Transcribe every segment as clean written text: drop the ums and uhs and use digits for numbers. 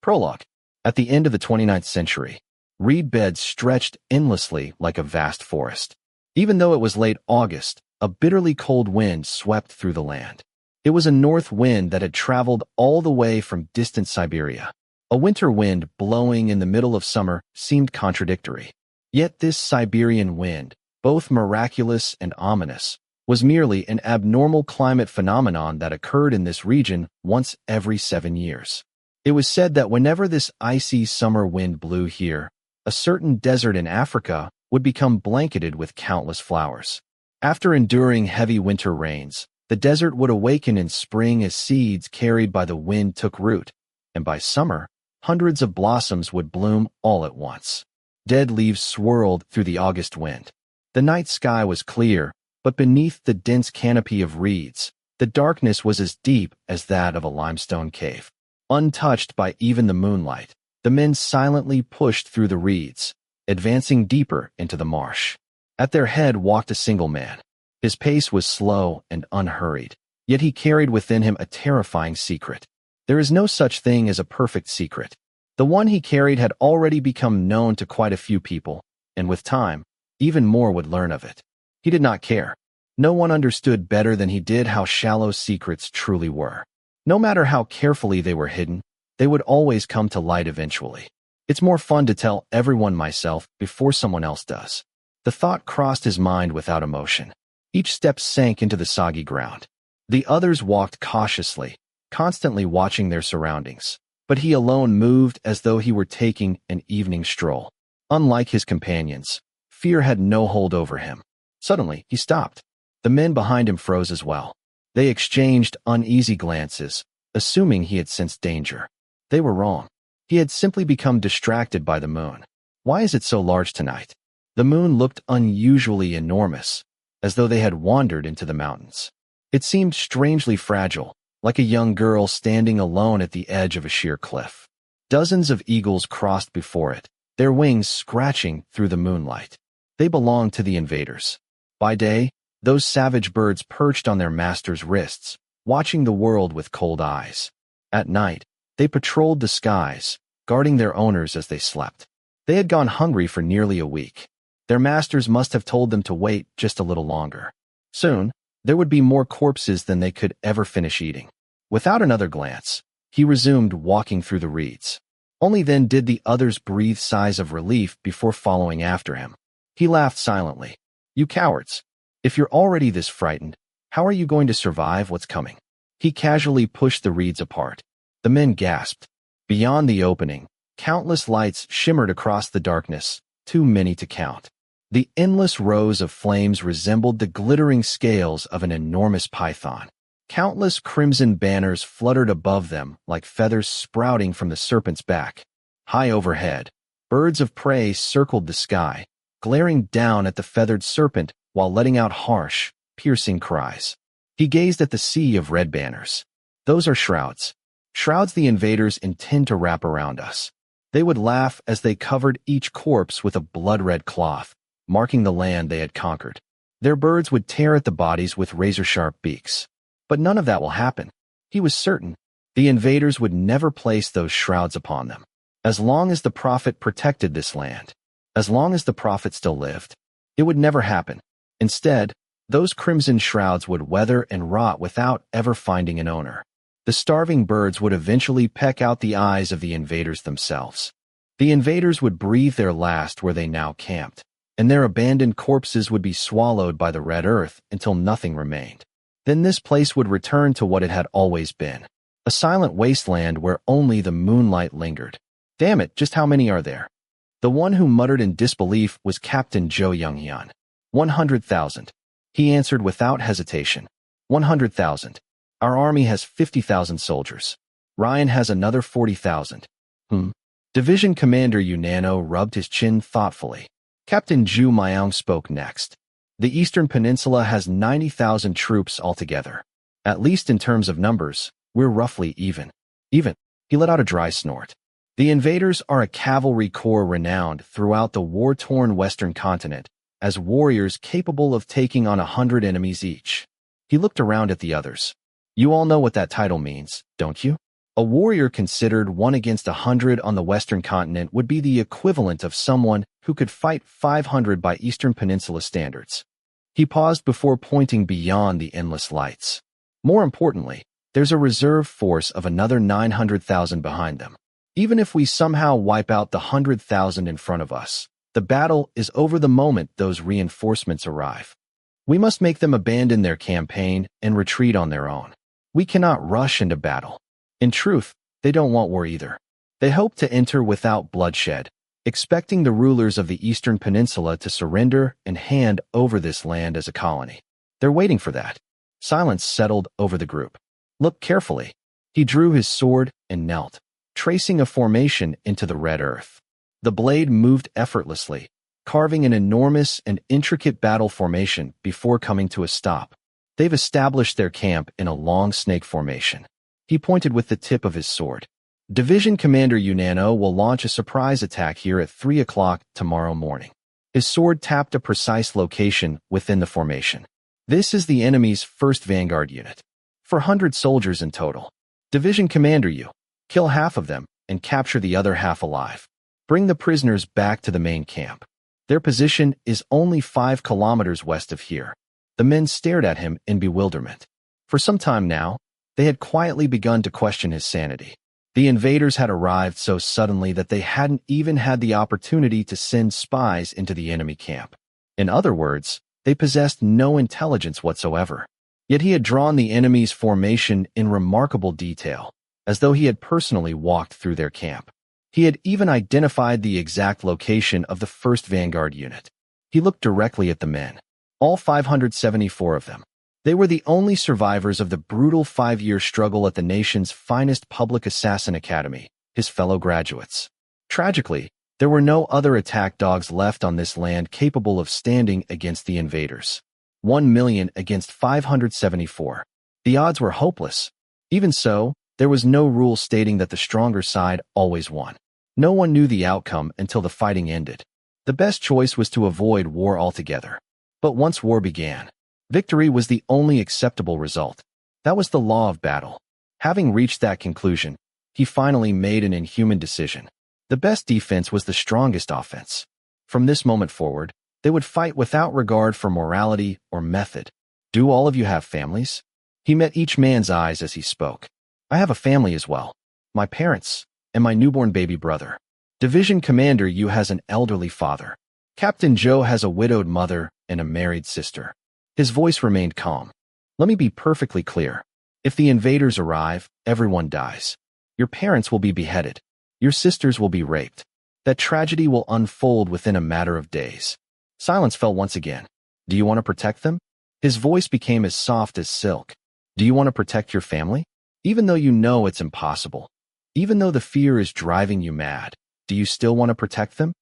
Prologue. At the end of the 29th century, reed beds stretched endlessly like a vast forest. Even though it was late August, a bitterly cold wind swept through the land. It was a north wind that had traveled all the way from distant Siberia. A winter wind blowing in the middle of summer seemed contradictory. Yet this Siberian wind, both miraculous and ominous, was merely an abnormal climate phenomenon that occurred in this region once every 7 years. It was said that whenever this icy summer wind blew here, a certain desert in Africa would become blanketed with countless flowers. After enduring heavy winter rains, the desert would awaken in spring as seeds carried by the wind took root, and by summer, hundreds of blossoms would bloom all at once. Dead leaves swirled through the August wind. The night sky was clear, but beneath the dense canopy of reeds, the darkness was as deep as that of a limestone cave. Untouched by even the moonlight, the men silently pushed through the reeds, advancing deeper into the marsh. At their head walked a single man. His pace was slow and unhurried, yet he carried within him a terrifying secret. There is no such thing as a perfect secret. The one he carried had already become known to quite a few people, and with time, even more would learn of it. He did not care. No one understood better than he did how shallow secrets truly were. No matter how carefully they were hidden, they would always come to light eventually. It's more fun to tell everyone myself before someone else does. The thought crossed his mind without emotion. Each step sank into the soggy ground. The others walked cautiously, constantly watching their surroundings, but he alone moved as though he were taking an evening stroll. Unlike his companions, fear had no hold over him. Suddenly, he stopped. The men behind him froze as well. They exchanged uneasy glances, assuming he had sensed danger. They were wrong. He had simply become distracted by the moon. Why is it so large tonight? The moon looked unusually enormous, as though they had wandered into the mountains. It seemed strangely fragile, like a young girl standing alone at the edge of a sheer cliff. Dozens of eagles crossed before it, their wings scratching through the moonlight. They belonged to the invaders. By day, those savage birds perched on their masters' wrists, watching the world with cold eyes. At night, they patrolled the skies, guarding their owners as they slept. They had gone hungry for nearly a week. Their masters must have told them to wait just a little longer. Soon, there would be more corpses than they could ever finish eating. Without another glance, he resumed walking through the reeds. Only then did the others breathe sighs of relief before following after him. He laughed silently. "You cowards. If you're already this frightened, how are you going to survive what's coming?" He casually pushed the reeds apart. The men gasped. Beyond the opening, countless lights shimmered across the darkness, too many to count. The endless rows of flames resembled the glittering scales of an enormous python. Countless crimson banners fluttered above them like feathers sprouting from the serpent's back. High overhead, birds of prey circled the sky, glaring down at the feathered serpent while letting out harsh, piercing cries. He gazed at the sea of red banners. Those are shrouds. Shrouds the invaders intend to wrap around us. They would laugh as they covered each corpse with a blood-red cloth, marking the land they had conquered. Their birds would tear at the bodies with razor-sharp beaks. But none of that will happen. He was certain. The invaders would never place those shrouds upon them. As long as the prophet protected this land, as long as the prophet still lived, it would never happen. Instead, those crimson shrouds would weather and rot without ever finding an owner. The starving birds would eventually peck out the eyes of the invaders themselves. The invaders would breathe their last where they now camped, and their abandoned corpses would be swallowed by the red earth until nothing remained. Then this place would return to what it had always been, a silent wasteland where only the moonlight lingered. Damn it, just how many are there? The one who muttered in disbelief was Captain Jo Young-hyun. 100,000. He answered without hesitation. 100,000. Our army has 50,000 soldiers. Ryan has another 40,000. Division Commander Unano rubbed his chin thoughtfully. Captain Ju Myung spoke next. The Eastern Peninsula has 90,000 troops altogether. At least in terms of numbers, we're roughly even. Even. He let out a dry snort. The invaders are a cavalry corps renowned throughout the war-torn Western continent as warriors capable of taking on 100 enemies each. He looked around at the others. You all know what that title means, don't you? A warrior considered 1 against 100 on the Western continent would be the equivalent of someone who could fight 500 by Eastern Peninsula standards. He paused before pointing beyond the endless lights. More importantly, there's a reserve force of another 900,000 behind them. Even if we somehow wipe out the 100,000 in front of us, the battle is over the moment those reinforcements arrive. We must make them abandon their campaign and retreat on their own. We cannot rush into battle. In truth, they don't want war either. They hope to enter without bloodshed, expecting the rulers of the Eastern Peninsula to surrender and hand over this land as a colony. They're waiting for that. Silence settled over the group. Look carefully. He drew his sword and knelt, tracing a formation into the red earth. The blade moved effortlessly, carving an enormous and intricate battle formation before coming to a stop. They've established their camp in a long snake formation. He pointed with the tip of his sword. Division Commander Unano will launch a surprise attack here at 3 o'clock tomorrow morning. His sword tapped a precise location within the formation. This is the enemy's first vanguard unit. 400 soldiers in total. Division Commander you. Kill half of them and capture the other half alive. Bring the prisoners back to the main camp. Their position is only 5 kilometers west of here. The men stared at him in bewilderment. For some time now, they had quietly begun to question his sanity. The invaders had arrived so suddenly that they hadn't even had the opportunity to send spies into the enemy camp. In other words, they possessed no intelligence whatsoever. Yet he had drawn the enemy's formation in remarkable detail, as though he had personally walked through their camp. He had even identified the exact location of the first vanguard unit. He looked directly at the men, all 574 of them. They were the only survivors of the brutal 5-year struggle at the nation's finest public assassin academy, his fellow graduates. Tragically, there were no other attack dogs left on this land capable of standing against the invaders. 1 million against 574. The odds were hopeless. Even so, there was no rule stating that the stronger side always won. No one knew the outcome until the fighting ended. The best choice was to avoid war altogether. But once war began, victory was the only acceptable result. That was the law of battle. Having reached that conclusion, he finally made an inhuman decision. The best defense was the strongest offense. From this moment forward, they would fight without regard for morality or method. Do all of you have families? He met each man's eyes as he spoke. I have a family as well. My parents, and my newborn baby brother. Division Commander Yu has an elderly father. Captain Joe has a widowed mother and a married sister. His voice remained calm. Let me be perfectly clear. If the invaders arrive, everyone dies. Your parents will be beheaded. Your sisters will be raped. That tragedy will unfold within a matter of days. Silence fell once again. Do you want to protect them? His voice became as soft as silk. Do you want to protect your family? Even though you know it's impossible. Even though the fear is driving you mad, do you still want to protect them?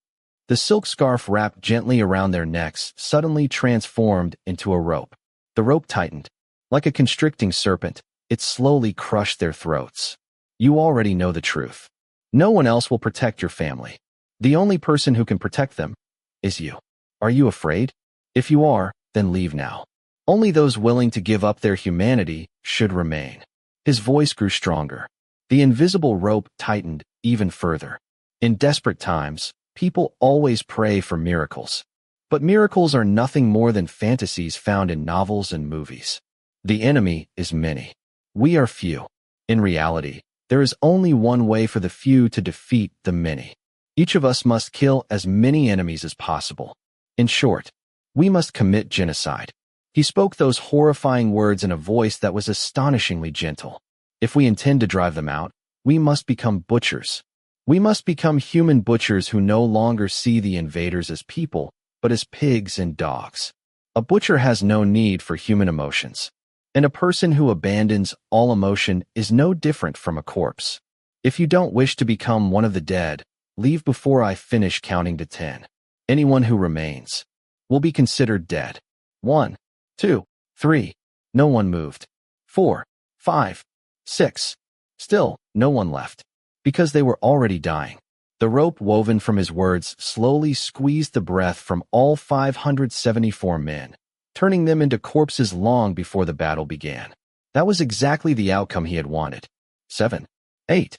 The silk scarf wrapped gently around their necks suddenly transformed into a rope. The rope tightened. Like a constricting serpent, it slowly crushed their throats. You already know the truth. No one else will protect your family. The only person who can protect them is you. Are you afraid? If you are, then leave now. Only those willing to give up their humanity should remain. His voice grew stronger. The invisible rope tightened even further. In desperate times, people always pray for miracles. But miracles are nothing more than fantasies found in novels and movies. The enemy is many. We are few. In reality, there is only one way for the few to defeat the many. Each of us must kill as many enemies as possible. In short, we must commit genocide. He spoke those horrifying words in a voice that was astonishingly gentle. If we intend to drive them out, we must become butchers. We must become human butchers who no longer see the invaders as people, but as pigs and dogs. A butcher has no need for human emotions. And a person who abandons all emotion is no different from a corpse. If you don't wish to become one of the dead, leave before I finish counting to 10. Anyone who remains will be considered dead. 1, 2, 3. No one moved. 4, 5, 6. Still, no one left. Because they were already dying. The rope woven from his words slowly squeezed the breath from all 574 men, turning them into corpses long before the battle began. That was exactly the outcome he had wanted. 7. 8.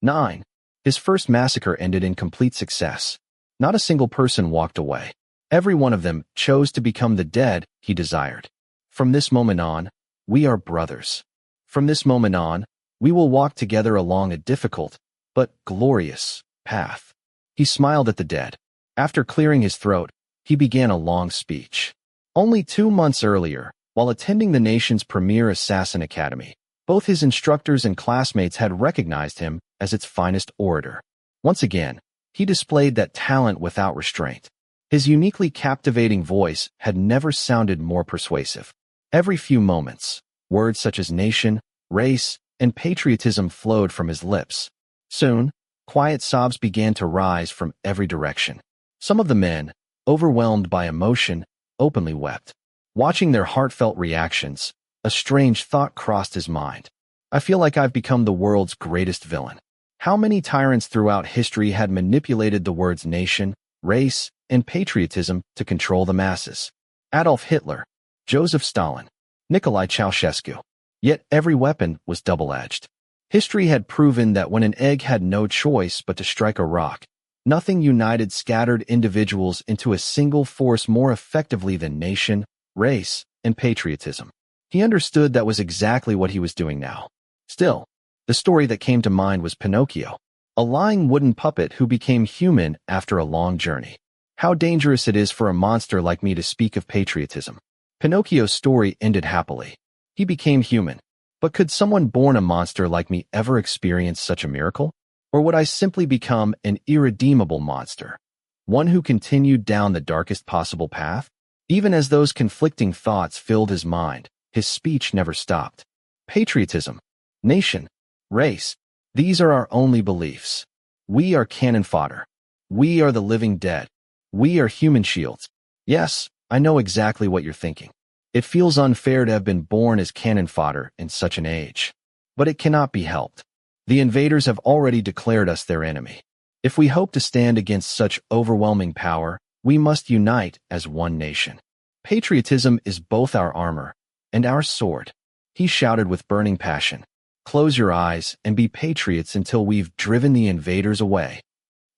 9. His first massacre ended in complete success. Not a single person walked away. Every one of them chose to become the dead he desired. From this moment on, we are brothers. From this moment on, we will walk together along a difficult, but glorious, path. He smiled at the dead. After clearing his throat, he began a long speech. Only 2 months earlier, while attending the nation's premier assassin academy, both his instructors and classmates had recognized him as its finest orator. Once again, he displayed that talent without restraint. His uniquely captivating voice had never sounded more persuasive. Every few moments, words such as nation, race, and patriotism flowed from his lips. Soon, quiet sobs began to rise from every direction. Some of the men, overwhelmed by emotion, openly wept. Watching their heartfelt reactions, a strange thought crossed his mind. I feel like I've become the world's greatest villain. How many tyrants throughout history had manipulated the words nation, race, and patriotism to control the masses? Adolf Hitler, Joseph Stalin, Nicolae Ceausescu. Yet every weapon was double-edged. History had proven that when an egg had no choice but to strike a rock, nothing united scattered individuals into a single force more effectively than nation, race, and patriotism. He understood that was exactly what he was doing now. Still, the story that came to mind was Pinocchio, a lying wooden puppet who became human after a long journey. How dangerous it is for a monster like me to speak of patriotism. Pinocchio's story ended happily. He became human. But could someone born a monster like me ever experience such a miracle? Or would I simply become an irredeemable monster? One who continued down the darkest possible path? Even as those conflicting thoughts filled his mind, his speech never stopped. Patriotism, nation, race, these are our only beliefs. We are cannon fodder. We are the living dead. We are human shields. Yes, I know exactly what you're thinking. It feels unfair to have been born as cannon fodder in such an age. But it cannot be helped. The invaders have already declared us their enemy. If we hope to stand against such overwhelming power, we must unite as one nation. Patriotism is both our armor and our sword. He shouted with burning passion. Close your eyes and be patriots until we've driven the invaders away.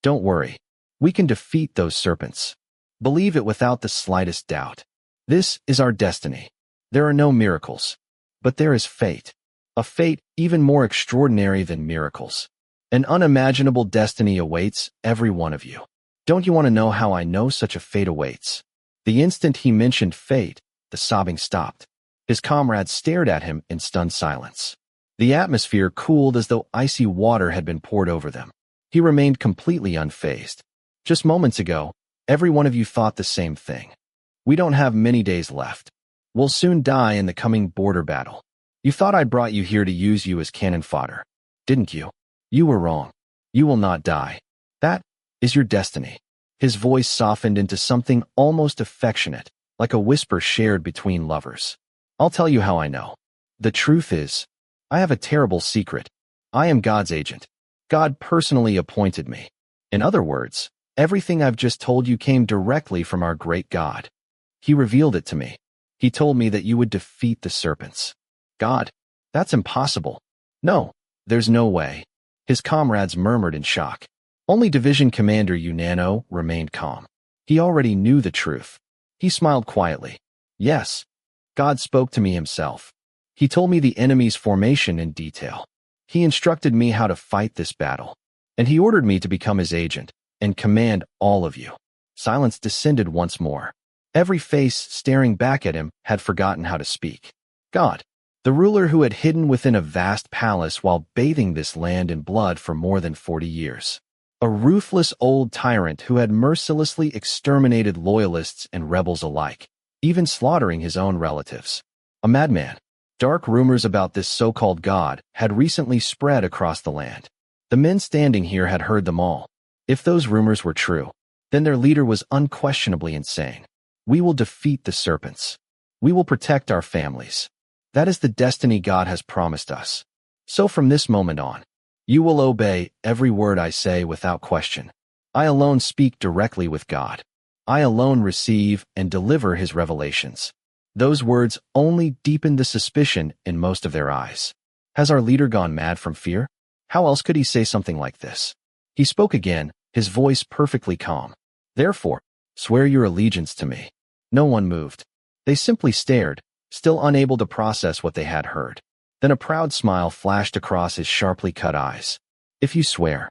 Don't worry. We can defeat those serpents. Believe it without the slightest doubt. This is our destiny. There are no miracles, but there is fate. A fate even more extraordinary than miracles. An unimaginable destiny awaits every one of you. Don't you want to know how I know such a fate awaits? The instant he mentioned fate, the sobbing stopped. His comrades stared at him in stunned silence. The atmosphere cooled as though icy water had been poured over them. He remained completely unfazed. Just moments ago, every one of you thought the same thing. We don't have many days left. We'll soon die in the coming border battle. You thought I brought you here to use you as cannon fodder, didn't you? You were wrong. You will not die. That is your destiny. His voice softened into something almost affectionate, like a whisper shared between lovers. I'll tell you how I know. The truth is, I have a terrible secret. I am God's agent. God personally appointed me. In other words, everything I've just told you came directly from our great God. He revealed it to me. He told me that you would defeat the serpents. God, that's impossible. No, there's no way. His comrades murmured in shock. Only Division Commander Unano remained calm. He already knew the truth. He smiled quietly. Yes, God spoke to me himself. He told me the enemy's formation in detail. He instructed me how to fight this battle. And he ordered me to become his agent and command all of you. Silence descended once more. Every face staring back at him had forgotten how to speak. God, the ruler who had hidden within a vast palace while bathing this land in blood for more than 40 years. A ruthless old tyrant who had mercilessly exterminated loyalists and rebels alike, even slaughtering his own relatives. A madman. Dark rumors about this so-called God had recently spread across the land. The men standing here had heard them all. If those rumors were true, then their leader was unquestionably insane. We will defeat the serpents. We will protect our families. That is the destiny God has promised us. So from this moment on, you will obey every word I say without question. I alone speak directly with God. I alone receive and deliver his revelations. Those words only deepened the suspicion in most of their eyes. Has our leader gone mad from fear? How else could he say something like this? He spoke again, his voice perfectly calm. Therefore, swear your allegiance to me. No one moved. They simply stared, still unable to process what they had heard. Then a proud smile flashed across his sharply cut eyes. If you swear,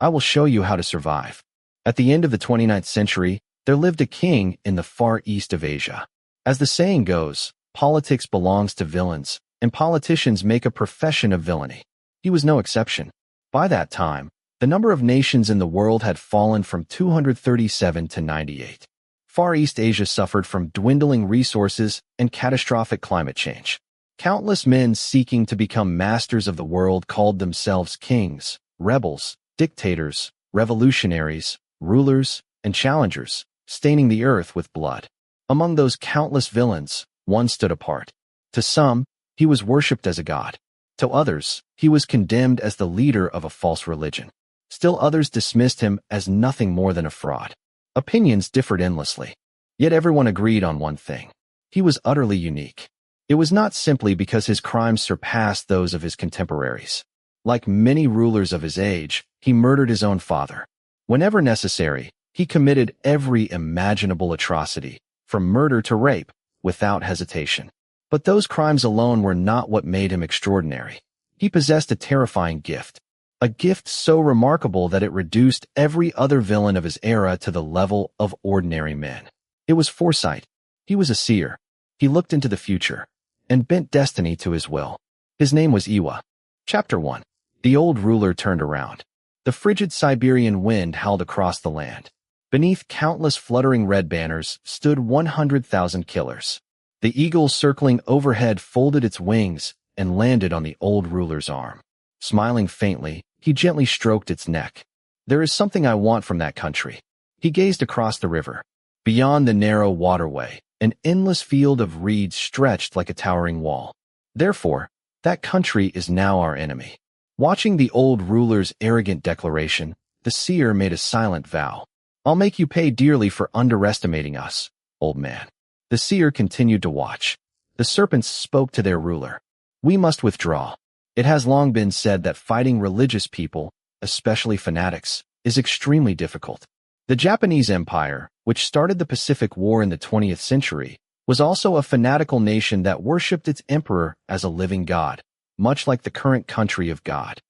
I will show you how to survive. At the end of the 29th century, there lived a king in the far east of Asia. As the saying goes, politics belongs to villains, and politicians make a profession of villainy. He was no exception. By that time, the number of nations in the world had fallen from 237 to 98. Far East Asia suffered from dwindling resources and catastrophic climate change. Countless men seeking to become masters of the world called themselves kings, rebels, dictators, revolutionaries, rulers, and challengers, staining the earth with blood. Among those countless villains, one stood apart. To some, he was worshipped as a god. To others, he was condemned as the leader of a false religion. Still others dismissed him as nothing more than a fraud. Opinions differed endlessly. Yet everyone agreed on one thing. He was utterly unique. It was not simply because his crimes surpassed those of his contemporaries. Like many rulers of his age, he murdered his own father. Whenever necessary, he committed every imaginable atrocity, from murder to rape, without hesitation. But those crimes alone were not what made him extraordinary. He possessed a terrifying gift. A gift so remarkable that it reduced every other villain of his era to the level of ordinary men. It was foresight. He was a seer. He looked into the future and bent destiny to his will. His name was Iwa. Chapter 1. The old ruler turned around. The frigid Siberian wind howled across the land. Beneath countless fluttering red banners stood 100,000 killers. The eagle circling overhead folded its wings and landed on the old ruler's arm. Smiling faintly, he gently stroked its neck. There is something I want from that country. He gazed across the river. Beyond the narrow waterway, an endless field of reeds stretched like a towering wall. Therefore, that country is now our enemy. Watching the old ruler's arrogant declaration, the seer made a silent vow. I'll make you pay dearly for underestimating us, old man. The seer continued to watch. The serpents spoke to their ruler. We must withdraw. It has long been said that fighting religious people, especially fanatics, is extremely difficult. The Japanese Empire, which started the Pacific War in the 20th century, was also a fanatical nation that worshipped its emperor as a living god, much like the current country of God.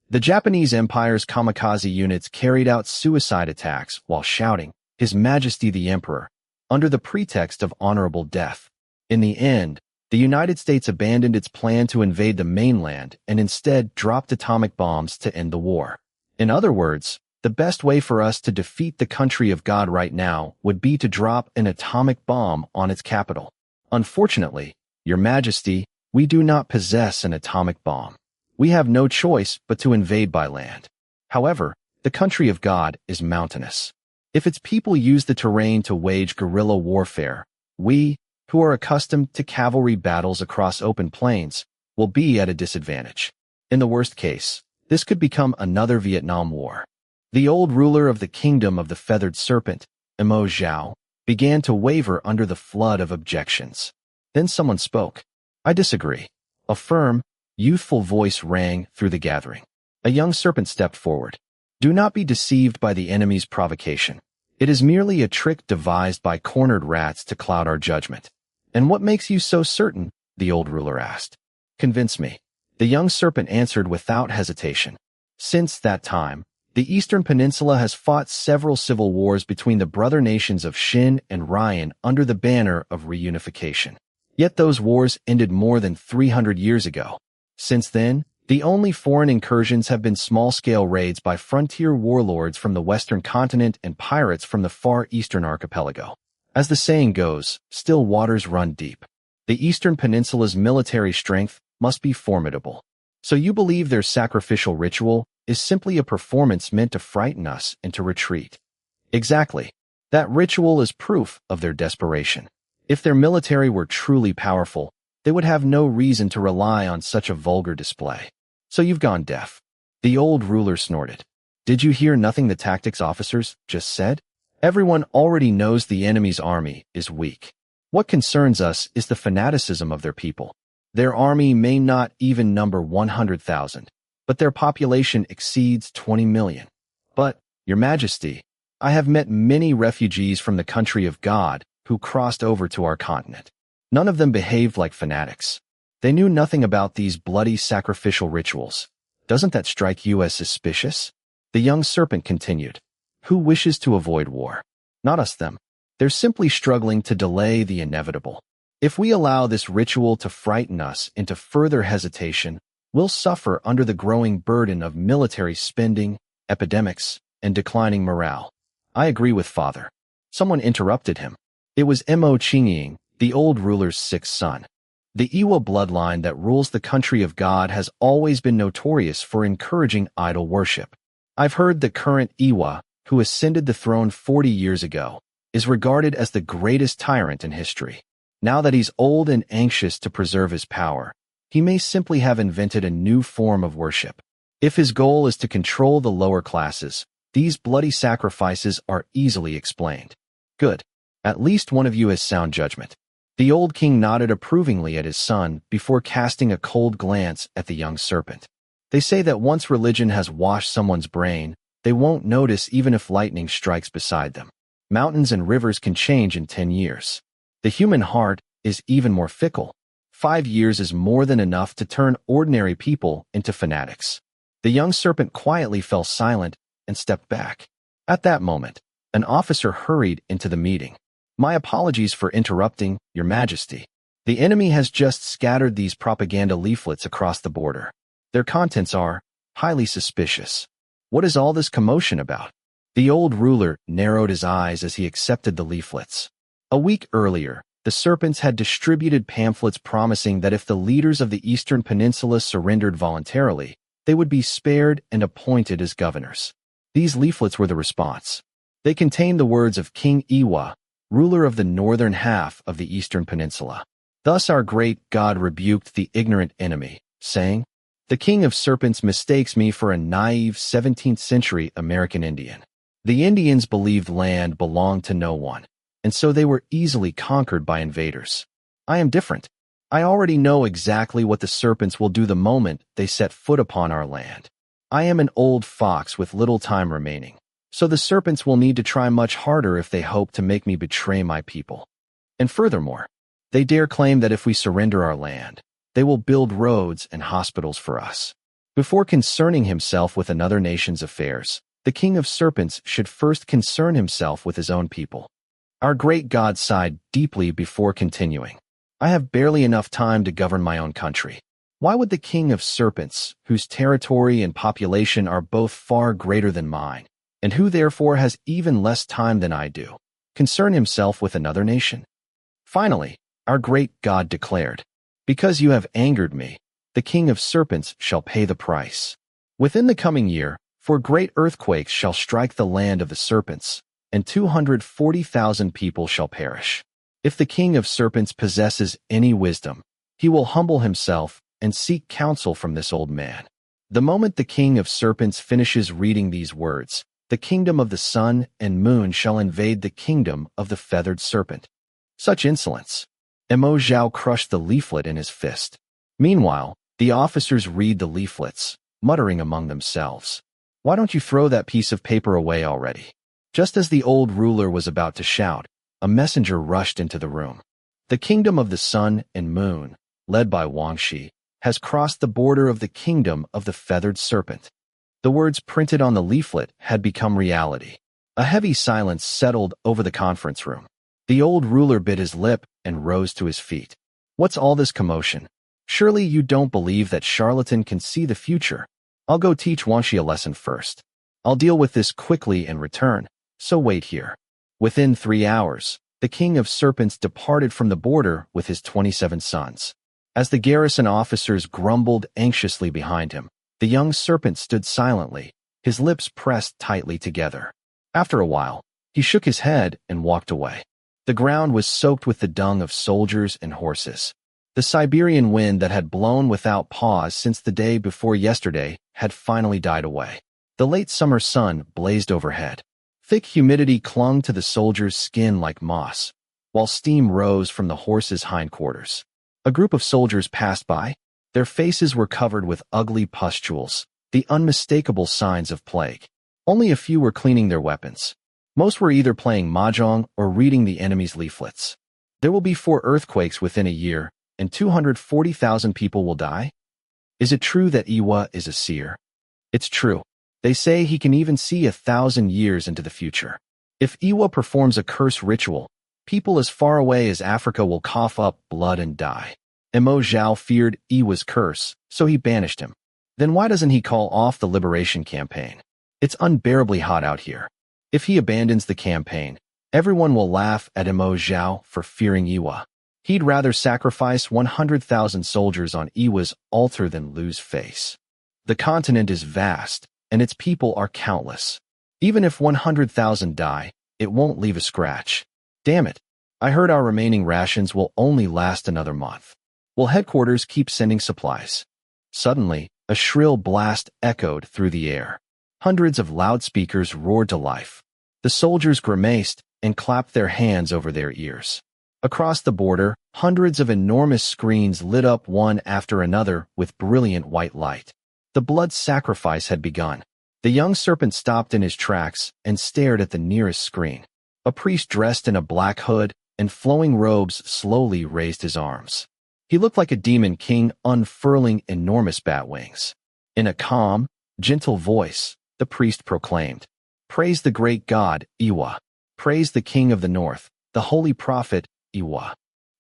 The Japanese Empire's kamikaze units carried out suicide attacks while shouting, His Majesty the Emperor, under the pretext of honorable death. In the end, the United States abandoned its plan to invade the mainland and instead dropped atomic bombs to end the war. In other words, the best way for us to defeat the country of God right now would be to drop an atomic bomb on its capital. Unfortunately, Your Majesty, we do not possess an atomic bomb. We have no choice but to invade by land. However, the country of God is mountainous. If its people use the terrain to wage guerrilla warfare, we, who are accustomed to cavalry battles across open plains, will be at a disadvantage. In the worst case, this could become another Vietnam War. The old ruler of the kingdom of the feathered serpent, Emo Zhao, began to waver under the flood of objections. Then someone spoke. I disagree. A firm, youthful voice rang through the gathering. A young serpent stepped forward. Do not be deceived by the enemy's provocation. It is merely a trick devised by cornered rats to cloud our judgment. And what makes you so certain? The old ruler asked. Convince me. The young serpent answered without hesitation. Since that time, the Eastern Peninsula has fought several civil wars between the brother nations of Shin and Ryan under the banner of reunification. Yet those wars ended more than 300 years ago. Since then, the only foreign incursions have been small-scale raids by frontier warlords from the western continent and pirates from the far eastern archipelago. As the saying goes, still waters run deep. The Eastern Peninsula's military strength must be formidable. So you believe their sacrificial ritual is simply a performance meant to frighten us into retreat? Exactly. That ritual is proof of their desperation. If their military were truly powerful, they would have no reason to rely on such a vulgar display. So you've gone deaf. The old ruler snorted. Did you hear nothing the tactics officers just said? Everyone already knows the enemy's army is weak. What concerns us is the fanaticism of their people. Their army may not even number 100,000, but their population exceeds 20 million. But, Your Majesty, I have met many refugees from the country of God who crossed over to our continent. None of them behaved like fanatics. They knew nothing about these bloody sacrificial rituals. Doesn't that strike you as suspicious? The young serpent continued. Who wishes to avoid war? Not us them. They're simply struggling to delay the inevitable. If we allow this ritual to frighten us into further hesitation, we'll suffer under the growing burden of military spending, epidemics, and declining morale. I agree with Father. Someone interrupted him. It was Mo Chingying, the old ruler's sixth son. The Iwa bloodline that rules the country of God has always been notorious for encouraging idol worship. I've heard the current Iwa, who ascended the throne 40 years ago, is regarded as the greatest tyrant in history. Now that he's old and anxious to preserve his power, he may simply have invented a new form of worship. If his goal is to control the lower classes, these bloody sacrifices are easily explained. Good. At least one of you has sound judgment. The old king nodded approvingly at his son before casting a cold glance at the young serpent. They say that once religion has washed someone's brain, they won't notice even if lightning strikes beside them. Mountains and rivers can change in 10 years. The human heart is even more fickle. 5 years is more than enough to turn ordinary people into fanatics. The young serpent quietly fell silent and stepped back. At that moment, an officer hurried into the meeting. My apologies for interrupting, Your Majesty. The enemy has just scattered these propaganda leaflets across the border. Their contents are highly suspicious. What is all this commotion about? The old ruler narrowed his eyes as he accepted the leaflets. A week earlier, the serpents had distributed pamphlets promising that if the leaders of the Eastern Peninsula surrendered voluntarily, they would be spared and appointed as governors. These leaflets were the response. They contained the words of King Iwa, ruler of the northern half of the Eastern Peninsula. Thus our great God rebuked the ignorant enemy, saying, "The King of Serpents mistakes me for a naive 17th century American Indian." The Indians believed land belonged to no one, and so they were easily conquered by invaders. I am different. I already know exactly what the serpents will do the moment they set foot upon our land. I am an old fox with little time remaining, so the serpents will need to try much harder if they hope to make me betray my people. And furthermore, they dare claim that if we surrender our land, they will build roads and hospitals for us. Before concerning himself with another nation's affairs, the King of Serpents should first concern himself with his own people. Our great God sighed deeply before continuing. I have barely enough time to govern my own country. Why would the King of Serpents, whose territory and population are both far greater than mine, and who therefore has even less time than I do, concern himself with another nation? Finally, our great God declared, "Because you have angered me, the King of Serpents shall pay the price. Within the coming year, for great earthquakes shall strike the land of the serpents, and 240,000 people shall perish. If the King of Serpents possesses any wisdom, he will humble himself and seek counsel from this old man." The moment the King of Serpents finishes reading these words, the kingdom of the sun and moon shall invade the kingdom of the feathered serpent. Such insolence! Mo Zhao crushed the leaflet in his fist. Meanwhile, the officers read the leaflets, muttering among themselves. Why don't you throw that piece of paper away already? Just as the old ruler was about to shout, a messenger rushed into the room. The kingdom of the sun and moon, led by Wang Shi, has crossed the border of the kingdom of the feathered serpent. The words printed on the leaflet had become reality. A heavy silence settled over the conference room. The old ruler bit his lip and rose to his feet. What's all this commotion? Surely you don't believe that charlatan can see the future. I'll go teach Wang Shi a lesson first. I'll deal with this quickly and return, so wait here. Within 3 hours, the King of Serpents departed from the border with his 27 sons. As the garrison officers grumbled anxiously behind him, the young serpent stood silently, his lips pressed tightly together. After a while, he shook his head and walked away. The ground was soaked with the dung of soldiers and horses. The Siberian wind that had blown without pause since the day before yesterday had finally died away. The late summer sun blazed overhead. Thick humidity clung to the soldiers' skin like moss, while steam rose from the horses' hindquarters. A group of soldiers passed by. Their faces were covered with ugly pustules, the unmistakable signs of plague. Only a few were cleaning their weapons. Most were either playing mahjong or reading the enemy's leaflets. There will be 4 earthquakes within a year, and 240,000 people will die? Is it true that Iwa is a seer? It's true. They say he can even see 1,000 years into the future. If Iwa performs a curse ritual, people as far away as Africa will cough up blood and die. Mo Zhao feared Iwa's curse, so he banished him. Then why doesn't he call off the liberation campaign? It's unbearably hot out here. If he abandons the campaign, everyone will laugh at Mo Zhao for fearing Iwa. He'd rather sacrifice 100,000 soldiers on Iwa's altar than lose face. The continent is vast, and its people are countless. Even if 100,000 die, it won't leave a scratch. Damn it. I heard our remaining rations will only last another month. Will headquarters keep sending supplies? Suddenly, a shrill blast echoed through the air. Hundreds of loudspeakers roared to life. The soldiers grimaced and clapped their hands over their ears. Across the border, hundreds of enormous screens lit up one after another with brilliant white light. The blood sacrifice had begun. The young serpent stopped in his tracks and stared at the nearest screen. A priest dressed in a black hood and flowing robes slowly raised his arms. He looked like a demon king unfurling enormous bat wings. In a calm, gentle voice, the priest proclaimed, "Praise the great god, Iwa. Praise the king of the north, the holy prophet, Iwa."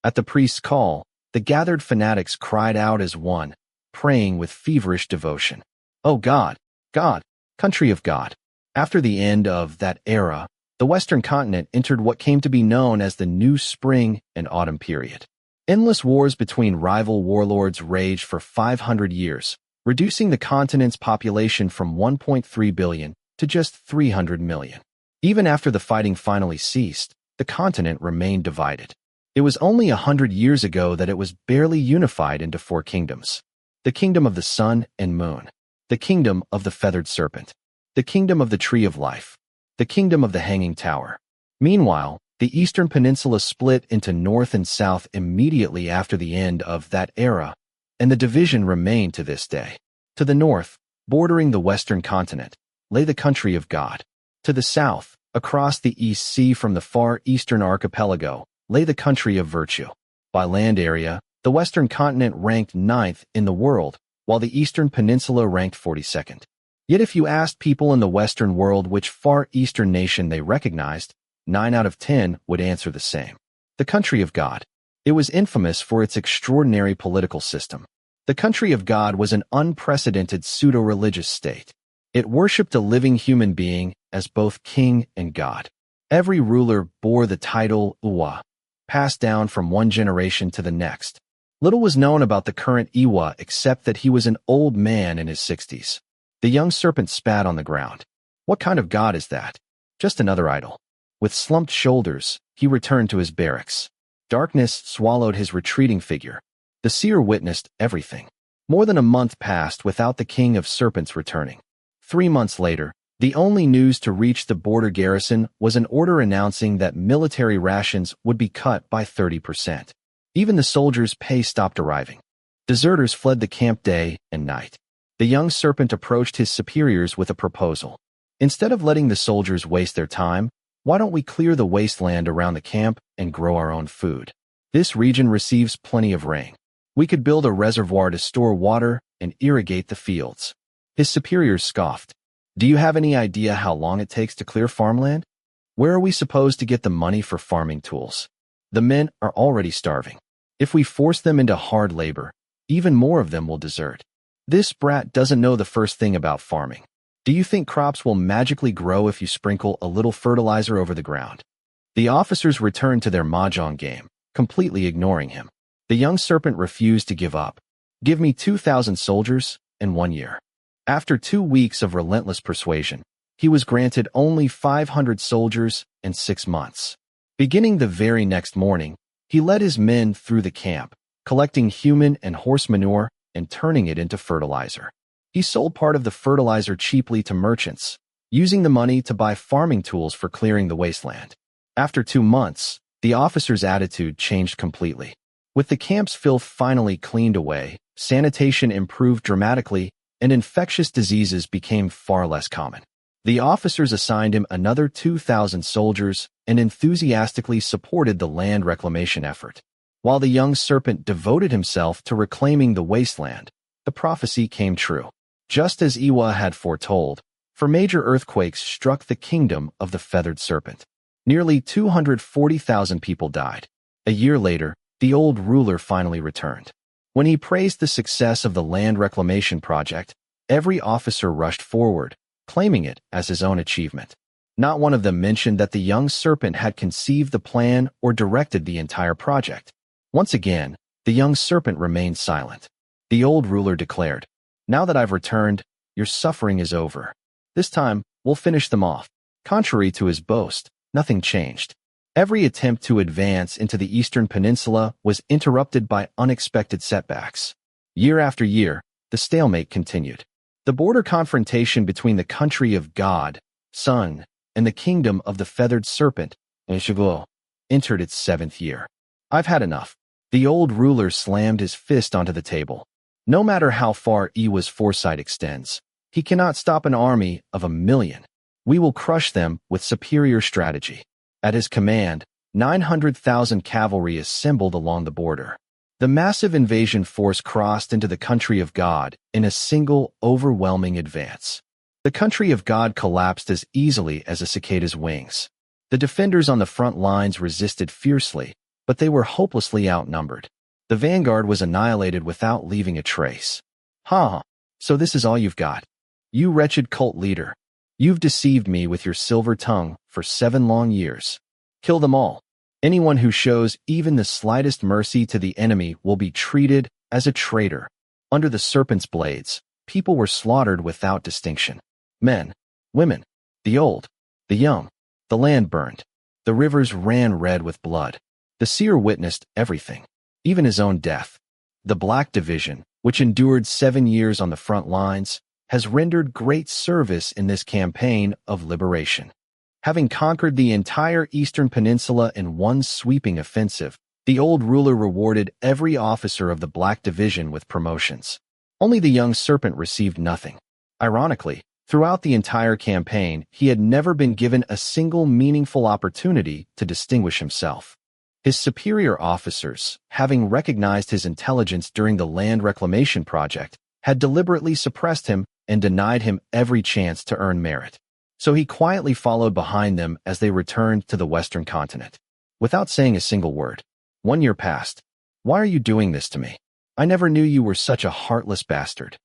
At the priest's call, the gathered fanatics cried out as one, praying with feverish devotion. "Oh God, God, country of God." After the end of that era, the Western continent entered what came to be known as the New Spring and Autumn period. Endless wars between rival warlords raged for 500 years, reducing the continent's population from 1.3 billion to just 300 million. Even after the fighting finally ceased, the continent remained divided. It was only 100 years ago that it was barely unified into 4 kingdoms. The kingdom of the sun and moon, the kingdom of the feathered serpent, the kingdom of the tree of life, the kingdom of the hanging tower. Meanwhile, the eastern peninsula split into north and south immediately after the end of that era, and the division remained to this day. To the north, bordering the western continent, lay the country of God. To the south, across the East Sea from the far eastern archipelago, lay the country of virtue. By land area, the western continent ranked 9th in the world, while the eastern peninsula ranked 42nd. Yet if you asked people in the western world which far eastern nation they recognized, 9 out of 10 would answer the same. The country of God. It was infamous for its extraordinary political system. The country of God was an unprecedented pseudo-religious state. It worshipped a living human being as both king and god. Every ruler bore the title Iwa, passed down from one generation to the next. Little was known about the current Iwa except that he was an old man in his 60s. The young serpent spat on the ground. What kind of god is that? Just another idol. With slumped shoulders, he returned to his barracks. Darkness swallowed his retreating figure. The seer witnessed everything. More than a month passed without the king of serpents returning. 3 months later, the only news to reach the border garrison was an order announcing that military rations would be cut by 30%. Even the soldiers' pay stopped arriving. Deserters fled the camp day and night. The young serpent approached his superiors with a proposal. Instead of letting the soldiers waste their time, why don't we clear the wasteland around the camp and grow our own food? This region receives plenty of rain. We could build a reservoir to store water and irrigate the fields. His superiors scoffed. Do you have any idea how long it takes to clear farmland? Where are we supposed to get the money for farming tools? The men are already starving. If we force them into hard labor, even more of them will desert. This brat doesn't know the first thing about farming. Do you think crops will magically grow if you sprinkle a little fertilizer over the ground? The officers returned to their mahjong game, completely ignoring him. The young serpent refused to give up. Give me 2,000 soldiers and 1 year. After 2 weeks of relentless persuasion, he was granted only 500 soldiers and 6 months. Beginning the very next morning, he led his men through the camp, collecting human and horse manure and turning it into fertilizer. He sold part of the fertilizer cheaply to merchants, using the money to buy farming tools for clearing the wasteland. After 2 months, the officers' attitude changed completely. With the camp's filth finally cleaned away, sanitation improved dramatically, and infectious diseases became far less common. The officers assigned him another 2,000 soldiers and enthusiastically supported the land reclamation effort. While the young serpent devoted himself to reclaiming the wasteland, the prophecy came true. Just as Iwa had foretold, for major earthquakes struck the kingdom of the feathered serpent. Nearly 240,000 people died. A year later, the old ruler finally returned. When he praised the success of the land reclamation project, every officer rushed forward, claiming it as his own achievement. Not one of them mentioned that the young serpent had conceived the plan or directed the entire project. Once again, the young serpent remained silent. The old ruler declared, "Now that I've returned, your suffering is over. This time, we'll finish them off." Contrary to his boast, nothing changed. Every attempt to advance into the Eastern Peninsula was interrupted by unexpected setbacks. Year after year, the stalemate continued. The border confrontation between the country of God, Sun, and the kingdom of the feathered serpent, entered its 7th year. "I've had enough." The old ruler slammed his fist onto the table. No matter how far Iwa's foresight extends, he cannot stop an army of 1,000,000. We will crush them with superior strategy. At his command, 900,000 cavalry assembled along the border. The massive invasion force crossed into the country of God in a single, overwhelming advance. The country of God collapsed as easily as a cicada's wings. The defenders on the front lines resisted fiercely, but they were hopelessly outnumbered. The vanguard was annihilated without leaving a trace. So this is all you've got? You wretched cult leader. You've deceived me with your silver tongue for 7 long years. Kill them all. Anyone who shows even the slightest mercy to the enemy will be treated as a traitor. Under the serpent's blades, people were slaughtered without distinction. Men, women, the old, the young. The land burned. The rivers ran red with blood. The seer witnessed everything, even his own death. The Black Division, which endured 7 years on the front lines, has rendered great service in this campaign of liberation. Having conquered the entire Eastern Peninsula in one sweeping offensive, the old ruler rewarded every officer of the Black Division with promotions. Only the young serpent received nothing. Ironically, throughout the entire campaign, he had never been given a single meaningful opportunity to distinguish himself. His superior officers, having recognized his intelligence during the land reclamation project, had deliberately suppressed him and denied him every chance to earn merit. So he quietly followed behind them as they returned to the Western continent. Without saying a single word, 1 year passed. "Why are you doing this to me? I never knew you were such a heartless bastard."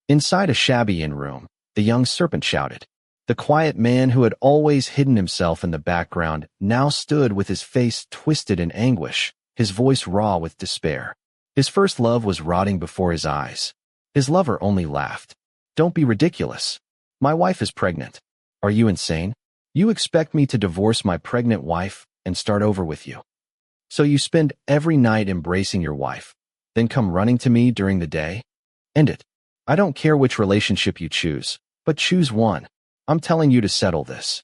Inside a shabby inn room, the young serpent shouted. The quiet man who had always hidden himself in the background now stood with his face twisted in anguish, his voice raw with despair. His first love was rotting before his eyes. His lover only laughed. "Don't be ridiculous. My wife is pregnant. Are you insane? You expect me to divorce my pregnant wife and start over with you? So you spend every night embracing your wife, then come running to me during the day? End it. I don't care which relationship you choose, but choose one. I'm telling you to settle this.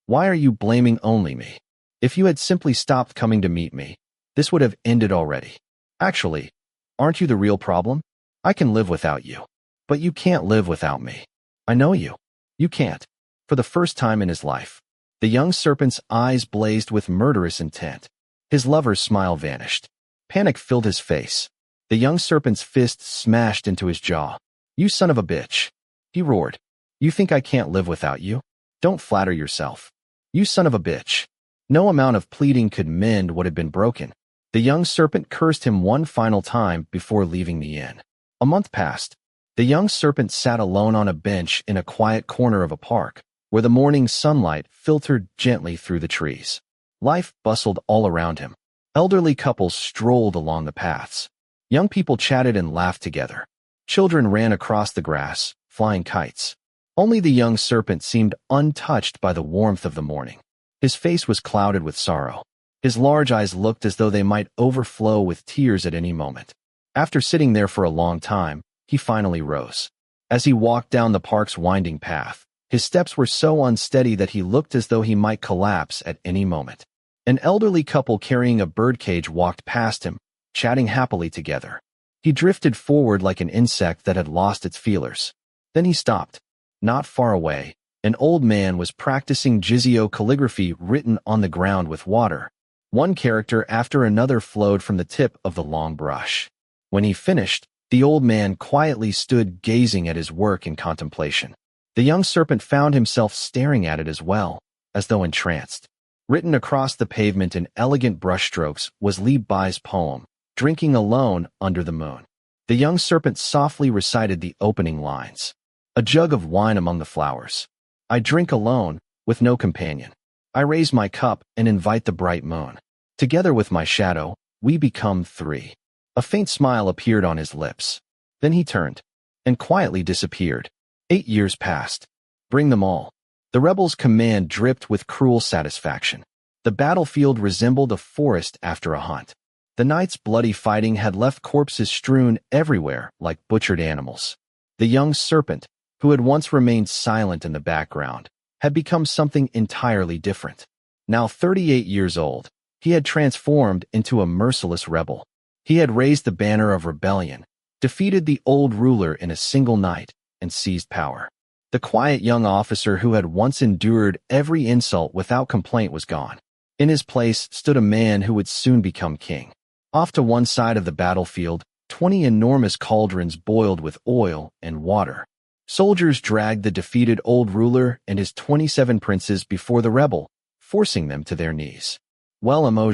Why are you blaming only me? If you had simply stopped coming to meet me, this would have ended already. Actually, aren't you the real problem? I can live without you, but you can't live without me. I know you. You can't." For the first time in his life, the young serpent's eyes blazed with murderous intent. His lover's smile vanished. Panic filled his face. The young serpent's fist smashed into his jaw. "You son of a bitch," he roared. "You think I can't live without you? Don't flatter yourself. You son of a bitch." No amount of pleading could mend what had been broken. The young serpent cursed him one final time before leaving the inn. A month passed. The young serpent sat alone on a bench in a quiet corner of a park, where the morning sunlight filtered gently through the trees. Life bustled all around him. Elderly couples strolled along the paths. Young people chatted and laughed together. Children ran across the grass, flying kites. Only the young serpent seemed untouched by the warmth of the morning. His face was clouded with sorrow. His large eyes looked as though they might overflow with tears at any moment. After sitting there for a long time, he finally rose. As he walked down the park's winding path, his steps were so unsteady that he looked as though he might collapse at any moment. An elderly couple carrying a birdcage walked past him, chatting happily together. He drifted forward like an insect that had lost its feelers. Then he stopped. Not far away, an old man was practicing Jizyo calligraphy written on the ground with water. One character after another flowed from the tip of the long brush. When he finished, the old man quietly stood gazing at his work in contemplation. The young serpent found himself staring at it as well, as though entranced. Written across the pavement in elegant brushstrokes was Lee Hwanmae's poem, Drinking Alone Under the Moon. The young serpent softly recited the opening lines. A jug of wine among the flowers. I drink alone, with no companion. I raise my cup and invite the bright moon. Together with my shadow, we become three. A faint smile appeared on his lips. Then he turned and quietly disappeared. 8 years passed. Bring them all. The rebels' command dripped with cruel satisfaction. The battlefield resembled a forest after a hunt. The night's bloody fighting had left corpses strewn everywhere like butchered animals. The young serpent, who had once remained silent in the background, had become something entirely different. Now 38 years old, he had transformed into a merciless rebel. He had raised the banner of rebellion, defeated the old ruler in a single night, and seized power. The quiet young officer who had once endured every insult without complaint was gone. In his place stood a man who would soon become king. Off to one side of the battlefield, 20 enormous cauldrons boiled with oil and water. Soldiers dragged the defeated old ruler and his 27 princes before the rebel, forcing them to their knees. Well, Amo,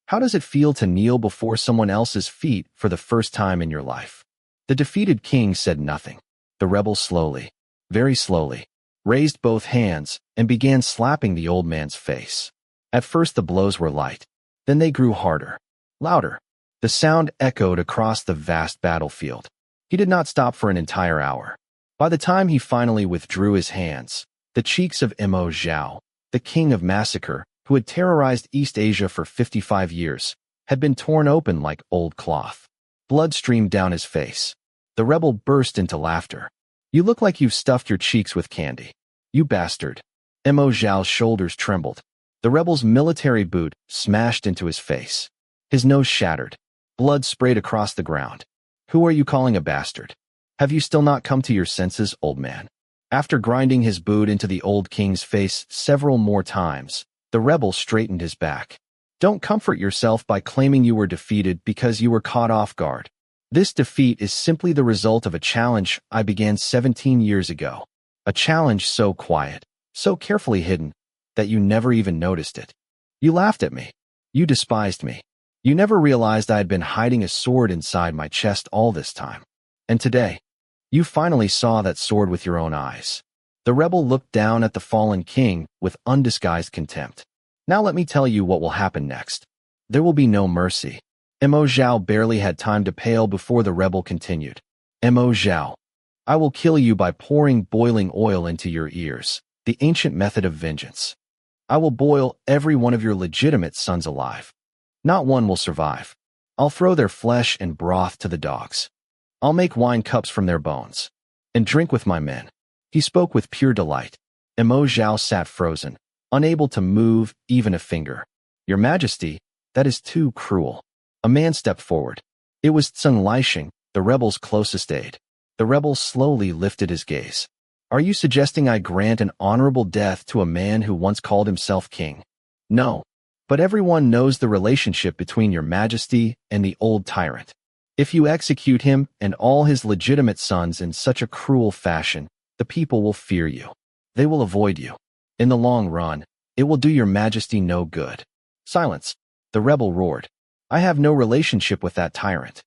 how does it feel to kneel before someone else's feet for the first time in your life? The defeated king said nothing. The rebel slowly, very slowly, raised both hands and began slapping the old man's face. At first the blows were light. Then they grew harder, louder. The sound echoed across the vast battlefield. He did not stop for an entire hour. By the time he finally withdrew his hands, the cheeks of Mo Zhao, the king of massacre, who had terrorized East Asia for 55 years, had been torn open like old cloth. Blood streamed down his face. The rebel burst into laughter. You look like you've stuffed your cheeks with candy. You bastard. Mo Zhao's shoulders trembled. The rebel's military boot smashed into his face. His nose shattered. Blood sprayed across the ground. Who are you calling a bastard? Have you still not come to your senses, old man? After grinding his boot into the old king's face several more times, the rebel straightened his back. Don't comfort yourself by claiming you were defeated because you were caught off guard. This defeat is simply the result of a challenge I began 17 years ago. A challenge so quiet, so carefully hidden, that you never even noticed it. You laughed at me. You despised me. You never realized I had been hiding a sword inside my chest all this time. And today, you finally saw that sword with your own eyes. The rebel looked down at the fallen king with undisguised contempt. Now let me tell you what will happen next. There will be no mercy. Mo Zhao barely had time to pale before the rebel continued. Mo Zhao, I will kill you by pouring boiling oil into your ears, the ancient method of vengeance. I will boil every one of your legitimate sons alive. Not one will survive. I'll throw their flesh and broth to the dogs. I'll make wine cups from their bones and drink with my men. He spoke with pure delight. Mo Zhao sat frozen, unable to move even a finger. Your Majesty, that is too cruel. A man stepped forward. It was Tseng Lisheng, the rebel's closest aide. The rebel slowly lifted his gaze. Are you suggesting I grant an honorable death to a man who once called himself king? No. But everyone knows the relationship between your Majesty and the old tyrant. If you execute him and all his legitimate sons in such a cruel fashion, the people will fear you. They will avoid you. In the long run, it will do your Majesty no good. Silence. The rebel roared. I have no relationship with that tyrant.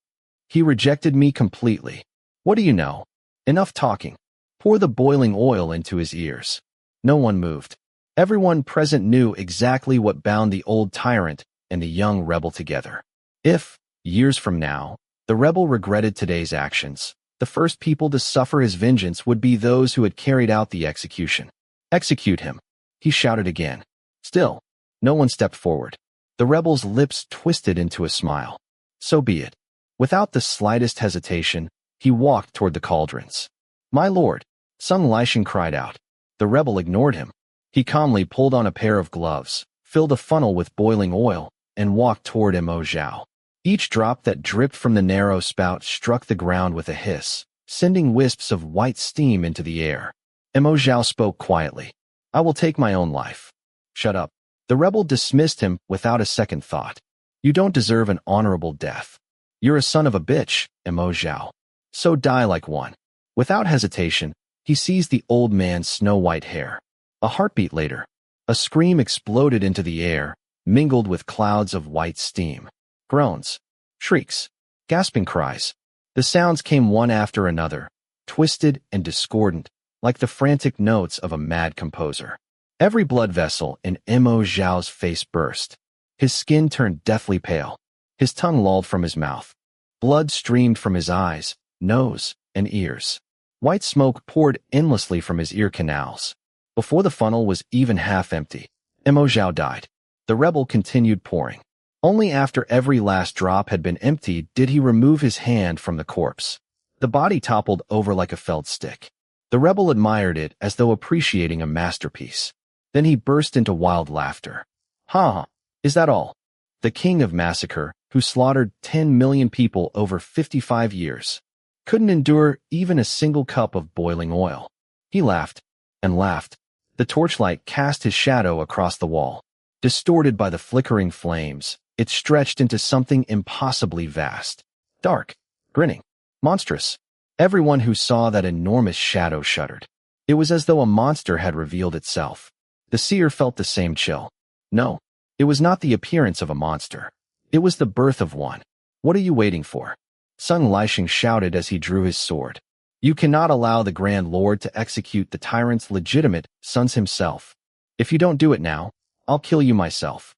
He rejected me completely. What do you know? Enough talking. Pour the boiling oil into his ears. No one moved. Everyone present knew exactly what bound the old tyrant and the young rebel together. If, years from now, the rebel regretted today's actions, the first people to suffer his vengeance would be those who had carried out the execution. Execute him, he shouted again. Still, no one stepped forward. The rebel's lips twisted into a smile. So be it. Without the slightest hesitation, he walked toward the cauldrons. My lord, Tseng Lisheng cried out. The rebel ignored him. He calmly pulled on a pair of gloves, filled a funnel with boiling oil, and walked toward Mo Zhao. Each drop that dripped from the narrow spout struck the ground with a hiss, sending wisps of white steam into the air. Mo Zhao spoke quietly. I will take my own life. Shut up. The rebel dismissed him without a second thought. You don't deserve an honorable death. You're a son of a bitch, Mo Zhao. So die like one. Without hesitation, he seized the old man's snow-white hair. A heartbeat later, a scream exploded into the air, mingled with clouds of white steam. Groans, shrieks, gasping cries. The sounds came one after another, twisted and discordant, like the frantic notes of a mad composer. Every blood vessel in Mo Zhao's face burst. His skin turned deathly pale. His tongue lolled from his mouth. Blood streamed from his eyes, nose, and ears. White smoke poured endlessly from his ear canals. Before the funnel was even half empty, Mo Zhao died. The rebel continued pouring. Only after every last drop had been emptied did he remove his hand from the corpse. The body toppled over like a felt stick. The rebel admired it as though appreciating a masterpiece. Then he burst into wild laughter. Ha! Is that all? The king of massacre, who slaughtered 10 million people over 55 years, couldn't endure even a single cup of boiling oil. He laughed and laughed. The torchlight cast his shadow across the wall. Distorted by the flickering flames, it stretched into something impossibly vast. Dark, grinning, monstrous. Everyone who saw that enormous shadow shuddered. It was as though a monster had revealed itself. The seer felt the same chill. No, it was not the appearance of a monster. It was the birth of one. What are you waiting for? Sun Lisheng shouted as he drew his sword. You cannot allow the Grand Lord to execute the tyrant's legitimate sons himself. If you don't do it now, I'll kill you myself.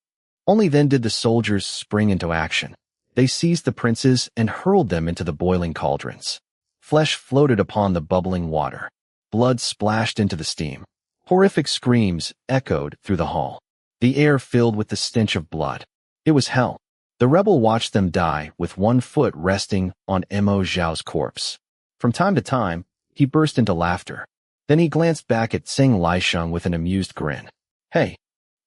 Only then did the soldiers spring into action. They seized the princes and hurled them into the boiling cauldrons. Flesh floated upon the bubbling water. Blood splashed into the steam. Horrific screams echoed through the hall. The air filled with the stench of blood. It was hell. The rebel watched them die with one foot resting on Mo Zhao's corpse. From time to time, he burst into laughter. Then he glanced back at Sun Lisheng with an amused grin. Hey,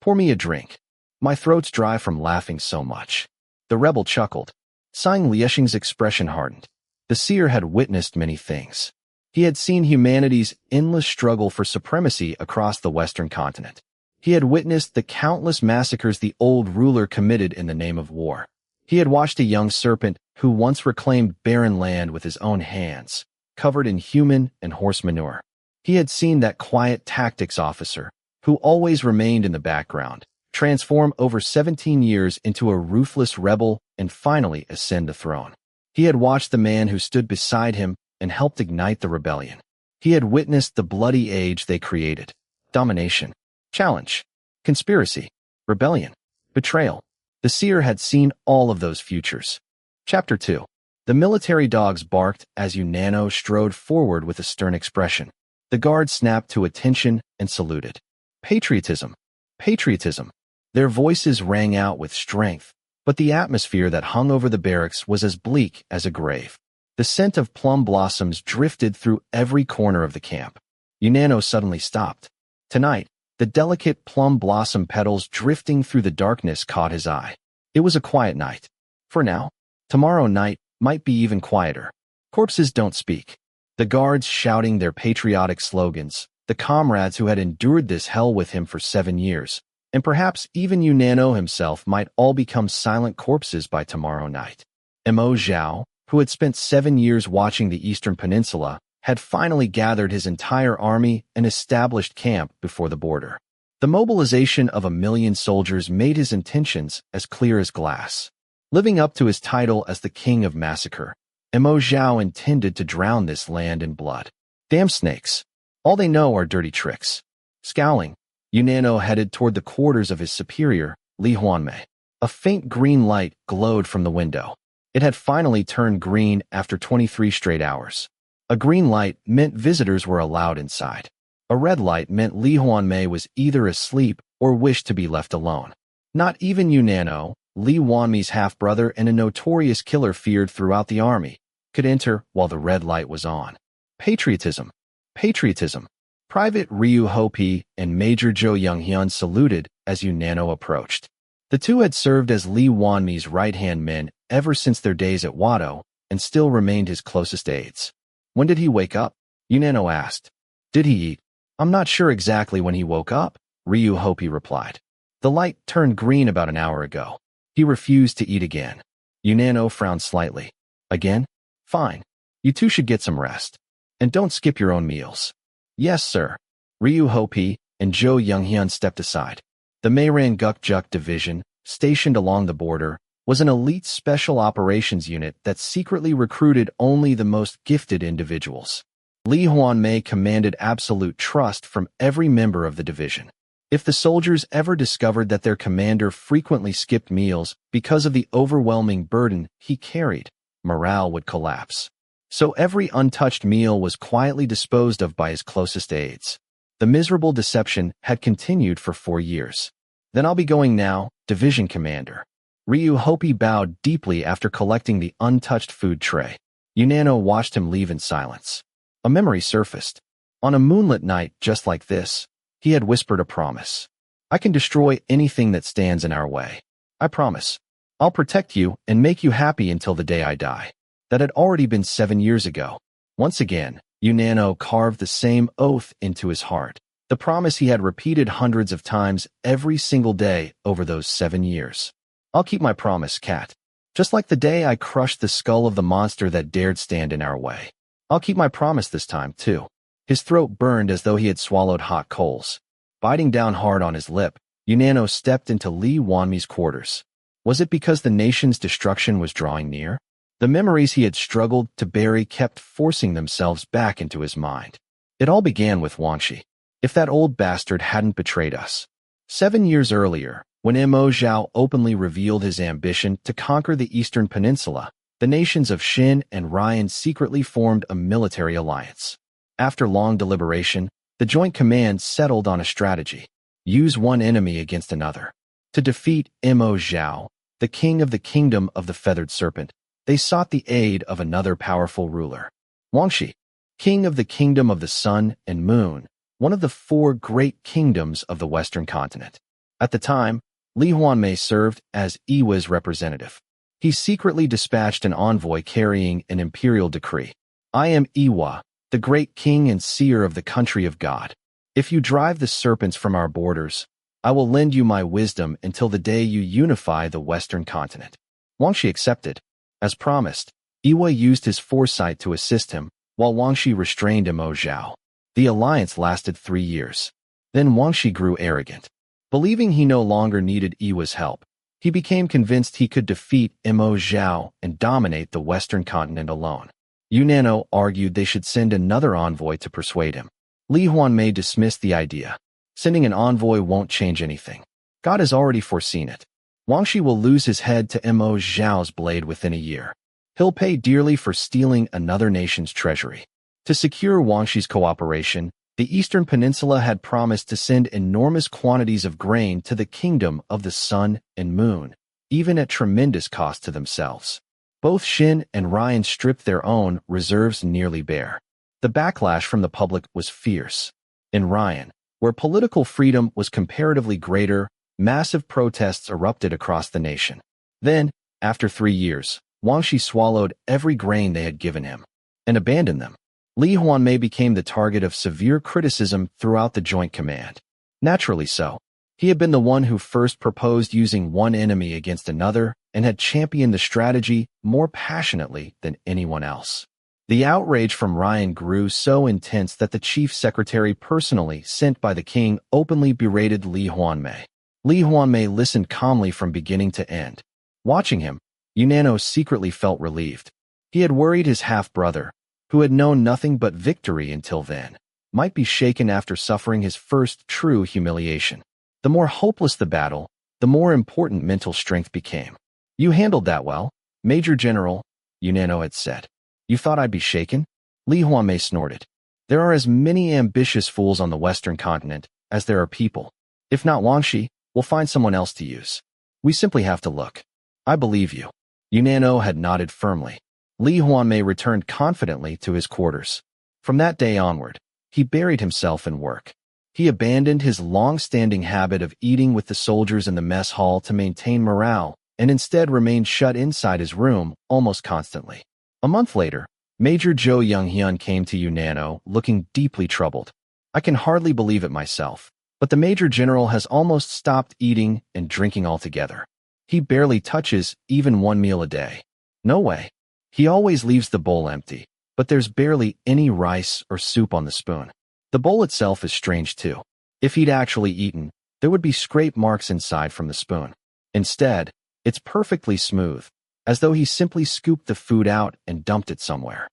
pour me a drink. My throat's dry from laughing so much. The rebel chuckled. Sun Lisheng's expression hardened. The seer had witnessed many things. He had seen humanity's endless struggle for supremacy across the Western continent. He had witnessed the countless massacres the old ruler committed in the name of war. He had watched a young serpent who once reclaimed barren land with his own hands, covered in human and horse manure. He had seen that quiet tactics officer, who always remained in the background, transform over 17 years into a ruthless rebel and finally ascend the throne. He had watched the man who stood beside him and helped ignite the rebellion. He had witnessed the bloody age they created. Domination, challenge, conspiracy, rebellion, betrayal. The seer had seen all of those futures. Chapter 2. The military dogs barked as Unano strode forward with a stern expression. The guard snapped to attention and saluted. Patriotism, patriotism. Their voices rang out with strength, but the atmosphere that hung over the barracks was as bleak as a grave. The scent of plum blossoms drifted through every corner of the camp. Unano suddenly stopped. Tonight, the delicate plum blossom petals drifting through the darkness caught his eye. It was a quiet night. For now. Tomorrow night might be even quieter. Corpses don't speak. The guards shouting their patriotic slogans, the comrades who had endured this hell with him for 7 years, and perhaps even Unano himself might all become silent corpses by tomorrow night. Mo Zhao, who had spent 7 years watching the Eastern Peninsula, had finally gathered his entire army and established camp before the border. The mobilization of 1 million soldiers made his intentions as clear as glass. Living up to his title as the King of Massacre, Mo Zhao intended to drown this land in blood. Damn snakes. All they know are dirty tricks. Scowling, Unano headed toward the quarters of his superior, Lee Hwanmae. A faint green light glowed from the window. It had finally turned green after 23 straight hours. A green light meant visitors were allowed inside. A red light meant Lee Hwanmae was either asleep or wished to be left alone. Not even Unano, Lee Hwanmae's half-brother and a notorious killer feared throughout the army, could enter while the red light was on. Patriotism. Patriotism. Private Ryu Hopi and Major Jo Young-hyun saluted as Unano approached. The two had served as Lee Hwanmae's right-hand men ever since their days at Wado and still remained his closest aides. When did he wake up? Yunano asked. Did he eat? I'm not sure exactly when he woke up, Lee Hwanmae replied. The light turned green about an hour ago. He refused to eat again. Yunano frowned slightly. Again? Fine. You two should get some rest. And don't skip your own meals. Yes, sir. Lee Hwanmae and Jo Younghyun stepped aside. The Mayran Gukjuk Division, stationed along the border, was an elite special operations unit that secretly recruited only the most gifted individuals. Lee Hwanmae commanded absolute trust from every member of the division. If the soldiers ever discovered that their commander frequently skipped meals because of the overwhelming burden he carried, morale would collapse. So every untouched meal was quietly disposed of by his closest aides. The miserable deception had continued for 4 years. Then I'll be going now, Division Commander. Lee Hwanmae bowed deeply after collecting the untouched food tray. Yunano watched him leave in silence. A memory surfaced. On a moonlit night just like this, he had whispered a promise. I can destroy anything that stands in our way. I promise. I'll protect you and make you happy until the day I die. That had already been 7 years ago. Once again, Yunano carved the same oath into his heart. The promise he had repeated hundreds of times every single day over those 7 years. I'll keep my promise, Cat. Just like the day I crushed the skull of the monster that dared stand in our way. I'll keep my promise this time, too. His throat burned as though he had swallowed hot coals. Biting down hard on his lip, Yunano stepped into Lee Hwanmae's quarters. Was it because the nation's destruction was drawing near? The memories he had struggled to bury kept forcing themselves back into his mind. It all began with Wanshi. If that old bastard hadn't betrayed us. 7 years earlier, when Mo Zhao openly revealed his ambition to conquer the Eastern Peninsula, the nations of Shin and Ryan secretly formed a military alliance. After long deliberation, the Joint Command settled on a strategy. Use one enemy against another. To defeat Mo Zhao, the king of the Kingdom of the Feathered Serpent, they sought the aid of another powerful ruler. Wanshi, king of the Kingdom of the Sun and Moon, one of the 4 great kingdoms of the Western continent. At the time, Lee Hwanmae served as Iwa's representative. He secretly dispatched an envoy carrying an imperial decree. I am Iwa, the great king and seer of the country of God. If you drive the serpents from our borders, I will lend you my wisdom until the day you unify the Western continent. Wanshi accepted. As promised, Iwa used his foresight to assist him, while Wanshi restrained Mo Zhao. The alliance lasted 3 years. Then Wanshi grew arrogant. Believing he no longer needed Iwa's help, he became convinced he could defeat Mo Zhao and dominate the Western continent alone. Yunano argued they should send another envoy to persuade him. Lee Hwanmae dismissed the idea. Sending an envoy won't change anything. God has already foreseen it. Wanshi will lose his head to Mo Zhao's blade within a year. He'll pay dearly for stealing another nation's treasury. To secure Wangshi's cooperation, the Eastern Peninsula had promised to send enormous quantities of grain to the Kingdom of the Sun and Moon, even at tremendous cost to themselves. Both Shin and Ryan stripped their own reserves nearly bare. The backlash from the public was fierce. In Ryan, where political freedom was comparatively greater, massive protests erupted across the nation. Then, after 3 years, Wangshi swallowed every grain they had given him and abandoned them. Lee Hwanmae became the target of severe criticism throughout the Joint Command. Naturally so. He had been the one who first proposed using one enemy against another and had championed the strategy more passionately than anyone else. The outrage from Ryan grew so intense that the chief secretary personally sent by the king openly berated Lee Hwanmae. Lee Hwanmae listened calmly from beginning to end. Watching him, Yunano secretly felt relieved. He had worried his half-brother, who had known nothing but victory until then, might be shaken after suffering his first true humiliation. The more hopeless the battle, the more important mental strength became. You handled that well, Major General, Yunano had said. You thought I'd be shaken? Lee Hwanmae snorted. There are as many ambitious fools on the Western continent as there are people. If not Wangshi, we'll find someone else to use. We simply have to look. I believe you. Yunano had nodded firmly. Lee Hwanmae returned confidently to his quarters. From that day onward, he buried himself in work. He abandoned his long-standing habit of eating with the soldiers in the mess hall to maintain morale, and instead remained shut inside his room almost constantly. A month later, Major Jo Young-hyun came to Yunano, looking deeply troubled. I can hardly believe it myself, but the Major General has almost stopped eating and drinking altogether. He barely touches even one meal a day. No way. He always leaves the bowl empty, but there's barely any rice or soup on the spoon. The bowl itself is strange too. If he'd actually eaten, there would be scrape marks inside from the spoon. Instead, it's perfectly smooth, as though he simply scooped the food out and dumped it somewhere.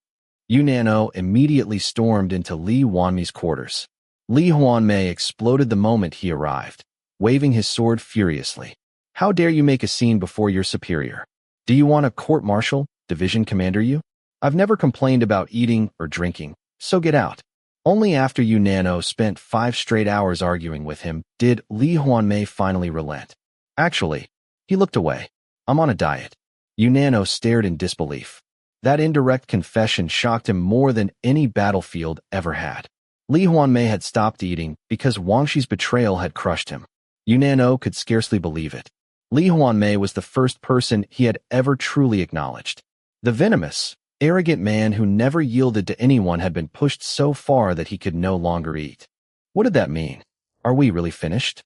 Yunano immediately stormed into Lee Hwanmae's quarters. Lee Hwanmae exploded the moment he arrived, waving his sword furiously. How dare you make a scene before your superior? Do you want a court-martial, division commander you? I've never complained about eating or drinking, so get out. Only after Yunano spent 5 straight hours arguing with him did Lee Hwanmae finally relent. Actually, he looked away. I'm on a diet. Yunano stared in disbelief. That indirect confession shocked him more than any battlefield ever had. Lee Hwanmae had stopped eating because Wangshi's betrayal had crushed him. Yunano could scarcely believe it. Lee Hwanmae was the first person he had ever truly acknowledged. The venomous, arrogant man who never yielded to anyone had been pushed so far that he could no longer eat. What did that mean? Are we really finished?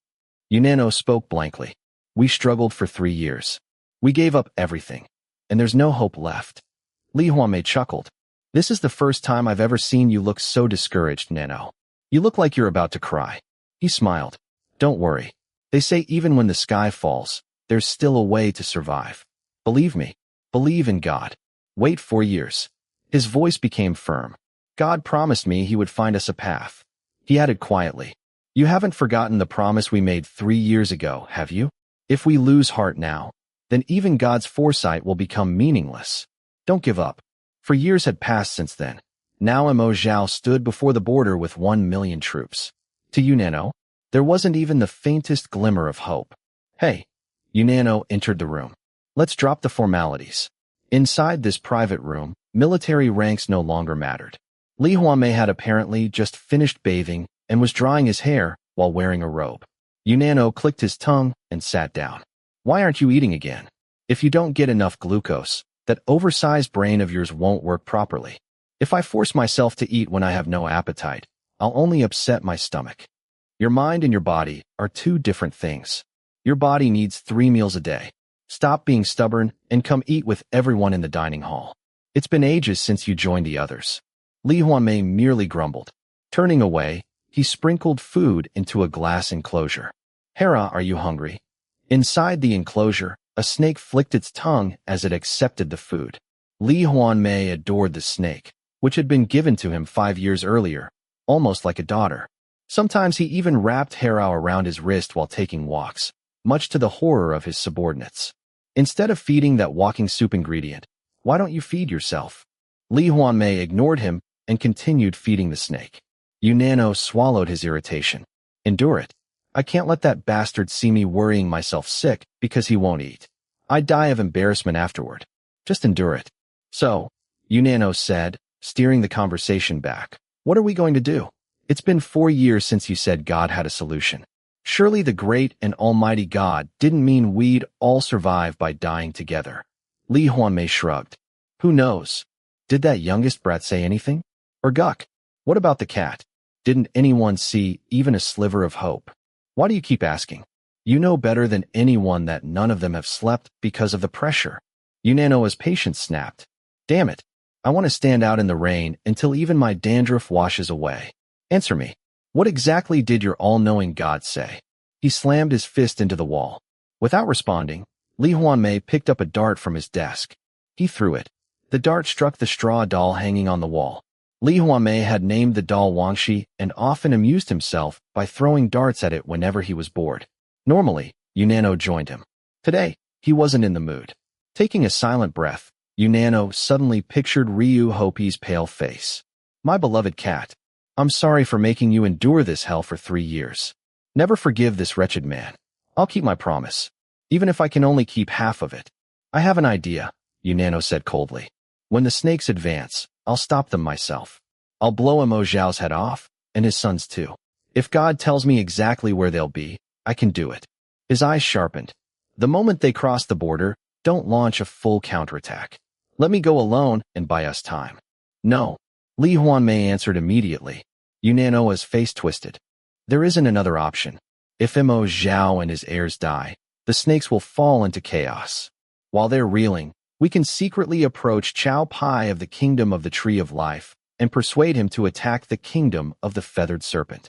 Yunano spoke blankly. We struggled for 3 years. We gave up everything, and there's no hope left. Lee Hwanmae chuckled. This is the first time I've ever seen you look so discouraged, Nano. You look like you're about to cry. He smiled. Don't worry. They say even when the sky falls, there's still a way to survive. Believe me. Believe in God. Wait 4 years. His voice became firm. God promised me he would find us a path. He added quietly. You haven't forgotten the promise we made 3 years ago, have you? If we lose heart now, then even God's foresight will become meaningless. Don't give up. For years had passed since then. Now Mo Zhao stood before the border with 1 million troops. To Yunano, there wasn't even the faintest glimmer of hope. Hey. Yunano entered the room. Let's drop the formalities. Inside this private room, military ranks no longer mattered. Lee Hwanmae had apparently just finished bathing and was drying his hair while wearing a robe. Yunano clicked his tongue and sat down. Why aren't you eating again? If you don't get enough glucose, that oversized brain of yours won't work properly. If I force myself to eat when I have no appetite, I'll only upset my stomach. Your mind and your body are 2 different things. Your body needs 3 meals a day. Stop being stubborn and come eat with everyone in the dining hall. It's been ages since you joined the others. Lee Hwanmae merely grumbled. Turning away, he sprinkled food into a glass enclosure. Hera, are you hungry? Inside the enclosure, a snake flicked its tongue as it accepted the food. Lee Hwanmae adored the snake, which had been given to him 5 years earlier, almost like a daughter. Sometimes he even wrapped Hera around his wrist while taking walks, much to the horror of his subordinates. Instead of feeding that walking soup ingredient, why don't you feed yourself? Lee Hwanmae ignored him and continued feeding the snake. Yunano swallowed his irritation. Endure it. I can't let that bastard see me worrying myself sick because he won't eat. I'd die of embarrassment afterward. Just endure it. So, Yunano said, steering the conversation back. What are we going to do? It's been 4 years since you said God had a solution. Surely the great and almighty God didn't mean we'd all survive by dying together. Lee Hwanmae shrugged. Who knows? Did that youngest brat say anything? Or Guk? What about the cat? Didn't anyone see even a sliver of hope? Why do you keep asking? You know better than anyone that none of them have slept because of the pressure. Yunano's patience snapped. Damn it. I want to stand out in the rain until even my dandruff washes away. Answer me. What exactly did your all-knowing God say? He slammed his fist into the wall. Without responding, Lee Hwanmae picked up a dart from his desk. He threw it. The dart struck the straw doll hanging on the wall. Lee Hwanmae had named the doll Wangshi and often amused himself by throwing darts at it whenever he was bored. Normally, Yunano joined him. Today, he wasn't in the mood. Taking a silent breath, Yunano suddenly pictured Ryu Hopi's pale face. My beloved cat. I'm sorry for making you endure this hell for 3 years. Never forgive this wretched man. I'll keep my promise, even if I can only keep half of it. I have an idea, Yunano said coldly. When the snakes advance, I'll stop them myself. I'll blow Mo Zhao's head off, and his son's too. If God tells me exactly where they'll be, I can do it. His eyes sharpened. The moment they cross the border, don't launch a full counterattack. Let me go alone and buy us time. No. Lee Hwanmae answered immediately. Yunanoa's face twisted. There isn't another option. If Mo Zhao and his heirs die, the snakes will fall into chaos. While they're reeling, we can secretly approach Chow Pai of the Kingdom of the Tree of Life and persuade him to attack the Kingdom of the Feathered Serpent.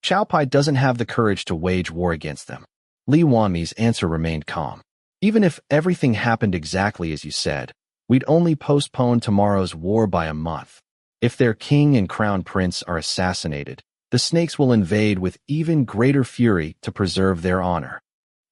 Chow Pai doesn't have the courage to wage war against them. Lee Hwanmae's answer remained calm. Even if everything happened exactly as you said, we'd only postpone tomorrow's war by a month. If their king and crown prince are assassinated, the snakes will invade with even greater fury to preserve their honor.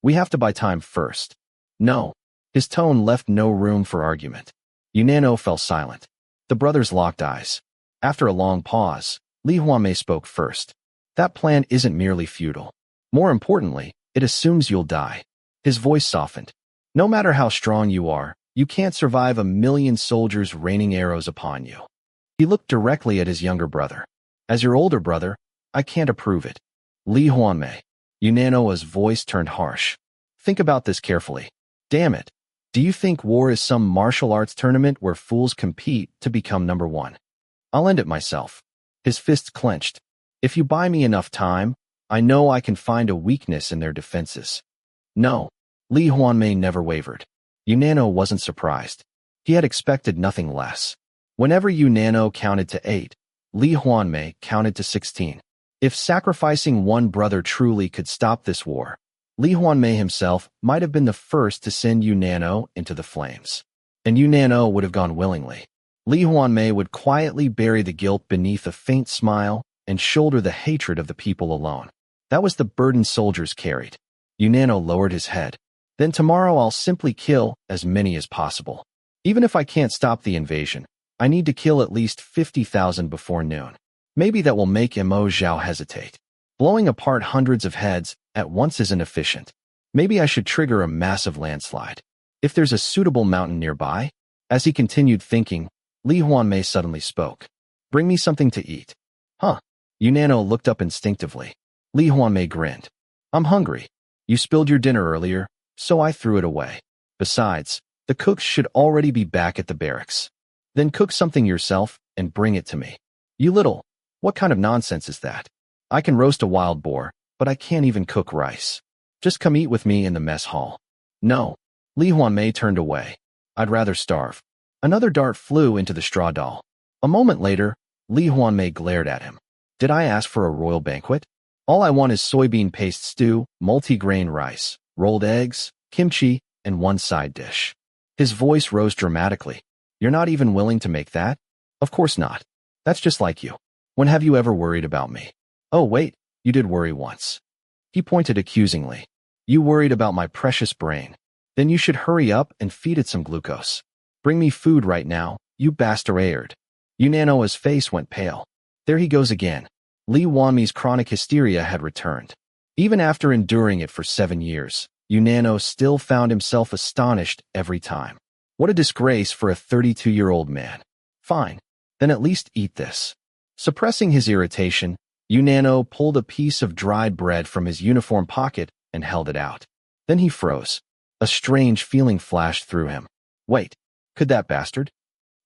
We have to buy time first. No. His tone left no room for argument. Yunano fell silent. The brothers locked eyes. After a long pause, Lee Hwanmae spoke first. That plan isn't merely futile. More importantly, it assumes you'll die. His voice softened. No matter how strong you are, you can't survive 1,000,000 soldiers raining arrows upon you. He looked directly at his younger brother. As your older brother, I can't approve it. Lee Hwanmae. Yunanoa's voice turned harsh. Think about this carefully. Damn it. Do you think war is some martial arts tournament where fools compete to become number one? I'll end it myself. His fists clenched. If you buy me enough time, I know I can find a weakness in their defenses. No. Lee Hwanmae never wavered. Yunano wasn't surprised. He had expected nothing less. Whenever Yunano counted to 8, Lee Hwanmae counted to 16. If sacrificing one brother truly could stop this war, Lee Hwanmae himself might have been the first to send Yunano into the flames. And Yunano would have gone willingly. Lee Hwanmae would quietly bury the guilt beneath a faint smile and shoulder the hatred of the people alone. That was the burden soldiers carried. Yunano lowered his head. Then tomorrow I'll simply kill as many as possible. Even if I can't stop the invasion, I need to kill at least 50,000 before noon. Maybe that will make Mo Zhao hesitate. Blowing apart hundreds of heads at once isn't efficient. Maybe I should trigger a massive landslide. If there's a suitable mountain nearby. As he continued thinking, Lee Hwanmae suddenly spoke. Bring me something to eat. Huh? Yunano looked up instinctively. Lee Hwanmae grinned. I'm hungry. You spilled your dinner earlier, so I threw it away. Besides, the cooks should already be back at the barracks. Then cook something yourself and bring it to me. You little, what kind of nonsense is that? I can roast a wild boar, but I can't even cook rice. Just come eat with me in the mess hall. No. Lee Hwanmae turned away. I'd rather starve. Another dart flew into the straw doll. A moment later, Lee Hwanmae glared at him. Did I ask for a royal banquet? All I want is soybean paste stew, multi-grain rice, rolled eggs, kimchi, and one side dish. His voice rose dramatically. You're not even willing to make that? Of course not. That's just like you. When have you ever worried about me? Oh wait, you did worry once. He pointed accusingly. You worried about my precious brain. Then you should hurry up and feed it some glucose. Bring me food right now, you bastard. Yunanoa's face went pale. There he goes again. Lee Hwanmae's chronic hysteria had returned. Even after enduring it for 7 years, Yunano still found himself astonished every time. What a disgrace for a 32-year-old man. Fine, then at least eat this. Suppressing his irritation, Yunano pulled a piece of dried bread from his uniform pocket and held it out. Then he froze. A strange feeling flashed through him. Wait, could that bastard?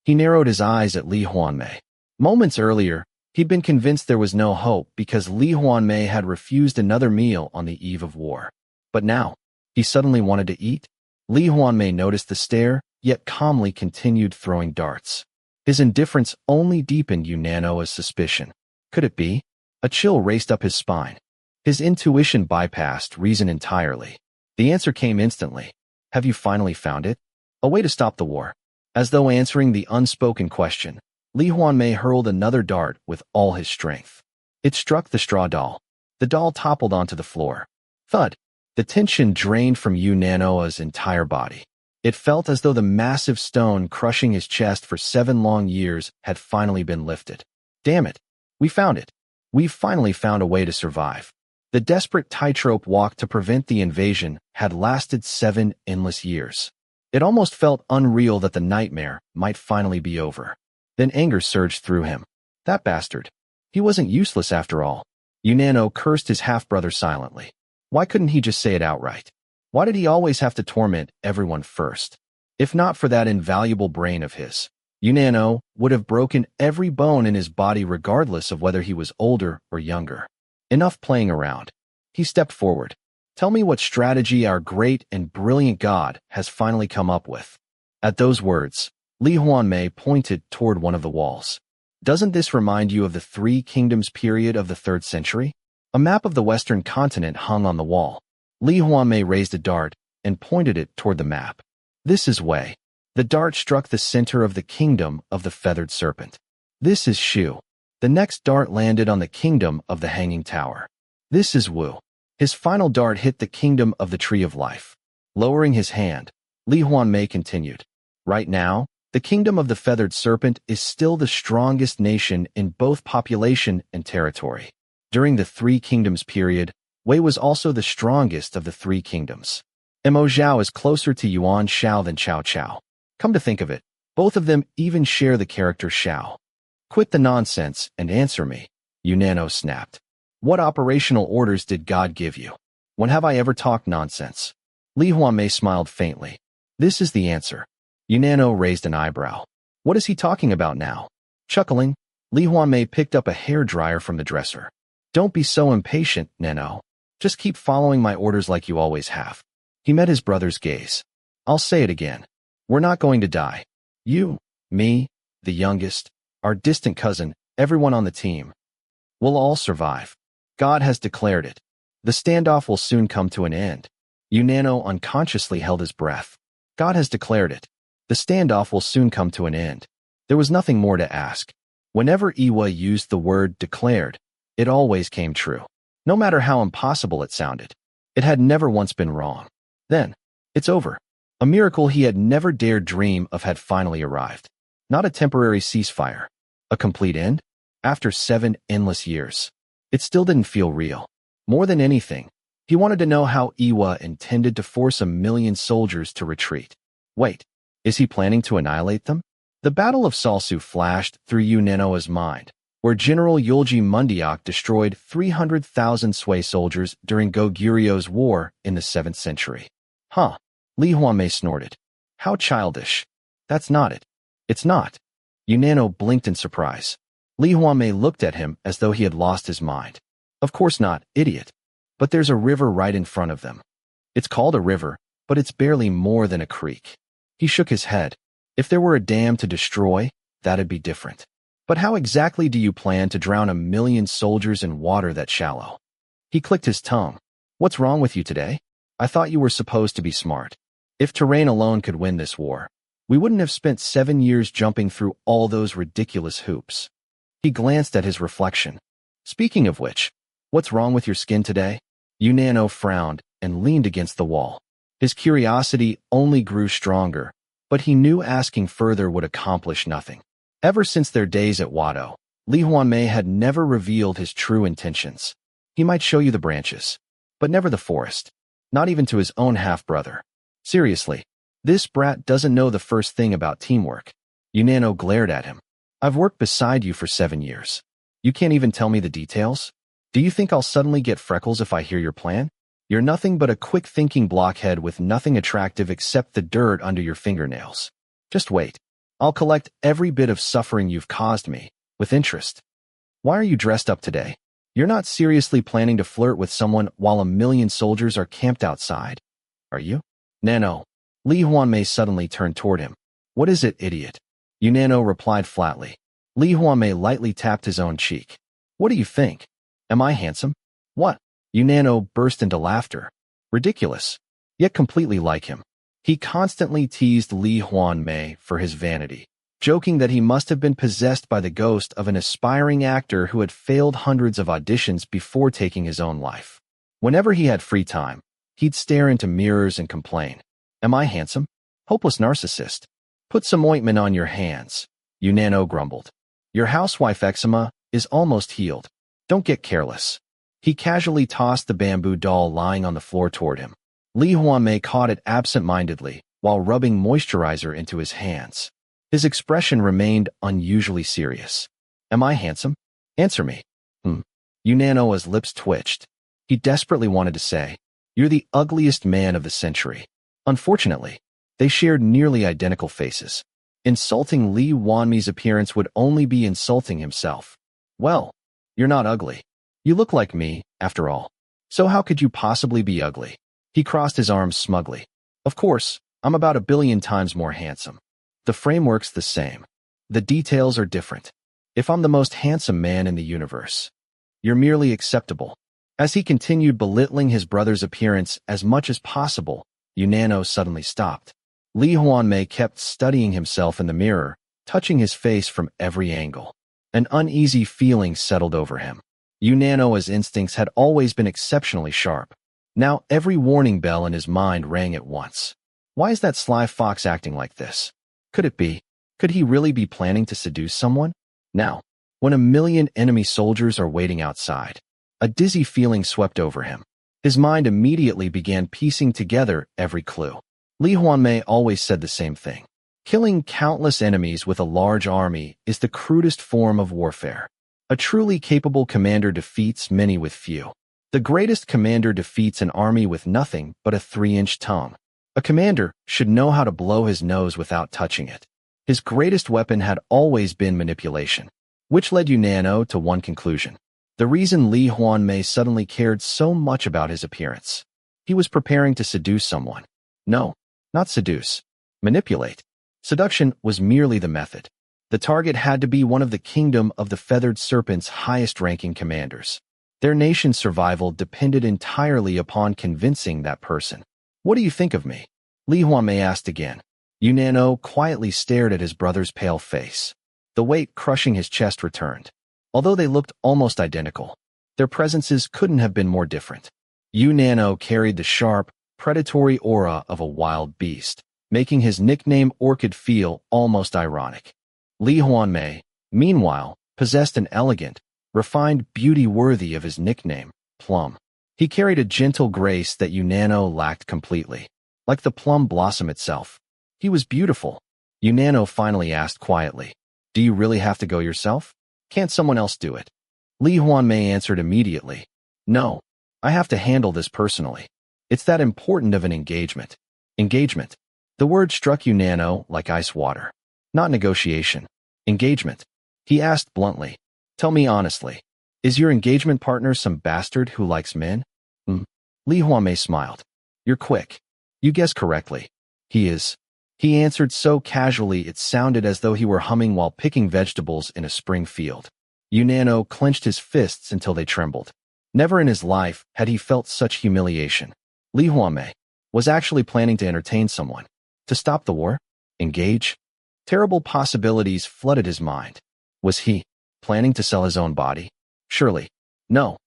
He narrowed his eyes at Lee Hwanmae. Moments earlier, he'd been convinced there was no hope because Lee Hwanmae had refused another meal on the eve of war. But now, he suddenly wanted to eat? Lee Hwanmae noticed the stare, yet calmly continued throwing darts. His indifference only deepened Yunanoa's suspicion. Could it be? A chill raced up his spine. His intuition bypassed reason entirely. The answer came instantly. Have you finally found it? A way to stop the war. As though answering the unspoken question, Lee Hwanmae hurled another dart with all his strength. It struck the straw doll. The doll toppled onto the floor. Thud. The tension drained from Yunanoa's entire body. It felt as though the massive stone crushing his chest for 7 long years had finally been lifted. Damn it. We found it. We've finally found a way to survive. The desperate tightrope walk to prevent the invasion had lasted 7 endless years. It almost felt unreal that the nightmare might finally be over. Then anger surged through him. That bastard. He wasn't useless after all. Yunano cursed his half-brother silently. Why couldn't he just say it outright? Why did he always have to torment everyone first? If not for that invaluable brain of his, Yunano would have broken every bone in his body regardless of whether he was older or younger. Enough playing around. He stepped forward. Tell me what strategy our great and brilliant god has finally come up with. At those words, Lee Hwanmae pointed toward one of the walls. Doesn't this remind you of the Three Kingdoms period of the 3rd century? A map of the Western continent hung on the wall. Lee Hwanmae raised a dart and pointed it toward the map. This is Wei. The dart struck the center of the kingdom of the feathered serpent. This is Shu. The next dart landed on the kingdom of the hanging tower. This is Wu. His final dart hit the kingdom of the tree of life. Lowering his hand, Lee Hwanmae continued. Right now, the kingdom of the feathered serpent is still the strongest nation in both population and territory. During the Three Kingdoms period, Wei was also the strongest of the Three Kingdoms. Mo Zhao is closer to Yuan Shao than Cao Cao. Come to think of it, both of them even share the character Shao. Quit the nonsense and answer me, Yunano snapped. What operational orders did God give you? When have I ever talked nonsense? Lee Hwanmae smiled faintly. This is the answer. Yunano raised an eyebrow. What is he talking about now? Chuckling, Lee Hwanmae picked up a hairdryer from the dresser. Don't be so impatient, Neno. Just keep following my orders like you always have. He met his brother's gaze. I'll say it again. We're not going to die. You, me, the youngest, our distant cousin, everyone on the team. We'll all survive. God has declared it. The standoff will soon come to an end. Yunano unconsciously held his breath. God has declared it. The standoff will soon come to an end. There was nothing more to ask. Whenever Iwa used the word declared, it always came true. No matter how impossible it sounded. It had never once been wrong. Then, it's over. A miracle he had never dared dream of had finally arrived. Not a temporary ceasefire. A complete end? After 7 endless years. It still didn't feel real. More than anything, he wanted to know how Iwa intended to force 1,000,000 soldiers to retreat. Wait, is he planning to annihilate them? The Battle of Salsu flashed through Yunano's mind, where General Yulji Mundiak destroyed 300,000 Sui soldiers during Goguryeu's war in the 7th century. Huh. Lee Hwanmae snorted. How childish. That's not it. It's not. Yunano blinked in surprise. Lee Hwanmae looked at him as though he had lost his mind. Of course not, idiot. But there's a river right in front of them. It's called a river, but it's barely more than a creek. He shook his head. If there were a dam to destroy, that'd be different. But how exactly do you plan to drown 1,000,000 soldiers in water that shallow? He clicked his tongue. What's wrong with you today? I thought you were supposed to be smart. If terrain alone could win this war, we wouldn't have spent 7 years jumping through all those ridiculous hoops. He glanced at his reflection. Speaking of which, what's wrong with your skin today? Yunano frowned and leaned against the wall. His curiosity only grew stronger, but he knew asking further would accomplish nothing. Ever since their days at Wado, Lee Hwanmae had never revealed his true intentions. He might show you the branches, but never the forest, not even to his own half-brother. Seriously, this brat doesn't know the first thing about teamwork. Yunano glared at him. I've worked beside you for 7 years. You can't even tell me the details? Do you think I'll suddenly get freckles if I hear your plan? You're nothing but a quick-thinking blockhead with nothing attractive except the dirt under your fingernails. Just wait. I'll collect every bit of suffering you've caused me, with interest. Why are you dressed up today? You're not seriously planning to flirt with someone while 1,000,000 soldiers are camped outside, are you? Nano. Lee Hwanmae suddenly turned toward him. What is it, idiot? Yunano replied flatly. Lee Hwanmae lightly tapped his own cheek. What do you think? Am I handsome? What? Yunano burst into laughter. Ridiculous. Yet completely like him. He constantly teased Lee Hwanmae for his vanity, joking that he must have been possessed by the ghost of an aspiring actor who had failed hundreds of auditions before taking his own life. Whenever he had free time, he'd stare into mirrors and complain. Am I handsome? Hopeless narcissist. Put some ointment on your hands, Yunano grumbled. Your housewife eczema is almost healed. Don't get careless. He casually tossed the bamboo doll lying on the floor toward him. Lee Hwanmae caught it absent-mindedly while rubbing moisturizer into his hands. His expression remained unusually serious. Am I handsome? Answer me. Yunano's lips twitched. He desperately wanted to say, you're the ugliest man of the century. Unfortunately, they shared nearly identical faces. Insulting Lee Hwanmae's appearance would only be insulting himself. Well, you're not ugly. You look like me, after all. So how could you possibly be ugly? He crossed his arms smugly. Of course, I'm about 1,000,000,000 times more handsome. The framework's the same. The details are different. If I'm the most handsome man in the universe, you're merely acceptable. As he continued belittling his brother's appearance as much as possible, Unano suddenly stopped. Lee Hwanmae kept studying himself in the mirror, touching his face from every angle. An uneasy feeling settled over him. Unano's instincts had always been exceptionally sharp. Now every warning bell in his mind rang at once. Why is that sly fox acting like this? Could it be? Could he really be planning to seduce someone? Now, when 1,000,000 enemy soldiers are waiting outside, a dizzy feeling swept over him. His mind immediately began piecing together every clue. Lee Hwanmae always said the same thing. Killing countless enemies with a large army is the crudest form of warfare. A truly capable commander defeats many with few. The greatest commander defeats an army with nothing but a 3-inch tongue. A commander should know how to blow his nose without touching it. His greatest weapon had always been manipulation, which led Unano to one conclusion. The reason Lee Hwanmae suddenly cared so much about his appearance. He was preparing to seduce someone. No, not seduce. Manipulate. Seduction was merely the method. The target had to be one of the kingdom of the Feathered Serpent's highest-ranking commanders. Their nation's survival depended entirely upon convincing that person. What do you think of me? Lee Hwanmae asked again. Unano quietly stared at his brother's pale face. The weight crushing his chest returned. Although they looked almost identical, their presences couldn't have been more different. Unano carried the sharp, predatory aura of a wild beast, making his nickname Orchid feel almost ironic. Lee Hwanmae, meanwhile, possessed an elegant, refined beauty worthy of his nickname, Plum. He carried a gentle grace that Unano lacked completely. Like the plum blossom itself. He was beautiful. Unano finally asked quietly, "Do you really have to go yourself? Can't someone else do it?" Lee Hwanmae answered immediately, "No, I have to handle this personally. It's that important of an engagement." Engagement. The word struck Unano like ice water. Not negotiation. Engagement. He asked bluntly, "Tell me honestly, is your engagement partner some bastard who likes men?" Lee Hwanmae smiled. "You're quick. You guessed correctly. He is." He answered so casually it sounded as though he were humming while picking vegetables in a spring field. Unano clenched his fists until they trembled. Never in his life had he felt such humiliation. Lee Hwanmae was actually planning to entertain someone. To stop the war? Engage? Terrible possibilities flooded his mind. Was he planning to sell his own body? Surely. No.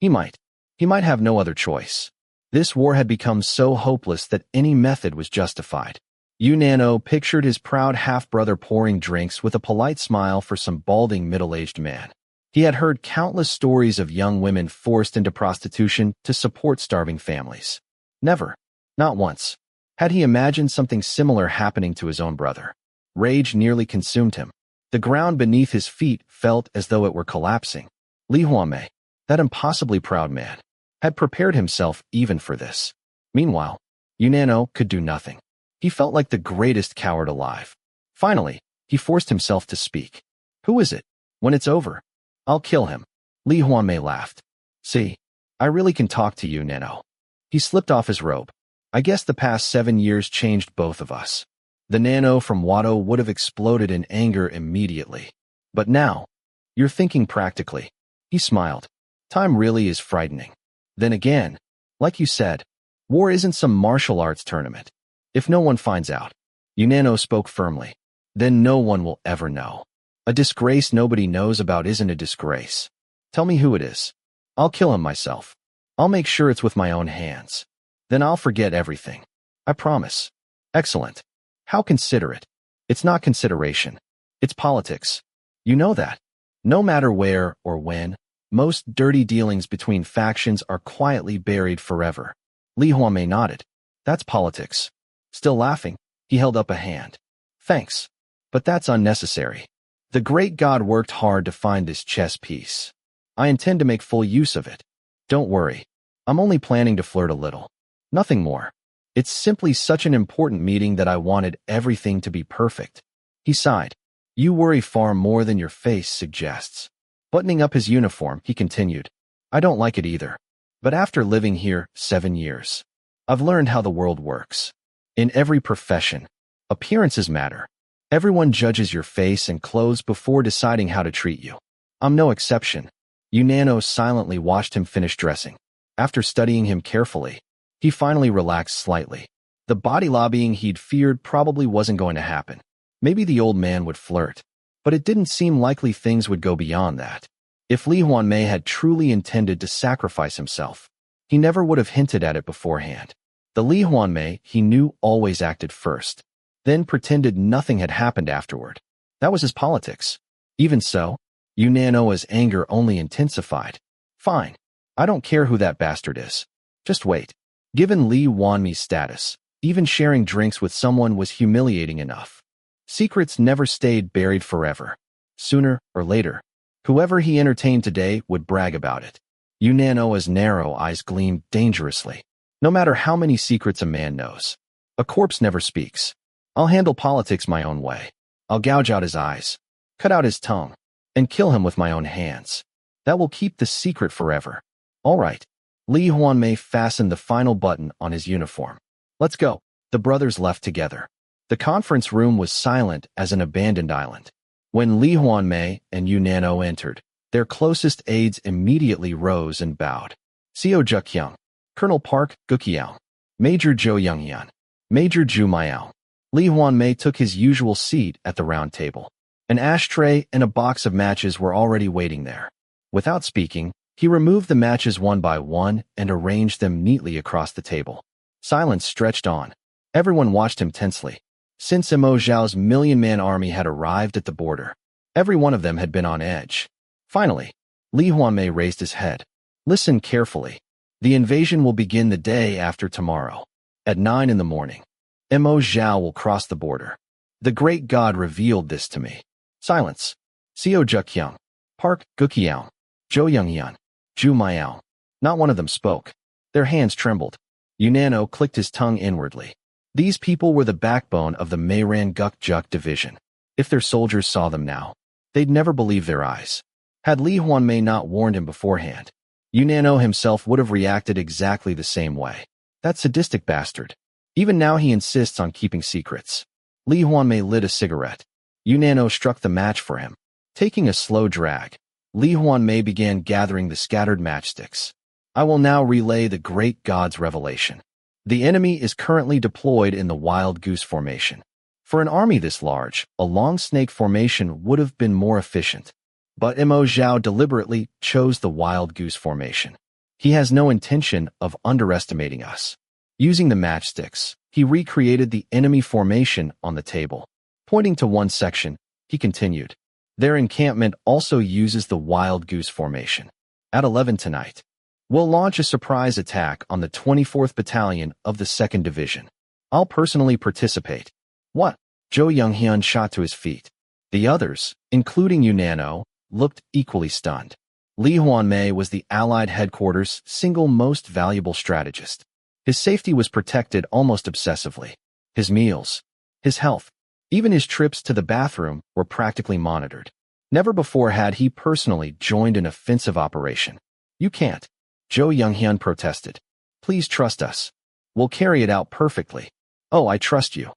He might. He might have no other choice. This war had become so hopeless that any method was justified. Unano pictured his proud half-brother pouring drinks with a polite smile for some balding middle-aged man. He had heard countless stories of young women forced into prostitution to support starving families. Never, not once, had he imagined something similar happening to his own brother. Rage nearly consumed him. The ground beneath his feet felt as though it were collapsing. Lee Hwanmae, that impossibly proud man, had prepared himself even for this. Meanwhile, Unano could do nothing. He felt like the greatest coward alive. Finally, he forced himself to speak. "Who is it? When it's over, I'll kill him." Lee Hwanmae laughed. "See, I really can talk to you, Unano." He slipped off his robe. "I guess the past 7 years changed both of us." The Nano from Watto would have exploded in anger immediately. "But now, you're thinking practically." He smiled. "Time really is frightening. Then again, like you said, war isn't some martial arts tournament. If no one finds out," Unano spoke firmly, "then no one will ever know. A disgrace nobody knows about isn't a disgrace. Tell me who it is. I'll kill him myself. I'll make sure it's with my own hands. Then I'll forget everything. I promise." "Excellent. How considerate." "It's not consideration. It's politics. You know that. No matter where or when, most dirty dealings between factions are quietly buried forever." Lee Hwanmae nodded. "That's politics." Still laughing, he held up a hand. "Thanks. But that's unnecessary. The great god worked hard to find this chess piece. I intend to make full use of it. Don't worry. I'm only planning to flirt a little. Nothing more. It's simply such an important meeting that I wanted everything to be perfect." He sighed. You worry far more than your face suggests. Buttoning up his uniform, he continued. I don't like it either. But after living here 7 years, I've learned how the world works. In every profession, appearances matter. Everyone judges your face and clothes before deciding how to treat you. I'm no exception. Unano silently watched him finish dressing. After studying him carefully, he finally relaxed slightly. The body lobbying he'd feared probably wasn't going to happen. Maybe the old man would flirt, but it didn't seem likely things would go beyond that. If Lee Hwanmae had truly intended to sacrifice himself, he never would have hinted at it beforehand. The Lee Hwanmae he knew always acted first, then pretended nothing had happened afterward. That was his politics. Even so, Unano's anger only intensified. Fine. I don't care who that bastard is. Just wait. Given Lee Hwanmae's status, even sharing drinks with someone was humiliating enough. Secrets never stayed buried forever. Sooner or later, whoever he entertained today would brag about it. Unano's narrow eyes gleamed dangerously. No matter how many secrets a man knows, a corpse never speaks. I'll handle politics my own way. I'll gouge out his eyes, cut out his tongue, and kill him with my own hands. That will keep the secret forever. All right. Lee Hwanmae fastened the final button on his uniform. Let's go. The brothers left together. The conference room was silent as an abandoned island. When Lee Hwanmae and Unano entered, their closest aides immediately rose and bowed. Seo Jukyung, Colonel Park Gukyao, Major Jo Younghyun, Major Ju Mayao. Lee Hwanmae took his usual seat at the round table. An ashtray and a box of matches were already waiting there. Without speaking, he removed the matches one by one and arranged them neatly across the table. Silence stretched on. Everyone watched him tensely. Since Imo Zhao's million-man army had arrived at the border, every one of them had been on edge. Finally, Lee Hwanmae raised his head. Listen carefully. The invasion will begin the day after tomorrow. At 9 in the morning, Imo Zhao will cross the border. The great God revealed this to me. Silence. Seo Jukyung, Park Gukyao, Jo Younghyun, Ju Mayao. Not one of them spoke. Their hands trembled. Unano clicked his tongue inwardly. These people were the backbone of the Mayran Gukjuk division. If their soldiers saw them now, they'd never believe their eyes. Had Lee Hwanmae not warned him beforehand, Unano himself would have reacted exactly the same way. That sadistic bastard. Even now he insists on keeping secrets. Lee Hwanmae lit a cigarette. Unano struck the match for him. Taking a slow drag, Lee Hwanmae began gathering the scattered matchsticks. I will now relay the great God's revelation. The enemy is currently deployed in the Wild Goose Formation. For an army this large, a long snake formation would have been more efficient. But Imo Zhao deliberately chose the Wild Goose Formation. He has no intention of underestimating us. Using the matchsticks, he recreated the enemy formation on the table. Pointing to one section, he continued. Their encampment also uses the Wild Goose Formation. At 11 tonight, we'll launch a surprise attack on the 24th Battalion of the 2nd Division. I'll personally participate. What? Jo Younghyun shot to his feet. The others, including Unano, looked equally stunned. Lee Hwanmae was the Allied headquarters' single most valuable strategist. His safety was protected almost obsessively. His meals, his health, even his trips to the bathroom were practically monitored. Never before had he personally joined an offensive operation. You can't. Jo Younghyun protested. Please trust us. We'll carry it out perfectly. Oh, I trust you.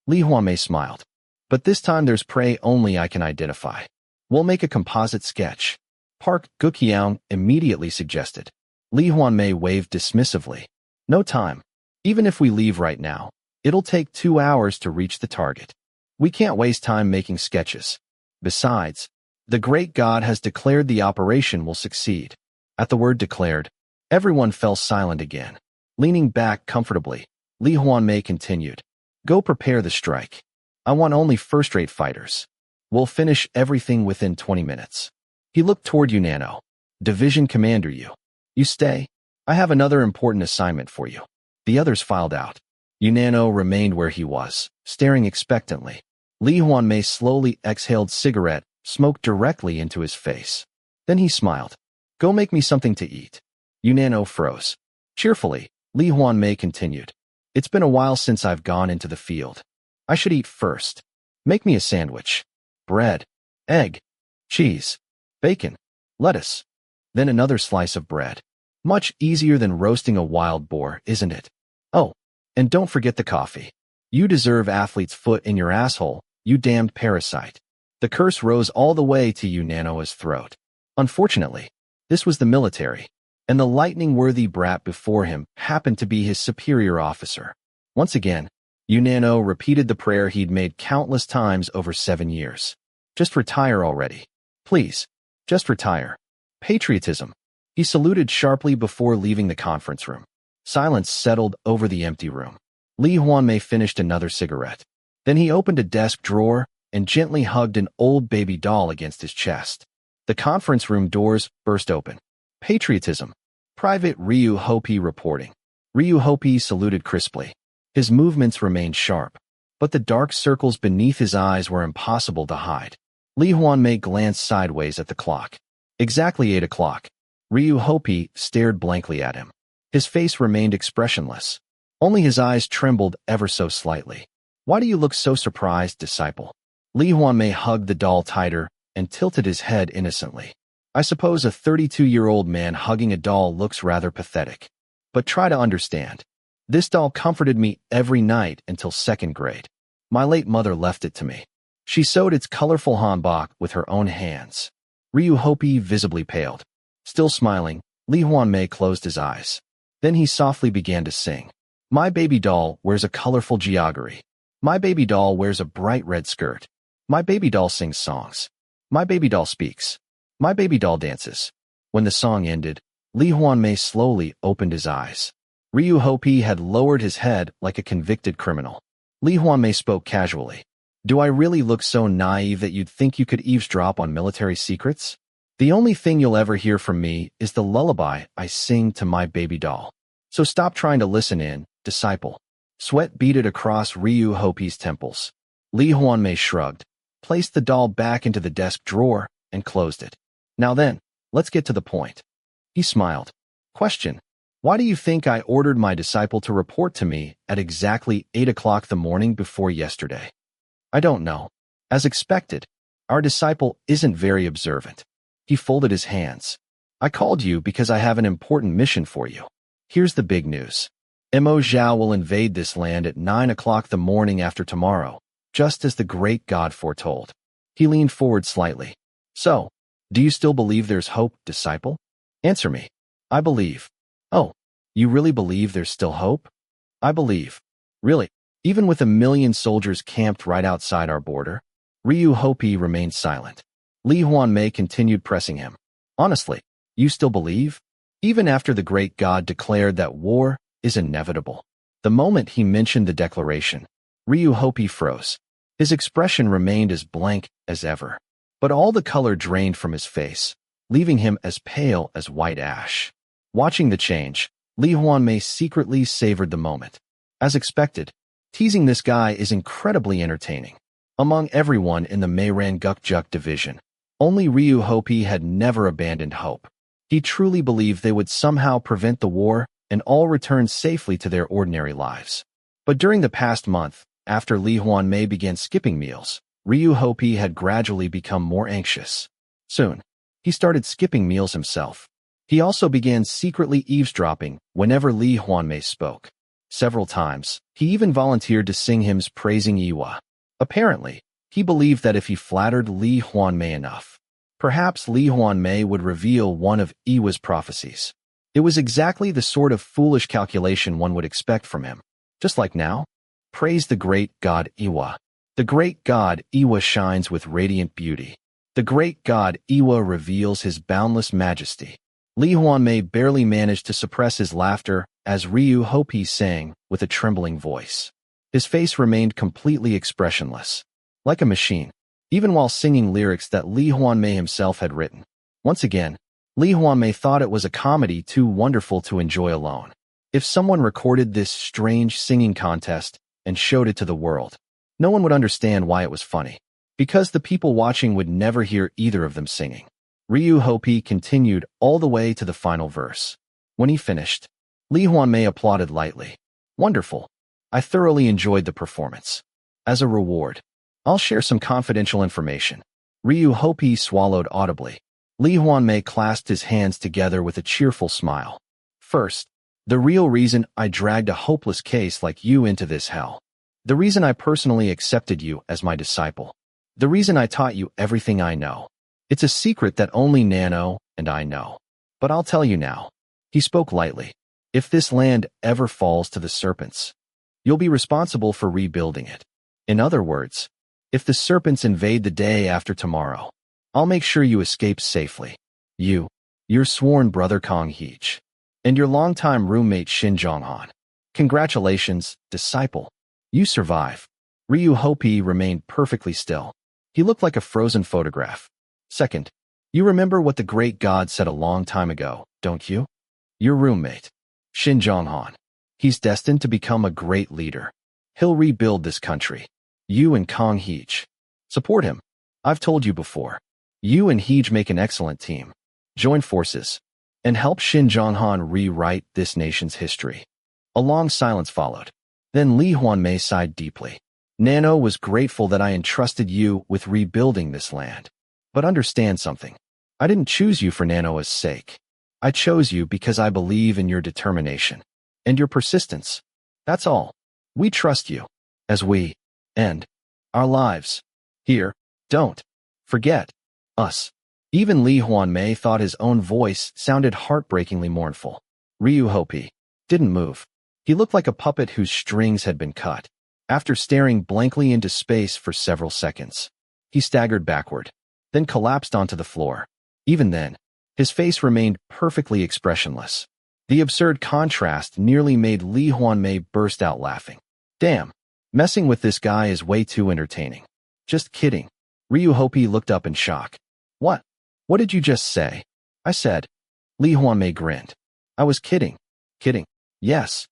Lee Hwanmae smiled. But this time there's prey only I can identify. We'll make a composite sketch. Park Gukyao immediately suggested. Lee Hwanmae waved dismissively. No time. Even if we leave right now, it'll take 2 hours to reach the target. We can't waste time making sketches. Besides, the great God has declared the operation will succeed. At the word declared, everyone fell silent again. Leaning back comfortably, Lee Hwanmae continued. Go prepare the strike. I want only first-rate fighters. We'll finish everything within 20 minutes. He looked toward Unano. Division Commander You stay? I have another important assignment for you. The others filed out. Unano remained where he was, staring expectantly. Lee Hwanmae slowly exhaled cigarette, smoke directly into his face. Then he smiled. Go make me something to eat. Unano froze. Cheerfully, Lee Hwanmae continued. It's been a while since I've gone into the field. I should eat first. Make me a sandwich. Bread, egg, cheese, bacon, lettuce, then another slice of bread. Much easier than roasting a wild boar, isn't it? Oh, and don't forget the coffee. You deserve athlete's foot in your asshole, you damned parasite. The curse rose all the way to Hwanmae's throat. Unfortunately, this was the military, and the lightning-worthy brat before him happened to be his superior officer. Once again, Hwanmae repeated the prayer he'd made countless times over 7 years. Just retire already. Please, just retire. Patriotism. He saluted sharply before leaving the conference room. Silence settled over the empty room. Lee Hwanmae finished another cigarette. Then he opened a desk drawer and gently hugged an old baby doll against his chest. The conference room doors burst open. Patriotism. Private Ryu Hopi reporting. Ryu Hopi saluted crisply. His movements remained sharp, but the dark circles beneath his eyes were impossible to hide. Lee Hwanmae glanced sideways at the clock. Exactly 8 o'clock. Ryu Hopi stared blankly at him. His face remained expressionless. Only his eyes trembled ever so slightly. Why do you look so surprised, disciple? Lee Hwanmae hugged the doll tighter and tilted his head innocently. I suppose a 32-year-old man hugging a doll looks rather pathetic. But try to understand. This doll comforted me every night until 2nd grade. My late mother left it to me. She sewed its colorful hanbok with her own hands. Ryu Hopi visibly paled. Still smiling, Lee Hwanmae closed his eyes. Then he softly began to sing. My baby doll wears a colorful jaggery. My baby doll wears a bright red skirt. My baby doll sings songs. My baby doll speaks. My baby doll dances. When the song ended, Lee Hwanmae slowly opened his eyes. Ryu Hopi had lowered his head like a convicted criminal. Lee Hwanmae spoke casually. Do I really look so naive that you'd think you could eavesdrop on military secrets? The only thing you'll ever hear from me is the lullaby I sing to my baby doll. So stop trying to listen in, disciple. Sweat beaded across Ryu Hopi's temples. Lee Hwanmae shrugged, placed the doll back into the desk drawer, and closed it. Now then, let's get to the point. He smiled. Question. Why do you think I ordered my disciple to report to me at exactly 8 o'clock the morning before yesterday? I don't know. As expected, our disciple isn't very observant. He folded his hands. I called you because I have an important mission for you. Here's the big news. Mo Zhao will invade this land at 9 o'clock the morning after tomorrow, just as the great god foretold. He leaned forward slightly. So, do you still believe there's hope, disciple? Answer me. I believe. Oh, you really believe there's still hope? I believe. Really? Even with 1 million soldiers camped right outside our border? Ryu Hopi remained silent. Lee Hwanmae continued pressing him. Honestly, you still believe? Even after the great god declared that war is inevitable. The moment he mentioned the declaration, Ryu Hopi froze. His expression remained as blank as ever. But all the color drained from his face, leaving him as pale as white ash. Watching the change, Lee Hwanmae secretly savored the moment. As expected, teasing this guy is incredibly entertaining. Among everyone in the Mayrangukjuk division, only Ryu Hopi had never abandoned hope. He truly believed they would somehow prevent the war and all return safely to their ordinary lives. But during the past month, after Lee Hwanmae began skipping meals, Ryu Hopi had gradually become more anxious. Soon, he started skipping meals himself. He also began secretly eavesdropping whenever Lee Hwanmae spoke. Several times, he even volunteered to sing hymns praising Iwa. Apparently, he believed that if he flattered Lee Hwanmae enough, perhaps Lee Hwanmae would reveal one of Iwa's prophecies. It was exactly the sort of foolish calculation one would expect from him. Just like now, praise the great god Iwa. The great god Iwa shines with radiant beauty. The great god Iwa reveals his boundless majesty. Lee Hwanmae barely managed to suppress his laughter as Ryu Hopi sang with a trembling voice. His face remained completely expressionless, like a machine, even while singing lyrics that Lee Hwanmae himself had written. Once again, Lee Hwanmae thought it was a comedy too wonderful to enjoy alone. If someone recorded this strange singing contest and showed it to the world, no one would understand why it was funny, because the people watching would never hear either of them singing. Ryu Hopi continued all the way to the final verse. When he finished, Lee Hwanmae applauded lightly. Wonderful. I thoroughly enjoyed the performance. As a reward, I'll share some confidential information. Ryu Hopi swallowed audibly. Lee Hwanmae clasped his hands together with a cheerful smile. First, the real reason I dragged a hopeless case like you into this hell. The reason I personally accepted you as my disciple. The reason I taught you everything I know. It's a secret that only Nano and I know. But I'll tell you now. He spoke lightly. If this land ever falls to the serpents, you'll be responsible for rebuilding it. In other words, if the serpents invade the day after tomorrow, I'll make sure you escape safely. You, your sworn brother Kong Heech, and your longtime roommate Shin Jonghan. Congratulations, disciple. You survive. Ryu Hopi remained perfectly still. He looked like a frozen photograph. Second, you remember what the great god said a long time ago, don't you? Your roommate, Shin Jonghan. He's destined to become a great leader. He'll rebuild this country. You and Kong Heech. Support him. I've told you before. You and Heej make an excellent team. Join forces and help Shin Jonghan rewrite this nation's history. A long silence followed. Then Lee Hwanmae sighed deeply. Nano was grateful that I entrusted you with rebuilding this land. But understand something. I didn't choose you for Nano's sake. I chose you because I believe in your determination and your persistence. That's all. We trust you as we end our lives here. Don't forget us. Even Lee Hwanmae thought his own voice sounded heartbreakingly mournful. Ryu Hopi didn't move. He looked like a puppet whose strings had been cut. After staring blankly into space for several seconds, he staggered backward, then collapsed onto the floor. Even then, his face remained perfectly expressionless. The absurd contrast nearly made Lee Hwanmae burst out laughing. Damn, messing with this guy is way too entertaining. Just kidding. Ryu Hopi looked up in shock. What? What did you just say? I said. Lee Hwanmae grinned. I was kidding. Kidding. Yes.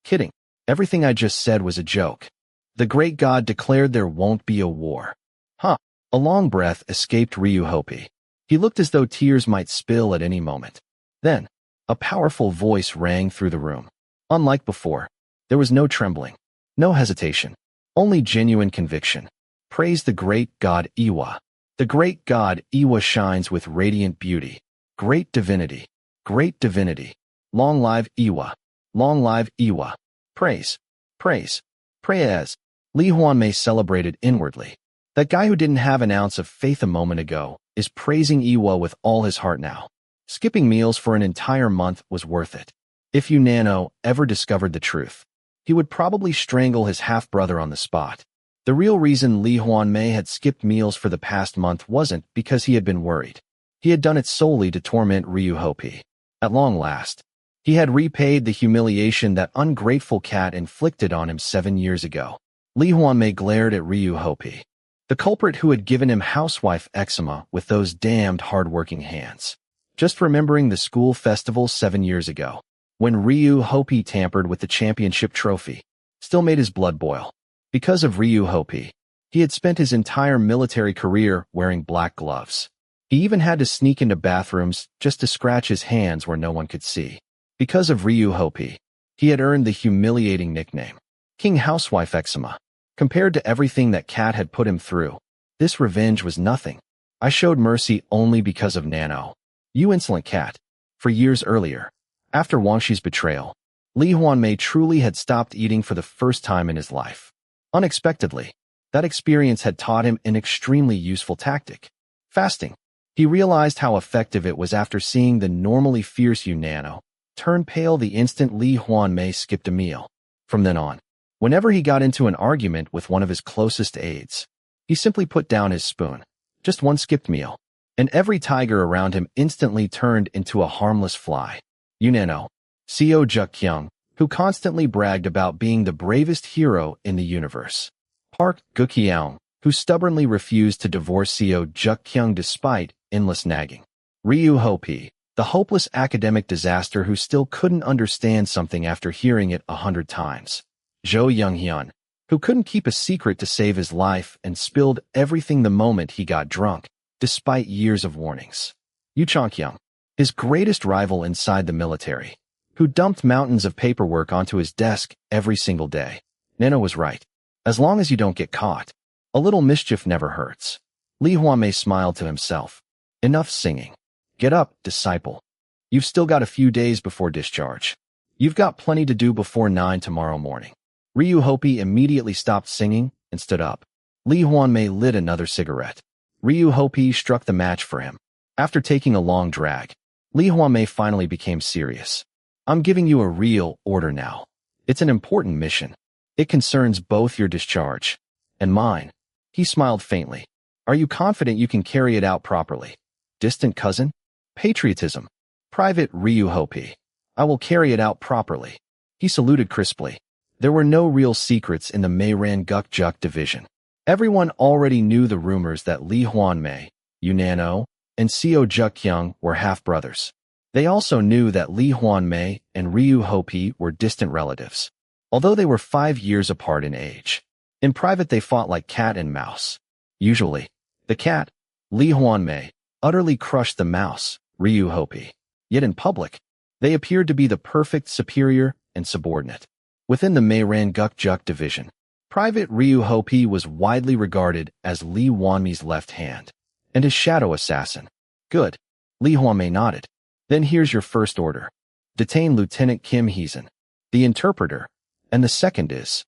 Kidding. Everything I just said was a joke. The great god declared there won't be a war. Huh. A long breath escaped Ryu Hopi. He looked as though tears might spill at any moment. Then, a powerful voice rang through the room. Unlike before, there was no trembling, no hesitation, only genuine conviction. Praise the great god Iwa. The great god Iwa shines with radiant beauty. Great divinity. Great divinity. Long live Iwa. Long live Iwa. Praise. Praise. Praise. Lee Hwanmae celebrated inwardly. That guy who didn't have an ounce of faith a moment ago is praising Iwa with all his heart now. Skipping meals for an entire month was worth it. If Nano ever discovered the truth, he would probably strangle his half-brother on the spot. The real reason Lee Hwanmae had skipped meals for the past month wasn't because he had been worried. He had done it solely to torment Ryu Hopi. At long last, he had repaid the humiliation that ungrateful cat inflicted on him 7 years ago. Lee Hwanmae glared at Ryu Hopi, the culprit who had given him housewife eczema with those damned hard-working hands. Just remembering the school festival 7 years ago, when Ryu Hopi tampered with the championship trophy, still made his blood boil. Because of Ryu Hopi, he had spent his entire military career wearing black gloves. He even had to sneak into bathrooms just to scratch his hands where no one could see. Because of Ryu Hopi, he had earned the humiliating nickname, King Housewife Eczema. Compared to everything that Cat had put him through, this revenge was nothing. I showed mercy only because of Nano. You insolent cat. For years earlier, after Wangshi's betrayal, Lee Hwanmae truly had stopped eating for the first time in his life. Unexpectedly, that experience had taught him an extremely useful tactic. Fasting. He realized how effective it was after seeing the normally fierce Nano turn pale the instant Lee Hwanmae skipped a meal. From then on, whenever he got into an argument with one of his closest aides, he simply put down his spoon. Just one skipped meal, and every tiger around him instantly turned into a harmless fly. Nano, Seo Juk-kyung, who constantly bragged about being the bravest hero in the universe. Park Gu-kyeong, who stubbornly refused to divorce Seo Juk-kyung despite endless nagging. Ryu Hopi, the hopeless academic disaster who still couldn't understand something after hearing it 100 times. Zhou Younghyun, who couldn't keep a secret to save his life and spilled everything the moment he got drunk, despite years of warnings. Yu Changkyung, his greatest rival inside the military, who dumped mountains of paperwork onto his desk every single day. Nano was right. As long as you don't get caught, A little mischief never hurts. Lee Hwanmae smiled to himself. Enough singing. Get up, disciple. You've still got a few days before discharge. You've got plenty to do before 9 tomorrow morning. Ryu Hopi immediately stopped singing and stood up. Lee Hwanmae lit another cigarette. Ryu Hopi struck the match for him. After taking a long drag, Lee Hwanmae finally became serious. I'm giving you a real order now. It's an important mission. It concerns both your discharge and mine. He smiled faintly. Are you confident you can carry it out properly? Distant cousin? Patriotism. Private Ryu Hopi. I will carry it out properly. He saluted crisply. There were no real secrets in the Mayran Gukjuk division. Everyone already knew the rumors that Lee Hwanmae, Yunano, and Seo Jukkyung were half-brothers. They also knew that Lee Hwanmae and Ryu Hopi were distant relatives, although they were 5 years apart in age. In private they fought like cat and mouse. Usually, the cat, Lee Hwanmae, utterly crushed the mouse, Ryu Hopi. Yet in public, they appeared to be the perfect superior and subordinate. Within the Mayran Gukjuk division, Private Ryu Hopi was widely regarded as Lee Hwanmae's left hand and his shadow assassin. Good. Lee Hwanmae nodded. Then here's your first order. Detain Lieutenant Kim Heeson, the interpreter, and the second is...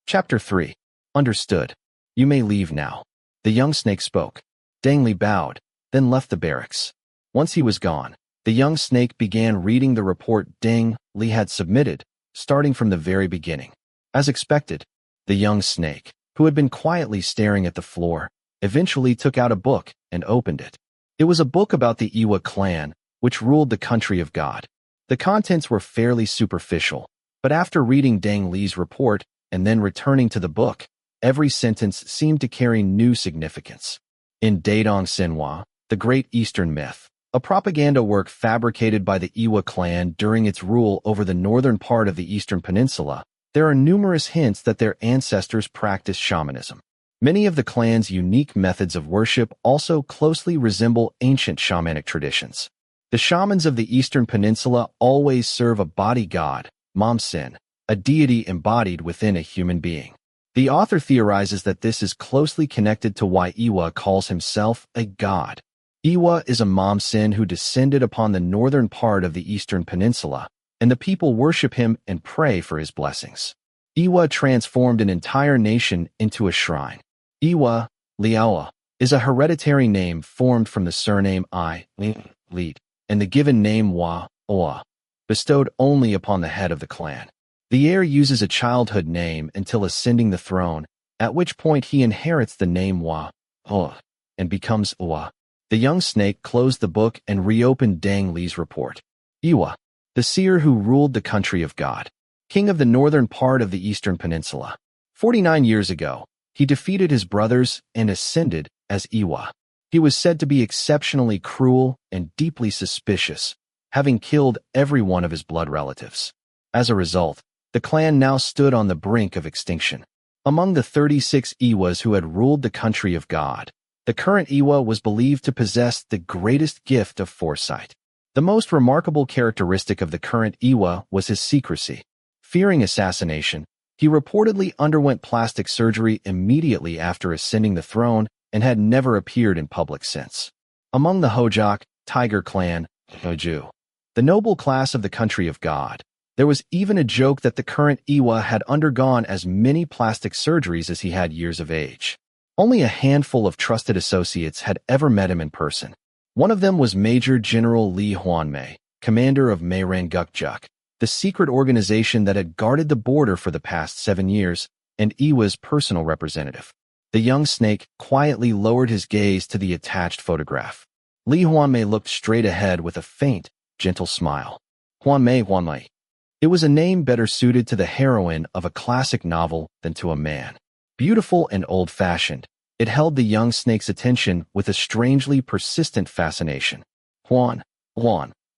Chapter 3. Understood. You may leave now. The young snake spoke. Dang Lee bowed, then left the barracks. Once he was gone, the young snake began reading the report Dang Lee had submitted, starting from the very beginning. As expected, the young snake, who had been quietly staring at the floor, eventually took out a book and opened it. It was a book about the Iwa clan, which ruled the country of God. The contents were fairly superficial, but after reading Dang Lee's report and then returning to the book, every sentence seemed to carry new significance. In Daedong Sinhwa, the Great Eastern Myth, a propaganda work fabricated by the Iwa clan during its rule over the northern part of the Eastern Peninsula, there are numerous hints that their ancestors practiced shamanism. Many of the clan's unique methods of worship also closely resemble ancient shamanic traditions. The shamans of the Eastern Peninsula always serve a body god, Momsin, a deity embodied within a human being. The author theorizes that this is closely connected to why Iwa calls himself a god. Iwa is a Momsin who descended upon the northern part of the Eastern Peninsula, and the people worship him and pray for his blessings. Iwa transformed an entire nation into a shrine. Iwa, Liawa, is a hereditary name formed from the surname Lead, and the given name Oa, bestowed only upon the head of the clan. The heir uses a childhood name until ascending the throne, at which point he inherits the name Oa, and becomes Oa. The young snake closed the book and reopened Dang Lee's report. Iwa, the seer who ruled the country of God, king of the northern part of the Eastern Peninsula. 49 years ago, he defeated his brothers and ascended as Iwa. He was said to be exceptionally cruel and deeply suspicious, having killed every one of his blood relatives. As a result, the clan now stood on the brink of extinction. Among the 36 Iwas who had ruled the country of God, the current Iwa was believed to possess the greatest gift of foresight. The most remarkable characteristic of the current Iwa was his secrecy. Fearing assassination, he reportedly underwent plastic surgery immediately after ascending the throne and had never appeared in public since. Among the Hojak, Tiger clan, Hoju, the noble class of the country of God, there was even a joke that the current Iwa had undergone as many plastic surgeries as he had years of age. Only a handful of trusted associates had ever met him in person. One of them was Major General Lee Hwanmae, commander of Mayran Gukjuk, the secret organization that had guarded the border for the past 7 years, and Iwa's personal representative. The young snake quietly lowered his gaze to the attached photograph. Lee Hwanmae looked straight ahead with a faint, gentle smile. Hwanmae. It was a name better suited to the heroine of a classic novel than to a man. Beautiful and old-fashioned, it held the young snake's attention with a strangely persistent fascination. Hwan,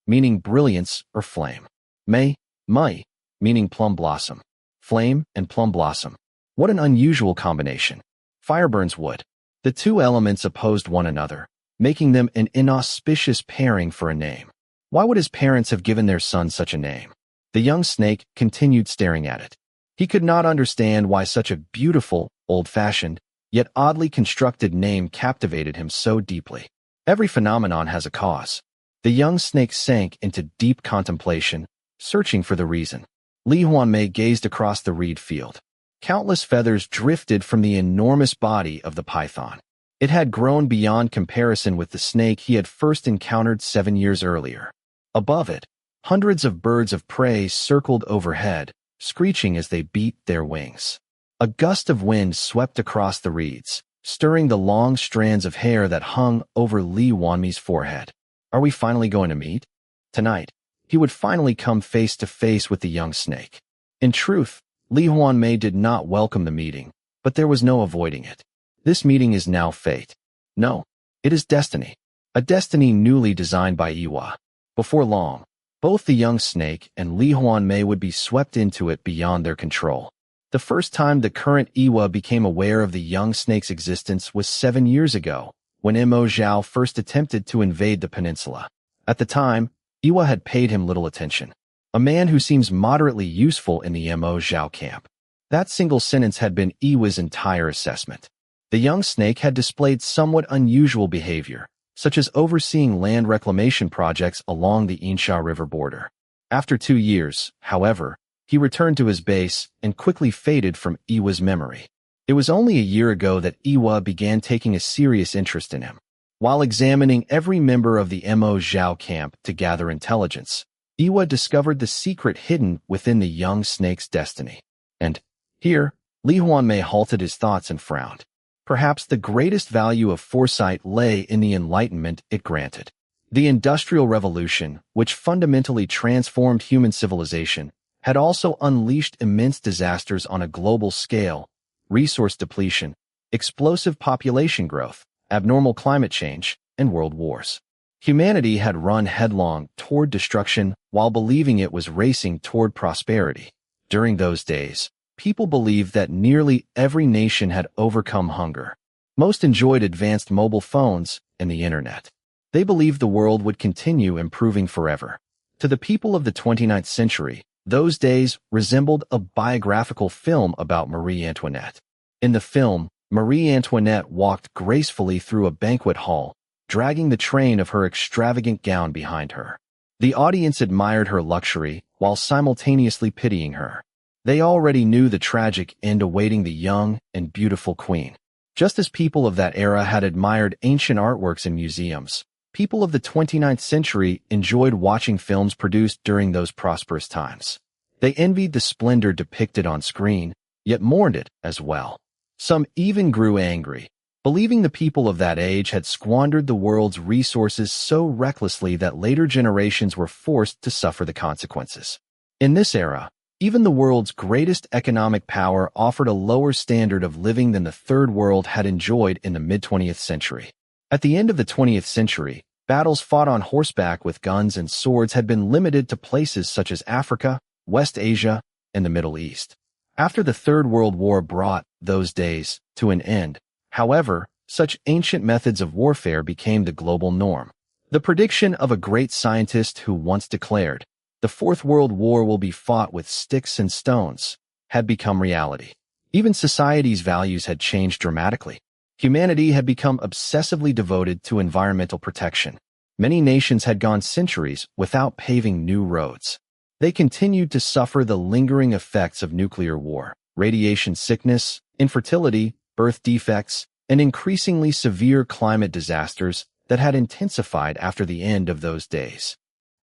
meaning brilliance or flame. Mai, meaning plum blossom. Flame and plum blossom. What an unusual combination. Fire burns wood. The two elements opposed one another, making them an inauspicious pairing for a name. Why would his parents have given their son such a name? The young snake continued staring at it. He could not understand why such a beautiful, old-fashioned, yet oddly constructed name captivated him so deeply. Every phenomenon has a cause. The young snake sank into deep contemplation, searching for the reason. Lee Hwanmae gazed across the reed field. Countless feathers drifted from the enormous body of the python. It had grown beyond comparison with the snake he had first encountered 7 years earlier. Above it, hundreds of birds of prey circled overhead, screeching as they beat their wings. A gust of wind swept across the reeds, stirring the long strands of hair that hung over Lee Hwanmae's forehead. Are we finally going to meet? Tonight, he would finally come face to face with the young snake. In truth, Lee Hwanmae did not welcome the meeting, but there was no avoiding it. This meeting is now fate. No, it is destiny. A destiny newly designed by Iwa. Before long, both the young snake and Lee Hwanmae would be swept into it beyond their control. The first time the current Iwa became aware of the young snake's existence was 7 years ago, when Mo Zhao first attempted to invade the peninsula. At the time, Iwa had paid him little attention. A man who seems moderately useful in the Mo Zhao camp. That single sentence had been Iwa's entire assessment. The young snake had displayed somewhat unusual behavior, such as overseeing land reclamation projects along the Insha River border. After 2 years, however, he returned to his base and quickly faded from Iwa's memory. It was only a year ago that Iwa began taking a serious interest in him. While examining every member of the Mo Zhao camp to gather intelligence, Iwa discovered the secret hidden within the young snake's destiny. And here, Lee Hwanmae halted his thoughts and frowned. Perhaps the greatest value of foresight lay in the enlightenment it granted. The Industrial Revolution, which fundamentally transformed human civilization, had also unleashed immense disasters on a global scale: resource depletion, explosive population growth, abnormal climate change, and world wars. Humanity had run headlong toward destruction while believing it was racing toward prosperity. During those days, people believed that nearly every nation had overcome hunger. Most enjoyed advanced mobile phones and the internet. They believed the world would continue improving forever. To the people of the 29th century, those days resembled a biographical film about Marie Antoinette. In the film, Marie Antoinette walked gracefully through a banquet hall, dragging the train of her extravagant gown behind her. The audience admired her luxury while simultaneously pitying her. They already knew the tragic end awaiting the young and beautiful queen. Just as people of that era had admired ancient artworks in museums, people of the 29th century enjoyed watching films produced during those prosperous times. They envied the splendor depicted on screen, yet mourned it as well. Some even grew angry, believing the people of that age had squandered the world's resources so recklessly that later generations were forced to suffer the consequences. In this era, even the world's greatest economic power offered a lower standard of living than the Third World had enjoyed in the mid-20th century. At the end of the 20th century, battles fought on horseback with guns and swords had been limited to places such as Africa, West Asia, and the Middle East. After the Third World War brought those days to an end, however, such ancient methods of warfare became the global norm. The prediction of a great scientist who once declared, "The Fourth World War will be fought with sticks and stones," had become reality. Even society's values had changed dramatically. Humanity had become obsessively devoted to environmental protection. Many nations had gone centuries without paving new roads. They continued to suffer the lingering effects of nuclear war, radiation sickness, infertility, birth defects, and increasingly severe climate disasters that had intensified after the end of those days.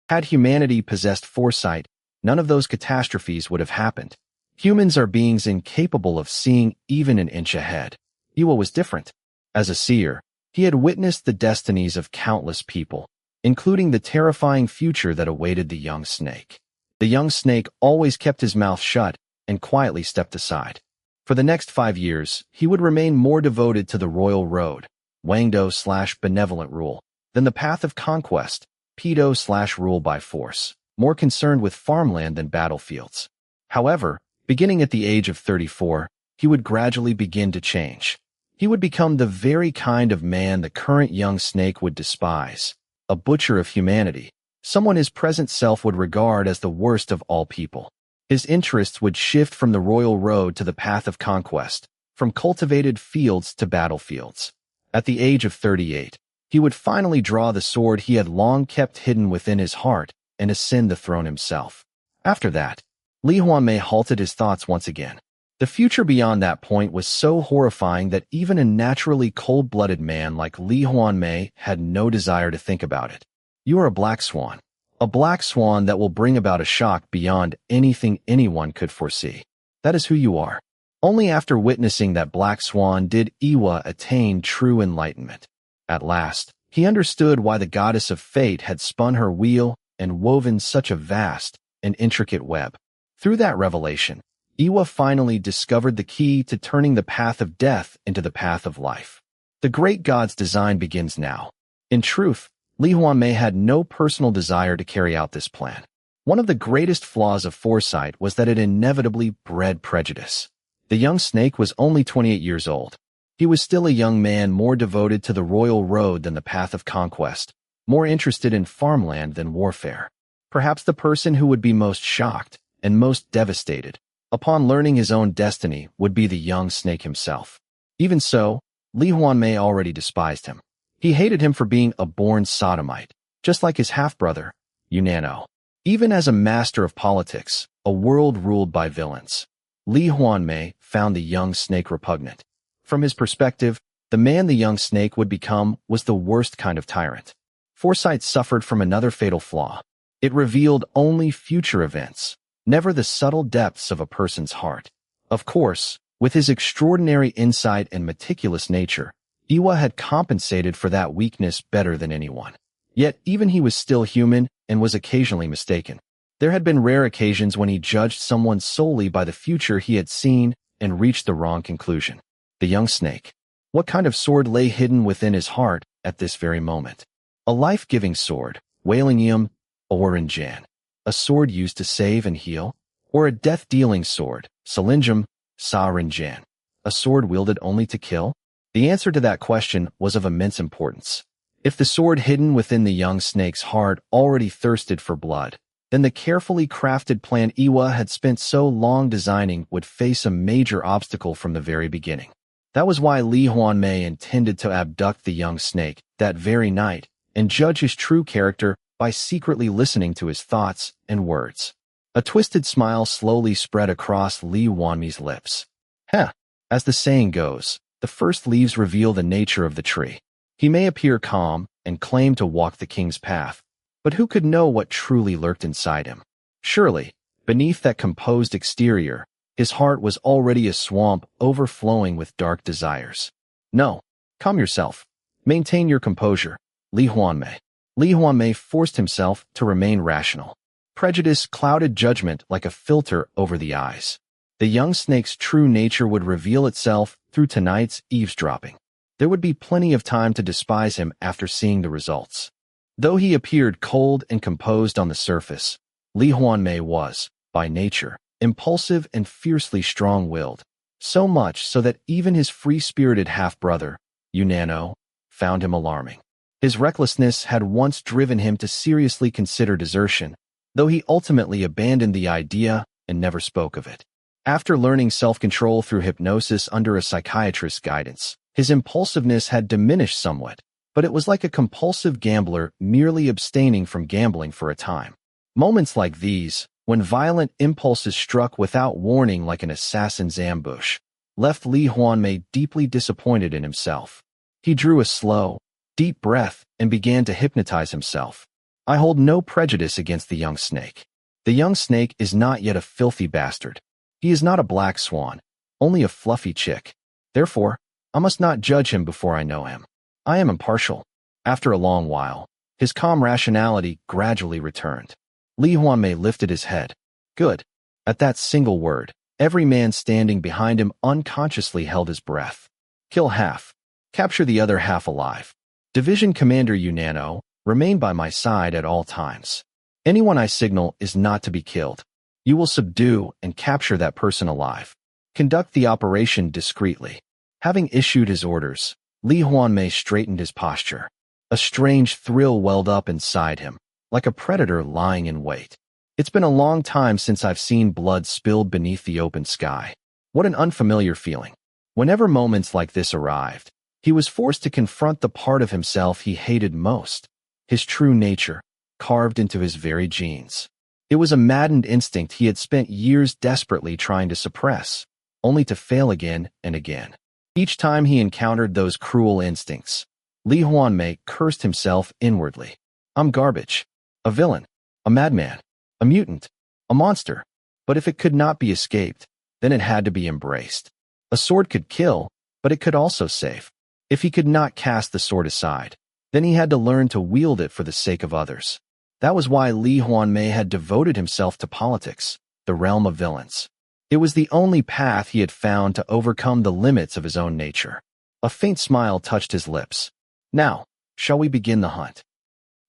Had humanity possessed foresight, none of those catastrophes would have happened. Humans are beings incapable of seeing even an inch ahead. Iwa was different. As a seer, he had witnessed the destinies of countless people, including the terrifying future that awaited the young snake. The young snake always kept his mouth shut and quietly stepped aside. For the next 5 years, he would remain more devoted to the royal road, Wangdo/benevolent rule, than the path of conquest, Pedo/rule by force, more concerned with farmland than battlefields. However, beginning at the age of 34, he would gradually begin to change. He would become the very kind of man the current young snake would despise, a butcher of humanity, someone his present self would regard as the worst of all people. His interests would shift from the royal road to the path of conquest, from cultivated fields to battlefields. At the age of 38, he would finally draw the sword he had long kept hidden within his heart and ascend the throne himself. After that, Lee Hwanmae halted his thoughts once again. The future beyond that point was so horrifying that even a naturally cold-blooded man like Lee Hwanmae had no desire to think about it. You are a black swan. A black swan that will bring about a shock beyond anything anyone could foresee. That is who you are. Only after witnessing that black swan did Iwa attain true enlightenment. At last, he understood why the goddess of fate had spun her wheel and woven such a vast and intricate web. Through that revelation, Iwa finally discovered the key to turning the path of death into the path of life. The great god's design begins now. In truth, Lee Hwanmae had no personal desire to carry out this plan. One of the greatest flaws of foresight was that it inevitably bred prejudice. The young snake was only 28 years old. He was still a young man more devoted to the royal road than the path of conquest, more interested in farmland than warfare. Perhaps the person who would be most shocked and most devastated upon learning his own destiny would be the young snake himself. Even so, Lee Hwanmae already despised him. He hated him for being a born sodomite, just like his half-brother, Unano. Even as a master of politics, a world ruled by villains, Lee Hwanmae found the young snake repugnant. From his perspective, the man the young snake would become was the worst kind of tyrant. Foresight suffered from another fatal flaw. It revealed only future events, never the subtle depths of a person's heart. Of course, with his extraordinary insight and meticulous nature, Iwa had compensated for that weakness better than anyone. Yet even he was still human and was occasionally mistaken. There had been rare occasions when he judged someone solely by the future he had seen and reached the wrong conclusion. The young snake. What kind of sword lay hidden within his heart at this very moment? A life-giving sword, wailing yum, or Jan. A sword used to save and heal? Or a death-dealing sword, Salinjum, Sa-Rin-Jan? A sword wielded only to kill? The answer to that question was of immense importance. If the sword hidden within the young snake's heart already thirsted for blood, then the carefully crafted plan Iwa had spent so long designing would face a major obstacle from the very beginning. That was why Lee Hwanmae intended to abduct the young snake that very night and judge his true character by secretly listening to his thoughts and words. A twisted smile slowly spread across Lee Hwanmae's lips. As the saying goes, the first leaves reveal the nature of the tree. He may appear calm and claim to walk the king's path, but who could know what truly lurked inside him? Surely, beneath that composed exterior, his heart was already a swamp overflowing with dark desires. No, calm yourself. Maintain your composure, Lee Hwanmae. Lee Hwanmae forced himself to remain rational. Prejudice clouded judgment like a filter over the eyes. The young snake's true nature would reveal itself through tonight's eavesdropping. There would be plenty of time to despise him after seeing the results. Though he appeared cold and composed on the surface, Lee Hwanmae was, by nature, impulsive and fiercely strong-willed, so much so that even his free-spirited half-brother, Unano, found him alarming. His recklessness had once driven him to seriously consider desertion, though he ultimately abandoned the idea and never spoke of it. After learning self-control through hypnosis under a psychiatrist's guidance, his impulsiveness had diminished somewhat, but it was like a compulsive gambler merely abstaining from gambling for a time. Moments like these, when violent impulses struck without warning like an assassin's ambush, left Lee Hwanmae deeply disappointed in himself. He drew a slow, deep breath and began to hypnotize himself. I hold no prejudice against the young snake. The young snake is not yet a filthy bastard. He is not a black swan, only a fluffy chick. Therefore, I must not judge him before I know him. I am impartial. After a long while, his calm rationality gradually returned. Lee Hwanmae lifted his head. Good. At that single word, every man standing behind him unconsciously held his breath. Kill half. Capture the other half alive. Division Commander Unano, remain by my side at all times. Anyone I signal is not to be killed. You will subdue and capture that person alive. Conduct the operation discreetly. Having issued his orders, Lee Hwanmae straightened his posture. A strange thrill welled up inside him, like a predator lying in wait. It's been a long time since I've seen blood spilled beneath the open sky. What an unfamiliar feeling. Whenever moments like this arrived, he was forced to confront the part of himself he hated most, his true nature, carved into his very genes. It was a maddened instinct he had spent years desperately trying to suppress, only to fail again and again. Each time he encountered those cruel instincts, Lee Hwanmae cursed himself inwardly. I'm garbage, a villain, a madman, a mutant, a monster. But if it could not be escaped, then it had to be embraced. A sword could kill, but it could also save. If he could not cast the sword aside, then he had to learn to wield it for the sake of others. That was why Lee Hwanmae had devoted himself to politics, the realm of villains. It was the only path he had found to overcome the limits of his own nature. A faint smile touched his lips. Now, shall we begin the hunt?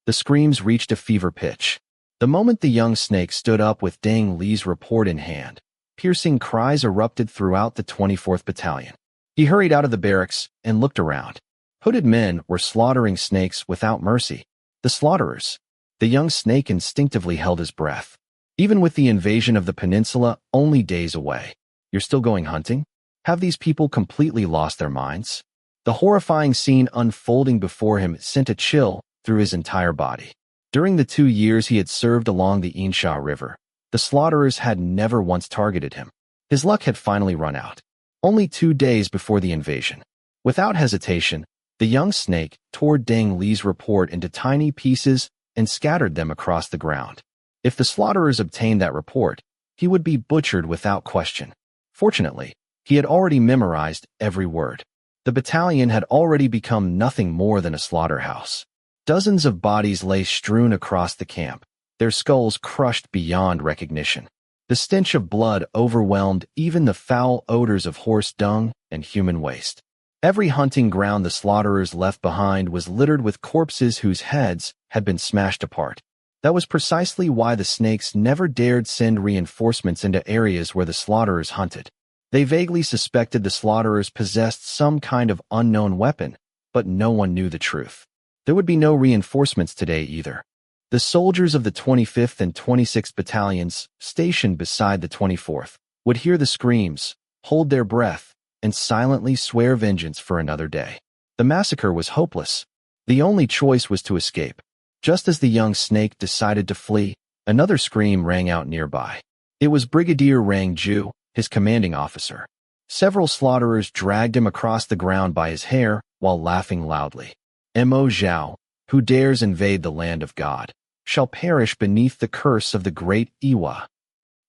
The screams reached a fever pitch. The moment the young snake stood up with Dang Lee's report in hand, piercing cries erupted throughout the 24th Battalion. He hurried out of the barracks and looked around. Hooded men were slaughtering snakes without mercy. The slaughterers. The young snake instinctively held his breath. Even with the invasion of the peninsula only days away, you're still going hunting? Have these people completely lost their minds? The horrifying scene unfolding before him sent a chill through his entire body. During the 2 years he had served along the Insha River, the slaughterers had never once targeted him. His luck had finally run out. Only 2 days before the invasion. Without hesitation, the young snake tore Dang Lee's report into tiny pieces and scattered them across the ground. If the slaughterers obtained that report, he would be butchered without question. Fortunately, he had already memorized every word. The battalion had already become nothing more than a slaughterhouse. Dozens of bodies lay strewn across the camp, their skulls crushed beyond recognition. The stench of blood overwhelmed even the foul odors of horse dung and human waste. Every hunting ground the slaughterers left behind was littered with corpses whose heads had been smashed apart. That was precisely why the snakes never dared send reinforcements into areas where the slaughterers hunted. They vaguely suspected the slaughterers possessed some kind of unknown weapon, but no one knew the truth. There would be no reinforcements today either. The soldiers of the 25th and 26th battalions, stationed beside the 24th, would hear the screams, hold their breath, and silently swear vengeance for another day. The massacre was hopeless. The only choice was to escape. Just as the young snake decided to flee, another scream rang out nearby. It was Brigadier Rang Ju, his commanding officer. Several slaughterers dragged him across the ground by his hair while laughing loudly. Mo Zhao, who dares invade the land of God, shall perish beneath the curse of the great Iwa.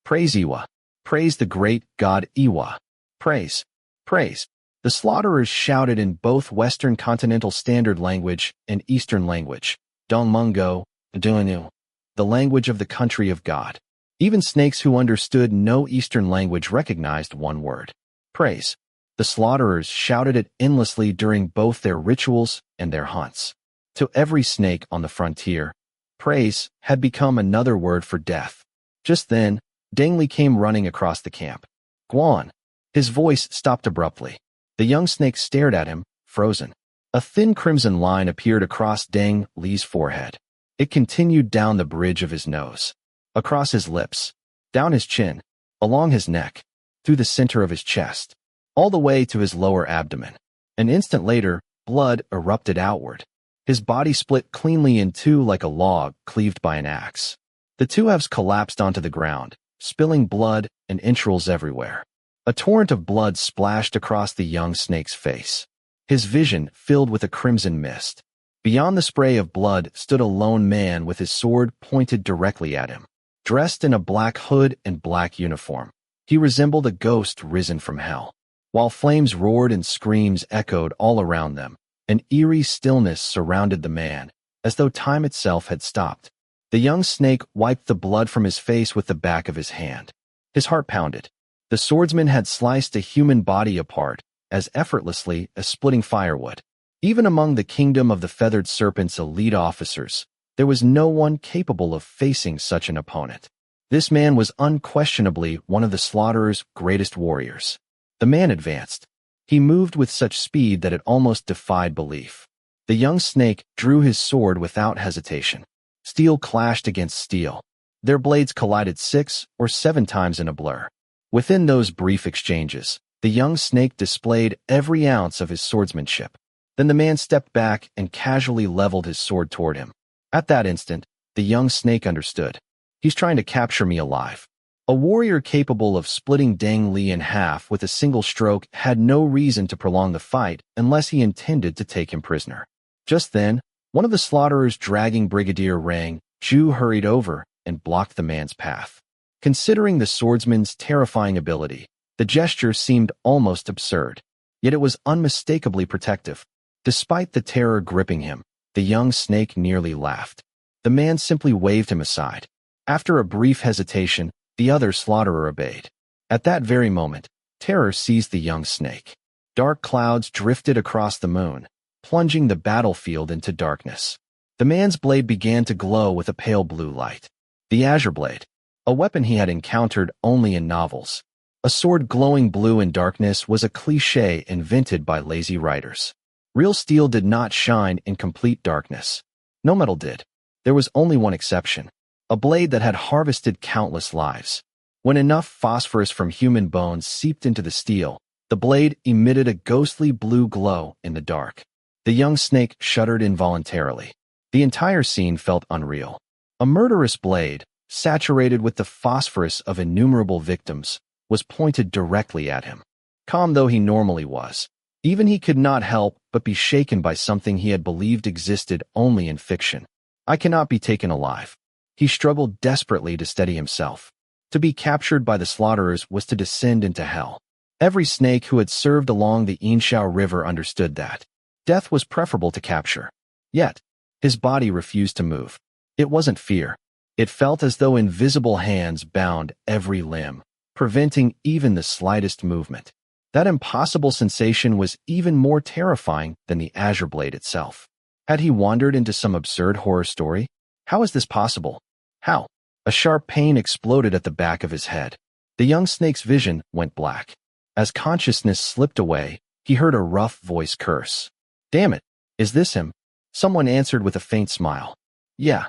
Praise Iwa. Praise the great god Iwa. Praise. Praise. The slaughterers shouted in both Western Continental Standard Language and Eastern Language, Dongmungo, Duanu, the language of the country of God. Even snakes who understood no Eastern language recognized one word. Praise. The slaughterers shouted it endlessly during both their rituals and their hunts. To every snake on the frontier, praise had become another word for death. Just then, Dang Li came running across the camp. Gwan. His voice stopped abruptly. The young snake stared at him, frozen. A thin crimson line appeared across Dang Li's forehead. It continued down the bridge of his nose, across his lips, down his chin, along his neck, through the center of his chest, all the way to his lower abdomen. An instant later, blood erupted outward. His body split cleanly in two like a log cleaved by an axe. The two halves collapsed onto the ground, spilling blood and entrails everywhere. A torrent of blood splashed across the young snake's face. His vision filled with a crimson mist. Beyond the spray of blood stood a lone man with his sword pointed directly at him. Dressed in a black hood and black uniform, he resembled a ghost risen from hell. While flames roared and screams echoed all around them, an eerie stillness surrounded the man, as though time itself had stopped. The young snake wiped the blood from his face with the back of his hand. His heart pounded. The swordsman had sliced a human body apart, as effortlessly as splitting firewood. Even among the kingdom of the feathered serpent's elite officers, there was no one capable of facing such an opponent. This man was unquestionably one of the slaughterer's greatest warriors. The man advanced. He moved with such speed that it almost defied belief. The young snake drew his sword without hesitation. Steel clashed against steel. Their blades collided 6 or 7 times in a blur. Within those brief exchanges, The young snake displayed every ounce of his swordsmanship. Then the man stepped back and casually leveled his sword toward him. At that instant, the young snake understood. He's trying to capture me alive. A warrior capable of splitting Deng Li in half with a single stroke had no reason to prolong the fight unless he intended to take him prisoner. Just then, one of the slaughterers dragging Brigadier Rang Ju hurried over and blocked the man's path. Considering the swordsman's terrifying ability, the gesture seemed almost absurd, yet it was unmistakably protective. Despite the terror gripping him, the young snake nearly laughed. The man simply waved him aside. After a brief hesitation, the other slaughterer obeyed. At that very moment, terror seized the young snake. Dark clouds drifted across the moon, plunging the battlefield into darkness. The man's blade began to glow with a pale blue light. The azure blade, a weapon he had encountered only in novels. A sword glowing blue in darkness was a cliché invented by lazy writers. Real steel did not shine in complete darkness. No metal did. There was only one exception. A blade that had harvested countless lives. When enough phosphorus from human bones seeped into the steel, the blade emitted a ghostly blue glow in the dark. The young snake shuddered involuntarily. The entire scene felt unreal. A murderous blade, saturated with the phosphorus of innumerable victims, was pointed directly at him. Calm though he normally was, even he could not help but be shaken by something he had believed existed only in fiction. I cannot be taken alive. He struggled desperately to steady himself. To be captured by the slaughterers was to descend into hell. Every snake who had served along the Inshao River understood that. Death was preferable to capture. Yet, his body refused to move. It wasn't fear. It felt as though invisible hands bound every limb, preventing even the slightest movement. That impossible sensation was even more terrifying than the azure blade itself. Had he wandered into some absurd horror story? How is this possible? How? A sharp pain exploded at the back of his head. The young snake's vision went black. As consciousness slipped away, he heard a rough voice curse. Damn it, is this him? Someone answered with a faint smile. Yeah.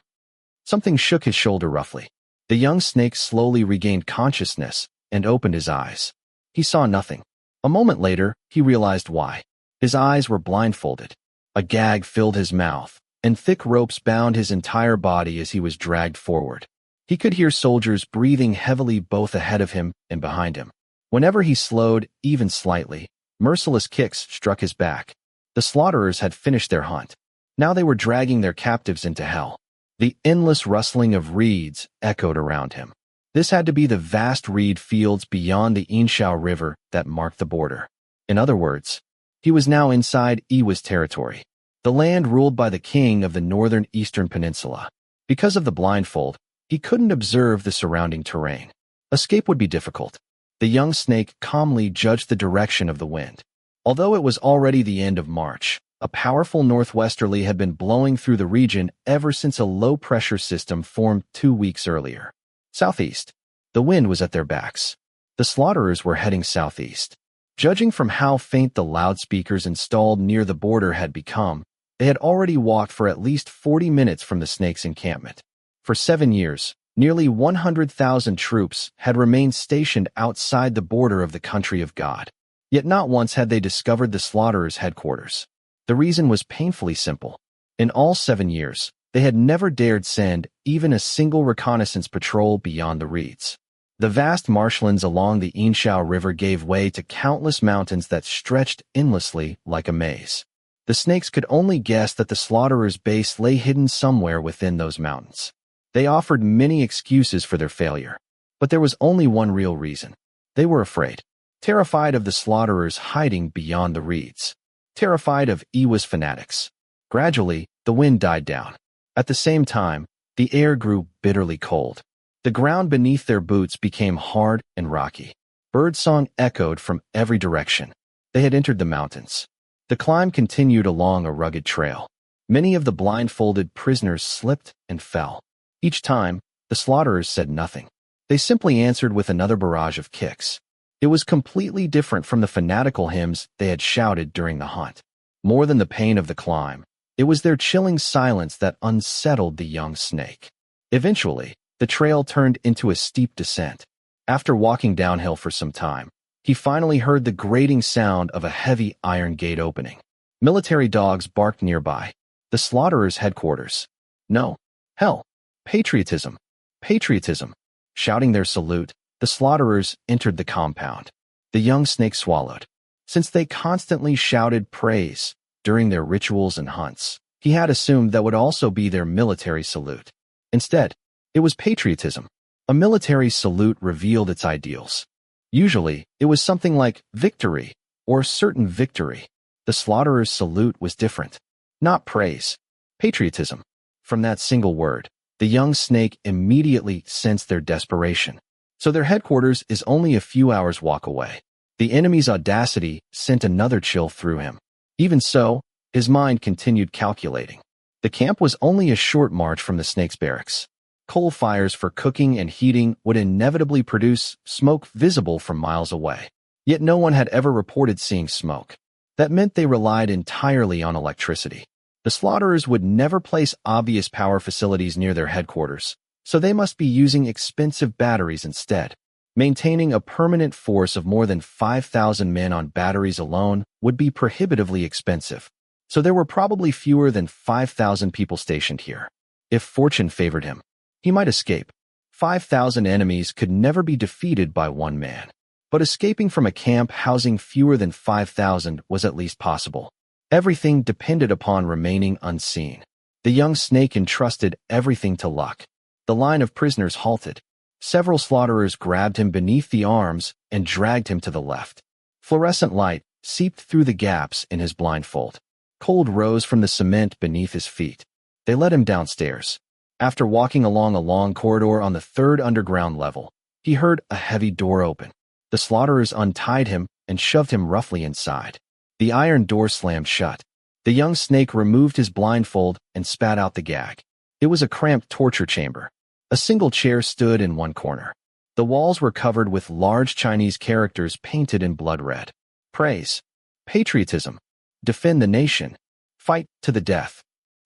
Something shook his shoulder roughly. The young snake slowly regained consciousness and opened his eyes. He saw nothing. A moment later, he realized why. His eyes were blindfolded. A gag filled his mouth, and thick ropes bound his entire body as he was dragged forward. He could hear soldiers breathing heavily both ahead of him and behind him. Whenever he slowed, even slightly, merciless kicks struck his back. The slaughterers had finished their hunt. Now they were dragging their captives into hell. The endless rustling of reeds echoed around him. This had to be the vast reed fields beyond the Inshao River that marked the border. In other words, he was now inside Iwa's territory, the land ruled by the king of the northern eastern peninsula. Because of the blindfold, he couldn't observe the surrounding terrain. Escape would be difficult. The young snake calmly judged the direction of the wind. Although it was already the end of March, a powerful northwesterly had been blowing through the region ever since a low-pressure system formed 2 weeks earlier. Southeast. The wind was at their backs. The slaughterers were heading southeast. Judging from how faint the loudspeakers installed near the border had become, they had already walked for at least 40 minutes from the snake's encampment. For 7 years, nearly 100,000 troops had remained stationed outside the border of the country of God. Yet not once had they discovered the slaughterers' headquarters. The reason was painfully simple. In all 7 years, they had never dared send even a single reconnaissance patrol beyond the reeds. The vast marshlands along the Inshao River gave way to countless mountains that stretched endlessly like a maze. The snakes could only guess that the slaughterers' base lay hidden somewhere within those mountains. They offered many excuses for their failure, but there was only one real reason. They were afraid. Terrified of the slaughterers hiding beyond the reeds. Terrified of Iwa's fanatics. Gradually, the wind died down. At the same time, the air grew bitterly cold. The ground beneath their boots became hard and rocky. Birdsong echoed from every direction. They had entered the mountains. The climb continued along a rugged trail. Many of the blindfolded prisoners slipped and fell. Each time, the slaughterers said nothing. They simply answered with another barrage of kicks. It was completely different from the fanatical hymns they had shouted during the hunt. More than the pain of the climb, it was their chilling silence that unsettled the young snake. Eventually, the trail turned into a steep descent. After walking downhill for some time, he finally heard the grating sound of a heavy iron gate opening. Military dogs barked nearby. The slaughterer's headquarters. No. Hell. Patriotism. Patriotism. Shouting their salute, the slaughterers entered the compound. The young snake swallowed. Since they constantly shouted praise during their rituals and hunts, he had assumed that would also be their military salute. Instead, it was patriotism. A military salute revealed its ideals. Usually, it was something like victory or certain victory. The slaughterer's salute was different. Not praise. Patriotism. From that single word, the young snake immediately sensed their desperation. So their headquarters is only a few hours' walk away. The enemy's audacity sent another chill through him. Even so, his mind continued calculating. The camp was only a short march from the snake's barracks. Coal fires for cooking and heating would inevitably produce smoke visible from miles away. Yet no one had ever reported seeing smoke. That meant they relied entirely on electricity. The slaughterers would never place obvious power facilities near their headquarters, so they must be using expensive batteries instead. Maintaining a permanent force of more than 5,000 men on batteries alone would be prohibitively expensive, so there were probably fewer than 5,000 people stationed here. If fortune favored him, he might escape. 5,000 enemies could never be defeated by one man. But escaping from a camp housing fewer than 5,000 was at least possible. Everything depended upon remaining unseen. The young snake entrusted everything to luck. The line of prisoners halted. Several slaughterers grabbed him beneath the arms and dragged him to the left. Fluorescent light seeped through the gaps in his blindfold. Cold rose from the cement beneath his feet. They led him downstairs. After walking along a long corridor on the third underground level, he heard a heavy door open. The slaughterers untied him and shoved him roughly inside. The iron door slammed shut. The young snake removed his blindfold and spat out the gag. It was a cramped torture chamber. A single chair stood in one corner. The walls were covered with large Chinese characters painted in blood red. Praise. Patriotism. Defend the nation. Fight to the death.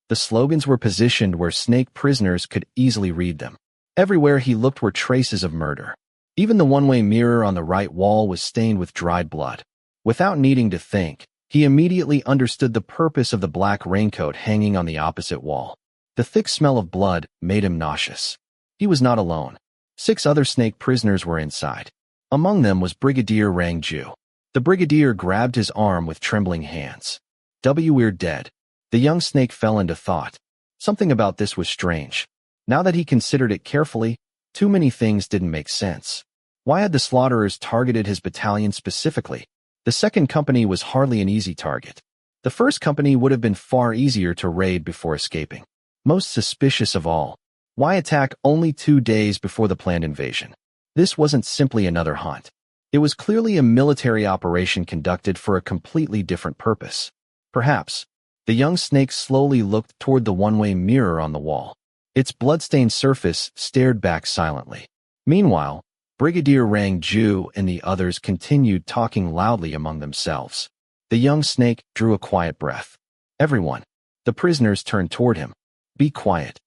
The slogans were positioned where snake prisoners could easily read them. Everywhere he looked were traces of murder. Even the one-way mirror on the right wall was stained with dried blood. Without needing to think, he immediately understood the purpose of the black raincoat hanging on the opposite wall. The thick smell of blood made him nauseous. He was not alone. 6 other snake prisoners were inside. Among them was Brigadier Rang Ju. The brigadier grabbed his arm with trembling hands. We're dead. The young snake fell into thought. Something about this was strange. Now that he considered it carefully, too many things didn't make sense. Why had the slaughterers targeted his battalion specifically? The second company was hardly an easy target. The first company would have been far easier to raid before escaping. Most suspicious of all, why attack only 2 days before the planned invasion? This wasn't simply another hunt. It was clearly a military operation conducted for a completely different purpose. Perhaps. The young snake slowly looked toward the one-way mirror on the wall. Its blood-stained surface stared back silently. Meanwhile, Brigadier Rang Ju and the others continued talking loudly among themselves. The young snake drew a quiet breath. Everyone. The prisoners turned toward him. Be quiet.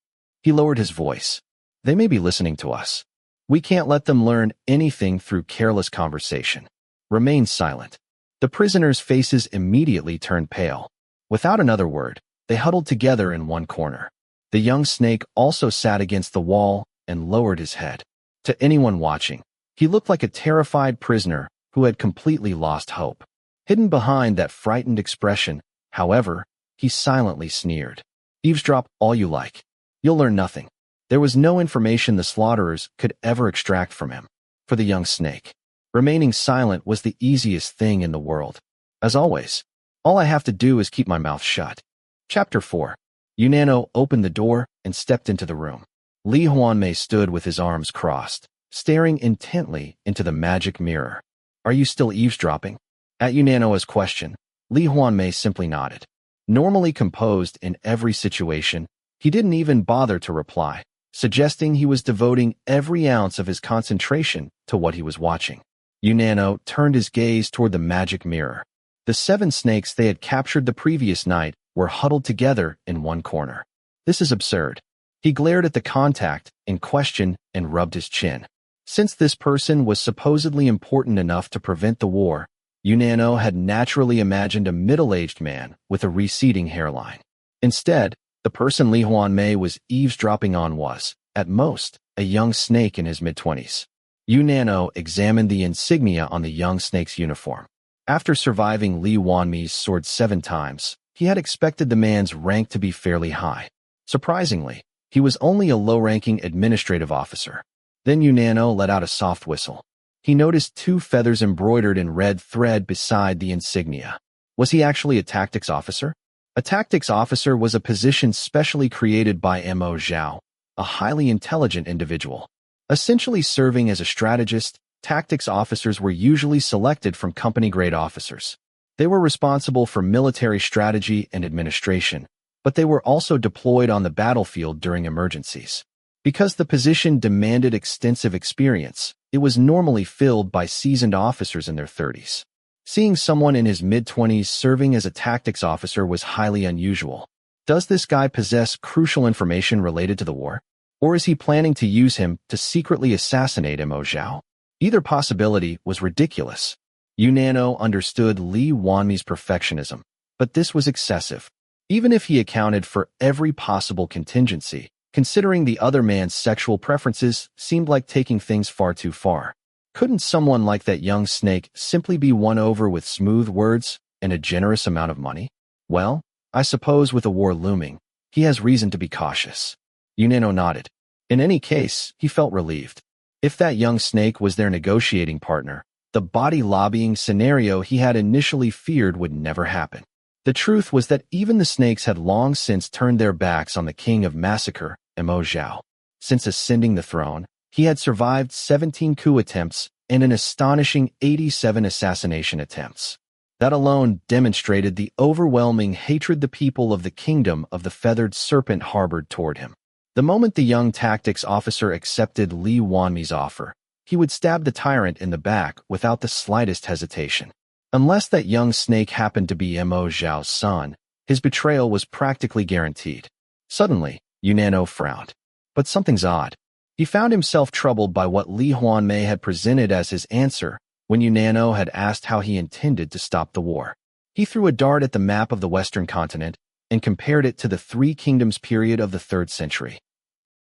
He lowered his voice. They may be listening to us. We can't let them learn anything through careless conversation. Remain silent. The prisoners' faces immediately turned pale. Without another word, they huddled together in one corner. The young snake also sat against the wall and lowered his head. To anyone watching, he looked like a terrified prisoner who had completely lost hope. Hidden behind that frightened expression, however, he silently sneered. Eavesdrop all you like. You'll learn nothing. There was no information the slaughterers could ever extract from him. For the young snake, remaining silent was the easiest thing in the world. As always, all I have to do is keep my mouth shut. Chapter 4. Yunano opened the door and stepped into the room. Lee Hwanmae stood with his arms crossed, staring intently into the magic mirror. Are you still eavesdropping? At Yunano's question, Lee Hwanmae simply nodded. Normally composed in every situation, he didn't even bother to reply, suggesting he was devoting every ounce of his concentration to what he was watching. Yunano turned his gaze toward the magic mirror. The 7 snakes they had captured the previous night were huddled together in one corner. This is absurd. He glared at the contact in question and rubbed his chin. Since this person was supposedly important enough to prevent the war, Yunano had naturally imagined a middle-aged man with a receding hairline. Instead, the person Lee Hwanmae was eavesdropping on was, at most, a young snake in his mid-20s. Yunano examined the insignia on the young snake's uniform. After surviving Lee Hwanmae's sword 7 times, he had expected the man's rank to be fairly high. Surprisingly, he was only a low-ranking administrative officer. Then Yunano let out a soft whistle. He noticed 2 feathers embroidered in red thread beside the insignia. Was he actually a tactics officer? A tactics officer was a position specially created by Mo Zhao, a highly intelligent individual. Essentially serving as a strategist, tactics officers were usually selected from company-grade officers. They were responsible for military strategy and administration, but they were also deployed on the battlefield during emergencies. Because the position demanded extensive experience, it was normally filled by seasoned officers in their 30s. Seeing someone in his mid-20s serving as a tactics officer was highly unusual. Does this guy possess crucial information related to the war? Or is he planning to use him to secretly assassinate Mo Zhao? Either possibility was ridiculous. Yunano understood Lee Hwanmae's perfectionism, but this was excessive. Even if he accounted for every possible contingency, considering the other man's sexual preferences seemed like taking things far too far. Couldn't someone like that young snake simply be won over with smooth words and a generous amount of money? Well, I suppose with a war looming, he has reason to be cautious. Yunano nodded. In any case, he felt relieved. If that young snake was their negotiating partner, the body lobbying scenario he had initially feared would never happen. The truth was that even the snakes had long since turned their backs on the king of massacre, Mo Zhao. Since ascending the throne, he had survived 17 coup attempts and an astonishing 87 assassination attempts. That alone demonstrated the overwhelming hatred the people of the kingdom of the feathered serpent harbored toward him. The moment the young tactics officer accepted Lee Hwanmae's offer, he would stab the tyrant in the back without the slightest hesitation. Unless that young snake happened to be Mo Zhao's son, his betrayal was practically guaranteed. Suddenly, Yunano frowned. But something's odd. He found himself troubled by what Lee Hwanmae had presented as his answer when Yunano had asked how he intended to stop the war. He threw a dart at the map of the Western continent and compared it to the Three Kingdoms period of the 3rd century.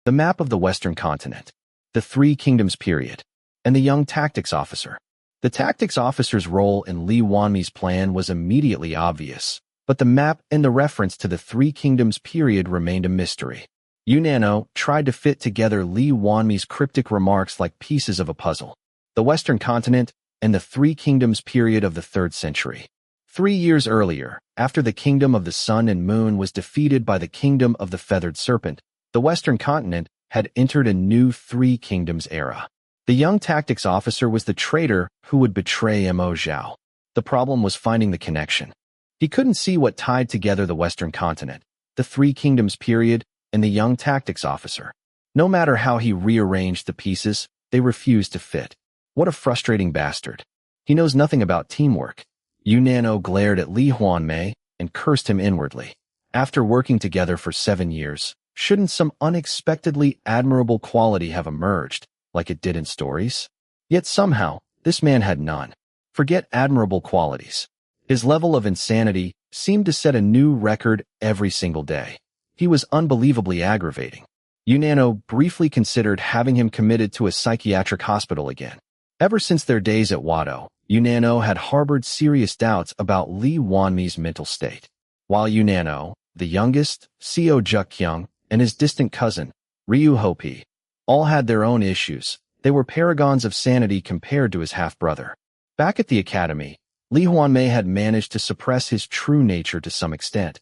The map of the Western continent, the Three Kingdoms period, and the young tactics officer. The tactics officer's role in Lee Hwanmae's plan was immediately obvious, but the map and the reference to the Three Kingdoms period remained a mystery. Yunano tried to fit together Lee Hwanmae's cryptic remarks like pieces of a puzzle. The Western continent and the Three Kingdoms period of the 3rd century. 3 years earlier, after the kingdom of the sun and moon was defeated by the kingdom of the feathered serpent, the Western continent had entered a new Three Kingdoms era. The young tactics officer was the traitor who would betray Mo Zhao. The problem was finding the connection. He couldn't see what tied together the Western continent, the Three Kingdoms period, and the young tactics officer. No matter how he rearranged the pieces, they refused to fit. What a frustrating bastard. He knows nothing about teamwork. Yunano glared at Lee Hwanmae and cursed him inwardly. After working together for 7 years, shouldn't some unexpectedly admirable quality have emerged, like it did in stories? Yet somehow, this man had none. Forget admirable qualities. His level of insanity seemed to set a new record every single day. He was unbelievably aggravating. Yunano briefly considered having him committed to a psychiatric hospital again. Ever since their days at Wado, Yunano had harbored serious doubts about Lee Hwanmae's mental state. While Yunano, the youngest, Seo Juk-kyung, and his distant cousin, Ryu Hopi, all had their own issues, they were paragons of sanity compared to his half-brother. Back at the academy, Lee Hwanmae had managed to suppress his true nature to some extent.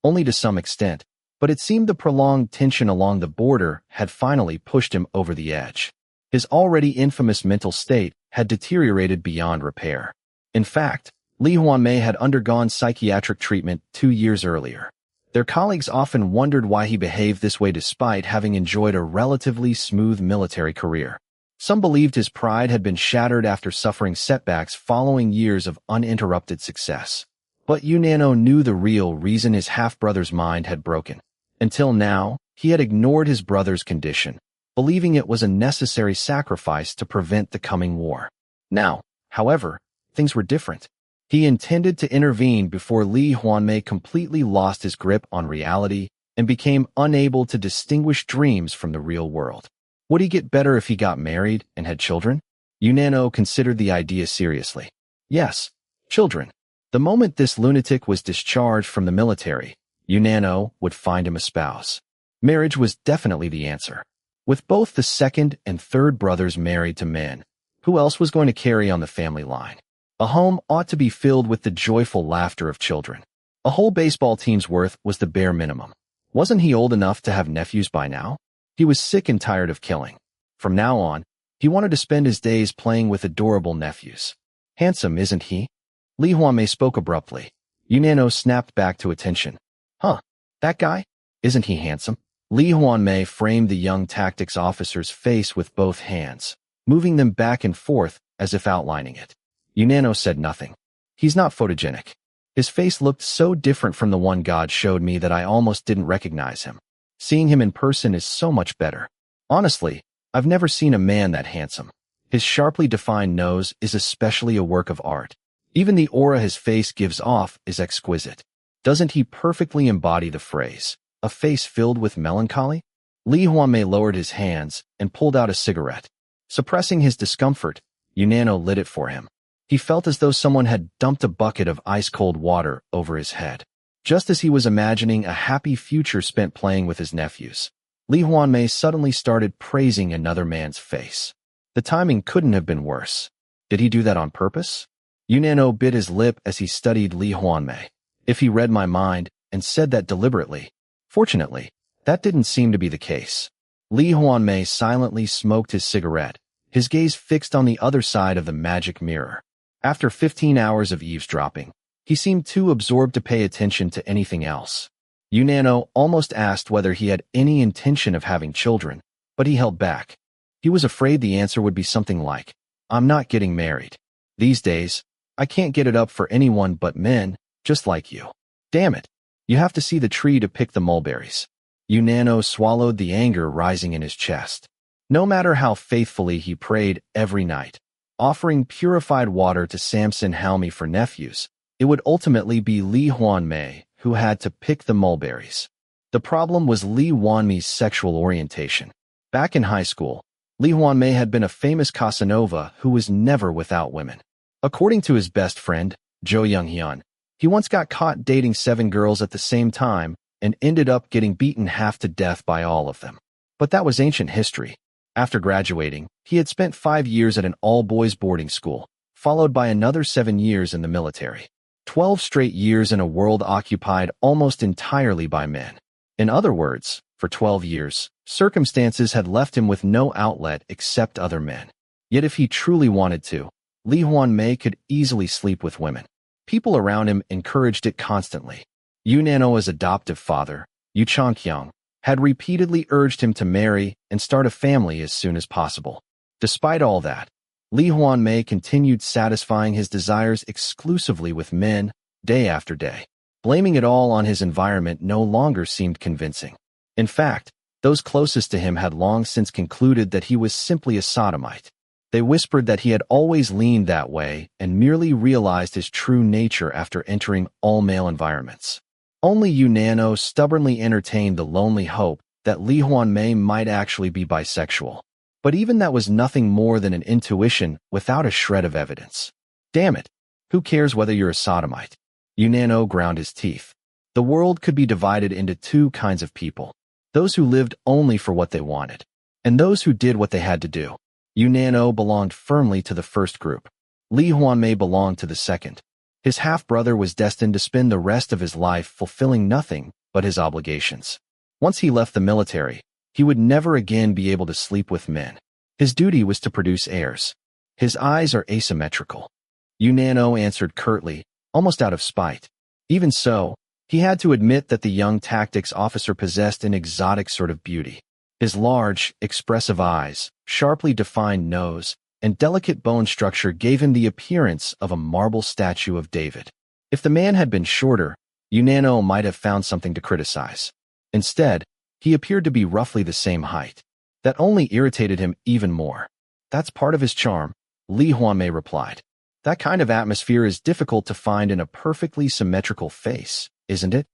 Only to some extent, but it seemed the prolonged tension along the border had finally pushed him over the edge. His already infamous mental state had deteriorated beyond repair. In fact, Lee Hwanmae had undergone psychiatric treatment 2 years earlier. Their colleagues often wondered why he behaved this way despite having enjoyed a relatively smooth military career. Some believed his pride had been shattered after suffering setbacks following years of uninterrupted success. But Yunano knew the real reason his half-brother's mind had broken. Until now, he had ignored his brother's condition. believing it was a necessary sacrifice to prevent the coming war. Now, however, things were different. He intended to intervene before Lee Hwanmae completely lost his grip on reality and became unable to distinguish dreams from the real world. Would he get better if he got married and had children? Yunano considered the idea seriously. Yes, children. The moment this lunatic was discharged from the military, Yunano would find him a spouse. Marriage was definitely the answer. With both the second and third brothers married to men, who else was going to carry on the family line? A home ought to be filled with the joyful laughter of children. A whole baseball team's worth was the bare minimum. Wasn't he old enough to have nephews by now? He was sick and tired of killing. From now on, he wanted to spend his days playing with adorable nephews. Handsome, isn't he? Lee Hwanmae spoke abruptly. Yunano snapped back to attention. Huh, that guy? Isn't he handsome? Lee Hwanmae framed the young tactics officer's face with both hands, moving them back and forth as if outlining it. Yunano said nothing. He's not photogenic. His face looked so different from the one God showed me that I almost didn't recognize him. Seeing him in person is so much better. Honestly, I've never seen a man that handsome. His sharply defined nose is especially a work of art. Even the aura his face gives off is exquisite. Doesn't he perfectly embody the phrase, a face filled with melancholy? Lee Hwanmae lowered his hands and pulled out a cigarette. Suppressing his discomfort, Yunano lit it for him. He felt as though someone had dumped a bucket of ice-cold water over his head. Just as he was imagining a happy future spent playing with his nephews, Lee Hwanmae suddenly started praising another man's face. The timing couldn't have been worse. Did he do that on purpose? Yunano bit his lip as he studied Lee Hwanmae. If he read my mind and said that deliberately. Fortunately, that didn't seem to be the case. Lee Hwanmae silently smoked his cigarette, his gaze fixed on the other side of the magic mirror. After 15 hours of eavesdropping, he seemed too absorbed to pay attention to anything else. Yunano almost asked whether he had any intention of having children, but he held back. He was afraid the answer would be something like, I'm not getting married. These days, I can't get it up for anyone but men, just like you. Damn it. You have to see the tree to pick the mulberries. Yunano swallowed the anger rising in his chest. No matter how faithfully he prayed every night, offering purified water to Samson Halmy for nephews, it would ultimately be Lee Hwanmae who had to pick the mulberries. The problem was Lee Hwanmae's sexual orientation. Back in high school, Lee Hwanmae had been a famous Casanova who was never without women. According to his best friend, Jo Young-hyun, he once got caught dating 7 girls at the same time and ended up getting beaten half to death by all of them. But that was ancient history. After graduating, he had spent 5 years at an all-boys boarding school, followed by another 7 years in the military. 12 straight years in a world occupied almost entirely by men. In other words, for 12 years, circumstances had left him with no outlet except other men. Yet if he truly wanted to, Lee Hwanmae could easily sleep with women. People around him encouraged it constantly. Yunano's adoptive father, Yoo Chang-kyung, had repeatedly urged him to marry and start a family as soon as possible. Despite all that, Lee Hwanmae continued satisfying his desires exclusively with men, day after day. Blaming it all on his environment no longer seemed convincing. In fact, those closest to him had long since concluded that he was simply a sodomite. They whispered that he had always leaned that way and merely realized his true nature after entering all-male environments. Only Yunano stubbornly entertained the lonely hope that Lee Hwanmae might actually be bisexual. But even that was nothing more than an intuition without a shred of evidence. Damn it, who cares whether you're a sodomite? Yunano ground his teeth. The world could be divided into 2 kinds of people. Those who lived only for what they wanted, and those who did what they had to do. Yunano belonged firmly to the first group. Lee Hwanmae belonged to the second. His half-brother was destined to spend the rest of his life fulfilling nothing but his obligations. Once he left the military, he would never again be able to sleep with men. His duty was to produce heirs. His eyes are asymmetrical. Yunano answered curtly, almost out of spite. Even so, he had to admit that the young tactics officer possessed an exotic sort of beauty. His large, expressive eyes, sharply defined nose, and delicate bone structure gave him the appearance of a marble statue of David. If the man had been shorter, Yunano might have found something to criticize. Instead, he appeared to be roughly the same height. That only irritated him even more. That's part of his charm, Lee Hwanmae replied. That kind of atmosphere is difficult to find in a perfectly symmetrical face, isn't it?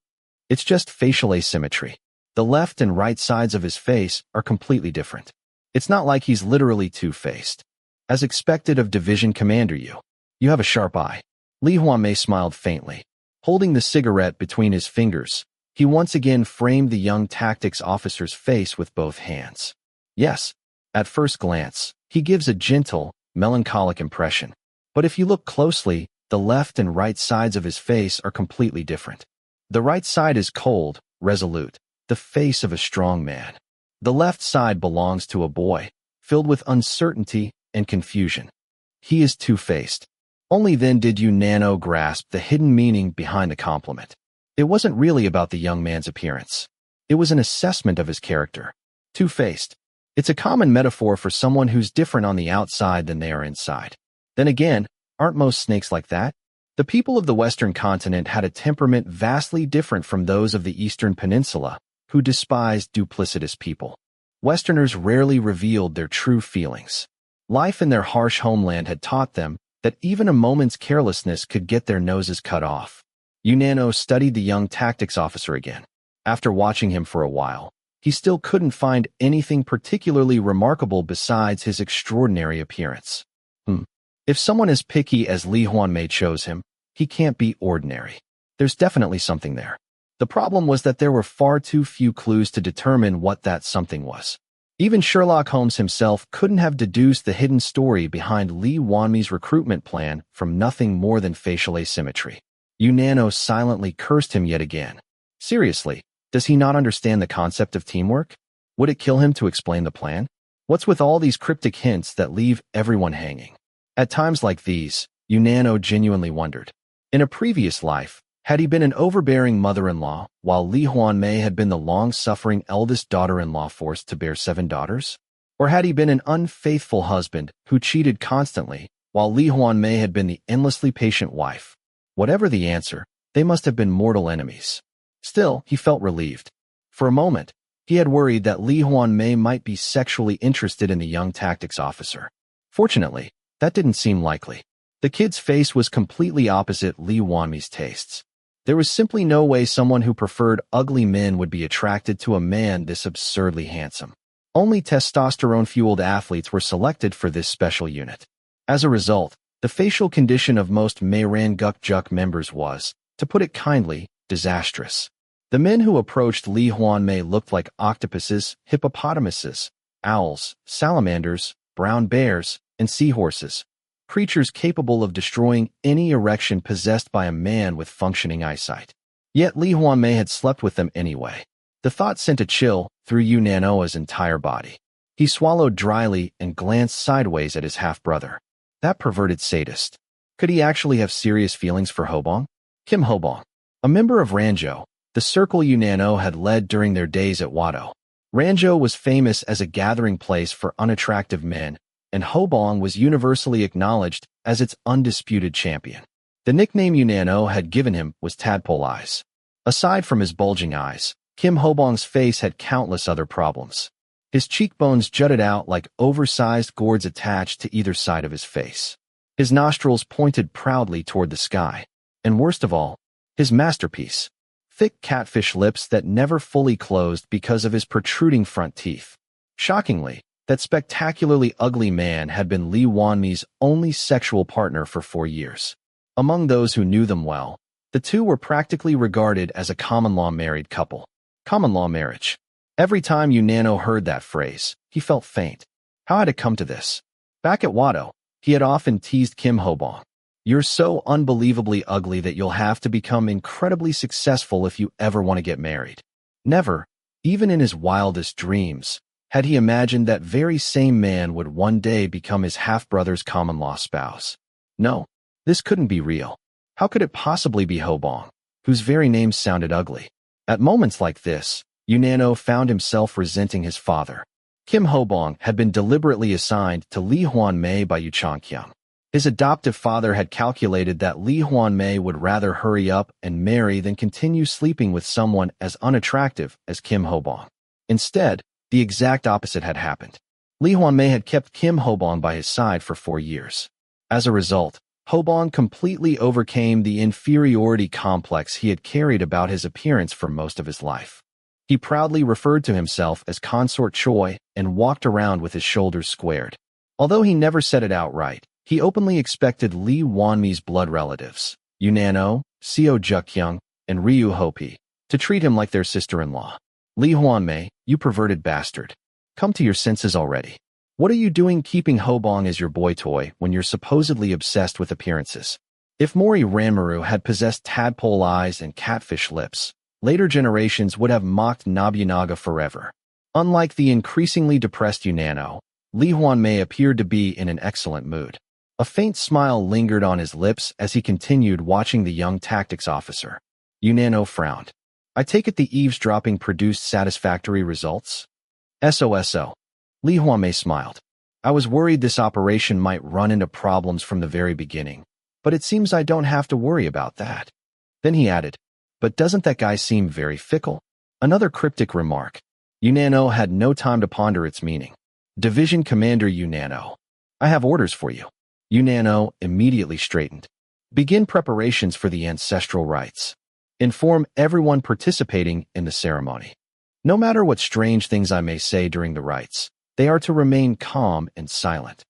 It's just facial asymmetry. The left and right sides of his face are completely different. It's not like he's literally two-faced. As expected of Division Commander you have a sharp eye. Lee Hwanmae smiled faintly. Holding the cigarette between his fingers, he once again framed the young tactics officer's face with both hands. Yes, at first glance, he gives a gentle, melancholic impression. But if you look closely, the left and right sides of his face are completely different. The right side is cold, resolute, the face of a strong man. The left side belongs to a boy, filled with uncertainty and confusion. He is two-faced. Only then did Nano grasp the hidden meaning behind the compliment. It wasn't really about the young man's appearance. It was an assessment of his character. Two-faced. It's a common metaphor for someone who's different on the outside than they are inside. Then again, aren't most snakes like that? The people of the Western continent had a temperament vastly different from those of the Eastern Peninsula, who despised duplicitous people. Westerners rarely revealed their true feelings. Life in their harsh homeland had taught them that even a moment's carelessness could get their noses cut off. Nano studied the young tactics officer again. After watching him for a while, he still couldn't find anything particularly remarkable besides his extraordinary appearance. If someone as picky as Lee Hwanmae chose him, he can't be ordinary. There's definitely something there. The problem was that there were far too few clues to determine what that something was. Even Sherlock Holmes himself couldn't have deduced the hidden story behind Lee Hwanmae's recruitment plan from nothing more than facial asymmetry. Nano silently cursed him yet again. Seriously, does he not understand the concept of teamwork? Would it kill him to explain the plan? What's with all these cryptic hints that leave everyone hanging? At times like these, Nano genuinely wondered. In a previous life, had he been an overbearing mother-in-law, while Lee Hwanmae had been the long-suffering eldest daughter-in-law forced to bear 7 daughters? Or had he been an unfaithful husband who cheated constantly, while Lee Hwanmae had been the endlessly patient wife? Whatever the answer, they must have been mortal enemies. Still, he felt relieved. For a moment, he had worried that Lee Hwanmae might be sexually interested in the young tactics officer. Fortunately, that didn't seem likely. The kid's face was completely opposite Lee Hwanmae's tastes. There was simply no way someone who preferred ugly men would be attracted to a man this absurdly handsome. Only testosterone-fueled athletes were selected for this special unit. As a result, the facial condition of most Mayran Gukjuk members was, to put it kindly, disastrous. The men who approached Lee Hwanmae looked like octopuses, hippopotamuses, owls, salamanders, brown bears, and seahorses, creatures capable of destroying any erection possessed by a man with functioning eyesight. Yet Lee Hwanmae had slept with them anyway. The thought sent a chill through Nano's entire body. He swallowed dryly and glanced sideways at his half-brother. That perverted sadist. Could he actually have serious feelings for Hobong? Kim Hobong, a member of Ranjo, the circle Nano had led during their days at Wado. Ranjo was famous as a gathering place for unattractive men, and Hobong was universally acknowledged as its undisputed champion. The nickname Nano had given him was Tadpole Eyes. Aside from his bulging eyes, Kim Hobong's face had countless other problems. His cheekbones jutted out like oversized gourds attached to either side of his face. His nostrils pointed proudly toward the sky. And worst of all, his masterpiece, thick catfish lips that never fully closed because of his protruding front teeth. Shockingly, that spectacularly ugly man had been Lee Hwanmae's only sexual partner for 4 years. Among those who knew them well, the two were practically regarded as a common-law married couple. Common-law marriage. Every time Nano heard that phrase, he felt faint. How had it come to this? Back at Wado, he had often teased Kim Hobong. You're so unbelievably ugly that you'll have to become incredibly successful if you ever want to get married. Never, even in his wildest dreams, had he imagined that very same man would one day become his half-brother's common-law spouse. No, this couldn't be real. How could it possibly be Hobong, whose very name sounded ugly? At moments like this, Nano found himself resenting his father. Kim Hobong had been deliberately assigned to Lee Hwanmae by Changkyung. His adoptive father had calculated that Lee Hwanmae would rather hurry up and marry than continue sleeping with someone as unattractive as Kim Hobong. Instead, the exact opposite had happened. Lee Hwanmae had kept Kim Hobong by his side for 4 years. As a result, Hobong completely overcame the inferiority complex he had carried about his appearance for most of his life. He proudly referred to himself as Consort Choi and walked around with his shoulders squared. Although he never said it outright, he openly expected Lee Hwanmae's blood relatives, Yunano, Seo Jukyoung, and Ryu Hopi, to treat him like their sister-in-law. Lee Hwanmae, you perverted bastard. Come to your senses already. What are you doing keeping Hobong as your boy toy when you're supposedly obsessed with appearances? If Mori Ranmaru had possessed tadpole eyes and catfish lips, later generations would have mocked Nobunaga forever. Unlike the increasingly depressed Yunano, Lee Hwanmae appeared to be in an excellent mood. A faint smile lingered on his lips as he continued watching the young tactics officer. Yunano frowned. I take it the eavesdropping produced satisfactory results? SOSO. Lee Hwanmae smiled. I was worried this operation might run into problems from the very beginning, but it seems I don't have to worry about that. Then he added, but doesn't that guy seem very fickle? Another cryptic remark. Yunano had no time to ponder its meaning. Division Commander Yunano. I have orders for you. Yunano immediately straightened. Begin preparations for the ancestral rites. Inform everyone participating in the ceremony. No matter what strange things I may say during the rites, they are to remain calm and silent.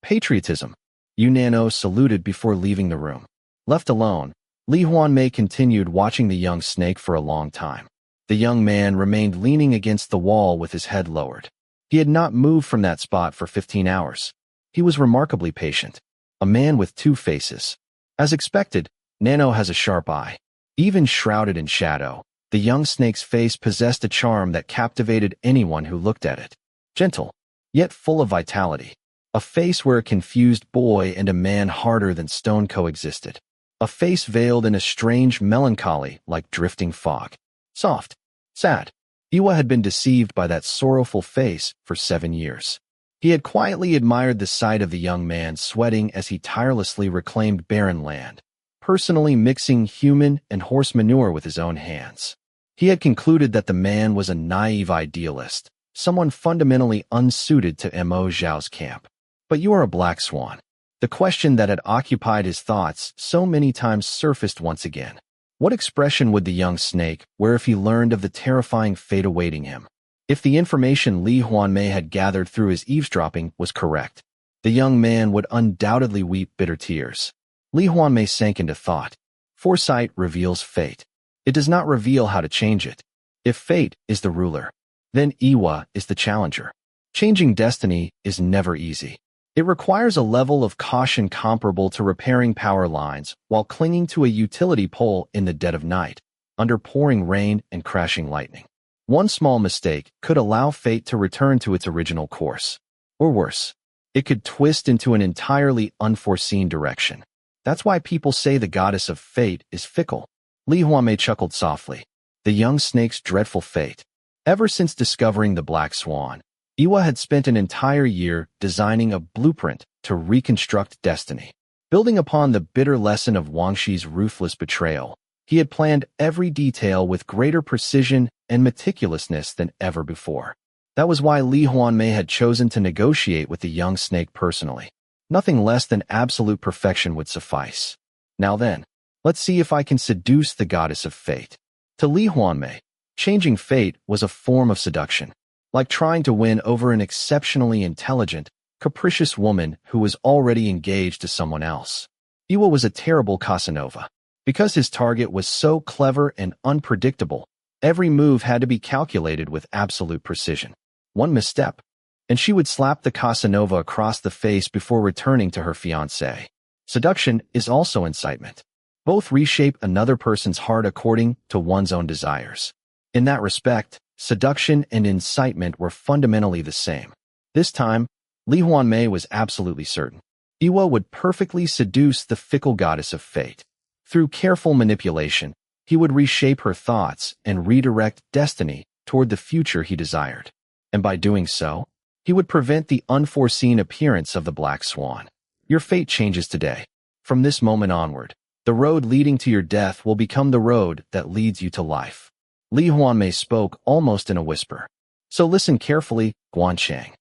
Patriotism. Yunano saluted before leaving the room. Left alone, Lee Hwanmae continued watching the young snake for a long time. The young man remained leaning against the wall with his head lowered. He had not moved from that spot for 15 hours. He was remarkably patient. A man with two faces. As expected, Nano has a sharp eye. Even shrouded in shadow, the young snake's face possessed a charm that captivated anyone who looked at it. Gentle, yet full of vitality. A face where a confused boy and a man harder than stone coexisted. A face veiled in a strange melancholy like drifting fog. Soft, sad. Iwa had been deceived by that sorrowful face for 7 years. He had quietly admired the sight of the young man sweating as he tirelessly reclaimed barren land, personally mixing human and horse manure with his own hands. He had concluded that the man was a naive idealist, someone fundamentally unsuited to Mo Zhao's camp. But you are a Black Swan. The question that had occupied his thoughts so many times surfaced once again. What expression would the young snake wear if he learned of the terrifying fate awaiting him? If the information Lee Hwanmae had gathered through his eavesdropping was correct, the young man would undoubtedly weep bitter tears. Lee Hwanmae sank into thought. Foresight reveals fate. It does not reveal how to change it. If fate is the ruler, then Iwa is the challenger. Changing destiny is never easy. It requires a level of caution comparable to repairing power lines while clinging to a utility pole in the dead of night, under pouring rain and crashing lightning. One small mistake could allow fate to return to its original course. Or worse, it could twist into an entirely unforeseen direction. That's why people say the goddess of fate is fickle. Lee Hwanmae chuckled softly. The young snake's dreadful fate. Ever since discovering the Black Swan, Iwa had spent an entire year designing a blueprint to reconstruct destiny. Building upon the bitter lesson of Wangshi's ruthless betrayal, he had planned every detail with greater precision and meticulousness than ever before. That was why Lee Hwanmae had chosen to negotiate with the young snake personally. Nothing less than absolute perfection would suffice. Now then, let's see if I can seduce the goddess of fate. To Lee Hwanmae, changing fate was a form of seduction, like trying to win over an exceptionally intelligent, capricious woman who was already engaged to someone else. Iwa was a terrible Casanova. Because his target was so clever and unpredictable, every move had to be calculated with absolute precision. One misstep, and she would slap the Casanova across the face before returning to her fiancé. Seduction is also incitement. Both reshape another person's heart according to one's own desires. In that respect, seduction and incitement were fundamentally the same. This time, Lee Hwanmae was absolutely certain. Iwa would perfectly seduce the fickle goddess of fate. Through careful manipulation, he would reshape her thoughts and redirect destiny toward the future he desired. And by doing so, he would prevent the unforeseen appearance of the Black Swan. Your fate changes today. From this moment onward, the road leading to your death will become the road that leads you to life. Lee Hwanmae spoke almost in a whisper. So listen carefully, Gwan Chang.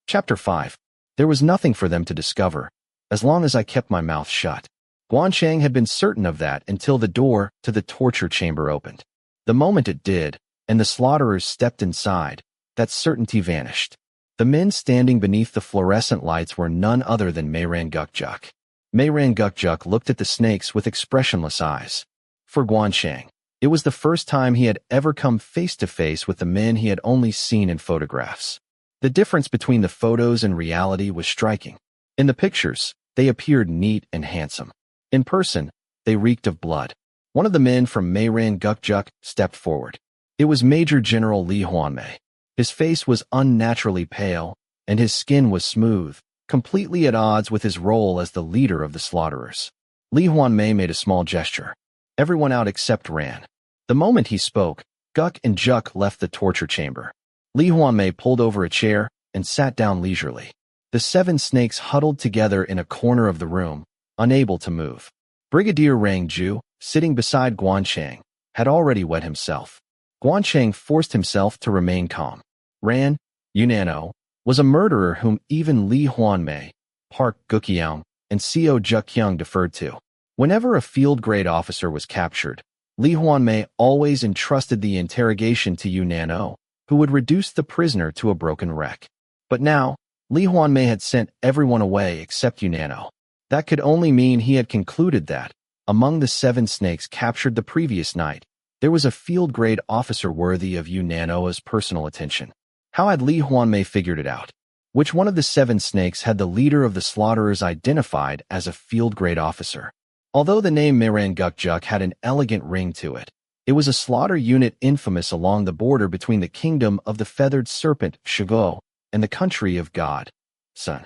Chapter 5. There was nothing for them to discover, as long as I kept my mouth shut. Gwan Chang had been certain of that until the door to the torture chamber opened. The moment it did, and the slaughterers stepped inside, that certainty vanished. The men standing beneath the fluorescent lights were none other than Mayran Gukjuk. Mayran Gukjuk looked at the snakes with expressionless eyes. For Gwan Chang, it was the first time he had ever come face to face with the men he had only seen in photographs. The difference between the photos and reality was striking. In the pictures, they appeared neat and handsome. In person, they reeked of blood. One of the men from Mayran Gukjuk stepped forward. It was Major General Lee Hwanmae. His face was unnaturally pale, and his skin was smooth, completely at odds with his role as the leader of the slaughterers. Lee Hwanmae made a small gesture. Everyone out except ran. The moment he spoke, Guk and Juk left the torture chamber. Lee Hwanmae pulled over a chair and sat down leisurely. The 7 snakes huddled together in a corner of the room, unable to move. Brigadier Rang Ju, sitting beside Gwan Chang, had already wet himself. Gwan Chang forced himself to remain calm. Ran, Yunano, was a murderer whom even Lee Hwanmae, Park Gukyeong, and Seo Juk-kyung deferred to. Whenever a field-grade officer was captured, Lee Hwanmae always entrusted the interrogation to Yunano, who would reduce the prisoner to a broken wreck. But now, Lee Hwanmae had sent everyone away except Yunano. That could only mean he had concluded that, among the 7 snakes captured the previous night, there was a field-grade officer worthy of Yunano's personal attention. How had Lee Hwanmae figured it out? Which one of the 7 snakes had the leader of the slaughterers identified as a field-grade officer? Although the name Mayran Gukjuk had an elegant ring to it, it was a slaughter unit infamous along the border between the kingdom of the feathered serpent, Shigo, and the country of God, Sun.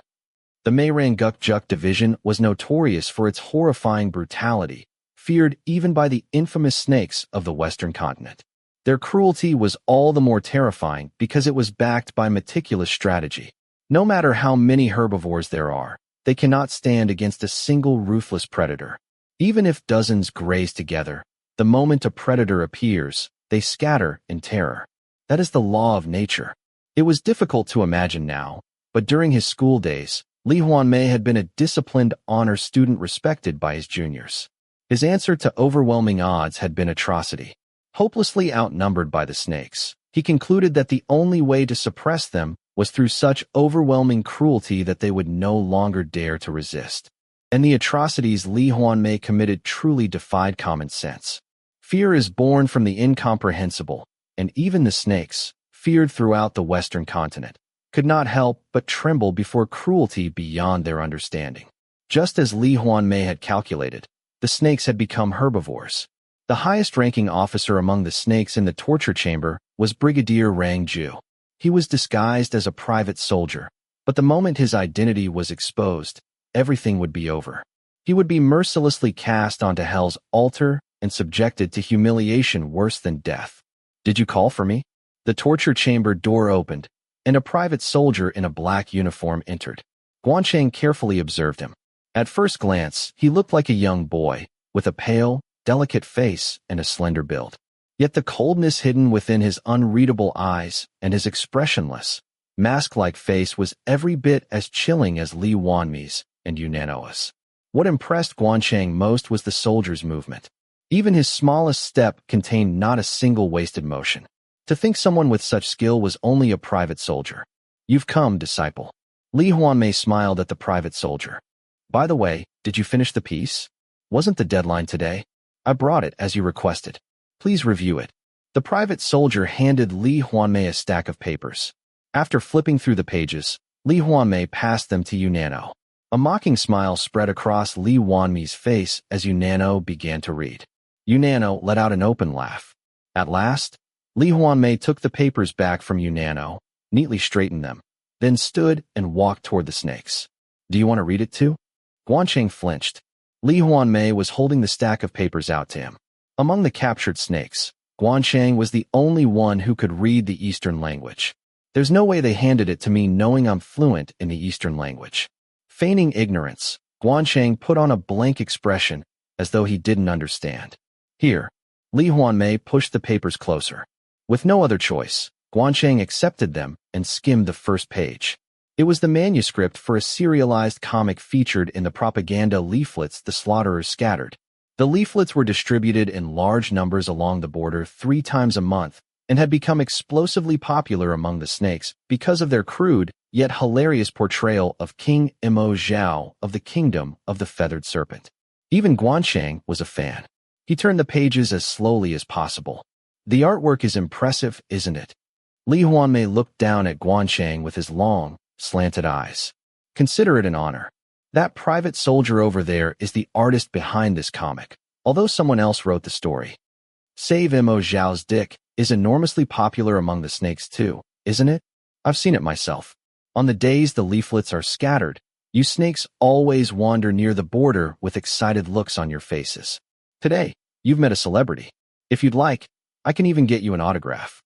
The Mayran Gukjuk division was notorious for its horrifying brutality, feared even by the infamous snakes of the Western continent. Their cruelty was all the more terrifying because it was backed by meticulous strategy. No matter how many herbivores there are, they cannot stand against a single ruthless predator. Even if dozens graze together, the moment a predator appears, they scatter in terror. That is the law of nature. It was difficult to imagine now, but during his school days, Lee Hwanmae had been a disciplined honor student respected by his juniors. His answer to overwhelming odds had been atrocity. Hopelessly outnumbered by the snakes, he concluded that the only way to suppress them was through such overwhelming cruelty that they would no longer dare to resist. And the atrocities Lee Hwanmae committed truly defied common sense. Fear is born from the incomprehensible, and even the snakes, feared throughout the Western continent, could not help but tremble before cruelty beyond their understanding. Just as Lee Hwanmae had calculated, the snakes had become herbivores. The highest-ranking officer among the snakes in the torture chamber was Brigadier Rang Ju. He was disguised as a private soldier, but the moment his identity was exposed, everything would be over. He would be mercilessly cast onto hell's altar and subjected to humiliation worse than death. "Did you call for me?" The torture chamber door opened, and a private soldier in a black uniform entered. Gwan Chang carefully observed him. At first glance, he looked like a young boy, with a pale, delicate face and a slender build. Yet the coldness hidden within his unreadable eyes and his expressionless, mask-like face was every bit as chilling as Lee Hwanmae's and Yunano's. What impressed Gwan Chang most was the soldier's movement. Even his smallest step contained not a single wasted motion. To think someone with such skill was only a private soldier. "You've come, disciple." Lee Hwanmae smiled at the private soldier. "By the way, did you finish the piece? Wasn't the deadline today? I brought it as you requested. Please review it." The private soldier handed Lee Hwanmae a stack of papers. After flipping through the pages, Lee Hwanmae passed them to Yunano. A mocking smile spread across Lee Hwanmae's face as Yunano began to read. Yunano let out an open laugh. At last, Lee Hwanmae took the papers back from Yunano, neatly straightened them, then stood and walked toward the snakes. "Do you want to read it too?" Gwan Chang flinched. Lee Hwanmae was holding the stack of papers out to him. Among the captured snakes, Gwan Chang was the only one who could read the Eastern language. There's no way they handed it to me knowing I'm fluent in the Eastern language. Feigning ignorance, Gwan Chang put on a blank expression as though he didn't understand. "Here." Lee Hwanmae pushed the papers closer. With no other choice, Gwan Chang accepted them and skimmed the first page. It was the manuscript for a serialized comic featured in the propaganda leaflets the slaughterers scattered. The leaflets were distributed in large numbers along the border 3 times a month and had become explosively popular among the snakes because of their crude, yet hilarious portrayal of King Imo Zhao of the Kingdom of the Feathered Serpent. Even Gwan Chang was a fan. He turned the pages as slowly as possible. The artwork is impressive, isn't it? Lee Hwanmae looked down at Gwan Chang with his long, slanted eyes. Consider it an honor. That private soldier over there is the artist behind this comic, although someone else wrote the story. Save Imo Zhao's dick is enormously popular among the snakes too, isn't it? I've seen it myself. On the days the leaflets are scattered, you snakes always wander near the border with excited looks on your faces. Today, you've met a celebrity. If you'd like, I can even get you an autograph.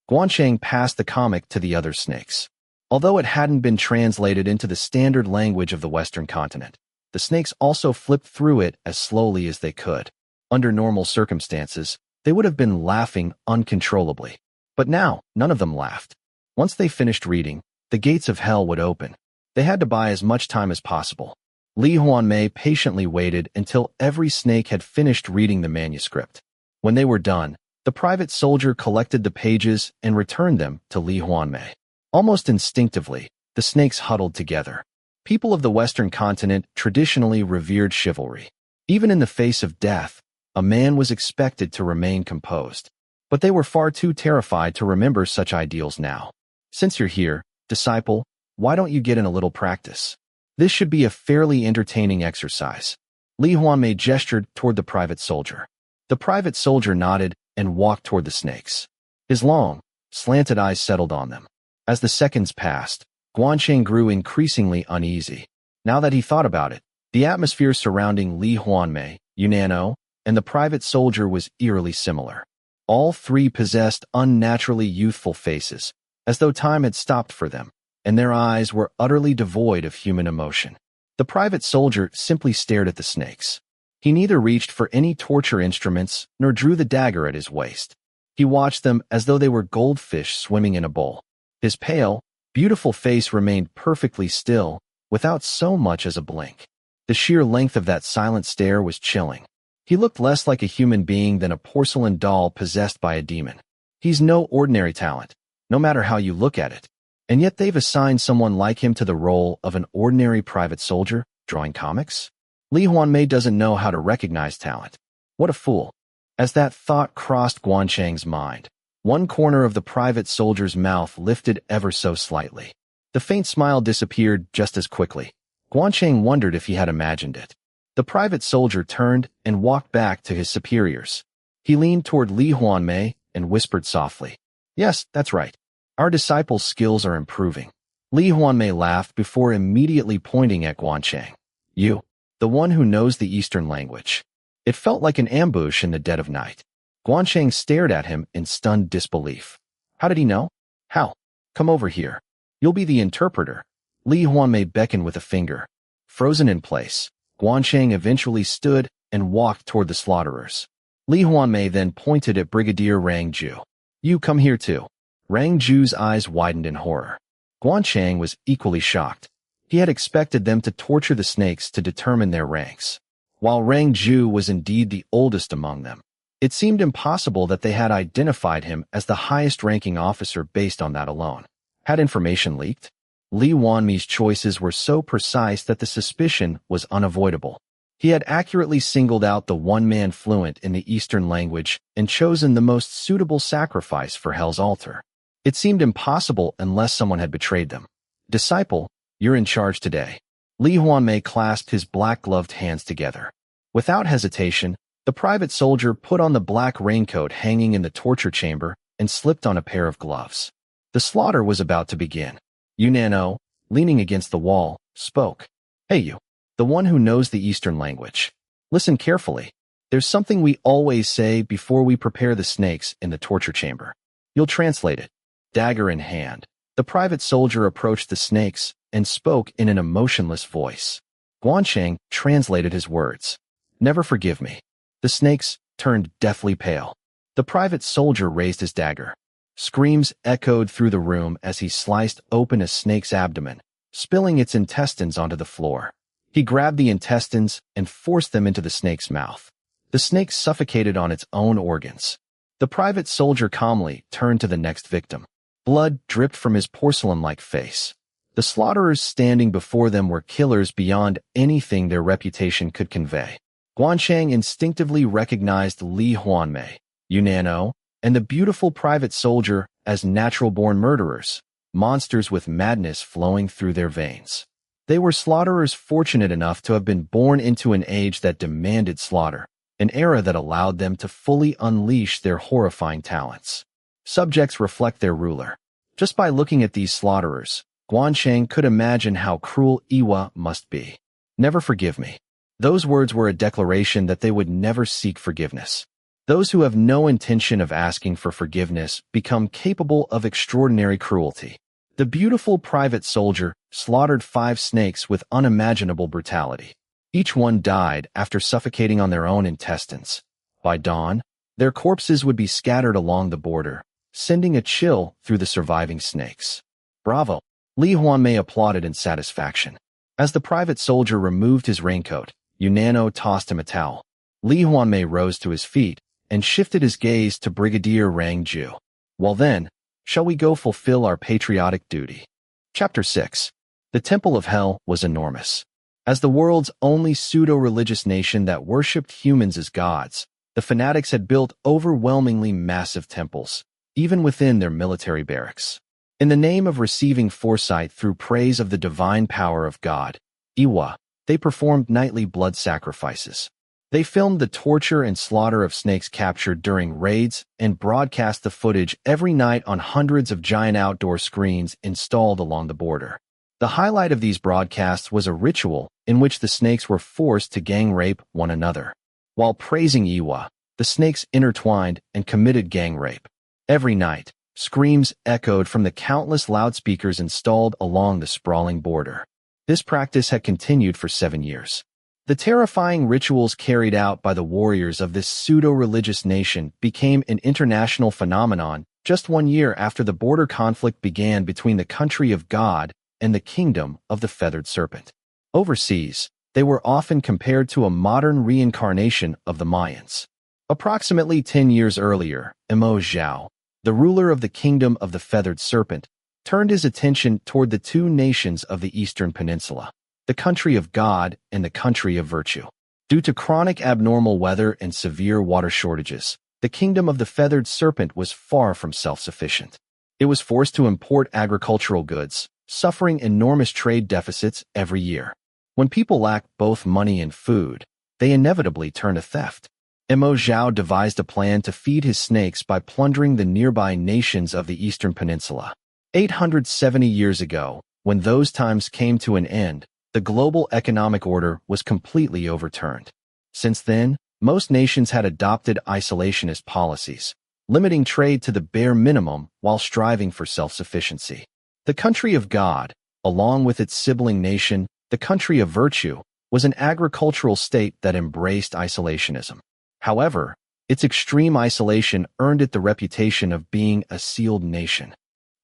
Gwan Chang passed the comic to the other snakes. Although it hadn't been translated into the standard language of the Western continent, the snakes also flipped through it as slowly as they could. Under normal circumstances, they would have been laughing uncontrollably. But now, none of them laughed. Once they finished reading, the gates of hell would open. They had to buy as much time as possible. Lee Hwanmae patiently waited until every snake had finished reading the manuscript. When they were done, the private soldier collected the pages and returned them to Lee Hwanmae. Almost instinctively, the snakes huddled together. People of the Western continent traditionally revered chivalry. Even in the face of death, a man was expected to remain composed. But they were far too terrified to remember such ideals now. Since you're here, disciple, why don't you get in a little practice? This should be a fairly entertaining exercise. Lee Hwanmae gestured toward the private soldier. The private soldier nodded and walked toward the snakes. His long, slanted eyes settled on them. As the seconds passed, Gwan Chang grew increasingly uneasy. Now that he thought about it, the atmosphere surrounding Lee Hwanmae, Yunnan, and the private soldier was eerily similar. All three possessed unnaturally youthful faces, as though time had stopped for them, and their eyes were utterly devoid of human emotion. The private soldier simply stared at the snakes. He neither reached for any torture instruments nor drew the dagger at his waist. He watched them as though they were goldfish swimming in a bowl. His pale, beautiful face remained perfectly still, without so much as a blink. The sheer length of that silent stare was chilling. He looked less like a human being than a porcelain doll possessed by a demon. He's no ordinary talent, no matter how you look at it. And yet they've assigned someone like him to the role of an ordinary private soldier, drawing comics? Lee Hwanmae doesn't know how to recognize talent. What a fool. As that thought crossed Gwan Chang's mind, one corner of the private soldier's mouth lifted ever so slightly. The faint smile disappeared just as quickly. Gwan Chang wondered if he had imagined it. The private soldier turned and walked back to his superiors. He leaned toward Lee Hwanmae and whispered softly, "Yes, that's right. Our disciple's skills are improving." Lee Hwanmae laughed before immediately pointing at Gwan Chang. "You, the one who knows the Eastern language." It felt like an ambush in the dead of night. Gwan Chang stared at him in stunned disbelief. How did he know? How? Come over here. You'll be the interpreter. Lee Hwanmae beckoned with a finger. Frozen in place, Gwan Chang eventually stood and walked toward the slaughterers. Lee Hwanmae then pointed at Brigadier Rang Ju. "You come here too." Rang Ju's eyes widened in horror. Gwan Chang was equally shocked. He had expected them to torture the snakes to determine their ranks. While Rang Ju was indeed the oldest among them, it seemed impossible that they had identified him as the highest-ranking officer based on that alone. Had information leaked? Lee Hwanmae's choices were so precise that the suspicion was unavoidable. He had accurately singled out the one man fluent in the Eastern language and chosen the most suitable sacrifice for Hell's altar. It seemed impossible unless someone had betrayed them. "Disciple, you're in charge today." Lee Hwanmae clasped his black-gloved hands together. Without hesitation, the private soldier put on the black raincoat hanging in the torture chamber and slipped on a pair of gloves. The slaughter was about to begin. Yunnan, leaning against the wall, spoke. "Hey you, the one who knows the Eastern language. Listen carefully. There's something we always say before we prepare the snakes in the torture chamber. You'll translate it." Dagger in hand, the private soldier approached the snakes and spoke in an emotionless voice. Gwan Chang translated his words. "Never forgive me." The snakes turned deathly pale. The private soldier raised his dagger. Screams echoed through the room as he sliced open a snake's abdomen, spilling its intestines onto the floor. He grabbed the intestines and forced them into the snake's mouth. The snake suffocated on its own organs. The private soldier calmly turned to the next victim. Blood dripped from his porcelain-like face. The slaughterers standing before them were killers beyond anything their reputation could convey. Gwan Chang instinctively recognized Lee Hwanmae, Unano, and the beautiful private soldier as natural-born murderers, monsters with madness flowing through their veins. They were slaughterers fortunate enough to have been born into an age that demanded slaughter, an era that allowed them to fully unleash their horrifying talents. Subjects reflect their ruler. Just by looking at these slaughterers, Gwan Chang could imagine how cruel Iwa must be. Never forgive me. Those words were a declaration that they would never seek forgiveness. Those who have no intention of asking for forgiveness become capable of extraordinary cruelty. The beautiful private soldier slaughtered 5 snakes with unimaginable brutality. Each one died after suffocating on their own intestines. By dawn, their corpses would be scattered along the border, sending a chill through the surviving snakes. Bravo! Lee Hwanmae applauded in satisfaction. As the private soldier removed his raincoat, Unano tossed him a towel. Lee Hwanmae rose to his feet and shifted his gaze to Brigadier Rang Ju. Well then, shall we go fulfill our patriotic duty? Chapter 6. The Temple of Hell was enormous. As the world's only pseudo-religious nation that worshipped humans as gods, the fanatics had built overwhelmingly massive temples, even within their military barracks. In the name of receiving foresight through praise of the divine power of God, Iwa, they performed nightly blood sacrifices. They filmed the torture and slaughter of snakes captured during raids and broadcast the footage every night on hundreds of giant outdoor screens installed along the border. The highlight of these broadcasts was a ritual in which the snakes were forced to gang rape one another. While praising Iwa, the snakes intertwined and committed gang rape. Every night, screams echoed from the countless loudspeakers installed along the sprawling border. This practice had continued for 7 years. The terrifying rituals carried out by the warriors of this pseudo-religious nation became an international phenomenon just 1 year after the border conflict began between the country of God and the kingdom of the feathered serpent. Overseas, they were often compared to a modern reincarnation of the Mayans. Approximately 10 years earlier, Zhao, the ruler of the kingdom of the feathered serpent, turned his attention toward the 2 nations of the Eastern Peninsula, the country of God and the country of virtue. Due to chronic abnormal weather and severe water shortages, the kingdom of the feathered serpent was far from self-sufficient. It was forced to import agricultural goods, suffering enormous trade deficits every year. When people lack both money and food, they inevitably turn to theft. Zhao devised a plan to feed his snakes by plundering the nearby nations of the Eastern Peninsula. 870 years ago, when those times came to an end, the global economic order was completely overturned. Since then, most nations had adopted isolationist policies, limiting trade to the bare minimum while striving for self-sufficiency. The country of God, along with its sibling nation, the country of virtue, was an agricultural state that embraced isolationism. However, its extreme isolation earned it the reputation of being a sealed nation.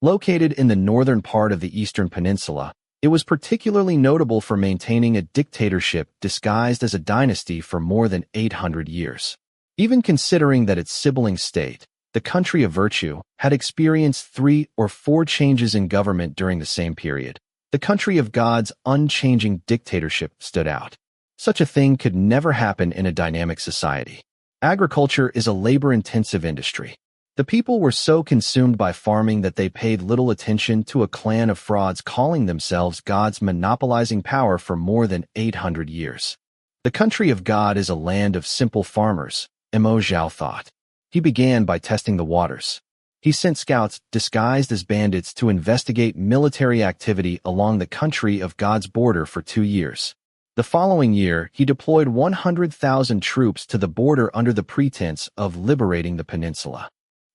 Located in the northern part of the Eastern Peninsula, it was particularly notable for maintaining a dictatorship disguised as a dynasty for more than 800 years. Even considering that its sibling state, the country of virtue, had experienced 3 or 4 changes in government during the same period, the country of God's unchanging dictatorship stood out. Such a thing could never happen in a dynamic society. Agriculture is a labor-intensive industry. The people were so consumed by farming that they paid little attention to a clan of frauds calling themselves gods monopolizing power for more than 800 years. The country of God is a land of simple farmers, Zhao thought. He began by testing the waters. He sent scouts disguised as bandits to investigate military activity along the country of God's border for 2 years. The following year, he deployed 100,000 troops to the border under the pretense of liberating the peninsula.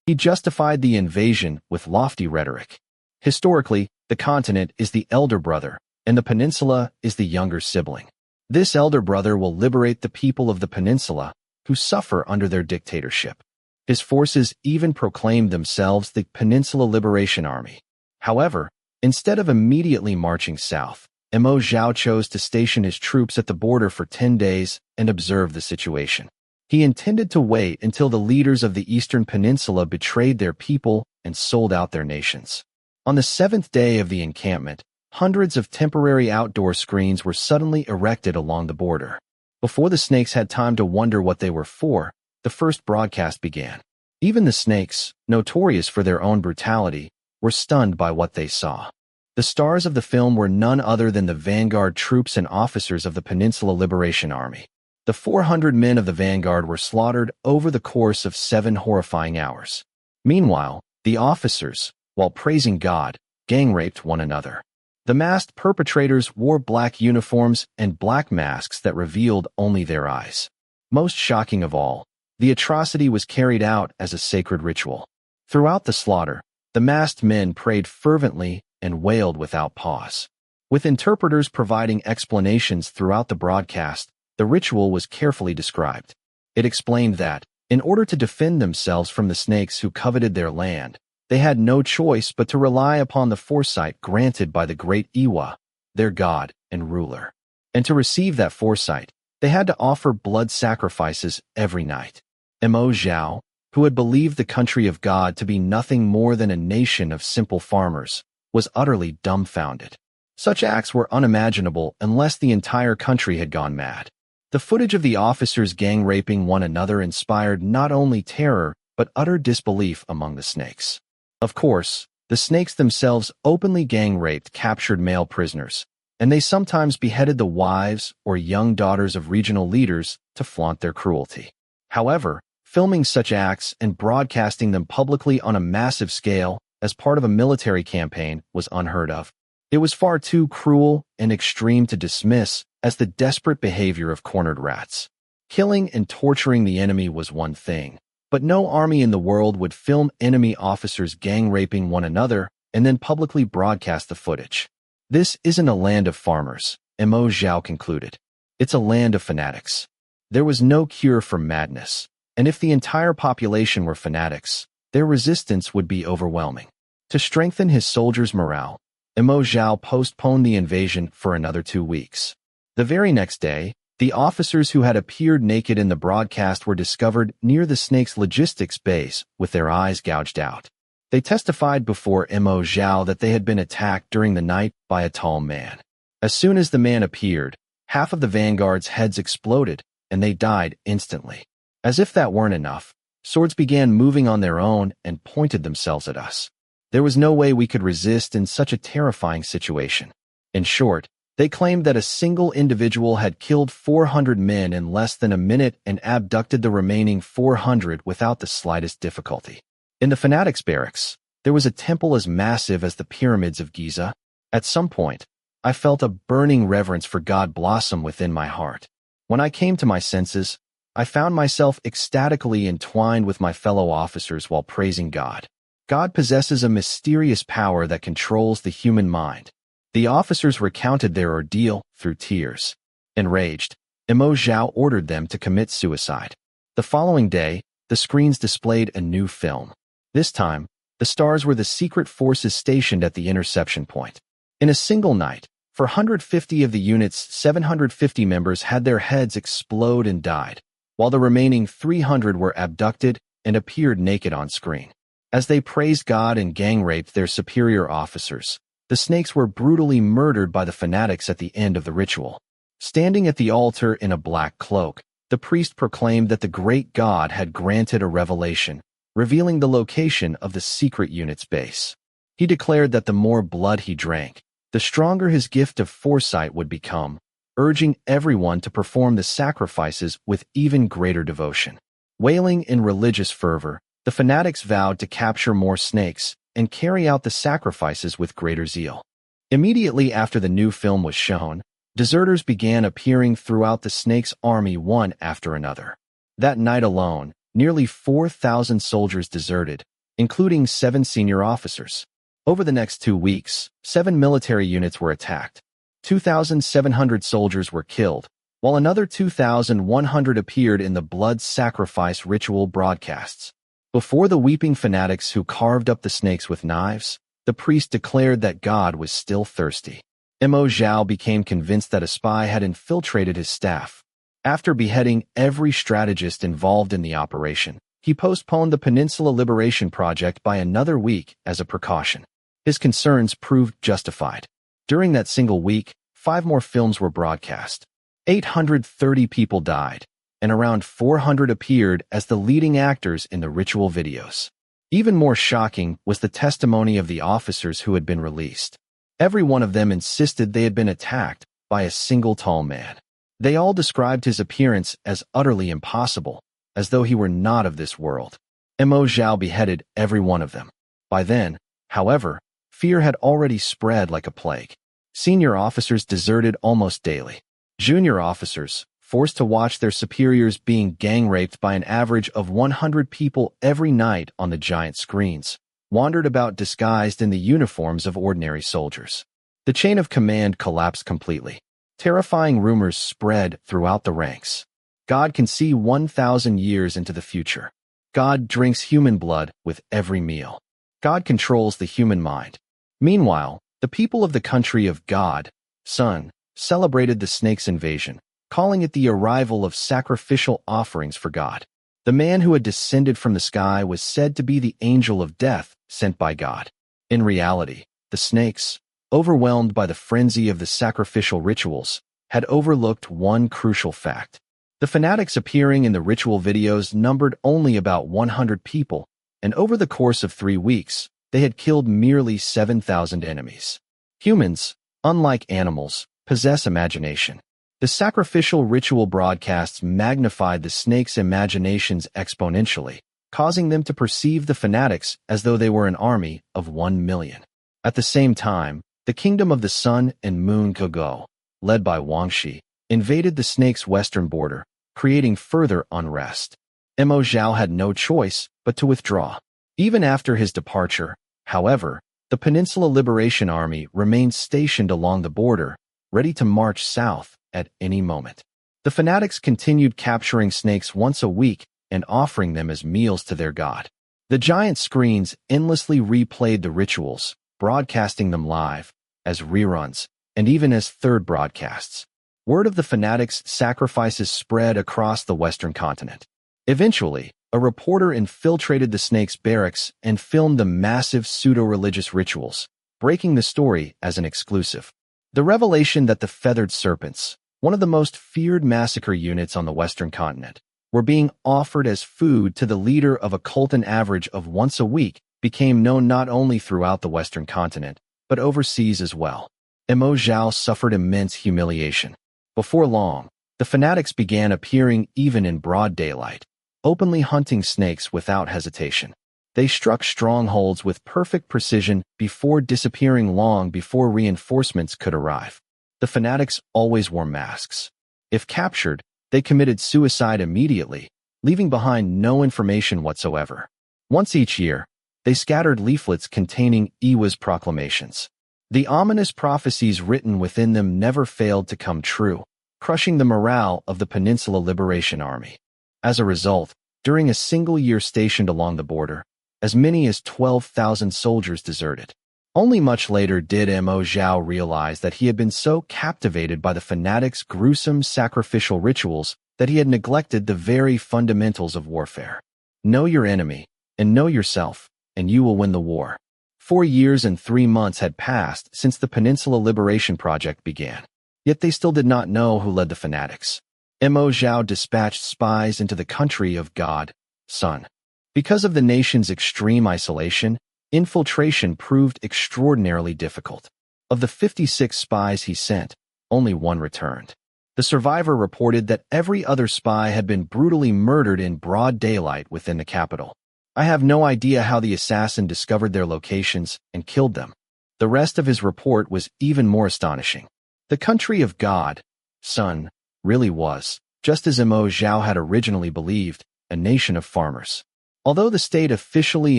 He justified the invasion with lofty rhetoric. Historically, the continent is the elder brother, and the peninsula is the younger sibling. This elder brother will liberate the people of the peninsula, who suffer under their dictatorship. His forces even proclaimed themselves the Peninsula Liberation Army. However, instead of immediately marching south, Mo Zhao chose to station his troops at the border for 10 days and observe the situation. He intended to wait until the leaders of the Eastern Peninsula betrayed their people and sold out their nations. On the 7th day of the encampment, hundreds of temporary outdoor screens were suddenly erected along the border. Before the snakes had time to wonder what they were for, the first broadcast began. Even the snakes, notorious for their own brutality, were stunned by what they saw. The stars of the film were none other than the vanguard troops and officers of the Peninsula Liberation Army. The 400 men of the vanguard were slaughtered over the course of 7 horrifying hours. Meanwhile, the officers, while praising God, gang-raped one another. The masked perpetrators wore black uniforms and black masks that revealed only their eyes. Most shocking of all, the atrocity was carried out as a sacred ritual. Throughout the slaughter, the masked men prayed fervently and wailed without pause. With interpreters providing explanations throughout the broadcast, the ritual was carefully described. It explained that, in order to defend themselves from the snakes who coveted their land, they had no choice but to rely upon the foresight granted by the great Iwa, their god and ruler. And to receive that foresight, they had to offer blood sacrifices every night. Mo Zhao, who had believed the country of God to be nothing more than a nation of simple farmers, was utterly dumbfounded. Such acts were unimaginable unless the entire country had gone mad. The footage of the officers gang-raping one another inspired not only terror but utter disbelief among the snakes. Of course, the snakes themselves openly gang-raped captured male prisoners, and they sometimes beheaded the wives or young daughters of regional leaders to flaunt their cruelty. However, filming such acts and broadcasting them publicly on a massive scale as part of a military campaign was unheard of. It was far too cruel and extreme to dismiss as the desperate behavior of cornered rats. Killing and torturing the enemy was one thing, but no army in the world would film enemy officers gang-raping one another and then publicly broadcast the footage. This isn't a land of farmers, Mo Zhao concluded. It's a land of fanatics. There was no cure for madness, and if the entire population were fanatics, their resistance would be overwhelming. To strengthen his soldiers' morale, Mo Zhao postponed the invasion for another 2 weeks. The very next day, the officers who had appeared naked in the broadcast were discovered near the snake's logistics base with their eyes gouged out. They testified before Mo Zhao that they had been attacked during the night by a tall man. As soon as the man appeared, half of the vanguard's heads exploded, and they died instantly. As if that weren't enough, swords began moving on their own and pointed themselves at us. There was no way we could resist in such a terrifying situation. In short, they claimed that a single individual had killed 400 men in less than a minute and abducted the remaining 400 without the slightest difficulty. In the fanatics' barracks, there was a temple as massive as the pyramids of Giza. At some point, I felt a burning reverence for God blossom within my heart. When I came to my senses, I found myself ecstatically entwined with my fellow officers while praising God. God possesses a mysterious power that controls the human mind. The officers recounted their ordeal through tears. Enraged, Mo Zhao ordered them to commit suicide. The following day, the screens displayed a new film. This time, the stars were the secret forces stationed at the interception point. In a single night, for 150 of the unit's 750 members had their heads explode and died, while the remaining 300 were abducted and appeared naked on screen. As they praised God and gang-raped their superior officers, the snakes were brutally murdered by the fanatics at the end of the ritual. Standing at the altar in a black cloak, the priest proclaimed that the great God had granted a revelation, revealing the location of the secret unit's base. He declared that the more blood he drank, the stronger his gift of foresight would become, urging everyone to perform the sacrifices with even greater devotion. Wailing in religious fervor, the fanatics vowed to capture more snakes and carry out the sacrifices with greater zeal. Immediately after the new film was shown, deserters began appearing throughout the snake's army one after another. That night alone, nearly 4,000 soldiers deserted, including 7 senior officers. Over the next 2 weeks, 7 military units were attacked. 2,700 soldiers were killed, while another 2,100 appeared in the blood sacrifice ritual broadcasts. Before the weeping fanatics who carved up the snakes with knives, the priest declared that God was still thirsty. Mo Zhao became convinced that a spy had infiltrated his staff. After beheading every strategist involved in the operation, he postponed the Peninsula Liberation Project by another week as a precaution. His concerns proved justified. During that single week, 5 more films were broadcast. 830 people died, and around 400 appeared as the leading actors in the ritual videos. Even more shocking was the testimony of the officers who had been released. Every one of them insisted they had been attacked by a single tall man. They all described his appearance as utterly impossible, as though he were not of this world. Mo Zhao beheaded every one of them. By then, however, fear had already spread like a plague. Senior officers deserted almost daily. Junior officers, forced to watch their superiors being gang-raped by an average of 100 people every night on the giant screens, wandered about disguised in the uniforms of ordinary soldiers. The chain of command collapsed completely. Terrifying rumors spread throughout the ranks. God can see 1,000 years into the future. God drinks human blood with every meal. God controls the human mind. Meanwhile, the people of the country of God, Sun, celebrated the snake's invasion, calling it the arrival of sacrificial offerings for God. The man who had descended from the sky was said to be the angel of death sent by God. In reality, the snakes, overwhelmed by the frenzy of the sacrificial rituals, had overlooked one crucial fact. The fanatics appearing in the ritual videos numbered only about 100 people, and over the course of 3 weeks, they had killed merely 7,000 enemies. Humans, unlike animals, possess imagination. The sacrificial ritual broadcasts magnified the snakes' imaginations exponentially, causing them to perceive the fanatics as though they were an army of 1 million. At the same time, the kingdom of the sun and moon Kogo, led by Wang Shi, invaded the snake's western border, creating further unrest. Mo Zhao had no choice but to withdraw. Even after his departure, however, the Peninsula Liberation Army remained stationed along the border, ready to march south at any moment. The fanatics continued capturing snakes once a week and offering them as meals to their god. The giant screens endlessly replayed the rituals, broadcasting them live, as reruns, and even as third broadcasts. Word of the fanatics' sacrifices spread across the Western continent. Eventually, a reporter infiltrated the snake's barracks and filmed the massive pseudo-religious rituals, breaking the story as an exclusive. The revelation that the feathered serpents, one of the most feared massacre units on the Western continent, were being offered as food to the leader of a cult an average of once a week became known not only throughout the Western continent, but overseas as well. Mo Zhao suffered immense humiliation. Before long, the fanatics began appearing even in broad daylight, openly hunting snakes without hesitation. They struck strongholds with perfect precision before disappearing long before reinforcements could arrive. The fanatics always wore masks. If captured, they committed suicide immediately, leaving behind no information whatsoever. Once each year, they scattered leaflets containing Iwa's proclamations. The ominous prophecies written within them never failed to come true, crushing the morale of the Peninsula Liberation Army. As a result, during a single year stationed along the border, as many as 12,000 soldiers deserted. Only much later did Mo Zhao realize that he had been so captivated by the fanatics' gruesome sacrificial rituals that he had neglected the very fundamentals of warfare. Know your enemy, and know yourself, and you will win the war. 4 years and 3 months had passed since the Peninsula Liberation Project began. Yet they still did not know who led the fanatics. Mo Zhao dispatched spies into the country of God, Sun. Because of the nation's extreme isolation, infiltration proved extraordinarily difficult. Of the 56 spies he sent, only 1 returned. The survivor reported that every other spy had been brutally murdered in broad daylight within the capital. I have no idea how the assassin discovered their locations and killed them. The rest of his report was even more astonishing. The country of God, Sun, really was, just as Mo Zhao had originally believed, a nation of farmers. Although the state officially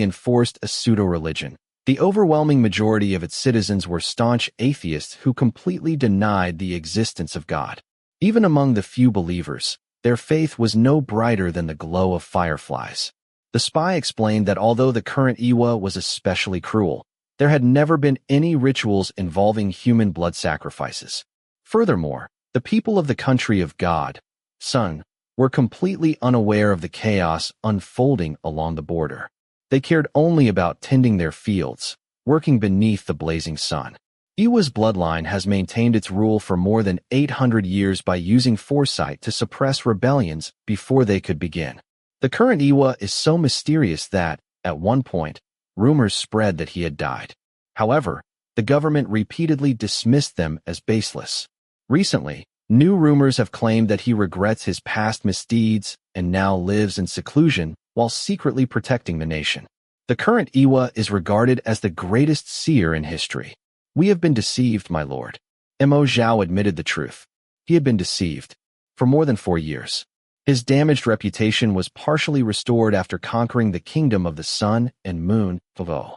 enforced a pseudo-religion, the overwhelming majority of its citizens were staunch atheists who completely denied the existence of God. Even among the few believers, their faith was no brighter than the glow of fireflies. The spy explained that although the current Iwa was especially cruel, there had never been any rituals involving human blood sacrifices. Furthermore, the people of the country of God, Sun, were completely unaware of the chaos unfolding along the border. They cared only about tending their fields, working beneath the blazing sun. Iwa's bloodline has maintained its rule for more than 800 years by using foresight to suppress rebellions before they could begin. The current Iwa is so mysterious that, at one point, rumors spread that he had died. However, the government repeatedly dismissed them as baseless. Recently, new rumors have claimed that he regrets his past misdeeds and now lives in seclusion while secretly protecting the nation. The current Iwa is regarded as the greatest seer in history. "We have been deceived, my lord." Mo Zhao admitted the truth. He had been deceived for more than 4 years. His damaged reputation was partially restored after conquering the kingdom of the sun and moon, Favo.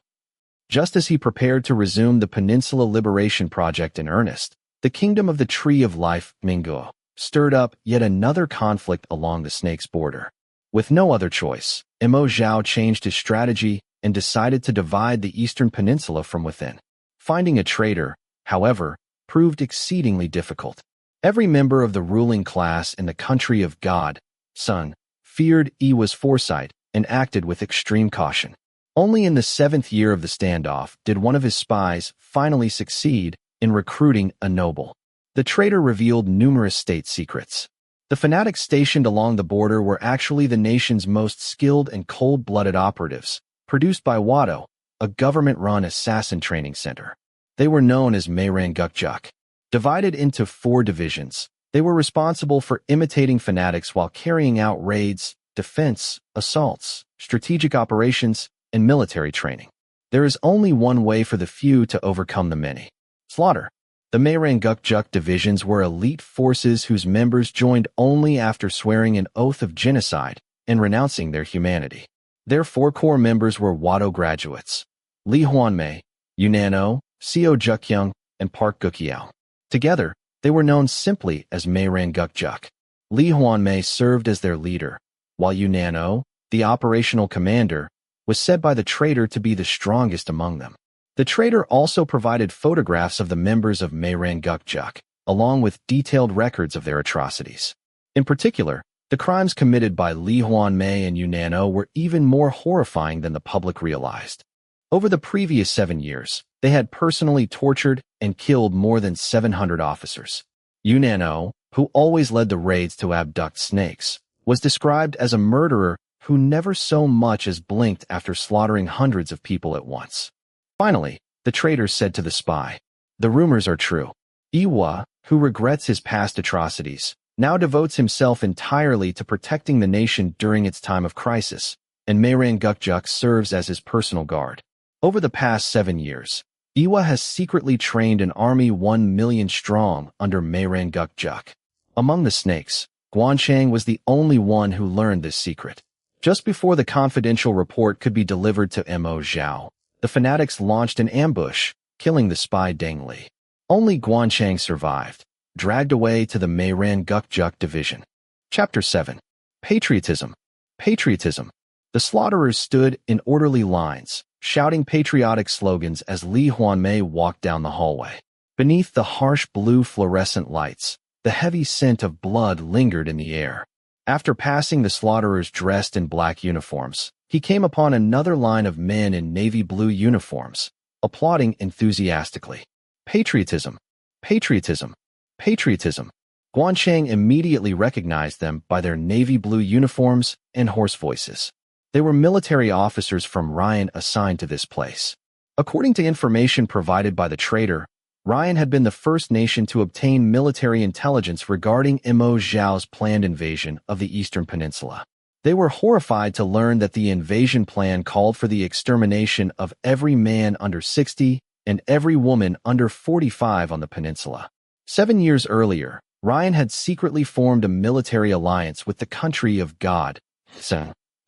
Just as he prepared to resume the Peninsula Liberation Project in earnest, the kingdom of the Tree of Life, Mingo, stirred up yet another conflict along the snake's border. With no other choice, Mo Zhao changed his strategy and decided to divide the eastern peninsula from within. Finding a traitor, however, proved exceedingly difficult. Every member of the ruling class in the country of God, Sun, feared Iwa's foresight and acted with extreme caution. Only in the 7th year of the standoff did one of his spies finally succeed in recruiting a noble. The traitor revealed numerous state secrets. The fanatics stationed along the border were actually the nation's most skilled and cold-blooded operatives, produced by Wado, a government-run assassin training center. They were known as Mayrangukjuk. Divided into 4 divisions, they were responsible for imitating fanatics while carrying out raids, defense, assaults, strategic operations, and military training. There is only one way for the few to overcome the many: slaughter. The Mayrangukjuk divisions were elite forces whose members joined only after swearing an oath of genocide and renouncing their humanity. Their 4 core members were Wado graduates: Lee Hwanmae, Yunano, Seo Jukyung, and Park Gukyeao. Together, they were known simply as Mayrangukjuk. Lee Hwanmae served as their leader, while Yunano, the operational commander, was said by the traitor to be the strongest among them. The traitor also provided photographs of the members of Mayrangukjuk, along with detailed records of their atrocities. In particular, the crimes committed by Lee Hwanmae and Yunano were even more horrifying than the public realized. Over the previous 7 years, they had personally tortured and killed more than 700 officers. Yunano, who always led the raids to abduct snakes, was described as a murderer who never so much as blinked after slaughtering hundreds of people at once. Finally, the traitor said to the spy, "The rumors are true. Iwa, who regrets his past atrocities, now devotes himself entirely to protecting the nation during its time of crisis, and Mayrangukjuk serves as his personal guard." Over the past 7 years, Iwa has secretly trained an army 1 million strong under Mayrangukjuk. Among the snakes, Gwan Chang was the only one who learned this secret. Just before the confidential report could be delivered to Mo Zhao, the fanatics launched an ambush, killing the spy Deng Li. Only Gwan Chang survived, dragged away to the Mayrangukjuk division. Chapter 7. Patriotism. Patriotism. The slaughterers stood in orderly lines, shouting patriotic slogans as Lee Hwanmae walked down the hallway. Beneath the harsh blue fluorescent lights, the heavy scent of blood lingered in the air. After passing the slaughterers dressed in black uniforms, he came upon another line of men in navy blue uniforms, applauding enthusiastically. Patriotism. Patriotism. Patriotism. Gwan Chang immediately recognized them by their navy blue uniforms and hoarse voices. They were military officers from Ryan assigned to this place. According to information provided by the traitor, Ryan had been the first nation to obtain military intelligence regarding Mo Zhao's planned invasion of the Eastern Peninsula. They were horrified to learn that the invasion plan called for the extermination of every man under 60 and every woman under 45 on the peninsula. 7 years earlier, Ryan had secretly formed a military alliance with the country of God,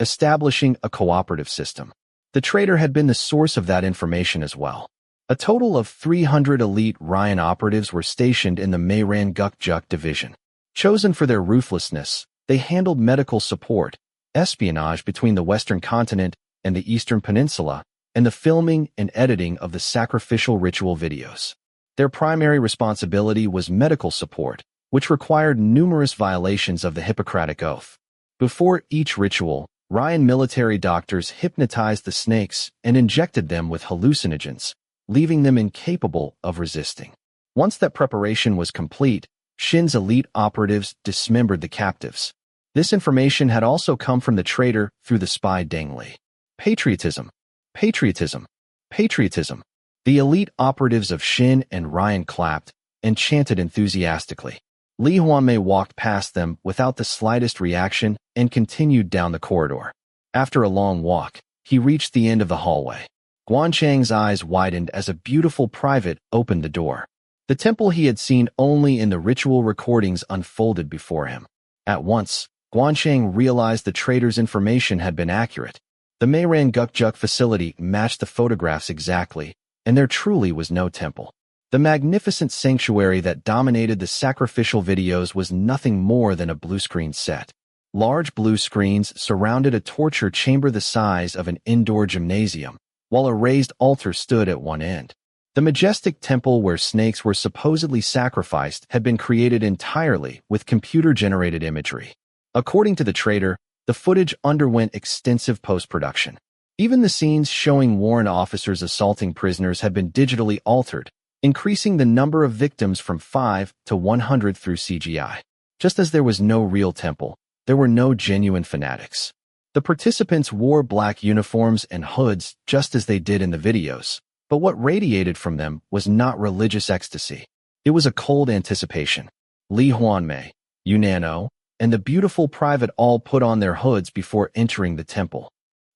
establishing a cooperative system. The traitor had been the source of that information as well. A total of 300 elite Ryan operatives were stationed in the Mayrangukjuk division. Chosen for their ruthlessness, they handled medical support, espionage between the Western continent and the Eastern Peninsula, and the filming and editing of the sacrificial ritual videos. Their primary responsibility was medical support, which required numerous violations of the Hippocratic Oath. Before each ritual, Ryan military doctors hypnotized the snakes and injected them with hallucinogens, leaving them incapable of resisting. Once that preparation was complete, Shin's elite operatives dismembered the captives. This information had also come from the traitor through the spy Deng Li. Patriotism. Patriotism. Patriotism. The elite operatives of Shin and Ryan clapped and chanted enthusiastically. Lee Hwanmae walked past them without the slightest reaction and continued down the corridor. After a long walk, he reached the end of the hallway. Gwan Chang's eyes widened as a beautiful private opened the door. The temple he had seen only in the ritual recordings unfolded before him. At once, Gwan Chang realized the traitor's information had been accurate. The Meiran Gukjuk facility matched the photographs exactly, and there truly was no temple. The magnificent sanctuary that dominated the sacrificial videos was nothing more than a blue screen set. Large blue screens surrounded a torture chamber the size of an indoor gymnasium, while a raised altar stood at one end. The majestic temple where snakes were supposedly sacrificed had been created entirely with computer-generated imagery. According to the traitor, the footage underwent extensive post-production. Even the scenes showing warrant officers assaulting prisoners had been digitally altered, increasing the number of victims from 5 to 100 through CGI. Just as there was no real temple, there were no genuine fanatics. The participants wore black uniforms and hoods just as they did in the videos, but what radiated from them was not religious ecstasy. It was a cold anticipation. Lee Hwanmae, Yunano, and the beautiful private all put on their hoods before entering the temple.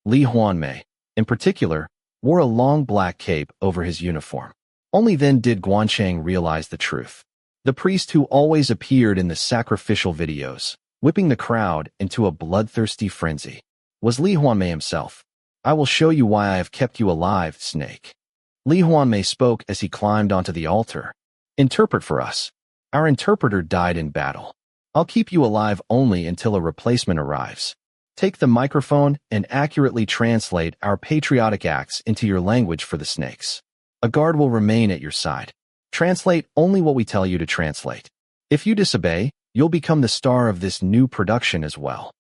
Lee Hwanmae, in particular, wore a long black cape over his uniform. Only then did Gwan Chang realize the truth. The priest who always appeared in the sacrificial videos, whipping the crowd into a bloodthirsty frenzy, was Lee Hwanmae himself. "I will show you why I have kept you alive, snake." Lee Hwanmae spoke as he climbed onto the altar. "Interpret for us. Our interpreter died in battle. I'll keep you alive only until a replacement arrives. Take the microphone and accurately translate our patriotic acts into your language for the snakes. A guard will remain at your side. Translate only what we tell you to translate. If you disobey, you'll become the star of this new production as well."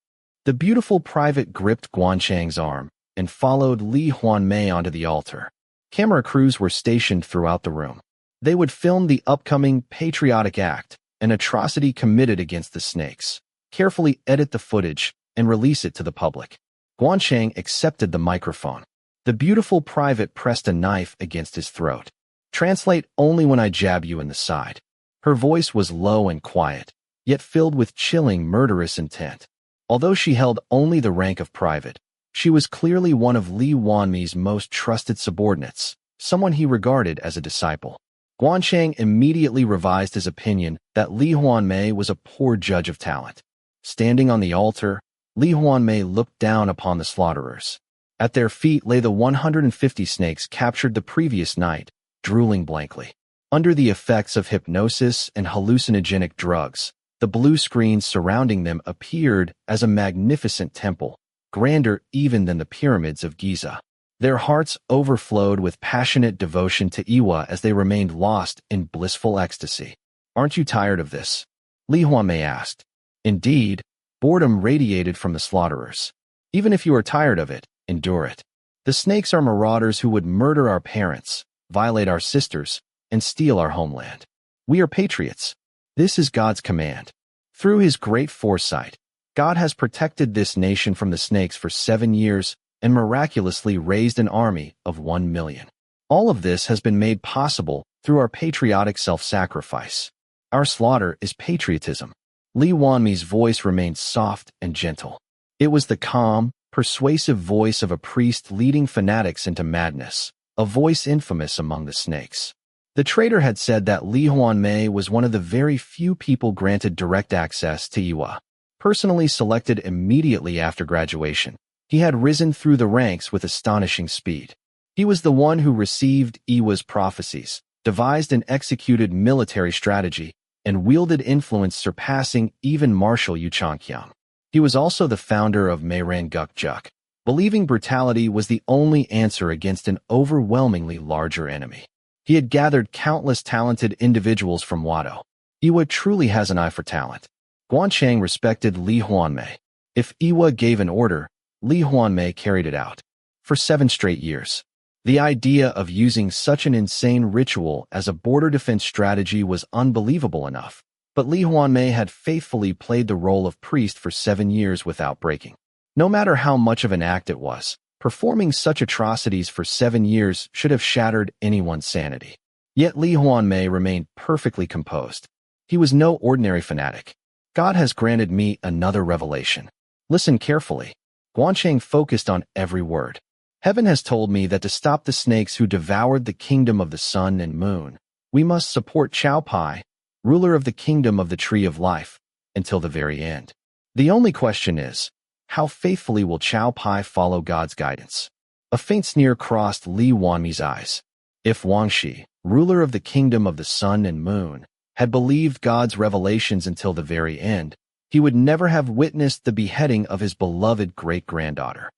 The beautiful private gripped Gwan Chang's arm and followed Lee Hwanmae onto the altar. Camera crews were stationed throughout the room. They would film the upcoming patriotic act, an atrocity committed against the snakes, carefully edit the footage, and release it to the public. Gwan Chang accepted the microphone. The beautiful private pressed a knife against his throat. "Translate only when I jab you in the side." Her voice was low and quiet, yet filled with chilling, murderous intent. Although she held only the rank of private, she was clearly one of Lee Hwanmae's most trusted subordinates, someone he regarded as a disciple. Gwan Chang immediately revised his opinion that Lee Hwanmae was a poor judge of talent. Standing on the altar, Lee Hwanmae looked down upon the slaughterers. At their feet lay the 150 snakes captured the previous night, drooling blankly. Under the effects of hypnosis and hallucinogenic drugs, the blue screens surrounding them appeared as a magnificent temple, grander even than the pyramids of Giza. Their hearts overflowed with passionate devotion to Iwa as they remained lost in blissful ecstasy. "Aren't you tired of this?" Lee Hwanmae asked. Indeed, boredom radiated from the slaughterers. "Even if you are tired of it, endure it. The snakes are marauders who would murder our parents, violate our sisters, and steal our homeland. We are patriots. This is God's command. Through his great foresight, God has protected this nation from the snakes for 7 years and miraculously raised an army of 1 million. All of this has been made possible through our patriotic self-sacrifice. Our slaughter is patriotism." Lee Hwanmae's voice remained soft and gentle. It was the calm, persuasive voice of a priest leading fanatics into madness, a voice infamous among the snakes. The traitor had said that Lee Hwanmae was one of the very few people granted direct access to Iwa. Personally selected immediately after graduation, he had risen through the ranks with astonishing speed. He was the one who received Iwa's prophecies, devised and executed military strategy, and wielded influence surpassing even Marshal Yu Changkyam. He was also the founder of Guk, believing brutality was the only answer against an overwhelmingly larger enemy. He had gathered countless talented individuals from Wado. Iwa truly has an eye for talent. Gwan Chang respected Lee Hwanmae. If Iwa gave an order, Lee Hwanmae carried it out. For 7 straight years. The idea of using such an insane ritual as a border defense strategy was unbelievable enough, but Lee Hwanmae had faithfully played the role of priest for 7 years without breaking. No matter how much of an act it was, performing such atrocities for 7 years should have shattered anyone's sanity. Yet Lee Hwanmae remained perfectly composed. He was no ordinary fanatic. God has granted me another revelation. Listen carefully. Gwan Chang focused on every word. Heaven has told me that to stop the snakes who devoured the kingdom of the sun and moon, we must support Chow Pai, ruler of the kingdom of the tree of life, until the very end. The only question is, how faithfully will Chow Pai follow God's guidance? A faint sneer crossed Lee Hwanmae's eyes. If Wang Shi, ruler of the kingdom of the sun and moon, had believed God's revelations until the very end, he would never have witnessed the beheading of his beloved great-granddaughter.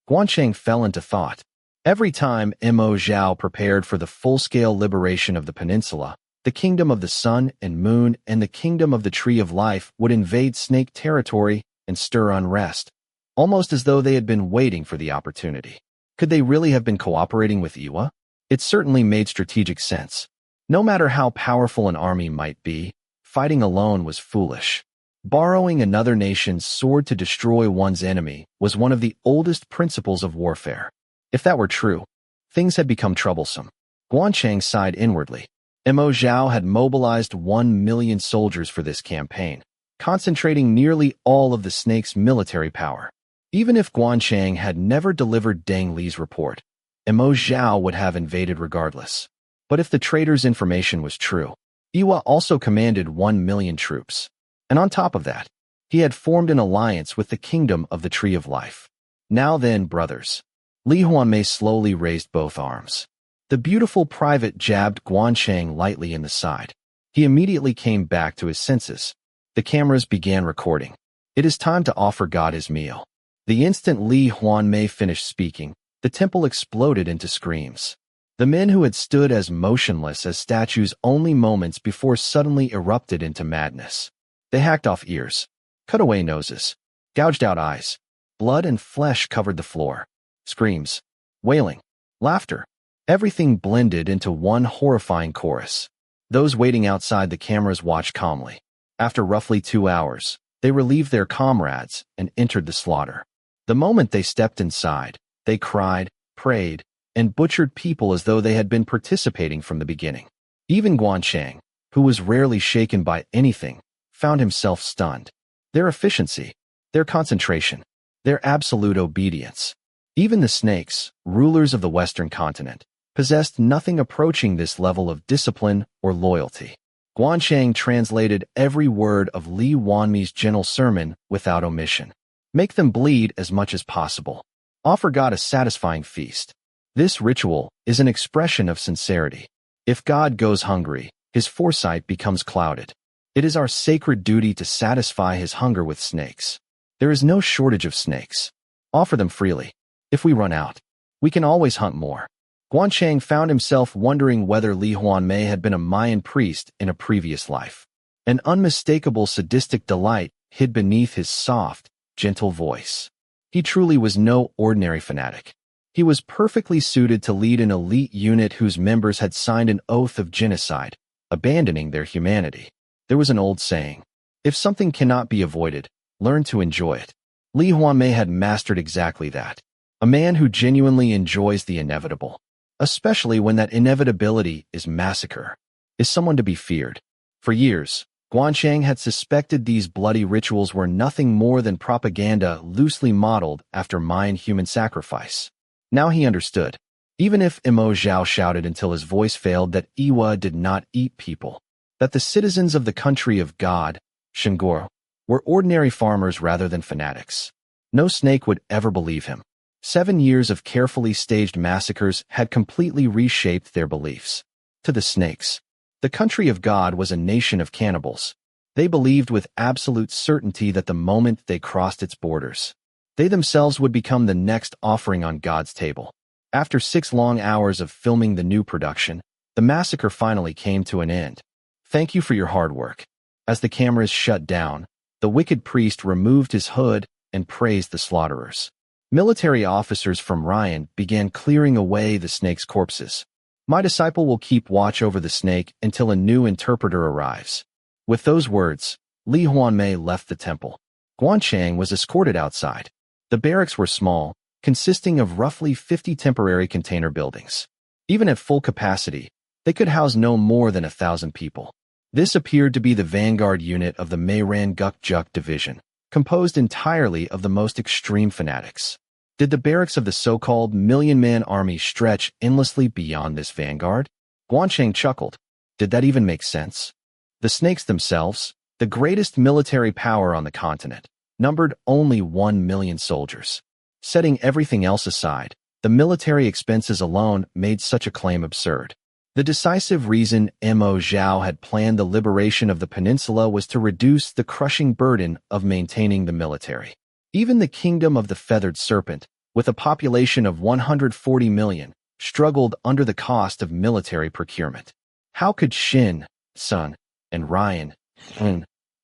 Gwan Chang fell into thought. Every time Mo Zhao prepared for the full-scale liberation of the peninsula, the kingdom of the sun and moon and the kingdom of the tree of life would invade snake territory and stir unrest, almost as though they had been waiting for the opportunity. Could they really have been cooperating with Iwa? It certainly made strategic sense. No matter how powerful an army might be, fighting alone was foolish. Borrowing another nation's sword to destroy one's enemy was one of the oldest principles of warfare. If that were true, things had become troublesome. Gwan Chang sighed inwardly. Mo Zhao had mobilized 1 million soldiers for this campaign, concentrating nearly all of the snake's military power. Even if Gwan Chang had never delivered Deng Li's report, Mo Zhao would have invaded regardless. But if the traitor's information was true, Iwa also commanded 1 million troops. And on top of that, he had formed an alliance with the kingdom of the tree of life. Now then, brothers. Lee Hwanmae slowly raised both arms. The beautiful private jabbed Gwan Chang lightly in the side. He immediately came back to his senses. The cameras began recording. It is time to offer God his meal. The instant Lee Hwanmae finished speaking, the temple exploded into screams. The men who had stood as motionless as statues only moments before suddenly erupted into madness. They hacked off ears, cut away noses, gouged out eyes. Blood and flesh covered the floor. Screams, wailing, laughter. Everything blended into one horrifying chorus. Those waiting outside the cameras watched calmly. After roughly 2 hours, they relieved their comrades and entered the slaughter. The moment they stepped inside, they cried, prayed, and butchered people as though they had been participating from the beginning. Even Gwan Chang, who was rarely shaken by anything, found himself stunned. Their efficiency, their concentration, their absolute obedience. Even the snakes, rulers of the Western continent, possessed nothing approaching this level of discipline or loyalty. Gwan Chang translated every word of Lee Hwanmae's gentle sermon without omission. Make them bleed as much as possible. Offer God a satisfying feast. This ritual is an expression of sincerity. If God goes hungry, his foresight becomes clouded. It is our sacred duty to satisfy his hunger with snakes. There is no shortage of snakes. Offer them freely. If we run out, we can always hunt more. Gwan Chang found himself wondering whether Lee Hwanmae had been a Mayan priest in a previous life. An unmistakable sadistic delight hid beneath his soft, gentle voice. He truly was no ordinary fanatic. He was perfectly suited to lead an elite unit whose members had signed an oath of genocide, abandoning their humanity. There was an old saying, if something cannot be avoided, learn to enjoy it. Lee Hwanmae had mastered exactly that. A man who genuinely enjoys the inevitable, especially when that inevitability is massacre, is someone to be feared. For years, Gwan Chang had suspected these bloody rituals were nothing more than propaganda loosely modeled after Mayan human sacrifice. Now he understood. Even if Mo Zhao shouted until his voice failed that Iwa did not eat people, that the citizens of the country of God, Shangor, were ordinary farmers rather than fanatics, no snake would ever believe him. 7 years of carefully staged massacres had completely reshaped their beliefs. To the snakes, the country of God was a nation of cannibals. They believed with absolute certainty that the moment they crossed its borders, they themselves would become the next offering on God's table. After 6 long hours of filming the new production, the massacre finally came to an end. Thank you for your hard work. As the cameras shut down, the wicked priest removed his hood and praised the slaughterers. Military officers from Ryan began clearing away the snake's corpses. My disciple will keep watch over the snake until a new interpreter arrives. With those words, Lee Hwanmae left the temple. Gwan Chang was escorted outside. The barracks were small, consisting of roughly 50 temporary container buildings. Even at full capacity, they could house no more than 1,000 people. This appeared to be the vanguard unit of the Mayran Gukjuk division, composed entirely of the most extreme fanatics. Did the barracks of the so-called million-man army stretch endlessly beyond this vanguard? Gwan Chang chuckled. Did that even make sense? The snakes themselves, the greatest military power on the continent, numbered only 1 million soldiers. Setting everything else aside, the military expenses alone made such a claim absurd. The decisive reason Mo Zhao had planned the liberation of the peninsula was to reduce the crushing burden of maintaining the military. Even the kingdom of the feathered serpent, with a population of 140 million, struggled under the cost of military procurement. How could Shin, Sun, and Ryan,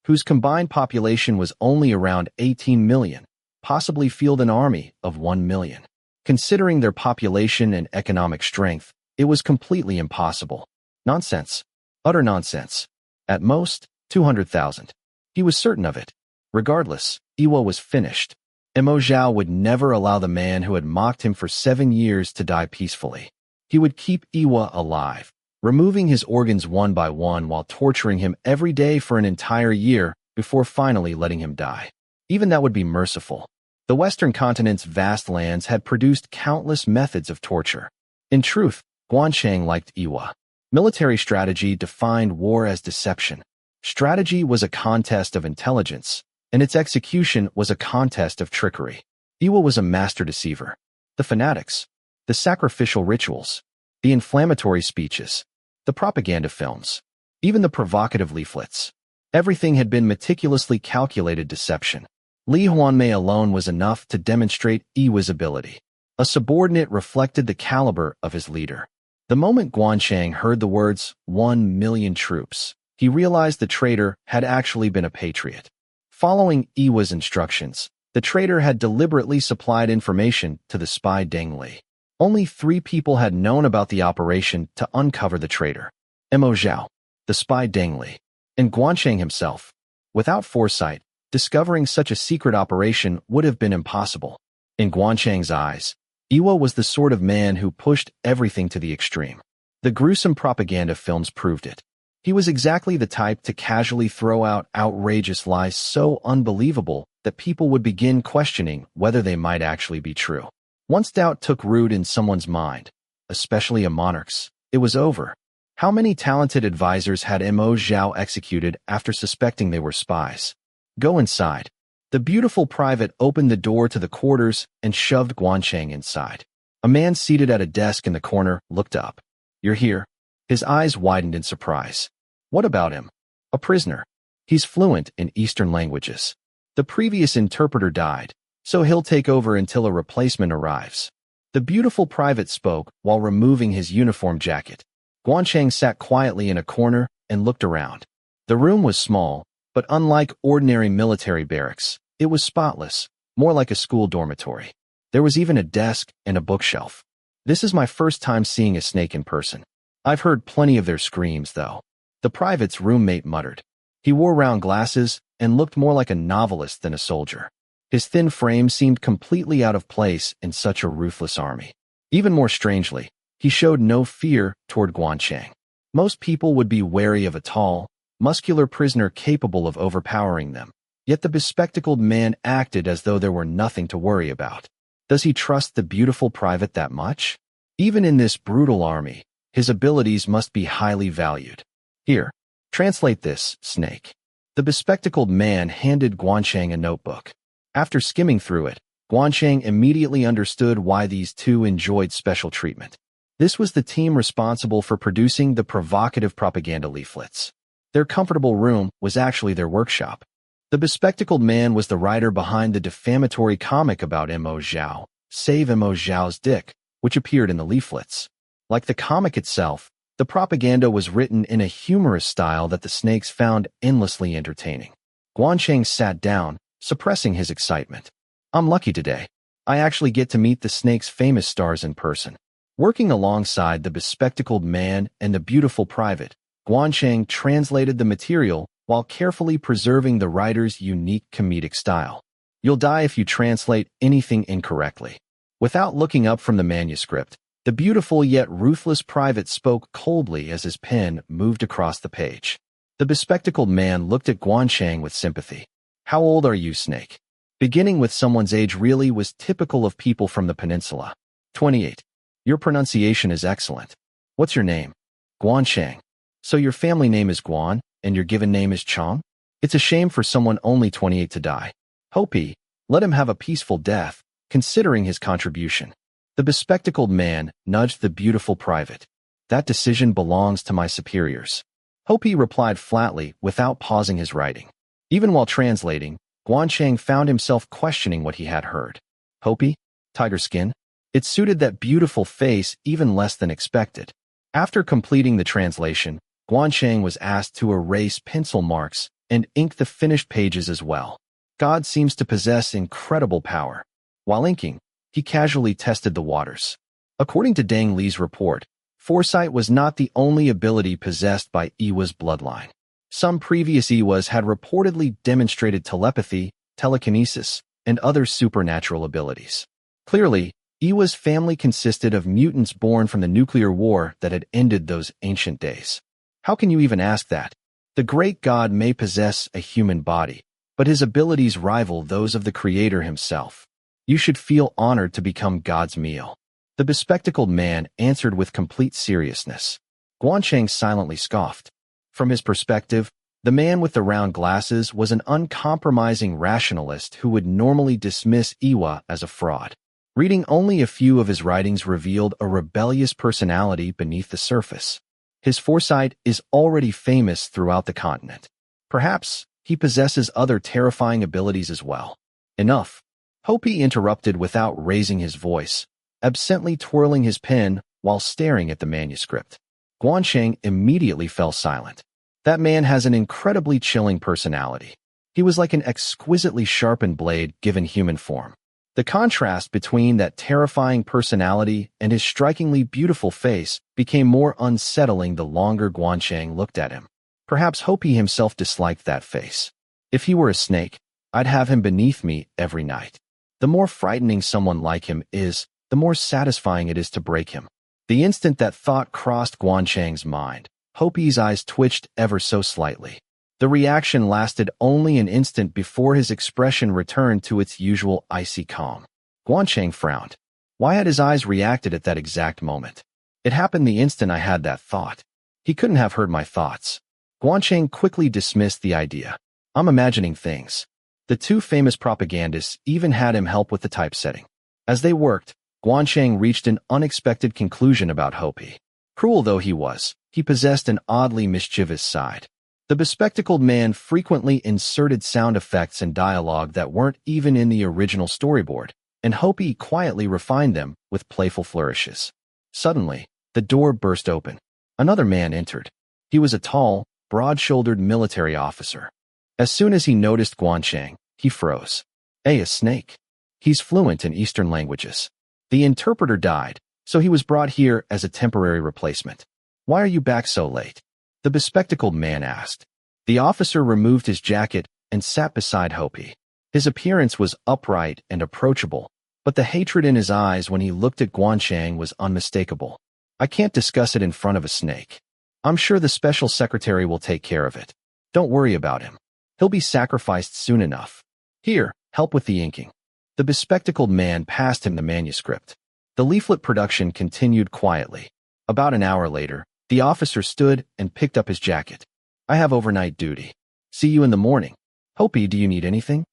whose combined population was only around 18 million, possibly field an army of 1 million? Considering their population and economic strength, it was completely impossible. Nonsense. Utter nonsense. At most, 200,000. He was certain of it. Regardless, Iwa was finished. Mo Zhao would never allow the man who had mocked him for 7 years to die peacefully. He would keep Iwa alive, removing his organs one by one while torturing him every day for an entire year before finally letting him die. Even that would be merciful. The Western continent's vast lands had produced countless methods of torture. In truth, Gwan Chang liked Iwa. Military strategy defined war as deception. Strategy was a contest of intelligence, and its execution was a contest of trickery. Iwa was a master deceiver. The fanatics, the sacrificial rituals, the inflammatory speeches, the propaganda films, even the provocative leaflets. Everything had been meticulously calculated deception. Lee Hwanmae alone was enough to demonstrate Iwa's ability. A subordinate reflected the caliber of his leader. The moment Gwan Chang heard the words 1 million troops, he realized the traitor had actually been a patriot. Following Iwa's instructions, the traitor had deliberately supplied information to the spy Deng Li. Only 3 people had known about the operation to uncover the traitor: Mo Zhao, the spy Deng Li, and Gwan Chang himself. Without foresight, discovering such a secret operation would have been impossible. In Gwan Chang's eyes, Iwa was the sort of man who pushed everything to the extreme. The gruesome propaganda films proved it. He was exactly the type to casually throw out outrageous lies so unbelievable that people would begin questioning whether they might actually be true. Once doubt took root in someone's mind, especially a monarch's, it was over. How many talented advisors had Mo Zhao executed after suspecting they were spies? Go inside. The beautiful private opened the door to the quarters and shoved Gwan Chang inside. A man seated at a desk in the corner looked up. "You're here?" His eyes widened in surprise. "What about him?" "A prisoner. He's fluent in Eastern languages. The previous interpreter died, so he'll take over until a replacement arrives." The beautiful private spoke while removing his uniform jacket. Gwan Chang sat quietly in a corner and looked around. The room was small, but unlike ordinary military barracks, it was spotless, more like a school dormitory. There was even a desk and a bookshelf. "This is my first time seeing a snake in person. I've heard plenty of their screams, though," the private's roommate muttered. He wore round glasses and looked more like a novelist than a soldier. His thin frame seemed completely out of place in such a ruthless army. Even more strangely, he showed no fear toward Gwan Chang. Most people would be wary of a tall, muscular prisoner capable of overpowering them. Yet the bespectacled man acted as though there were nothing to worry about. Does he trust the beautiful private that much? Even in this brutal army, his abilities must be highly valued. "Here, translate this, snake." The bespectacled man handed Gwan Chang a notebook. After skimming through it, Gwan Chang immediately understood why these two enjoyed special treatment. This was the team responsible for producing the provocative propaganda leaflets. Their comfortable room was actually their workshop. The bespectacled man was the writer behind the defamatory comic about Mo Zhao, Save Mo Zhao's Dick, which appeared in the leaflets. Like the comic itself, the propaganda was written in a humorous style that the snakes found endlessly entertaining. Gwan Chang sat down, suppressing his excitement. I'm lucky today. I actually get to meet the snake's famous stars in person. Working alongside the bespectacled man and the beautiful private, Gwan Chang translated the material while carefully preserving the writer's unique comedic style. You'll die if you translate anything incorrectly. Without looking up from the manuscript, the beautiful yet ruthless private spoke coldly as his pen moved across the page. The bespectacled man looked at Gwan Chang with sympathy. How old are you, Snake? Beginning with someone's age really was typical of people from the peninsula. 28. Your pronunciation is excellent. What's your name? Gwan Chang. So your family name is Gwan, and your given name is Chang? It's a shame for someone only 28 to die. Hopi, let him have a peaceful death, considering his contribution. The bespectacled man nudged the beautiful private. That decision belongs to my superiors. Hopi replied flatly without pausing his writing. Even while translating, Gwan Chang found himself questioning what he had heard. Hopi? Tiger skin? It suited that beautiful face even less than expected. After completing the translation, Gwan Chang was asked to erase pencil marks and ink the finished pages as well. God seems to possess incredible power. While inking, he casually tested the waters. According to Dang Li's report, foresight was not the only ability possessed by Iwa's bloodline. Some previous Iwas had reportedly demonstrated telepathy, telekinesis, and other supernatural abilities. Clearly, Iwa's family consisted of mutants born from the nuclear war that had ended those ancient days. How can you even ask that? The great god may possess a human body, but his abilities rival those of the Creator himself. You should feel honored to become God's meal. The bespectacled man answered with complete seriousness. Gwan Chang silently scoffed. From his perspective, the man with the round glasses was an uncompromising rationalist who would normally dismiss Iwa as a fraud. Reading only a few of his writings revealed a rebellious personality beneath the surface. His foresight is already famous throughout the continent. Perhaps he possesses other terrifying abilities as well. Enough. Hopi interrupted without raising his voice, absently twirling his pen while staring at the manuscript. Gwan Chang immediately fell silent. That man has an incredibly chilling personality. He was like an exquisitely sharpened blade given human form. The contrast between that terrifying personality and his strikingly beautiful face became more unsettling the longer Gwan Chang looked at him. Perhaps Hopi himself disliked that face. If he were a snake, I'd have him beneath me every night. The more frightening someone like him is, the more satisfying it is to break him. The instant that thought crossed Gwan Chang's mind, Hopi's eyes twitched ever so slightly. The reaction lasted only an instant before his expression returned to its usual icy calm. Gwan Chang frowned. Why had his eyes reacted at that exact moment? It happened the instant I had that thought. He couldn't have heard my thoughts. Gwan Chang quickly dismissed the idea. I'm imagining things. The two famous propagandists even had him help with the typesetting. As they worked, Gwan Chang reached an unexpected conclusion about Hopi. Cruel though he was, he possessed an oddly mischievous side. The bespectacled man frequently inserted sound effects and dialogue that weren't even in the original storyboard, and Hopi quietly refined them with playful flourishes. Suddenly, the door burst open. Another man entered. He was a tall, broad-shouldered military officer. As soon as he noticed Gwan Chang, he froze. A snake. He's fluent in Eastern languages. The interpreter died, so he was brought here as a temporary replacement. Why are you back so late? The bespectacled man asked. The officer removed his jacket and sat beside Hopi. His appearance was upright and approachable, but the hatred in his eyes when he looked at Gwan Chang was unmistakable. I can't discuss it in front of a snake. I'm sure the special secretary will take care of it. Don't worry about him. He'll be sacrificed soon enough. Here, help with the inking. The bespectacled man passed him the manuscript. The leaflet production continued quietly. About an hour later, the officer stood and picked up his jacket. I have overnight duty. See you in the morning. Hopi, do you need anything?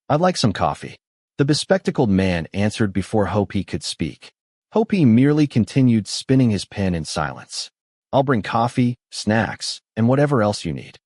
I'd like some coffee. The bespectacled man answered before Hopi could speak. Hopi merely continued spinning his pen in silence. I'll bring coffee, snacks, and whatever else you need.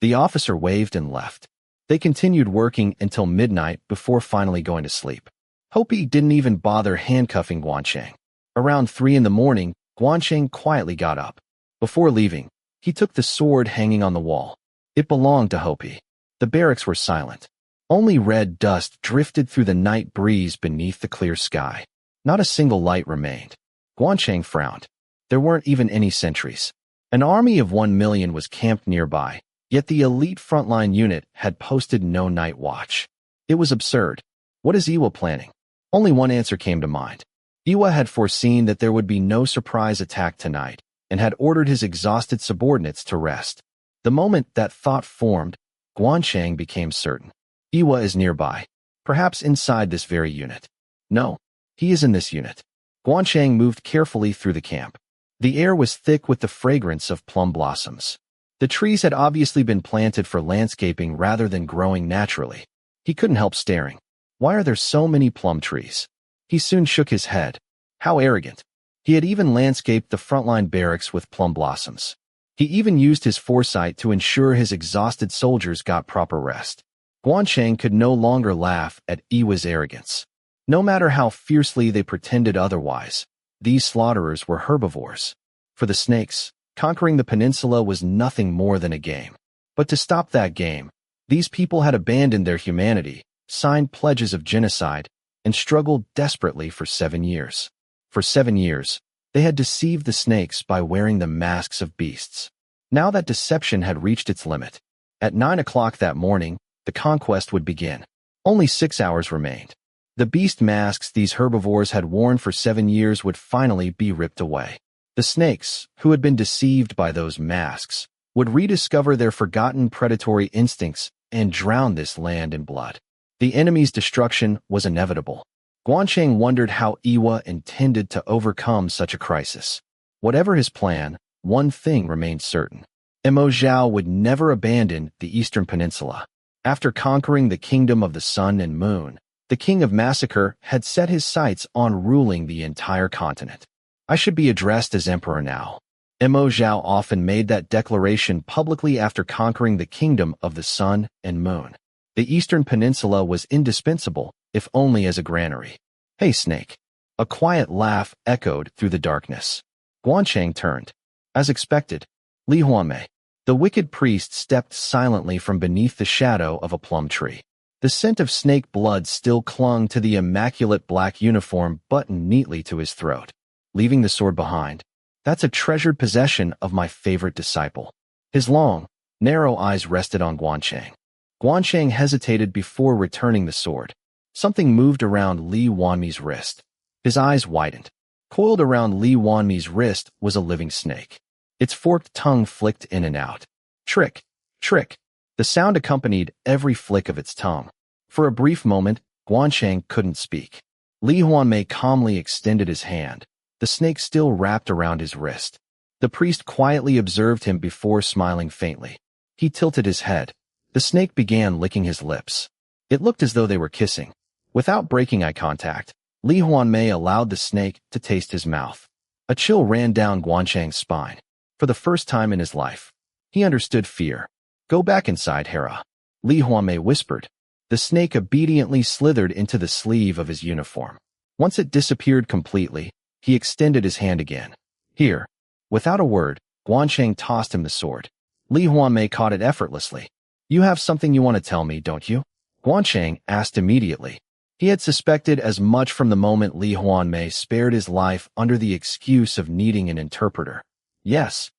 The officer waved and left. They continued working until midnight before finally going to sleep. Hopi didn't even bother handcuffing Gwan Chang. Around 3 in the morning, Gwan Chang quietly got up. Before leaving, he took the sword hanging on the wall. It belonged to Hopi. The barracks were silent. Only red dust drifted through the night breeze beneath the clear sky. Not a single light remained. Gwan Chang frowned. There weren't even any sentries. An army of 1 million was camped nearby, yet the elite frontline unit had posted no night watch. It was absurd. What is Iwa planning? Only one answer came to mind. Iwa had foreseen that there would be no surprise attack tonight, and had ordered his exhausted subordinates to rest. The moment that thought formed, Gwan Chang became certain. Iwa is nearby, perhaps inside this very unit. No, he is in this unit. Gwan Chang moved carefully through the camp. The air was thick with the fragrance of plum blossoms. The trees had obviously been planted for landscaping rather than growing naturally. He couldn't help staring. Why are there so many plum trees? He soon shook his head. How arrogant. He had even landscaped the frontline barracks with plum blossoms. He even used his foresight to ensure his exhausted soldiers got proper rest. Gwan Chang could no longer laugh at Iwa's arrogance. No matter how fiercely they pretended otherwise, these slaughterers were herbivores. For the snakes, conquering the peninsula was nothing more than a game. But to stop that game, these people had abandoned their humanity, signed pledges of genocide, and struggled desperately for 7 years. For 7 years, they had deceived the snakes by wearing the masks of beasts. Now that deception had reached its limit. At 9 o'clock that morning, the conquest would begin. Only 6 hours remained. The beast masks these herbivores had worn for 7 years would finally be ripped away. The snakes, who had been deceived by those masks, would rediscover their forgotten predatory instincts and drown this land in blood. The enemy's destruction was inevitable. Gwan Chang wondered how Iwa intended to overcome such a crisis. Whatever his plan, one thing remained certain. Mo Zhao would never abandon the Eastern Peninsula. After conquering the Kingdom of the Sun and Moon, the King of Massacre had set his sights on ruling the entire continent. I should be addressed as Emperor now. Mo Zhao often made that declaration publicly after conquering the Kingdom of the Sun and Moon. The Eastern Peninsula was indispensable, if only as a granary. Hey, Snake. A quiet laugh echoed through the darkness. Gwan Chang turned. As expected, Lee Hwanmae, the wicked priest, stepped silently from beneath the shadow of a plum tree. The scent of snake blood still clung to the immaculate black uniform buttoned neatly to his throat. Leaving the sword behind, that's a treasured possession of my favorite disciple. His long, narrow eyes rested on Gwan Chang. Gwan Chang hesitated before returning the sword. Something moved around Lee Hwanmae's wrist. His eyes widened. Coiled around Lee Hwanmae's wrist was a living snake. Its forked tongue flicked in and out. Trick, trick. The sound accompanied every flick of its tongue. For a brief moment, Gwan Chang couldn't speak. Lee Hwanmae calmly extended his hand, the snake still wrapped around his wrist. The priest quietly observed him before smiling faintly. He tilted his head. The snake began licking his lips. It looked as though they were kissing. Without breaking eye contact, Lee Hwanmae allowed the snake to taste his mouth. A chill ran down Gwan Chang's spine. For the first time in his life, he understood fear. Go back inside, Hera. Lee Hwanmae whispered. The snake obediently slithered into the sleeve of his uniform. Once it disappeared completely, he extended his hand again. Here. Without a word, Gwan Chang tossed him the sword. Lee Hwanmae caught it effortlessly. You have something you want to tell me, don't you? Gwan Chang asked immediately. He had suspected as much from the moment Lee Hwanmae spared his life under the excuse of needing an interpreter. Yes.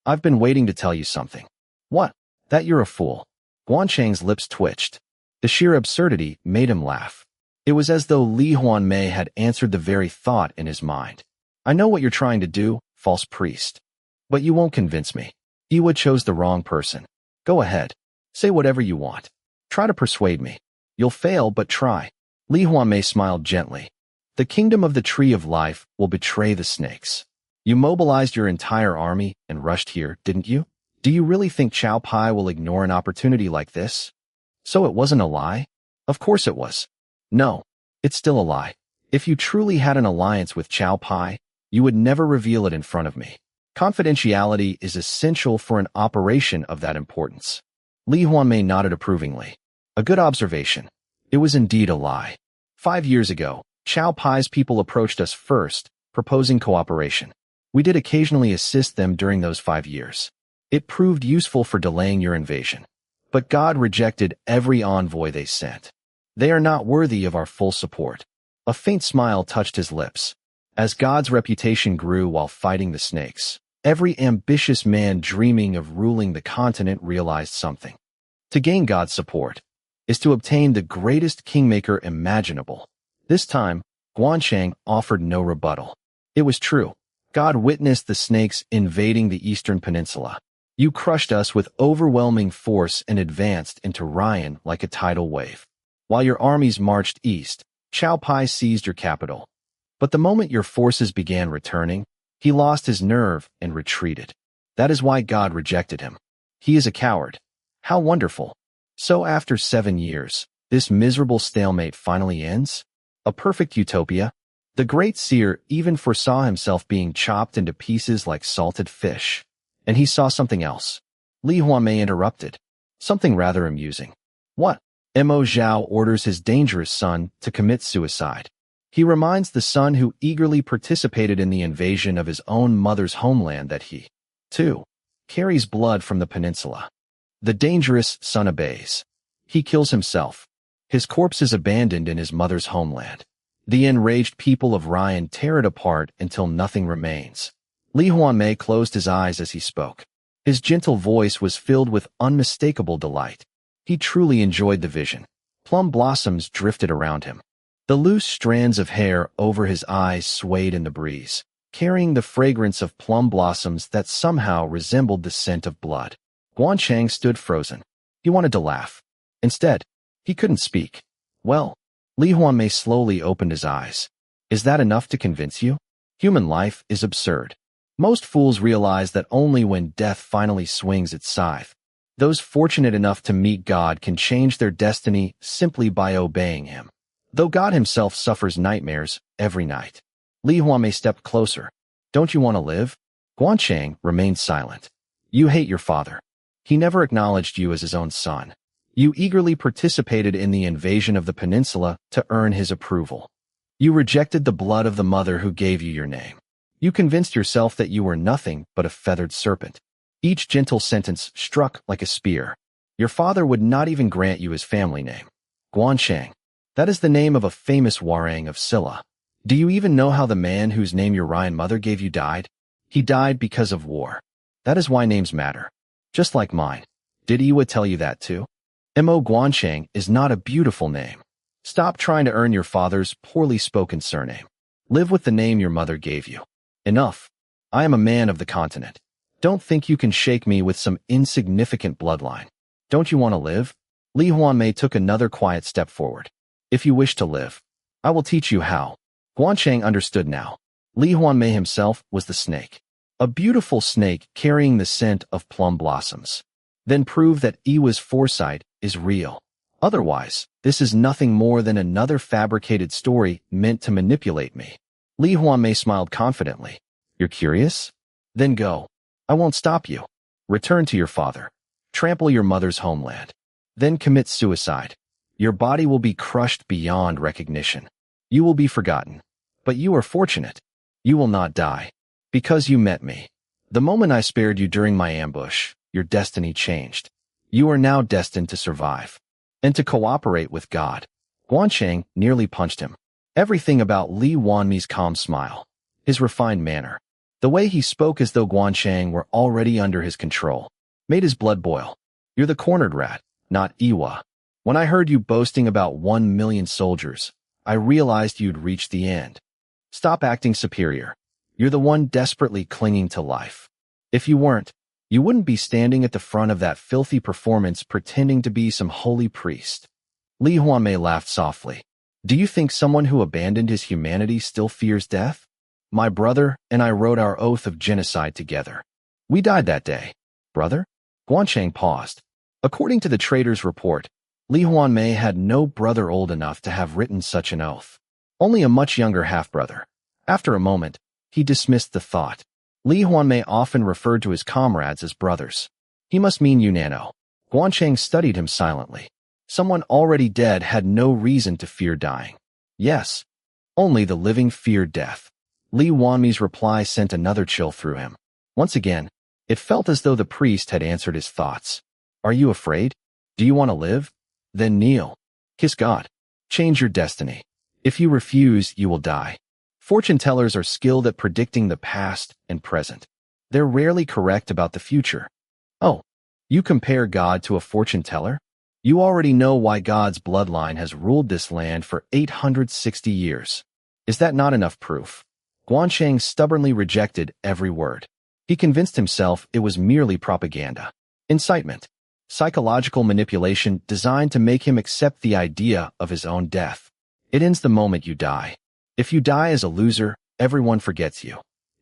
I've been waiting to tell you something. What? That you're a fool. Gwan Chang's lips twitched. The sheer absurdity made him laugh. It was as though Lee Hwanmae had answered the very thought in his mind. I know what you're trying to do, false priest. But you won't convince me. Iwa chose the wrong person. Go ahead. Say whatever you want. Try to persuade me. You'll fail, but try. Lee Hwanmae smiled gently. The kingdom of the Tree of Life will betray the snakes. You mobilized your entire army and rushed here, didn't you? Do you really think Chow Pai will ignore an opportunity like this? So it wasn't a lie? Of course it was. No, it's still a lie. If you truly had an alliance with Chow Pai, you would never reveal it in front of me. Confidentiality is essential for an operation of that importance. Lee Hwanmae nodded approvingly. A good observation. It was indeed a lie. 5 years ago, Chow Pai's people approached us first, proposing cooperation. We did occasionally assist them during those 5 years. It proved useful for delaying your invasion. But God rejected every envoy they sent. They are not worthy of our full support. A faint smile touched his lips. As God's reputation grew while fighting the snakes, every ambitious man dreaming of ruling the continent realized something. To gain God's support is to obtain the greatest kingmaker imaginable. This time, Gwan Chang offered no rebuttal. It was true. God witnessed the snakes invading the eastern peninsula. You crushed us with overwhelming force and advanced into Ryan like a tidal wave. While your armies marched east, Chow Pai seized your capital. But the moment your forces began returning, he lost his nerve and retreated. That is why God rejected him. He is a coward. How wonderful. So after 7 years, this miserable stalemate finally ends? A perfect utopia? The great seer even foresaw himself being chopped into pieces like salted fish. And he saw something else. Lee Hwanmae interrupted. Something rather amusing. What? Mo Zhao orders his dangerous son to commit suicide. He reminds the son who eagerly participated in the invasion of his own mother's homeland that he, too, carries blood from the peninsula. The dangerous son obeys. He kills himself. His corpse is abandoned in his mother's homeland. The enraged people of Ryan tear it apart until nothing remains. Lee Hwanmae closed his eyes as he spoke. His gentle voice was filled with unmistakable delight. He truly enjoyed the vision. Plum blossoms drifted around him. The loose strands of hair over his eyes swayed in the breeze, carrying the fragrance of plum blossoms that somehow resembled the scent of blood. Gwan Chang stood frozen. He wanted to laugh. Instead, he couldn't speak. Well, Lee Hwanmae slowly opened his eyes. Is that enough to convince you? Human life is absurd. Most fools realize that only when death finally swings its scythe, those fortunate enough to meet God can change their destiny simply by obeying him. Though God himself suffers nightmares every night. Lee Hwanmae stepped closer. Don't you want to live? Gwan Chang remained silent. You hate your father. He never acknowledged you as his own son. You eagerly participated in the invasion of the peninsula to earn his approval. You rejected the blood of the mother who gave you your name. You convinced yourself that you were nothing but a feathered serpent. Each gentle sentence struck like a spear. Your father would not even grant you his family name. Gwan Chang. That is the name of a famous warang of Silla. Do you even know how the man whose name your Ryan mother gave you died? He died because of war. That is why names matter. Just like mine. Did Iwa tell you that too? Mo Gwan Chang is not a beautiful name. Stop trying to earn your father's poorly spoken surname. Live with the name your mother gave you. Enough. I am a man of the continent. Don't think you can shake me with some insignificant bloodline. Don't you want to live? Lee Hwanmae took another quiet step forward. If you wish to live, I will teach you how. Gwan Chang understood now. Lee Hwanmae himself was the snake. A beautiful snake carrying the scent of plum blossoms. Then prove that Iwa's foresight is real. Otherwise, this is nothing more than another fabricated story meant to manipulate me. Lee Hwanmae smiled confidently. You're curious? Then go. I won't stop you. Return to your father. Trample your mother's homeland. Then commit suicide. Your body will be crushed beyond recognition. You will be forgotten. But you are fortunate. You will not die. Because you met me. The moment I spared you during my ambush, your destiny changed. You are now destined to survive. And to cooperate with God. Gwan Chang nearly punched him. Everything about Lee Hwanmae's calm smile. His refined manner. The way he spoke as though Gwan Chang were already under his control. Made his blood boil. You're the cornered rat, not Iwa. When I heard you boasting about 1 million soldiers, I realized you'd reached the end. Stop acting superior. You're the one desperately clinging to life. If you weren't, you wouldn't be standing at the front of that filthy performance pretending to be some holy priest. Lee Hwanmae laughed softly. Do you think someone who abandoned his humanity still fears death? My brother and I wrote our oath of genocide together. We died that day. Brother? Gwan Chang paused. According to the trader's report, Lee Hwanmae had no brother old enough to have written such an oath. Only a much younger half-brother. After a moment, he dismissed the thought. Lee Hwanmae often referred to his comrades as brothers. He must mean Yunano. Gwan Chang studied him silently. Someone already dead had no reason to fear dying. Yes, only the living fear death. Lee Hwanmae's reply sent another chill through him. Once again, it felt as though the priest had answered his thoughts. Are you afraid? Do you want to live? Then kneel. Kiss God. Change your destiny. If you refuse, you will die. Fortune tellers are skilled at predicting the past and present. They're rarely correct about the future. Oh, you compare God to a fortune teller? You already know why God's bloodline has ruled this land for 860 years. Is that not enough proof? Gwan Chang stubbornly rejected every word. He convinced himself it was merely propaganda. Incitement. Psychological manipulation designed to make him accept the idea of his own death. It ends the moment you die. If you die as a loser, everyone forgets you.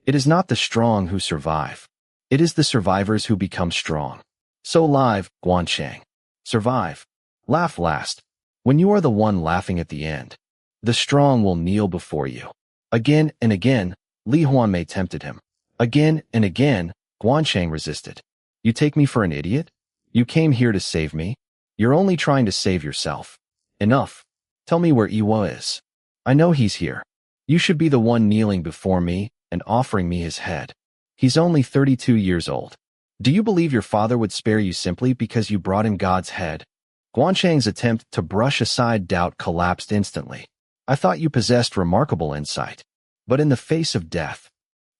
It is not the strong who survive. It is the survivors who become strong. So live, Gwan Chang. Survive. Laugh last. When you are the one laughing at the end, the strong will kneel before you. Again and again, Lee Hwanmae tempted him. Again and again, Gwan Chang resisted. You take me for an idiot? You came here to save me? You're only trying to save yourself. Enough. Tell me where Iwa is. I know he's here. You should be the one kneeling before me and offering me his head. He's only 32 years old. Do you believe your father would spare you simply because you brought him God's head? Gwan Chang's attempt to brush aside doubt collapsed instantly. I thought you possessed remarkable insight. But in the face of death,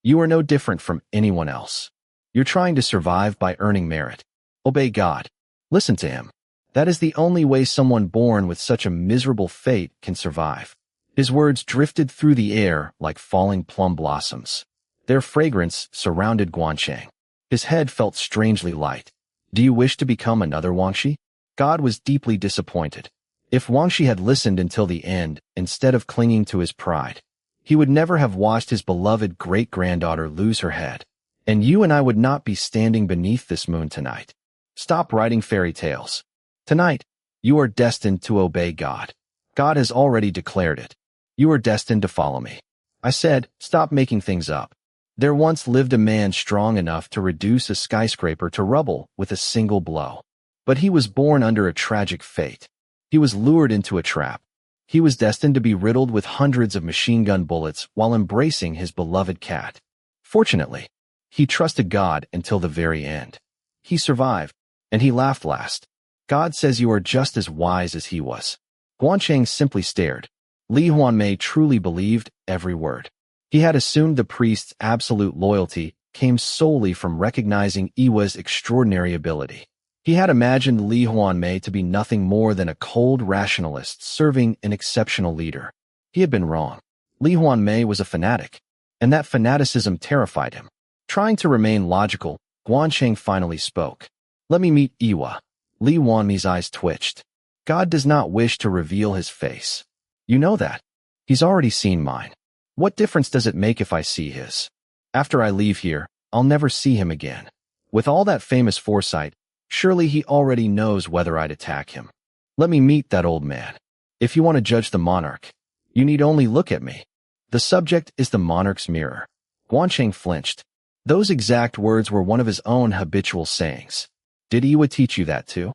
you are no different from anyone else. You're trying to survive by earning merit. Obey God. Listen to him. That is the only way someone born with such a miserable fate can survive. His words drifted through the air like falling plum blossoms. Their fragrance surrounded Gwan Chang. His head felt strangely light. Do you wish to become another Wangshi? God was deeply disappointed. If Wangshi had listened until the end, instead of clinging to his pride, he would never have watched his beloved great-granddaughter lose her head. And you and I would not be standing beneath this moon tonight. Stop writing fairy tales. Tonight, you are destined to obey God. God has already declared it. You are destined to follow me. I said, stop making things up. There once lived a man strong enough to reduce a skyscraper to rubble with a single blow. But he was born under a tragic fate. He was lured into a trap. He was destined to be riddled with hundreds of machine gun bullets while embracing his beloved cat. Fortunately, he trusted God until the very end. He survived, and he laughed last. God says you are just as wise as he was. Gwan Chang simply stared. Lee Hwanmae truly believed every word. He had assumed the priest's absolute loyalty came solely from recognizing Iwa's extraordinary ability. He had imagined Lee Hwanmae to be nothing more than a cold rationalist serving an exceptional leader. He had been wrong. Lee Hwanmae was a fanatic, and that fanaticism terrified him. Trying to remain logical, Gwan Chang finally spoke. Let me meet Iwa. Lee Hwanmae's eyes twitched. God does not wish to reveal his face. You know that. He's already seen mine. What difference does it make if I see his? After I leave here, I'll never see him again. With all that famous foresight, surely he already knows whether I'd attack him. Let me meet that old man. If you want to judge the monarch, you need only look at me. The subject is the monarch's mirror. Gwan Chang flinched. Those exact words were one of his own habitual sayings. Did Iwa teach you that too?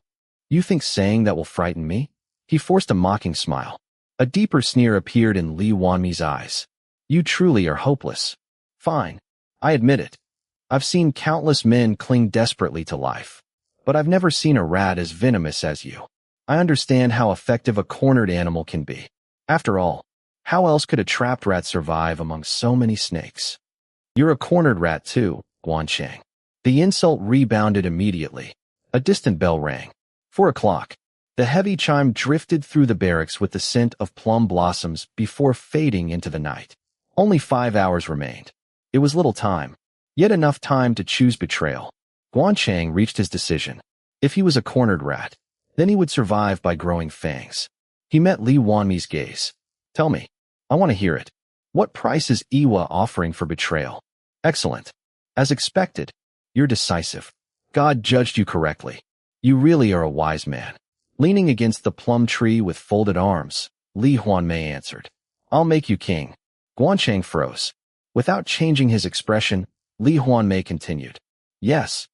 You think saying that will frighten me? He forced a mocking smile. A deeper sneer appeared in Lee Hwanmae's eyes. You truly are hopeless. Fine. I admit it. I've seen countless men cling desperately to life. But I've never seen a rat as venomous as you. I understand how effective a cornered animal can be. After all, how else could a trapped rat survive among so many snakes? You're a cornered rat too, Gwan Chang. The insult rebounded immediately. A distant bell rang. 4 o'clock. The heavy chime drifted through the barracks with the scent of plum blossoms before fading into the night. Only 5 hours remained. It was little time, yet enough time to choose betrayal. Gwan Chang reached his decision. If he was a cornered rat, then he would survive by growing fangs. He met Lee Hwanmae's gaze. Tell me. I want to hear it. What price is Iwa offering for betrayal? Excellent. As expected, you're decisive. God judged you correctly. You really are a wise man. Leaning against the plum tree with folded arms, Lee Hwanmae answered. I'll make you king. Gwan Chang froze. Without changing his expression, Lee Hwanmae continued. Yes.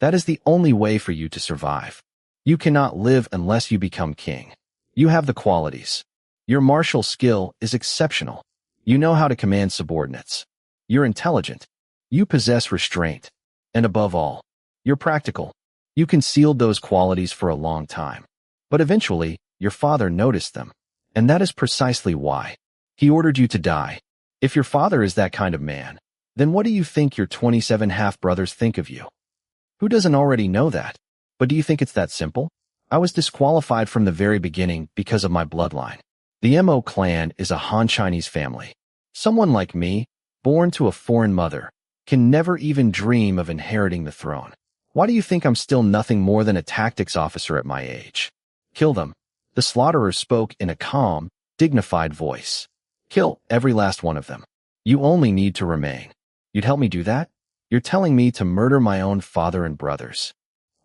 That is the only way for you to survive. You cannot live unless you become king. You have the qualities. Your martial skill is exceptional. You know how to command subordinates. You're intelligent. You possess restraint. And above all, you're practical. You concealed those qualities for a long time. But eventually, your father noticed them. And that is precisely why. He ordered you to die. If your father is that kind of man, then what do you think your 27 half-brothers think of you? Who doesn't already know that? But do you think it's that simple? I was disqualified from the very beginning because of my bloodline. The Mo clan is a Han Chinese family. Someone like me, born to a foreign mother, can never even dream of inheriting the throne. Why do you think I'm still nothing more than a tactics officer at my age? Kill them. The slaughterer spoke in a calm, dignified voice. Kill every last one of them. You only need to remain. You'd help me do that? You're telling me to murder my own father and brothers.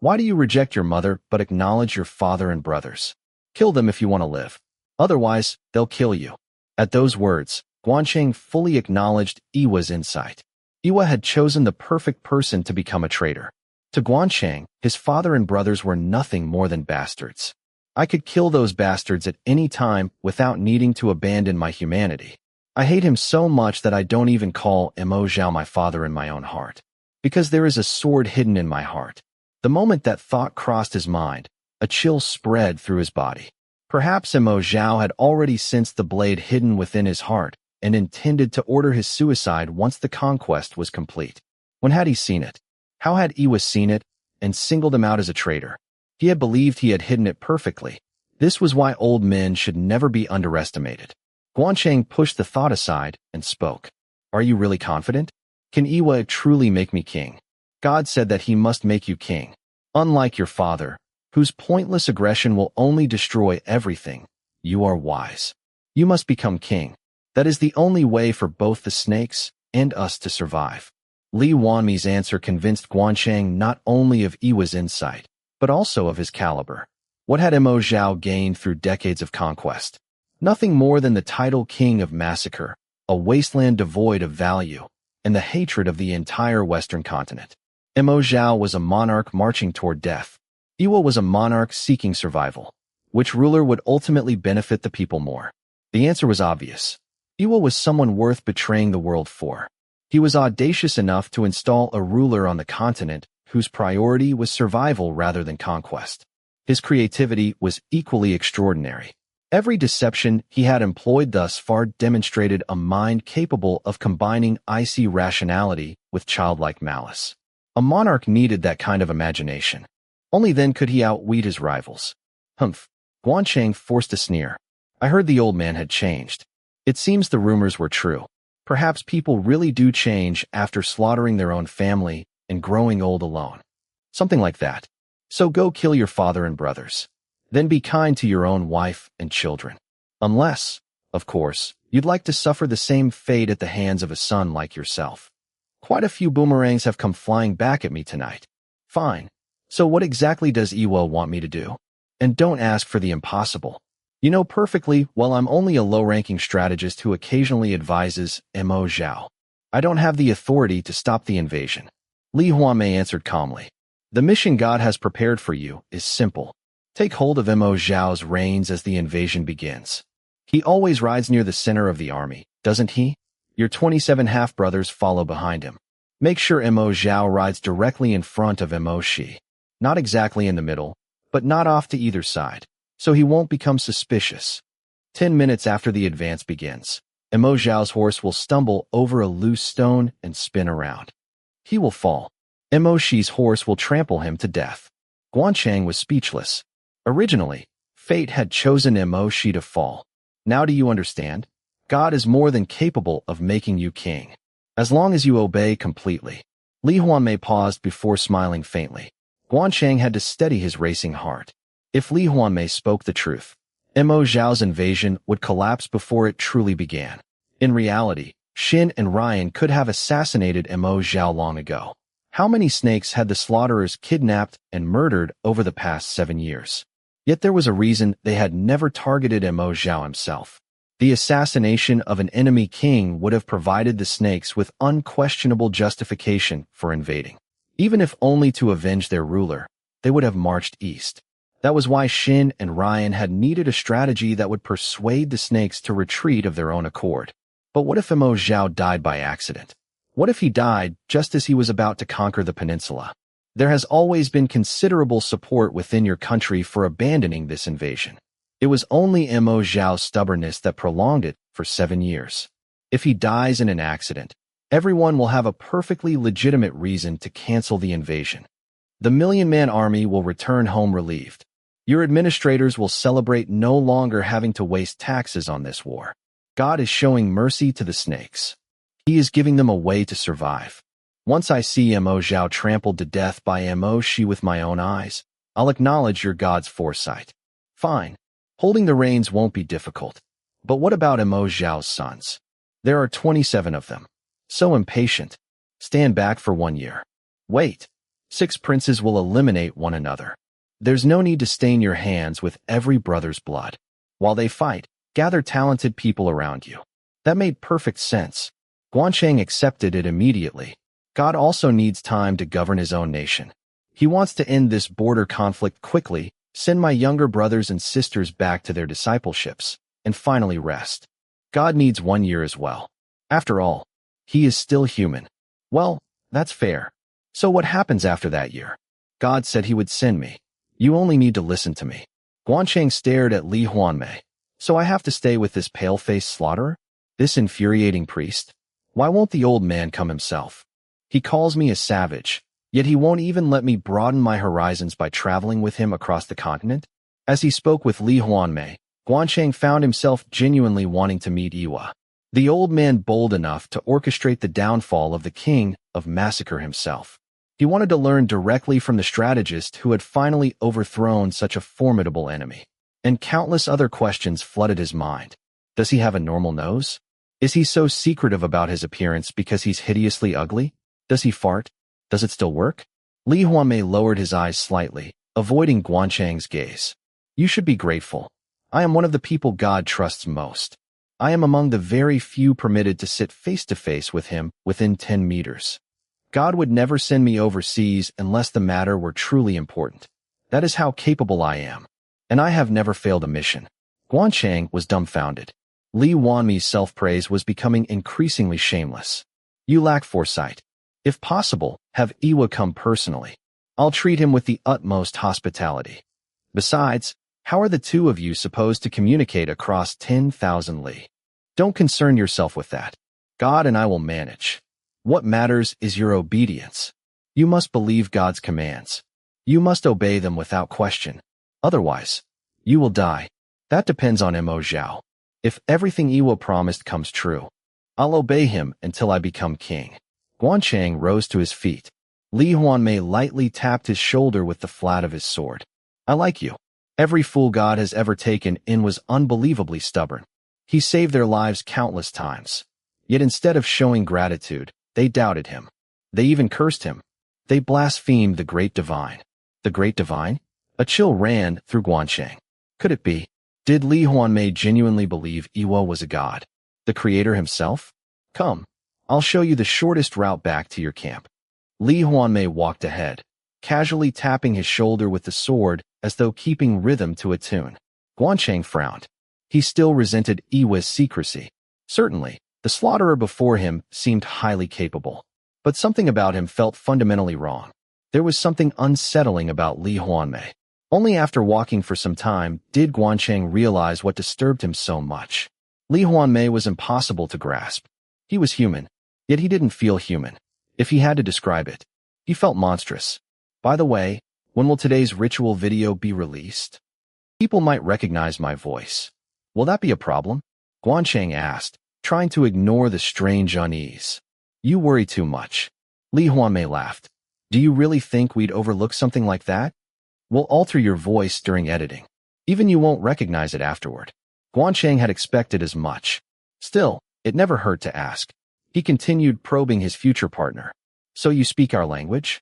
Why do you reject your mother but acknowledge your father and brothers? Kill them if you want to live. Otherwise, they'll kill you. At those words, Gwan Chang fully acknowledged Iwa's insight. Iwa had chosen the perfect person to become a traitor. To Gwan Chang, his father and brothers were nothing more than bastards. I could kill those bastards at any time without needing to abandon my humanity. I hate him so much that I don't even call Mo Zhao my father in my own heart. Because there is a sword hidden in my heart. The moment that thought crossed his mind, a chill spread through his body. Perhaps Mo Zhao had already sensed the blade hidden within his heart and intended to order his suicide once the conquest was complete. When had he seen it? How had Iwa seen it and singled him out as a traitor? He had believed he had hidden it perfectly. This was why old men should never be underestimated. Gwan Chang pushed the thought aside and spoke. Are you really confident? Can Iwa truly make me king? God said that he must make you king. Unlike your father, whose pointless aggression will only destroy everything, you are wise. You must become king. That is the only way for both the snakes and us to survive. Lee Hwanmae's answer convinced Gwan Chang not only of Iwa's insight, but also of his caliber. What had Mo Zhao gained through decades of conquest? Nothing more than the title king of massacre, a wasteland devoid of value, and the hatred of the entire Western continent. Mo Zhao was a monarch marching toward death. Iwa was a monarch seeking survival. Which ruler would ultimately benefit the people more? The answer was obvious. Iwa was someone worth betraying the world for. He was audacious enough to install a ruler on the continent whose priority was survival rather than conquest. His creativity was equally extraordinary. Every deception he had employed thus far demonstrated a mind capable of combining icy rationality with childlike malice. A monarch needed that kind of imagination. Only then could he outwit his rivals. Humph. Gwan Chang forced a sneer. I heard the old man had changed. It seems the rumors were true. Perhaps people really do change after slaughtering their own family and growing old alone. Something like that. So go kill your father and brothers. Then be kind to your own wife and children. Unless, of course, you'd like to suffer the same fate at the hands of a son like yourself. Quite a few boomerangs have come flying back at me tonight. Fine. So what exactly does Iwa want me to do? And don't ask for the impossible. You know perfectly well I'm only a low-ranking strategist who occasionally advises Mo Zhao. I don't have the authority to stop the invasion. Lee Hwanmae answered calmly. The mission God has prepared for you is simple. Take hold of Mo Zhao's reins as the invasion begins. He always rides near the center of the army, doesn't he? Your 27 half-brothers follow behind him. Make sure Mo Zhao rides directly in front of Mo Shi. Not exactly in the middle, but not off to either side, so he won't become suspicious. 10 minutes after the advance begins, Mo Zhao's horse will stumble over a loose stone and spin around. He will fall. Mo Shi's horse will trample him to death. Gwan Chang was speechless. Originally, fate had chosen Mo Shi to fall. Now do you understand? God is more than capable of making you king. As long as you obey completely. Lee Hwanmae paused before smiling faintly. Gwan Chang had to steady his racing heart. If Lee Hwanmae spoke the truth, Mo Zhao's invasion would collapse before it truly began. In reality, Shin and Ryan could have assassinated Mo Zhao long ago. How many snakes had the slaughterers kidnapped and murdered over the past 7 years? Yet there was a reason they had never targeted Mo Zhao himself. The assassination of an enemy king would have provided the snakes with unquestionable justification for invading. Even if only to avenge their ruler, they would have marched east. That was why Shin and Ryan had needed a strategy that would persuade the snakes to retreat of their own accord. But what if Emo Zhao died by accident? What if he died just as he was about to conquer the peninsula? There has always been considerable support within your country for abandoning this invasion. It was only Emo Zhao's stubbornness that prolonged it for 7 years. If he dies in an accident, everyone will have a perfectly legitimate reason to cancel the invasion. The million-man army will return home relieved. Your administrators will celebrate no longer having to waste taxes on this war. God is showing mercy to the snakes. He is giving them a way to survive. Once I see Emo Zhao trampled to death by Mo Shi with my own eyes, I'll acknowledge your God's foresight. Fine. Holding the reins won't be difficult. But what about Emo Zhao's sons? There are 27 of them. So impatient. Stand back for 1 year. Wait. 6 princes will eliminate one another. There's no need to stain your hands with every brother's blood. While they fight, gather talented people around you. That made perfect sense. Gwan Chang accepted it immediately. God also needs time to govern his own nation. He wants to end this border conflict quickly, send my younger brothers and sisters back to their discipleships, and finally rest. God needs 1 year as well. After all, he is still human. Well, that's fair. So what happens after that year? God said he would send me. You only need to listen to me. Gwan Chang stared at Lee Hwanmae. So I have to stay with this pale-faced slaughterer? This infuriating priest? Why won't the old man come himself? He calls me a savage, yet he won't even let me broaden my horizons by traveling with him across the continent? As he spoke with Lee Hwanmae, Gwan Chang found himself genuinely wanting to meet Iwa, the old man bold enough to orchestrate the downfall of the king of Massacre himself. He wanted to learn directly from the strategist who had finally overthrown such a formidable enemy. And countless other questions flooded his mind. Does he have a normal nose? Is he so secretive about his appearance because he's hideously ugly? Does he fart? Does it still work? Lee Hwanmae lowered his eyes slightly, avoiding Gwan Chang's gaze. You should be grateful. I am one of the people God trusts most. I am among the very few permitted to sit face-to-face with him within 10 meters. God would never send me overseas unless the matter were truly important. That is how capable I am. And I have never failed a mission. Gwan Chang was dumbfounded. Lee Hwanmae's self-praise was becoming increasingly shameless. You lack foresight. If possible, have Iwa come personally. I'll treat him with the utmost hospitality. Besides, how are the two of you supposed to communicate across 10,000 li? Don't concern yourself with that. God and I will manage. What matters is your obedience. You must believe God's commands. You must obey them without question. Otherwise, you will die. That depends on Emo Zhao. If everything Iwa promised comes true, I'll obey him until I become king. Gwan Chang rose to his feet. Lee Hwanmae lightly tapped his shoulder with the flat of his sword. I like you. Every fool God has ever taken in was unbelievably stubborn. He saved their lives countless times. Yet instead of showing gratitude, they doubted him. They even cursed him. They blasphemed the great divine. The great divine? A chill ran through Gwan Chang. Could it be? Did Lee Hwanmae genuinely believe Iwa was a god? The creator himself? Come, I'll show you the shortest route back to your camp. Lee Hwanmae walked ahead, casually tapping his shoulder with the sword as though keeping rhythm to a tune. Gwan Chang frowned. He still resented Iwa's secrecy. Certainly, the slaughterer before him seemed highly capable. But something about him felt fundamentally wrong. There was something unsettling about Lee Hwanmae. Only after walking for some time did Gwan Chang realize what disturbed him so much. Lee Hwanmae was impossible to grasp. He was human, yet he didn't feel human. If he had to describe it, he felt monstrous. By the way, when will today's ritual video be released? People might recognize my voice. Will that be a problem? Gwan Chang asked, trying to ignore the strange unease. You worry too much. Lee Hwanmae laughed. Do you really think we'd overlook something like that? We'll alter your voice during editing. Even you won't recognize it afterward. Gwan Chang had expected as much. Still, it never hurt to ask. He continued probing his future partner. So you speak our language?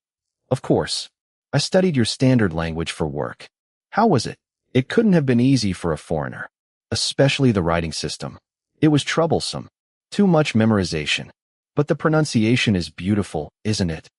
Of course. I studied your standard language for work. How was it? It couldn't have been easy for a foreigner. Especially the writing system. It was troublesome. Too much memorization. But the pronunciation is beautiful, isn't it?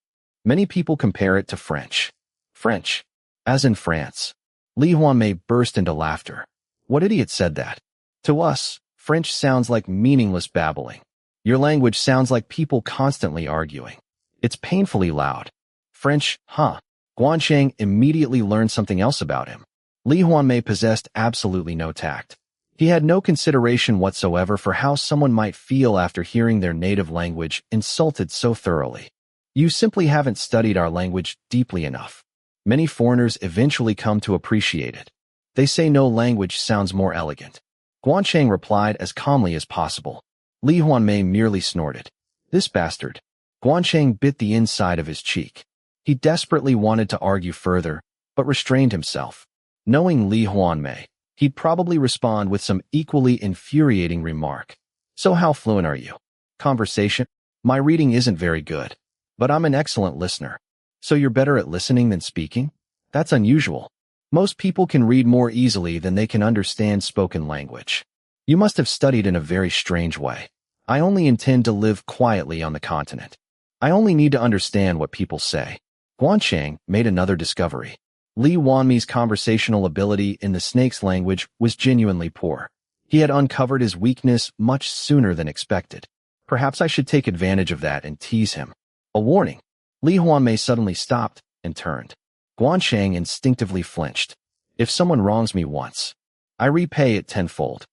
Many people compare it to French. French. As in France. Lee Hwanmae burst into laughter. What idiot said that? To us, French sounds like meaningless babbling. Your language sounds like people constantly arguing. It's painfully loud. French, huh? Gwan Chang immediately learned something else about him. Lee Hwanmae possessed absolutely no tact. He had no consideration whatsoever for how someone might feel after hearing their native language insulted so thoroughly. You simply haven't studied our language deeply enough. Many foreigners eventually come to appreciate it. They say no language sounds more elegant. Gwan Chang replied as calmly as possible. Lee Hwanmae merely snorted. This bastard. Gwan Chang bit the inside of his cheek. He desperately wanted to argue further, but restrained himself. Knowing Lee Hwanmae, he'd probably respond with some equally infuriating remark. So how fluent are you? Conversation? My reading isn't very good, but I'm an excellent listener. So you're better at listening than speaking? That's unusual. Most people can read more easily than they can understand spoken language. You must have studied in a very strange way. I only intend to live quietly on the continent. I only need to understand what people say. Gwan Chang made another discovery. Lee Hwanmae's conversational ability in the snake's language was genuinely poor. He had uncovered his weakness much sooner than expected. Perhaps I should take advantage of that and tease him. A warning. Lee Hwanmae suddenly stopped and turned. Gwan Chang instinctively flinched. If someone wrongs me once, I repay it tenfold.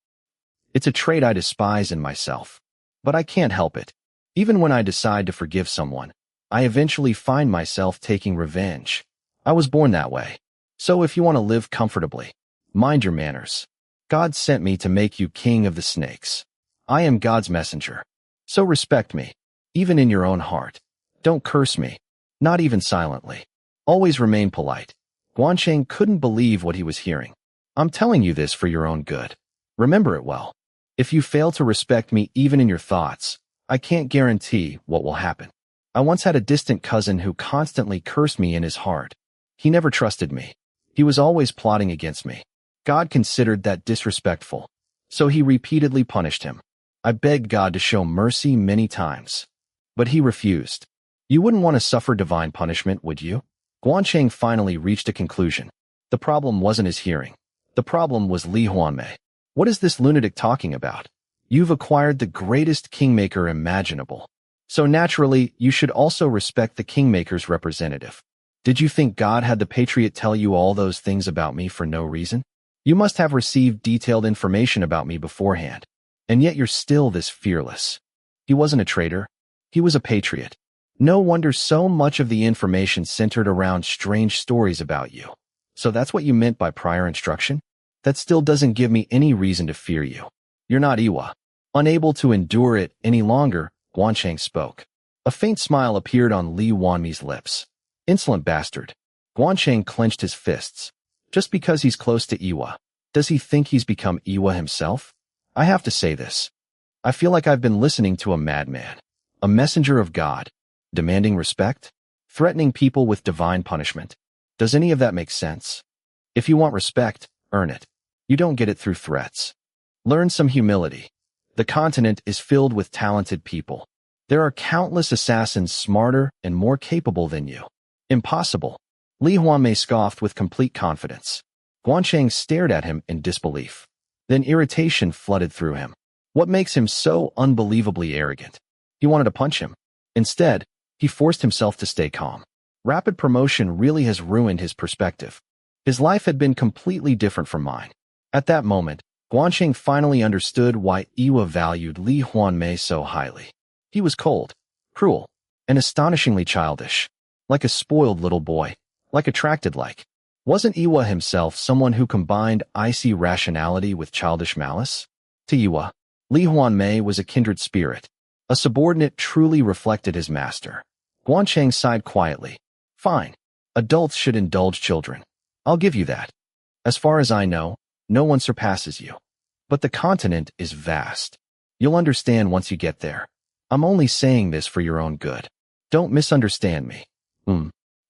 It's a trait I despise in myself. But I can't help it. Even when I decide to forgive someone, I eventually find myself taking revenge. I was born that way. So if you want to live comfortably, mind your manners. God sent me to make you king of the snakes. I am God's messenger. So respect me, even in your own heart. Don't curse me, not even silently. Always remain polite. Gwan Chang couldn't believe what he was hearing. I'm telling you this for your own good. Remember it well. If you fail to respect me even in your thoughts, I can't guarantee what will happen. I once had a distant cousin who constantly cursed me in his heart. He never trusted me. He was always plotting against me. God considered that disrespectful, so he repeatedly punished him. I begged God to show mercy many times, but he refused. You wouldn't want to suffer divine punishment, would you? Gwan Chang finally reached a conclusion. The problem wasn't his hearing. The problem was Lee Hwanmae. What is this lunatic talking about? You've acquired the greatest kingmaker imaginable. So naturally, you should also respect the kingmaker's representative. Did you think God had the patriot tell you all those things about me for no reason? You must have received detailed information about me beforehand. And yet you're still this fearless. He wasn't a traitor. He was a patriot. No wonder so much of the information centered around strange stories about you. So that's what you meant by prior instruction? That still doesn't give me any reason to fear you. You're not Iwa. Unable to endure it any longer, Gwan Chang spoke. A faint smile appeared on Lee Hwanmae's lips. Insolent bastard. Gwan Chang clenched his fists. Just because he's close to Iwa, does he think he's become Iwa himself? I have to say this. I feel like I've been listening to a madman. A messenger of God. Demanding respect? Threatening people with divine punishment. Does any of that make sense? If you want respect, earn it. You don't get it through threats. Learn some humility. The continent is filled with talented people. There are countless assassins smarter and more capable than you. Impossible. Lee Hwanmae scoffed with complete confidence. Gwan Chang stared at him in disbelief. Then irritation flooded through him. What makes him so unbelievably arrogant? He wanted to punch him. Instead, he forced himself to stay calm. Rapid promotion really has ruined his perspective. His life had been completely different from mine. At that moment, Gwan Chang finally understood why Iwa valued Lee Hwanmae so highly. He was cold, cruel, and astonishingly childish. Like a spoiled little boy. Like attracted like. Wasn't Iwa himself someone who combined icy rationality with childish malice? To Iwa, Lee Hwanmae was a kindred spirit. A subordinate truly reflected his master. Gwan Chang sighed quietly. Fine. Adults should indulge children. I'll give you that. As far as I know, no one surpasses you. But the continent is vast. You'll understand once you get there. I'm only saying this for your own good. Don't misunderstand me.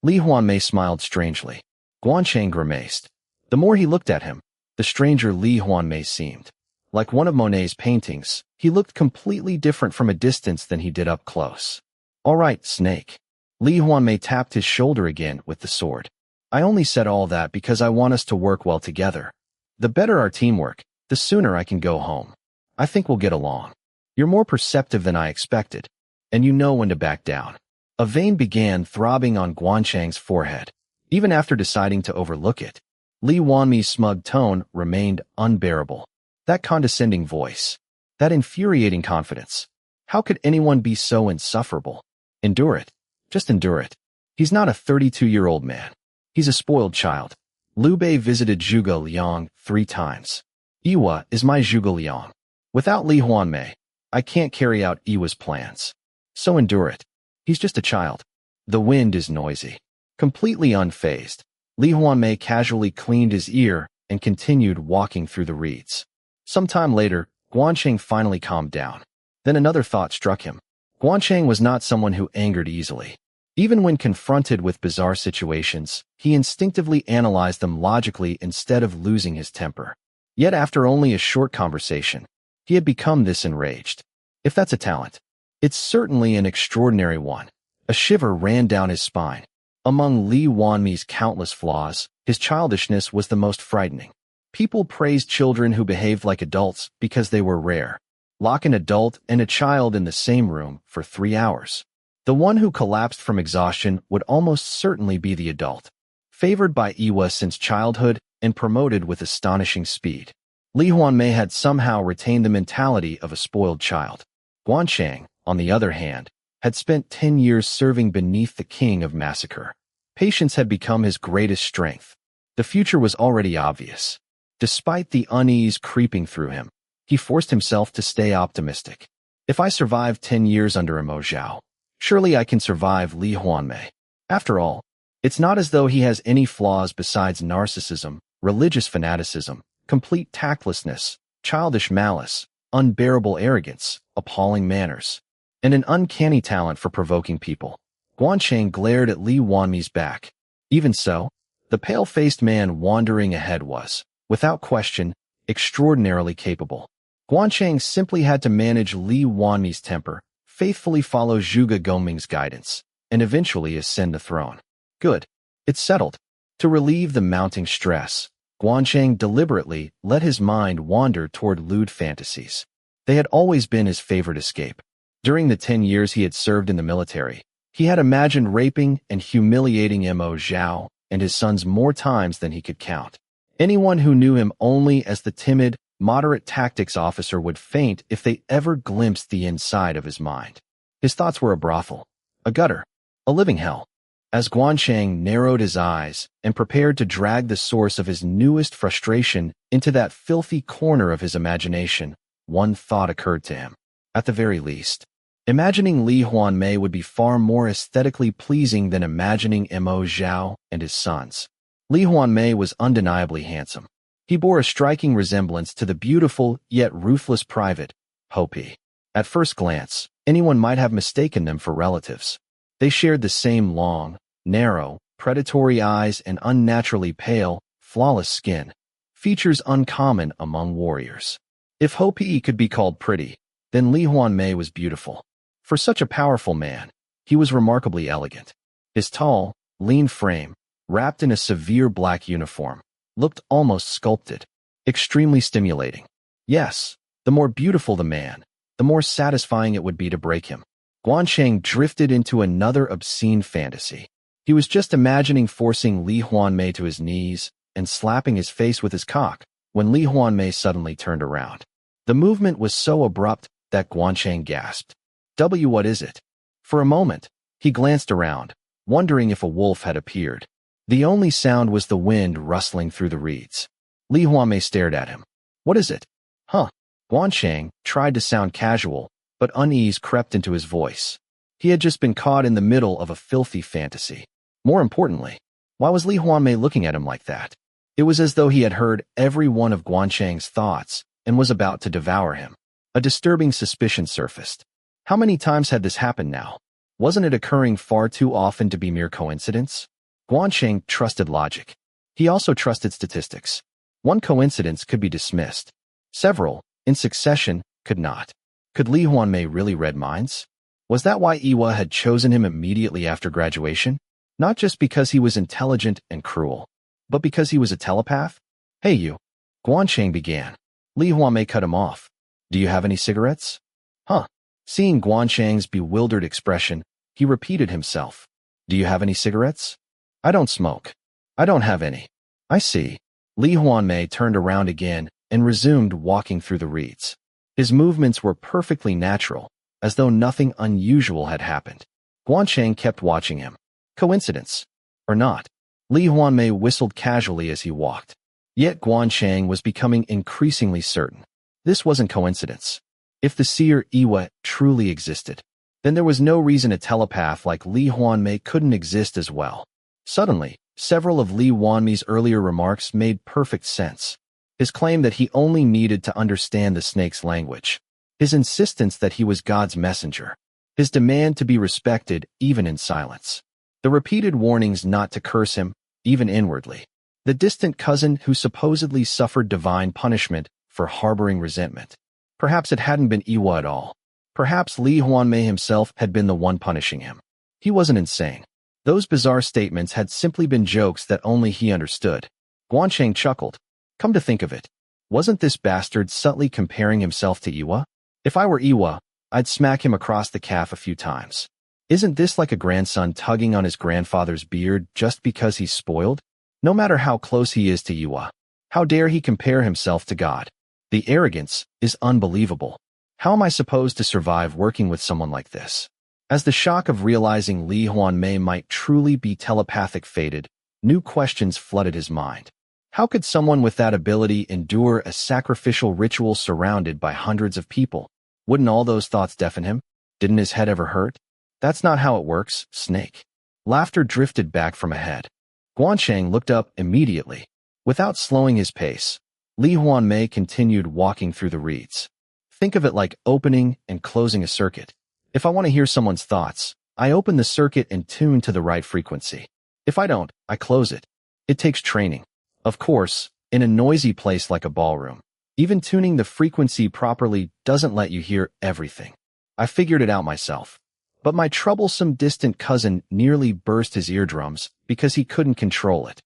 Lee Hwanmae smiled strangely. Gwan Chang grimaced. The more he looked at him, the stranger Lee Hwanmae seemed. Like one of Monet's paintings, he looked completely different from a distance than he did up close. All right, snake. Lee Hwanmae tapped his shoulder again with the sword. I only said all that because I want us to work well together. The better our teamwork, the sooner I can go home. I think we'll get along. You're more perceptive than I expected, and you know when to back down. A vein began throbbing on Gwan Chang's forehead. Even after deciding to overlook it, Lee Hwanmae's smug tone remained unbearable. That condescending voice. That infuriating confidence. How could anyone be so insufferable? Endure it. Just endure it. He's not a 32-year-old man. He's a spoiled child. Liu Bei visited Zhuge Liang 3 times. Iwa is my Zhuge Liang. Without Lee Hwanmae, I can't carry out Iwa's plans. So endure it. He's just a child. The wind is noisy. Completely unfazed, Lee Hwanmae casually cleaned his ear and continued walking through the reeds. Some time later, Gwan Chang finally calmed down. Then another thought struck him. Gwan Chang was not someone who angered easily. Even when confronted with bizarre situations, he instinctively analyzed them logically instead of losing his temper. Yet after only a short conversation, he had become this enraged. If that's a talent, it's certainly an extraordinary one. A shiver ran down his spine. Among Lee Hwanmae's countless flaws, his childishness was the most frightening. People praised children who behaved like adults because they were rare. Lock an adult and a child in the same room for 3 hours. The one who collapsed from exhaustion would almost certainly be the adult. Favored by Iwa since childhood and promoted with astonishing speed, Lee Hwanmae had somehow retained the mentality of a spoiled child. Gwan Chang, on the other hand, had spent 10 years serving beneath the king of massacre. Patience had become his greatest strength. The future was already obvious. Despite the unease creeping through him, he forced himself to stay optimistic. If I survive 10 years under Mo Zhao, surely I can survive Lee Hwanmae. After all, it's not as though he has any flaws besides narcissism, religious fanaticism, complete tactlessness, childish malice, unbearable arrogance, appalling manners, and an uncanny talent for provoking people. Gwan Chang glared at Lee Hwanmae's back. Even so, the pale-faced man wandering ahead was, without question, extraordinarily capable. Gwan Chang simply had to manage Lee Hwanmae's temper, faithfully follow Zhuge Gongming's guidance, and eventually ascend the throne. Good. It's settled. To relieve the mounting stress, Gwan Chang deliberately let his mind wander toward lewd fantasies. They had always been his favorite escape. During the 10 years he had served in the military, he had imagined raping and humiliating Mo Zhao and his sons more times than he could count. Anyone who knew him only as the timid, moderate tactics officer would faint if they ever glimpsed the inside of his mind. His thoughts were a brothel, a gutter, a living hell. As Gwan Chang narrowed his eyes and prepared to drag the source of his newest frustration into that filthy corner of his imagination, one thought occurred to him. At the very least, imagining Lee Hwanmae would be far more aesthetically pleasing than imagining Mo Zhao and his sons. Lee Hwanmae was undeniably handsome. He bore a striking resemblance to the beautiful yet ruthless private, Hopi. At first glance, anyone might have mistaken them for relatives. They shared the same long, narrow, predatory eyes and unnaturally pale, flawless skin, features uncommon among warriors. If Hopi could be called pretty, then Lee Hwanmae was beautiful. For such a powerful man, he was remarkably elegant. His tall, lean frame, wrapped in a severe black uniform, looked almost sculpted, extremely stimulating. Yes, the more beautiful the man, the more satisfying it would be to break him. Gwan Chang drifted into another obscene fantasy. He was just imagining forcing Lee Hwanmae to his knees and slapping his face with his cock when Lee Hwanmae suddenly turned around. The movement was so abrupt that Gwan Chang gasped. What is it? For a moment, he glanced around, wondering if a wolf had appeared. The only sound was the wind rustling through the reeds. Lee Hwanmae stared at him. What is it? Huh? Gwan Chang tried to sound casual, but unease crept into his voice. He had just been caught in the middle of a filthy fantasy. More importantly, why was Lee Hwanmae looking at him like that? It was as though he had heard every one of Gwan Chang's thoughts and was about to devour him. A disturbing suspicion surfaced. How many times had this happened now? Wasn't it occurring far too often to be mere coincidence? Gwan Chang trusted logic. He also trusted statistics. One coincidence could be dismissed. Several, in succession, could not. Could Lee Hwanmae really read minds? Was that why Iwa had chosen him immediately after graduation? Not just because he was intelligent and cruel, but because he was a telepath? Hey you, Gwan Chang began. Lee Hwanmae cut him off. Do you have any cigarettes? Huh. Seeing Gwan Chang's bewildered expression, he repeated himself. Do you have any cigarettes? I don't smoke. I don't have any. I see. Lee Hwanmae turned around again and resumed walking through the reeds. His movements were perfectly natural, as though nothing unusual had happened. Gwan Chang kept watching him. Coincidence? Or not? Lee Hwanmae whistled casually as he walked. Yet Gwan Chang was becoming increasingly certain. This wasn't coincidence. If the seer Iwa truly existed, then there was no reason a telepath like Lee Hwanmae couldn't exist as well. Suddenly, several of Lee Hwanmae's earlier remarks made perfect sense. His claim that he only needed to understand the snake's language. His insistence that he was God's messenger. His demand to be respected even in silence. The repeated warnings not to curse him, even inwardly. The distant cousin who supposedly suffered divine punishment for harboring resentment. Perhaps it hadn't been Iwa at all. Perhaps Lee Hwanmae himself had been the one punishing him. He wasn't insane. Those bizarre statements had simply been jokes that only he understood. Gwan Chang chuckled. Come to think of it, wasn't this bastard subtly comparing himself to Iwa? If I were Iwa, I'd smack him across the calf a few times. Isn't this like a grandson tugging on his grandfather's beard just because he's spoiled? No matter how close he is to Iwa, how dare he compare himself to God? The arrogance is unbelievable. How am I supposed to survive working with someone like this? As the shock of realizing Lee Hwanmae might truly be telepathic faded, new questions flooded his mind. How could someone with that ability endure a sacrificial ritual surrounded by hundreds of people? Wouldn't all those thoughts deafen him? Didn't his head ever hurt? That's not how it works, Snake. Laughter drifted back from ahead. Gwan Chang looked up immediately. Without slowing his pace, Lee Hwanmae continued walking through the reeds. Think of it like opening and closing a circuit. If I want to hear someone's thoughts, I open the circuit and tune to the right frequency. If I don't, I close it. It takes training. Of course, in a noisy place like a ballroom, even tuning the frequency properly doesn't let you hear everything. I figured it out myself. But my troublesome distant cousin nearly burst his eardrums because he couldn't control it.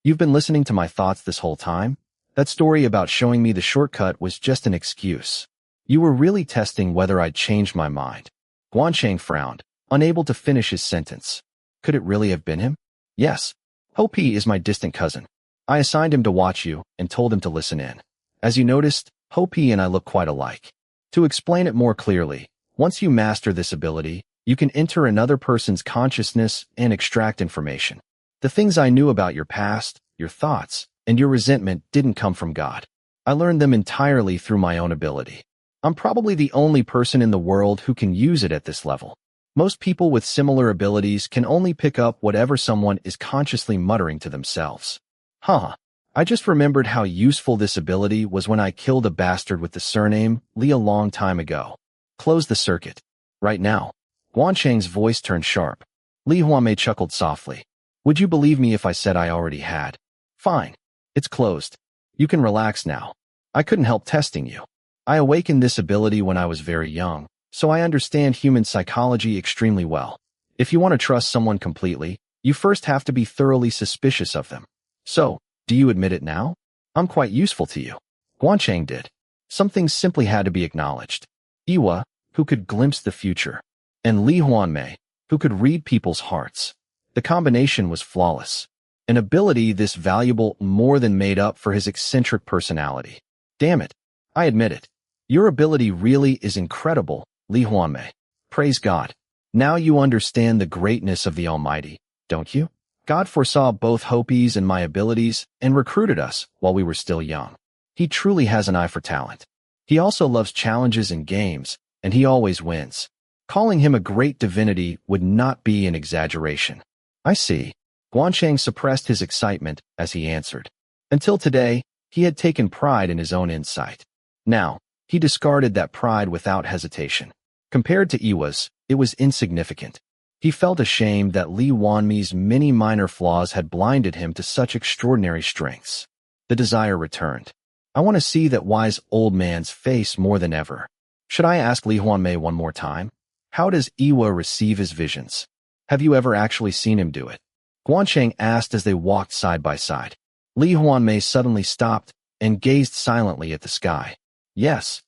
You've been listening to my thoughts this whole time? That story about showing me the shortcut was just an excuse. You were really testing whether I'd changed my mind. Gwan Chang frowned, unable to finish his sentence. Could it really have been him? Yes. Hope is my distant cousin. I assigned him to watch you and told him to listen in. As you noticed, Hope and I look quite alike. To explain it more clearly, once you master this ability, you can enter another person's consciousness and extract information. The things I knew about your past, your thoughts, and your resentment didn't come from God. I learned them entirely through my own ability. I'm probably the only person in the world who can use it at this level. Most people with similar abilities can only pick up whatever someone is consciously muttering to themselves. I just remembered how useful this ability was when I killed a bastard with the surname Lee a long time ago. Close the circuit. Right now. Gwan Chang's voice turned sharp. Lee Hwanmae chuckled softly. Would you believe me if I said I already had? Fine. It's closed. You can relax now. I couldn't help testing you. I awakened this ability when I was very young, so I understand human psychology extremely well. If you want to trust someone completely, you first have to be thoroughly suspicious of them. So, do you admit it now? I'm quite useful to you. Gwan Chang did. Some things simply had to be acknowledged. Iwa, who could glimpse the future, and Lee Hwanmae, who could read people's hearts. The combination was flawless. An ability this valuable more than made up for his eccentric personality. Damn it. I admit it. Your ability really is incredible, Lee Hwanmae. Praise God. Now you understand the greatness of the Almighty, don't you? God foresaw both Hopi's and my abilities and recruited us while we were still young. He truly has an eye for talent. He also loves challenges and games, and he always wins. Calling him a great divinity would not be an exaggeration. I see. Gwan Chang suppressed his excitement as he answered. Until today, he had taken pride in his own insight. Now, he discarded that pride without hesitation. Compared to Iwa's, it was insignificant. He felt ashamed that Lee Hwanmae's many minor flaws had blinded him to such extraordinary strengths. The desire returned. I want to see that wise old man's face more than ever. Should I ask Lee Hwanmae one more time? How does Iwa receive his visions? Have you ever actually seen him do it? Gwan Chang asked as they walked side by side. Lee Hwanmae suddenly stopped and gazed silently at the sky. Yes,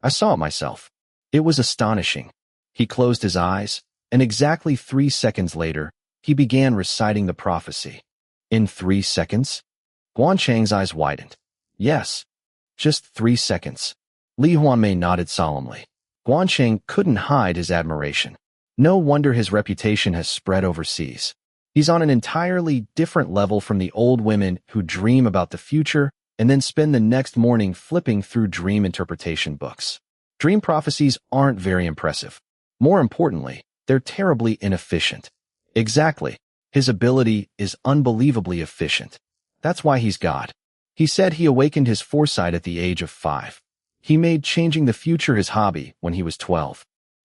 I saw it myself. It was astonishing. He closed his eyes, and exactly 3 seconds later, he began reciting the prophecy. In 3 seconds? Gwan Chang's eyes widened. Yes, just 3 seconds. Lee Hwanmae nodded solemnly. Gwan Chang couldn't hide his admiration. No wonder his reputation has spread overseas. He's on an entirely different level from the old women who dream about the future and then spend the next morning flipping through dream interpretation books. Dream prophecies aren't very impressive. More importantly, they're terribly inefficient. Exactly. His ability is unbelievably efficient. That's why he's God. He said he awakened his foresight at the age of 5. He made changing the future his hobby when he was 12.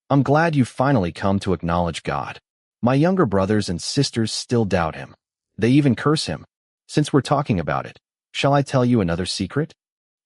I'm glad you've finally come to acknowledge God. My younger brothers and sisters still doubt him. They even curse him. Since we're talking about it, shall I tell you another secret?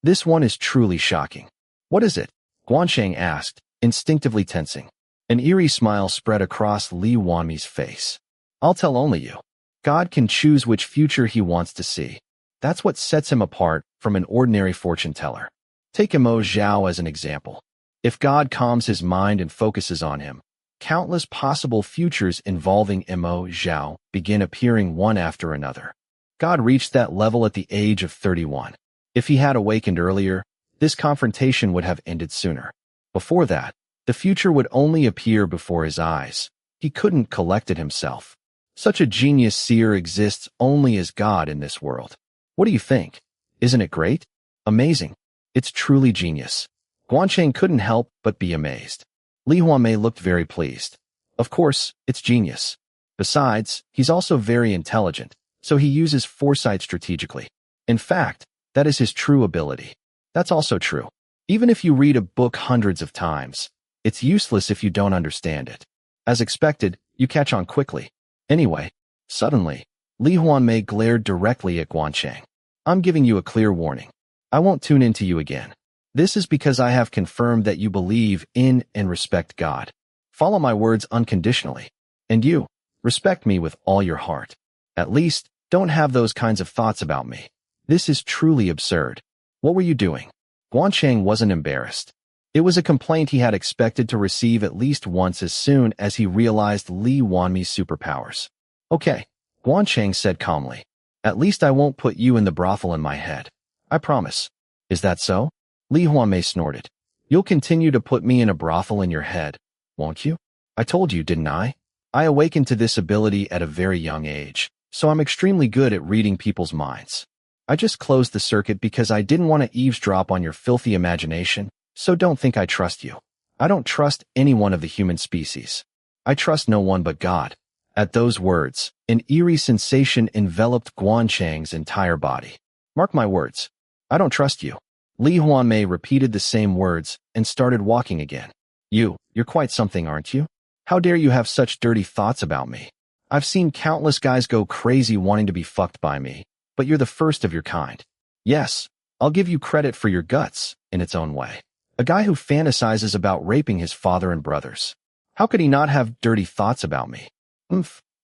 This one is truly shocking. What is it? Gwan Chang asked, instinctively tensing. An eerie smile spread across Lee Hwanmae's face. I'll tell only you. God can choose which future he wants to see. That's what sets him apart from an ordinary fortune teller. Take Mo Zhao as an example. If God calms his mind and focuses on him, countless possible futures involving Mo Zhao begin appearing one after another. God reached that level at the age of 31. If he had awakened earlier, this confrontation would have ended sooner. Before that, the future would only appear before his eyes. He couldn't collect it himself. Such a genius seer exists only as God in this world. What do you think? Isn't it great? Amazing. It's truly genius. Gwan Chang couldn't help but be amazed. Lee Hwanmae looked very pleased. Of course, it's genius. Besides, he's also very intelligent, so he uses foresight strategically. In fact, that is his true ability. That's also true. Even if you read a book hundreds of times, it's useless if you don't understand it. As expected, you catch on quickly. Anyway, suddenly, Lee Hwanmae glared directly at Gwan Chang. I'm giving you a clear warning. I won't tune into you again. This is because I have confirmed that you believe in and respect God. Follow my words unconditionally. And you, respect me with all your heart. At least, don't have those kinds of thoughts about me. This is truly absurd. What were you doing? Gwan Chang wasn't embarrassed. It was a complaint he had expected to receive at least once as soon as he realized Lee Hwanmae's superpowers. Okay, Gwan Chang said calmly. At least I won't put you in the brothel in my head. I promise. Is that so? Lee Hwanmae snorted. You'll continue to put me in a brothel in your head, won't you? I told you, didn't I? I awakened to this ability at a very young age, so I'm extremely good at reading people's minds. I just closed the circuit because I didn't want to eavesdrop on your filthy imagination, so don't think I trust you. I don't trust any one of the human species. I trust no one but God. At those words, an eerie sensation enveloped Gwan Chang's entire body. Mark my words. I don't trust you. Lee Hwanmae repeated the same words and started walking again. You're quite something, aren't you? How dare you have such dirty thoughts about me? I've seen countless guys go crazy wanting to be fucked by me, but you're the first of your kind. Yes, I'll give you credit for your guts, in its own way. A guy who fantasizes about raping his father and brothers. How could he not have dirty thoughts about me?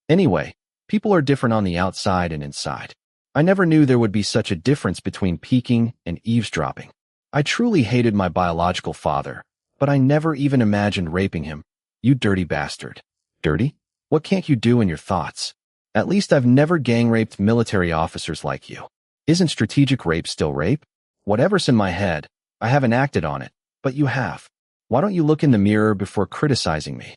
Anyway, people are different on the outside and inside. I never knew there would be such a difference between peeking and eavesdropping. I truly hated my biological father, but I never even imagined raping him. You dirty bastard. Dirty? What can't you do in your thoughts? At least I've never gang-raped military officers like you. Isn't strategic rape still rape? Whatever's in my head, I haven't acted on it, but you have. Why don't you look in the mirror before criticizing me?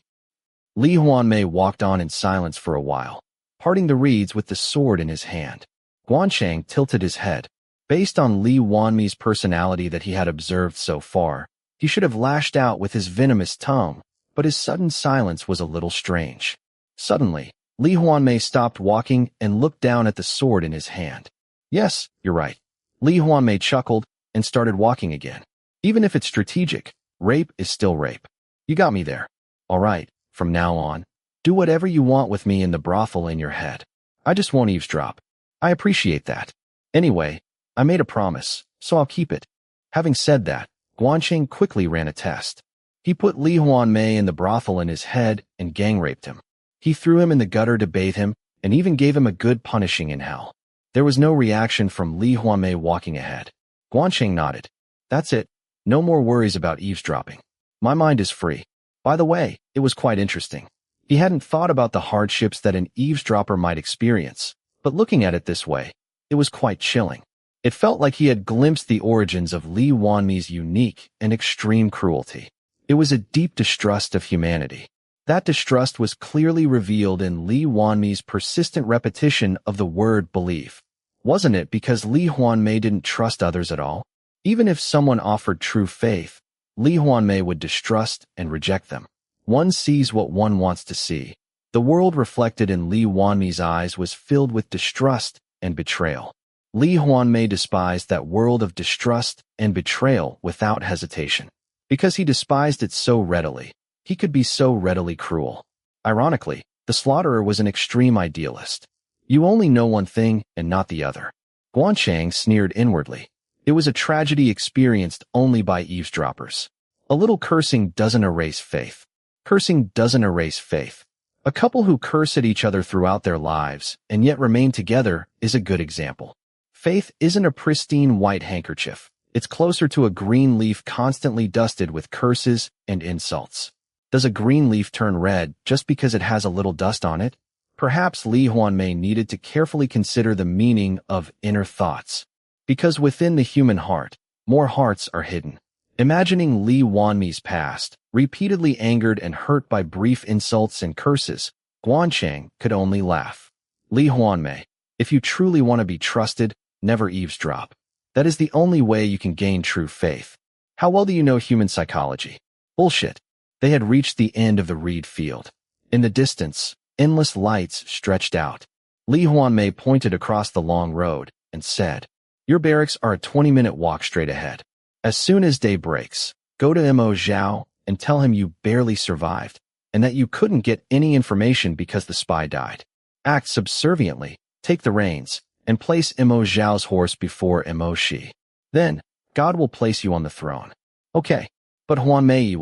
Lee Hwanmae walked on in silence for a while, parting the reeds with the sword in his hand. Gwan Chang tilted his head. Based on Lee Hwanmae's personality that he had observed so far, he should have lashed out with his venomous tongue, but his sudden silence was a little strange. Suddenly, Lee Hwanmae stopped walking and looked down at the sword in his hand. Yes, you're right. Lee Hwanmae chuckled and started walking again. Even if it's strategic, rape is still rape. You got me there. All right, from now on, do whatever you want with me in the brothel in your head. I just won't eavesdrop. I appreciate that. Anyway, I made a promise, so I'll keep it. Having said that, Gwan Chang quickly ran a test. He put Lee Hwanmae in the brothel in his head and gang-raped him. He threw him in the gutter to bathe him and even gave him a good punishing in hell. There was no reaction from Lee Hwanmae walking ahead. Gwan Chang nodded. That's it. No more worries about eavesdropping. My mind is free. By the way, it was quite interesting. He hadn't thought about the hardships that an eavesdropper might experience, but looking at it this way, it was quite chilling. It felt like he had glimpsed the origins of Lee Hwanmae's unique and extreme cruelty. It was a deep distrust of humanity. That distrust was clearly revealed in Lee Hwanmae's persistent repetition of the word believe. Wasn't it because Lee Hwanmae didn't trust others at all? Even if someone offered true faith, Lee Hwanmae would distrust and reject them. One sees what one wants to see. The world reflected in Lee Hwanmae's eyes was filled with distrust and betrayal. Lee Hwanmae despised that world of distrust and betrayal without hesitation. Because he despised it so readily, he could be so readily cruel. Ironically, the slaughterer was an extreme idealist. You only know one thing and not the other. Gwan Chang sneered inwardly. It was a tragedy experienced only by eavesdroppers. A little cursing doesn't erase faith. Cursing doesn't erase faith. A couple who curse at each other throughout their lives and yet remain together is a good example. Faith isn't a pristine white handkerchief. It's closer to a green leaf constantly dusted with curses and insults. Does a green leaf turn red just because it has a little dust on it? Perhaps Lee Hwanmae needed to carefully consider the meaning of inner thoughts. Because within the human heart, more hearts are hidden. Imagining Lee Hwanmae's past, repeatedly angered and hurt by brief insults and curses, Gwan Chang could only laugh. Lee Hwanmae, if you truly want to be trusted, never eavesdrop. That is the only way you can gain true faith. How well do you know human psychology? Bullshit. They had reached the end of the reed field. In the distance, endless lights stretched out. Lee Hwanmae pointed across the long road and said, Your barracks are a 20-minute walk straight ahead. As soon as day breaks, go to Mo Zhao and tell him you barely survived and that you couldn't get any information because the spy died. Act subserviently, take the reins, and place Mo Zhao's horse before Mo Shi. Then, God will place you on the throne. Okay, but Hwanmae,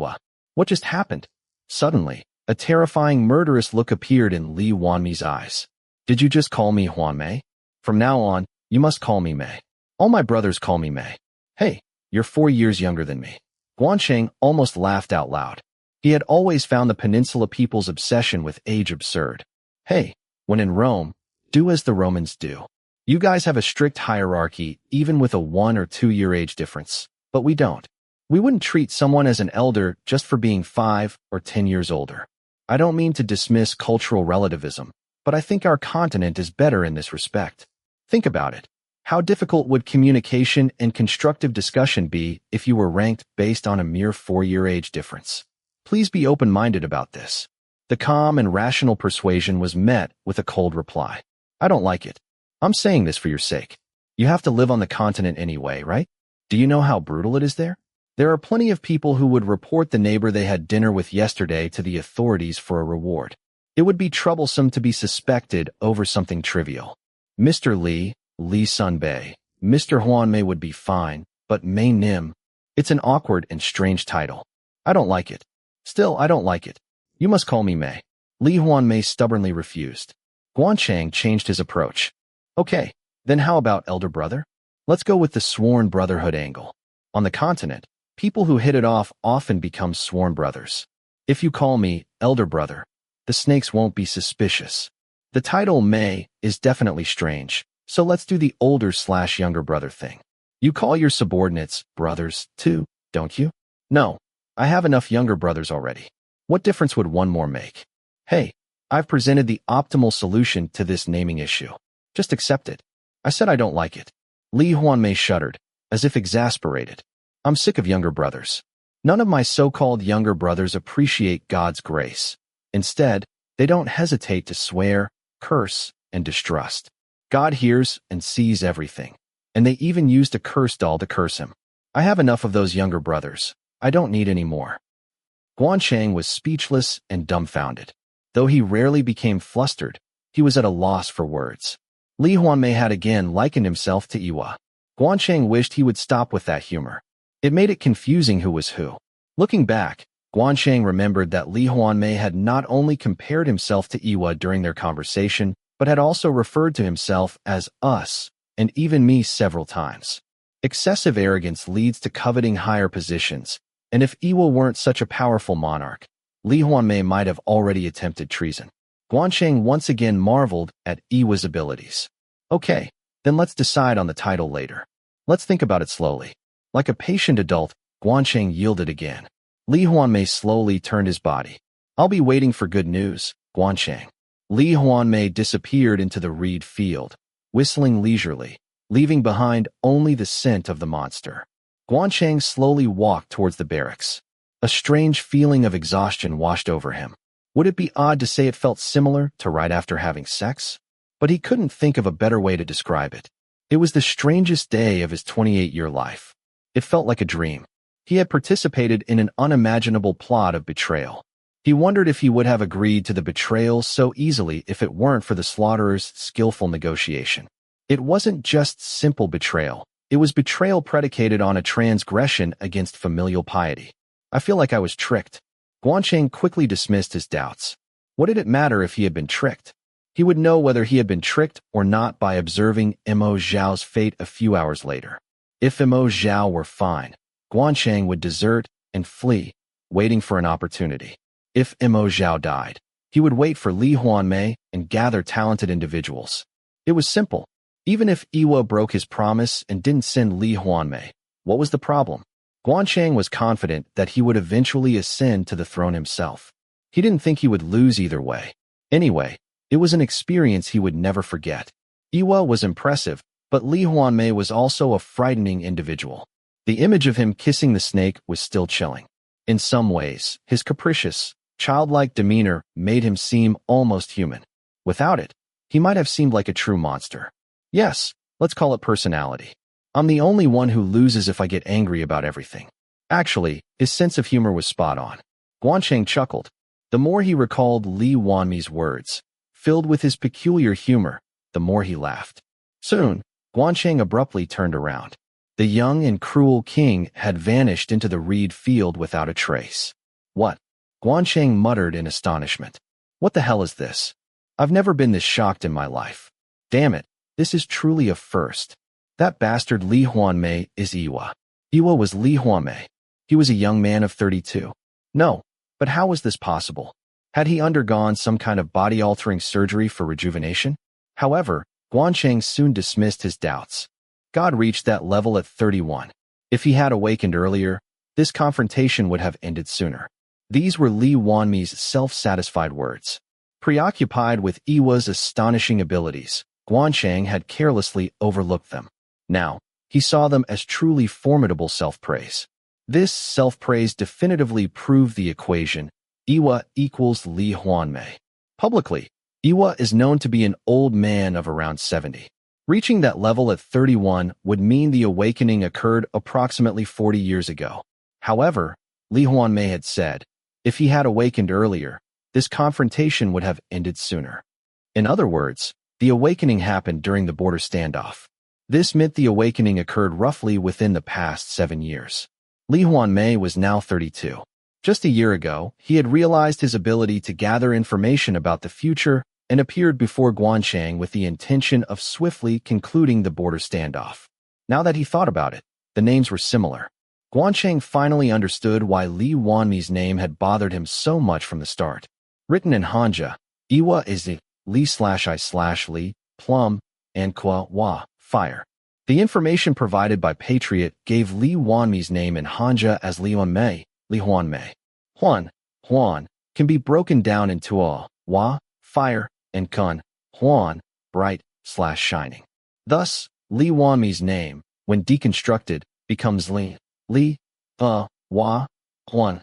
what just happened? Suddenly, a terrifying murderous look appeared in Lee Hwanmae's eyes. Did you just call me Hwanmae? From now on, you must call me Mei. All my brothers call me Mei. Hey, you're 4 years younger than me. Gwan Chang almost laughed out loud. He had always found the Peninsula people's obsession with age absurd. Hey, when in Rome, do as the Romans do. You guys have a strict hierarchy even with a 1 or 2 year age difference, but we don't. We wouldn't treat someone as an elder just for being 5 or 10 years older. I don't mean to dismiss cultural relativism, but I think our continent is better in this respect. Think about it. How difficult would communication and constructive discussion be if you were ranked based on a mere 4-year age difference? Please be open-minded about this. The calm and rational persuasion was met with a cold reply. I don't like it. I'm saying this for your sake. You have to live on the continent anyway, right? Do you know how brutal it is there? There are plenty of people who would report the neighbor they had dinner with yesterday to the authorities for a reward. It would be troublesome to be suspected over something trivial. Mr. Lee Sun-bae, Mr. Hwanmae would be fine, but Mei Nim, it's an awkward and strange title. I don't like it. Still, I don't like it. You must call me Mei. Lee Hwanmae stubbornly refused. Gwan Chang changed his approach. Okay, then how about elder brother? Let's go with the sworn brotherhood angle. On the continent, people who hit it off often become sworn brothers. If you call me elder brother, the snakes won't be suspicious. The title Mei is definitely strange, so let's do the older/younger brother thing. You call your subordinates brothers too, don't you? No, I have enough younger brothers already. What difference would one more make? Hey, I've presented the optimal solution to this naming issue. Just accept it. I said I don't like it. Lee Hwanmae shuddered, as if exasperated. I'm sick of younger brothers. None of my so-called younger brothers appreciate God's grace. Instead, they don't hesitate to swear, curse, and distrust. God hears and sees everything, and they even used a curse doll to curse him. I have enough of those younger brothers. I don't need any more. Gwan Chang was speechless and dumbfounded. Though he rarely became flustered, he was at a loss for words. Lee Hwanmae had again likened himself to Iwa. Gwan Chang wished he would stop with that humor. It made it confusing who was who. Looking back, Gwan Chang remembered that Lee Hwanmae had not only compared himself to Iwa during their conversation, but had also referred to himself as us, and even me several times. Excessive arrogance leads to coveting higher positions, and if Iwa weren't such a powerful monarch, Lee Hwanmae might have already attempted treason. Gwan Chang once again marveled at Iwa's abilities. Okay, then let's decide on the title later. Let's think about it slowly. Like a patient adult, Gwan Chang yielded again. Lee Hwanmae slowly turned his body. I'll be waiting for good news, Gwan Chang. Lee Hwanmae disappeared into the reed field, whistling leisurely, leaving behind only the scent of the monster. Gwan Chang slowly walked towards the barracks. A strange feeling of exhaustion washed over him. Would it be odd to say it felt similar to right after having sex? But he couldn't think of a better way to describe it. It was the strangest day of his 28-year life. It felt like a dream. He had participated in an unimaginable plot of betrayal. He wondered if he would have agreed to the betrayal so easily if it weren't for the slaughterer's skillful negotiation. It wasn't just simple betrayal. It was betrayal predicated on a transgression against familial piety. I feel like I was tricked. Gwan Chang quickly dismissed his doubts. What did it matter if he had been tricked? He would know whether he had been tricked or not by observing Mo Zhao's fate a few hours later. If Mo Zhao were fine, Gwan Chang would desert and flee, waiting for an opportunity. If Mo Zhao died, he would wait for Lee Hwanmae and gather talented individuals. It was simple. Even if Iwa broke his promise and didn't send Lee Hwanmae, what was the problem? Gwan Chang was confident that he would eventually ascend to the throne himself. He didn't think he would lose either way. Anyway, it was an experience he would never forget. Iwa was impressive, but Lee Hwanmae was also a frightening individual. The image of him kissing the snake was still chilling. In some ways, his capricious, childlike demeanor made him seem almost human. Without it, he might have seemed like a true monster. Yes, let's call it personality. I'm the only one who loses if I get angry about everything. Actually, his sense of humor was spot on. Gwan Chang chuckled. The more he recalled Lee Hwanmae's words, filled with his peculiar humor, the more he laughed. Soon, Gwan Chang abruptly turned around. The young and cruel king had vanished into the reed field without a trace. What? Gwan Chang muttered in astonishment. What the hell is this? I've never been this shocked in my life. Damn it, this is truly a first. That bastard Lee Hwanmae is Iwa. Iwa was Lee Hwanmae. He was a young man of 32. No, but how was this possible? Had he undergone some kind of body-altering surgery for rejuvenation? However, Gwan Chang soon dismissed his doubts. God reached that level at 31. If he had awakened earlier, this confrontation would have ended sooner. These were Lee Hwanmae's self-satisfied words. Preoccupied with Iwa's astonishing abilities, Gwan Chang had carelessly overlooked them. Now, he saw them as truly formidable self-praise. This self-praise definitively proved the equation, Iwa equals Lee Hwanmae. Publicly, Iwa is known to be an old man of around 70. Reaching that level at 31 would mean the awakening occurred approximately 40 years ago. However, Lee Hwanmae had said, if he had awakened earlier, this confrontation would have ended sooner. In other words, the awakening happened during the border standoff. This meant the awakening occurred roughly within the past 7 years. Lee Hwanmae was now 32. Just a year ago, he had realized his ability to gather information about the future and appeared before Gwan Chang with the intention of swiftly concluding the border standoff. Now that he thought about it, the names were similar. Gwan Chang finally understood why Lee Hwanmae's name had bothered him so much from the start. Written in Hanja, Iwa is the Lee/I/Lee, plum, and Kwa Wa, fire. The information provided by Patriot gave Lee Hwanmae's name in Hanja as Lee Hwanmae, Lee Hwanmae. Hwan can be broken down into a Wa, fire, and Kun, Hwan, bright/shining. Thus, Lee Hwanmae's name, when deconstructed, becomes Lee, Wa, Hwan,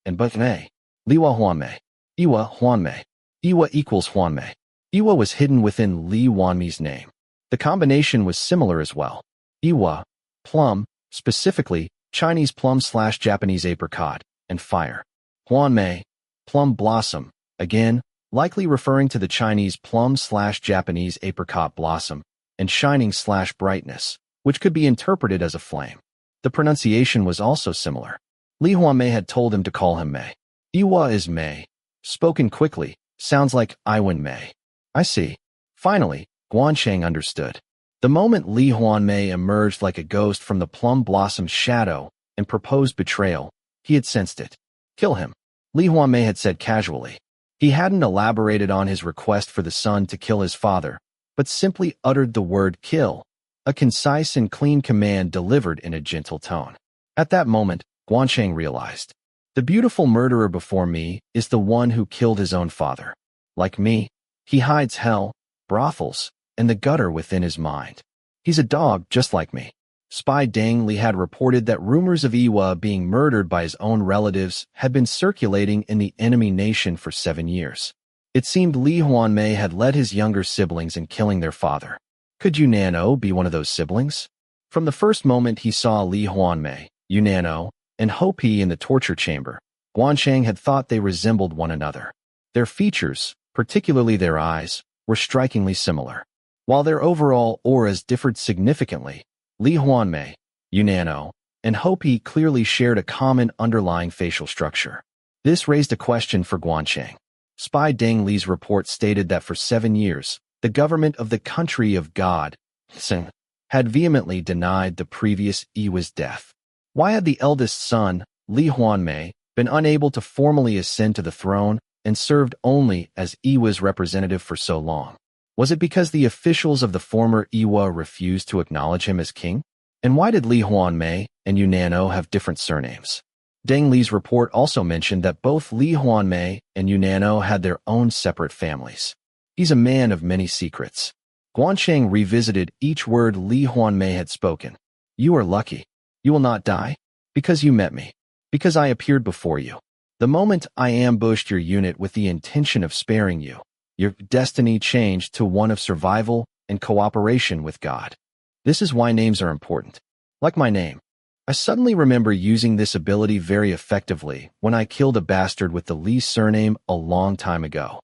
and Hwanmae, Liwa Hwanmae, Iwa Hwanmae. Iwa equals Hwanmae. Iwa was hidden within Lee Hwanmae's name. The combination was similar as well. Iwa, plum, specifically Chinese plum/Japanese apricot, and fire. Hwanmae, plum blossom, again, likely referring to the Chinese plum/Japanese apricot blossom, and shining/brightness, which could be interpreted as a flame. The pronunciation was also similar. Lee Hwanmae had told him to call him Mei. Iwa is Mei. Spoken quickly, sounds like Iwan Mei. I see. Finally, Gwan Chang understood. The moment Lee Hwanmae emerged like a ghost from the plum blossom's shadow and proposed betrayal, he had sensed it. Kill him, Lee Hwanmae had said casually. He hadn't elaborated on his request for the son to kill his father, but simply uttered the word kill, a concise and clean command delivered in a gentle tone. At that moment, Gwan Chang realized, the beautiful murderer before me is the one who killed his own father. Like me, he hides hell, brothels, and the gutter within his mind. He's a dog just like me. Spy Deng Li had reported that rumors of Iwa being murdered by his own relatives had been circulating in the enemy nation for 7 years. It seemed Lee Hwanmae had led his younger siblings in killing their father. Could Unano be one of those siblings? From the first moment he saw Lee Hwanmae, Unano, and Hopi in the torture chamber, Gwan Chang had thought they resembled one another. Their features, particularly their eyes, were strikingly similar. While their overall auras differed significantly, Lee Hwanmae, Unano, and Hopi clearly shared a common underlying facial structure. This raised a question for Gwan Chang. Spy Deng Li's report stated that for 7 years, the government of the country of God, Sing, had vehemently denied the previous Iwa's death. Why had the eldest son, Lee Hwanmae, been unable to formally ascend to the throne and served only as Iwa's representative for so long? Was it because the officials of the former Iwa refused to acknowledge him as king? And why did Lee Hwanmae and Unano have different surnames? Deng Li's report also mentioned that both Lee Hwanmae and Unano had their own separate families. He's a man of many secrets. Gwan Chang revisited each word Lee Hwanmae had spoken. You are lucky. You will not die. Because you met me. Because I appeared before you. The moment I ambushed your unit with the intention of sparing you, your destiny changed to one of survival and cooperation with God. This is why names are important. Like my name. I suddenly remember using this ability very effectively when I killed a bastard with the Lee surname a long time ago.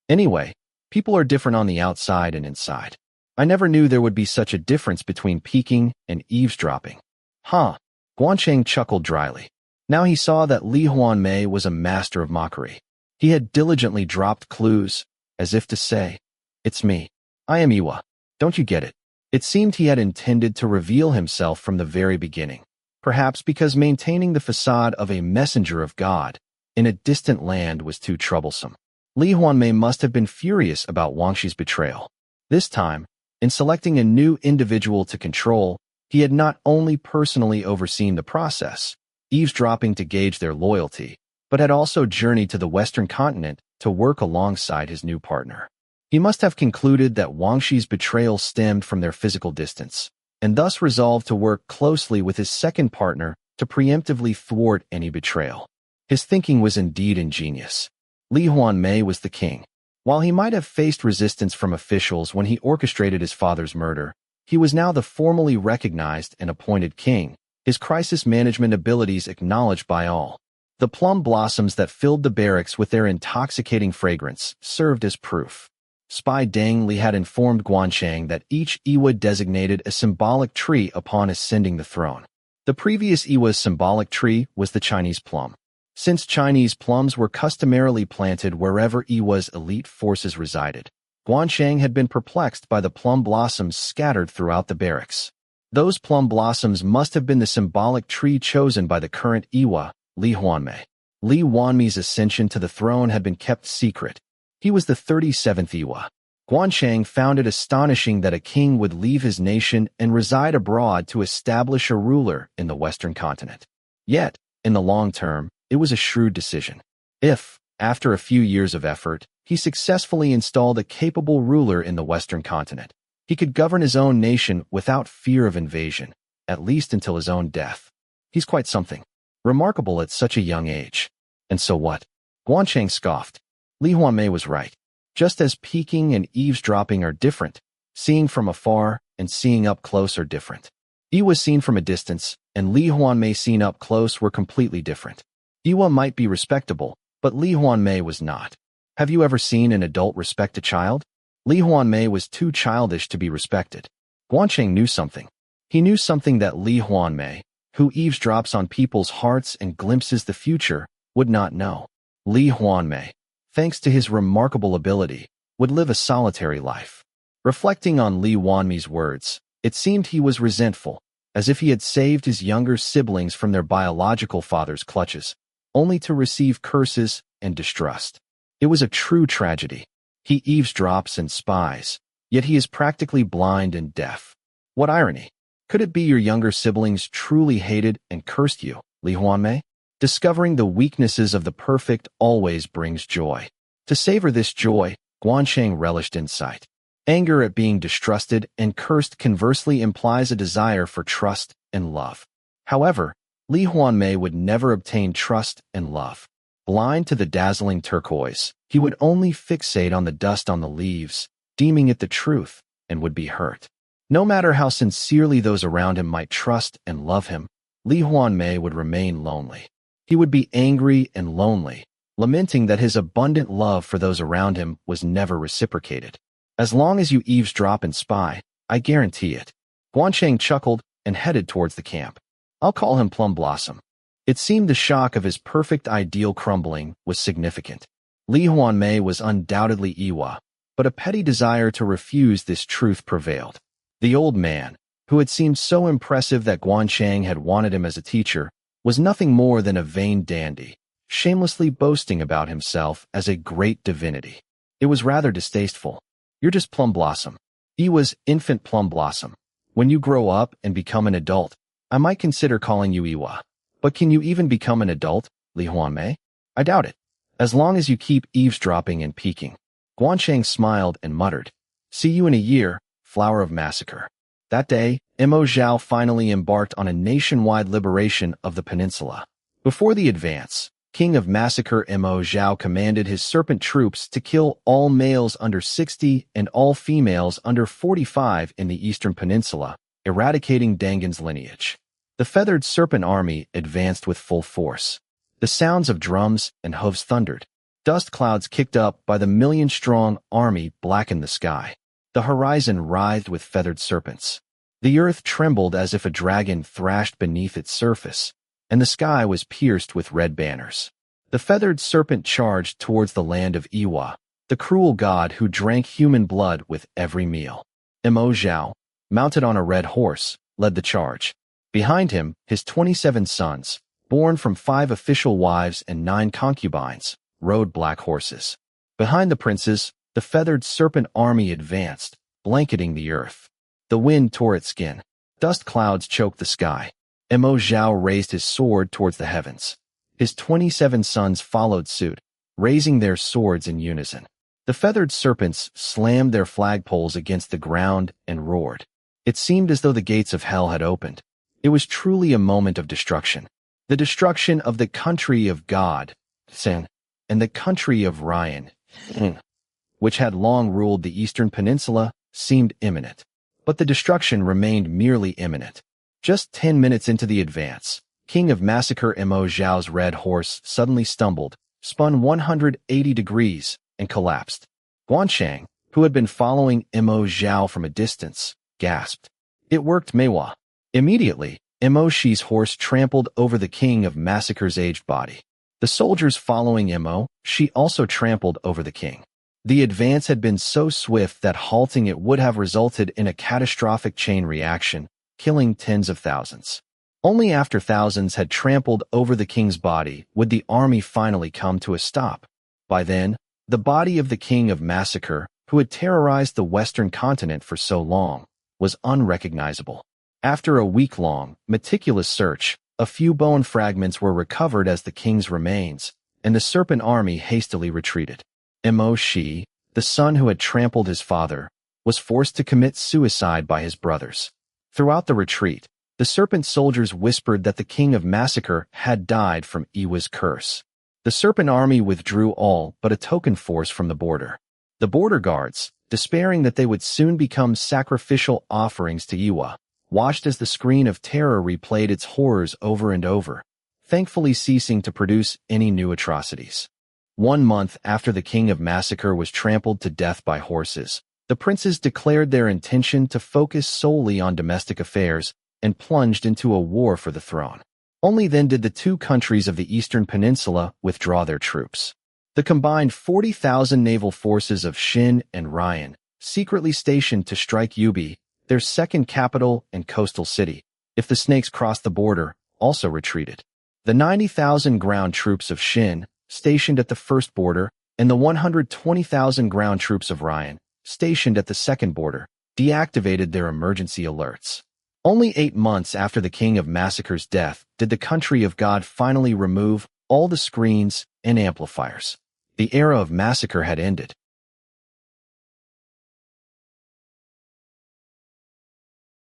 Anyway, people are different on the outside and inside. I never knew there would be such a difference between peeking and eavesdropping. Huh. Gwan Chang chuckled dryly. Now he saw that Lee Hwanmae was a master of mockery. He had diligently dropped clues, as if to say, it's me. I am Iwa. Don't you get it? It seemed he had intended to reveal himself from the very beginning, perhaps because maintaining the facade of a messenger of God in a distant land was too troublesome. Lee Hwanmae must have been furious about Wang Shi's betrayal. This time, in selecting a new individual to control, he had not only personally overseen the process, eavesdropping to gauge their loyalty, but had also journeyed to the Western continent to work alongside his new partner. He must have concluded that Wang Shi's betrayal stemmed from their physical distance, and thus resolved to work closely with his second partner to preemptively thwart any betrayal. His thinking was indeed ingenious. Lee Hwanmae was the king. While he might have faced resistance from officials when he orchestrated his father's murder, he was now the formally recognized and appointed king, his crisis management abilities acknowledged by all. The plum blossoms that filled the barracks with their intoxicating fragrance served as proof. Spy Deng Li had informed Gwan Chang that each Iwa designated a symbolic tree upon ascending the throne. The previous Iwa's symbolic tree was the Chinese plum. Since Chinese plums were customarily planted wherever Iwa's elite forces resided, Gwan Chang had been perplexed by the plum blossoms scattered throughout the barracks. Those plum blossoms must have been the symbolic tree chosen by the current Iwa, Lee Hwanmae. Lee Hwanmae's ascension to the throne had been kept secret. He was the 37th Iwa. Gwan Chang found it astonishing that a king would leave his nation and reside abroad to establish a ruler in the Western continent. Yet, in the long term, it was a shrewd decision. If, after a few years of effort, he successfully installed a capable ruler in the Western continent, he could govern his own nation without fear of invasion, at least until his own death. He's quite something. Remarkable at such a young age. And so what? Gwan Chang scoffed. Lee Hwanmae was right. Just as peeking and eavesdropping are different, seeing from afar and seeing up close are different. Iwa seen from a distance and Lee Hwanmae seen up close were completely different. Iwa might be respectable, but Lee Hwanmae was not. Have you ever seen an adult respect a child? Lee Hwanmae was too childish to be respected. Gwan Chang knew something. He knew something that Lee Hwanmae, who eavesdrops on people's hearts and glimpses the future, would not know. Lee Hwanmae, thanks to his remarkable ability, would live a solitary life. Reflecting on Lee Hwanmae's words, it seemed he was resentful, as if he had saved his younger siblings from their biological father's clutches, only to receive curses and distrust. It was a true tragedy. He eavesdrops and spies, yet he is practically blind and deaf. What irony! Could it be your younger siblings truly hated and cursed you, Lee Hwanmae? Discovering the weaknesses of the perfect always brings joy. To savor this joy, Gwan Chang relished insight. Anger at being distrusted and cursed conversely implies a desire for trust and love. However, Lee Hwanmae would never obtain trust and love. Blind to the dazzling turquoise, he would only fixate on the dust on the leaves, deeming it the truth, and would be hurt. No matter how sincerely those around him might trust and love him, Lee Hwanmae would remain lonely. He would be angry and lonely, lamenting that his abundant love for those around him was never reciprocated. As long as you eavesdrop and spy, I guarantee it. Gwan Chang chuckled and headed towards the camp. I'll call him Plum Blossom. It seemed the shock of his perfect ideal crumbling was significant. Lee Hwanmae was undoubtedly Iwa, but a petty desire to refuse this truth prevailed. The old man, who had seemed so impressive that Gwan Chang had wanted him as a teacher, was nothing more than a vain dandy, shamelessly boasting about himself as a great divinity. It was rather distasteful. You're just Plum Blossom. Iwa's infant Plum Blossom. When you grow up and become an adult, I might consider calling you Iwa. But can you even become an adult, Lee Hwanmae? I doubt it. As long as you keep eavesdropping and peeking. Gwan Chang smiled and muttered, See you in a year, flower of massacre. That day, Mo Zhao finally embarked on a nationwide liberation of the peninsula. Before the advance, King of Massacre Mo Zhao commanded his serpent troops to kill all males under 60 and all females under 45 in the eastern peninsula, eradicating Dangan's lineage. The feathered serpent army advanced with full force. The sounds of drums and hooves thundered. Dust clouds kicked up by the million-strong army blackened the sky. The horizon writhed with feathered serpents. The earth trembled as if a dragon thrashed beneath its surface, and the sky was pierced with red banners. The feathered serpent charged towards the land of Iwa, the cruel god who drank human blood with every meal. Mo Zhao, mounted on a red horse, led the charge. Behind him, his 27 sons, born from 5 official wives and 9 concubines, rode black horses. Behind the princes, the feathered serpent army advanced, blanketing the earth. The wind tore at skin. Dust clouds choked the sky. Mo Zhao raised his sword towards the heavens. His 27 sons followed suit, raising their swords in unison. The feathered serpents slammed their flagpoles against the ground and roared. It seemed as though the gates of hell had opened. It was truly a moment of destruction. The destruction of the country of God, Sen, and the country of Ryan, which had long ruled the eastern peninsula, seemed imminent. But the destruction remained merely imminent. Just 10 minutes into the advance, King of Massacre Mo Zhao's red horse suddenly stumbled, spun 180 degrees, and collapsed. Gwan Chang, who had been following Mo Zhao from a distance, gasped. It worked Meiwa. Immediately, Mo Shi's horse trampled over the King of Massacre's aged body. The soldiers following Mo Shi also trampled over the king. The advance had been so swift that halting it would have resulted in a catastrophic chain reaction, killing tens of thousands. Only after thousands had trampled over the king's body would the army finally come to a stop. By then, the body of the King of Massacre, who had terrorized the Western continent for so long, was unrecognizable. After a week-long, meticulous search, a few bone fragments were recovered as the king's remains, and the serpent army hastily retreated. Mo Shi, the son who had trampled his father, was forced to commit suicide by his brothers. Throughout the retreat, the serpent soldiers whispered that the King of Massacre had died from Iwa's curse. The serpent army withdrew all but a token force from the border. The border guards, despairing that they would soon become sacrificial offerings to Iwa, watched as the screen of terror replayed its horrors over and over, thankfully ceasing to produce any new atrocities. 1 month after the King of Massacre was trampled to death by horses, the princes declared their intention to focus solely on domestic affairs and plunged into a war for the throne. Only then did the 2 countries of the Eastern Peninsula withdraw their troops. The combined 40,000 naval forces of Shin and Ryan, secretly stationed to strike Yubi, their second capital and coastal city, if the snakes crossed the border, also retreated. The 90,000 ground troops of Shin, stationed at the first border, and the 120,000 ground troops of Ryan, stationed at the second border, deactivated their emergency alerts. Only 8 months after the King of Massacre's death did the Country of God finally remove all the screens and amplifiers. The era of massacre had ended.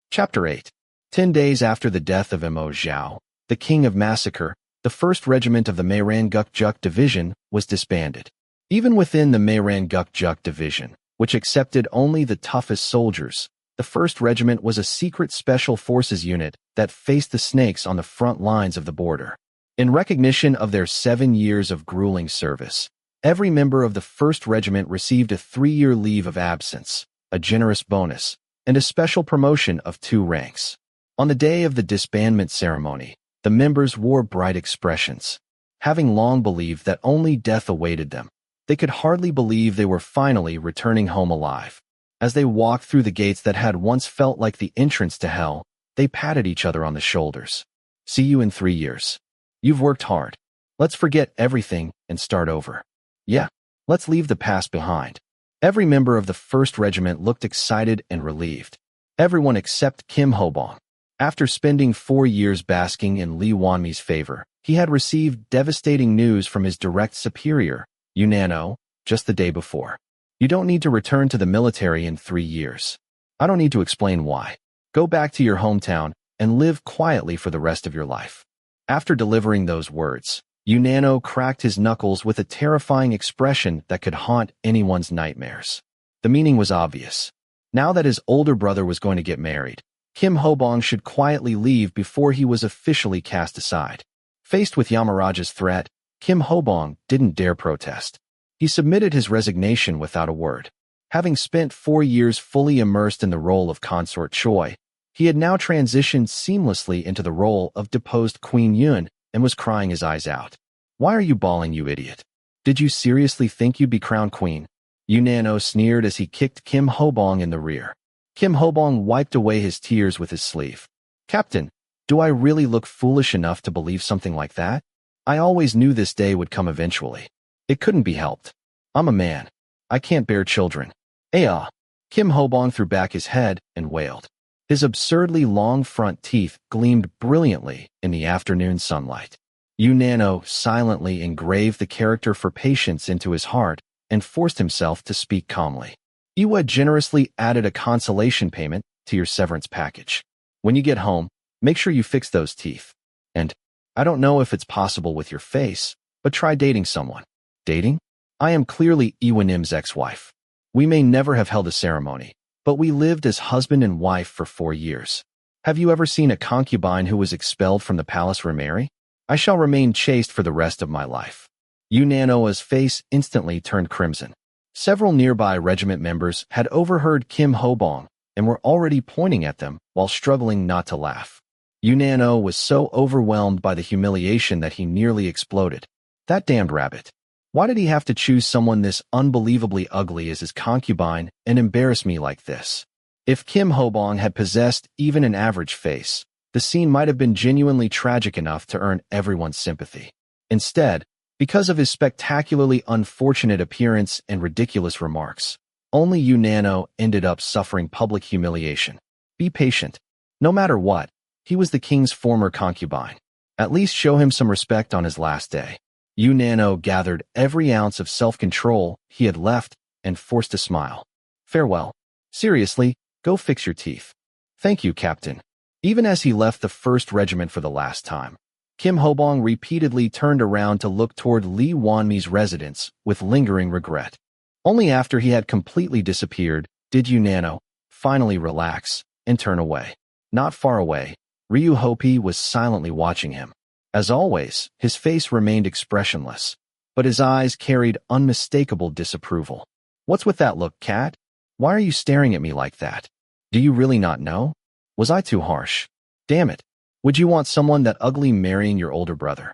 Chapter 8. 10 days after the death of Mo Zhao, the King of Massacre, the 1st Regiment of the Mayrangukjuk Division was disbanded. Even within the Mayrangukjuk Division, which accepted only the toughest soldiers, the 1st Regiment was a secret special forces unit that faced the snakes on the front lines of the border. In recognition of their 7 years of grueling service, every member of the 1st Regiment received a 3-year leave of absence, a generous bonus, and a special promotion of 2 ranks. On the day of the disbandment ceremony, the members wore bright expressions. Having long believed that only death awaited them, they could hardly believe they were finally returning home alive. As they walked through the gates that had once felt like the entrance to hell, they patted each other on the shoulders. "See you in 3 years. You've worked hard. Let's forget everything and start over. Yeah, let's leave the past behind." Every member of the 1st Regiment looked excited and relieved. Everyone except Kim Hobong. After spending 4 years basking in Lee Hwanmae's favor, he had received devastating news from his direct superior, Unano, just the day before. "You don't need to return to the military in 3 years. I don't need to explain why. Go back to your hometown and live quietly for the rest of your life." After delivering those words, Unano cracked his knuckles with a terrifying expression that could haunt anyone's nightmares. The meaning was obvious. Now that his older brother was going to get married, Kim Hobong should quietly leave before he was officially cast aside. Faced with Yamaraja's threat, Kim Hobong didn't dare protest. He submitted his resignation without a word. Having spent 4 years fully immersed in the role of Consort Choi, he had now transitioned seamlessly into the role of deposed Queen Yun and was crying his eyes out. "Why are you bawling, you idiot? Did you seriously think you'd be crowned queen?" Unano sneered as he kicked Kim Hobong in the rear. Kim Hobong wiped away his tears with his sleeve. "Captain, do I really look foolish enough to believe something like that? I always knew this day would come eventually. It couldn't be helped. I'm a man. I can't bear children." "Ah!" Kim Hobong threw back his head and wailed. His absurdly long front teeth gleamed brilliantly in the afternoon sunlight. Unano silently engraved the character for patience into his heart and forced himself to speak calmly. "Iwa generously added a consolation payment to your severance package. When you get home, make sure you fix those teeth. And I don't know if it's possible with your face, but try dating someone." "Dating? I am clearly Iwanim's ex-wife. We may never have held a ceremony, but we lived as husband and wife for 4 years. Have you ever seen a concubine who was expelled from the palace remarry? I shall remain chaste for the rest of my life." Unano's face instantly turned crimson. Several nearby regiment members had overheard Kim Hobong and were already pointing at them while struggling not to laugh. Unano was so overwhelmed by the humiliation that he nearly exploded. That damned rabbit. Why did he have to choose someone this unbelievably ugly as his concubine and embarrass me like this? If Kim Hobong had possessed even an average face, the scene might have been genuinely tragic enough to earn everyone's sympathy. Instead, because of his spectacularly unfortunate appearance and ridiculous remarks, only Unano ended up suffering public humiliation. Be patient. No matter what, he was the king's former concubine. At least show him some respect on his last day. Unano gathered every ounce of self-control he had left and forced a smile. "Farewell. Seriously, go fix your teeth." "Thank you, Captain." Even as he left the 1st Regiment for the last time, Kim Hobong repeatedly turned around to look toward Lee Hwanmae's residence with lingering regret. Only after he had completely disappeared did Unano finally relax and turn away. Not far away, Ryu Hopi was silently watching him. As always, his face remained expressionless, but his eyes carried unmistakable disapproval. "What's with that look, Cat? Why are you staring at me like that? Do you really not know? Was I too harsh? Damn it. Would you want someone that ugly marrying your older brother?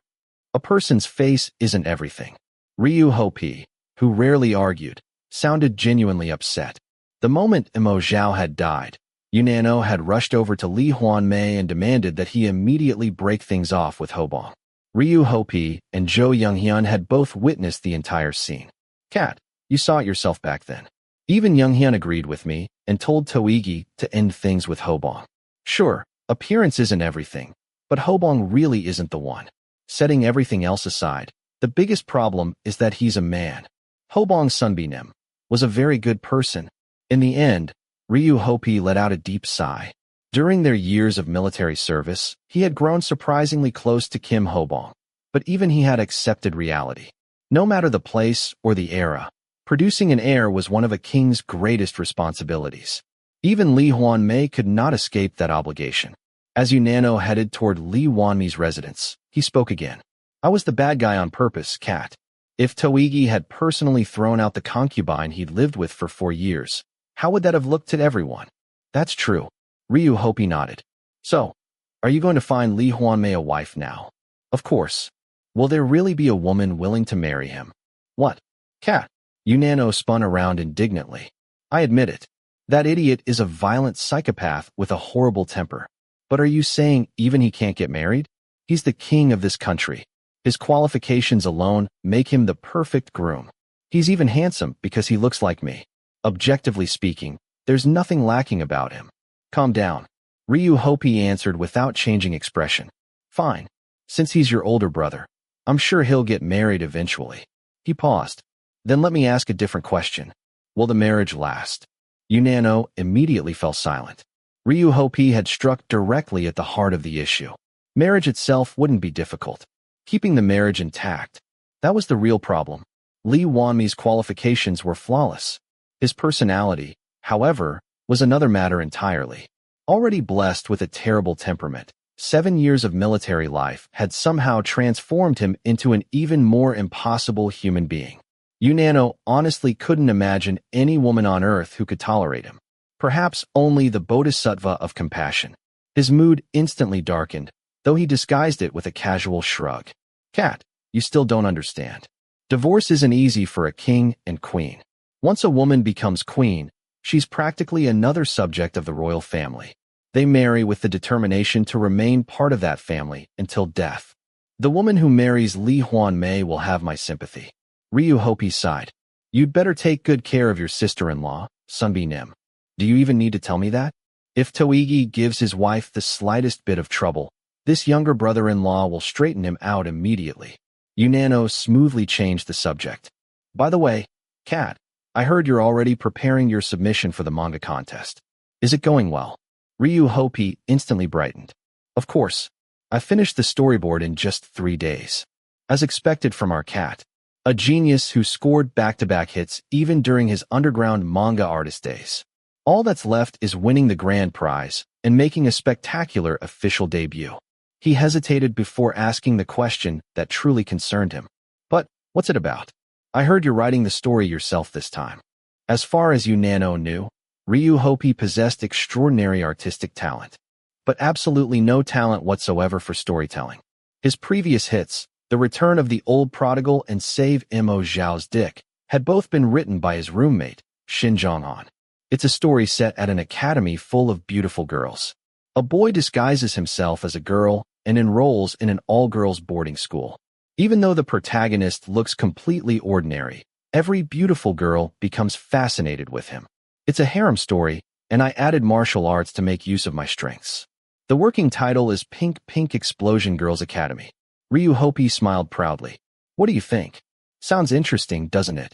A person's face isn't everything. Lee Hwanmae, who rarely argued, sounded genuinely upset. The moment Imo Zhao had died, Yunano had rushed over to Lee Hwanmae and demanded that he immediately break things off with Hobong. Lee Hwanmae and Zhou Younghyun had both witnessed the entire scene. Kat, you saw it yourself back then. Even Younghyun agreed with me and told Toigi to end things with Hobong. Sure, appearance isn't everything, but Hobong really isn't the one. Setting everything else aside, the biggest problem is that he's a man. Hobong's son Binim was a very good person. In the end, Lee Hwanmae let out a deep sigh. During their years of military service, he had grown surprisingly close to Kim Hobong, but even he had accepted reality. No matter the place or the era, producing an heir was one of a king's greatest responsibilities. Even Lee Hwanmae could not escape that obligation. As Yunano headed toward Lee Hwanmae's residence, he spoke again. I was the bad guy on purpose, Kat. If Toigi had personally thrown out the concubine he'd lived with for 4 years, how would that have looked to everyone? That's true. Lee Hwanmae nodded. So, are you going to find Lee Hwanmae a wife now? Of course. Will there really be a woman willing to marry him? What? Kat? Yunano spun around indignantly. I admit it. That idiot is a violent psychopath with a horrible temper. But are you saying even he can't get married? He's the king of this country. His qualifications alone make him the perfect groom. He's even handsome because he looks like me. Objectively speaking, there's nothing lacking about him. Calm down. Lee Hwanmae answered without changing expression. Fine. Since he's your older brother, I'm sure he'll get married eventually. He paused. Then let me ask a different question. Will the marriage last? Yunano immediately fell silent. Lee Hwanmae had struck directly at the heart of the issue. Marriage itself wouldn't be difficult. Keeping the marriage intact, that was the real problem. Lee Hwanmae's qualifications were flawless. His personality, however, was another matter entirely. Already blessed with a terrible temperament, 7 years of military life had somehow transformed him into an even more impossible human being. Yunano honestly couldn't imagine any woman on earth who could tolerate him. Perhaps only the bodhisattva of compassion. His mood instantly darkened, though he disguised it with a casual shrug. Kat, you still don't understand. Divorce isn't easy for a king and queen. Once a woman becomes queen, she's practically another subject of the royal family. They marry with the determination to remain part of that family until death. The woman who marries Lee Hwanmae will have my sympathy. Lee Hwanmae sighed. You'd better take good care of your sister-in-law, Sunbi Nim. Do you even need to tell me that? If Toigi gives his wife the slightest bit of trouble, this younger brother-in-law will straighten him out immediately. Yunano smoothly changed the subject. By the way, Kat, I heard you're already preparing your submission for the manga contest. Is it going well? Lee Hwanmae instantly brightened. Of course. I finished the storyboard in just 3 days. As expected from our Kat. A genius who scored back-to-back hits even during his underground manga artist days. All that's left is winning the grand prize and making a spectacular official debut. He hesitated before asking the question that truly concerned him. But, what's it about? I heard you're writing the story yourself this time. As far as Yunano knew, Lee Hwanmae possessed extraordinary artistic talent, but absolutely no talent whatsoever for storytelling. His previous hits, The Return of the Old Prodigal and Save Imo Zhao's Dick, had both been written by his roommate, Shin Jong-han. It's a story set at an academy full of beautiful girls. A boy disguises himself as a girl and enrolls in an all-girls boarding school. Even though the protagonist looks completely ordinary, every beautiful girl becomes fascinated with him. It's a harem story, and I added martial arts to make use of my strengths. The working title is Pink Pink Explosion Girls Academy. Lee Hwanmae smiled proudly. What do you think? Sounds interesting, doesn't it?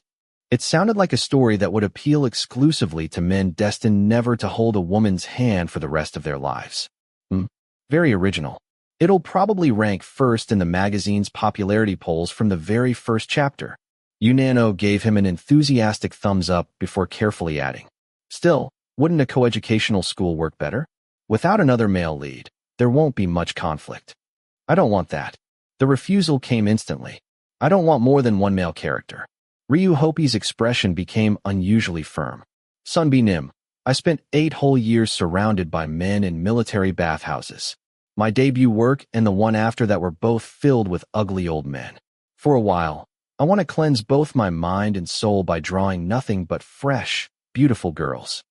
It sounded like a story that would appeal exclusively to men destined never to hold a woman's hand for the rest of their lives. Very original. It'll probably rank first in the magazine's popularity polls from the very first chapter. Yunano gave him an enthusiastic thumbs up before carefully adding. Still, wouldn't a coeducational school work better? Without another male lead, there won't be much conflict. I don't want that. The refusal came instantly. I don't want more than one male character. Lee Hwanmae's expression became unusually firm. Sunbi Nim, I spent 8 whole years surrounded by men in military bathhouses. My debut work and the one after that were both filled with ugly old men. For a while, I want to cleanse both my mind and soul by drawing nothing but fresh, beautiful girls.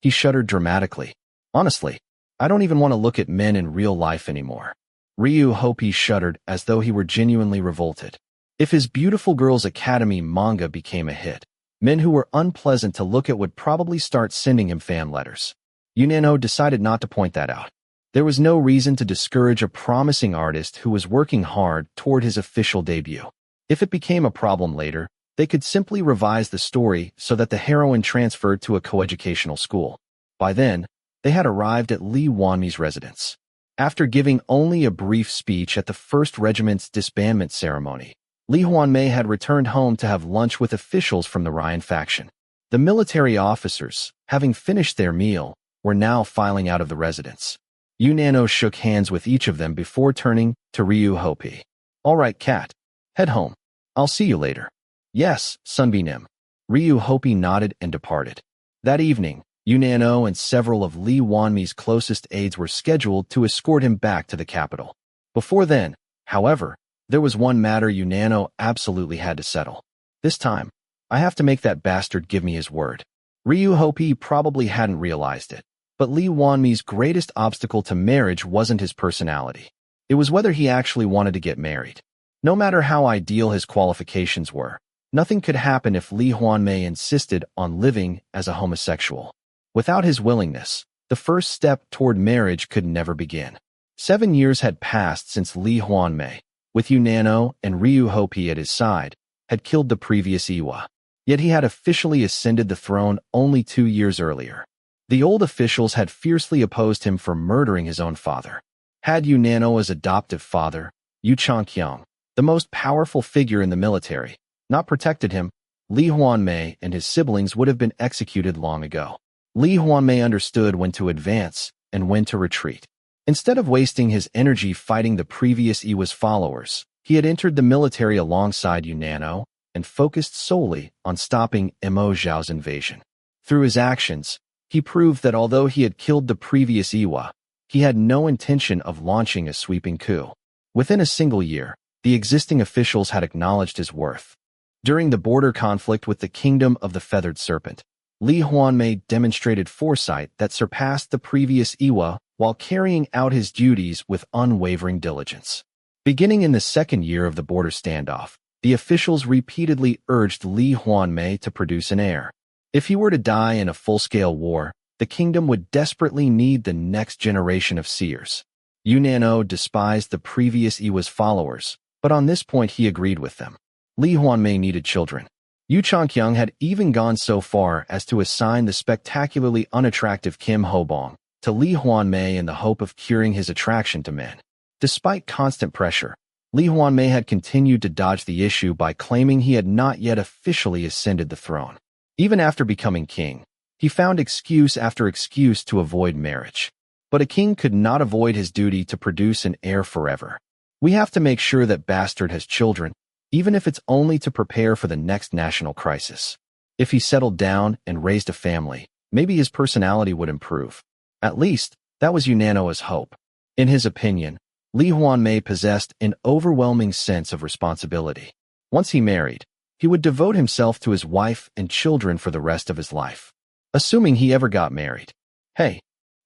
He shuddered dramatically. Honestly, I don't even want to look at men in real life anymore. Lee Hwanmae shuddered as though he were genuinely revolted. If his Beautiful Girls Academy manga became a hit, men who were unpleasant to look at would probably start sending him fan letters. Yunano decided not to point that out. There was no reason to discourage a promising artist who was working hard toward his official debut. If it became a problem later, they could simply revise the story so that the heroine transferred to a coeducational school. By then, they had arrived at Lee Hwanmae's residence. After giving only a brief speech at the 1st Regiment's disbandment ceremony, Lee Hwanmae had returned home to have lunch with officials from the Ryan faction. The military officers, having finished their meal, were now filing out of the residence. Yunano shook hands with each of them before turning to Lee Hwanmae. All right, Kat. Head home. I'll see you later. Yes, Sunbeam. Lee Hwanmae nodded and departed. That evening, Yunano and several of Lee Hwanmae's closest aides were scheduled to escort him back to the capital. Before then, however, there was one matter Yunano absolutely had to settle. This time, I have to make that bastard give me his word. Lee Hwanmae probably hadn't realized it, but Lee Hwanmae's greatest obstacle to marriage wasn't his personality. It was whether he actually wanted to get married. No matter how ideal his qualifications were, nothing could happen if Lee Hwanmae insisted on living as a homosexual. Without his willingness, the first step toward marriage could never begin. 7 years had passed since Lee Hwanmae, with Yunano and Lee Hwanmae at his side, had killed the previous Iwa. Yet he had officially ascended the throne only 2 years earlier. The old officials had fiercely opposed him for murdering his own father. Had Yunano's adoptive father, Yu Chang-kyung, the most powerful figure in the military, not protected him, Lee Hwanmae and his siblings would have been executed long ago. Lee Hwanmae understood when to advance and when to retreat. Instead of wasting his energy fighting the previous Iwa's followers, he had entered the military alongside Yunano and focused solely on stopping Mo Zhao's invasion. Through his actions, he proved that although he had killed the previous Iwa, he had no intention of launching a sweeping coup. Within a single year, the existing officials had acknowledged his worth. During the border conflict with the Kingdom of the Feathered Serpent, Lee Hwanmae demonstrated foresight that surpassed the previous Iwa while carrying out his duties with unwavering diligence. Beginning in the 2nd year of the border standoff, the officials repeatedly urged Lee Hwanmae to produce an heir. If he were to die in a full-scale war, the kingdom would desperately need the next generation of seers. Yunano despised the previous Iwa's followers, but on this point he agreed with them. Lee Hwanmae needed children. Yu Chang-kyung had even gone so far as to assign the spectacularly unattractive Kim Ho-bong to Lee Hwanmae in the hope of curing his attraction to men. Despite constant pressure, Lee Hwanmae had continued to dodge the issue by claiming he had not yet officially ascended the throne. Even after becoming king, he found excuse after excuse to avoid marriage. But a king could not avoid his duty to produce an heir forever. We have to make sure that bastard has children, even if it's only to prepare for the next national crisis. If he settled down and raised a family, maybe his personality would improve. At least, that was Yunano's hope. In his opinion, Lee Hwanmae possessed an overwhelming sense of responsibility. Once he married, he would devote himself to his wife and children for the rest of his life. Assuming he ever got married. Hey.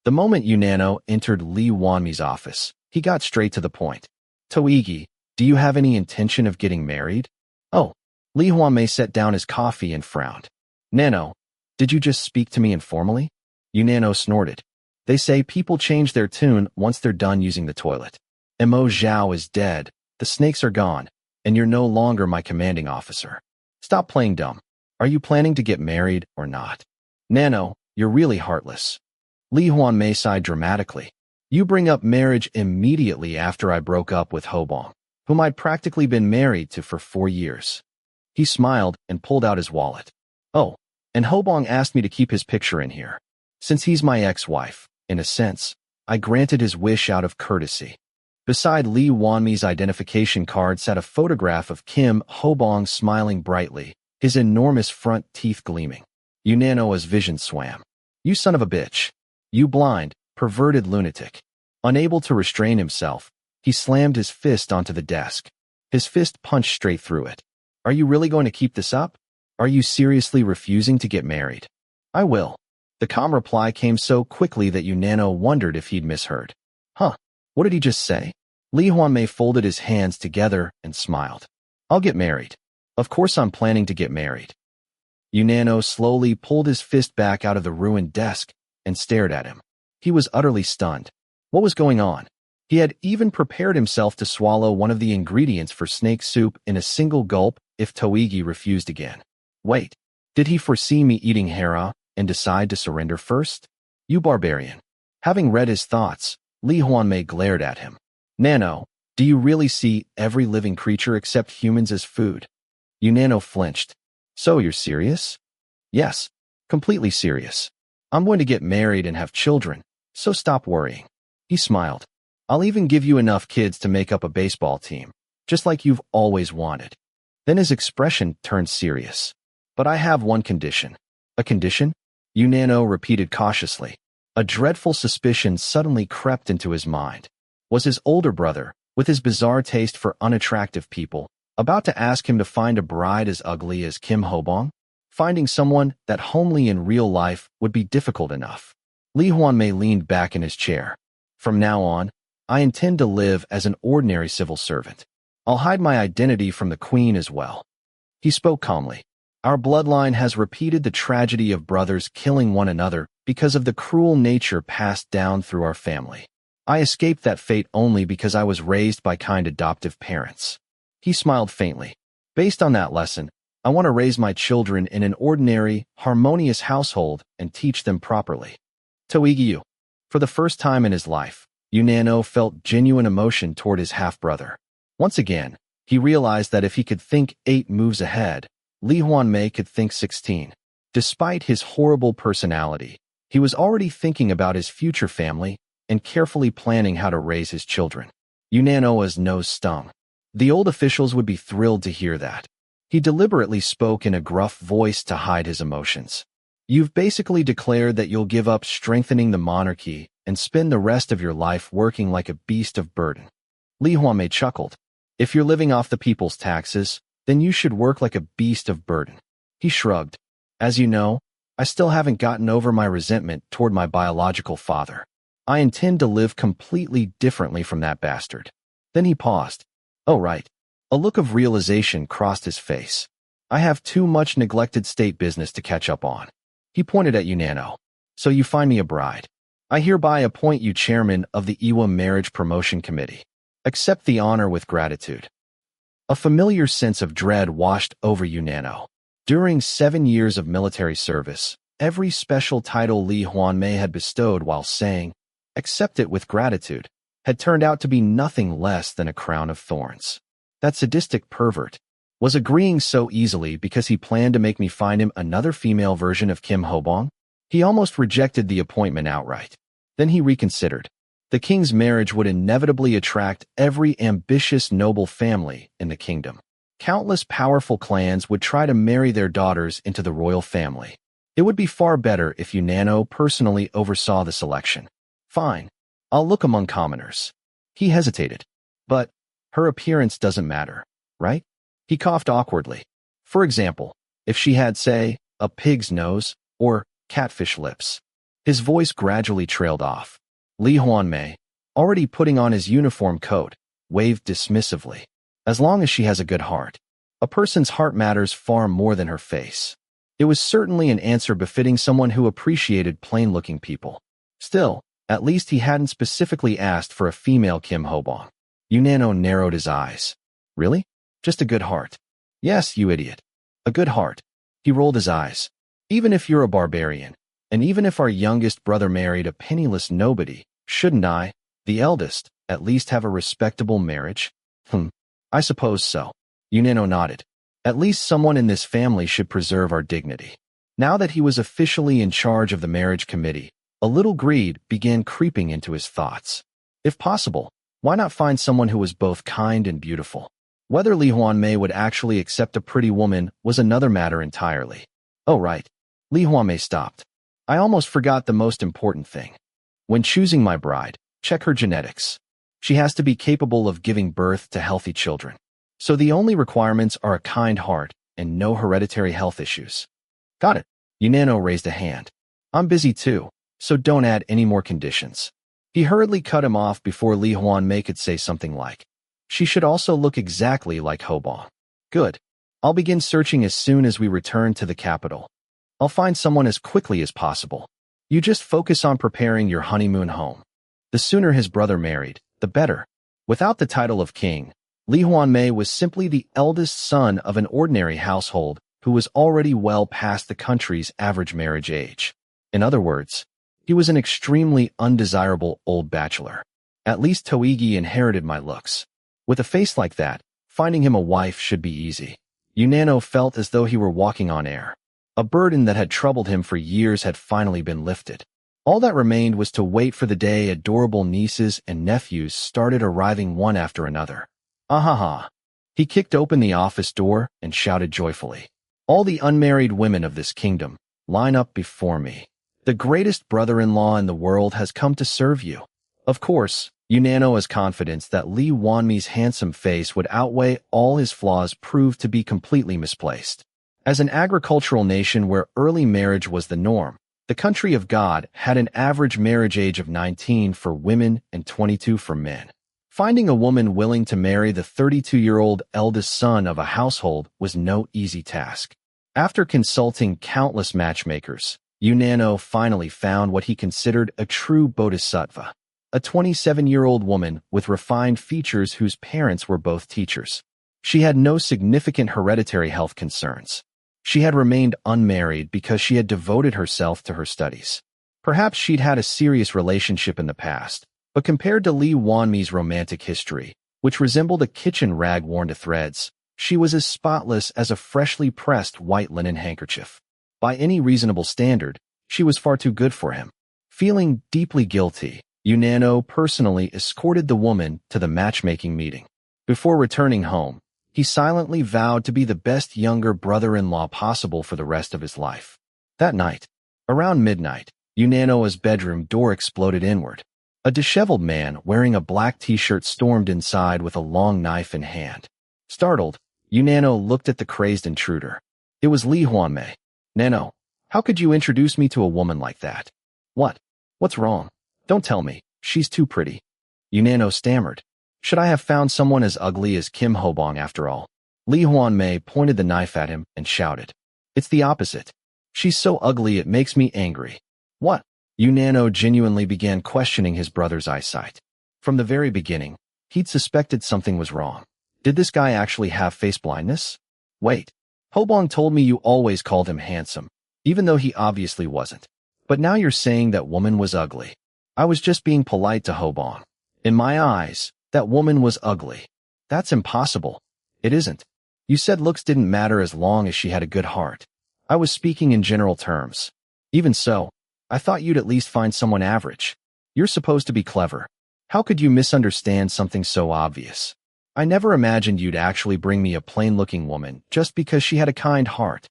The moment Yunano entered Lee Hwanmae's office, he got straight to the point. Toigi, do you have any intention of getting married? Oh. Lee Hwanmae set down his coffee and frowned. Nano, did you just speak to me informally? Yunano snorted. They say people change their tune once they're done using the toilet. Mo Zhao is dead, the snakes are gone, and you're no longer my commanding officer. Stop playing dumb. Are you planning to get married or not? Nano, you're really heartless. Lee Hwanmae sighed dramatically. You bring up marriage immediately after I broke up with Ho-bong, whom I'd practically been married to for 4 years. He smiled and pulled out his wallet. Oh, and Ho-bong asked me to keep his picture in here. Since he's my ex-wife, in a sense, I granted his wish out of courtesy. Beside Lee Hwanmae's identification card sat a photograph of Kim Ho-bong smiling brightly, his enormous front teeth gleaming. Yunano's vision swam. You son of a bitch. You blind, perverted lunatic. Unable to restrain himself, he slammed his fist onto the desk. His fist punched straight through it. Are you really going to keep this up? Are you seriously refusing to get married? I will. The calm reply came so quickly that Yunano wondered if he'd misheard. Huh, what did he just say? Lee Hwanmae folded his hands together and smiled. I'll get married. Of course I'm planning to get married. Yunano slowly pulled his fist back out of the ruined desk and stared at him. He was utterly stunned. What was going on? He had even prepared himself to swallow one of the ingredients for snake soup in a single gulp if Toigi refused again. Wait, did he foresee me eating Hera and decide to surrender first? You barbarian. Having read his thoughts, Lee Hwanmae glared at him. Nano, do you really see every living creature except humans as food? Yunano flinched. So you're serious? Yes, completely serious. I'm going to get married and have children, so stop worrying. He smiled. I'll even give you enough kids to make up a baseball team, just like you've always wanted. Then his expression turned serious. But I have one condition. A condition? Yunano repeated cautiously. A dreadful suspicion suddenly crept into his mind. Was his older brother, with his bizarre taste for unattractive people, about to ask him to find a bride as ugly as Kim Hobong? Finding someone that homely in real life would be difficult enough. Lee Hwanmae leaned back in his chair. From now on, I intend to live as an ordinary civil servant. I'll hide my identity from the queen as well. He spoke calmly. Our bloodline has repeated the tragedy of brothers killing one another because of the cruel nature passed down through our family. I escaped that fate only because I was raised by kind adoptive parents. He smiled faintly. Based on that lesson, I want to raise my children in an ordinary, harmonious household and teach them properly. Toigi. For the first time in his life, Yunano felt genuine emotion toward his half-brother. Once again, he realized that if he could think 8 moves ahead, Lee Hwanmae could think 16. Despite his horrible personality, he was already thinking about his future family and carefully planning how to raise his children. Yunano's nose stung. The old officials would be thrilled to hear that. He deliberately spoke in a gruff voice to hide his emotions. You've basically declared that you'll give up strengthening the monarchy and spend the rest of your life working like a beast of burden. Lee Hwanmae chuckled. If you're living off the people's taxes, then you should work like a beast of burden. He shrugged. As you know, I still haven't gotten over my resentment toward my biological father. I intend to live completely differently from that bastard. Then he paused. Oh right. A look of realization crossed his face. I have too much neglected state business to catch up on. He pointed at Yunano. So you find me a bride. I hereby appoint you chairman of the Iwa Marriage Promotion Committee. Accept the honor with gratitude. A familiar sense of dread washed over Yunano. During 7 years of military service, every special title Lee Hwanmae had bestowed while saying, accept it with gratitude, had turned out to be nothing less than a crown of thorns. That sadistic pervert was agreeing so easily because he planned to make me find him another female version of Kim Hobong? He almost rejected the appointment outright. Then he reconsidered. The king's marriage would inevitably attract every ambitious noble family in the kingdom. Countless powerful clans would try to marry their daughters into the royal family. It would be far better if Yunano personally oversaw the selection. Fine, I'll look among commoners. He hesitated. But her appearance doesn't matter, right? He coughed awkwardly. For example, if she had, say, a pig's nose or catfish lips. His voice gradually trailed off. Lee Hwanmae, already putting on his uniform coat, waved dismissively. As long as she has a good heart. A person's heart matters far more than her face. It was certainly an answer befitting someone who appreciated plain-looking people. Still, at least he hadn't specifically asked for a female Kim Hobong. Yunano narrowed his eyes. Really? Just a good heart? Yes, you idiot. A good heart. He rolled his eyes. Even if you're a barbarian, and even if our youngest brother married a penniless nobody, shouldn't I, the eldest, at least have a respectable marriage? I suppose so. Yunano nodded. At least someone in this family should preserve our dignity. Now that he was officially in charge of the marriage committee, a little greed began creeping into his thoughts. If possible, why not find someone who was both kind and beautiful? Whether Lee Hwanmae would actually accept a pretty woman was another matter entirely. Oh right. Lee Hwanmae stopped. I almost forgot the most important thing. When choosing my bride, check her genetics. She has to be capable of giving birth to healthy children. So the only requirements are a kind heart and no hereditary health issues. Got it. Yunano raised a hand. I'm busy too, so don't add any more conditions. He hurriedly cut him off before Lee Hwanmae could say something like, she should also look exactly like Hobong. Good. I'll begin searching as soon as we return to the capital. I'll find someone as quickly as possible. You just focus on preparing your honeymoon home. The sooner his brother married, the better. Without the title of king, Lee Hwanmae was simply the eldest son of an ordinary household who was already well past the country's average marriage age. In other words, he was an extremely undesirable old bachelor. At least Toigi inherited my looks. With a face like that, finding him a wife should be easy. Yunano felt as though he were walking on air. A burden that had troubled him for years had finally been lifted. All that remained was to wait for the day adorable nieces and nephews started arriving one after another. Ahaha. He kicked open the office door and shouted joyfully. All the unmarried women of this kingdom, line up before me. The greatest brother-in-law in the world has come to serve you. Of course, Yunano's confidence that Lee Hwanmae's handsome face would outweigh all his flaws proved to be completely misplaced. As an agricultural nation where early marriage was the norm, the country of God had an average marriage age of 19 for women and 22 for men. Finding a woman willing to marry the 32-year-old eldest son of a household was no easy task. After consulting countless matchmakers, Yunano finally found what he considered a true bodhisattva, a 27-year-old woman with refined features whose parents were both teachers. She had no significant hereditary health concerns. She had remained unmarried because she had devoted herself to her studies. Perhaps she'd had a serious relationship in the past, but compared to Lee Hwanmae's romantic history, which resembled a kitchen rag worn to threads, she was as spotless as a freshly pressed white linen handkerchief. By any reasonable standard, she was far too good for him. Feeling deeply guilty, Yunano personally escorted the woman to the matchmaking meeting. Before returning home, he silently vowed to be the best younger brother-in-law possible for the rest of his life. That night, around midnight, Yunano's bedroom door exploded inward. A disheveled man wearing a black t-shirt stormed inside with a long knife in hand. Startled, Yunano looked at the crazed intruder. It was Lee Hwanmae. Nano, how could you introduce me to a woman like that? What's wrong? Don't tell me. She's too pretty. Yunano stammered. Should I have found someone as ugly as Kim Hobong after all? Lee Hwanmae pointed the knife at him and shouted. It's the opposite. She's so ugly it makes me angry. What? Yunano genuinely began questioning his brother's eyesight. From the very beginning, he'd suspected something was wrong. Did this guy actually have face blindness? Wait. Hobong told me you always called him handsome, even though he obviously wasn't. But now you're saying that woman was ugly. I was just being polite to Hobong. In my eyes, that woman was ugly. That's impossible. It isn't. You said looks didn't matter as long as she had a good heart. I was speaking in general terms. Even so, I thought you'd at least find someone average. You're supposed to be clever. How could you misunderstand something so obvious? I never imagined you'd actually bring me a plain-looking woman just because she had a kind heart.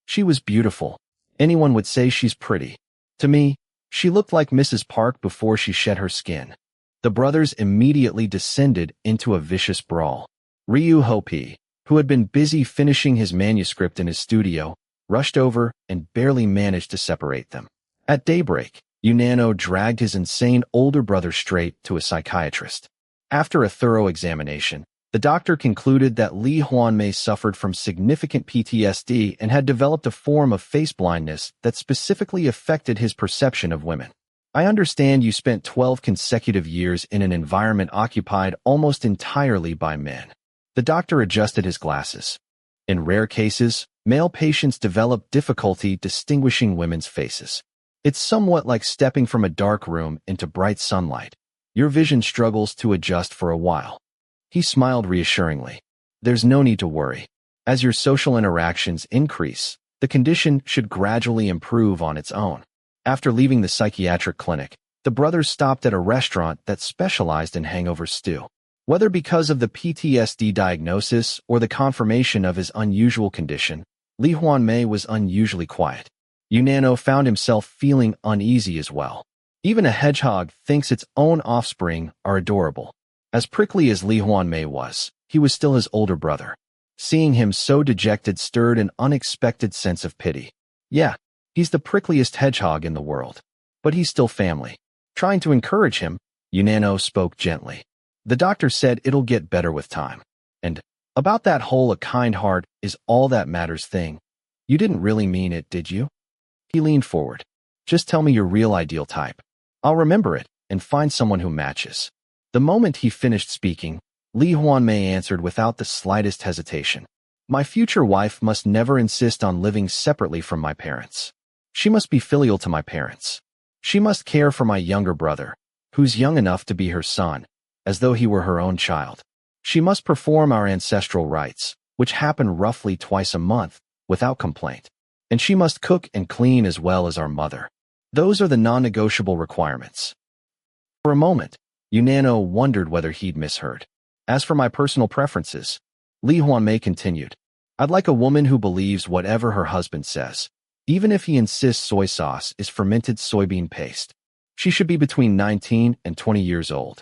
She was beautiful. Anyone would say she's pretty. To me, she looked like Mrs. Park before she shed her skin. The brothers immediately descended into a vicious brawl. Ryu Hopi, who had been busy finishing his manuscript in his studio, rushed over and barely managed to separate them. At daybreak, Yunano dragged his insane older brother straight to a psychiatrist. After a thorough examination, the doctor concluded that Lee Hwanmae suffered from significant PTSD and had developed a form of face blindness that specifically affected his perception of women. I understand you spent 12 consecutive years in an environment occupied almost entirely by men. The doctor adjusted his glasses. In rare cases, male patients develop difficulty distinguishing women's faces. It's somewhat like stepping from a dark room into bright sunlight. Your vision struggles to adjust for a while. He smiled reassuringly. There's no need to worry. As your social interactions increase, the condition should gradually improve on its own. After leaving the psychiatric clinic, the brothers stopped at a restaurant that specialized in hangover stew. Whether because of the PTSD diagnosis or the confirmation of his unusual condition, Lee Hwanmae was unusually quiet. Yunano found himself feeling uneasy as well. Even a hedgehog thinks its own offspring are adorable. As prickly as Lee Hwanmae was, He was still his older brother. Seeing him so dejected stirred an unexpected sense of pity. Yeah, he's the prickliest hedgehog in the world. But he's still family. Trying to encourage him, Yunano spoke gently. The doctor said it'll get better with time. And about that whole a kind heart is all that matters thing. You didn't really mean it, did you? He leaned forward. Just tell me your real ideal type. I'll remember it and find someone who matches. The moment he finished speaking, Lee Hwanmae answered without the slightest hesitation. My future wife must never insist on living separately from my parents. She must be filial to my parents. She must care for my younger brother, who's young enough to be her son, as though he were her own child. She must perform our ancestral rites, which happen roughly twice a month, without complaint. And she must cook and clean as well as our mother. Those are the non-negotiable requirements. For a moment, Yunano wondered whether he'd misheard. As for my personal preferences, Lee Hwanmae continued, I'd like a woman who believes whatever her husband says, even if he insists soy sauce is fermented soybean paste. She should be between 19 and 20 years old.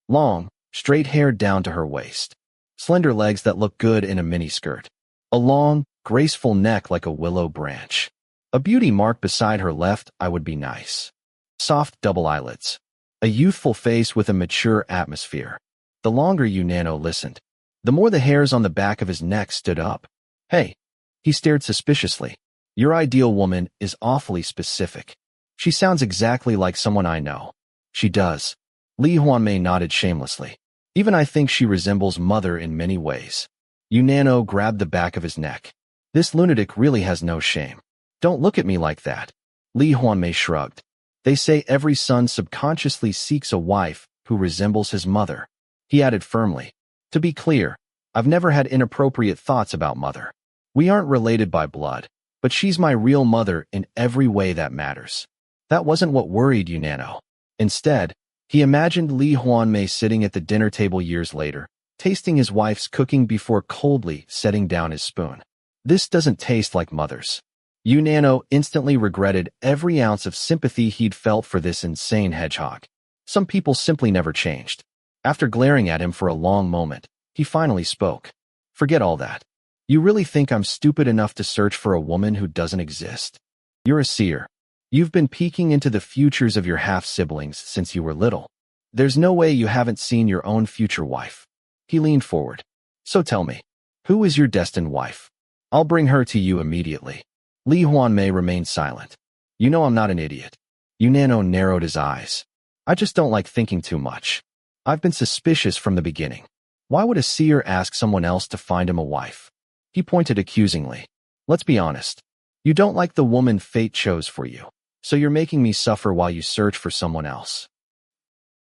Long, straight hair down to her waist. Slender legs that look good in a miniskirt. A long, graceful neck like a willow branch. A beauty mark beside her left eye would be nice. Soft double eyelids. A youthful face with a mature atmosphere. The longer Yunano listened, the more the hairs on the back of his neck stood up. Hey, he stared suspiciously. Your ideal woman is awfully specific. She sounds exactly like someone I know. She does. Lee Hwanmae nodded shamelessly. Even I think she resembles Mother in many ways. Yunano grabbed the back of his neck. This lunatic really has no shame. Don't look at me like that. Lee Hwanmae shrugged. They say every son subconsciously seeks a wife who resembles his mother. He added firmly. To be clear, I've never had inappropriate thoughts about Mother. We aren't related by blood, but she's my real mother in every way that matters. That wasn't what worried Yunano. Instead, he imagined Lee Hwanmae sitting at the dinner table years later, tasting his wife's cooking before coldly setting down his spoon. This doesn't taste like Mother's. Yunano instantly regretted every ounce of sympathy he'd felt for this insane hedgehog. Some people simply never changed. After glaring at him for a long moment, he finally spoke. Forget all that. You really think I'm stupid enough to search for a woman who doesn't exist? You're a seer. You've been peeking into the futures of your half-siblings since you were little. There's no way you haven't seen your own future wife. He leaned forward. So tell me, who is your destined wife? I'll bring her to you immediately. Lee Hwanmae remained silent. You know I'm not an idiot. Yunano narrowed his eyes. I just don't like thinking too much. I've been suspicious from the beginning. Why would a seer ask someone else to find him a wife? He pointed accusingly. Let's be honest. You don't like the woman fate chose for you, so you're making me suffer while you search for someone else.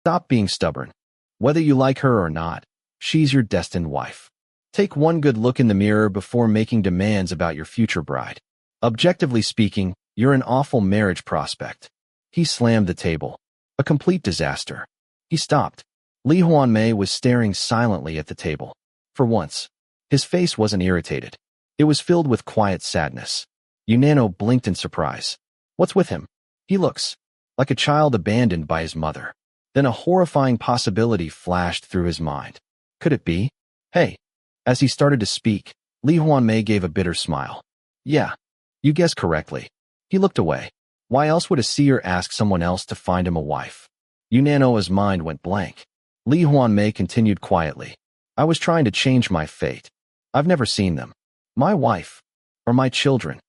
Stop being stubborn. Whether you like her or not, she's your destined wife. Take one good look in the mirror before making demands about your future bride. Objectively speaking, you're an awful marriage prospect. He slammed the table. A complete disaster. He stopped. Lee Hwanmae was staring silently at the table. For once, his face wasn't irritated. It was filled with quiet sadness. Yunano blinked in surprise. What's with him? He looks like a child abandoned by his mother. Then a horrifying possibility flashed through his mind. Could it be? Hey. As he started to speak, Lee Hwanmae gave a bitter smile. Yeah. You guessed correctly. He looked away. Why else would a seer ask someone else to find him a wife? Yunano's mind went blank. Lee Hwanmae continued quietly. I was trying to change my fate. I've never seen them. My wife. Or my children.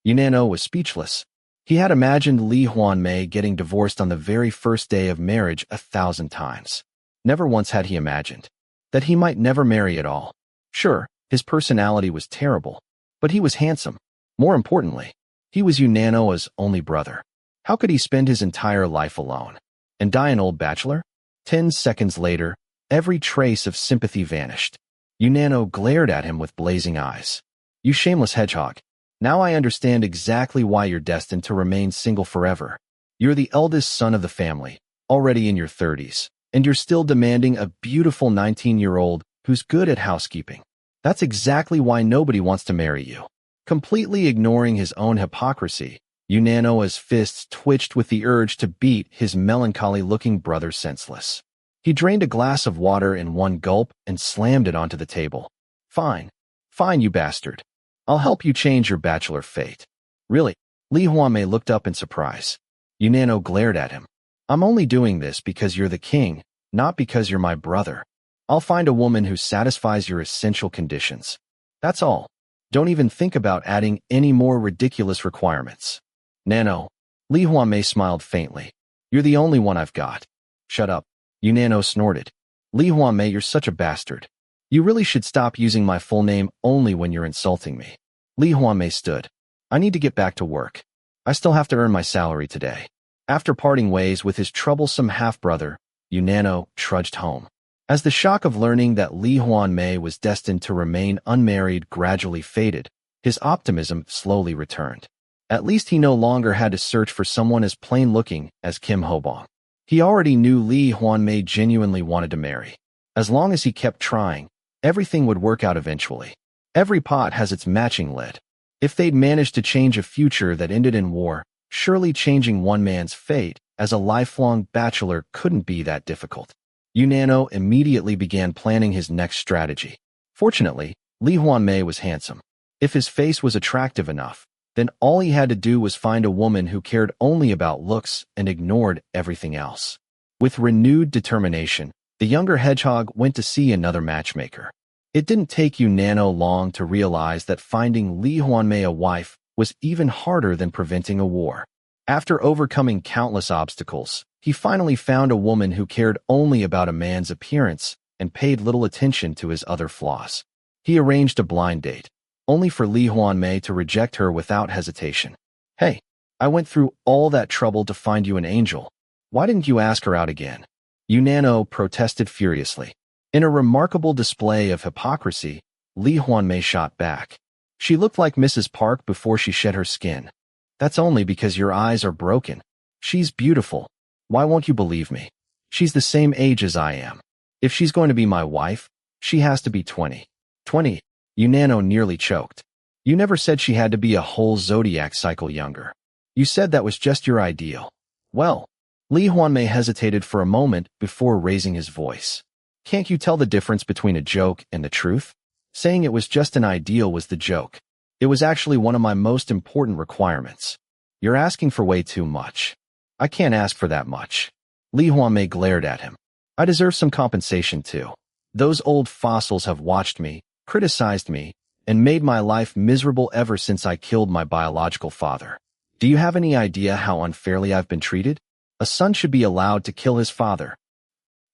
Yunano was speechless. He had imagined Lee Hwanmae getting divorced on the very first day of marriage 1,000 times. Never once had he imagined that he might never marry at all. Sure, his personality was terrible, but he was handsome. More importantly, he was Yunano's only brother. How could he spend his entire life alone and die an old bachelor? 10 seconds later, every trace of sympathy vanished. Yunano glared at him with blazing eyes. You shameless hedgehog. Now I understand exactly why you're destined to remain single forever. You're the eldest son of the family, already in your 30s, and you're still demanding a beautiful 19-year-old who's good at housekeeping. That's exactly why nobody wants to marry you. Completely ignoring his own hypocrisy, Yunano's fists twitched with the urge to beat his melancholy-looking brother senseless. He drained a glass of water in one gulp and slammed it onto the table. Fine. Fine, you bastard. I'll help you change your bachelor fate. Really? Lee Hwanmae looked up in surprise. Unano glared at him. I'm only doing this because you're the king, not because you're my brother. I'll find a woman who satisfies your essential conditions. That's all. Don't even think about adding any more ridiculous requirements. Nano. Lee Hwanmae smiled faintly. You're the only one I've got. Shut up. Unano snorted. Lee Hwanmae, you're such a bastard. You really should stop using my full name only when you're insulting me. Lee Hwanmae stood. I need to get back to work. I still have to earn my salary today. After parting ways with his troublesome half-brother, Unano trudged home. As the shock of learning that Lee Hwanmae was destined to remain unmarried gradually faded, his optimism slowly returned. At least he no longer had to search for someone as plain-looking as Kim Ho-bong. He already knew Lee Hwanmae genuinely wanted to marry. As long as he kept trying, everything would work out eventually. Every pot has its matching lid. If they'd managed to change a future that ended in war, surely changing one man's fate as a lifelong bachelor couldn't be that difficult. Unano immediately began planning his next strategy. Fortunately, Lee Hwanmae was handsome. If his face was attractive enough, then all he had to do was find a woman who cared only about looks and ignored everything else. With renewed determination, the younger hedgehog went to see another matchmaker. It didn't take Unano long to realize that finding Lee Hwanmae a wife was even harder than preventing a war. After overcoming countless obstacles, he finally found a woman who cared only about a man's appearance and paid little attention to his other flaws. He arranged a blind date, only for Lee Hwanmae to reject her without hesitation. Hey, I went through all that trouble to find you an angel. Why didn't you ask her out again? Unano protested furiously. In a remarkable display of hypocrisy, Lee Hwanmae shot back. She looked like Mrs. Park before she shed her skin. That's only because your eyes are broken. She's beautiful. Why won't you believe me? She's the same age as I am. If she's going to be my wife, she has to be 20. 20? Unano nearly choked. You never said she had to be a whole zodiac cycle younger. You said that was just your ideal. Well, Lee Hwanmae hesitated for a moment before raising his voice. Can't you tell the difference between a joke and the truth? Saying it was just an ideal was the joke. It was actually one of my most important requirements. You're asking for way too much. I can't ask for that much. Lee Hwanmae glared at him. I deserve some compensation too. Those old fossils have watched me, criticized me, and made my life miserable ever since I killed my biological father. Do you have any idea how unfairly I've been treated? A son should be allowed to kill his father.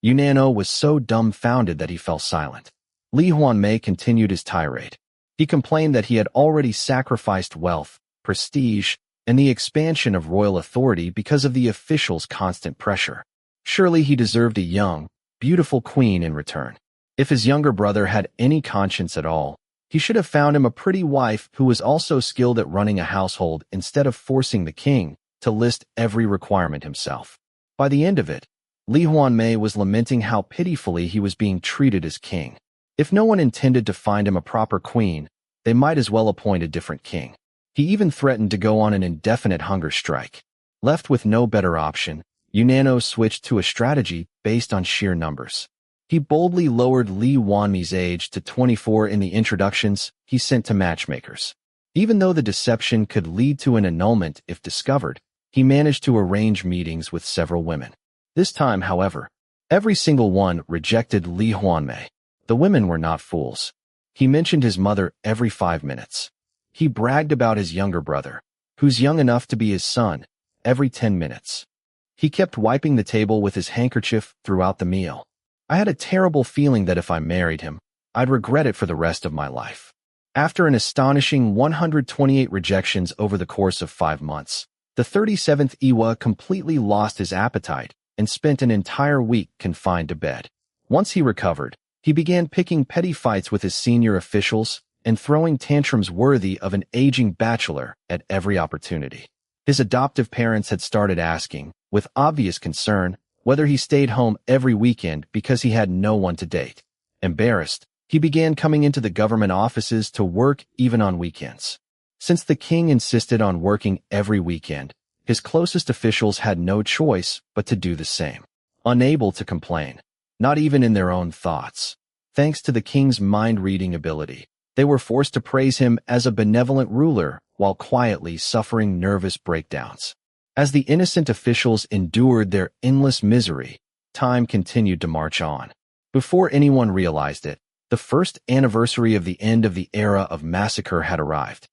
Unano was so dumbfounded that he fell silent. Lee Hwanmae continued his tirade. He complained that he had already sacrificed wealth, prestige, and the expansion of royal authority because of the officials' constant pressure. Surely he deserved a young, beautiful queen in return. If his younger brother had any conscience at all, he should have found him a pretty wife who was also skilled at running a household instead of forcing the king to list every requirement himself. By the end of it, Lee Hwanmae was lamenting how pitifully he was being treated as king. If no one intended to find him a proper queen, they might as well appoint a different king. He even threatened to go on an indefinite hunger strike. Left with no better option, Unano switched to a strategy based on sheer numbers. He boldly lowered Lee Hwanmae's age to 24 in the introductions he sent to matchmakers. Even though the deception could lead to an annulment if discovered, he managed to arrange meetings with several women. This time, however, every single one rejected Lee Hwanmae. The women were not fools. He mentioned his mother every 5 minutes. He bragged about his younger brother, who's young enough to be his son, every 10 minutes. He kept wiping the table with his handkerchief throughout the meal. I had a terrible feeling that if I married him, I'd regret it for the rest of my life. After an astonishing 128 rejections over the course of 5 months, the 37th Iwa completely lost his appetite and spent an entire week confined to bed. Once he recovered, he began picking petty fights with his senior officials and throwing tantrums worthy of an aging bachelor at every opportunity. His adoptive parents had started asking, with obvious concern, whether he stayed home every weekend because he had no one to date. Embarrassed, he began coming into the government offices to work even on weekends. Since the king insisted on working every weekend, his closest officials had no choice but to do the same. Unable to complain, not even in their own thoughts. Thanks to the king's mind-reading ability, they were forced to praise him as a benevolent ruler while quietly suffering nervous breakdowns. As the innocent officials endured their endless misery, time continued to march on. Before anyone realized it, the first anniversary of the end of the era of massacre had arrived.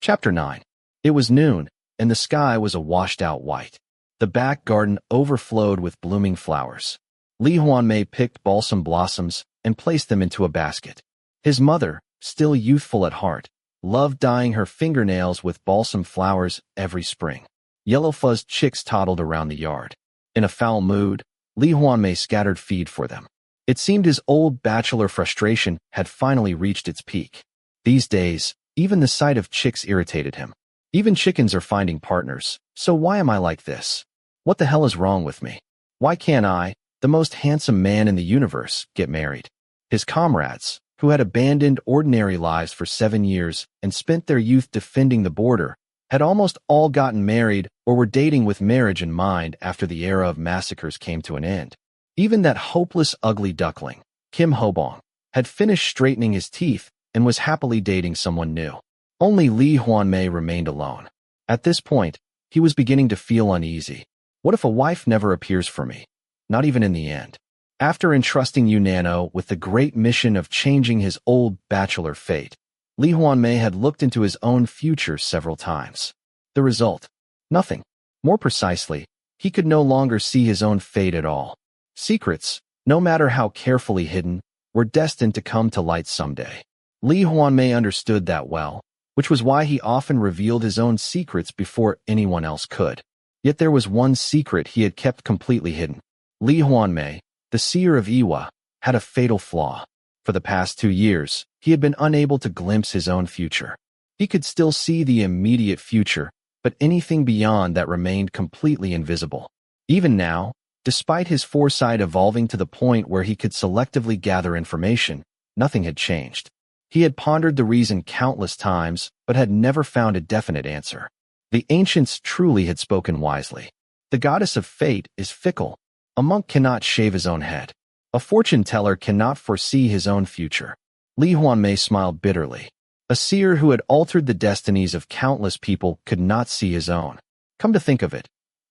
Chapter 9. It was noon, and the sky was a washed-out white. The back garden overflowed with blooming flowers. Lee Hwanmae picked balsam blossoms and placed them into a basket. His mother, still youthful at heart, loved dyeing her fingernails with balsam flowers every spring. Yellow-fuzzed chicks toddled around the yard. In a foul mood, Lee Hwanmae scattered feed for them. It seemed his old bachelor frustration had finally reached its peak. These days, even the sight of chicks irritated him. Even chickens are finding partners, so why am I like this? What the hell is wrong with me? Why can't I, the most handsome man in the universe, get married? His comrades, who had abandoned ordinary lives for 7 years and spent their youth defending the border, had almost all gotten married or were dating with marriage in mind after the era of massacres came to an end. Even that hopeless ugly duckling, Kim Ho-bong, had finished straightening his teeth and was happily dating someone new. Only Lee Hwanmae remained alone. At this point, he was beginning to feel uneasy. What if a wife never appears for me? Not even in the end. After entrusting Yunano with the great mission of changing his old bachelor fate, Lee Hwanmae had looked into his own future several times. The result? Nothing. More precisely, he could no longer see his own fate at all. Secrets, no matter how carefully hidden, were destined to come to light someday. Lee Hwanmae understood that well, which was why he often revealed his own secrets before anyone else could. Yet there was one secret he had kept completely hidden. Lee Hwanmae, the seer of Iwa, had a fatal flaw. For the past 2 years, he had been unable to glimpse his own future. He could still see the immediate future, but anything beyond that remained completely invisible. Even now, despite his foresight evolving to the point where he could selectively gather information, nothing had changed. He had pondered the reason countless times, but had never found a definite answer. The ancients truly had spoken wisely. The goddess of fate is fickle. A monk cannot shave his own head. A fortune-teller cannot foresee his own future. Lee Hwanmae smiled bitterly. A seer who had altered the destinies of countless people could not see his own. Come to think of it,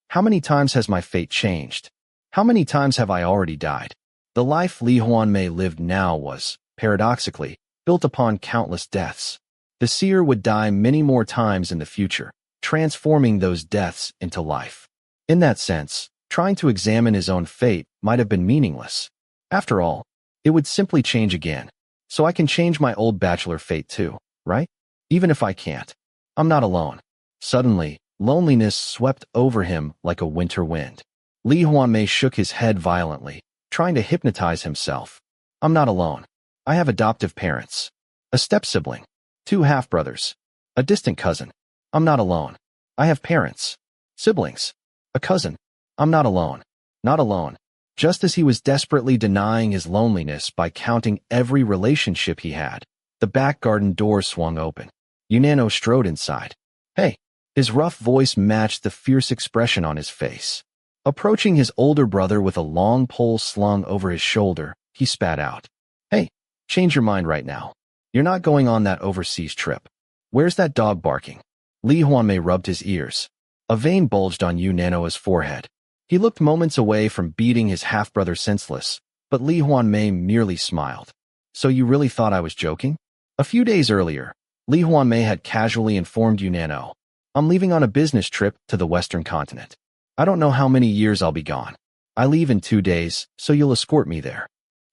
how many times has my fate changed? How many times have I already died? The life Lee Hwanmae lived now was, paradoxically, built upon countless deaths. The seer would die many more times in the future, transforming those deaths into life. In that sense, trying to examine his own fate might have been meaningless. After all, it would simply change again. So I can change my old bachelor fate too, right? Even if I can't. I'm not alone. Suddenly, loneliness swept over him like a winter wind. Lee Hwanmae shook his head violently, trying to hypnotize himself. I'm not alone. I have adoptive parents. A step-sibling. 2 half-brothers. A distant cousin. I'm not alone. I have parents. Siblings. A cousin. I'm not alone. Not alone. Just as he was desperately denying his loneliness by counting every relationship he had, the back garden door swung open. Yunano strode inside. Hey. His rough voice matched the fierce expression on his face. Approaching his older brother with a long pole slung over his shoulder, he spat out. Hey, change your mind right now. You're not going on that overseas trip. Where's that dog barking? Lee Hwanmae rubbed his ears. A vein bulged on Yunano's forehead. He looked moments away from beating his half-brother senseless, but Lee Hwanmae merely smiled. So you really thought I was joking? A few days earlier, Lee Hwanmae had casually informed Yunano, I'm leaving on a business trip to the Western continent. I don't know how many years I'll be gone. I leave in 2 days, so you'll escort me there.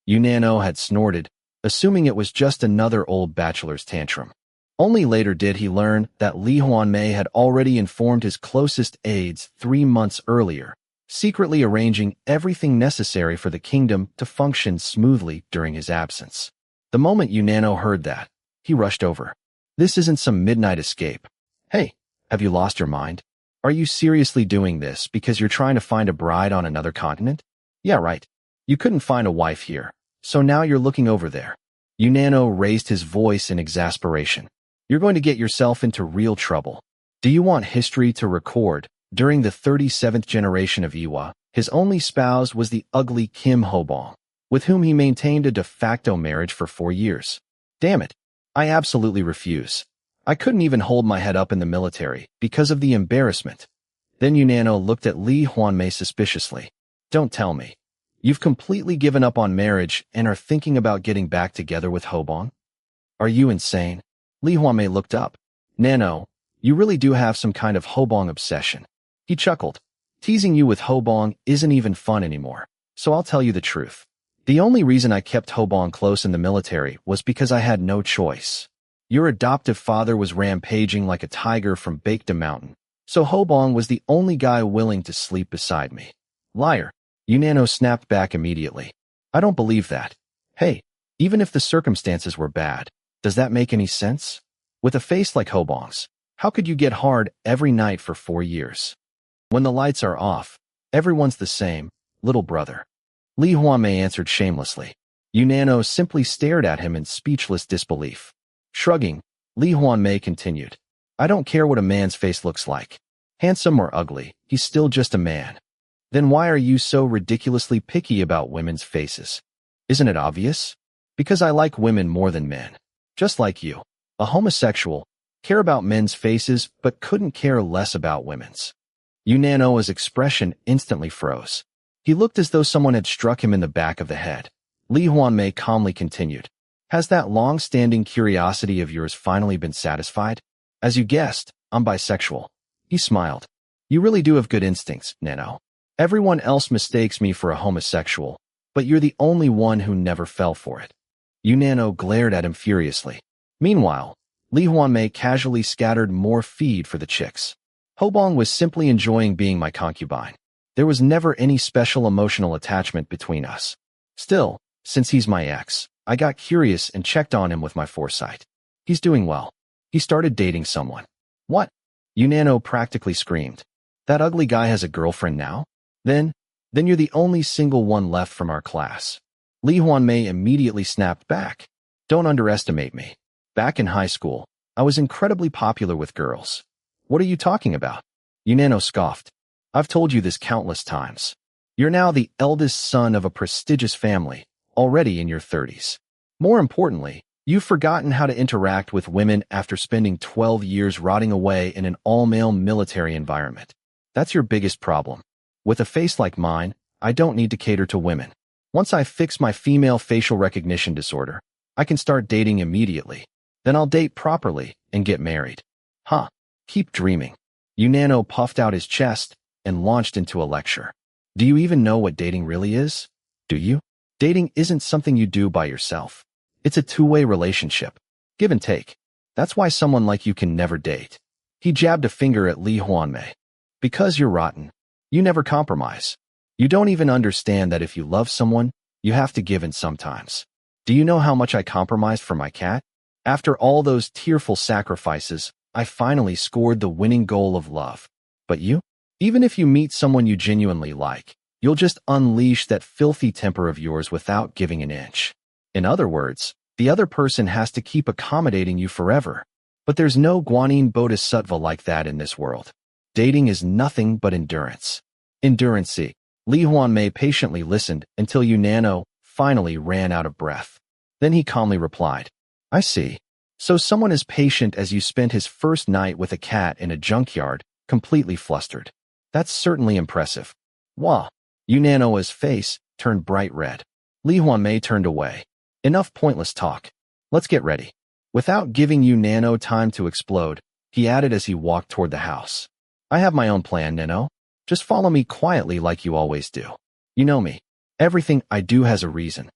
Yunano had snorted, assuming it was just another old bachelor's tantrum. Only later did he learn that Lee Hwanmae had already informed his closest aides 3 months earlier, secretly arranging everything necessary for the kingdom to function smoothly during his absence. The moment Yunano heard that, he rushed over. This isn't some midnight escape. Hey, have you lost your mind? Are you seriously doing this because you're trying to find a bride on another continent? Yeah, right. You couldn't find a wife here, so now you're looking over there. Yunano raised his voice in exasperation. You're going to get yourself into real trouble. Do you want history to record, during the 37th generation of Iwa, His only spouse was the ugly Kim Ho-bong, with whom he maintained a de facto marriage for 4 years. Damn it. I absolutely refuse. I couldn't even hold my head up in the military because of the embarrassment. Then Yunano looked at Lee Hwanmae suspiciously. Don't tell me. You've completely given up on marriage and are thinking about getting back together with Ho-bong? Are you insane? Lee Hwanmae looked up. Nano, you really do have some kind of Ho-bong obsession. He chuckled. Teasing you with Ho-bong isn't even fun anymore, so I'll tell you the truth. The only reason I kept Ho-bong close in the military was because I had no choice. Your adoptive father was rampaging like a tiger from Baekdu Mountain, so Ho-bong was the only guy willing to sleep beside me. Liar. Yunano snapped back immediately. I don't believe that. Hey, even if the circumstances were bad, does that make any sense? With a face like Ho-bong's, how could you get hard every night for 4 years? When the lights are off, everyone's the same, little brother. Lee Hwanmae answered shamelessly. Yunano simply stared at him in speechless disbelief. Shrugging, Lee Hwanmae continued. I don't care what a man's face looks like. Handsome or ugly, he's still just a man. Then why are you so ridiculously picky about women's faces? Isn't it obvious? Because I like women more than men. Just like you. A homosexual, care about men's faces but couldn't care less about women's. Yunano's expression instantly froze. He looked as though someone had struck him in the back of the head. Lee Hwanmae calmly continued. Has that long-standing curiosity of yours finally been satisfied? As you guessed, I'm bisexual. He smiled. You really do have good instincts, Nano. Everyone else mistakes me for a homosexual, but you're the only one who never fell for it. Yunano glared at him furiously. Meanwhile, Lee Hwanmae casually scattered more feed for the chicks. Ho-bong was simply enjoying being my concubine. There was never any special emotional attachment between us. Still, since he's my ex, I got curious and checked on him with my foresight. He's doing well. He started dating someone. What? Yunano practically screamed. That ugly guy has a girlfriend now? Then you're the only single one left from our class. Lee Hwanmae immediately snapped back. Don't underestimate me. Back in high school, I was incredibly popular with girls. What are you talking about? Yunano scoffed. I've told you this countless times. You're now the eldest son of a prestigious family, already in your 30s. More importantly, you've forgotten how to interact with women after spending 12 years rotting away in an all-male military environment. That's your biggest problem. With a face like mine, I don't need to cater to women. Once I fix my female facial recognition disorder, I can start dating immediately. Then I'll date properly and get married. Huh. Keep dreaming. Yunano puffed out his chest and launched into a lecture. Do you even know what dating really is? Do you? Dating isn't something you do by yourself. It's a two-way relationship. Give and take. That's why someone like you can never date. He jabbed a finger at Lee Hwanmae. Because you're rotten. You never compromise. You don't even understand that if you love someone, you have to give in sometimes. Do you know how much I compromised for my cat? After all those tearful sacrifices, I finally scored the winning goal of love. But you? Even if you meet someone you genuinely like, you'll just unleash that filthy temper of yours without giving an inch. In other words, the other person has to keep accommodating you forever. But there's no Guanyin Bodhisattva like that in this world. Dating is nothing but endurance. Endurance. Lee Hwanmae patiently listened until Yunano finally ran out of breath. Then he calmly replied, I see. So someone as patient as you spent his first night with a cat in a junkyard, completely flustered. That's certainly impressive. Wah. Yunano's face turned bright red. Lee Hwanmae turned away. Enough pointless talk. Let's get ready. Without giving Yunano time to explode, he added as he walked toward the house. I have my own plan, Nano. Just follow me quietly like you always do. You know me. Everything I do has a reason.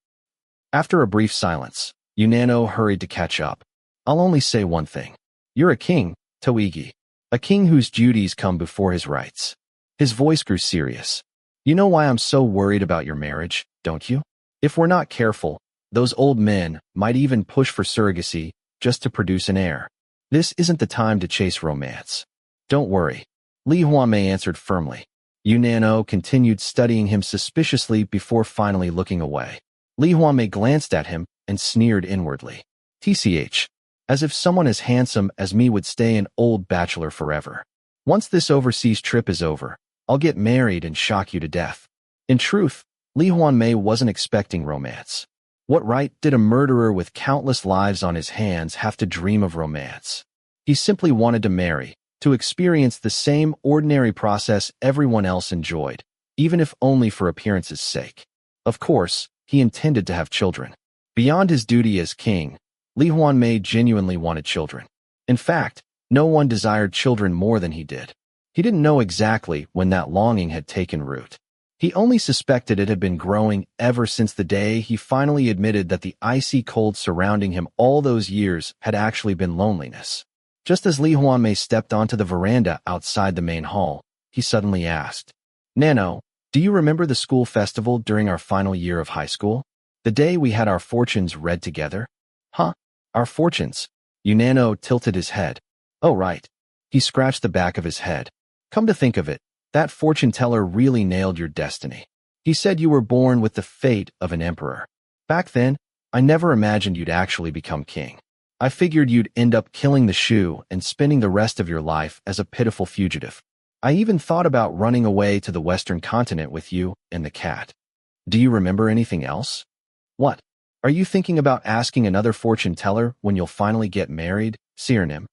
After a brief silence, Yunano hurried to catch up. I'll only say one thing. You're a king, Toigi. A king whose duties come before his rights. His voice grew serious. You know why I'm so worried about your marriage, don't you? If we're not careful, those old men might even push for surrogacy just to produce an heir. This isn't the time to chase romance. Don't worry. Lee Hwanmae answered firmly. Yunano continued studying him suspiciously before finally looking away. Lee Hwanmae glanced at him and sneered inwardly. TCH. As if someone as handsome as me would stay an old bachelor forever. Once this overseas trip is over, I'll get married and shock you to death. In truth, Lee Hwanmae wasn't expecting romance. What right did a murderer with countless lives on his hands have to dream of romance? He simply wanted to marry, to experience the same ordinary process everyone else enjoyed, even if only for appearance's sake. Of course, he intended to have children. Beyond his duty as king, Lee Hwanmae genuinely wanted children. In fact, no one desired children more than he did. He didn't know exactly when that longing had taken root. He only suspected it had been growing ever since the day he finally admitted that the icy cold surrounding him all those years had actually been loneliness. Just as Lee Hwanmae stepped onto the veranda outside the main hall, he suddenly asked, "Nano, do you remember the school festival during our final year of high school? The day we had our fortunes read together?" "Huh? Our fortunes?" Nano tilted his head. "Oh, right." He scratched the back of his head. "Come to think of it, that fortune teller really nailed your destiny. He said you were born with the fate of an emperor. Back then, I never imagined you'd actually become king. I figured you'd end up killing the shoe and spending the rest of your life as a pitiful fugitive. I even thought about running away to the Western continent with you and the cat. Do you remember anything else?" "What? Are you thinking about asking another fortune teller when you'll finally get married, Sirnim?"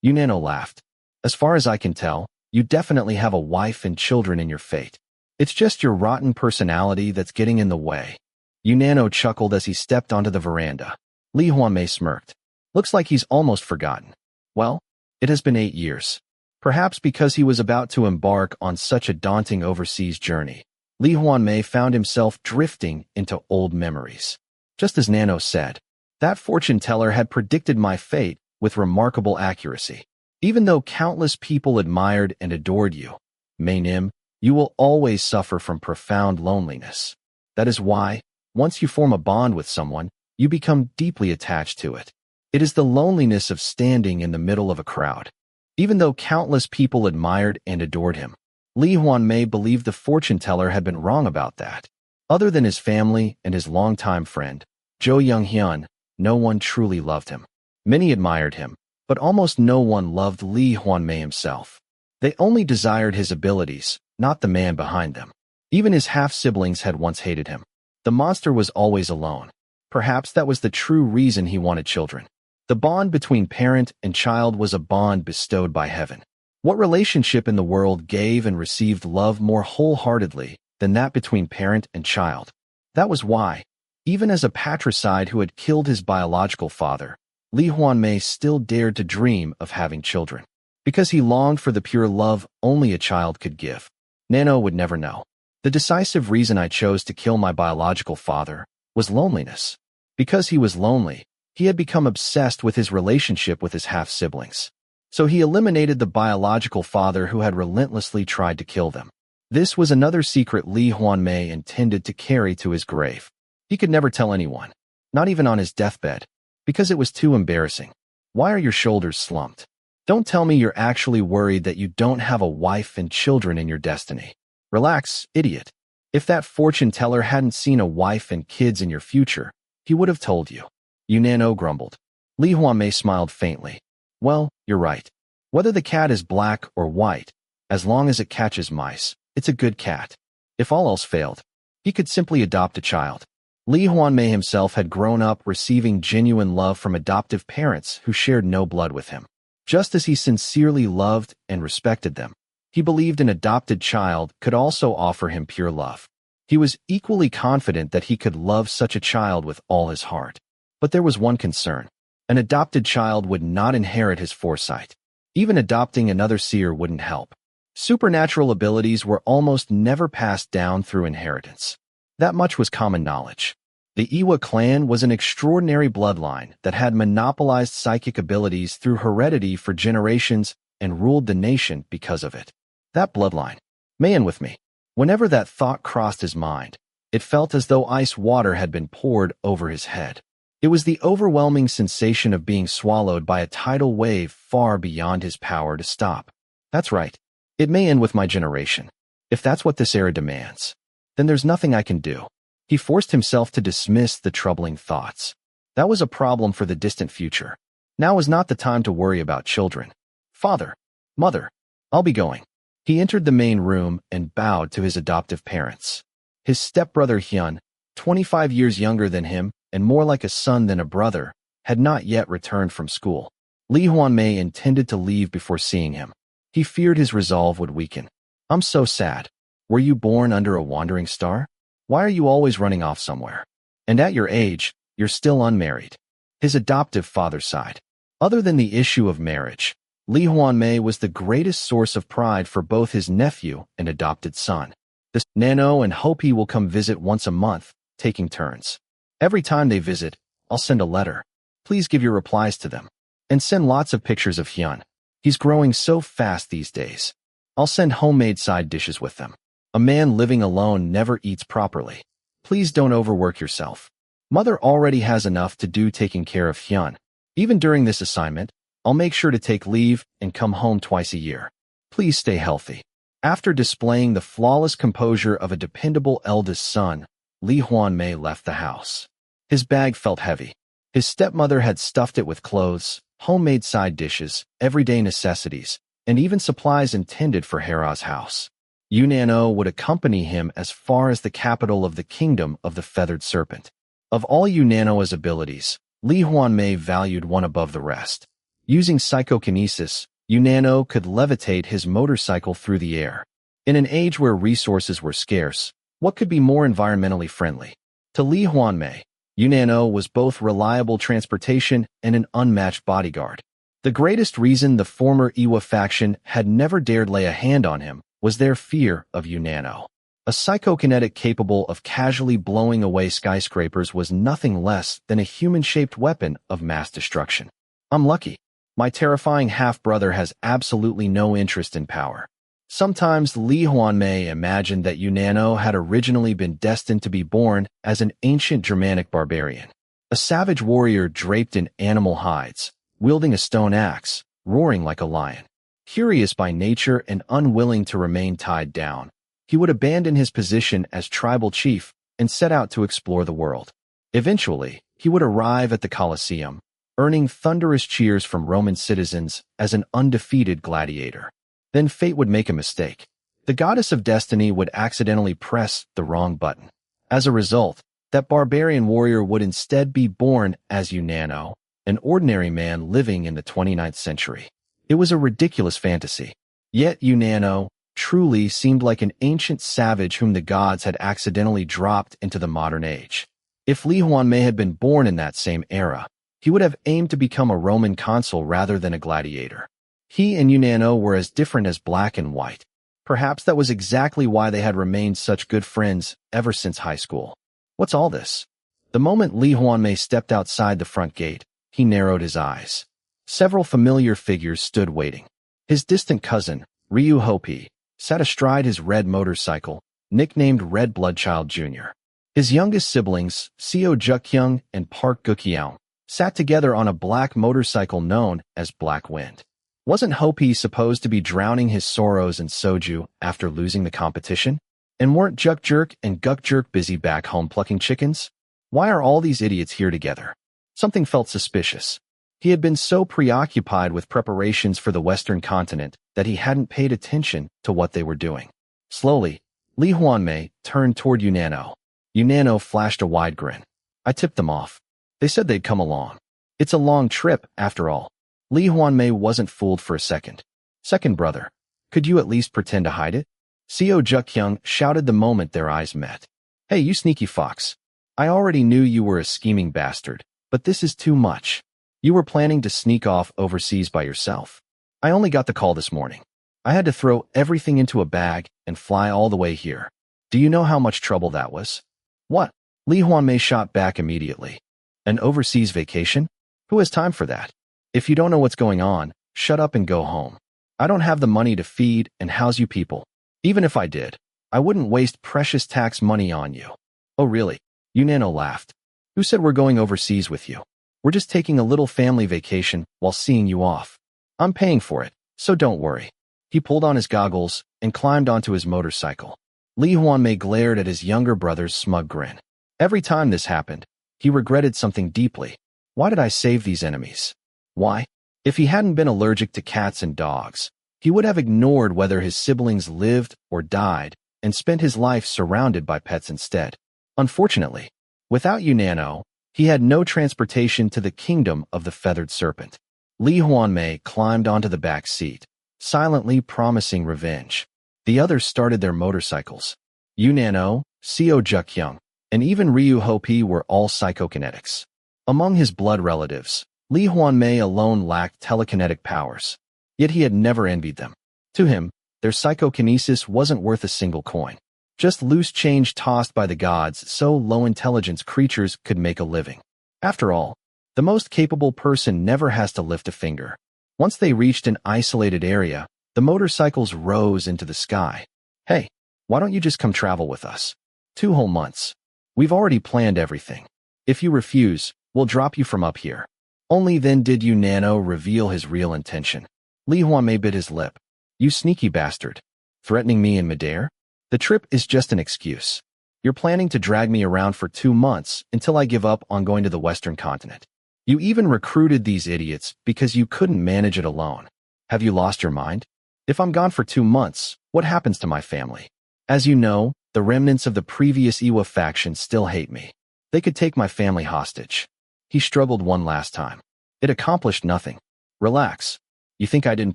Nano laughed. "As far as I can tell, you definitely have a wife and children in your fate. It's just your rotten personality that's getting in the way." Nano chuckled as he stepped onto the veranda. Lee Hwanmae smirked. "Looks like he's almost forgotten. Well, it has been 8 years. Perhaps because he was about to embark on such a daunting overseas journey, Lee Hwanmae found himself drifting into old memories. Just as Nano said, that fortune teller had predicted my fate with remarkable accuracy. Even though countless people admired and adored you, Maynim, you will always suffer from profound loneliness. That is why, once you form a bond with someone, you become deeply attached to it. It is the loneliness of standing in the middle of a crowd." Even though countless people admired and adored him, Lee Hwanmae believed the fortune teller had been wrong about that. Other than his family and his longtime friend, Jo Young-hyun, no one truly loved him. Many admired him, but almost no one loved Lee Hwanmae himself. They only desired his abilities, not the man behind them. Even his half-siblings had once hated him. The monster was always alone. Perhaps that was the true reason he wanted children. The bond between parent and child was a bond bestowed by heaven. What relationship in the world gave and received love more wholeheartedly than that between parent and child? That was why, even as a patricide who had killed his biological father, Lee Hwanmae still dared to dream of having children. Because he longed for the pure love only a child could give. Nano would never know. The decisive reason I chose to kill my biological father was loneliness. Because he was lonely, he had become obsessed with his relationship with his half-siblings. So he eliminated the biological father who had relentlessly tried to kill them. This was another secret Lee Hwanmae intended to carry to his grave. He could never tell anyone, not even on his deathbed, because it was too embarrassing. Why are your shoulders slumped? Don't tell me you're actually worried that you don't have a wife and children in your destiny. Relax, idiot. If that fortune teller hadn't seen a wife and kids in your future, he would have told you. Nano grumbled. Lee Hwanmae smiled faintly. Well, you're right. Whether the cat is black or white, as long as it catches mice, it's a good cat. If all else failed, he could simply adopt a child. Lee Hwanmae himself had grown up receiving genuine love from adoptive parents who shared no blood with him. Just as he sincerely loved and respected them, he believed an adopted child could also offer him pure love. He was equally confident that he could love such a child with all his heart. But there was one concern. An adopted child would not inherit his foresight. Even adopting another seer wouldn't help. Supernatural abilities were almost never passed down through inheritance. That much was common knowledge. The Iwa clan was an extraordinary bloodline that had monopolized psychic abilities through heredity for generations and ruled the nation because of it. That bloodline. Man with me. Whenever that thought crossed his mind, it felt as though ice water had been poured over his head. It was the overwhelming sensation of being swallowed by a tidal wave far beyond his power to stop. That's right. It may end with my generation. If that's what this era demands, then there's nothing I can do. He forced himself to dismiss the troubling thoughts. That was a problem for the distant future. Now is not the time to worry about children. Father, mother, I'll be going. He entered the main room and bowed to his adoptive parents. His stepbrother Hyun, 25 years younger than him and more like a son than a brother, had not yet returned from school. Lee Hwanmae intended to leave before seeing him. He feared his resolve would weaken. "I'm so sad. Were you born under a wandering star? Why are you always running off somewhere? And at your age, you're still unmarried." His adoptive father sighed. Other than the issue of marriage, Lee Hwanmae was the greatest source of pride for both his nephew and adopted son. The Nano and Hopi will come visit once a month, taking turns. Every time they visit, I'll send a letter. Please give your replies to them. And send lots of pictures of Hyun. He's growing so fast these days. I'll send homemade side dishes with them. A man living alone never eats properly. Please don't overwork yourself. Mother already has enough to do taking care of Hyun. Even during this assignment, I'll make sure to take leave and come home twice a year. Please stay healthy. After displaying the flawless composure of a dependable eldest son, Lee Hwanmae left the house. His bag felt heavy. His stepmother had stuffed it with clothes, homemade side dishes, everyday necessities, and even supplies intended for Hera's house. Yunano would accompany him as far as the capital of the kingdom of the feathered serpent. Of all Yunano's abilities, Lee Hwanmae valued one above the rest. Using psychokinesis, Yunano could levitate his motorcycle through the air. In an age where resources were scarce, what could be more environmentally friendly? To Lee Hwanmae, Yunano was both reliable transportation and an unmatched bodyguard. The greatest reason the former Iwa faction had never dared lay a hand on him was their fear of Yunano. A psychokinetic capable of casually blowing away skyscrapers was nothing less than a human-shaped weapon of mass destruction. I'm lucky. My terrifying half-brother has absolutely no interest in power. Sometimes Lee Hwanmae imagined that Yunano had originally been destined to be born as an ancient Germanic barbarian. A savage warrior draped in animal hides, wielding a stone axe, roaring like a lion. Curious by nature and unwilling to remain tied down, he would abandon his position as tribal chief and set out to explore the world. Eventually, he would arrive at the Colosseum, earning thunderous cheers from Roman citizens as an undefeated gladiator. Then fate would make a mistake. The goddess of destiny would accidentally press the wrong button. As a result, that barbarian warrior would instead be born as Yunano, an ordinary man living in the 29th century. It was a ridiculous fantasy. Yet Yunano truly seemed like an ancient savage whom the gods had accidentally dropped into the modern age. If Lee Hwanmae had been born in that same era, he would have aimed to become a Roman consul rather than a gladiator. He and Yunano were as different as black and white. Perhaps that was exactly why they had remained such good friends ever since high school. What's all this? The moment Lee Hwanmae stepped outside the front gate, he narrowed his eyes. Several familiar figures stood waiting. His distant cousin, Ryu Hopi, sat astride his red motorcycle, nicknamed Red Bloodchild Jr. His youngest siblings, Seo Jukkyung and Park Gukyeong, sat together on a black motorcycle known as Black Wind. Wasn't Hopi supposed to be drowning his sorrows in soju after losing the competition? And weren't Juk Jerk and Guk Jerk busy back home plucking chickens? Why are all these idiots here together? Something felt suspicious. He had been so preoccupied with preparations for the Western continent that he hadn't paid attention to what they were doing. Slowly, Lee Hwanmae turned toward Yunano. Yunano flashed a wide grin. I tipped them off. They said they'd come along. It's a long trip, after all. Lee Hwanmae wasn't fooled for a second. Second brother, could you at least pretend to hide it? Seo Jukkyung shouted the moment their eyes met. Hey, you sneaky fox. I already knew you were a scheming bastard, but this is too much. You were planning to sneak off overseas by yourself. I only got the call this morning. I had to throw everything into a bag and fly all the way here. Do you know how much trouble that was? What? Lee Hwanmae shot back immediately. An overseas vacation? Who has time for that? If you don't know what's going on, shut up and go home. I don't have the money to feed and house you people. Even if I did, I wouldn't waste precious tax money on you. Oh really? Yunano laughed. Who said we're going overseas with you? We're just taking a little family vacation while seeing you off. I'm paying for it, so don't worry. He pulled on his goggles and climbed onto his motorcycle. Lee Hwanmae glared at his younger brother's smug grin. Every time this happened, he regretted something deeply. Why did I save these enemies? Why? If he hadn't been allergic to cats and dogs, He would have ignored whether his siblings lived or died and spent his life surrounded by pets instead. Unfortunately, without Unano, he had no transportation to the kingdom of the feathered serpent. Lee Hwanmae climbed onto the back seat, silently promising revenge. The others started their motorcycles. Unano, Seo Juk-young, and even Ryu Ho-pi were all psychokinetics. Among his blood relatives, Lee Hwanmae alone lacked telekinetic powers, yet he had never envied them. To him, their psychokinesis wasn't worth a single coin. Just loose change tossed by the gods so low-intelligence creatures could make a living. After all, the most capable person never has to lift a finger. Once they reached an isolated area, the motorcycles rose into the sky. Hey, why don't you just come travel with us? 2 whole months. We've already planned everything. If you refuse, we'll drop you from up here. Only then did Unano reveal his real intention. Lee Hwanmae bit his lip. You sneaky bastard. Threatening me in midair? The trip is just an excuse. You're planning to drag me around for 2 months until I give up on going to the Western continent. You even recruited these idiots because you couldn't manage it alone. Have you lost your mind? If I'm gone for 2 months, what happens to my family? As you know, the remnants of the previous Iwa faction still hate me. They could take my family hostage. He struggled one last time. It accomplished nothing. Relax. You think I didn't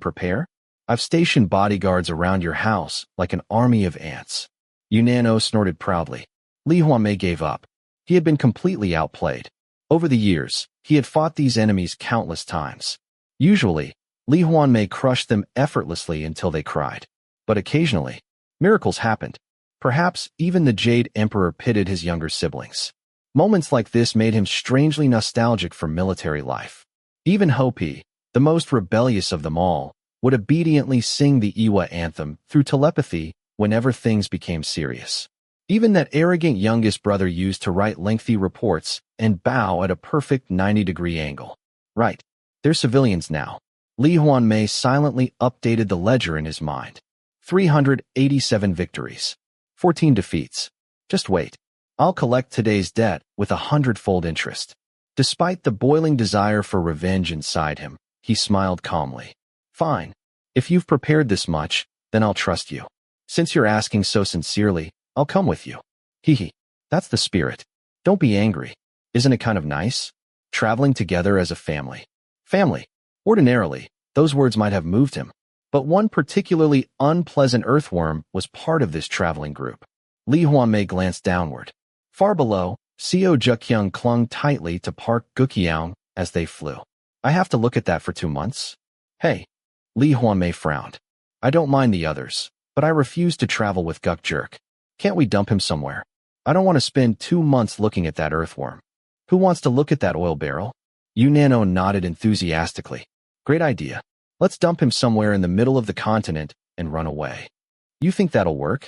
prepare? I've stationed bodyguards around your house like an army of ants. Unano snorted proudly. Lee Hwanmae gave up. He had been completely outplayed. Over the years, he had fought these enemies countless times. Usually, Lee Hwanmae crushed them effortlessly until they cried. But occasionally, miracles happened. Perhaps even the Jade Emperor pitted his younger siblings. Moments like this made him strangely nostalgic for military life. Even Ho-pi, the most rebellious of them all, would obediently sing the Iwa anthem through telepathy whenever things became serious. Even that arrogant youngest brother used to write lengthy reports and bow at a perfect 90-degree angle. Right. They're civilians now. Lee Hwanmae silently updated the ledger in his mind. 387 victories. 14 defeats. Just wait. I'll collect today's debt with 100-fold interest. Despite the boiling desire for revenge inside him, he smiled calmly. Fine. If you've prepared this much, then I'll trust you. Since you're asking so sincerely, I'll come with you. Hee. That's the spirit. Don't be angry. Isn't it kind of nice? Traveling together as a family. Family. Ordinarily, those words might have moved him. But one particularly unpleasant earthworm was part of this traveling group. Lee Hwanmae glanced downward. Far below, Seo Juk-young clung tightly to Park Gukyeong as they flew. I have to look at that for 2 months? Hey. Lee Hwanmae frowned. I don't mind the others, but I refuse to travel with Guk Jerk. Can't we dump him somewhere? I don't want to spend 2 months looking at that earthworm. Who wants to look at that oil barrel? Unano nodded enthusiastically. Great idea. Let's dump him somewhere in the middle of the continent and run away. You think that'll work?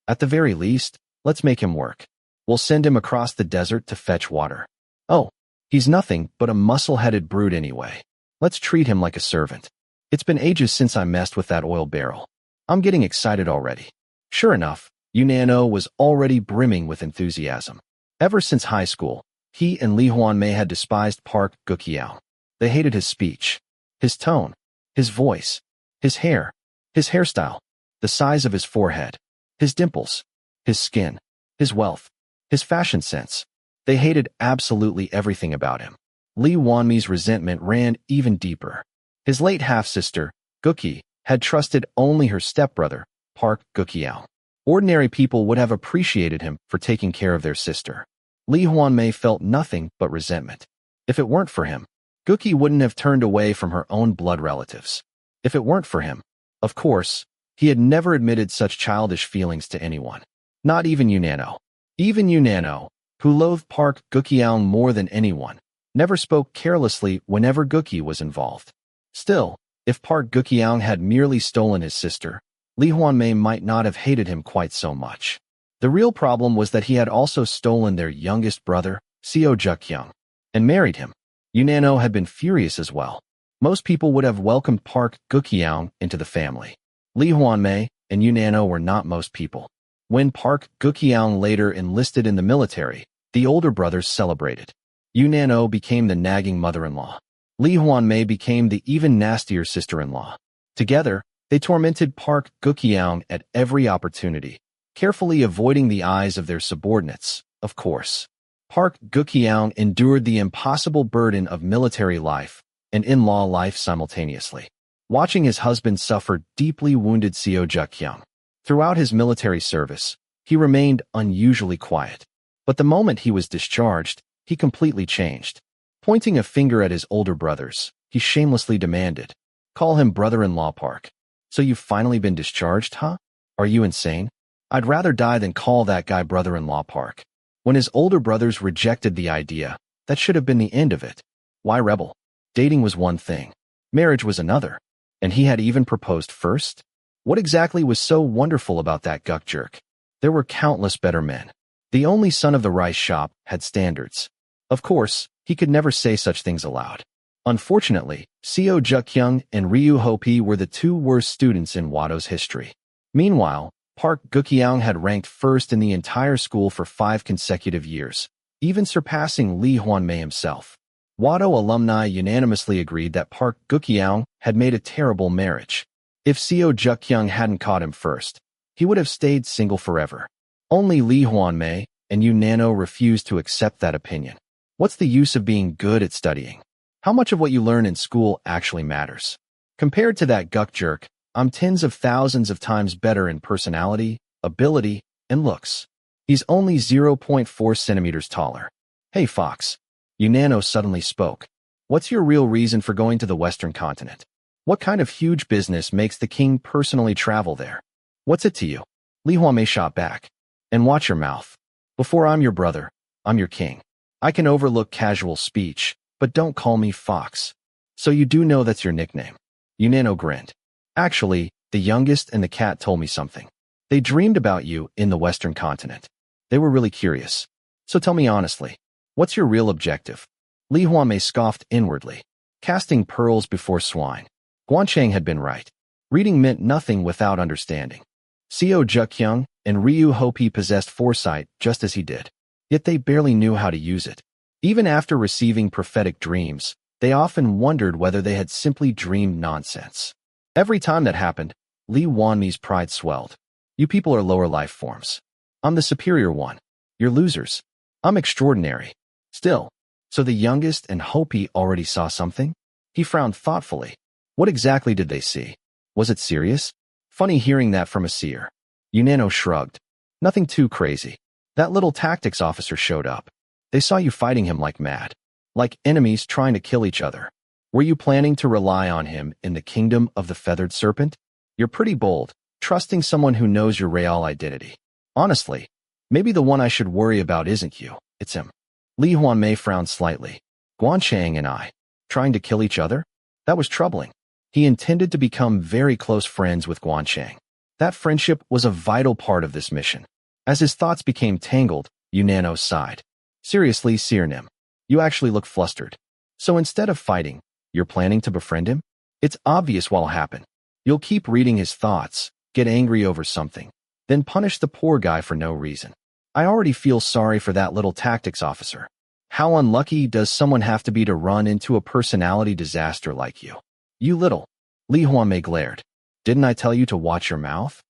At the very least, let's make him work. We'll send him across the desert to fetch water. Oh, he's nothing but a muscle-headed brute anyway. Let's treat him like a servant. It's been ages since I messed with that oil barrel. I'm getting excited already. Sure enough, Unano was already brimming with enthusiasm. Ever since high school, he and Lee Hwanmae had despised Park Gukyeong. They hated his speech, his tone, his voice, his hair, his hairstyle, the size of his forehead, his dimples, his skin, his wealth, his fashion sense. They hated absolutely everything about him. Lee Hwanmae's resentment ran even deeper. His late half-sister, Gukyi, had trusted only her stepbrother, Park Gukyeong. Ordinary people would have appreciated him for taking care of their sister. Lee Hwanmae felt nothing but resentment. If it weren't for him, Gukyi wouldn't have turned away from her own blood relatives. If it weren't for him, of course, he had never admitted such childish feelings to anyone. Not even Unano. Even Unano, who loathed Park Gukyeong more than anyone, never spoke carelessly whenever Gukyi was involved. Still, if Park Gukyeong had merely stolen his sister, Lee Hwanmae might not have hated him quite so much. The real problem was that he had also stolen their youngest brother, Seo Juk-young, and married him. Unano had been furious as well. Most people would have welcomed Park Gukyeong into the family. Lee Hwanmae and Unano were not most people. When Park Gukyeong later enlisted in the military, the older brothers celebrated. Unano became the nagging mother-in-law. Lee Hwanmae became the even nastier sister-in-law. Together, They tormented Park Gukyeong at every opportunity, carefully avoiding the eyes of their subordinates, of course. Park Gukyeong endured the impossible burden of military life and in-law life simultaneously. Watching his husband suffer deeply wounded Seo Jukyeong. Throughout his military service, he remained unusually quiet. But the moment he was discharged, he completely changed. Pointing a finger at his older brothers, he shamelessly demanded, "Call him brother-in-law Park. So you've finally been discharged, huh? Are you insane? I'd rather die than call that guy brother-in-law Park." When his older brothers rejected the idea, that should have been the end of it. Why rebel? Dating was one thing. Marriage was another. And he had even proposed first? What exactly was so wonderful about that guk jerk? There were countless better men. The only son of the rice shop had standards. Of course, he could never say such things aloud. Unfortunately, Seo Jukyeong and Ryu Hopi were the two worst students in Wado's history. Meanwhile, Park Gukyeong had ranked first in the entire school for 5 consecutive years, even surpassing Lee Hwanmae himself. Wado alumni unanimously agreed that Park Gukyeong had made a terrible marriage. If Seo Jukyeong hadn't caught him first, he would have stayed single forever. Only Lee Hwanmae and Yu Nano refused to accept that opinion. What's the use of being good at studying? How much of what you learn in school actually matters? Compared to that guk jerk, I'm tens of thousands of times better in personality, ability, and looks. He's only 0.4 centimeters taller. Hey Fox. Yu Nano suddenly spoke. What's your real reason for going to the Western continent? What kind of huge business makes the king personally travel there? What's it to you? Lee Hwanmae shot back. And watch your mouth. Before I'm your brother, I'm your king. I can overlook casual speech, but don't call me Fox. So you do know that's your nickname. Yu Nano grinned. Actually, the youngest and the cat told me something. They dreamed about you in the Western continent. They were really curious. So tell me honestly, what's your real objective? Lee Hwanmae scoffed inwardly. Casting pearls before swine. Gwan Chang had been right. Reading meant nothing without understanding. Seo Jukyeong and Ryu Hopi possessed foresight just as he did. Yet they barely knew how to use it. Even after receiving prophetic dreams, they often wondered whether they had simply dreamed nonsense. Every time that happened, Lee Hwanmae's pride swelled. You people are lower life forms. I'm the superior one. You're losers. I'm extraordinary. Still, so the youngest and Hopi already saw something? He frowned thoughtfully. What exactly did they see? Was it serious? Funny hearing that from a seer. Yu Nano shrugged. Nothing too crazy. That little tactics officer showed up. They saw you fighting him like mad. Like enemies trying to kill each other. Were you planning to rely on him in the kingdom of the feathered serpent? You're pretty bold, trusting someone who knows your real identity. Honestly, maybe the one I should worry about isn't you, it's him. Lee Hwanmae frowned slightly. Gwan Chang and I, trying to kill each other? That was troubling. He intended to become very close friends with Gwan Chang. That friendship was a vital part of this mission. As his thoughts became tangled, Yu Nano sighed. Seriously, Seernim, you actually look flustered. So instead of fighting, you're planning to befriend him? It's obvious what'll happen. You'll keep reading his thoughts, get angry over something, then punish the poor guy for no reason. I already feel sorry for that little tactics officer. How unlucky does someone have to be to run into a personality disaster like you? You little. Lee Hwanmae glared. Didn't I tell you to watch your mouth?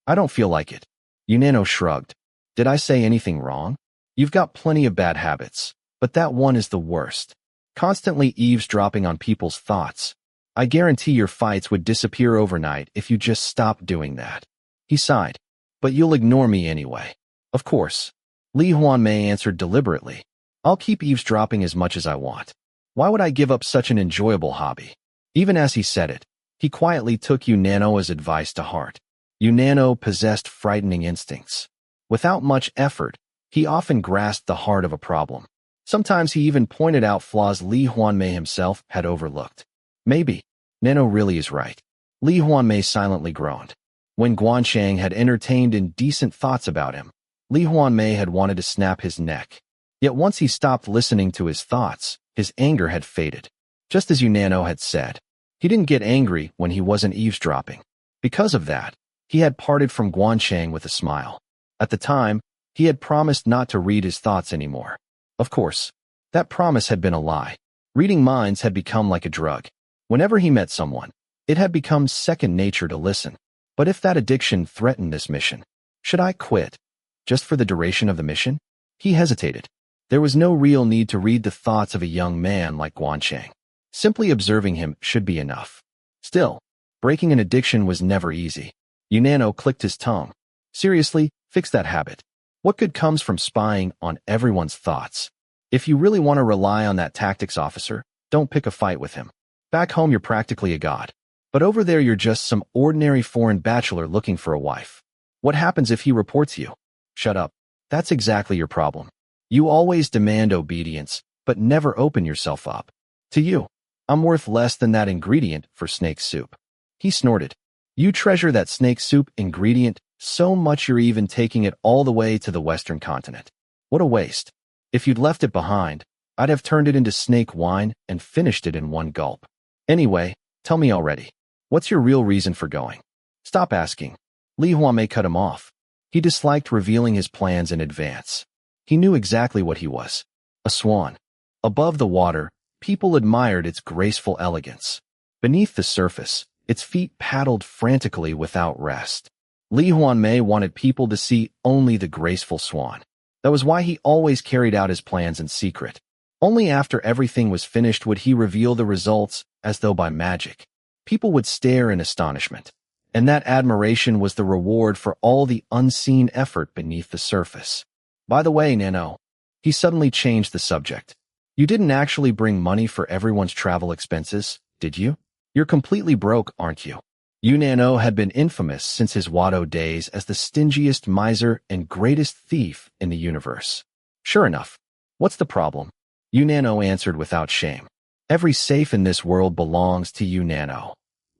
I don't feel like it. Yu Nano shrugged. Did I say anything wrong? You've got plenty of bad habits, but that one is the worst. Constantly eavesdropping on people's thoughts. I guarantee your fights would disappear overnight if you just stopped doing that. He sighed. But you'll ignore me anyway. Of course. Lee Hwanmae answered deliberately. I'll keep eavesdropping as much as I want. Why would I give up such an enjoyable hobby? Even as he said it, he quietly took Yu Nano's advice to heart. Yu Nano possessed frightening instincts. Without much effort, he often grasped the heart of a problem. Sometimes he even pointed out flaws Lee Hwanmae himself had overlooked. Maybe. Nano really is right. Lee Hwanmae silently groaned. When Gwan Chang had entertained indecent thoughts about him, Lee Hwanmae had wanted to snap his neck. Yet once he stopped listening to his thoughts, his anger had faded. Just as Yu Nano had said, he didn't get angry when he wasn't eavesdropping. Because of that, he had parted from Gwan Chang with a smile. At the time, he had promised not to read his thoughts anymore. Of course, that promise had been a lie. Reading minds had become like a drug. Whenever he met someone, It had become second nature to listen. But if that addiction threatened this mission, should I quit? Just for the duration of the mission? He hesitated. There was no real need to read the thoughts of a young man like Gwan Chang. Simply observing him should be enough. Still, breaking an addiction was never easy. Unano clicked his tongue. Seriously, fix that habit. What good comes from spying on everyone's thoughts? If you really want to rely on that tactics officer, don't pick a fight with him. Back home you're practically a god. But over there you're just some ordinary foreign bachelor looking for a wife. What happens if he reports you? Shut up. That's exactly your problem. You always demand obedience, but never open yourself up. To you, I'm worth less than that ingredient for snake soup. He snorted. You treasure that snake soup ingredient so much you're even taking it all the way to the Western continent. What a waste. If you'd left it behind, I'd have turned it into snake wine and finished it in one gulp. Anyway, tell me already. What's your real reason for going? Stop asking. Lee Hwanmae cut him off. He disliked revealing his plans in advance. He knew exactly what he was. A swan. Above the water, people admired its graceful elegance. Beneath the surface, its feet paddled frantically without rest. Lee Hwanmae wanted people to see only the graceful swan. That was why he always carried out his plans in secret. Only after everything was finished would he reveal the results, as though by magic. People would stare in astonishment, and that admiration was the reward for all the unseen effort beneath the surface. By the way, Nano, he suddenly changed the subject. You didn't actually bring money for everyone's travel expenses, did you? You're completely broke, aren't you? Unano had been infamous since his Wado days as the stingiest miser and greatest thief in the universe. Sure enough. What's the problem? Unano answered without shame. Every safe in this world belongs to Unano.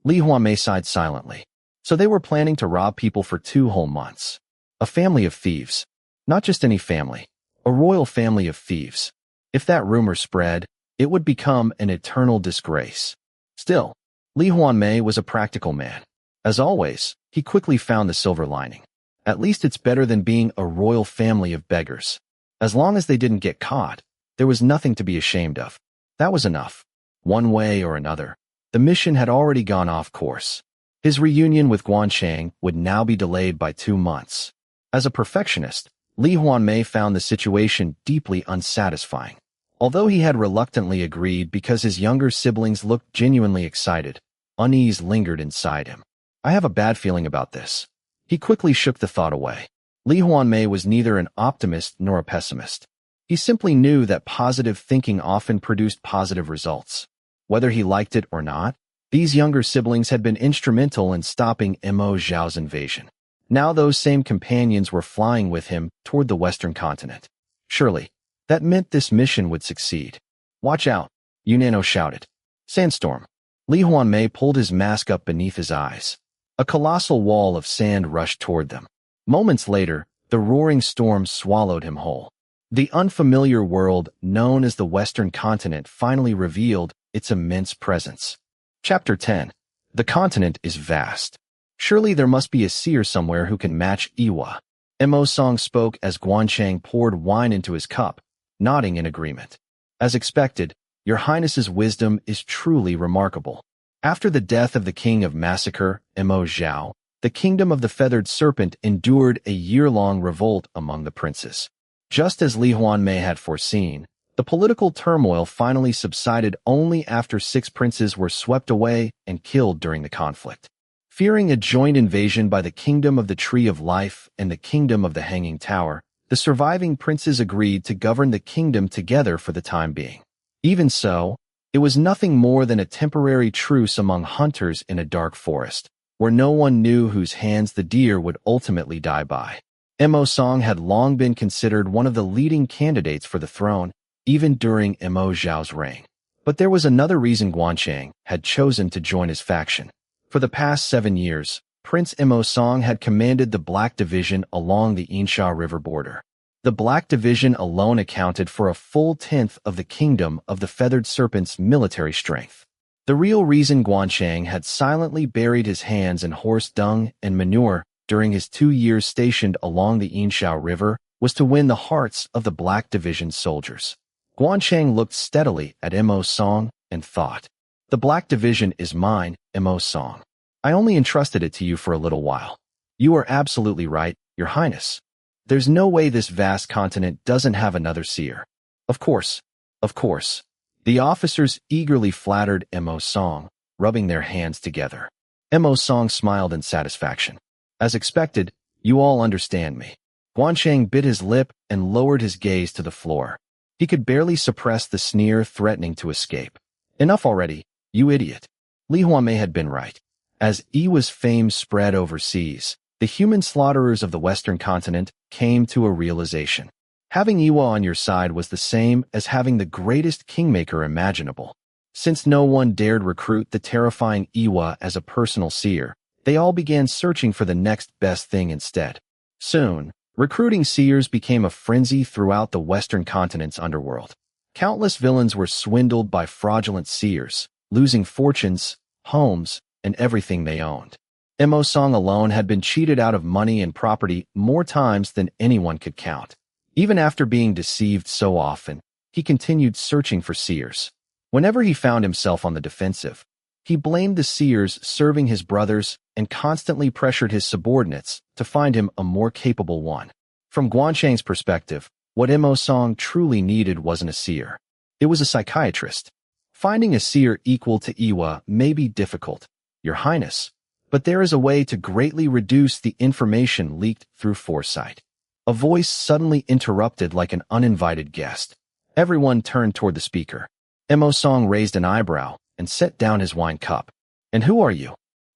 Lee Hwanmae sighed silently. So they were planning to rob people for 2 whole months. A family of thieves. Not just any family. A royal family of thieves. If that rumor spread, it would become an eternal disgrace. Still, Lee Hwanmae was a practical man. As always, he quickly found the silver lining. At least it's better than being a royal family of beggars. As long as they didn't get caught, there was nothing to be ashamed of. That was enough. One way or another, the mission had already gone off course. His reunion with Gwan Chang would now be delayed by 2 months. As a perfectionist, Lee Hwanmae found the situation deeply unsatisfying. Although he had reluctantly agreed because his younger siblings looked genuinely excited, unease lingered inside him. I have a bad feeling about this. He quickly shook the thought away. Lee Hwanmae was neither an optimist nor a pessimist. He simply knew that positive thinking often produced positive results. Whether he liked it or not, these younger siblings had been instrumental in stopping Mo Zhao's invasion. Now those same companions were flying with him toward the Western continent. Surely, that meant this mission would succeed. Watch out, Unano shouted. Sandstorm. Lee Hwanmae pulled his mask up beneath his eyes. A colossal wall of sand rushed toward them. Moments later, the roaring storm swallowed him whole. The unfamiliar world known as the Western continent finally revealed its immense presence. Chapter 10. The continent is vast. Surely there must be a seer somewhere who can match Iwa. Mo Song spoke as Gwan Chang poured wine into his cup, nodding in agreement. As expected, Your Highness's wisdom is truly remarkable. After the death of the king of Massacre, Mo Zhao, the kingdom of the feathered serpent endured a year-long revolt among the princes. Just as Lee Hwanmae had foreseen, the political turmoil finally subsided only after 6 princes were swept away and killed during the conflict. Fearing a joint invasion by the Kingdom of the Tree of Life and the Kingdom of the Hanging Tower, the surviving princes agreed to govern the kingdom together for the time being. Even so, it was nothing more than a temporary truce among hunters in a dark forest, where no one knew whose hands the deer would ultimately die by. Mo Song had long been considered one of the leading candidates for the throne, even during Mo Zhao's reign. But there was another reason Gwan Chang had chosen to join his faction. For the past 7 years, Prince Mo Song had commanded the Black Division along the Insha River border. The Black Division alone accounted for a full tenth of the Kingdom of the Feathered Serpent's military strength. The real reason Gwan Chang had silently buried his hands in horse dung and manure during his 2 years stationed along the Insha River was to win the hearts of the Black Division soldiers. Gwan Chang looked steadily at Mo Song and thought, The Black Division is mine, Mo Song. I only entrusted it to you for a little while. You are absolutely right, Your Highness. There's no way this vast continent doesn't have another seer. Of course, of course. The officers eagerly flattered Mo Song, rubbing their hands together. Mo Song smiled in satisfaction. As expected, you all understand me. Gwan Chang bit his lip and lowered his gaze to the floor. He could barely suppress the sneer threatening to escape. Enough already, you idiot. Lee Hwanmae had been right. As Iwa's fame spread overseas, the human slaughterers of the Western continent came to a realization. Having Iwa on your side was the same as having the greatest kingmaker imaginable. Since no one dared recruit the terrifying Iwa as a personal seer, they all began searching for the next best thing instead. Soon, recruiting seers became a frenzy throughout the Western continent's underworld. Countless villains were swindled by fraudulent seers, losing fortunes, homes, and everything they owned. Mo Song alone had been cheated out of money and property more times than anyone could count. Even after being deceived so often, he continued searching for seers. Whenever he found himself on the defensive, he blamed the seers serving his brothers and constantly pressured his subordinates to find him a more capable one. From Gwan Chang's perspective, what Mo Song truly needed wasn't a seer. It was a psychiatrist. Finding a seer equal to Iwa may be difficult, Your Highness, but there is a way to greatly reduce the information leaked through foresight. A voice suddenly interrupted like an uninvited guest. Everyone turned toward the speaker. Mo Song raised an eyebrow and set down his wine cup. And who are you?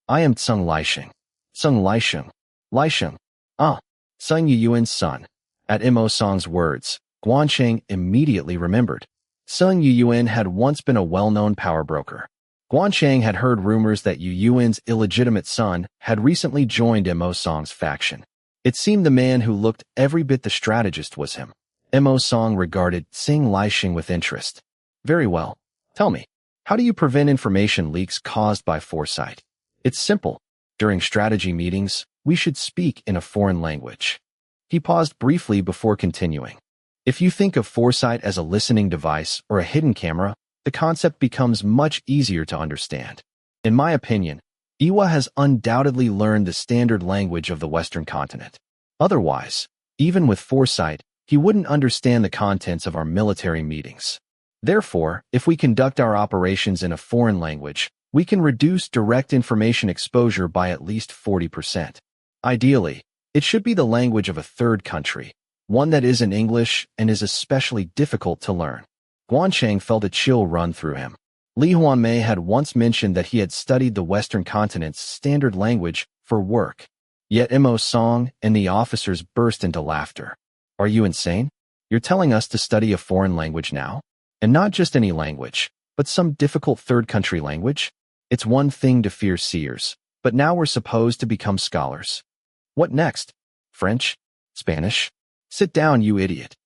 I am Tseng Lisheng. Tseng Lisheng. Lisheng. Tseng Yuyuan's son. At Mo Song's words, Gwan Chang immediately remembered. Tseng Yuyuan had once been a well-known power broker. Gwan Chang had heard rumors that Yuyuan's illegitimate son had recently joined Mo Song's faction. It seemed the man who looked every bit the strategist was him. Mo Song regarded Tseng Lisheng with interest. Very well. Tell me, how do you prevent information leaks caused by foresight? It's simple. During strategy meetings, we should speak in a foreign language. He paused briefly before continuing. If you think of foresight as a listening device or a hidden camera, the concept becomes much easier to understand. In my opinion, Iwa has undoubtedly learned the standard language of the Western continent. Otherwise, even with foresight, he wouldn't understand the contents of our military meetings. Therefore, if we conduct our operations in a foreign language, we can reduce direct information exposure by at least 40%. Ideally, it should be the language of a third country, one that isn't English and is especially difficult to learn. Gwan Chang felt a chill run through him. Lee Hwanmae had once mentioned that he had studied the Western continent's standard language for work. Yet Mo Song and the officers burst into laughter. Are you insane? You're telling us to study a foreign language now? And not just any language, but some difficult third country language? It's one thing to fear seers, but now we're supposed to become scholars. What next? French? Spanish? Sit down, you idiot.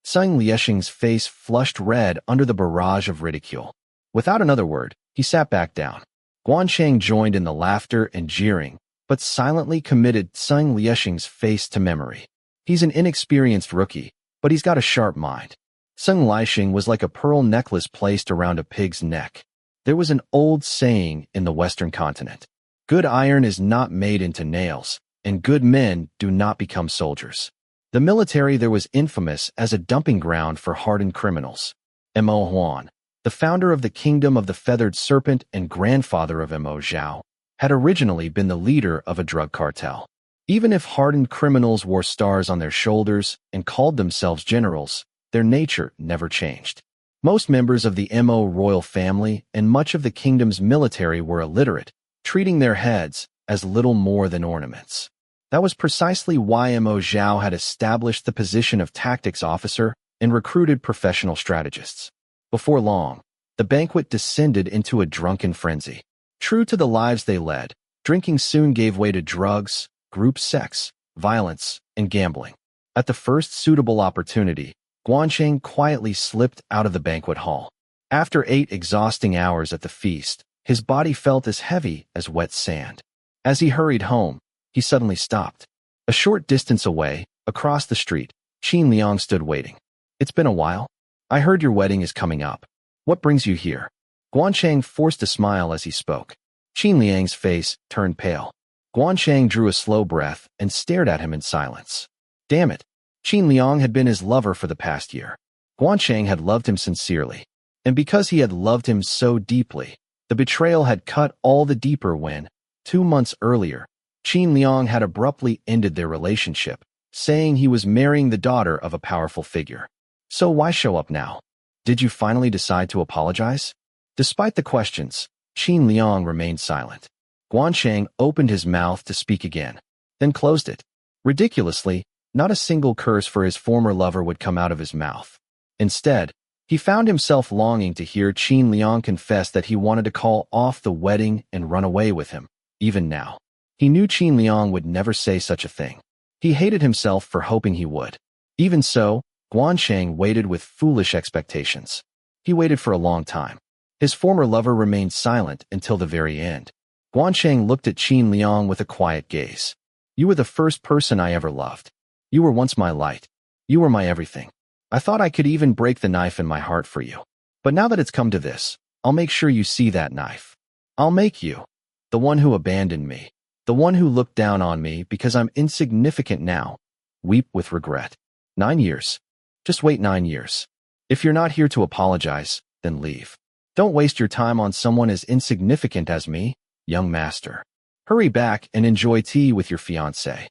Tseng Lisheng's face flushed red under the barrage of ridicule. Without another word, he sat back down. Gwan Chang joined in the laughter and jeering, but silently committed Tseng Lisheng's face to memory. He's an inexperienced rookie, but he's got a sharp mind. Tseng Lisheng was like a pearl necklace placed around a pig's neck. There was an old saying in the Western continent. Good iron is not made into nails, and good men do not become soldiers. The military there was infamous as a dumping ground for hardened criminals. Mo Huan, the founder of the Kingdom of the Feathered Serpent and grandfather of Mo Zhao, had originally been the leader of a drug cartel. Even if hardened criminals wore stars on their shoulders and called themselves generals, their nature never changed. Most members of the Mo royal family and much of the kingdom's military were illiterate, treating their heads as little more than ornaments. That was precisely why Mo Zhao had established the position of tactics officer and recruited professional strategists. Before long, the banquet descended into a drunken frenzy. True to the lives they led, drinking soon gave way to drugs, group sex, violence, and gambling. At the first suitable opportunity, Gwan Chang quietly slipped out of the banquet hall. After 8 exhausting hours at the feast, his body felt as heavy as wet sand. As he hurried home, he suddenly stopped. A short distance away, across the street, Qin Liang stood waiting. It's been a while. I heard your wedding is coming up. What brings you here? Gwan Chang forced a smile as he spoke. Qin Liang's face turned pale. Gwan Chang drew a slow breath and stared at him in silence. Damn it. Qin Liang had been his lover for the past year. Gwan Chang had loved him sincerely. And because he had loved him so deeply, the betrayal had cut all the deeper when, 2 months earlier, Qin Liang had abruptly ended their relationship, saying he was marrying the daughter of a powerful figure. So why show up now? Did you finally decide to apologize? Despite the questions, Qin Liang remained silent. Gwan Chang opened his mouth to speak again, then closed it. Ridiculously, not a single curse for his former lover would come out of his mouth. Instead, he found himself longing to hear Qin Liang confess that he wanted to call off the wedding and run away with him, even now. He knew Qin Liang would never say such a thing. He hated himself for hoping he would. Even so, Gwan Chang waited with foolish expectations. He waited for a long time. His former lover remained silent until the very end. Gwan Chang looked at Qin Liang with a quiet gaze. You were the first person I ever loved. You were once my light. You were my everything. I thought I could even break the knife in my heart for you. But now that it's come to this, I'll make sure you see that knife. I'll make you the one who abandoned me, the one who looked down on me because I'm insignificant now, weep with regret. 9 years. Just wait 9 years. If you're not here to apologize, then leave. Don't waste your time on someone as insignificant as me, young master. Hurry back and enjoy tea with your fiancé.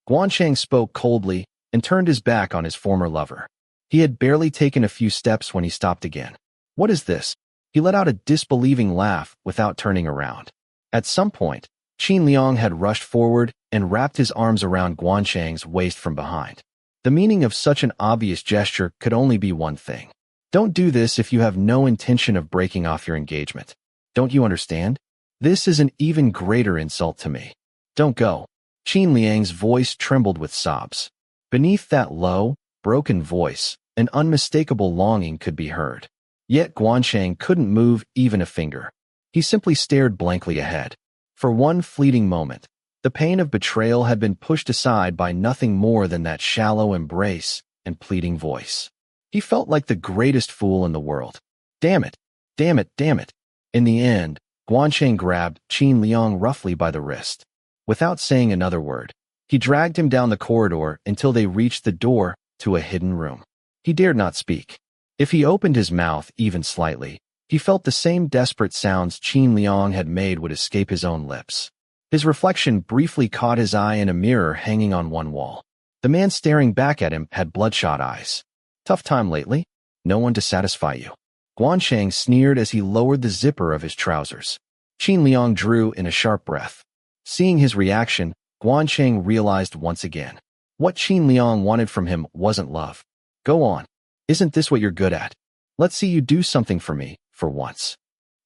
Gwan Chang spoke coldly and turned his back on his former lover. He had barely taken a few steps when he stopped again. What is this? He let out a disbelieving laugh without turning around. At some point, Qin Liang had rushed forward and wrapped his arms around Gwan Chang's waist from behind. The meaning of such an obvious gesture could only be one thing. Don't do this if you have no intention of breaking off your engagement. Don't you understand? This is an even greater insult to me. Don't go. Qin Liang's voice trembled with sobs. Beneath that low, broken voice, an unmistakable longing could be heard. Yet Gwan Chang couldn't move even a finger. He simply stared blankly ahead. For one fleeting moment, the pain of betrayal had been pushed aside by nothing more than that shallow embrace and pleading voice. He felt like the greatest fool in the world. Damn it! Damn it! Damn it! In the end, Gwan Chang grabbed Qin Liang roughly by the wrist. Without saying another word, he dragged him down the corridor until they reached the door to a hidden room. He dared not speak. If he opened his mouth even slightly, he felt the same desperate sounds Qin Liang had made would escape his own lips. His reflection briefly caught his eye in a mirror hanging on one wall. The man staring back at him had bloodshot eyes. Tough time lately? No one to satisfy you. Gwan Chang sneered as he lowered the zipper of his trousers. Qin Liang drew in a sharp breath. Seeing his reaction, Gwan Chang realized once again. What Qin Liang wanted from him wasn't love. Go on. Isn't this what you're good at? Let's see you do something for me, for once.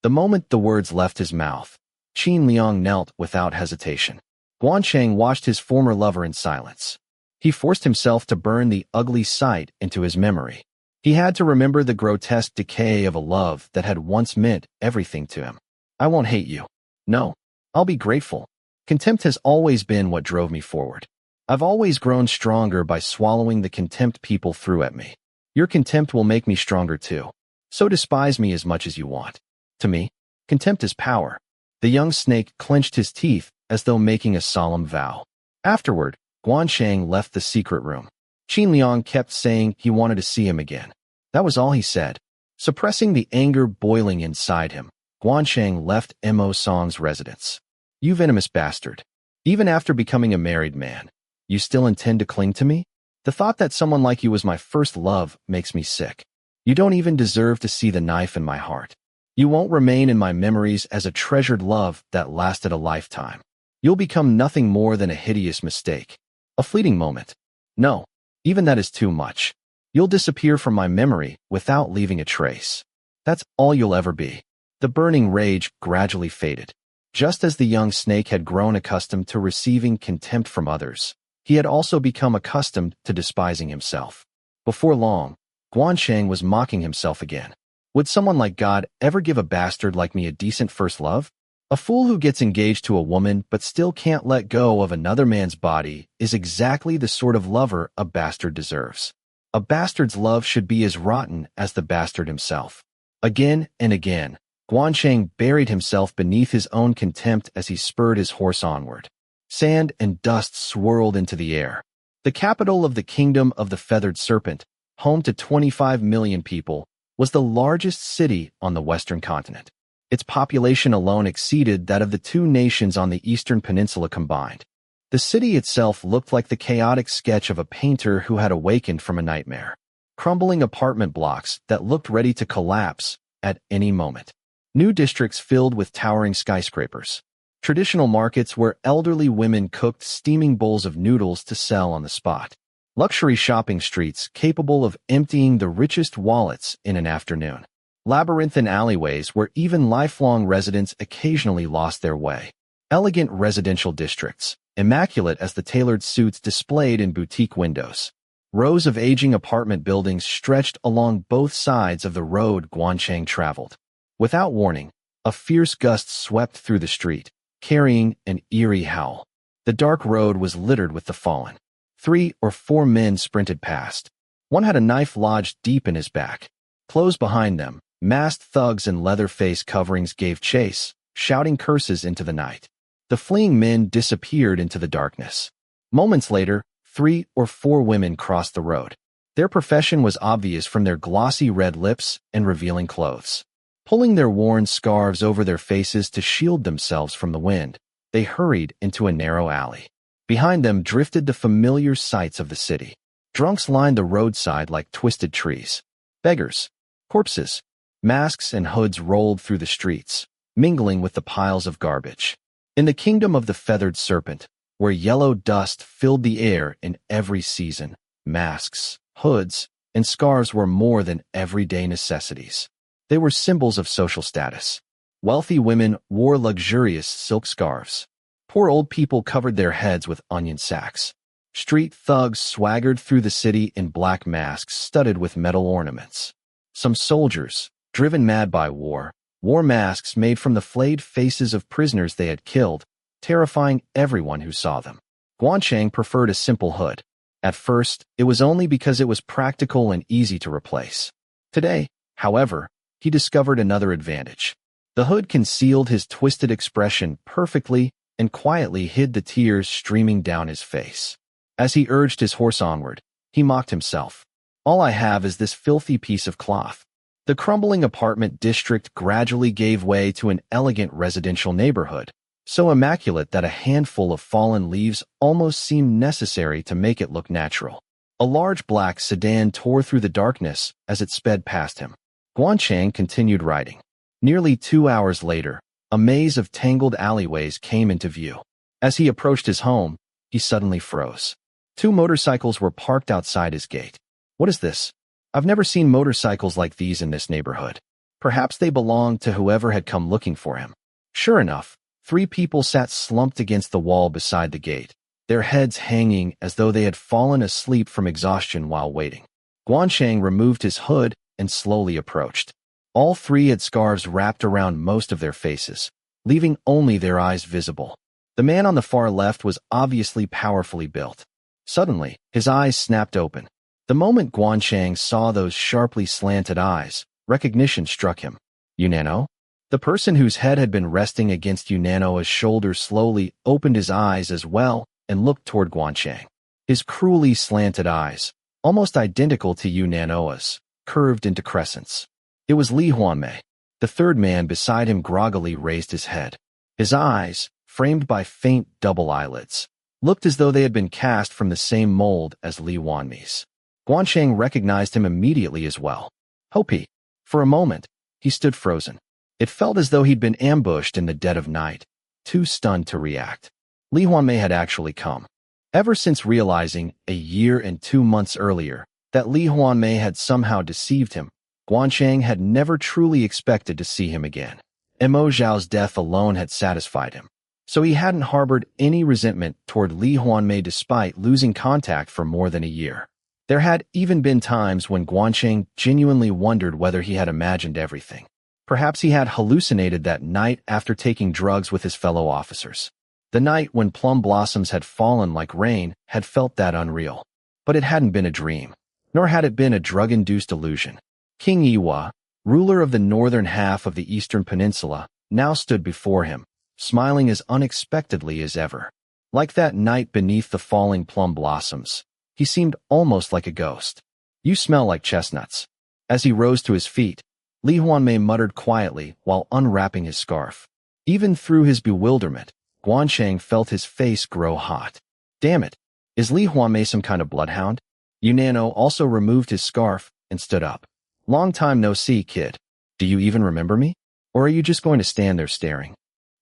The moment the words left his mouth, Qin Liang knelt without hesitation. Gwan Chang watched his former lover in silence. He forced himself to burn the ugly sight into his memory. He had to remember the grotesque decay of a love that had once meant everything to him. I won't hate you. No. I'll be grateful. Contempt has always been what drove me forward. I've always grown stronger by swallowing the contempt people threw at me. Your contempt will make me stronger too. So despise me as much as you want. To me, contempt is power. The young snake clenched his teeth as though making a solemn vow. Afterward, Gwan Chang left the secret room. Qin Liang kept saying he wanted to see him again. That was all he said. Suppressing the anger boiling inside him, Gwan Chang left Mo Song's residence. You venomous bastard. Even after becoming a married man, you still intend to cling to me? The thought that someone like you was my first love makes me sick. You don't even deserve to see the knife in my heart. You won't remain in my memories as a treasured love that lasted a lifetime. You'll become nothing more than a hideous mistake. A fleeting moment. No, even that is too much. You'll disappear from my memory without leaving a trace. That's all you'll ever be. The burning rage gradually faded. Just as the young snake had grown accustomed to receiving contempt from others, he had also become accustomed to despising himself. Before long, Gwan Chang was mocking himself again. Would someone like God ever give a bastard like me a decent first love? A fool who gets engaged to a woman but still can't let go of another man's body is exactly the sort of lover a bastard deserves. A bastard's love should be as rotten as the bastard himself. Again and again, Gwan Chang buried himself beneath his own contempt as he spurred his horse onward. Sand and dust swirled into the air. The capital of the Kingdom of the Feathered Serpent, home to 25 million people, was the largest city on the Western continent. Its population alone exceeded that of the two nations on the Eastern Peninsula combined. The city itself looked like the chaotic sketch of a painter who had awakened from a nightmare. Crumbling apartment blocks that looked ready to collapse at any moment. New districts filled with towering skyscrapers. Traditional markets where elderly women cooked steaming bowls of noodles to sell on the spot. Luxury shopping streets capable of emptying the richest wallets in an afternoon. Labyrinthine alleyways where even lifelong residents occasionally lost their way. Elegant residential districts, immaculate as the tailored suits displayed in boutique windows. Rows of aging apartment buildings stretched along both sides of the road Gwan Chang traveled. Without warning, a fierce gust swept through the street, carrying an eerie howl. The dark road was littered with the fallen. 3 or 4 men sprinted past. One had a knife lodged deep in his back. Close behind them, masked thugs in leather face coverings gave chase, shouting curses into the night. The fleeing men disappeared into the darkness. Moments later, 3 or 4 women crossed the road. Their profession was obvious from their glossy red lips and revealing clothes. Pulling their worn scarves over their faces to shield themselves from the wind, they hurried into a narrow alley. Behind them drifted the familiar sights of the city. Drunks lined the roadside like twisted trees. Beggars, corpses, masks and hoods rolled through the streets, mingling with the piles of garbage. In the Kingdom of the Feathered Serpent, where yellow dust filled the air in every season, masks, hoods, and scarves were more than everyday necessities. They were symbols of social status. Wealthy women wore luxurious silk scarves. Poor old people covered their heads with onion sacks. Street thugs swaggered through the city in black masks studded with metal ornaments. Some soldiers, driven mad by war, wore masks made from the flayed faces of prisoners they had killed, terrifying everyone who saw them. Gwan Chang preferred a simple hood. At first, it was only because it was practical and easy to replace. Today, however, he discovered another advantage. The hood concealed his twisted expression perfectly and quietly hid the tears streaming down his face. As he urged his horse onward, he mocked himself. All I have is this filthy piece of cloth. The crumbling apartment district gradually gave way to an elegant residential neighborhood, so immaculate that a handful of fallen leaves almost seemed necessary to make it look natural. A large black sedan tore through the darkness as it sped past him. Gwan Chang continued riding. Nearly 2 hours later, a maze of tangled alleyways came into view. As he approached his home, he suddenly froze. 2 motorcycles were parked outside his gate. What is this? I've never seen motorcycles like these in this neighborhood. Perhaps they belonged to whoever had come looking for him. Sure enough, 3 people sat slumped against the wall beside the gate, their heads hanging as though they had fallen asleep from exhaustion while waiting. Gwan Chang removed his hood and slowly approached. All 3 had scarves wrapped around most of their faces, leaving only their eyes visible. The man on the far left was obviously powerfully built. Suddenly, his eyes snapped open. The moment Gwan Chang saw those sharply slanted eyes, recognition struck him. Unano? The person whose head had been resting against Unano's shoulder slowly opened his eyes as well and looked toward Gwan Chang. His cruelly slanted eyes, almost identical to Unano's, curved into crescents. It was Lee Hwanmae. The third man beside him groggily raised his head. His eyes, framed by faint double eyelids, looked as though they had been cast from the same mold as Lee Hwanmae's. Gwan Chang recognized him immediately as well. Hopi. For a moment, he stood frozen. It felt as though he'd been ambushed in the dead of night, too stunned to react. Lee Hwanmae had actually come. Ever since realizing, a year and 2 months earlier, that Lee Hwanmae had somehow deceived him, Gwan Chang had never truly expected to see him again. Mo Zhao's death alone had satisfied him, so he hadn't harbored any resentment toward Lee Hwanmae despite losing contact for more than a year. There had even been times when Gwan Chang genuinely wondered whether he had imagined everything. Perhaps he had hallucinated that night after taking drugs with his fellow officers. The night when plum blossoms had fallen like rain had felt that unreal. But it hadn't been a dream, nor had it been a drug-induced illusion. King Yiwa, ruler of the northern half of the eastern peninsula, now stood before him, smiling as unexpectedly as ever. Like that night beneath the falling plum blossoms, he seemed almost like a ghost. "You smell like chestnuts." As he rose to his feet, Lee Hwanmae muttered quietly while unwrapping his scarf. Even through his bewilderment, Gwan Chang felt his face grow hot. Damn it, is Lee Hwanmae some kind of bloodhound? Unano also removed his scarf and stood up. "Long time no see, kid. Do you even remember me? Or are you just going to stand there staring?"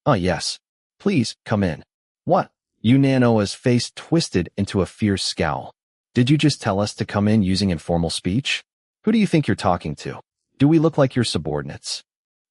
Yes. Please, come in." "What?" Unano's face twisted into a fierce scowl. "Did you just tell us to come in using informal speech? Who do you think you're talking to? Do we look like your subordinates?"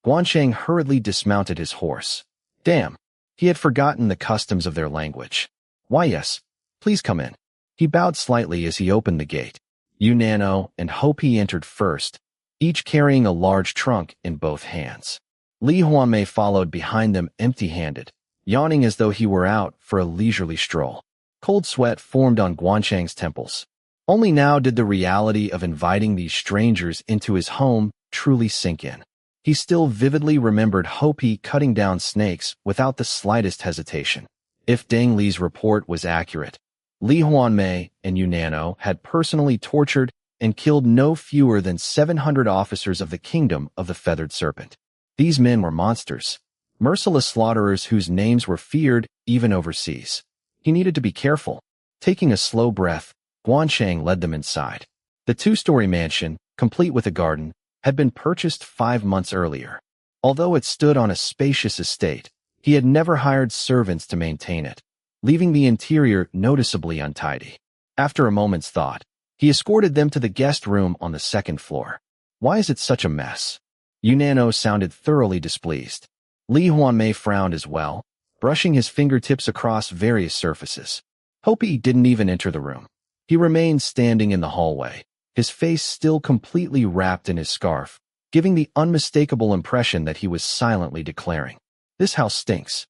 Gwan Chang hurriedly dismounted his horse. Damn, he had forgotten the customs of their language. "Why yes, please come in." He bowed slightly as he opened the gate. Unano and Hopi entered first, each carrying a large trunk in both hands. Lee Hwanmae followed behind them empty-handed, yawning as though he were out for a leisurely stroll. Cold sweat formed on Gwan Chang's temples. Only now did the reality of inviting these strangers into his home truly sink in. He still vividly remembered Hopi cutting down snakes without the slightest hesitation. If Deng Li's report was accurate, Lee Hwanmae and Unano had personally tortured and killed no fewer than 700 officers of the Kingdom of the Feathered Serpent. These men were monsters, merciless slaughterers whose names were feared even overseas. He needed to be careful. Taking a slow breath, Gwan Chang led them inside. The two-story mansion, complete with a garden, had been purchased 5 months earlier. Although it stood on a spacious estate, he had never hired servants to maintain it, leaving the interior noticeably untidy. After a moment's thought, he escorted them to the guest room on the second floor. "Why is it such a mess?" Unano sounded thoroughly displeased. Lee Hwanmae frowned as well, brushing his fingertips across various surfaces. Hopi didn't even enter the room. He remained standing in the hallway, his face still completely wrapped in his scarf, giving the unmistakable impression that he was silently declaring, "This house stinks.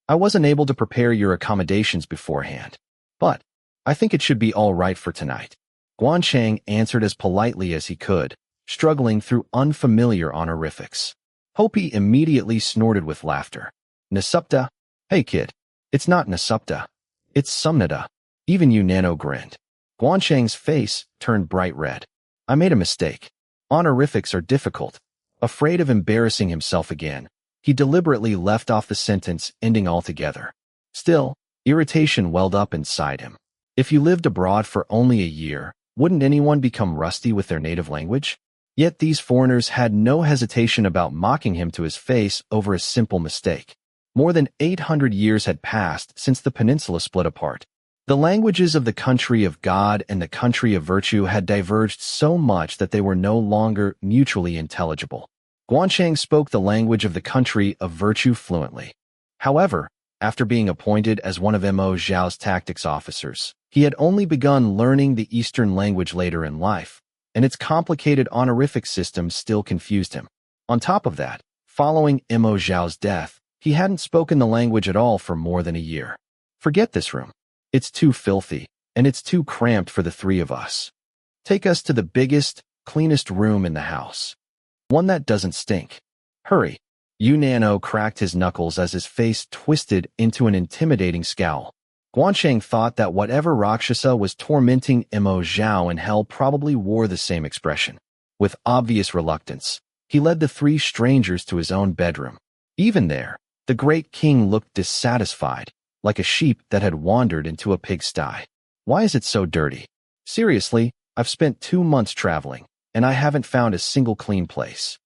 I wasn't able to prepare your accommodations beforehand, but I think it should be all right for tonight." Gwan Chang answered as politely as he could, struggling through unfamiliar honorifics. Hopi immediately snorted with laughter. "Nasupta? Hey kid, it's not Nasupta. It's Sumnada." Even Unano grinned. Gwan Chang's face turned bright red. "I made a mistake. Honorifics are difficult." Afraid of embarrassing himself again, he deliberately left off the sentence, ending altogether. Still, irritation welled up inside him. If you lived abroad for only a year, wouldn't anyone become rusty with their native language? Yet these foreigners had no hesitation about mocking him to his face over a simple mistake. More than 800 years had passed since the peninsula split apart. The languages of the country of God and the country of virtue had diverged so much that they were no longer mutually intelligible. Gwan Chang spoke the language of the country of virtue fluently. However, after being appointed as one of Mo Zhao's tactics officers, he had only begun learning the Eastern language later in life, and its complicated honorific system still confused him. On top of that, following Mo Zhao's death, he hadn't spoken the language at all for more than a year. "Forget this room. It's too filthy, and it's too cramped for the three of us. Take us to the biggest, cleanest room in the house. One that doesn't stink. Hurry." Unano cracked his knuckles as his face twisted into an intimidating scowl. Gwan Chang thought that whatever Rakshasa was tormenting Mo Zhao in hell probably wore the same expression. With obvious reluctance, he led the three strangers to his own bedroom. Even there, the great king looked dissatisfied, like a sheep that had wandered into a pigsty. "Why is it so dirty? Seriously, I've spent 2 months traveling, and I haven't found a single clean place."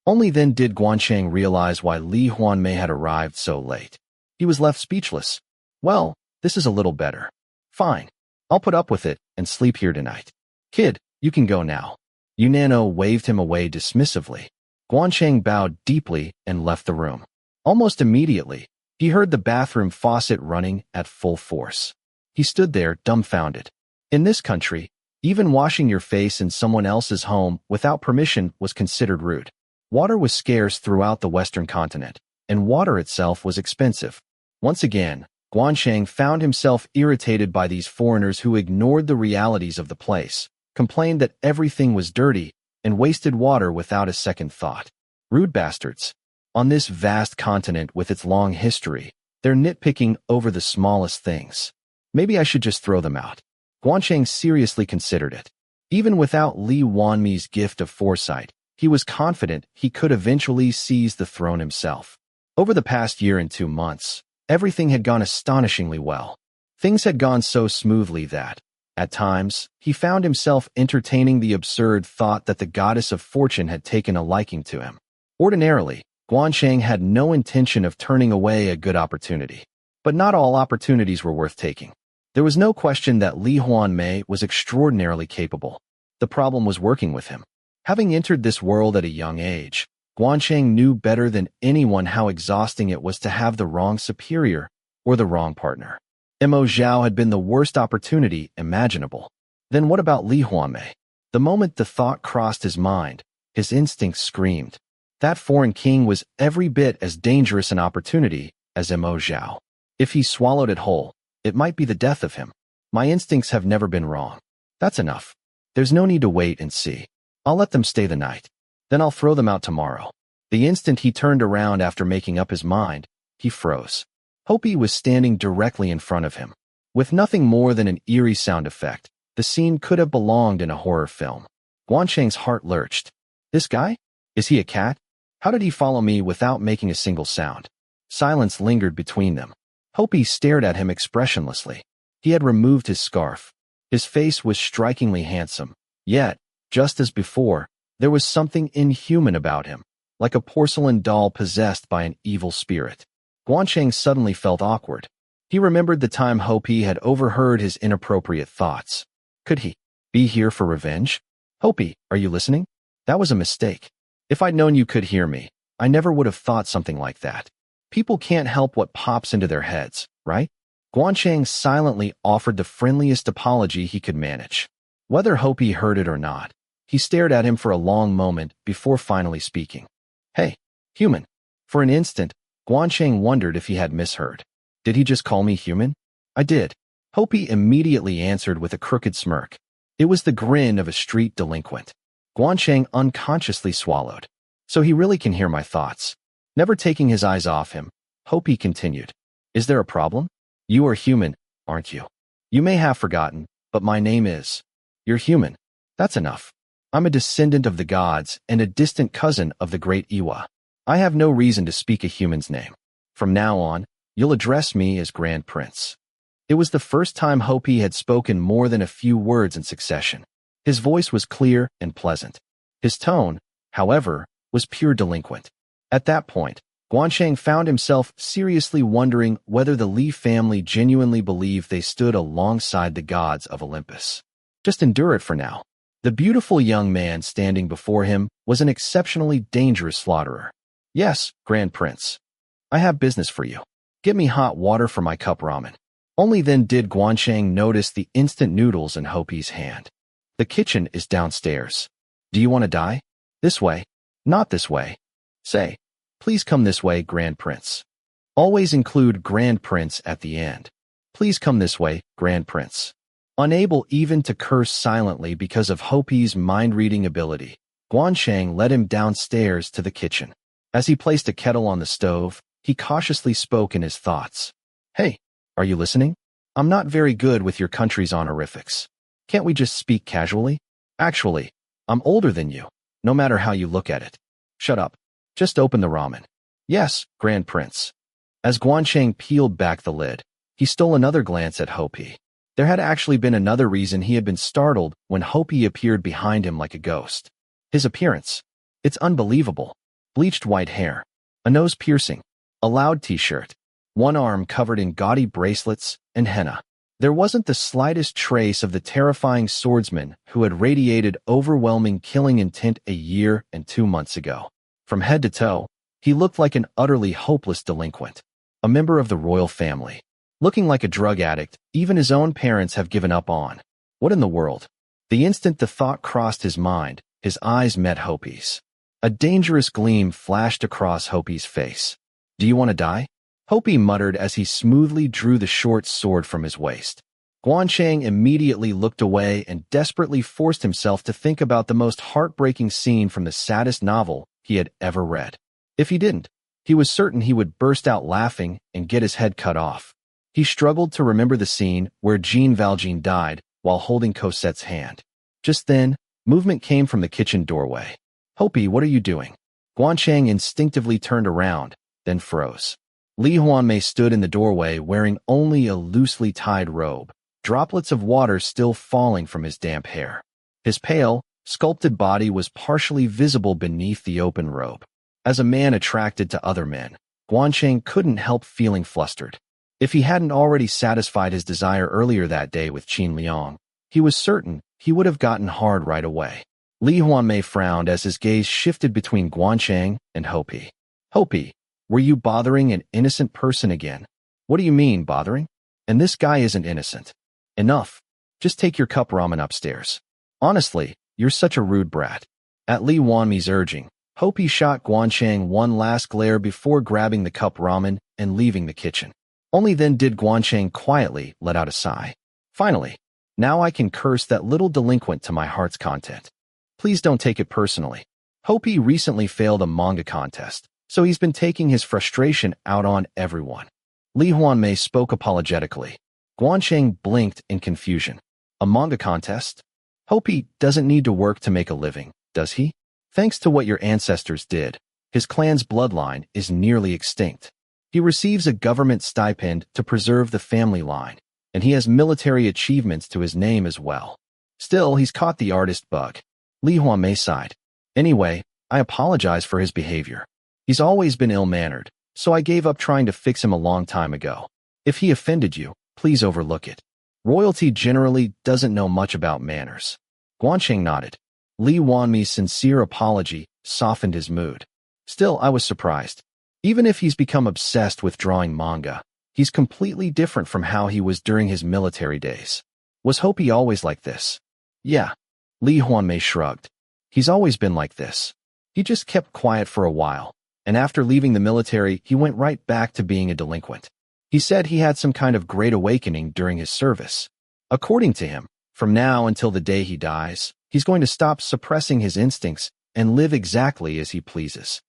Only then did Gwan Chang realize why Lee Hwanmae had arrived so late. He was left speechless. "Well, this is a little better. Fine, I'll put up with it and sleep here tonight. Kid, you can go now." Unano waved him away dismissively. Gwan Chang bowed deeply and left the room. Almost immediately, he heard the bathroom faucet running at full force. He stood there dumbfounded. In this country, even washing your face in someone else's home without permission was considered rude. Water was scarce throughout the Western continent, and water itself was expensive. Once again, Gwan Chang found himself irritated by these foreigners who ignored the realities of the place, complained that everything was dirty, and wasted water without a second thought. Rude bastards. On this vast continent with its long history, they're nitpicking over the smallest things. Maybe I should just throw them out. Gwan Chang seriously considered it. Even without Lee Hwanmae's gift of foresight, he was confident he could eventually seize the throne himself. Over the past year and 2 months, everything had gone astonishingly well. Things had gone so smoothly that, at times, he found himself entertaining the absurd thought that the goddess of fortune had taken a liking to him. Ordinarily, Gwan Chang had no intention of turning away a good opportunity. But not all opportunities were worth taking. There was no question that Lee Hwanmae was extraordinarily capable. The problem was working with him. Having entered this world at a young age, Gwan Chang knew better than anyone how exhausting it was to have the wrong superior or the wrong partner. Mo Zhao had been the worst opportunity imaginable. Then what about Lee Hwanmae? The moment the thought crossed his mind, his instincts screamed. That foreign king was every bit as dangerous an opportunity as Mo Zhao. If he swallowed it whole, it might be the death of him. My instincts have never been wrong. That's enough. There's no need to wait and see. I'll let them stay the night. Then I'll throw them out tomorrow. The instant he turned around after making up his mind, he froze. Hopi was standing directly in front of him. With nothing more than an eerie sound effect, the scene could have belonged in a horror film. Gwan Chang's heart lurched. This guy? Is he a cat? How did he follow me without making a single sound? Silence lingered between them. Hopi stared at him expressionlessly. He had removed his scarf. His face was strikingly handsome. Yet, just as before, there was something inhuman about him, like a porcelain doll possessed by an evil spirit. Gwan Chang suddenly felt awkward. He remembered the time Hopi had overheard his inappropriate thoughts. Could he be here for revenge? Hopi, are you listening? That was a mistake. If I'd known you could hear me, I never would have thought something like that. People can't help what pops into their heads, right? Gwan Chang silently offered the friendliest apology he could manage. Whether Hopi heard it or not, he stared at him for a long moment before finally speaking. Hey, human. For an instant, Gwan Chang wondered if he had misheard. Did he just call me human? I did. Hopi immediately answered with a crooked smirk. It was the grin of a street delinquent. Gwan Chang unconsciously swallowed. So he really can hear my thoughts. Never taking his eyes off him, Hopi continued. Is there a problem? You are human, aren't you? You may have forgotten, but my name is. You're human. That's enough. I'm a descendant of the gods and a distant cousin of the great Iwa. I have no reason to speak a human's name. From now on, you'll address me as Grand Prince. It was the first time Hopi had spoken more than a few words in succession. His voice was clear and pleasant. His tone, however, was pure delinquent. At that point, Gwan Chang found himself seriously wondering whether the Lee family genuinely believed they stood alongside the gods of Olympus. Just endure it for now. The beautiful young man standing before him was an exceptionally dangerous slaughterer. Yes, Grand Prince. I have business for you. Get me hot water for my cup ramen. Only then did Gwan Chang notice the instant noodles in Hopi's hand. The kitchen is downstairs. Do you want to die? This way. Not this way. Say, please come this way, Grand Prince. Always include Grand Prince at the end. Please come this way, Grand Prince. Unable even to curse silently because of Hopi's mind-reading ability, Gwan Chang led him downstairs to the kitchen. As he placed a kettle on the stove, he cautiously spoke in his thoughts. Hey, are you listening? I'm not very good with your country's honorifics. Can't we just speak casually? Actually, I'm older than you, no matter how you look at it. Shut up. Just open the ramen. Yes, Grand Prince. As Gwan Chang peeled back the lid, he stole another glance at Hopi. There had actually been another reason he had been startled when Hopi appeared behind him like a ghost. His appearance. It's unbelievable. Bleached white hair, a nose piercing, a loud t-shirt, one arm covered in gaudy bracelets and henna. There wasn't the slightest trace of the terrifying swordsman who had radiated overwhelming killing intent a year and 2 months ago. From head to toe, he looked like an utterly hopeless delinquent, a member of the royal family. Looking like a drug addict, even his own parents have given up on. What in the world? The instant the thought crossed his mind, his eyes met Hopi's. A dangerous gleam flashed across Hopi's face. Do you want to die? Hopi muttered as he smoothly drew the short sword from his waist. Gwan Chang immediately looked away and desperately forced himself to think about the most heartbreaking scene from the saddest novel he had ever read. If he didn't, he was certain he would burst out laughing and get his head cut off. He struggled to remember the scene where Jean Valjean died while holding Cosette's hand. Just then, movement came from the kitchen doorway. "Hopi, what are you doing?" Gwan Chang instinctively turned around, then froze. Lee Hwanmae stood in the doorway wearing only a loosely tied robe, droplets of water still falling from his damp hair. His pale, sculpted body was partially visible beneath the open robe. As a man attracted to other men, Gwan Chang couldn't help feeling flustered. If he hadn't already satisfied his desire earlier that day with Qin Liang, he was certain he would have gotten hard right away. Lee Hwanmae frowned as his gaze shifted between Gwan Chang and Hopi. "Hopi, were you bothering an innocent person again?" "What do you mean, bothering? And this guy isn't innocent." "Enough. Just take your cup ramen upstairs. Honestly, you're such a rude brat." At Lee Hwanmae's urging, Hopi shot Gwan Chang one last glare before grabbing the cup ramen and leaving the kitchen. Only then did Gwan Chang quietly let out a sigh. "Finally, now I can curse that little delinquent to my heart's content. Please don't take it personally. Hopi recently failed a manga contest, so he's been taking his frustration out on everyone." Lee Hwanmae spoke apologetically. Gwan Chang blinked in confusion. "A manga contest? Hopi doesn't need to work to make a living, does he? Thanks to what your ancestors did, his clan's bloodline is nearly extinct. He receives a government stipend to preserve the family line, and he has military achievements to his name as well. Still, he's caught the artist bug." Lee Hwanmae sighed. "Anyway, I apologize for his behavior. He's always been ill-mannered, so I gave up trying to fix him a long time ago. If he offended you, please overlook it. Royalty generally doesn't know much about manners." Gwan Chang nodded. Lee Hwanmae's sincere apology softened his mood. Still, I was surprised. Even if he's become obsessed with drawing manga, he's completely different from how he was during his military days. Was Hopi always like this? "Yeah." Lee Hwanmae shrugged. "He's always been like this. He just kept quiet for a while, and after leaving the military, he went right back to being a delinquent. He said he had some kind of great awakening during his service. According to him, from now until the day he dies, he's going to stop suppressing his instincts and live exactly as he pleases."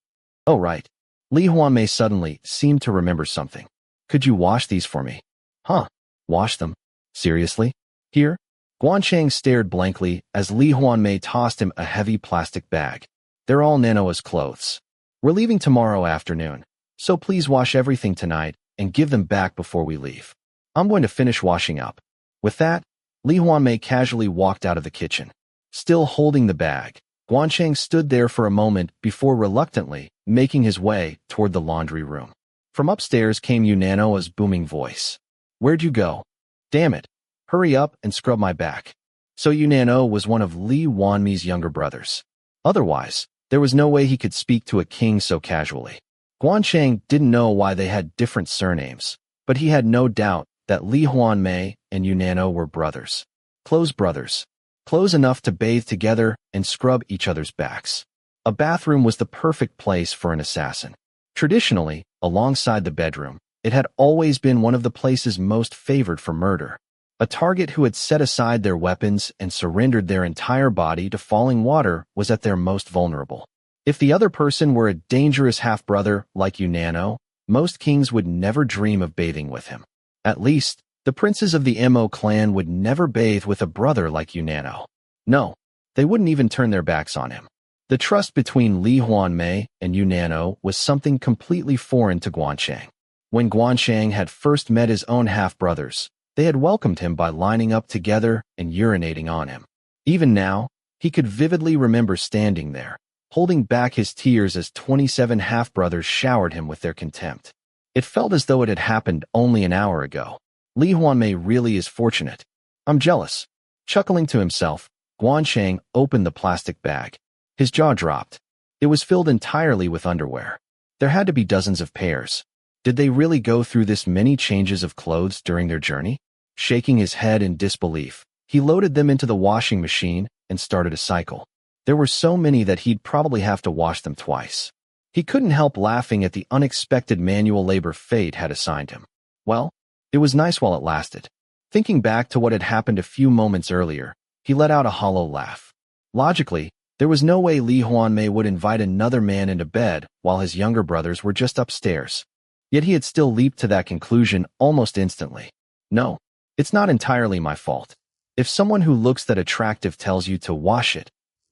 "Oh, right." Lee Hwanmae suddenly seemed to remember something. "Could you wash these for me?" "Huh? Wash them? Seriously? Here?" Gwan Chang stared blankly as Lee Hwanmae tossed him a heavy plastic bag. "They're all Nanoa's clothes. We're leaving tomorrow afternoon, so please wash everything tonight and give them back before we leave. I'm going to finish washing up." With that, Lee Hwanmae casually walked out of the kitchen. Still holding the bag, Gwan Chang stood there for a moment before reluctantly making his way toward the laundry room. From upstairs came Nanoa's booming voice. "Where'd you go? Damn it. Hurry up and scrub my back." So Nano was one of Lee Hwanmae's younger brothers. Otherwise, there was no way he could speak to a king so casually. Gwan Chang didn't know why they had different surnames, but he had no doubt that Lee Hwanmae and Nano were brothers. Close brothers. Close enough to bathe together and scrub each other's backs. A bathroom was the perfect place for an assassin. Traditionally, alongside the bedroom, it had always been one of the places most favored for murder. A target who had set aside their weapons and surrendered their entire body to falling water was at their most vulnerable. If the other person were a dangerous half-brother like Nano, most kings would never dream of bathing with him. At least, the princes of the Mo clan would never bathe with a brother like Nano. No, they wouldn't even turn their backs on him. The trust between Lee Hwanmae and Nano was something completely foreign to Gwan Chang. When Gwan Chang had first met his own half-brothers, they had welcomed him by lining up together and urinating on him. Even now, he could vividly remember standing there, holding back his tears as 27 half-brothers showered him with their contempt. It felt as though it had happened only an hour ago. Lee Hwanmae really is fortunate. I'm jealous. Chuckling to himself, Gwan Chang opened the plastic bag. His jaw dropped. It was filled entirely with underwear. There had to be dozens of pairs. Did they really go through this many changes of clothes during their journey? Shaking his head in disbelief, he loaded them into the washing machine and started a cycle. There were so many that he'd probably have to wash them twice. He couldn't help laughing at the unexpected manual labor fate had assigned him. Well, it was nice while it lasted. Thinking back to what had happened a few moments earlier, he let out a hollow laugh. Logically, there was no way Lee Hwanmae would invite another man into bed while his younger brothers were just upstairs. Yet he had still leaped to that conclusion almost instantly. No, it's not entirely my fault. If someone who looks that attractive tells you to wash it,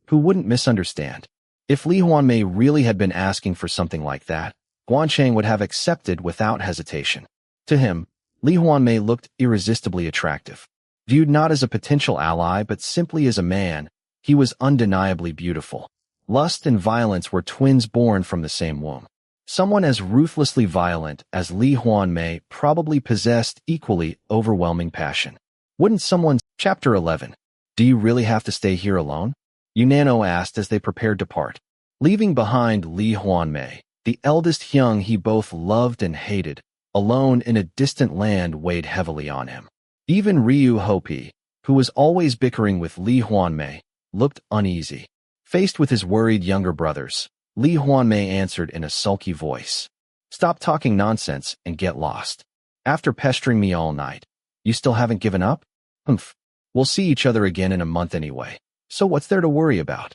who wouldn't misunderstand? If Lee Hwanmae really had been asking for something like that, Gwan Chang would have accepted without hesitation. To him, Lee Hwanmae looked irresistibly attractive. Viewed not as a potential ally but simply as a man, he was undeniably beautiful. Lust and violence were twins born from the same womb. Someone as ruthlessly violent as Lee Hwanmae probably possessed equally overwhelming passion. Wouldn't someone... Chapter 11. Do you really have to stay here alone? Unano asked as they prepared to part. Leaving behind Lee Hwanmae, the eldest young he both loved and hated, alone in a distant land weighed heavily on him. Even Ryu Hopi, who was always bickering with Lee Hwanmae, looked uneasy. Faced with his worried younger brothers, Lee Hwanmae answered in a sulky voice. Stop talking nonsense and get lost. After pestering me all night, you still haven't given up? Humph. We'll see each other again in a month anyway, so what's there to worry about?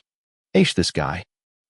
Aish this guy.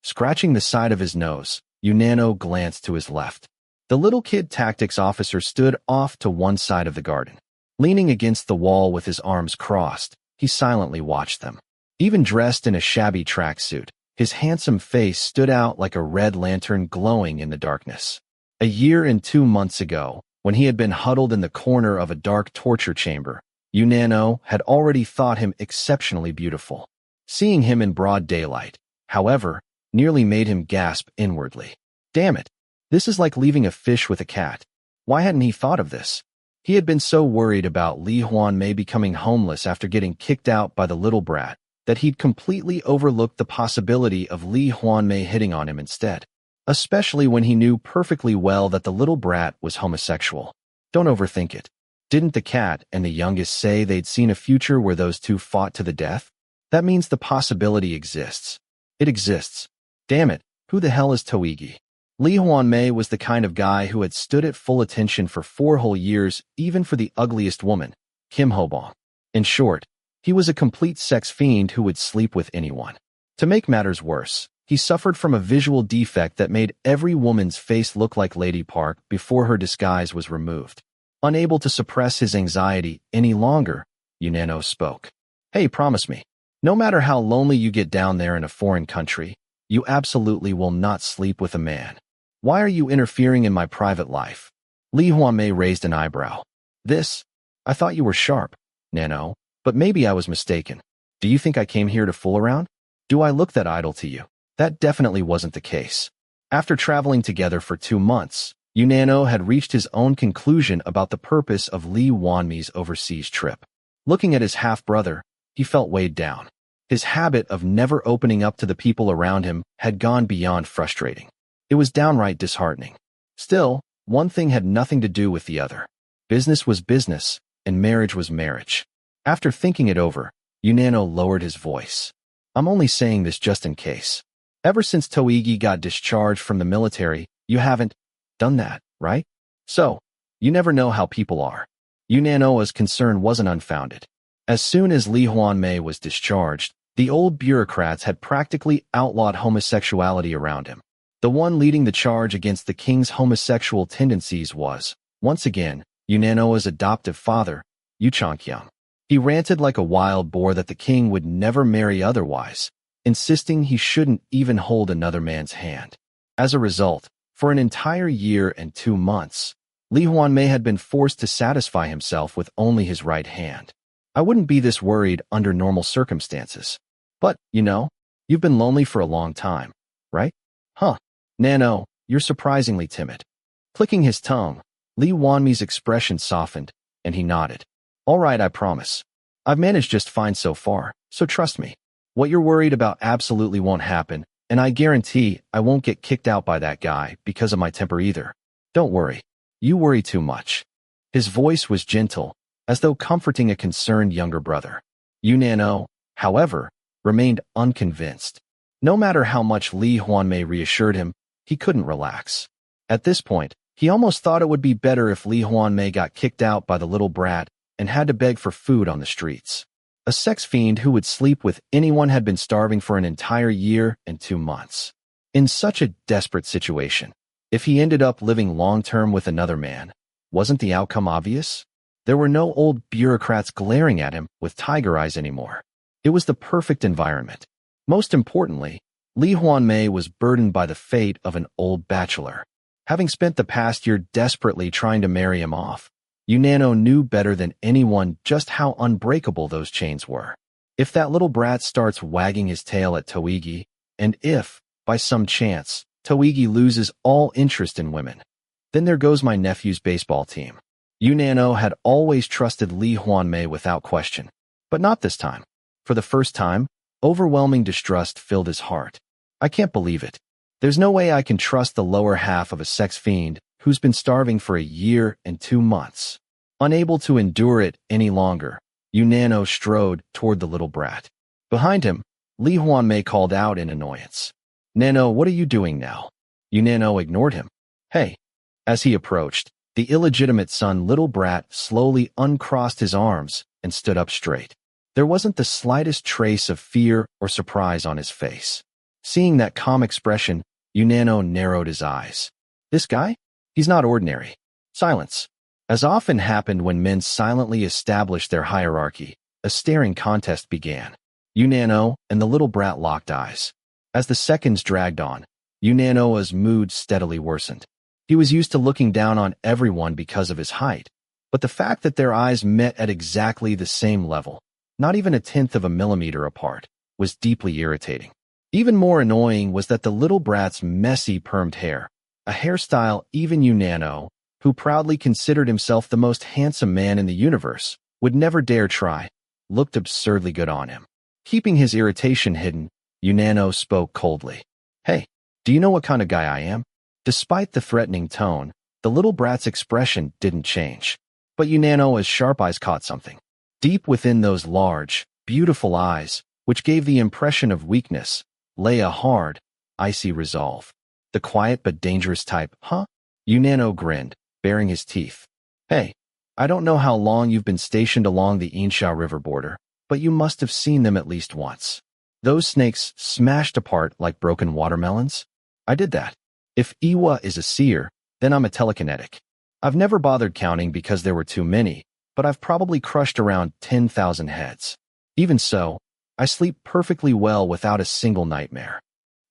Scratching the side of his nose, Unano glanced to his left. The little kid tactics officer stood off to one side of the garden. Leaning against the wall with his arms crossed, he silently watched them. Even dressed in a shabby tracksuit, his handsome face stood out like a red lantern glowing in the darkness. A year and 2 months ago, when he had been huddled in the corner of a dark torture chamber, Unano had already thought him exceptionally beautiful. Seeing him in broad daylight, however, nearly made him gasp inwardly. Damn it! This is like leaving a fish with a cat. Why hadn't he thought of this? He had been so worried about Lee Hwanmae becoming homeless after getting kicked out by the little brat that he'd completely overlooked the possibility of Lee Hwanmae hitting on him instead, especially when he knew perfectly well that the little brat was homosexual. Don't overthink it. Didn't the cat and the youngest say they'd seen a future where those two fought to the death? That means the possibility exists. It exists. Damn it, who the hell is Toigi? Lee Hwanmae was the kind of guy who had stood at full attention for 4 whole years, even for the ugliest woman, Kim Hobong. In short, he was a complete sex fiend who would sleep with anyone. To make matters worse, he suffered from a visual defect that made every woman's face look like Lady Park before her disguise was removed. Unable to suppress his anxiety any longer, Unano spoke. Hey, promise me, no matter how lonely you get down there in a foreign country, you absolutely will not sleep with a man. Why are you interfering in my private life? Lee Hwanmae raised an eyebrow. I thought you were sharp, Nano, but maybe I was mistaken. Do you think I came here to fool around? Do I look that idle to you? That definitely wasn't the case. After traveling together for 2 months, Unano had reached his own conclusion about the purpose of Lee Hwanmae's overseas trip. Looking at his half-brother, he felt weighed down. His habit of never opening up to the people around him had gone beyond frustrating. It was downright disheartening. Still, one thing had nothing to do with the other. Business was business, and marriage was marriage. After thinking it over, Unano lowered his voice. I'm only saying this just in case. Ever since Toigi got discharged from the military, you haven't done that, right? So, you never know how people are. Unano's concern wasn't unfounded. As soon as Lee Hwanmae was discharged, the old bureaucrats had practically outlawed homosexuality around him. The one leading the charge against the king's homosexual tendencies was, once again, Unano's adoptive father, Yu Changkyung. He ranted like a wild boar that the king would never marry otherwise, insisting he shouldn't even hold another man's hand. As a result, for an entire year and 2 months, Lee Hwanmae had been forced to satisfy himself with only his right hand. I wouldn't be this worried under normal circumstances. But, you've been lonely for a long time, right? Huh. Nano, you're surprisingly timid. Clicking his tongue, Lee Hwanmae's expression softened, and he nodded. All right, I promise. I've managed just fine so far, so trust me. What you're worried about absolutely won't happen, and I guarantee I won't get kicked out by that guy because of my temper either. Don't worry. You worry too much. His voice was gentle, as though comforting a concerned younger brother. Unano, however, remained unconvinced. No matter how much Lee Hwanmae reassured him, he couldn't relax. At this point, he almost thought it would be better if Lee Hwanmae got kicked out by the little brat and had to beg for food on the streets. A sex fiend who would sleep with anyone had been starving for an entire year and 2 months. In such a desperate situation, if he ended up living long-term with another man, wasn't the outcome obvious? There were no old bureaucrats glaring at him with tiger eyes anymore. It was the perfect environment. Most importantly, Lee Hwanmae was burdened by the fate of an old bachelor. Having spent the past year desperately trying to marry him off, Yunano knew better than anyone just how unbreakable those chains were. If that little brat starts wagging his tail at Toigi, and if, by some chance, Toigi loses all interest in women, then there goes my nephew's baseball team. Yunano had always trusted Lee Hwanmae without question, but not this time. For the first time, overwhelming distrust filled his heart. I can't believe it. There's no way I can trust the lower half of a sex fiend who's been starving for a year and 2 months. Unable to endure it any longer, Yunano strode toward the little brat. Behind him, Lee Hwanmae called out in annoyance. "Nano, what are you doing now?" Yunano ignored him. "Hey." As he approached, the illegitimate son little brat slowly uncrossed his arms and stood up straight. There wasn't the slightest trace of fear or surprise on his face. Seeing that calm expression, Yunano narrowed his eyes. This guy? He's not ordinary. Silence. As often happened when men silently established their hierarchy, a staring contest began. Yunano and the little brat locked eyes. As the seconds dragged on, Yunano's mood steadily worsened. He was used to looking down on everyone because of his height, but the fact that their eyes met at exactly the same level, not even a tenth of a millimeter apart, was deeply irritating. Even more annoying was that the little brat's messy permed hair, a hairstyle even Yunano, who proudly considered himself the most handsome man in the universe, would never dare try, looked absurdly good on him. Keeping his irritation hidden, Yunano spoke coldly. "Hey, do you know what kind of guy I am?" Despite the threatening tone, the little brat's expression didn't change. But Yunano's sharp eyes caught something. Deep within those large, beautiful eyes, which gave the impression of weakness, lay a hard, icy resolve. The quiet but dangerous type, huh? Yunano grinned, baring his teeth. "Hey, I don't know how long you've been stationed along the Insha River border, but you must have seen them at least once. Those snakes smashed apart like broken watermelons? I did that. If Iwa is a seer, then I'm a telekinetic. I've never bothered counting because there were too many, but I've probably crushed around 10,000 heads. Even so, I sleep perfectly well without a single nightmare."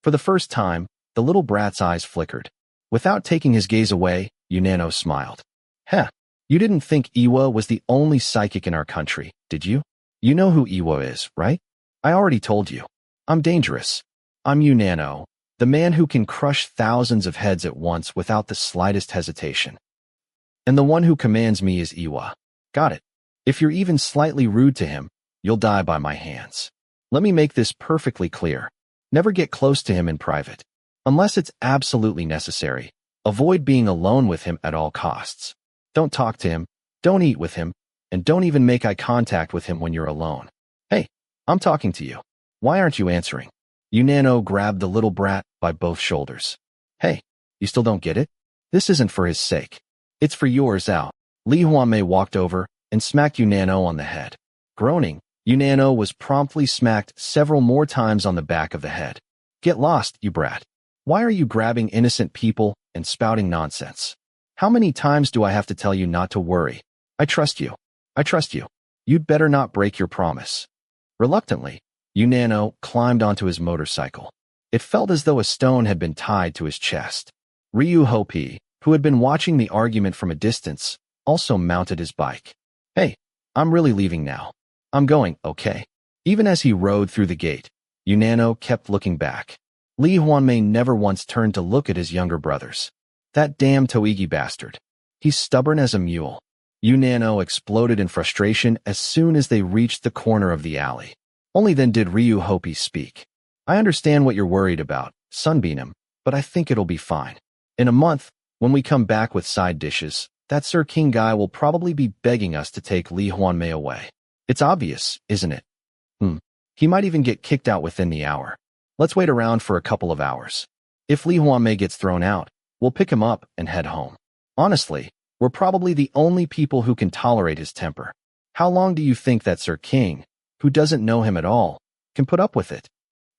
For the first time, the little brat's eyes flickered. Without taking his gaze away, Yunano smiled. "Heh, you didn't think Iwa was the only psychic in our country, did you? You know who Iwa is, right? I already told you. I'm dangerous. I'm Yunano, the man who can crush thousands of heads at once without the slightest hesitation. And the one who commands me is Iwa. Got it. If you're even slightly rude to him, you'll die by my hands. Let me make this perfectly clear. Never get close to him in private. Unless it's absolutely necessary, avoid being alone with him at all costs. Don't talk to him, don't eat with him, and don't even make eye contact with him when you're alone. Hey, I'm talking to you. Why aren't you answering?" Yunano grabbed the little brat by both shoulders. "Hey, you still don't get it? This isn't for his sake. It's for yours out." Lee Hwanmae walked over and smacked Yunano on the head. Groaning, Yunano was promptly smacked several more times on the back of the head. "Get lost, you brat. Why are you grabbing innocent people and spouting nonsense? How many times do I have to tell you not to worry? I trust you. I trust you. You'd better not break your promise." Reluctantly, Yunano climbed onto his motorcycle. It felt as though a stone had been tied to his chest. Ryu Hopi, who had been watching the argument from a distance, also mounted his bike. "Hey, I'm really leaving now. I'm going, okay?" Even as he rode through the gate, Yunano kept looking back. Lee Hwanmae never once turned to look at his younger brothers. That damn Toigi bastard. He's stubborn as a mule. Yunano exploded in frustration as soon as they reached the corner of the alley. Only then did Ryu Hopi speak. "I understand what you're worried about, Sunbeam, but I think it'll be fine. In a month, when we come back with side dishes, that Sir King guy will probably be begging us to take Lee Hwanmae away. It's obvious, isn't it? He might even get kicked out within the hour. Let's wait around for a couple of hours. If Lee Hwanmae gets thrown out, we'll pick him up and head home. Honestly, we're probably the only people who can tolerate his temper. How long do you think that Sir King, who doesn't know him at all, can put up with it?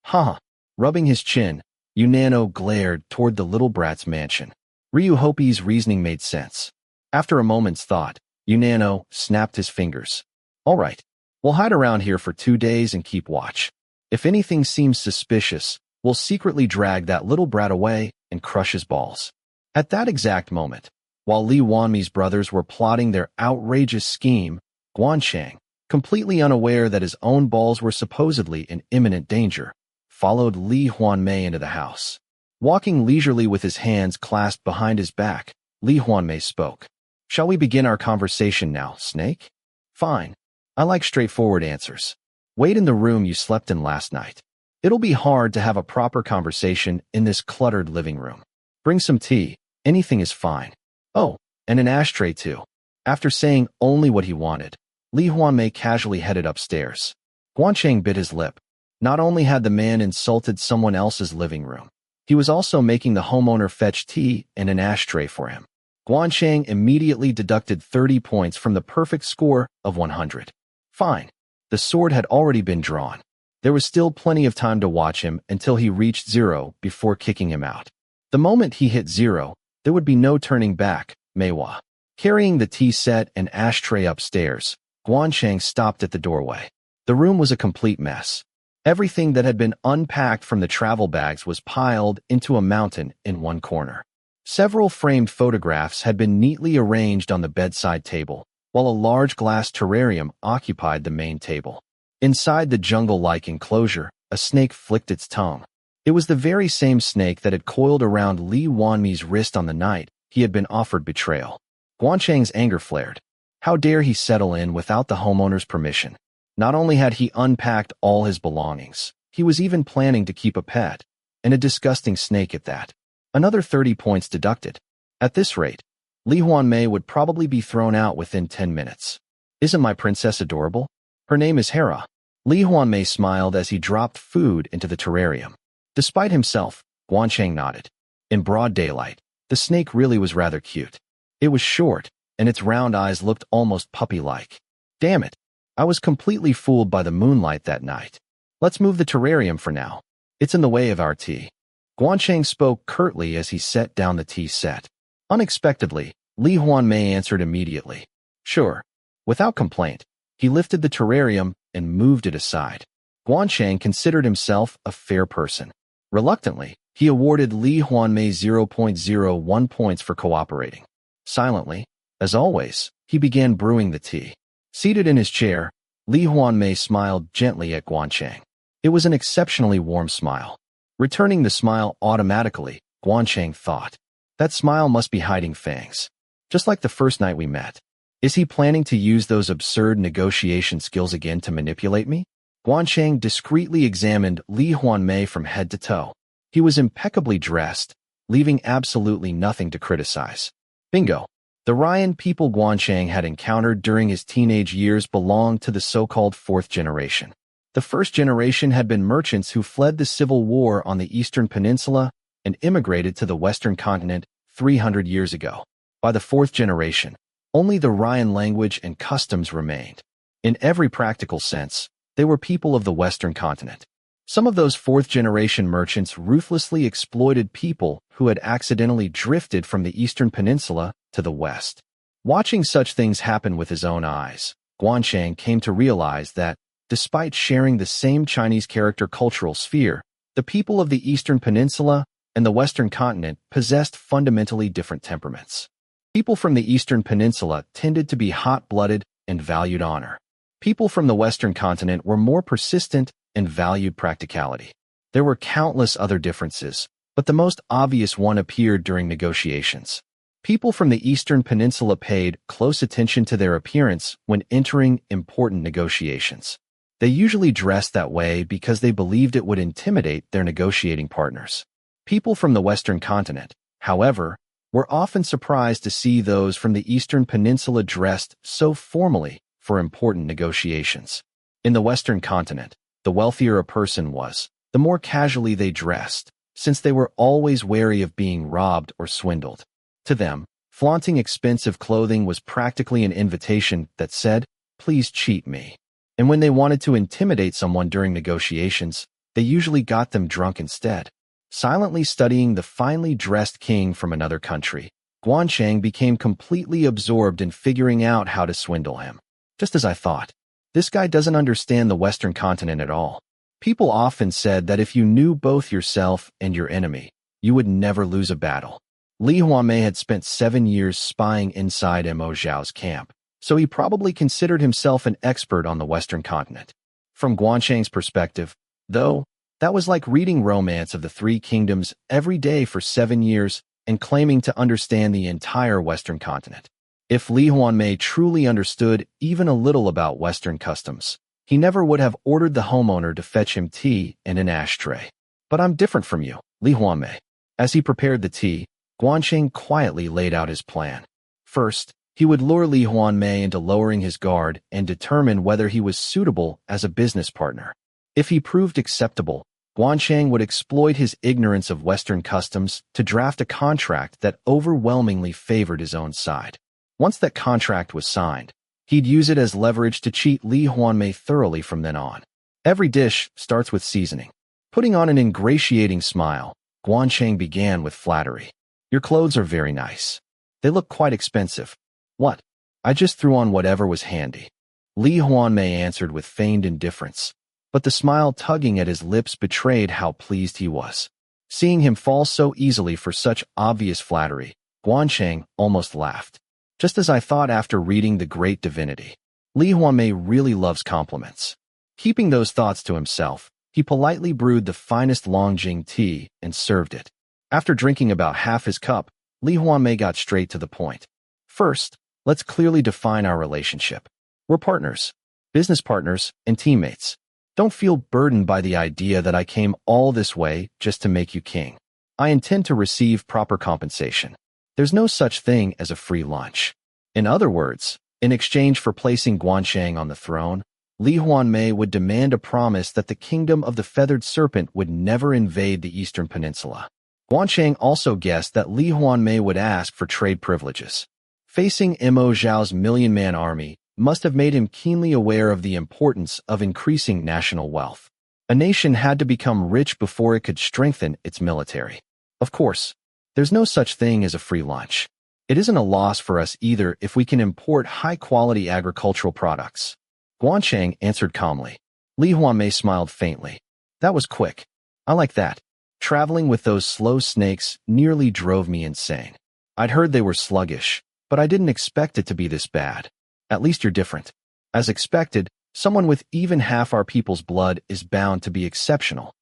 Ha! Rubbing his chin, Unano glared toward the little brat's mansion. Ryuhopi's reasoning made sense. After a moment's thought, Unano snapped his fingers. All right, we'll hide around here for 2 days and keep watch. If anything seems suspicious, we'll secretly drag that little brat away and crush his balls. At that exact moment, while Lee Hwanmae's brothers were plotting their outrageous scheme, Gwan Chang, completely unaware that his own balls were supposedly in imminent danger, followed Lee Hwanmae into the house. Walking leisurely with his hands clasped behind his back, Lee Hwanmae spoke. Shall we begin our conversation now, Snake? Fine. I like straightforward answers. Wait in the room you slept in last night. It'll be hard to have a proper conversation in this cluttered living room. Bring some tea. Anything is fine. Oh, and an ashtray too. After saying only what he wanted, Lee Hwanmae casually headed upstairs. Gwan Chang bit his lip. Not only had the man insulted someone else's living room, he was also making the homeowner fetch tea and an ashtray for him. Gwan Chang immediately deducted 30 points from the perfect score of 100. Fine. The sword had already been drawn. There was still plenty of time to watch him until he reached 0 before kicking him out. The moment he hit 0, there would be no turning back, Maewa. Carrying the tea set and ashtray upstairs, Gwan Chang stopped at the doorway. The room was a complete mess. Everything that had been unpacked from the travel bags was piled into a mountain in one corner. Several framed photographs had been neatly arranged on the bedside table, while a large glass terrarium occupied the main table. Inside the jungle-like enclosure, a snake flicked its tongue. It was the very same snake that had coiled around Lee Hwanmae's wrist on the night he had been offered betrayal. Gwan Chang's anger flared. How dare he settle in without the homeowner's permission? Not only had he unpacked all his belongings, he was even planning to keep a pet, and a disgusting snake at that. Another 30 points deducted. At this rate, Lee Hwanmae would probably be thrown out within 10 minutes. Isn't my princess adorable? Her name is Hera. Lee Hwanmae smiled as he dropped food into the terrarium. Despite himself, Gwan Chang nodded. In broad daylight, the snake really was rather cute. It was short, and its round eyes looked almost puppy-like. Damn it. I was completely fooled by the moonlight that night. Let's move the terrarium for now. It's in the way of our tea. Gwan Chang spoke curtly as he set down the tea set. Unexpectedly, Lee Hwanmae answered immediately. Sure. Without complaint, he lifted the terrarium and moved it aside. Gwan Chang considered himself a fair person. Reluctantly, he awarded Lee Hwanmae 0.01 points for cooperating. Silently, as always, he began brewing the tea. Seated in his chair, Lee Hwanmae smiled gently at Gwan Chang. It was an exceptionally warm smile. Returning the smile automatically, Gwan Chang thought. That smile must be hiding fangs. Just like the first night we met. Is he planning to use those absurd negotiation skills again to manipulate me? Gwan Chang discreetly examined Lee Hwanmae from head to toe. He was impeccably dressed, leaving absolutely nothing to criticize. Bingo. The Ryan people Gwan Chang had encountered during his teenage years belonged to the so-called fourth generation. The first generation had been merchants who fled the civil war on the Eastern Peninsula and immigrated to the Western continent 300 years ago. By the fourth generation, only the Ryan language and customs remained. In every practical sense, they were people of the Western continent. Some of those fourth-generation merchants ruthlessly exploited people who had accidentally drifted from the Eastern Peninsula to the West. Watching such things happen with his own eyes, Gwan Chang came to realize that, despite sharing the same Chinese character cultural sphere, the people of the Eastern Peninsula and the Western continent possessed fundamentally different temperaments. People from the Eastern Peninsula tended to be hot-blooded and valued honor. People from the Western continent were more persistent and valued practicality. There were countless other differences, but the most obvious one appeared during negotiations. People from the Eastern Peninsula paid close attention to their appearance when entering important negotiations. They usually dressed that way because they believed it would intimidate their negotiating partners. People from the Western continent, however, were often surprised to see those from the Eastern Peninsula dressed so formally for important negotiations. In the Western continent, the wealthier a person was, the more casually they dressed, since they were always wary of being robbed or swindled. To them, flaunting expensive clothing was practically an invitation that said, please cheat me. And when they wanted to intimidate someone during negotiations, they usually got them drunk instead. Silently studying the finely dressed king from another country, Gwan Chang became completely absorbed in figuring out how to swindle him. Just as I thought. This guy doesn't understand the Western continent at all. People often said that if you knew both yourself and your enemy, you would never lose a battle. Lee Hwanmae had spent 7 years spying inside Mo Zhao's camp, so he probably considered himself an expert on the Western continent. From Gwan Chang's perspective, though, that was like reading Romance of the Three Kingdoms every day for 7 years and claiming to understand the entire Western continent. If Lee Hwanmae truly understood even a little about Western customs, he never would have ordered the homeowner to fetch him tea and an ashtray. But I'm different from you, Lee Hwanmae. As he prepared the tea, Gwan Chang quietly laid out his plan. First, he would lure Lee Hwanmae into lowering his guard and determine whether he was suitable as a business partner. If he proved acceptable, Gwan Chang would exploit his ignorance of Western customs to draft a contract that overwhelmingly favored his own side. Once that contract was signed, he'd use it as leverage to cheat Lee Hwanmae thoroughly from then on. Every dish starts with seasoning. Putting on an ingratiating smile, Gwan Chang began with flattery. Your clothes are very nice. They look quite expensive. What? I just threw on whatever was handy. Lee Hwanmae answered with feigned indifference, but the smile tugging at his lips betrayed how pleased he was. Seeing him fall so easily for such obvious flattery, Gwan Chang almost laughed. Just as I thought after reading The Great Divinity. Lee Hwanmae really loves compliments. Keeping those thoughts to himself, he politely brewed the finest Longjing tea and served it. After drinking about half his cup, Lee Hwanmae got straight to the point. First, let's clearly define our relationship. We're partners, business partners, and teammates. Don't feel burdened by the idea that I came all this way just to make you king. I intend to receive proper compensation. There's no such thing as a free lunch. In other words, in exchange for placing Gwan Chang on the throne, Lee Hwanmae would demand a promise that the kingdom of the feathered serpent would never invade the eastern peninsula. Gwan Chang also guessed that Lee Hwanmae would ask for trade privileges. Facing Mo Zhao's million-man army must have made him keenly aware of the importance of increasing national wealth. A nation had to become rich before it could strengthen its military. Of course, there's no such thing as a free lunch. It isn't a loss for us either if we can import high-quality agricultural products. Gwan Chang answered calmly. Lee Hwanmae smiled faintly. That was quick. I like that. Traveling with those slow snakes nearly drove me insane. I'd heard they were sluggish, but I didn't expect it to be this bad. At least you're different. As expected, someone with even half our people's blood is bound to be exceptional.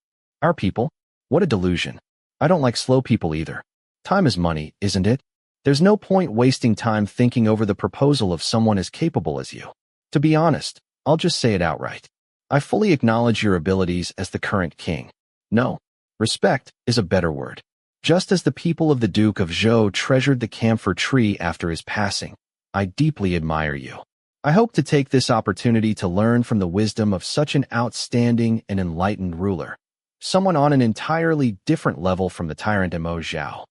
Our people? What a delusion. I don't like slow people either. Time is money, isn't it? There's no point wasting time thinking over the proposal of someone as capable as you. To be honest, I'll just say it outright. I fully acknowledge your abilities as the current king. No, respect is a better word. Just as the people of the Duke of Zhou treasured the camphor tree after his passing, I deeply admire you. I hope to take this opportunity to learn from the wisdom of such an outstanding and enlightened ruler. Someone on an entirely different level from the tyrant Mo Zhao.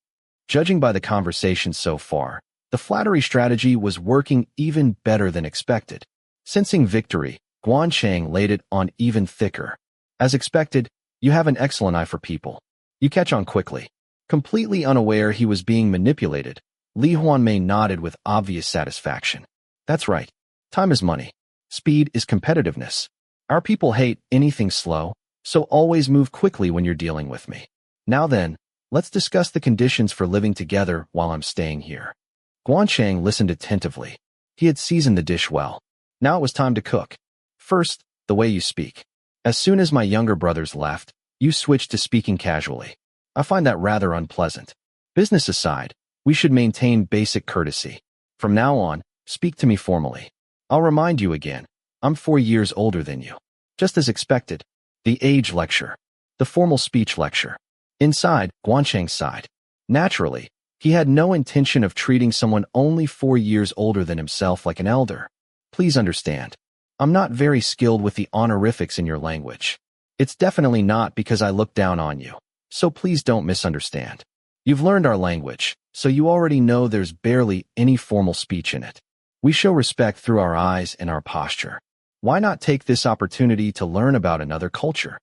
Judging by the conversation so far, the flattery strategy was working even better than expected. Sensing victory, Gwan Chang laid it on even thicker. As expected, you have an excellent eye for people. You catch on quickly. Completely unaware he was being manipulated, Lee Hwanmae nodded with obvious satisfaction. That's right. Time is money. Speed is competitiveness. Our people hate anything slow, so always move quickly when you're dealing with me. Now then, let's discuss the conditions for living together while I'm staying here. Gwan Chang listened attentively. He had seasoned the dish well. Now it was time to cook. First, the way you speak. As soon as my younger brothers left, you switched to speaking casually. I find that rather unpleasant. Business aside, we should maintain basic courtesy. From now on, speak to me formally. I'll remind you again, I'm 4 years older than you. Just as expected. The age lecture. The formal speech lecture. Inside, Gwan Chang sighed. Naturally, he had no intention of treating someone only 4 years older than himself like an elder. Please understand, I'm not very skilled with the honorifics in your language. It's definitely not because I look down on you, so please don't misunderstand. You've learned our language, so you already know there's barely any formal speech in it. We show respect through our eyes and our posture. Why not take this opportunity to learn about another culture?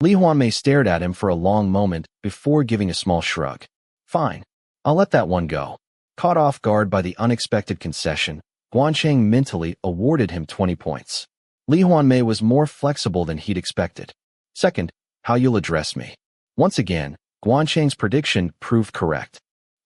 Lee Hwanmae stared at him for a long moment before giving a small shrug. Fine. I'll let that one go. Caught off guard by the unexpected concession, Gwan Chang mentally awarded him 20 points. Lee Hwanmae was more flexible than he'd expected. Second, how you'll address me. Once again, Gwan Chang's prediction proved correct.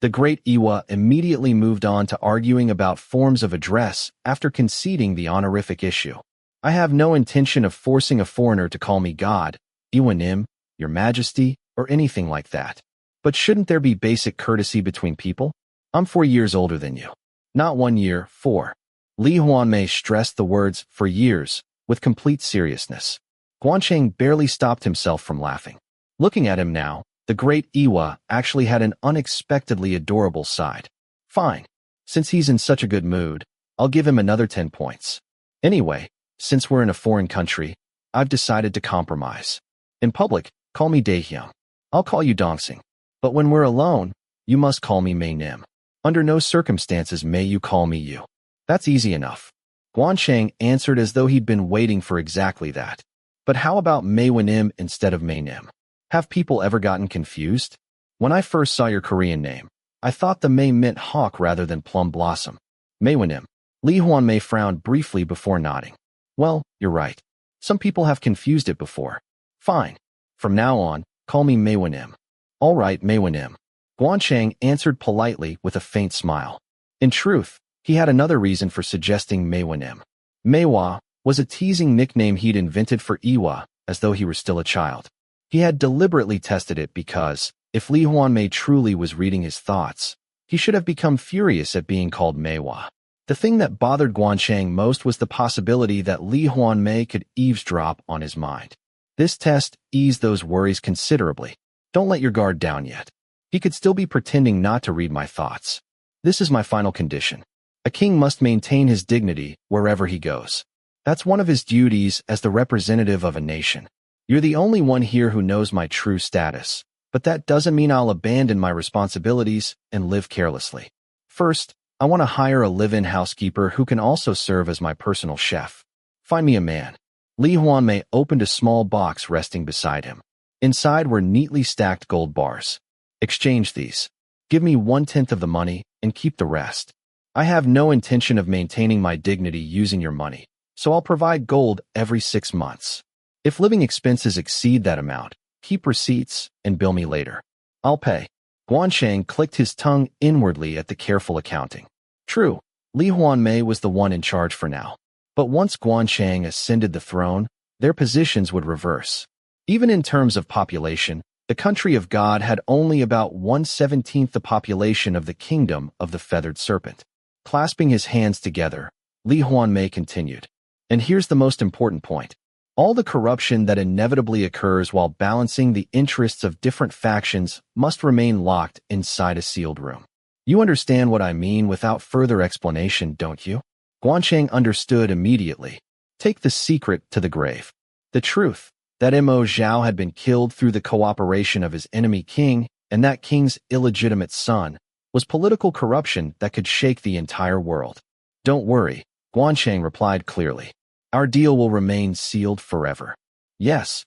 The great Iwa immediately moved on to arguing about forms of address after conceding the honorific issue. I have no intention of forcing a foreigner to call me God, Iwanim, Your Majesty, or anything like that. But shouldn't there be basic courtesy between people? I'm 4 years older than you. Not 1 year, 4. Lee Hwanmae stressed the words "for years" with complete seriousness. Gwan Chang barely stopped himself from laughing. Looking at him now, the great Iwa actually had an unexpectedly adorable side. Fine. Since he's in such a good mood, I'll give him another 10 points. Anyway, since we're in a foreign country, I've decided to compromise. In public, call me Daehyung. I'll call you Dongsing. But when we're alone, you must call me Mei Nim. Under no circumstances may you call me you. That's easy enough. Gwan Chang answered as though he'd been waiting for exactly that. But how about Mei Nim instead of Mei Nim? Have people ever gotten confused? When I first saw your Korean name, I thought the Mei meant hawk rather than plum blossom. Mei Nim. Lee Hwanmae frowned briefly before nodding. Well, you're right. Some people have confused it before. Fine. From now on, call me Mei Nim. All right, Mei Nim. Gwan Chang answered politely with a faint smile. In truth, he had another reason for suggesting Mei Nim. Meiwa was a teasing nickname he'd invented for Iwa, as though he were still a child. He had deliberately tested it because, if Lee Hwanmae truly was reading his thoughts, he should have become furious at being called Meiwa. The thing that bothered Gwan Chang most was the possibility that Lee Hwanmae could eavesdrop on his mind. This test eased those worries considerably. Don't let your guard down yet. He could still be pretending not to read my thoughts. This is my final condition. A king must maintain his dignity wherever he goes. That's one of his duties as the representative of a nation. You're the only one here who knows my true status, but that doesn't mean I'll abandon my responsibilities and live carelessly. First, I want to hire a live-in housekeeper who can also serve as my personal chef. Find me a man. Lee Hwanmae opened a small box resting beside him. Inside were neatly stacked gold bars. Exchange these. Give me 1/10 of the money and keep the rest. I have no intention of maintaining my dignity using your money, so I'll provide gold every 6 months. If living expenses exceed that amount, keep receipts and bill me later. I'll pay. Gwan Chang clicked his tongue inwardly at the careful accounting. True, Lee Hwanmae was the one in charge for now. But once Gwan Chang ascended the throne, their positions would reverse. Even in terms of population, the country of God had only about 1/17 the population of the kingdom of the feathered serpent. Clasping his hands together, Lee Hwanmae continued. And here's the most important point. All the corruption that inevitably occurs while balancing the interests of different factions must remain locked inside a sealed room. You understand what I mean without further explanation, don't you? Gwan Chang understood immediately. Take the secret to the grave. The truth, that Mo Zhao had been killed through the cooperation of his enemy king and that king's illegitimate son, was political corruption that could shake the entire world. Don't worry, Gwan Chang replied clearly. Our deal will remain sealed forever. Yes.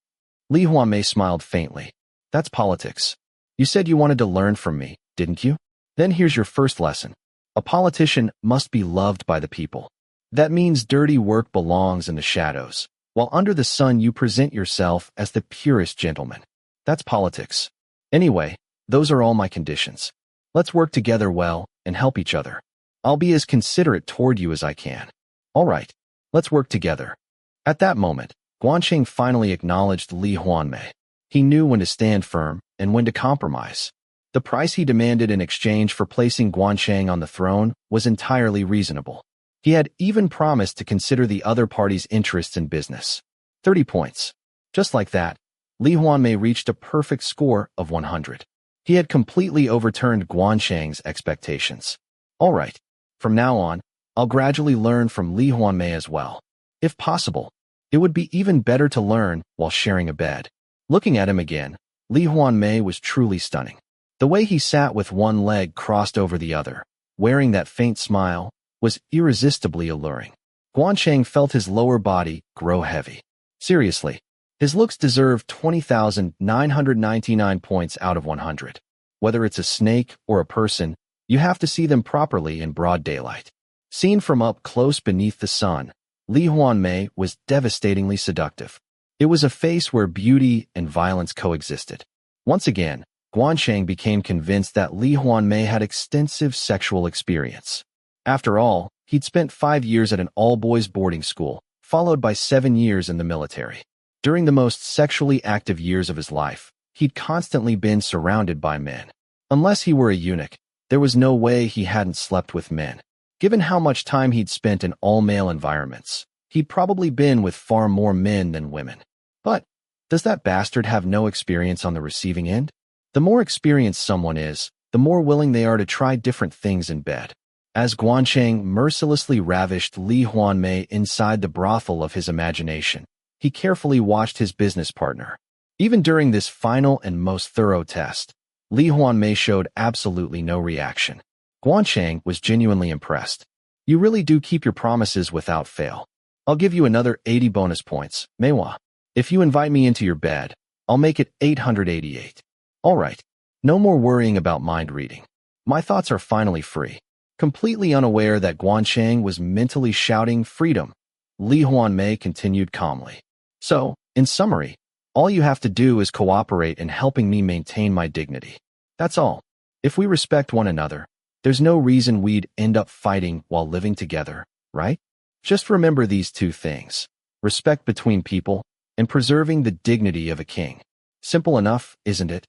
Lee Hwanmae smiled faintly. That's politics. You said you wanted to learn from me, didn't you? Then here's your first lesson. A politician must be loved by the people. That means dirty work belongs in the shadows, while under the sun you present yourself as the purest gentleman. That's politics. Anyway, those are all my conditions. Let's work together well and help each other. I'll be as considerate toward you as I can. All right. Let's work together. At that moment, Gwan Chang finally acknowledged Lee Hwanmae. He knew when to stand firm and when to compromise. The price he demanded in exchange for placing Gwan Chang on the throne was entirely reasonable. He had even promised to consider the other party's interests in business. 30 points. Just like that, Lee Hwanmae reached a perfect score of 100. He had completely overturned Gwan Chang's expectations. All right, from now on, I'll gradually learn from Lee Hwanmae as well. If possible, it would be even better to learn while sharing a bed. Looking at him again, Lee Hwanmae was truly stunning. The way he sat with one leg crossed over the other, wearing that faint smile, was irresistibly alluring. Gwan Chang felt his lower body grow heavy. Seriously, his looks deserve 20,999 points out of 100. Whether it's a snake or a person, you have to see them properly in broad daylight. Seen from up close beneath the sun, Lee Hwanmae was devastatingly seductive. It was a face where beauty and violence coexisted. Once again, Gwan Chang became convinced that Lee Hwanmae had extensive sexual experience. After all, he'd spent 5 years at an all-boys boarding school, followed by 7 years in the military. During the most sexually active years of his life, he'd constantly been surrounded by men. Unless he were a eunuch, there was no way he hadn't slept with men. Given how much time he'd spent in all-male environments, he'd probably been with far more men than women. But does that bastard have no experience on the receiving end? The more experienced someone is, the more willing they are to try different things in bed. As Gwan Chang mercilessly ravished Lee Hwanmae inside the brothel of his imagination, he carefully watched his business partner. Even during this final and most thorough test, Lee Hwanmae showed absolutely no reaction. Gwan Chang was genuinely impressed. You really do keep your promises without fail. I'll give you another 80 bonus points, Maewa. If you invite me into your bed, I'll make it 888. All right, no more worrying about mind reading. My thoughts are finally free. Completely unaware that Gwan Chang was mentally shouting freedom, Lee Hwanmae continued calmly. So, in summary, all you have to do is cooperate in helping me maintain my dignity. That's all. If we respect one another, there's no reason we'd end up fighting while living together, right? Just remember these two things: respect between people and preserving the dignity of a king. Simple enough, isn't it?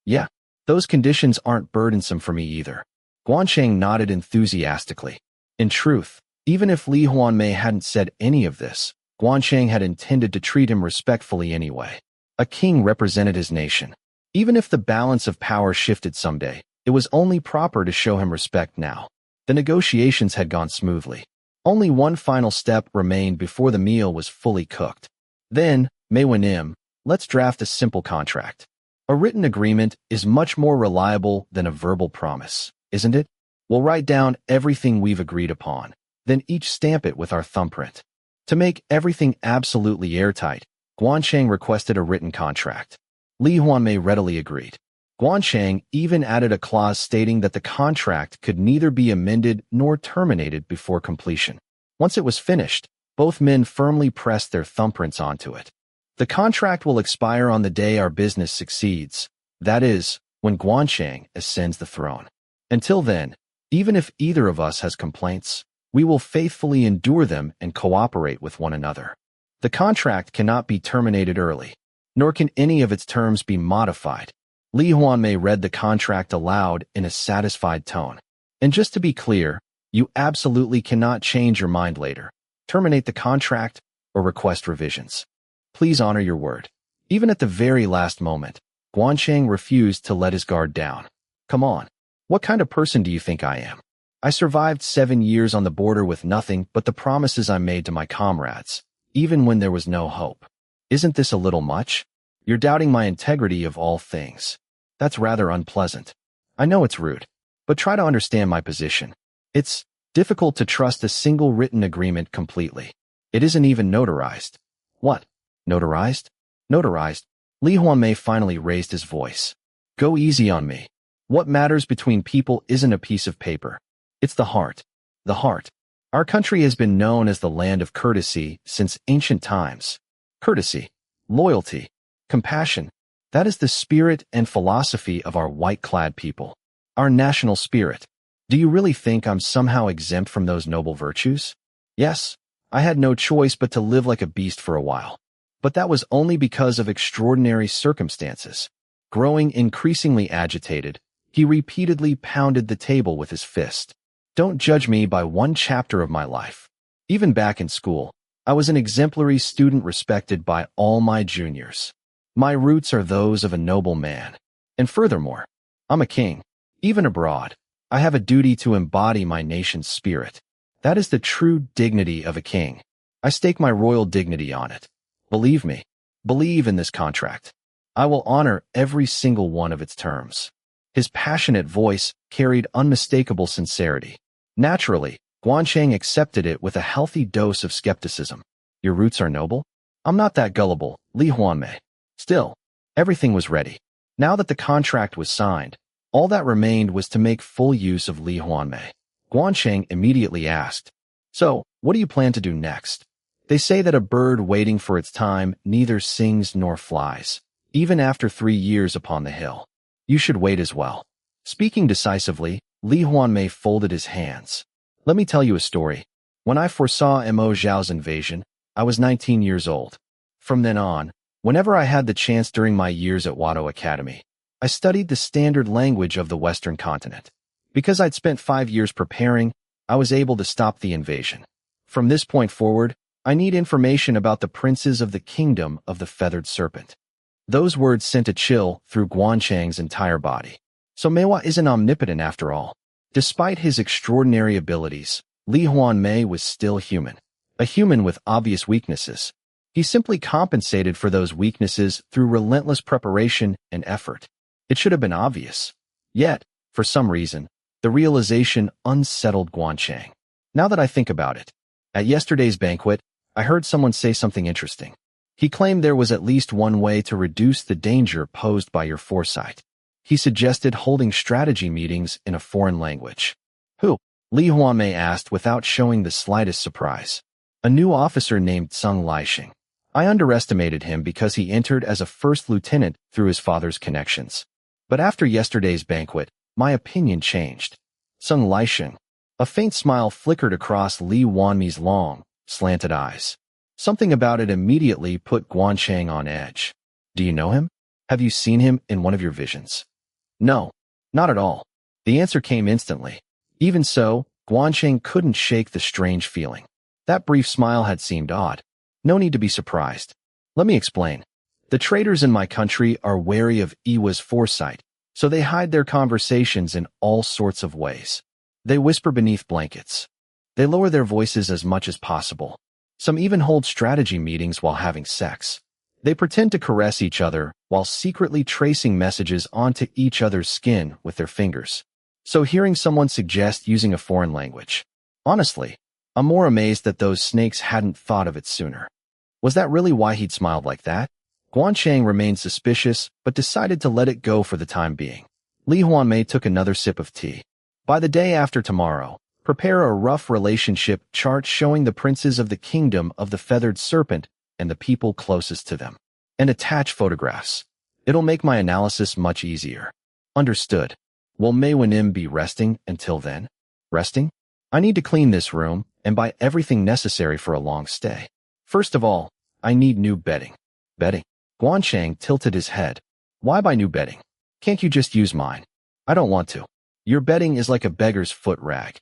Yeah, those conditions aren't burdensome for me either. Gwan Chang nodded enthusiastically. In truth, even if Lee Hwanmae hadn't said any of this, Gwan Chang had intended to treat him respectfully anyway. A king represented his nation. Even if the balance of power shifted someday, it was only proper to show him respect now. The negotiations had gone smoothly. Only one final step remained before the meal was fully cooked. Then, Maewanim, let's draft a simple contract. A written agreement is much more reliable than a verbal promise, isn't it? We'll write down everything we've agreed upon, then each stamp it with our thumbprint. To make everything absolutely airtight, Gwan Chang requested a written contract. Lee Hwanmae readily agreed. Gwan Chang even added a clause stating that the contract could neither be amended nor terminated before completion. Once it was finished, both men firmly pressed their thumbprints onto it. The contract will expire on the day our business succeeds, that is, when Gwan Chang ascends the throne. Until then, even if either of us has complaints, we will faithfully endure them and cooperate with one another. The contract cannot be terminated early, nor can any of its terms be modified. Lee Hwanmae read the contract aloud in a satisfied tone. And just to be clear, you absolutely cannot change your mind later, terminate the contract, or request revisions. Please honor your word. Even at the very last moment, Gwan Chang refused to let his guard down. Come on, what kind of person do you think I am? I survived 7 years on the border with nothing but the promises I made to my comrades, even when there was no hope. Isn't this a little much? You're doubting my integrity of all things. That's rather unpleasant. I know it's rude, but try to understand my position. It's difficult to trust a single written agreement completely. It isn't even notarized. What? Notarized? Notarized? Lee Hwanmae finally raised his voice. Go easy on me. What matters between people isn't a piece of paper. It's the heart. The heart. Our country has been known as the land of courtesy since ancient times. Courtesy, loyalty, compassion. That is the spirit and philosophy of our white-clad people. Our national spirit. Do you really think I'm somehow exempt from those noble virtues? Yes, I had no choice but to live like a beast for a while. But that was only because of extraordinary circumstances. Growing increasingly agitated, he repeatedly pounded the table with his fist. Don't judge me by one chapter of my life. Even back in school, I was an exemplary student respected by all my juniors. My roots are those of a noble man. And furthermore, I'm a king. Even abroad, I have a duty to embody my nation's spirit. That is the true dignity of a king. I stake my royal dignity on it. Believe me, believe in this contract. I will honor every single one of its terms. His passionate voice carried unmistakable sincerity. Naturally, Gwan Chang accepted it with a healthy dose of skepticism. Your roots are noble? I'm not that gullible, Lee Hwanmae. Still, everything was ready. Now that the contract was signed, all that remained was to make full use of Lee Hwanmae. Gwan Chang immediately asked, "So, what do you plan to do next?" They say that a bird waiting for its time neither sings nor flies, even after 3 years upon the hill. You should wait as well. Speaking decisively, Lee Hwanmae folded his hands. Let me tell you a story. When I foresaw Mo Zhao's invasion, I was 19 years old. From then on, whenever I had the chance during my years at Wado Academy, I studied the standard language of the Western continent. Because I'd spent 5 years preparing, I was able to stop the invasion. From this point forward, I need information about the princes of the kingdom of the feathered serpent. Those words sent a chill through Gwan Chang's entire body. So Maewa isn't omnipotent after all. Despite his extraordinary abilities, Lee Hwanmae was still human. A human with obvious weaknesses. He simply compensated for those weaknesses through relentless preparation and effort. It should have been obvious. Yet, for some reason, the realization unsettled Gwan Chang. Now that I think about it, at yesterday's banquet, I heard someone say something interesting. He claimed there was at least one way to reduce the danger posed by your foresight. He suggested holding strategy meetings in a foreign language. Who? Lee Hwanmae asked without showing the slightest surprise. A new officer named Sung Lishing. I underestimated him because he entered as a first lieutenant through his father's connections. But after yesterday's banquet, my opinion changed. Sung Lishing. A faint smile flickered across Lee Hwanmae's long, slanted eyes. Something about it immediately put Gwan Chang on edge. Do you know him? Have you seen him in one of your visions? No, not at all. The answer came instantly. Even so, Gwan Chang couldn't shake the strange feeling. That brief smile had seemed odd. No need to be surprised. Let me explain. The traders in my country are wary of Iwa's foresight, so they hide their conversations in all sorts of ways. They whisper beneath blankets. They lower their voices as much as possible. Some even hold strategy meetings while having sex. They pretend to caress each other while secretly tracing messages onto each other's skin with their fingers. So hearing someone suggest using a foreign language. Honestly, I'm more amazed that those snakes hadn't thought of it sooner. Was that really why he'd smiled like that? Gwan Chang remained suspicious, but decided to let it go for the time being. Lee Hwanmae took another sip of tea. By the day after tomorrow, prepare a rough relationship chart showing the princes of the kingdom of the feathered serpent and the people closest to them. And attach photographs. It'll make my analysis much easier. Understood. Will Maewanim be resting until then? Resting? I need to clean this room and buy everything necessary for a long stay. First of all, I need new bedding. Bedding? Gwan Chang tilted his head. Why buy new bedding? Can't you just use mine? I don't want to. Your bedding is like a beggar's foot rag.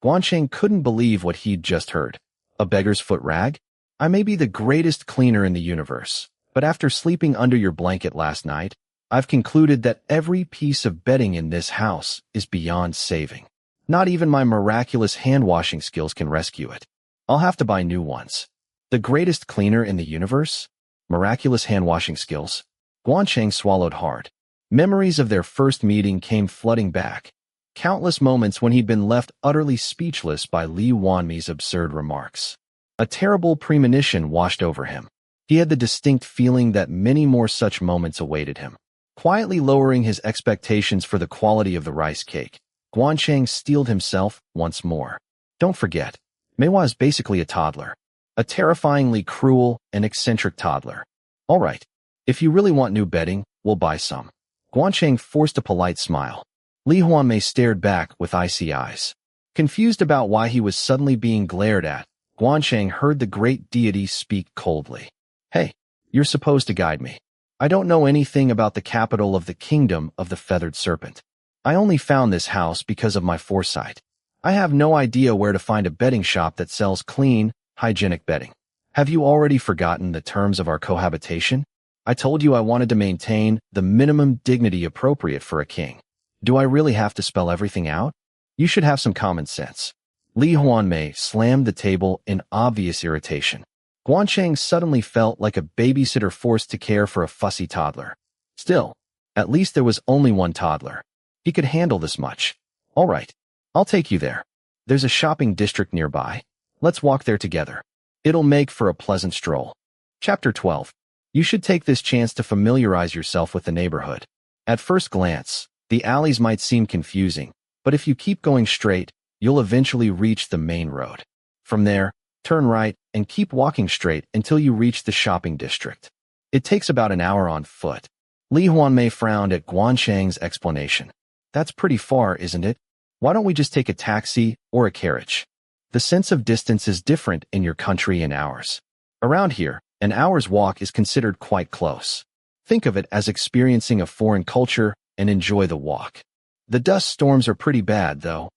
Gwan Chang couldn't believe what he'd just heard. A beggar's foot rag? I may be the greatest cleaner in the universe, but after sleeping under your blanket last night, I've concluded that every piece of bedding in this house is beyond saving. Not even my miraculous hand-washing skills can rescue it. I'll have to buy new ones. The greatest cleaner in the universe? Miraculous hand-washing skills? Gwan Chang swallowed hard. Memories of their first meeting came flooding back. Countless moments when he'd been left utterly speechless by Lee Hwanmae's absurd remarks. A terrible premonition washed over him. He had the distinct feeling that many more such moments awaited him. Quietly lowering his expectations for the quality of the rice cake, Gwan Chang steeled himself once more. Don't forget, Maewa is basically a toddler. A terrifyingly cruel and eccentric toddler. All right, if you really want new bedding, we'll buy some. Gwan Chang forced a polite smile. Lee Hwanmae stared back with icy eyes. Confused about why he was suddenly being glared at, Gwan Chang heard the great deity speak coldly. Hey, you're supposed to guide me. I don't know anything about the capital of the kingdom of the feathered serpent. I only found this house because of my foresight. I have no idea where to find a bedding shop that sells clean, hygienic bedding. Have you already forgotten the terms of our cohabitation? I told you I wanted to maintain the minimum dignity appropriate for a king. Do I really have to spell everything out? You should have some common sense. Lee Hwanmae slammed the table in obvious irritation. Gwan Chang suddenly felt like a babysitter forced to care for a fussy toddler. Still, at least there was only one toddler. He could handle this much. All right, I'll take you there. There's a shopping district nearby. Let's walk there together. It'll make for a pleasant stroll. Chapter 12. You should take this chance to familiarize yourself with the neighborhood. At first glance, the alleys might seem confusing, but if you keep going straight, you'll eventually reach the main road. From there, turn right and keep walking straight until you reach the shopping district. It takes about an hour on foot. Lee Hwanmae frowned at Gwan Chang's explanation. That's pretty far, isn't it? Why don't we just take a taxi or a carriage? The sense of distance is different in your country and ours. Around here, an hour's walk is considered quite close. Think of it as experiencing a foreign culture and enjoy the walk. The dust storms are pretty bad, though.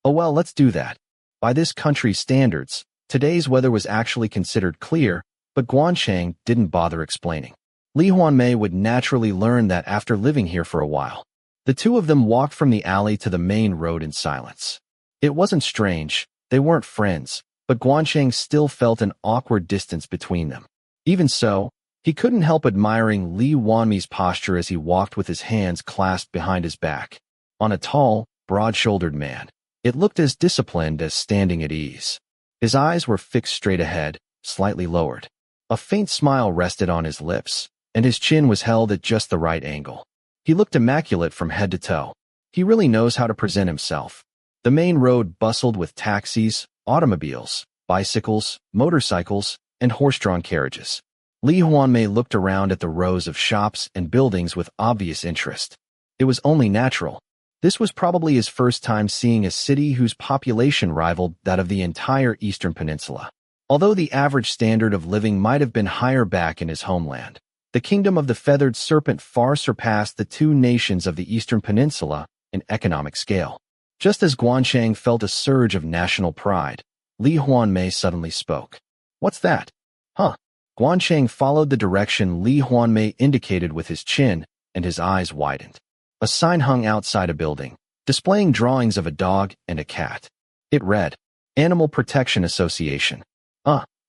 Oh well, let's do that. By this country's standards, today's weather was actually considered clear, but Gwan Chang didn't bother explaining. Lee Hwanmae would naturally learn that after living here for a while. The two of them walked from the alley to the main road in silence. It wasn't strange, they weren't friends, but Gwan Chang still felt an awkward distance between them. Even so, he couldn't help admiring Lee Hwanmae's posture as he walked with his hands clasped behind his back. On a tall, broad-shouldered man, it looked as disciplined as standing at ease. His eyes were fixed straight ahead, slightly lowered. A faint smile rested on his lips, and his chin was held at just the right angle. He looked immaculate from head to toe. He really knows how to present himself. The main road bustled with taxis, automobiles, bicycles, motorcycles, and horse-drawn carriages. Lee Hwanmae looked around at the rows of shops and buildings with obvious interest. It was only natural. This was probably his first time seeing a city whose population rivaled that of the entire Eastern Peninsula. Although the average standard of living might have been higher back in his homeland, the kingdom of the feathered serpent far surpassed the two nations of the Eastern Peninsula in economic scale. Just as Gwan Chang felt a surge of national pride, Lee Hwanmae suddenly spoke. What's that? Huh? Gwan Chang followed the direction Lee Hwanmae indicated with his chin, and his eyes widened. A sign hung outside a building, displaying drawings of a dog and a cat. It read, Animal Protection Association.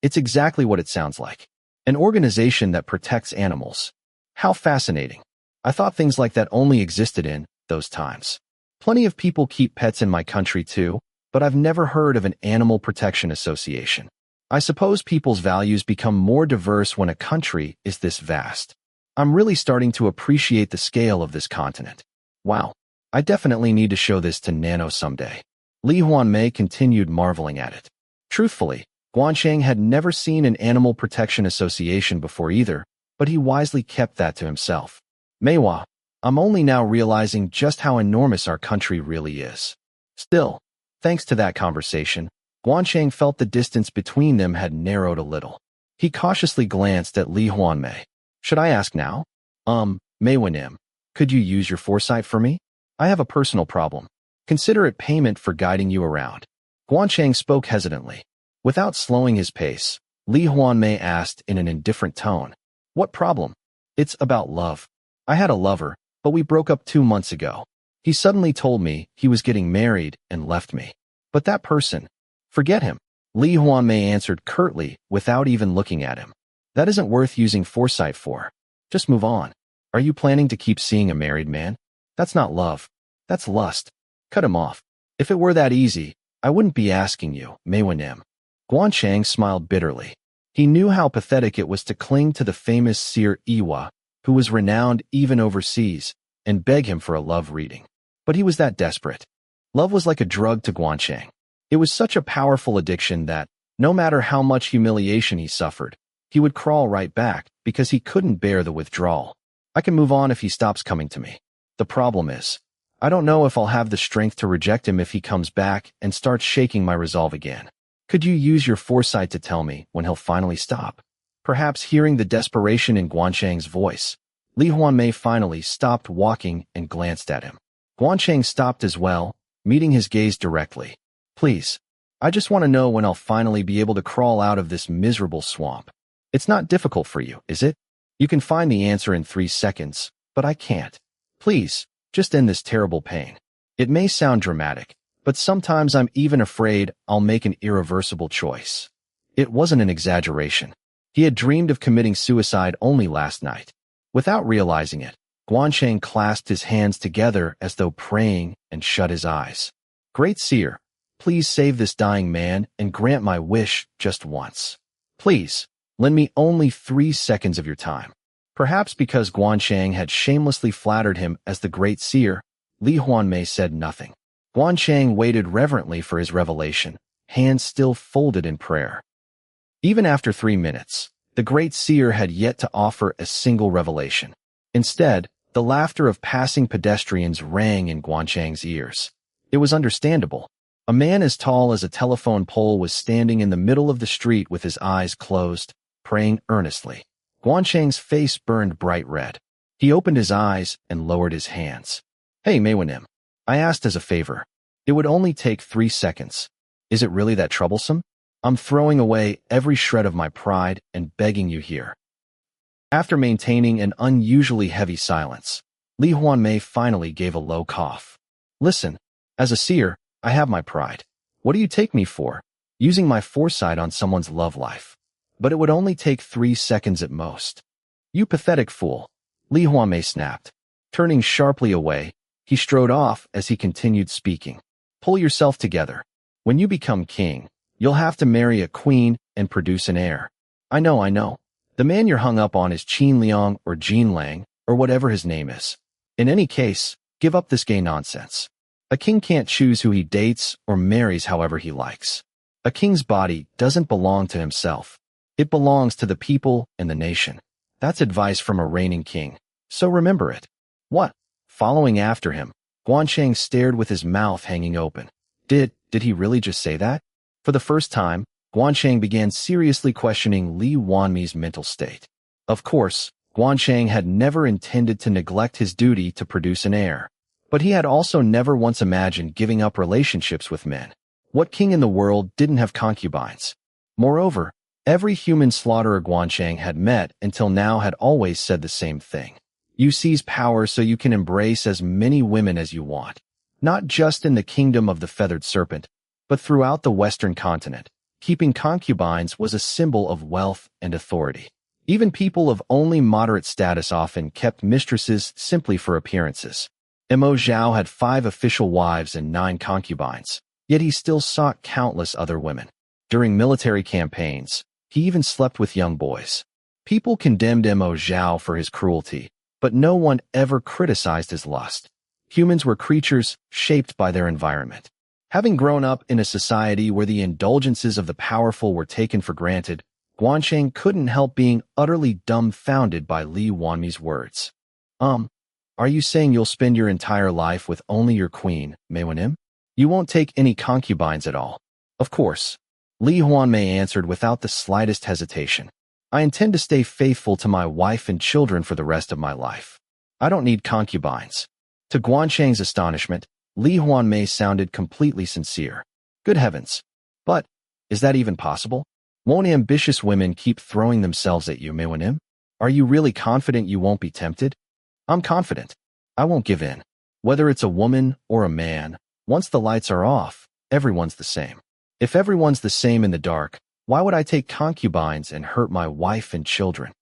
It's exactly what it sounds like. An organization that protects animals. How fascinating. I thought things like that only existed in those times. Plenty of people keep pets in my country too, but I've never heard of an Animal Protection Association. I suppose people's values become more diverse when a country is this vast. I'm really starting to appreciate the scale of this continent. Wow, I definitely need to show this to Nano someday. Lee Hwanmae continued marveling at it. Truthfully, Gwan Chang had never seen an Animal Protection Association before either, but he wisely kept that to himself. Maewa, I'm only now realizing just how enormous our country really is. Still, thanks to that conversation, Gwan Chang felt the distance between them had narrowed a little. He cautiously glanced at Lee Hwanmae. Should I ask now? Maewanim, could you use your foresight for me? I have a personal problem. Consider it payment for guiding you around. Gwan Chang spoke hesitantly. Without slowing his pace, Lee Hwanmae asked in an indifferent tone. What problem? It's about love. I had a lover, but we broke up 2 months ago. He suddenly told me he was getting married and left me. But that person, forget him. Lee Hwanmae answered curtly without even looking at him. That isn't worth using foresight for. Just move on. Are you planning to keep seeing a married man? That's not love. That's lust. Cut him off. If it were that easy, I wouldn't be asking you, Maewanim. Gwan Chang smiled bitterly. He knew how pathetic it was to cling to the famous seer Iwa, who was renowned even overseas, and beg him for a love reading. But he was that desperate. Love was like a drug to Gwan Chang. It was such a powerful addiction that, no matter how much humiliation he suffered, he would crawl right back because he couldn't bear the withdrawal. I can move on if he stops coming to me. The problem is, I don't know if I'll have the strength to reject him if he comes back and starts shaking my resolve again. Could you use your foresight to tell me when he'll finally stop? Perhaps hearing the desperation in Gwan Chang's voice, Lee Hwanmae finally stopped walking and glanced at him. Gwan Chang stopped as well, meeting his gaze directly. Please, I just want to know when I'll finally be able to crawl out of this miserable swamp. It's not difficult for you, is it? You can find the answer in 3 seconds, but I can't. Please, just end this terrible pain. It may sound dramatic, but sometimes I'm even afraid I'll make an irreversible choice. It wasn't an exaggeration. He had dreamed of committing suicide only last night. Without realizing it, Gwan Chang clasped his hands together as though praying and shut his eyes. Great seer, please save this dying man and grant my wish just once. Please, lend me only 3 seconds of your time." Perhaps because Gwan Chang had shamelessly flattered him as the great seer, Lee Hwanmae said nothing. Gwan Chang waited reverently for his revelation, hands still folded in prayer. Even after 3 minutes, the great seer had yet to offer a single revelation. Instead, the laughter of passing pedestrians rang in Gwan Chang's ears. It was understandable. A man as tall as a telephone pole was standing in the middle of the street with his eyes closed, praying earnestly. Gwan Chang's face burned bright red. He opened his eyes and lowered his hands. "Hey, Hwanmae, I asked as a favor. It would only take 3 seconds. Is it really that troublesome? I'm throwing away every shred of my pride and begging you here." After maintaining an unusually heavy silence, Lee Hwanmae finally gave a low cough. "Listen, as a seer, I have my pride. What do you take me for? Using my foresight on someone's love life. But it would only take 3 seconds at most." "You pathetic fool," Lee Hwanmae snapped. Turning sharply away, he strode off as he continued speaking. "Pull yourself together. When you become king, you'll have to marry a queen and produce an heir. I know. The man you're hung up on is Qin Liang or Jin Lang, or whatever his name is. In any case, give up this gay nonsense. A king can't choose who he dates or marries however he likes. A king's body doesn't belong to himself. It belongs to the people and the nation. That's advice from a reigning king, so remember it." "What?" Following after him, Gwan Chang stared with his mouth hanging open. Did he really just say that? For the first time, Gwan Chang began seriously questioning Lee Hwanmae's mental state. Of course, Gwan Chang had never intended to neglect his duty to produce an heir. But he had also never once imagined giving up relationships with men. What king in the world didn't have concubines? Moreover, every human slaughterer Gwan Chang had met until now had always said the same thing. You seize power so you can embrace as many women as you want. Not just in the kingdom of the feathered serpent, but throughout the Western continent. Keeping concubines was a symbol of wealth and authority. Even people of only moderate status often kept mistresses simply for appearances. Mo Zhao had 5 official wives and 9 concubines, yet he still sought countless other women. During military campaigns, he even slept with young boys. People condemned Mo Zhao for his cruelty, but no one ever criticized his lust. Humans were creatures shaped by their environment. Having grown up in a society where the indulgences of the powerful were taken for granted, Gwan Chang couldn't help being utterly dumbfounded by Lee Hwanmae's words. Are you saying you'll spend your entire life with only your queen, Hwanmae? You won't take any concubines at all?" "Of course," Lee Hwanmae answered without the slightest hesitation. "I intend to stay faithful to my wife and children for the rest of my life. I don't need concubines." To Gwan Chang's astonishment, Lee Hwanmae sounded completely sincere. "Good heavens! But, is that even possible? Won't ambitious women keep throwing themselves at you, Hwanmae? Are you really confident you won't be tempted?" "I'm confident. I won't give in. Whether it's a woman or a man, once the lights are off, everyone's the same. If everyone's the same in the dark, why would I take concubines and hurt my wife and children?"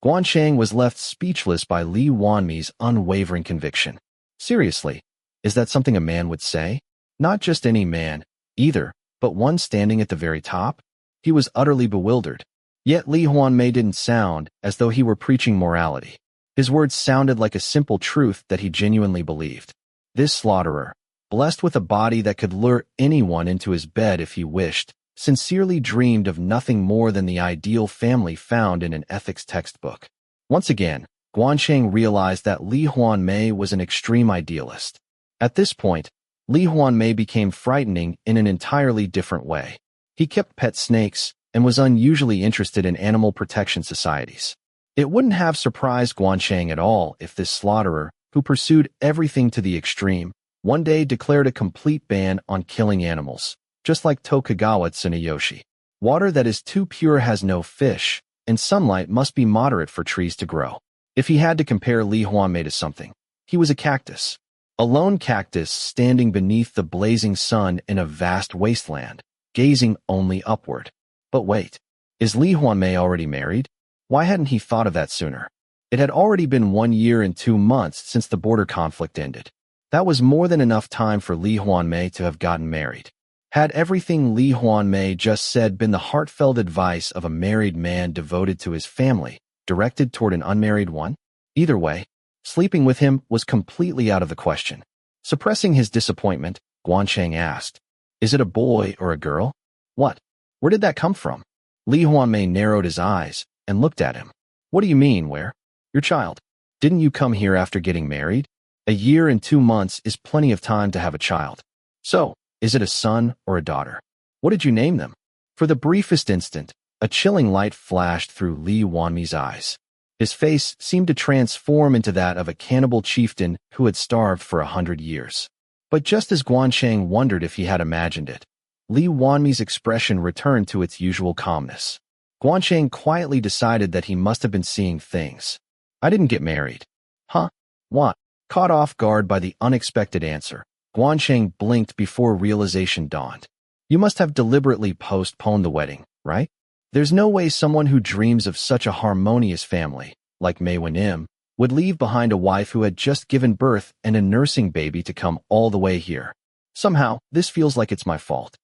Gwan Chang was left speechless by Lee Hwanmae's unwavering conviction. Seriously, is that something a man would say? Not just any man, either, but one standing at the very top? He was utterly bewildered. Yet Lee Hwanmae didn't sound as though he were preaching morality. His words sounded like a simple truth that he genuinely believed. This slaughterer, blessed with a body that could lure anyone into his bed if he wished, sincerely dreamed of nothing more than the ideal family found in an ethics textbook. Once again, Gwan Chang realized that Lee Hwanmae was an extreme idealist. At this point, Lee Hwanmae became frightening in an entirely different way. He kept pet snakes and was unusually interested in animal protection societies. It wouldn't have surprised Gwan Chang at all if this slaughterer, who pursued everything to the extreme, one day declared a complete ban on killing animals, just like Tokugawa Tsuneyoshi. Water that is too pure has no fish, and sunlight must be moderate for trees to grow. If he had to compare Lee Hwanmae to something, he was a cactus. A lone cactus standing beneath the blazing sun in a vast wasteland, gazing only upward. But wait, is Lee Hwanmae already married? Why hadn't he thought of that sooner? It had already been 1 year and 2 months since the border conflict ended. That was more than enough time for Lee Hwanmae to have gotten married. Had everything Lee Hwanmae just said been the heartfelt advice of a married man devoted to his family, directed toward an unmarried one? Either way, sleeping with him was completely out of the question. Suppressing his disappointment, Gwan Chang asked, "Is it a boy or a girl? What? Where did that come from?" Lee Hwanmae narrowed his eyes and looked at him. "What do you mean, where? Your child. Didn't you come here after getting married? A year and 2 months is plenty of time to have a child. So, is it a son or a daughter? What did you name them?" For the briefest instant, a chilling light flashed through Lee Hwanmae's eyes. His face seemed to transform into that of a cannibal chieftain who had starved for 100 years. But just as Gwan Chang wondered if he had imagined it, Lee Hwanmae's expression returned to its usual calmness. Gwan Chang quietly decided that he must have been seeing things. "I didn't get married." "Huh? What?" Caught off guard by the unexpected answer, Gwan Chang blinked before realization dawned. "You must have deliberately postponed the wedding, right? There's no way someone who dreams of such a harmonious family, like Mae Wan-im, would leave behind a wife who had just given birth and a nursing baby to come all the way here. Somehow, this feels like it's my fault."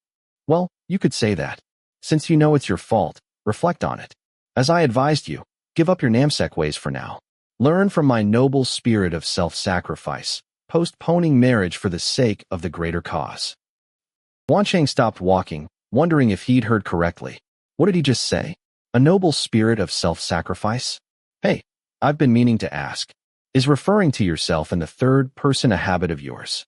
"Well, you could say that. Since you know it's your fault, reflect on it. As I advised you, give up your namesake ways for now. Learn from my noble spirit of self-sacrifice, postponing marriage for the sake of the greater cause." Gwan Chang stopped walking, wondering if he'd heard correctly. What did he just say? A noble spirit of self-sacrifice? Hey, I've been meaning to ask. Is referring to yourself in the third person a habit of yours?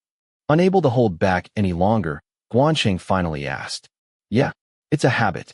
Unable to hold back any longer, Gwan Chang finally asked. "Yeah, it's a habit."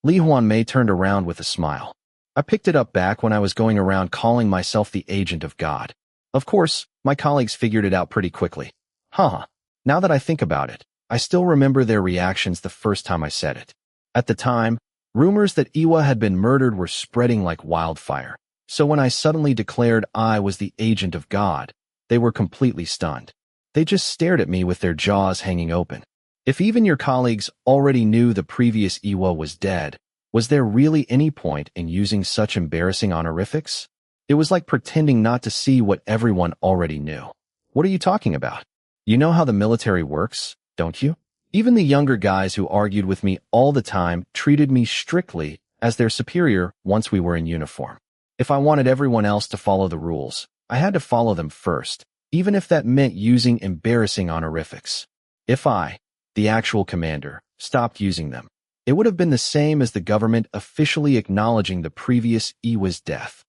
Lee Hwanmae turned around with a smile. "I picked it up back when I was going around calling myself the agent of God. Of course, my colleagues figured it out pretty quickly. Haha. Now that I think about it, I still remember their reactions the first time I said it. At the time, rumors that Iwa had been murdered were spreading like wildfire, so when I suddenly declared I was the agent of God, they were completely stunned. They just stared at me with their jaws hanging open. If even your colleagues already knew the previous Iwa was dead, was there really any point in using such embarrassing honorifics? It was like pretending not to see what everyone already knew. What are you talking about? You know how the military works, don't you? Even the younger guys who argued with me all the time treated me strictly as their superior once we were in uniform. If I wanted everyone else to follow the rules, I had to follow them first, even if that meant using embarrassing honorifics. If I, the actual commander, stopped using them, it would have been the same as the government officially acknowledging the previous Iwa's death.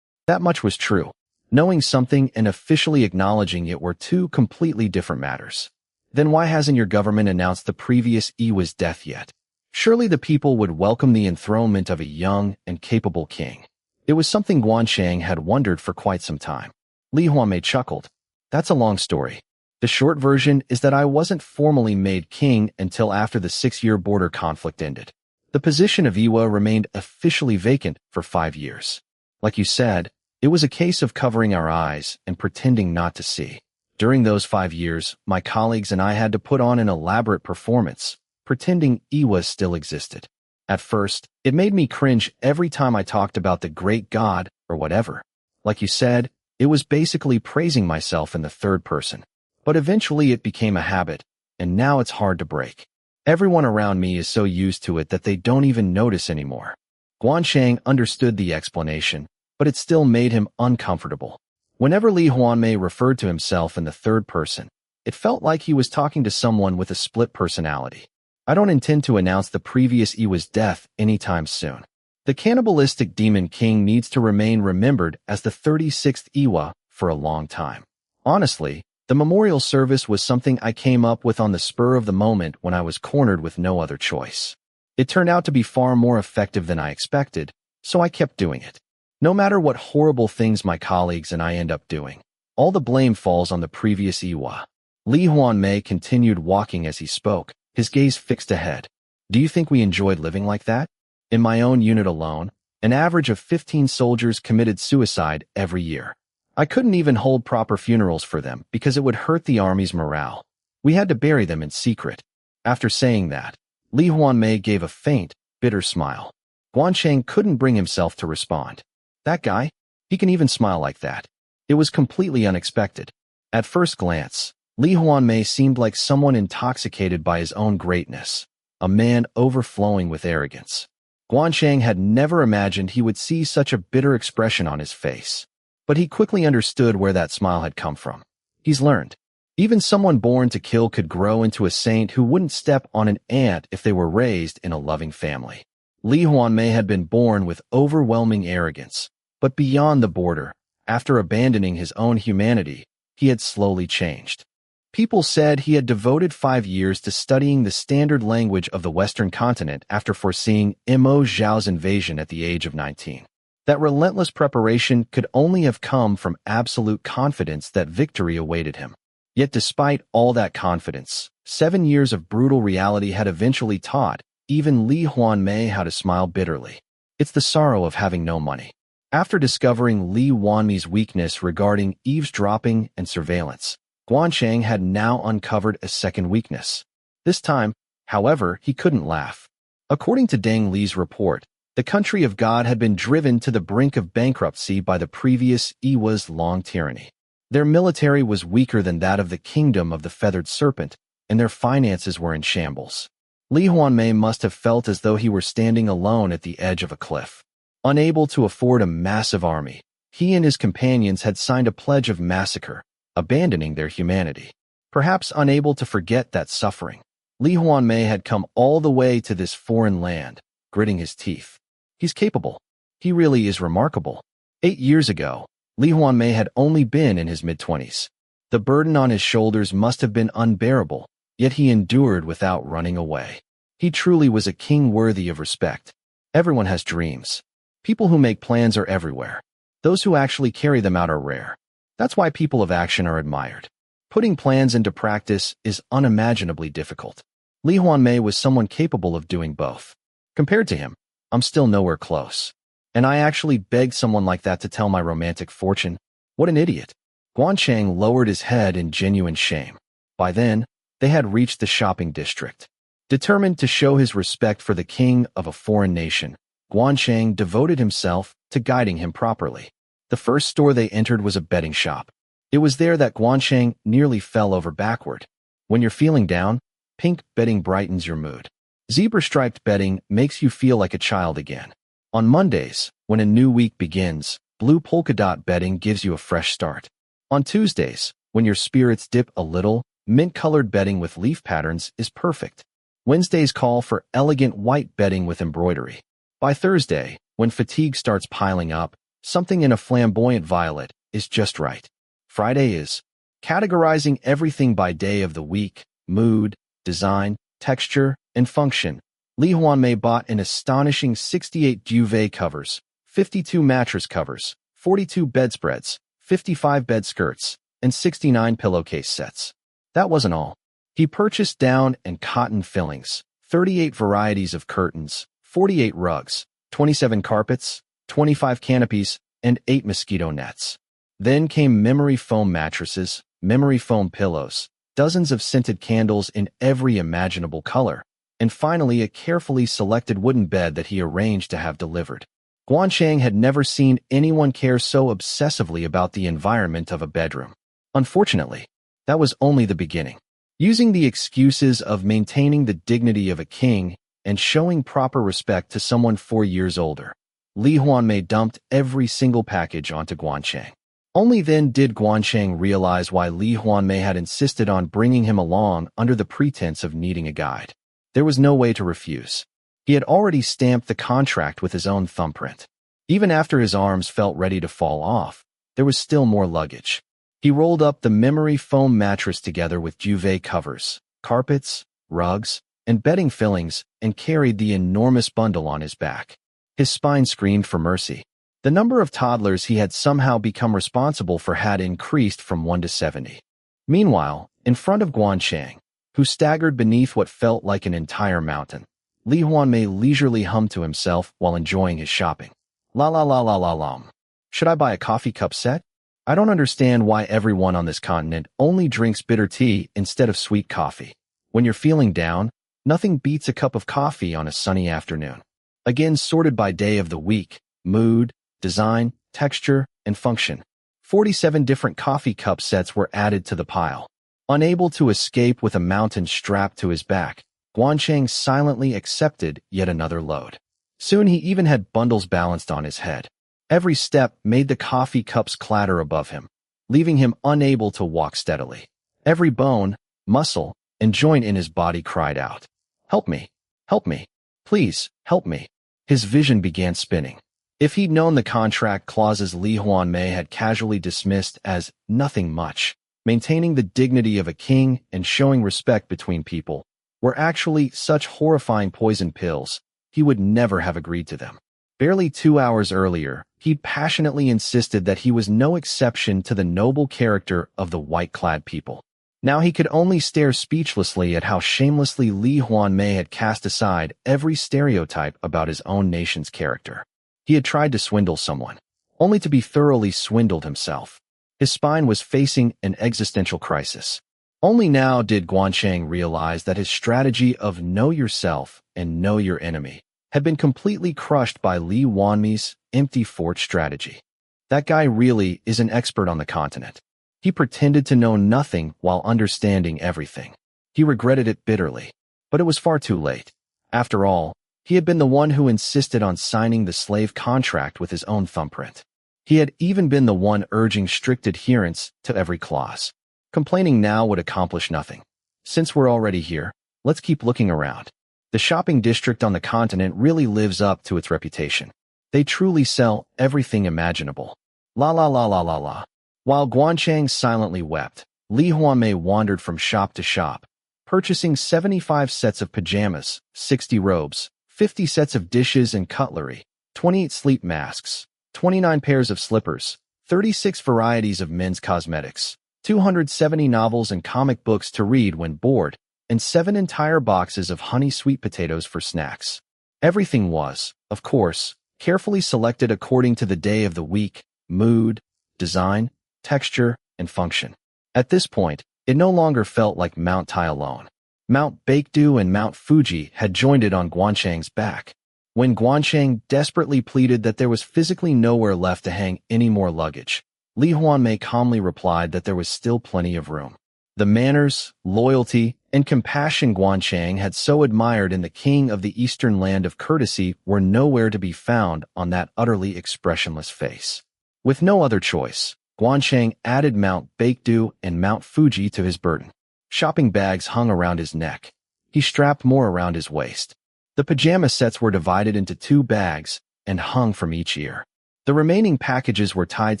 That much was true. Knowing something and officially acknowledging it were two completely different matters. Then why hasn't your government announced the previous Iwa's death yet? Surely the people would welcome the enthronement of a young and capable king. It was something Gwan Chang had wondered for quite some time. Lee Hwanmae chuckled. That's a long story. The short version is that I wasn't formally made king until after the 6-year border conflict ended. The position of Iwa remained officially vacant for 5 years. Like you said, it was a case of covering our eyes and pretending not to see. During those 5 years, my colleagues and I had to put on an elaborate performance, pretending Iwa still existed. At first, it made me cringe every time I talked about the great God or whatever. Like you said, it was basically praising myself in the third person. But eventually it became a habit, and now it's hard to break. Everyone around me is so used to it that they don't even notice anymore. Gwan Chang understood the explanation, but it still made him uncomfortable. Whenever Lee Hwanmae referred to himself in the third person, it felt like he was talking to someone with a split personality. I don't intend to announce the previous Iwa's death anytime soon. The cannibalistic demon king needs to remain remembered as the 36th Iwa for a long time. Honestly, the memorial service was something I came up with on the spur of the moment when I was cornered with no other choice. It turned out to be far more effective than I expected, so I kept doing it. No matter what horrible things my colleagues and I end up doing, all the blame falls on the previous Iwa. Lee Hwanmae continued walking as he spoke, his gaze fixed ahead. Do you think we enjoyed living like that? In my own unit alone, an average of 15 soldiers committed suicide every year. I couldn't even hold proper funerals for them because it would hurt the army's morale. We had to bury them in secret. After saying that, Lee Hwanmae gave a faint, bitter smile. Gwan Chang couldn't bring himself to respond. That guy? He can even smile like that. It was completely unexpected. At first glance, Lee Hwanmae seemed like someone intoxicated by his own greatness, a man overflowing with arrogance. Gwan Chang had never imagined he would see such a bitter expression on his face. But he quickly understood where that smile had come from. He's learned. Even someone born to kill could grow into a saint who wouldn't step on an ant if they were raised in a loving family. Lee Hwanmae had been born with overwhelming arrogance, but beyond the border, after abandoning his own humanity, he had slowly changed. People said he had devoted 5 years to studying the standard language of the Western continent after foreseeing Mo Zhao's invasion at the age of 19. That relentless preparation could only have come from absolute confidence that victory awaited him. Yet despite all that confidence, 7 years of brutal reality had eventually taught even Lee Hwanmae how to smile bitterly. It's the sorrow of having no money. After discovering Lee Hwanmae's weakness regarding eavesdropping and surveillance, Gwan Chang had now uncovered a second weakness. This time, however, he couldn't laugh. According to Deng Li's report, the country of God had been driven to the brink of bankruptcy by the previous Iwa's long tyranny. Their military was weaker than that of the kingdom of the feathered serpent, and their finances were in shambles. Lee Hwanmae must have felt as though he were standing alone at the edge of a cliff. Unable to afford a massive army, he and his companions had signed a pledge of massacre, abandoning their humanity. Perhaps unable to forget that suffering, Lee Hwanmae had come all the way to this foreign land, gritting his teeth. He's capable. He really is remarkable. 8 years ago, Lee Hwanmae had only been in his mid-20s. The burden on his shoulders must have been unbearable, yet he endured without running away. He truly was a king worthy of respect. Everyone has dreams. People who make plans are everywhere. Those who actually carry them out are rare. That's why people of action are admired. Putting plans into practice is unimaginably difficult. Lee Hwanmae was someone capable of doing both. Compared to him, I'm still nowhere close. And I actually begged someone like that to tell my romantic fortune. What an idiot. Gwan Chang lowered his head in genuine shame. By then, they had reached the shopping district. Determined to show his respect for the king of a foreign nation, Gwan Chang devoted himself to guiding him properly. The first store they entered was a bedding shop. It was there that Gwan Chang nearly fell over backward. When you're feeling down, pink bedding brightens your mood. Zebra-striped bedding makes you feel like a child again. On Mondays, when a new week begins, blue polka dot bedding gives you a fresh start. On Tuesdays, when your spirits dip a little, mint-colored bedding with leaf patterns is perfect. Wednesdays call for elegant white bedding with embroidery. By Thursday, when fatigue starts piling up, something in a flamboyant violet is just right. Friday is categorizing everything by day of the week, mood, design, texture, and function. Lee Hwanmae bought an astonishing 68 duvet covers, 52 mattress covers, 42 bedspreads, 55 bed skirts, and 69 pillowcase sets. That wasn't all. He purchased down and cotton fillings, 38 varieties of curtains, 48 rugs, 27 carpets, 25 canopies, and 8 mosquito nets. Then came memory foam mattresses, memory foam pillows, dozens of scented candles in every imaginable color, and finally a carefully selected wooden bed that he arranged to have delivered. Gwan Chang had never seen anyone care so obsessively about the environment of a bedroom. Unfortunately, that was only the beginning. Using the excuses of maintaining the dignity of a king and showing proper respect to someone 4 years older, Lee Hwanmae dumped every single package onto Gwan Chang. Only then did Gwan Chang realize why Lee Hwanmae had insisted on bringing him along under the pretense of needing a guide. There was no way to refuse. He had already stamped the contract with his own thumbprint. Even after his arms felt ready to fall off, there was still more luggage. He rolled up the memory foam mattress together with duvet covers, carpets, rugs, and bedding fillings and carried the enormous bundle on his back. His spine screamed for mercy. The number of toddlers he had somehow become responsible for had increased from 1 to 70. Meanwhile, in front of Gwan Chang, who staggered beneath what felt like an entire mountain, Lee Hwanmae leisurely hummed to himself while enjoying his shopping. La la la la la la. Should I buy a coffee cup set? I don't understand why everyone on this continent only drinks bitter tea instead of sweet coffee. When you're feeling down, nothing beats a cup of coffee on a sunny afternoon. Again sorted by day of the week, mood, design, texture, and function. 47 different coffee cup sets were added to the pile. Unable to escape with a mountain strapped to his back, Gwan Chang silently accepted yet another load. Soon he even had bundles balanced on his head. Every step made the coffee cups clatter above him, leaving him unable to walk steadily. Every bone, muscle, and joint in his body cried out, "Help me! Help me! Please, help me!" His vision began spinning. If he'd known the contract clauses Lee Hwanmae had casually dismissed as nothing much, maintaining the dignity of a king and showing respect between people, were actually such horrifying poison pills, he would never have agreed to them. Barely 2 hours earlier, he'd passionately insisted that he was no exception to the noble character of the white-clad people. Now he could only stare speechlessly at how shamelessly Lee Hwanmae had cast aside every stereotype about his own nation's character. He had tried to swindle someone, only to be thoroughly swindled himself. His spine was facing an existential crisis. Only now did Gwan Chang realize that his strategy of know yourself and know your enemy had been completely crushed by Lee Hwanmae's empty fort strategy. That guy really is an expert on the continent. He pretended to know nothing while understanding everything. He regretted it bitterly, but it was far too late. After all, he had been the one who insisted on signing the slave contract with his own thumbprint. He had even been the one urging strict adherence to every clause. Complaining now would accomplish nothing. Since we're already here, let's keep looking around. The shopping district on the continent really lives up to its reputation. They truly sell everything imaginable. La la la la la la. While Gwan Chang silently wept, Lee Hwanmae wandered from shop to shop, purchasing 75 sets of pajamas, 60 robes, 50 sets of dishes and cutlery, 28 sleep masks, 29 pairs of slippers, 36 varieties of men's cosmetics, 270 novels and comic books to read when bored, and 7 entire boxes of honey sweet potatoes for snacks. Everything was, of course, carefully selected according to the day of the week, mood, design, texture, and function. At this point, it no longer felt like Mount Tai alone. Mount Baekdu and Mount Fuji had joined it on Gwan Chang's back. When Gwan Chang desperately pleaded that there was physically nowhere left to hang any more luggage, Lee Hwanmae calmly replied that there was still plenty of room. The manners, loyalty, and compassion Gwan Chang had so admired in the king of the eastern land of courtesy were nowhere to be found on that utterly expressionless face. With no other choice, Gwan Chang added Mount Baekdu and Mount Fuji to his burden. Shopping bags hung around his neck. He strapped more around his waist. The pajama sets were divided into 2 bags and hung from each ear. The remaining packages were tied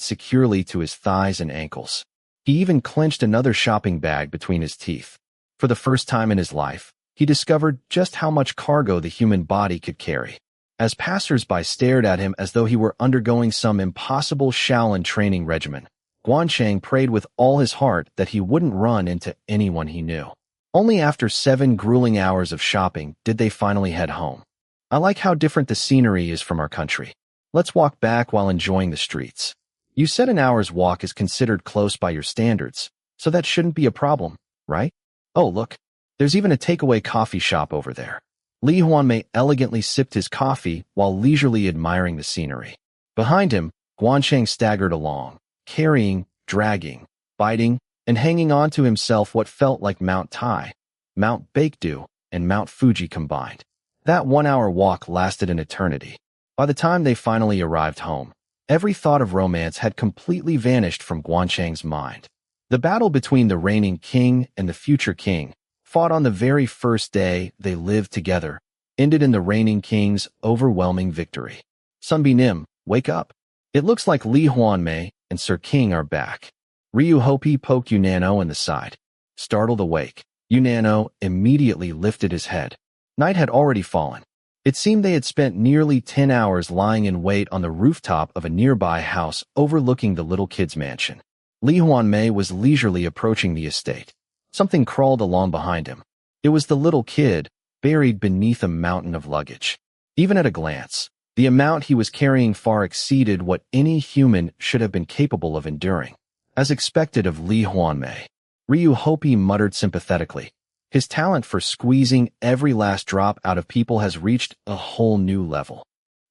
securely to his thighs and ankles. He even clenched another shopping bag between his teeth. For the first time in his life, he discovered just how much cargo the human body could carry. As passers-by stared at him as though he were undergoing some impossible Shaolin training regimen, Gwan Chang prayed with all his heart that he wouldn't run into anyone he knew. Only after 7 grueling hours of shopping did they finally head home. I like how different the scenery is from our country. Let's walk back while enjoying the streets. You said an hour's walk is considered close by your standards, so that shouldn't be a problem, right? Oh, look, there's even a takeaway coffee shop over there. Lee Hwanmae elegantly sipped his coffee while leisurely admiring the scenery. Behind him, Gwan Chang staggered along, carrying, dragging, biting, and hanging on to himself what felt like Mount Tai, Mount Baekdu, and Mount Fuji combined. That 1-hour walk lasted an eternity. By the time they finally arrived home, every thought of romance had completely vanished from Gwan Chang's mind. The battle between the reigning king and the future king, fought on the very first day they lived together, ended in the reigning king's overwhelming victory. Sunbinim, wake up. It looks like Lee Hwanmae and Sir King are back. Ryu Hopi poked Unano in the side. Startled awake, Unano immediately lifted his head. Night had already fallen. It seemed they had spent nearly 10 hours lying in wait on the rooftop of a nearby house overlooking the little kid's mansion. Lee Hwanmae was leisurely approaching the estate. Something crawled along behind him. It was the little kid, buried beneath a mountain of luggage. Even at a glance, the amount he was carrying far exceeded what any human should have been capable of enduring. As expected of Lee Hwanmae, Ryu Hopi muttered sympathetically. His talent for squeezing every last drop out of people has reached a whole new level.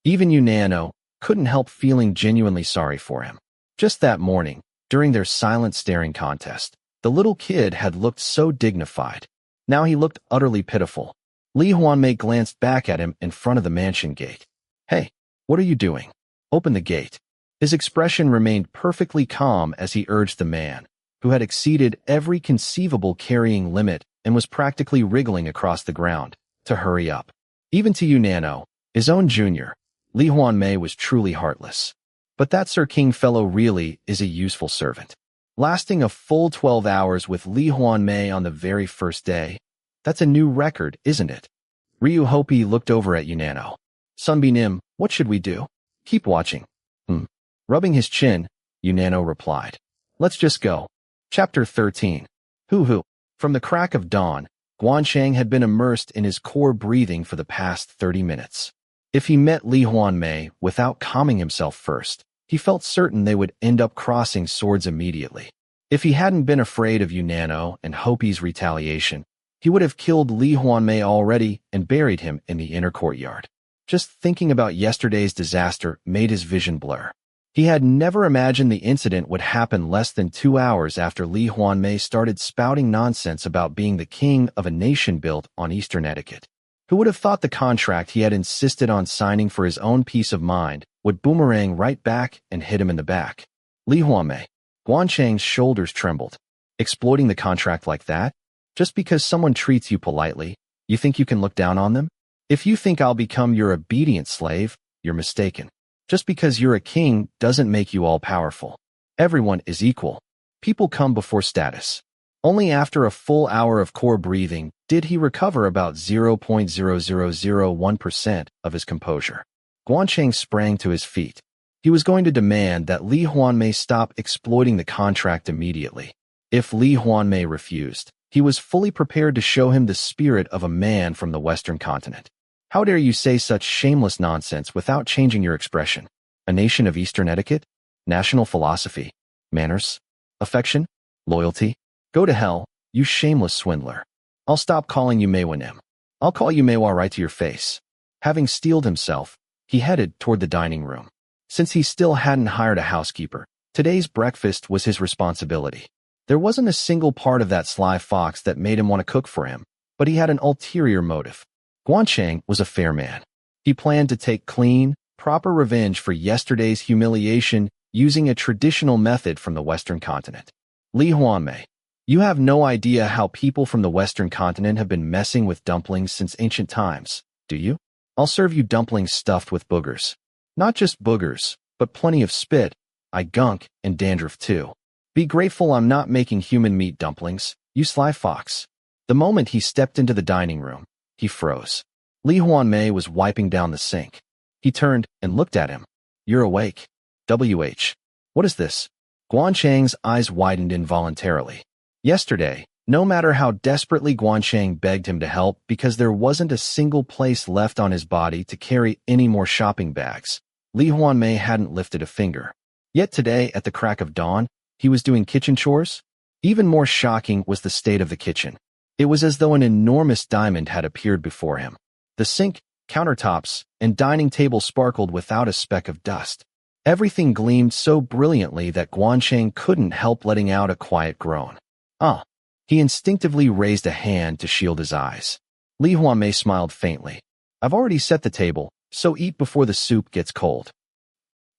Even Unano couldn't help feeling genuinely sorry for him. Just that morning, during their silent staring contest, The little kid had looked so dignified. Now he looked utterly pitiful. Lee Hwanmae glanced back at him in front of the mansion gate. "Hey, what are you doing? Open the gate." His expression remained perfectly calm as he urged the man, who had exceeded every conceivable carrying limit and was practically wriggling across the ground, to hurry up. Even to Unano, his own junior, Lee Hwanmae was truly heartless. But that Sir King fellow really is a useful servant. Lasting a full 12 hours with Lee Hwanmae on the very first day. That's a new record, isn't it? Ryu Hopi looked over at Unano. "Sunbeam, what should we do?" "Keep watching." Rubbing his chin, Unano replied. "Let's just go." Chapter 13. Hoo. From the crack of dawn, Gwan Chang had been immersed in his core breathing for the past 30 minutes. If he met Lee Hwanmae without calming himself first, he felt certain they would end up crossing swords immediately. If he hadn't been afraid of Unano and Hopi's retaliation, he would have killed Lee Hwanmae already and buried him in the inner courtyard. Just thinking about yesterday's disaster made his vision blur. He had never imagined the incident would happen less than 2 hours after Lee Hwanmae started spouting nonsense about being the king of a nation built on Eastern etiquette. Who would have thought the contract he had insisted on signing for his own peace of mind would boomerang right back and hit him in the back? Lee Hwanmae. Gwan Chang's shoulders trembled. Exploiting the contract like that? Just because someone treats you politely, you think you can look down on them? If you think I'll become your obedient slave, you're mistaken. Just because you're a king doesn't make you all-powerful. Everyone is equal. People come before status. Only after a full hour of core breathing did he recover about 0.0001% of his composure. Gwan Chang sprang to his feet. He was going to demand that Lee Hwanmae stop exploiting the contract immediately. If Lee Hwanmae refused, he was fully prepared to show him the spirit of a man from the Western continent. "How dare you say such shameless nonsense without changing your expression? A nation of Eastern etiquette? National philosophy? Manners? Affection? Loyalty? Go to hell, you shameless swindler. I'll stop calling you Maewanim. I'll call you Maewa right to your face." Having steeled himself, he headed toward the dining room. Since he still hadn't hired a housekeeper, today's breakfast was his responsibility. There wasn't a single part of that sly fox that made him want to cook for him, but he had an ulterior motive. Gwan Chang was a fair man. He planned to take clean, proper revenge for yesterday's humiliation using a traditional method from the Western continent. Lee Hwanmae, you have no idea how people from the Western continent have been messing with dumplings since ancient times, do you? I'll serve you dumplings stuffed with boogers. Not just boogers, but plenty of spit, gunk, and dandruff too. Be grateful I'm not making human meat dumplings, you sly fox. The moment he stepped into the dining room, he froze. Lee Hwanmae was wiping down the sink. He turned and looked at him. "You're awake. What is this?" Gwan Chang's eyes widened involuntarily. Yesterday, no matter how desperately Gwan Chang begged him to help because there wasn't a single place left on his body to carry any more shopping bags, Lee Hwanmae hadn't lifted a finger. Yet today, at the crack of dawn, he was doing kitchen chores? Even more shocking was the state of the kitchen. It was as though an enormous diamond had appeared before him. The sink, countertops, and dining table sparkled without a speck of dust. Everything gleamed so brilliantly that Gwan Chang couldn't help letting out a quiet groan. He instinctively raised a hand to shield his eyes. Lee Hwanmae smiled faintly. "I've already set the table, so eat before the soup gets cold."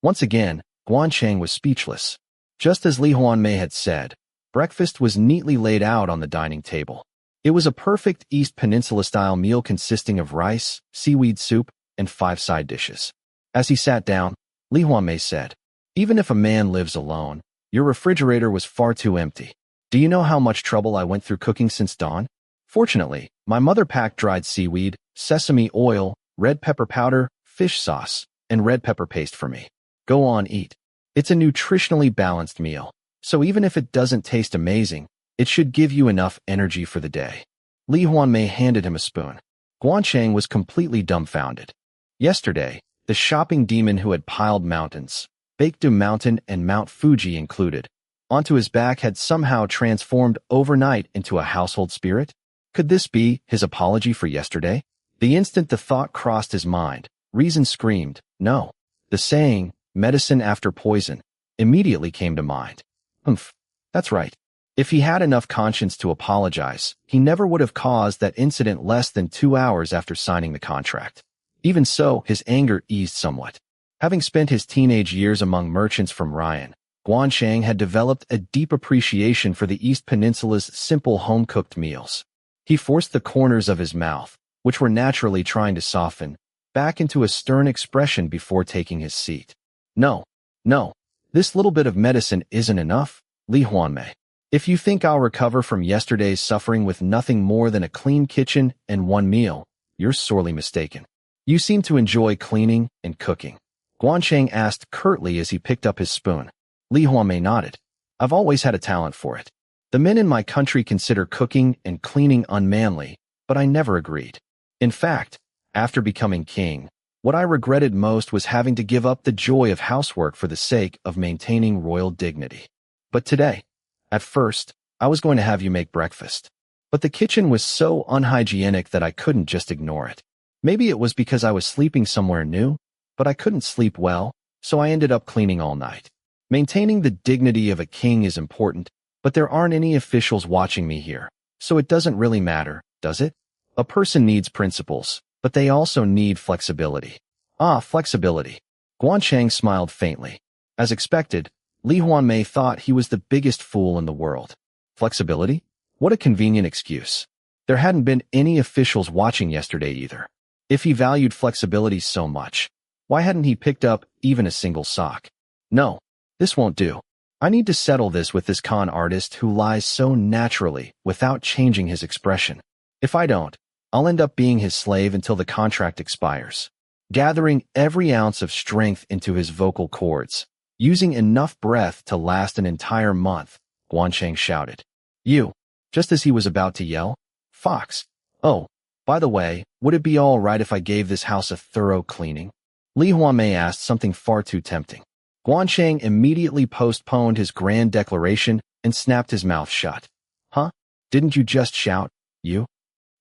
Once again, Gwan Chang was speechless. Just as Lee Hwanmae had said, breakfast was neatly laid out on the dining table. It was a perfect East Peninsula-style meal consisting of rice, seaweed soup, and 5 side dishes. As he sat down, Lee Hwanmae said, "Even if a man lives alone, your refrigerator was far too empty. Do you know how much trouble I went through cooking since dawn? Fortunately, my mother packed dried seaweed, sesame oil, red pepper powder, fish sauce, and red pepper paste for me. Go on, eat. It's a nutritionally balanced meal, so even if it doesn't taste amazing, it should give you enough energy for the day." Lee Hwanmae handed him a spoon. Gwan Chang was completely dumbfounded. Yesterday, the shopping demon who had piled mountains, Baekdu Mountain and Mount Fuji included, onto his back had somehow transformed overnight into a household spirit? Could this be his apology for yesterday? The instant the thought crossed his mind, reason screamed, no. The saying, medicine after poison, immediately came to mind. That's right. If he had enough conscience to apologize, he never would have caused that incident less than 2 hours after signing the contract. Even so, his anger eased somewhat. Having spent his teenage years among merchants from Ryan, Gwan Chang had developed a deep appreciation for the East Peninsula's simple home-cooked meals. He forced the corners of his mouth, which were naturally trying to soften, back into a stern expression before taking his seat. No, this little bit of medicine isn't enough, Lee Hwanmae. If you think I'll recover from yesterday's suffering with nothing more than a clean kitchen and one meal, you're sorely mistaken. You seem to enjoy cleaning and cooking. Gwan Chang asked curtly as he picked up his spoon. Lee Hwanmae nodded. I've always had a talent for it. The men in my country consider cooking and cleaning unmanly, but I never agreed. In fact, after becoming king, what I regretted most was having to give up the joy of housework for the sake of maintaining royal dignity. But today, at first, I was going to have you make breakfast. But the kitchen was so unhygienic that I couldn't just ignore it. Maybe it was because I was sleeping somewhere new, but I couldn't sleep well, so I ended up cleaning all night. Maintaining the dignity of a king is important, but there aren't any officials watching me here, so it doesn't really matter, does it? A person needs principles, but they also need flexibility. Ah, flexibility. Gwan Chang smiled faintly. As expected, Lee Hwanmae thought he was the biggest fool in the world. Flexibility? What a convenient excuse. There hadn't been any officials watching yesterday either. If he valued flexibility so much, why hadn't he picked up even a single sock? No, this won't do. I need to settle this with this con artist who lies so naturally without changing his expression. If I don't, I'll end up being his slave until the contract expires. Gathering every ounce of strength into his vocal cords, using enough breath to last an entire month, Gwan Chang shouted. You, just as he was about to yell, Fox. Oh, by the way, would it be all right if I gave this house a thorough cleaning? Lee Hwanmae asked something far too tempting. Gwan Chang immediately postponed his grand declaration and snapped his mouth shut. Huh? Didn't you just shout, you?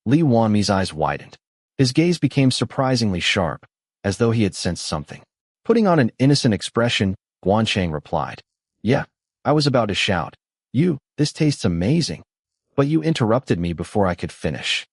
Lee Hwanmae's eyes widened. His gaze became surprisingly sharp, as though he had sensed something. Putting on an innocent expression, Gwan Chang replied, Yeah, I was about to shout, You, this tastes amazing. But you interrupted me before I could finish.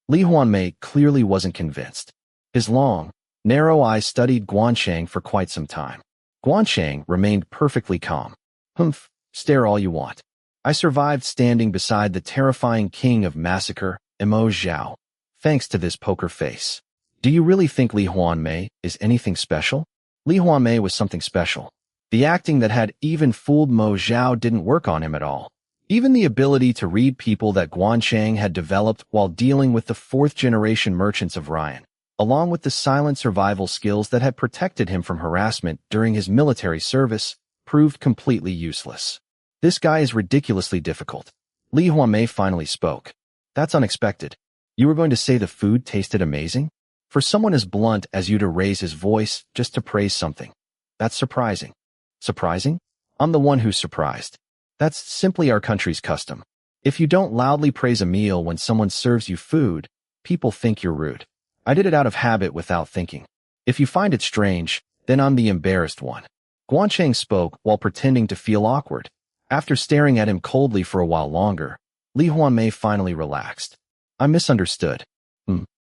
Lee Hwanmae clearly wasn't convinced. His long, narrow eyes studied Gwan Chang for quite some time. Gwan Chang remained perfectly calm. Humph, stare all you want. I survived standing beside the terrifying king of massacre, Mo Zhao, thanks to this poker face. Do you really think Lee Hwanmae is anything special? Lee Hwanmae was something special. The acting that had even fooled Mo Zhao didn't work on him at all. Even the ability to read people that Gwan Chang had developed while dealing with the fourth-generation merchants of Ryan, along with the silent survival skills that had protected him from harassment during his military service, proved completely useless. This guy is ridiculously difficult. Lee Hwanmae finally spoke. That's unexpected. You were going to say the food tasted amazing? For someone as blunt as you to raise his voice just to praise something. That's surprising. Surprising? I'm the one who's surprised. That's simply our country's custom. If you don't loudly praise a meal when someone serves you food, people think you're rude. I did it out of habit without thinking. If you find it strange, then I'm the embarrassed one. Gwan Chang spoke while pretending to feel awkward. After staring at him coldly for a while longer, Lee Hwanmae finally relaxed. I misunderstood.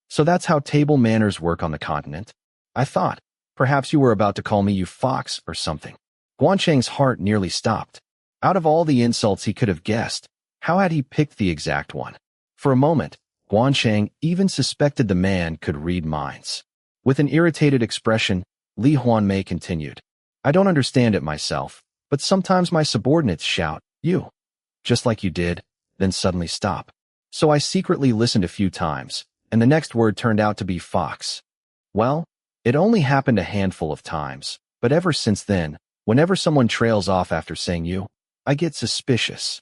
So that's how table manners work on the continent? I thought, perhaps you were about to call me you fox or something. Gwan Chang's heart nearly stopped. Out of all the insults he could have guessed, how had he picked the exact one? For a moment, Gwan Chang even suspected the man could read minds. With an irritated expression, Lee Hwanmae continued. I don't understand it myself, but sometimes my subordinates shout, you. Just like you did, then suddenly stop. So I secretly listened a few times, and the next word turned out to be fox. Well, it only happened a handful of times, but ever since then, whenever someone trails off after saying you, I get suspicious.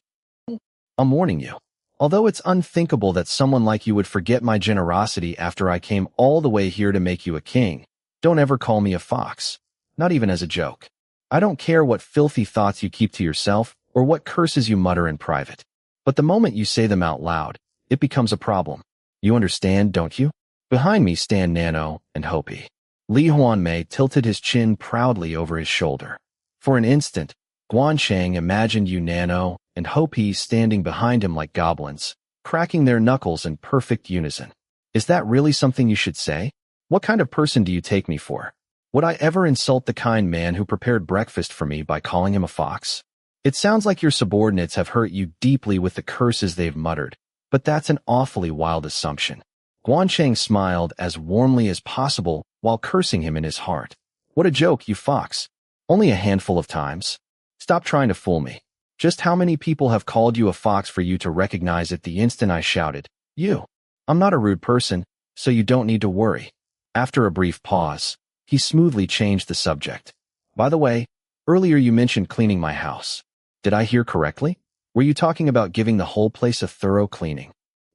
I'm warning you. Although it's unthinkable that someone like you would forget my generosity after I came all the way here to make you a king, don't ever call me a fox. Not even as a joke. I don't care what filthy thoughts you keep to yourself or what curses you mutter in private. But the moment you say them out loud, it becomes a problem. You understand, don't you? Behind me stand Nano and Hopi. Lee Hwanmae tilted his chin proudly over his shoulder. For an instant, Gwan Chang imagined Unano and Hopi standing behind him like goblins, cracking their knuckles in perfect unison. Is that really something you should say? What kind of person do you take me for? Would I ever insult the kind man who prepared breakfast for me by calling him a fox? It sounds like your subordinates have hurt you deeply with the curses they've muttered, but that's an awfully wild assumption. Gwan Chang smiled as warmly as possible while cursing him in his heart. What a joke, you fox. Only a handful of times. Stop trying to fool me. Just how many people have called you a fox for you to recognize it the instant I shouted, "You"? I'm not a rude person, so you don't need to worry. After a brief pause, he smoothly changed the subject. By the way, earlier you mentioned cleaning my house. Did I hear correctly? Were you talking about giving the whole place a thorough cleaning?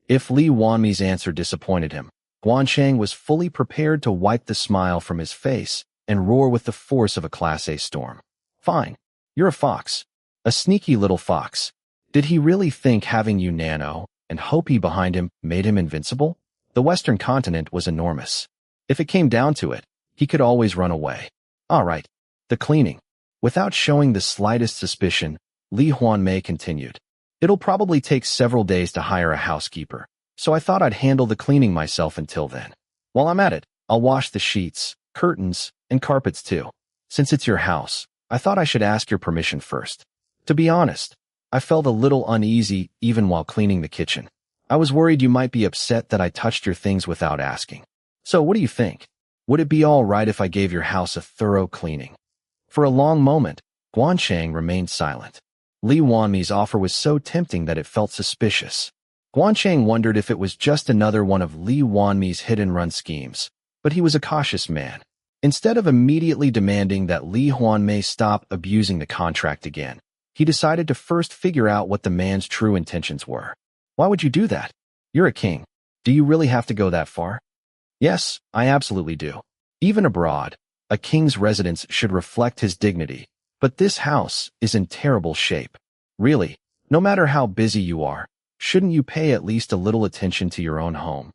If Lee Hwanmae's answer disappointed him, Gwan Chang was fully prepared to wipe the smile from his face and roar with the force of a Class A storm. Fine. You're a fox. A sneaky little fox. Did he really think having Unano and Hopi behind him made him invincible? The Western continent was enormous. If it came down to it, he could always run away. All right. The cleaning. Without showing the slightest suspicion, Lee Hwanmae continued. It'll probably take several days to hire a housekeeper, so I thought I'd handle the cleaning myself until then. While I'm at it, I'll wash the sheets, curtains, and carpets too. Since it's your house, I thought I should ask your permission first. To be honest, I felt a little uneasy even while cleaning the kitchen. I was worried you might be upset that I touched your things without asking. So what do you think? Would it be all right if I gave your house a thorough cleaning? For a long moment, Gwan Chang remained silent. Lee Hwanmae's offer was so tempting that it felt suspicious. Gwan Chang wondered if it was just another one of Lee Hwanmae's hit-and-run schemes, but he was a cautious man. Instead of immediately demanding that Lee Hwanmae stop abusing the contract again, he decided to first figure out what the man's true intentions were. Why would you do that? You're a king. Do you really have to go that far? Yes, I absolutely do. Even abroad, a king's residence should reflect his dignity, but this house is in terrible shape. Really, no matter how busy you are, shouldn't you pay at least a little attention to your own home?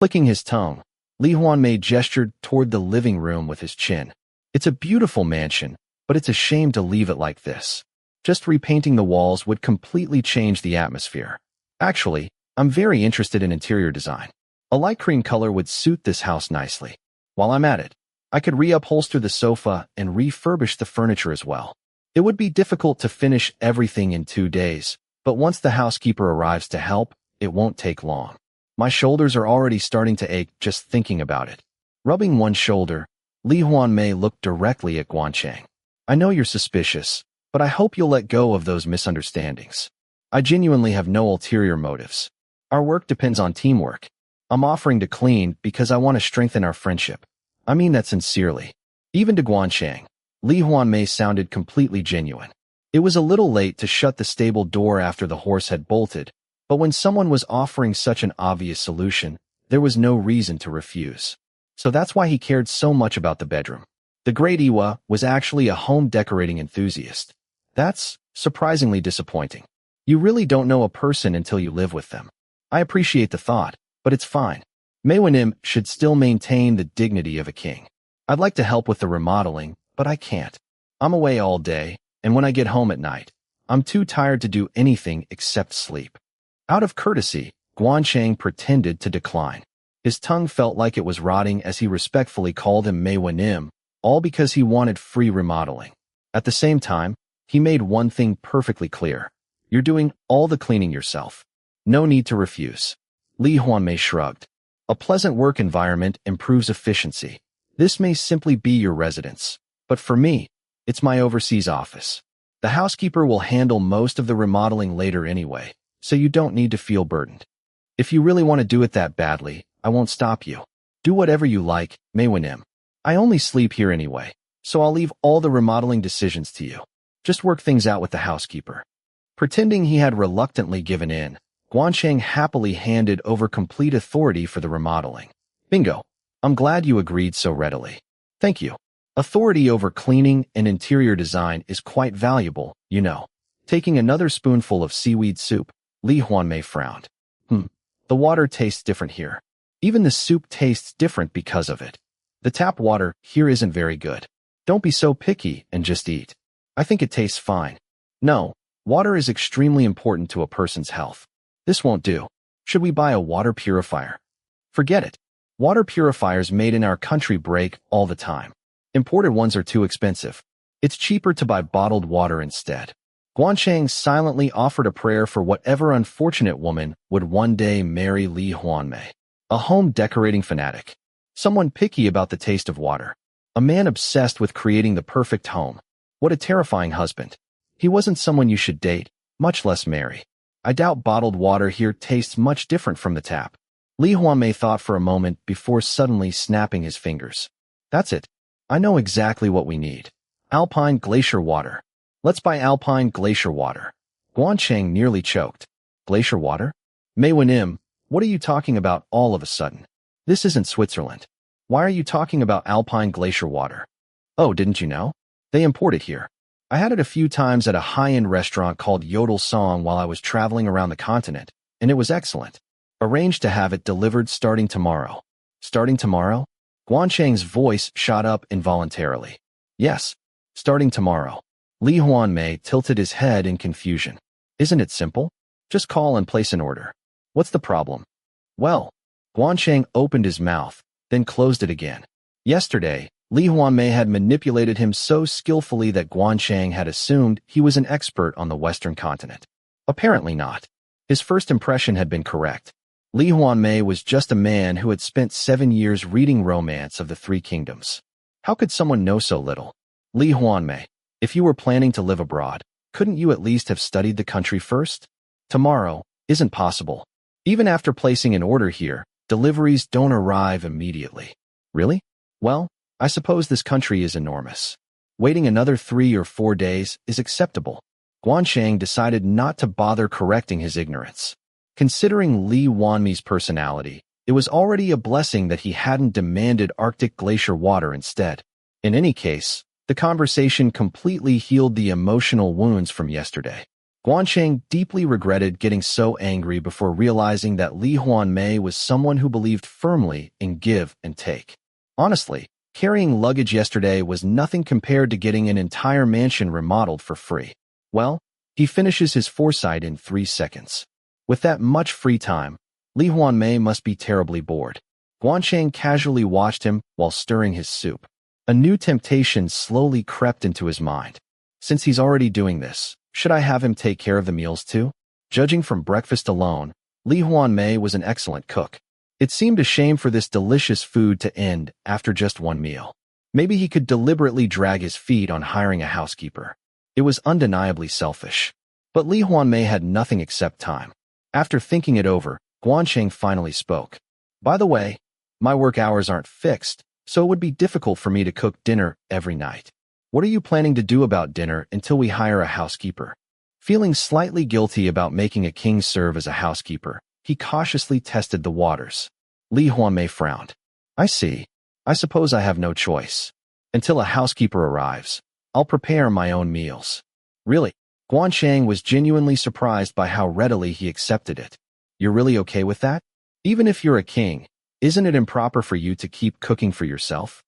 Flicking his tongue, Lee Hwanmae gestured toward the living room with his chin. It's a beautiful mansion, but it's a shame to leave it like this. Just repainting the walls would completely change the atmosphere. Actually, I'm very interested in interior design. A light cream color would suit this house nicely. While I'm at it, I could reupholster the sofa and refurbish the furniture as well. It would be difficult to finish everything in 2 days, but once the housekeeper arrives to help, it won't take long. My shoulders are already starting to ache just thinking about it. Rubbing one shoulder, Lee Hwanmae looked directly at Gwan Chang. I know you're suspicious, but I hope you'll let go of those misunderstandings. I genuinely have no ulterior motives. Our work depends on teamwork. I'm offering to clean because I want to strengthen our friendship. I mean that sincerely. Even to Gwan Chang, Lee Hwanmae sounded completely genuine. It was a little late to shut the stable door after the horse had bolted, but when someone was offering such an obvious solution, there was no reason to refuse. So that's why he cared so much about the bedroom. The great Iwa was actually a home decorating enthusiast. That's surprisingly disappointing. You really don't know a person until you live with them. I appreciate the thought, but it's fine. Maewanim should still maintain the dignity of a king. I'd like to help with the remodeling, but I can't. I'm away all day, and when I get home at night, I'm too tired to do anything except sleep. Out of courtesy, Gwan Chang pretended to decline. His tongue felt like it was rotting as he respectfully called him Maewanim, all because he wanted free remodeling. At the same time, he made one thing perfectly clear. You're doing all the cleaning yourself. No need to refuse. Lee Hwanmae shrugged. A pleasant work environment improves efficiency. This may simply be your residence, but for me, it's my overseas office. The housekeeper will handle most of the remodeling later anyway, so you don't need to feel burdened. If you really want to do it that badly, I won't stop you. Do whatever you like, Maewanim. I only sleep here anyway, so I'll leave all the remodeling decisions to you. Just work things out with the housekeeper. Pretending he had reluctantly given in, Gwan Chang happily handed over complete authority for the remodeling. Bingo. I'm glad you agreed so readily. Thank you. Authority over cleaning and interior design is quite valuable, you know. Taking another spoonful of seaweed soup, Lee Hwanmae frowned. The water tastes different here. Even the soup tastes different because of it. The tap water here isn't very good. Don't be so picky and just eat. I think it tastes fine. No, water is extremely important to a person's health. This won't do. Should we buy a water purifier? Forget it. Water purifiers made in our country break all the time. Imported ones are too expensive. It's cheaper to buy bottled water instead. Gwan Chang silently offered a prayer for whatever unfortunate woman would one day marry Lee Hwanmae, a home decorating fanatic. Someone picky about the taste of water. A man obsessed with creating the perfect home. What a terrifying husband. He wasn't someone you should date, much less marry. I doubt bottled water here tastes much different from the tap. Lee Hwanmae thought for a moment before suddenly snapping his fingers. That's it. I know exactly what we need. Alpine glacier water. Let's buy alpine glacier water. Gwan Chang nearly choked. Glacier water? Mei Wen, what are you talking about all of a sudden? This isn't Switzerland. Why are you talking about alpine glacier water? Oh, didn't you know? They import it here. I had it a few times at a high-end restaurant called Yodel Song while I was traveling around the continent, and it was excellent. Arrange to have it delivered starting tomorrow. Starting tomorrow? Gwan Chang's voice shot up involuntarily. Yes, starting tomorrow. Lee Hwanmae tilted his head in confusion. Isn't it simple? Just call and place an order. What's the problem? Well, Gwan Chang opened his mouth, then closed it again. Yesterday, Lee Hwanmae had manipulated him so skillfully that Gwan Chang had assumed he was an expert on the Western continent. Apparently not. His first impression had been correct. Lee Hwanmae was just a man who had spent 7 years reading Romance of the Three Kingdoms. How could someone know so little? Lee Hwanmae, if you were planning to live abroad, couldn't you at least have studied the country first? Tomorrow isn't possible. Even after placing an order here, deliveries don't arrive immediately. Really? Well, I suppose this country is enormous. Waiting another 3 or 4 days is acceptable. Gwan Chang decided not to bother correcting his ignorance. Considering Lee Hwanmae's personality, it was already a blessing that he hadn't demanded Arctic glacier water instead. In any case, the conversation completely healed the emotional wounds from yesterday. Gwan Chang deeply regretted getting so angry before realizing that Lee Hwanmae was someone who believed firmly in give and take. Honestly, carrying luggage yesterday was nothing compared to getting an entire mansion remodeled for free. Well, he finishes his foresight in 3 seconds. With that much free time, Lee Hwanmae must be terribly bored. Gwan Chang casually watched him while stirring his soup. A new temptation slowly crept into his mind. Since he's already doing this, should I have him take care of the meals too? Judging from breakfast alone, Lee Hwanmae was an excellent cook. It seemed a shame for this delicious food to end after just one meal. Maybe he could deliberately drag his feet on hiring a housekeeper. It was undeniably selfish. But Lee Hwanmae had nothing except time. After thinking it over, Gwan Chang finally spoke. By the way, my work hours aren't fixed, so it would be difficult for me to cook dinner every night. What are you planning to do about dinner until we hire a housekeeper? Feeling slightly guilty about making a king serve as a housekeeper, he cautiously tested the waters. Lee Hwanmae frowned. I see. I suppose I have no choice. Until a housekeeper arrives, I'll prepare my own meals. Really? Gwan Chang was genuinely surprised by how readily he accepted it. You're really okay with that? Even if you're a king, isn't it improper for you to keep cooking for yourself?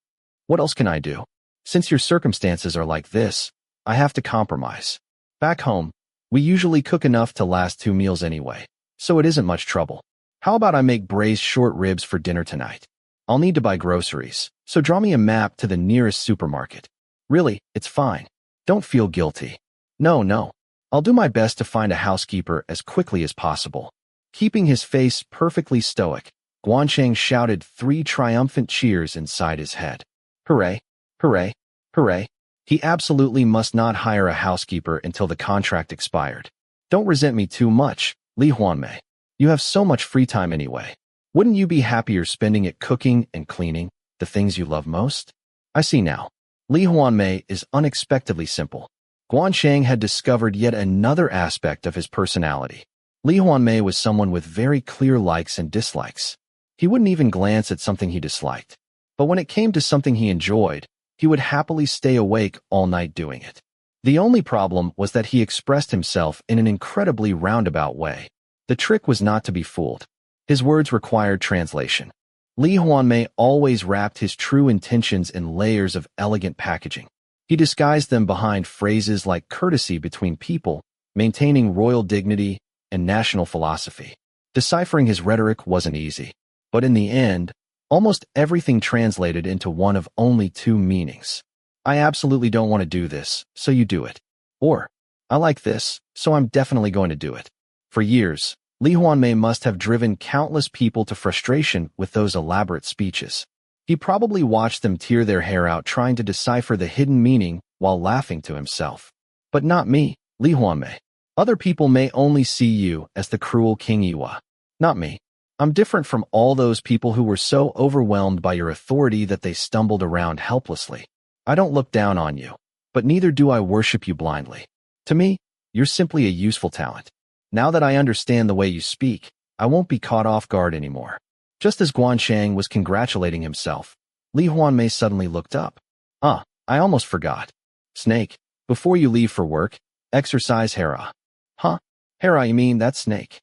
What else can I do? Since your circumstances are like this, I have to compromise. Back home, we usually cook enough to last 2 meals anyway, so it isn't much trouble. How about I make braised short ribs for dinner tonight? I'll need to buy groceries, so draw me a map to the nearest supermarket. Really, it's fine. Don't feel guilty. No. I'll do my best to find a housekeeper as quickly as possible. Keeping his face perfectly stoic, Gwan Chang shouted 3 triumphant cheers inside his head. Hooray! Hooray! Hooray! He absolutely must not hire a housekeeper until the contract expired. Don't resent me too much, Lee Hwanmae. You have so much free time anyway. Wouldn't you be happier spending it cooking and cleaning, the things you love most? I see now. Lee Hwanmae is unexpectedly simple. Gwan Chang had discovered yet another aspect of his personality. Lee Hwanmae was someone with very clear likes and dislikes. He wouldn't even glance at something he disliked. But when it came to something he enjoyed, he would happily stay awake all night doing it. The only problem was that he expressed himself in an incredibly roundabout way. The trick was not to be fooled. His words required translation. Lee Hwanmae always wrapped his true intentions in layers of elegant packaging. He disguised them behind phrases like courtesy between people, maintaining royal dignity, and national philosophy. Deciphering his rhetoric wasn't easy, but in the end, almost everything translated into one of only two meanings. I absolutely don't want to do this, so you do it. Or, I like this, so I'm definitely going to do it. For years, Lee Hwanmae must have driven countless people to frustration with those elaborate speeches. He probably watched them tear their hair out trying to decipher the hidden meaning while laughing to himself. But not me, Lee Hwanmae. Other people may only see you as the cruel King Iwa. Not me. I'm different from all those people who were so overwhelmed by your authority that they stumbled around helplessly. I don't look down on you, but neither do I worship you blindly. To me, you're simply a useful talent. Now that I understand the way you speak, I won't be caught off guard anymore. Just as Gwan Chang was congratulating himself, Lee Hwanmae suddenly looked up. I almost forgot. Snake, before you leave for work, exercise Hera. Huh? Hera, you mean that snake?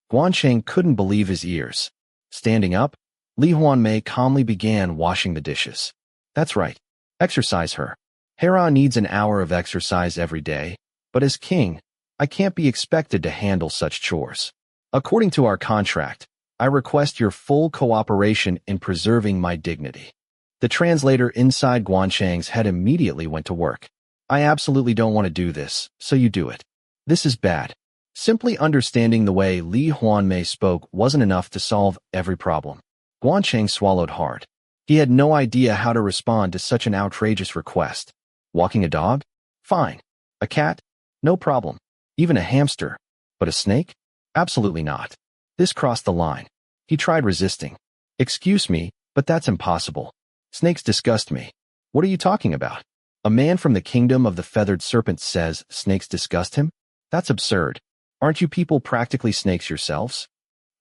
Gwan Chang couldn't believe his ears. Standing up, Lee Hwanmae calmly began washing the dishes. That's right. Exercise her. Hera needs an hour of exercise every day, but as king, I can't be expected to handle such chores. According to our contract, I request your full cooperation in preserving my dignity. The translator inside Gwan Chang's head immediately went to work. I absolutely don't want to do this, so you do it. This is bad. Simply understanding the way Lee Hwanmae spoke wasn't enough to solve every problem. Gwan Chang swallowed hard. He had no idea how to respond to such an outrageous request. Walking a dog? Fine. A cat? No problem. Even a hamster. But a snake? Absolutely not. This crossed the line. He tried resisting. Excuse me, but that's impossible. Snakes disgust me. What are you talking about? A man from the kingdom of the feathered serpent says snakes disgust him? That's absurd. Aren't you people practically snakes yourselves?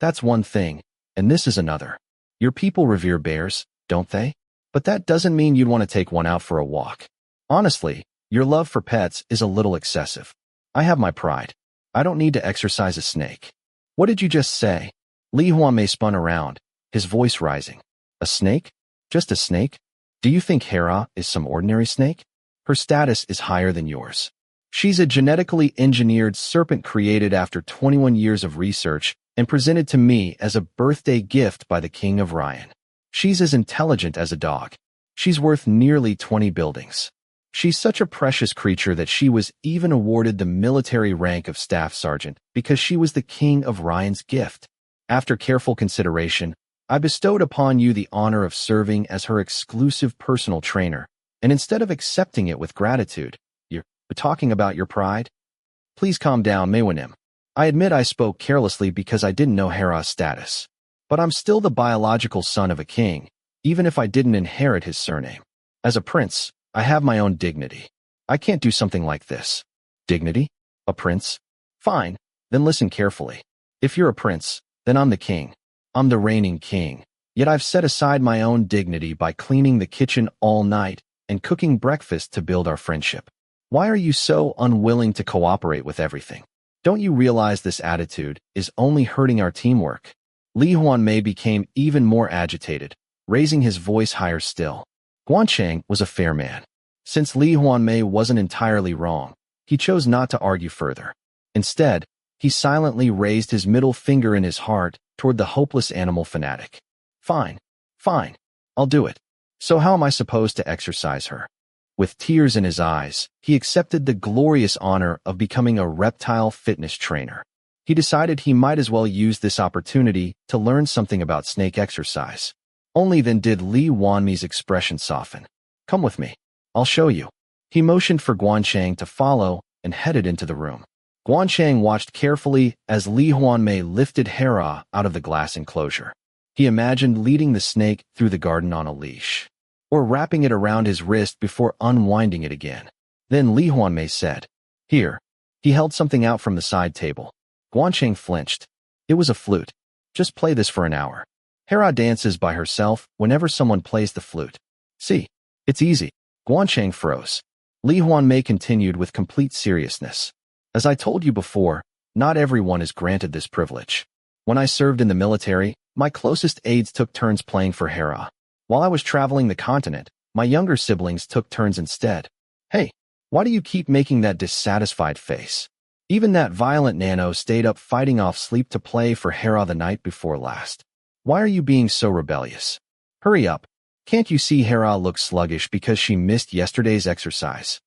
That's one thing, and this is another. Your people revere bears, don't they? But that doesn't mean you'd want to take one out for a walk. Honestly, your love for pets is a little excessive. I have my pride. I don't need to exercise a snake. What did you just say? Lee Hwanmae spun around, his voice rising. A snake? Just a snake? Do you think Hera is some ordinary snake? Her status is higher than yours. She's a genetically engineered serpent created after 21 years of research and presented to me as a birthday gift by the King of Ryan. She's as intelligent as a dog. She's worth nearly 20 buildings. She's such a precious creature that she was even awarded the military rank of Staff Sergeant because she was the King of Ryan's gift. After careful consideration, I bestowed upon you the honor of serving as her exclusive personal trainer, and instead of accepting it with gratitude, you're talking about your pride? Please calm down, Maewanim. I admit I spoke carelessly because I didn't know Hera's status. But I'm still the biological son of a king, even if I didn't inherit his surname. As a prince, I have my own dignity. I can't do something like this. Dignity? A prince? Fine, then listen carefully. If you're a prince, then I'm the king. I'm the reigning king. Yet I've set aside my own dignity by cleaning the kitchen all night and cooking breakfast to build our friendship. Why are you so unwilling to cooperate with everything? Don't you realize this attitude is only hurting our teamwork? Lee Hwanmae became even more agitated, raising his voice higher still. Gwan Chang was a fair man. Since Lee Hwanmae wasn't entirely wrong, he chose not to argue further. Instead, he silently raised his middle finger in his heart toward the hopeless animal fanatic. Fine, I'll do it. So how am I supposed to exercise her? With tears in his eyes, he accepted the glorious honor of becoming a reptile fitness trainer. He decided he might as well use this opportunity to learn something about snake exercise. Only then did Lee Hwanmae's expression soften. Come with me. I'll show you. He motioned for Gwan Chang to follow and headed into the room. Gwan Chang watched carefully as Lee Hwanmae lifted Hera out of the glass enclosure. He imagined leading the snake through the garden on a leash, or wrapping it around his wrist before unwinding it again. Then Lee Hwanmae said, "Here." He held something out from the side table. Gwan Chang flinched. It was a flute. Just play this for an hour. Hera dances by herself whenever someone plays the flute. See, it's easy. Gwan Chang froze. Lee Hwanmae continued with complete seriousness. As I told you before, not everyone is granted this privilege. When I served in the military, my closest aides took turns playing for Hera. While I was traveling the continent, my younger siblings took turns instead. Hey, why do you keep making that dissatisfied face? Even that violent Nano stayed up fighting off sleep to play for Hera the night before last. Why are you being so rebellious? Hurry up. Can't you see Hera looks sluggish because she missed yesterday's exercise?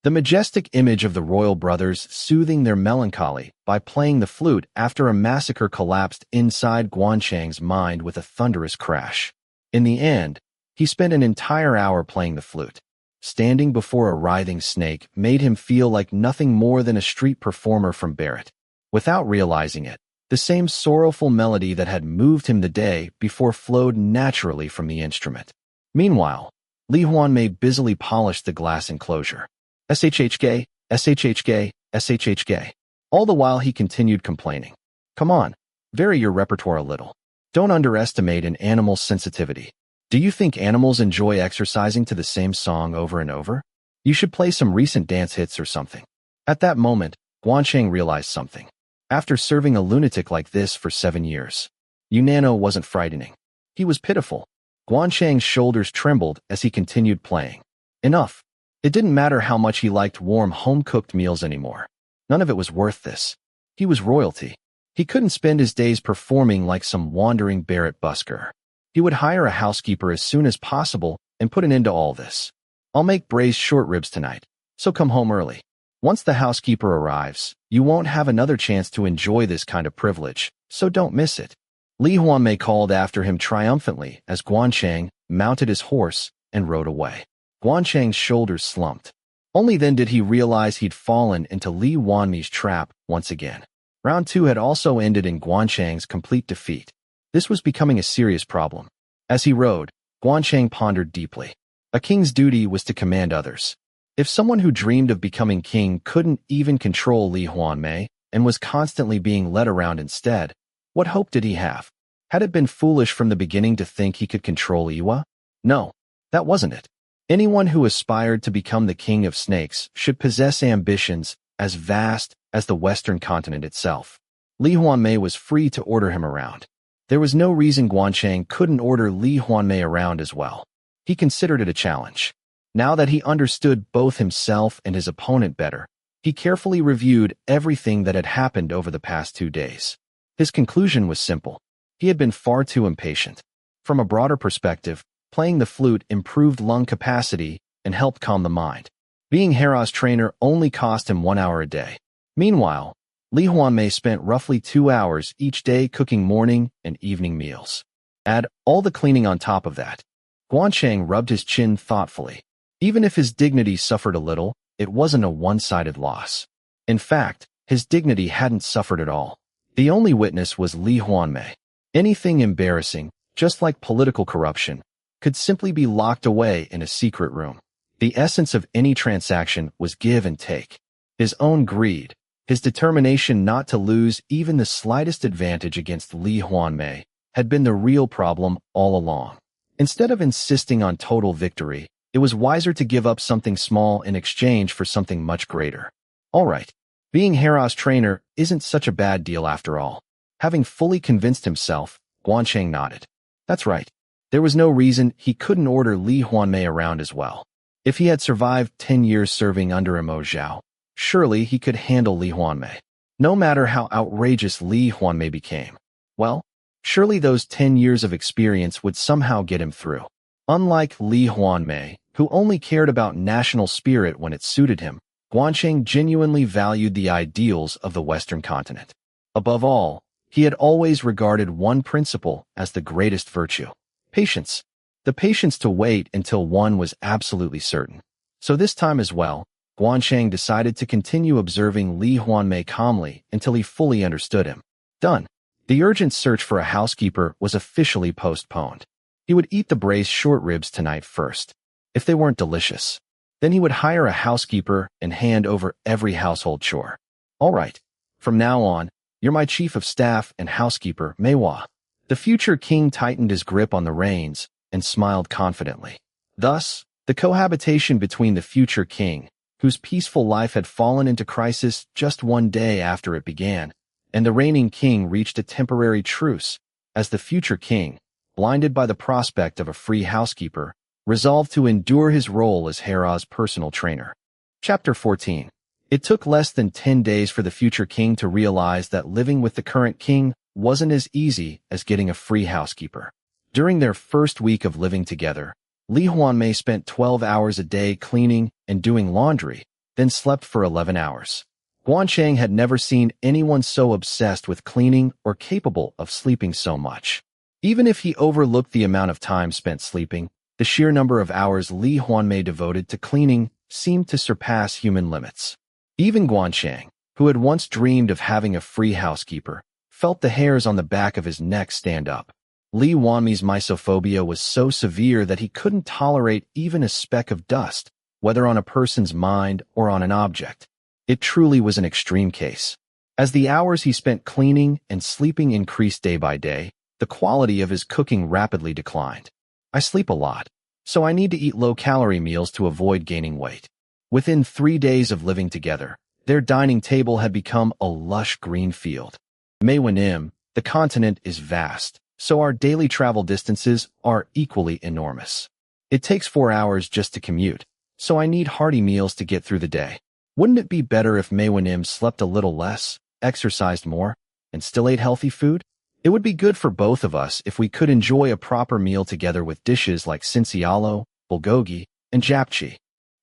The majestic image of the royal brothers soothing their melancholy by playing the flute after a massacre collapsed inside Gwan Chang's mind with a thunderous crash. In the end, he spent an entire hour playing the flute. Standing before a writhing snake made him feel like nothing more than a street performer from Barrett. Without realizing it, the same sorrowful melody that had moved him the day before flowed naturally from the instrument. Meanwhile, Lee Hwanmae busily polished the glass enclosure. SHHK, SHHK, SHHK. All the while he continued complaining. Come on, vary your repertoire a little. Don't underestimate an animal's sensitivity. Do you think animals enjoy exercising to the same song over and over? You should play some recent dance hits or something. At that moment, Gwan Chang realized something. After serving a lunatic like this for 7 years, Nano wasn't frightening. He was pitiful. Gwan Chang's shoulders trembled as he continued playing. Enough. It didn't matter how much he liked warm home-cooked meals anymore. None of it was worth this. He was royalty. He couldn't spend his days performing like some wandering Barrett busker. He would hire a housekeeper as soon as possible and put an end to all this. I'll make braised short ribs tonight, so come home early. Once the housekeeper arrives, you won't have another chance to enjoy this kind of privilege, so don't miss it. Lee Hwanmae called after him triumphantly as Gwan Chang mounted his horse and rode away. Gwan Chang's shoulders slumped. Only then did he realize he'd fallen into Lee Hwanmae's trap once again. Round 2 had also ended in Gwan Chang's complete defeat. This was becoming a serious problem. As he rode, Gwan Chang pondered deeply. A king's duty was to command others. If someone who dreamed of becoming king couldn't even control Lee Hwanmae and was constantly being led around instead, what hope did he have? Had it been foolish from the beginning to think he could control Iwa? No, that wasn't it. Anyone who aspired to become the king of snakes should possess ambitions as vast as the Western continent itself. Lee Hwanmae was free to order him around. There was no reason Gwan Chang couldn't order Lee Hwanmae around as well. He considered it a challenge. Now that he understood both himself and his opponent better, he carefully reviewed everything that had happened over the past 2 days. His conclusion was simple. He had been far too impatient. From a broader perspective, playing the flute improved lung capacity and helped calm the mind. Being Hera's trainer only cost him 1 hour a day. Meanwhile, Lee Hwanmae spent roughly 2 hours each day cooking morning and evening meals. Add all the cleaning on top of that. Gwan Chang rubbed his chin thoughtfully. Even if his dignity suffered a little, it wasn't a one-sided loss. In fact, his dignity hadn't suffered at all. The only witness was Lee Hwanmae. Anything embarrassing, just like political corruption, could simply be locked away in a secret room. The essence of any transaction was give and take. His own greed, his determination not to lose even the slightest advantage against Lee Hwanmae, had been the real problem all along. Instead of insisting on total victory, it was wiser to give up something small in exchange for something much greater. All right, being Hera's trainer isn't such a bad deal after all. Having fully convinced himself, Gwan Chang nodded. That's right. There was no reason he couldn't order Lee Hwanmae around as well. If he had survived 10 years serving under Mo Zhao, surely he could handle Lee Hwanmae. No matter how outrageous Lee Hwanmae became. Well, surely those 10 years of experience would somehow get him through. Unlike Lee Hwanmae, who only cared about national spirit when it suited him, Gwan Chang genuinely valued the ideals of the Western continent. Above all, he had always regarded one principle as the greatest virtue: patience. The patience to wait until one was absolutely certain. So this time as well, Gwan Chang decided to continue observing Lee Hwanmae calmly until he fully understood him. Done. The urgent search for a housekeeper was officially postponed. He would eat the braised short ribs tonight first. If they weren't delicious, then he would hire a housekeeper and hand over every household chore. All right. From now on, you're my chief of staff and housekeeper, Meiwa. The future king tightened his grip on the reins and smiled confidently. Thus, the cohabitation between the future king, whose peaceful life had fallen into crisis just 1 day after it began, and the reigning king reached a temporary truce, as the future king, blinded by the prospect of a free housekeeper, resolved to endure his role as Hera's personal trainer. Chapter 14. It took less than 10 days for the future king to realize that living with the current king wasn't as easy as getting a free housekeeper. During their first week of living together, Lee Hwanmae spent 12 hours a day cleaning and doing laundry, then slept for 11 hours. Gwan Chang had never seen anyone so obsessed with cleaning or capable of sleeping so much. Even if he overlooked the amount of time spent sleeping, the sheer number of hours Lee Hwanmae devoted to cleaning seemed to surpass human limits. Even Gwan Chang, who had once dreamed of having a free housekeeper, felt the hairs on the back of his neck stand up. Lee Hwanmae's misophobia was so severe that he couldn't tolerate even a speck of dust, whether on a person's mind or on an object. It truly was an extreme case. As the hours he spent cleaning and sleeping increased day by day, the quality of his cooking rapidly declined. I sleep a lot, so I need to eat low-calorie meals to avoid gaining weight. Within 3 days of living together, their dining table had become a lush green field. Mae Wan, the continent is vast, so our daily travel distances are equally enormous. It takes 4 hours just to commute, so I need hearty meals to get through the day. Wouldn't it be better if Mae Wan slept a little less, exercised more, and still ate healthy food? It would be good for both of us if we could enjoy a proper meal together with dishes like sincialo, bulgogi, and japchae.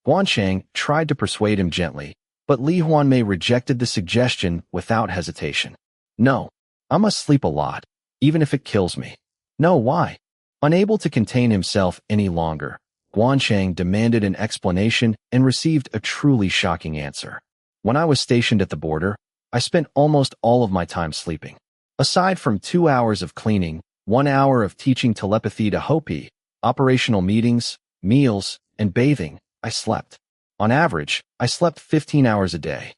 Gwan Chang tried to persuade him gently, but Lee Hwanmae rejected the suggestion without hesitation. No, I must sleep a lot, even if it kills me. No, why? Unable to contain himself any longer, Gwan Chang demanded an explanation and received a truly shocking answer. When I was stationed at the border, I spent almost all of my time sleeping. Aside from 2 hours of cleaning, 1 hour of teaching telepathy to Hopi, operational meetings, meals, and bathing, I slept. On average, I slept 15 hours a day.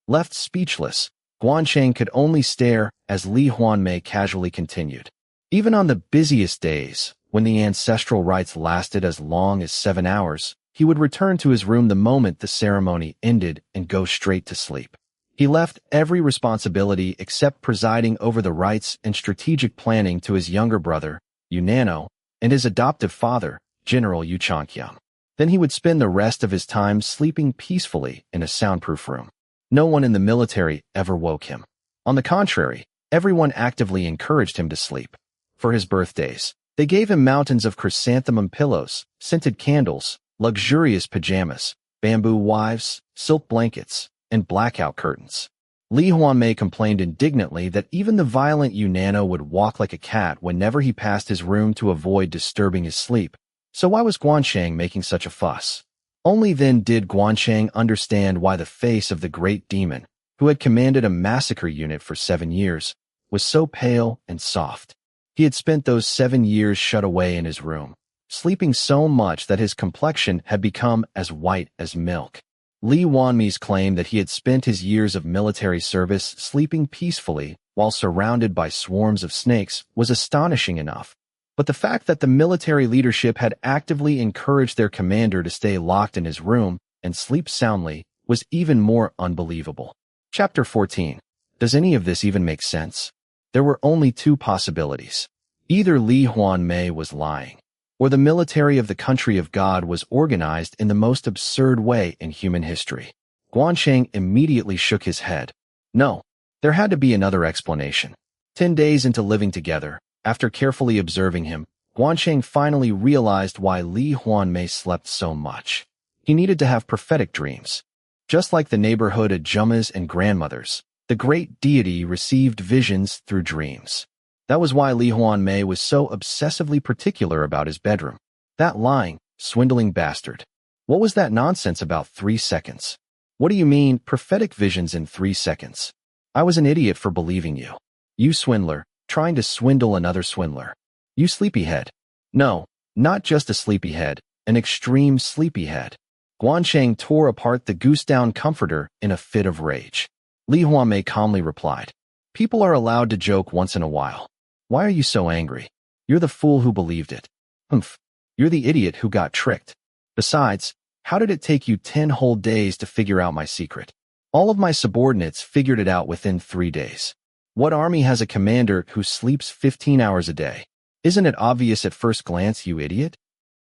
Left speechless, Gwan Chang could only stare as Lee Hwanmae casually continued. Even on the busiest days, when the ancestral rites lasted as long as 7 hours, he would return to his room the moment the ceremony ended and go straight to sleep. He left every responsibility except presiding over the rites and strategic planning to his younger brother, Unano, and his adoptive father, General Yu Changkyang. Then he would spend the rest of his time sleeping peacefully in a soundproof room. No one in the military ever woke him. On the contrary, everyone actively encouraged him to sleep. For his birthdays, they gave him mountains of chrysanthemum pillows, scented candles, luxurious pajamas, bamboo wives, silk blankets, and blackout curtains. Lee Hwanmae complained indignantly that even the violent Unano would walk like a cat whenever he passed his room to avoid disturbing his sleep. So why was Gwan Chang making such a fuss? Only then did Gwan Chang understand why the face of the great demon, who had commanded a massacre unit for 7 years, was so pale and soft. He had spent those 7 years shut away in his room, sleeping so much that his complexion had become as white as milk. Lee Hwanmae's claim that he had spent his years of military service sleeping peacefully while surrounded by swarms of snakes was astonishing enough. But the fact that the military leadership had actively encouraged their commander to stay locked in his room and sleep soundly was even more unbelievable. Chapter 14. Does any of this even make sense? There were only 2 possibilities. Either Lee Hwanmae was lying, or the military of the country of God was organized in the most absurd way in human history. Gwan Chang immediately shook his head. No, there had to be another explanation. 10 days into living together, after carefully observing him, Gwan Chang finally realized why Lee Hwanmae slept so much. He needed to have prophetic dreams. Just like the neighborhood ajumas and grandmothers, the great deity received visions through dreams. That was why Lee Hwanmae was so obsessively particular about his bedroom. That lying, swindling bastard. What was that nonsense about 3 seconds? What do you mean, prophetic visions in 3 seconds? I was an idiot for believing you. You swindler, trying to swindle another swindler. You sleepyhead. No, not just a sleepyhead, an extreme sleepyhead. Gwan Chang tore apart the goose-down comforter in a fit of rage. Lee Hwanmae calmly replied, "People are allowed to joke once in a while. Why are you so angry? You're the fool who believed it. Humph. You're the idiot who got tricked. Besides, how did it take you 10 whole days to figure out my secret? All of my subordinates figured it out within 3 days. What army has a commander who sleeps 15 hours a day? Isn't it obvious at first glance, you idiot?"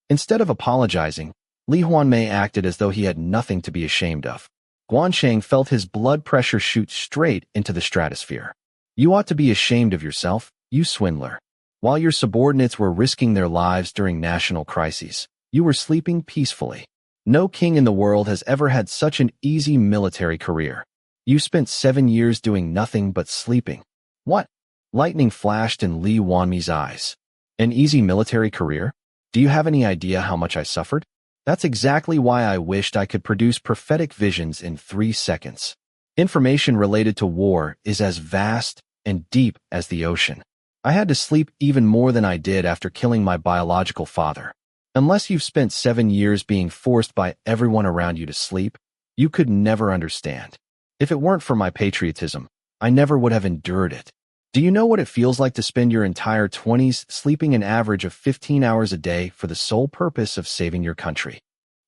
Instead of apologizing, Lee Hwanmae acted as though he had nothing to be ashamed of. Gwan Chang felt his blood pressure shoot straight into the stratosphere. You ought to be ashamed of yourself, you swindler. While your subordinates were risking their lives during national crises, you were sleeping peacefully. No king in the world has ever had such an easy military career. You spent 7 years doing nothing but sleeping. What? Lightning flashed in Lee Hwanmae's eyes. An easy military career? Do you have any idea how much I suffered? That's exactly why I wished I could produce prophetic visions in 3 seconds. Information related to war is as vast and deep as the ocean. I had to sleep even more than I did after killing my biological father. Unless you've spent 7 years being forced by everyone around you to sleep, you could never understand. If it weren't for my patriotism, I never would have endured it. Do you know what it feels like to spend your entire 20s sleeping an average of 15 hours a day for the sole purpose of saving your country?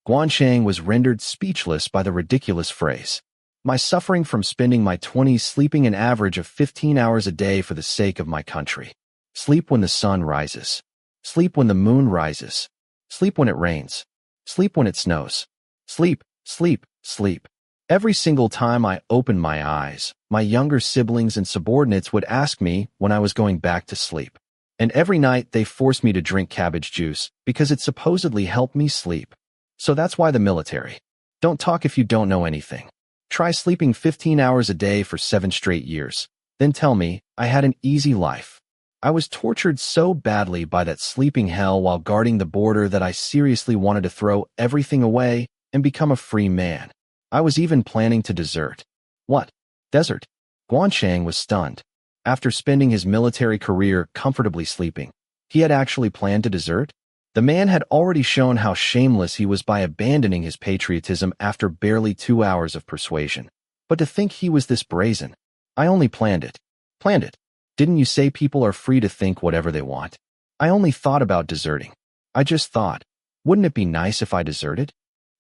Gwan Chang was rendered speechless by the ridiculous phrase. My suffering from spending my 20s sleeping an average of 15 hours a day for the sake of my country. Sleep when the sun rises. Sleep when the moon rises. Sleep when it rains. Sleep when it snows. Sleep, sleep, sleep. Every single time I opened my eyes, my younger siblings and subordinates would ask me when I was going back to sleep. And every night they forced me to drink cabbage juice because it supposedly helped me sleep. So that's why the military. Don't talk if you don't know anything. Try sleeping 15 hours a day for 7 straight years. Then tell me I had an easy life. I was tortured so badly by that sleeping hell while guarding the border that I seriously wanted to throw everything away and become a free man. I was even planning to desert. What? Desert? Gwan Chang was stunned. After spending his military career comfortably sleeping, he had actually planned to desert? The man had already shown how shameless he was by abandoning his patriotism after barely 2 hours of persuasion. But to think he was this brazen. I only planned it. Planned it. Didn't you say people are free to think whatever they want? I only thought about deserting. I just thought, wouldn't it be nice if I deserted?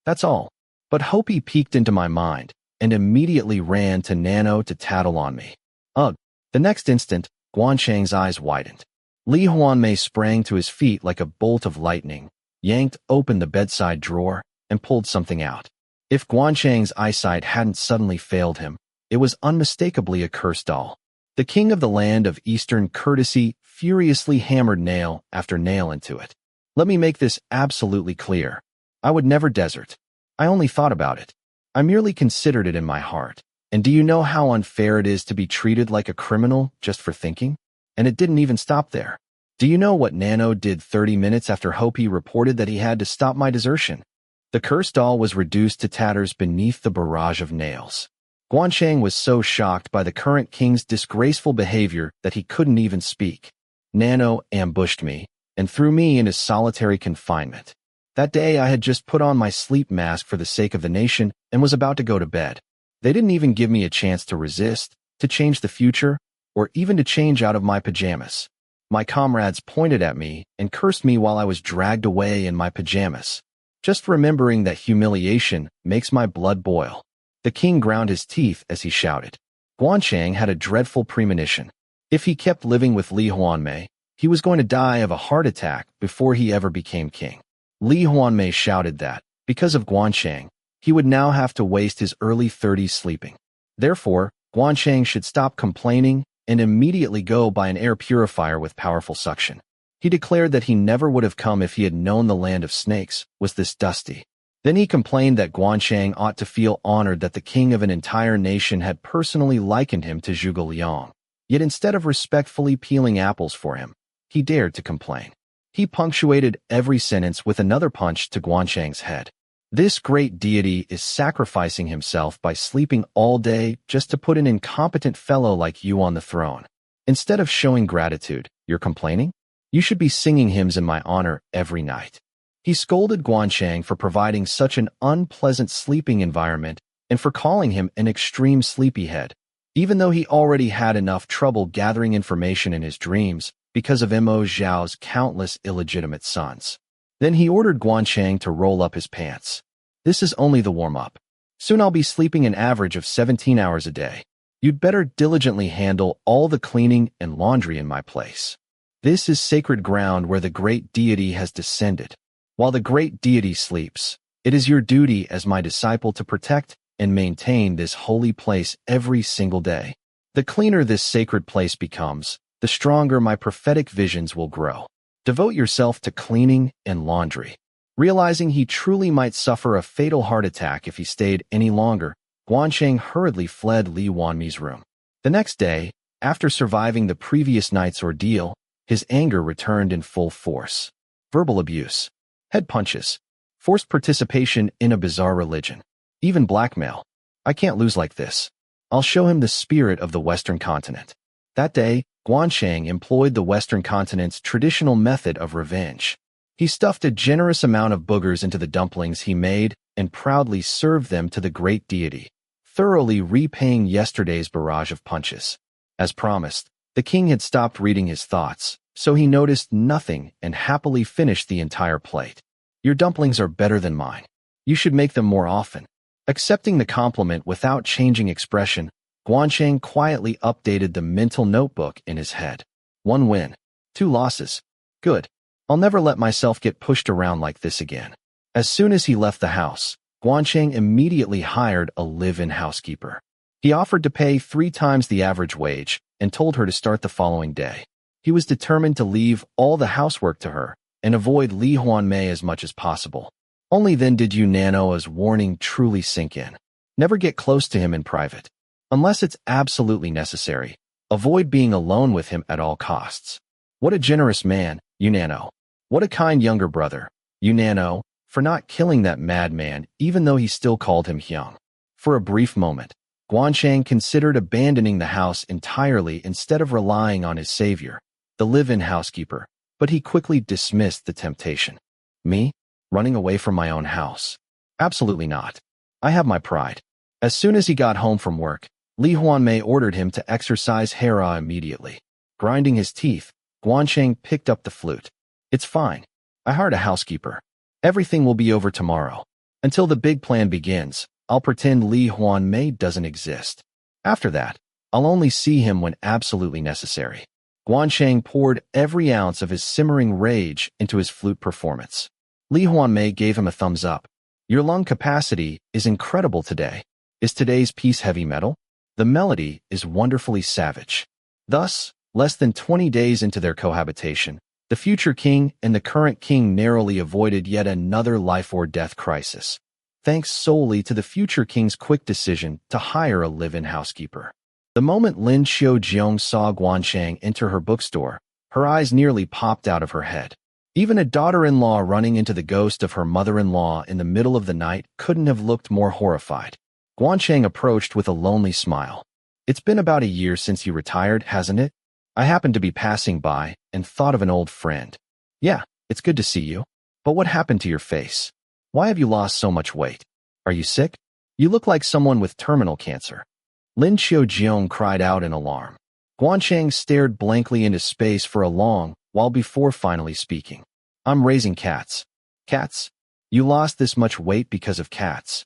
That's all. But Hopi peeked into my mind and immediately ran to Nano to tattle on me. Ugh. The next instant, Gwan Chang's eyes widened. Lee Hwanmae sprang to his feet like a bolt of lightning, yanked open the bedside drawer, and pulled something out. If Gwan Chang's eyesight hadn't suddenly failed him, it was unmistakably a curse doll. The king of the land of Eastern courtesy furiously hammered nail after nail into it. Let me make this absolutely clear. I would never desert. I only thought about it. I merely considered it in my heart. And do you know how unfair it is to be treated like a criminal just for thinking? And it didn't even stop there. Do you know what Nano did 30 minutes after Hopi reported that he had to stop my desertion? The cursed doll was reduced to tatters beneath the barrage of nails. Gwan Chang was so shocked by the current king's disgraceful behavior that he couldn't even speak. Nano ambushed me and threw me into solitary confinement. That day I had just put on my sleep mask for the sake of the nation and was about to go to bed. They didn't even give me a chance to resist, to change the future, or even to change out of my pajamas. My comrades pointed at me and cursed me while I was dragged away in my pajamas. Just remembering that humiliation makes my blood boil. The king ground his teeth as he shouted. Gwan Chang had a dreadful premonition. If he kept living with Lee Hwanmae, he was going to die of a heart attack before he ever became king. Lee Hwanmae shouted that, because of Gwan Chang, he would now have to waste his early 30s sleeping. Therefore, Gwan Chang should stop complaining and immediately go buy an air purifier with powerful suction. He declared that he never would have come if he had known the land of snakes was this dusty. Then he complained that Gwan Chang ought to feel honored that the king of an entire nation had personally likened him to Zhuge Liang. Yet instead of respectfully peeling apples for him, he dared to complain. He punctuated every sentence with another punch to Gwan Chang's head. This great deity is sacrificing himself by sleeping all day just to put an incompetent fellow like you on the throne. Instead of showing gratitude, you're complaining? You should be singing hymns in my honor every night. He scolded Gwan Chang for providing such an unpleasant sleeping environment and for calling him an extreme sleepyhead, even though he already had enough trouble gathering information in his dreams because of Mo Zhao's countless illegitimate sons. Then he ordered Gwan Chang to roll up his pants. This is only the warm-up. Soon I'll be sleeping an average of 17 hours a day. You'd better diligently handle all the cleaning and laundry in my place. This is sacred ground where the great deity has descended. While the great deity sleeps, It is your duty as my disciple to protect and maintain this holy place every single day. The cleaner this sacred place becomes, the stronger my prophetic visions will grow. Devote yourself to cleaning and laundry. Realizing he truly might suffer a fatal heart attack if he stayed any longer, Gwan Chang hurriedly fled Lee Hwanmae's room. The next day, after surviving the previous night's ordeal, his anger returned in full force. Verbal abuse, head punches, forced participation in a bizarre religion, even blackmail. I can't lose like this. I'll show him the spirit of the Western continent. That day, Gwan Chang employed the Western continent's traditional method of revenge. He stuffed a generous amount of boogers into the dumplings he made and proudly served them to the great deity, thoroughly repaying yesterday's barrage of punches. As promised, the king had stopped reading his thoughts, so he noticed nothing and happily finished the entire plate. Your dumplings are better than mine. You should make them more often. Accepting the compliment without changing expression, Gwan Chang quietly updated the mental notebook in his head. 1 win, 2 losses. Good. I'll never let myself get pushed around like this again. As soon as he left the house, Gwan Chang immediately hired a live-in housekeeper. He offered to pay 3 times the average wage and told her to start the following day. He was determined to leave all the housework to her and avoid Lee Hwanmae as much as possible. Only then did Unanoa's warning truly sink in. Never get close to him in private. Unless it's absolutely necessary, avoid being alone with him at all costs. What a generous man, Unano. What a kind younger brother, Unano, for not killing that madman even though he still called him Hyung. For a brief moment, Gwan Chang considered abandoning the house entirely instead of relying on his savior, the live-in housekeeper, but he quickly dismissed the temptation. Me? Running away from my own house? Absolutely not. I have my pride. As soon as he got home from work, Lee Hwanmae ordered him to exercise hera immediately. Grinding his teeth, Gwan Chang picked up the flute. It's fine. I hired a housekeeper. Everything will be over tomorrow. Until the big plan begins, I'll pretend Lee Hwanmae doesn't exist. After that, I'll only see him when absolutely necessary. Gwan Chang poured every ounce of his simmering rage into his flute performance. Lee Hwanmae gave him a thumbs up. Your lung capacity is incredible today. Is today's piece heavy metal? The melody is wonderfully savage. Thus, less than 20 days into their cohabitation, the future king and the current king narrowly avoided yet another life-or-death crisis, thanks solely to the future king's quick decision to hire a live-in housekeeper. The moment Lin Xiaojiong saw Gwan Chang enter her bookstore, her eyes nearly popped out of her head. Even a daughter-in-law running into the ghost of her mother-in-law in the middle of the night couldn't have looked more horrified. Gwan Chang approached with a lonely smile. It's been about a year since you retired, hasn't it? I happened to be passing by and thought of an old friend. Yeah, it's good to see you. But what happened to your face? Why have you lost so much weight? Are you sick? You look like someone with terminal cancer. Lin Xiaojiong cried out in alarm. Gwan Chang stared blankly into space for a long while before finally speaking. I'm raising cats. Cats? You lost this much weight because of cats.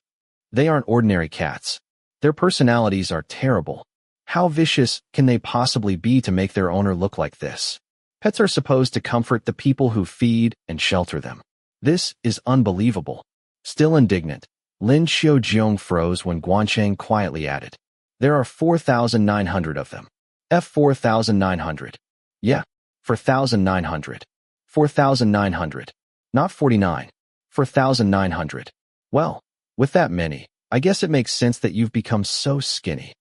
They aren't ordinary cats. Their personalities are terrible. How vicious can they possibly be to make their owner look like this? Pets are supposed to comfort the people who feed and shelter them. This is unbelievable. Still indignant, Lin Xiaojiong froze when Gwan Chang quietly added, there are 4,900 of them. F 4,900. Yeah, 4,900. 4,900. Not 49. 4,900. Well, with that many, I guess it makes sense that you've become so skinny.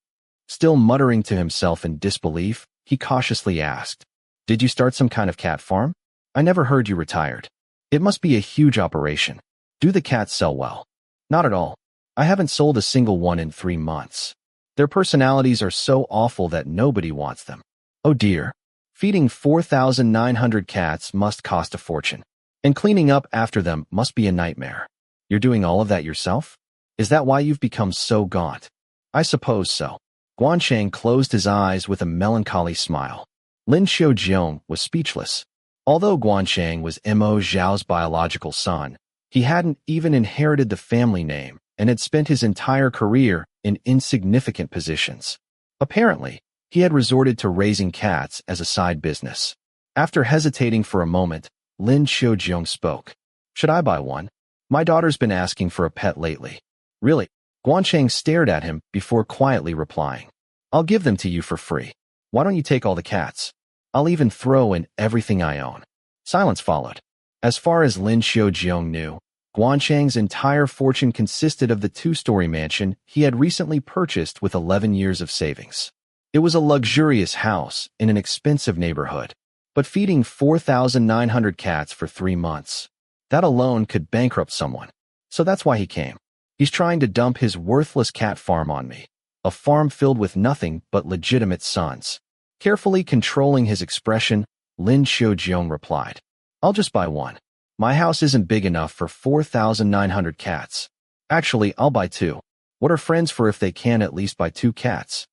Still muttering to himself in disbelief, he cautiously asked, did you start some kind of cat farm? I never heard you retired. It must be a huge operation. Do the cats sell well? Not at all. I haven't sold a single one in 3 months. Their personalities are so awful that nobody wants them. Oh dear. Feeding 4,900 cats must cost a fortune. And cleaning up after them must be a nightmare. You're doing all of that yourself? Is that why you've become so gaunt? I suppose so. Gwan Chang closed his eyes with a melancholy smile. Lin Xiaojiong was speechless. Although Gwan Chang was Mo Zhao's biological son, he hadn't even inherited the family name and had spent his entire career in insignificant positions. Apparently, he had resorted to raising cats as a side business. After hesitating for a moment, Lin Xiaojiong spoke. Should I buy one? My daughter's been asking for a pet lately. Really? Gwan Chang stared at him before quietly replying. I'll give them to you for free. Why don't you take all the cats? I'll even throw in everything I own. Silence followed. As far as Lin Xiaojiong knew, Gwan Chang's entire fortune consisted of the two-story mansion he had recently purchased with 11 years of savings. It was a luxurious house in an expensive neighborhood, but feeding 4,900 cats for 3 months. That alone could bankrupt someone. So that's why he came. He's trying to dump his worthless cat farm on me, a farm filled with nothing but legitimate sons. Carefully controlling his expression, Lin Xiaojiong replied, I'll just buy one. My house isn't big enough for 4,900 cats. Actually, I'll buy 2. What are friends for if they can at least buy 2 cats?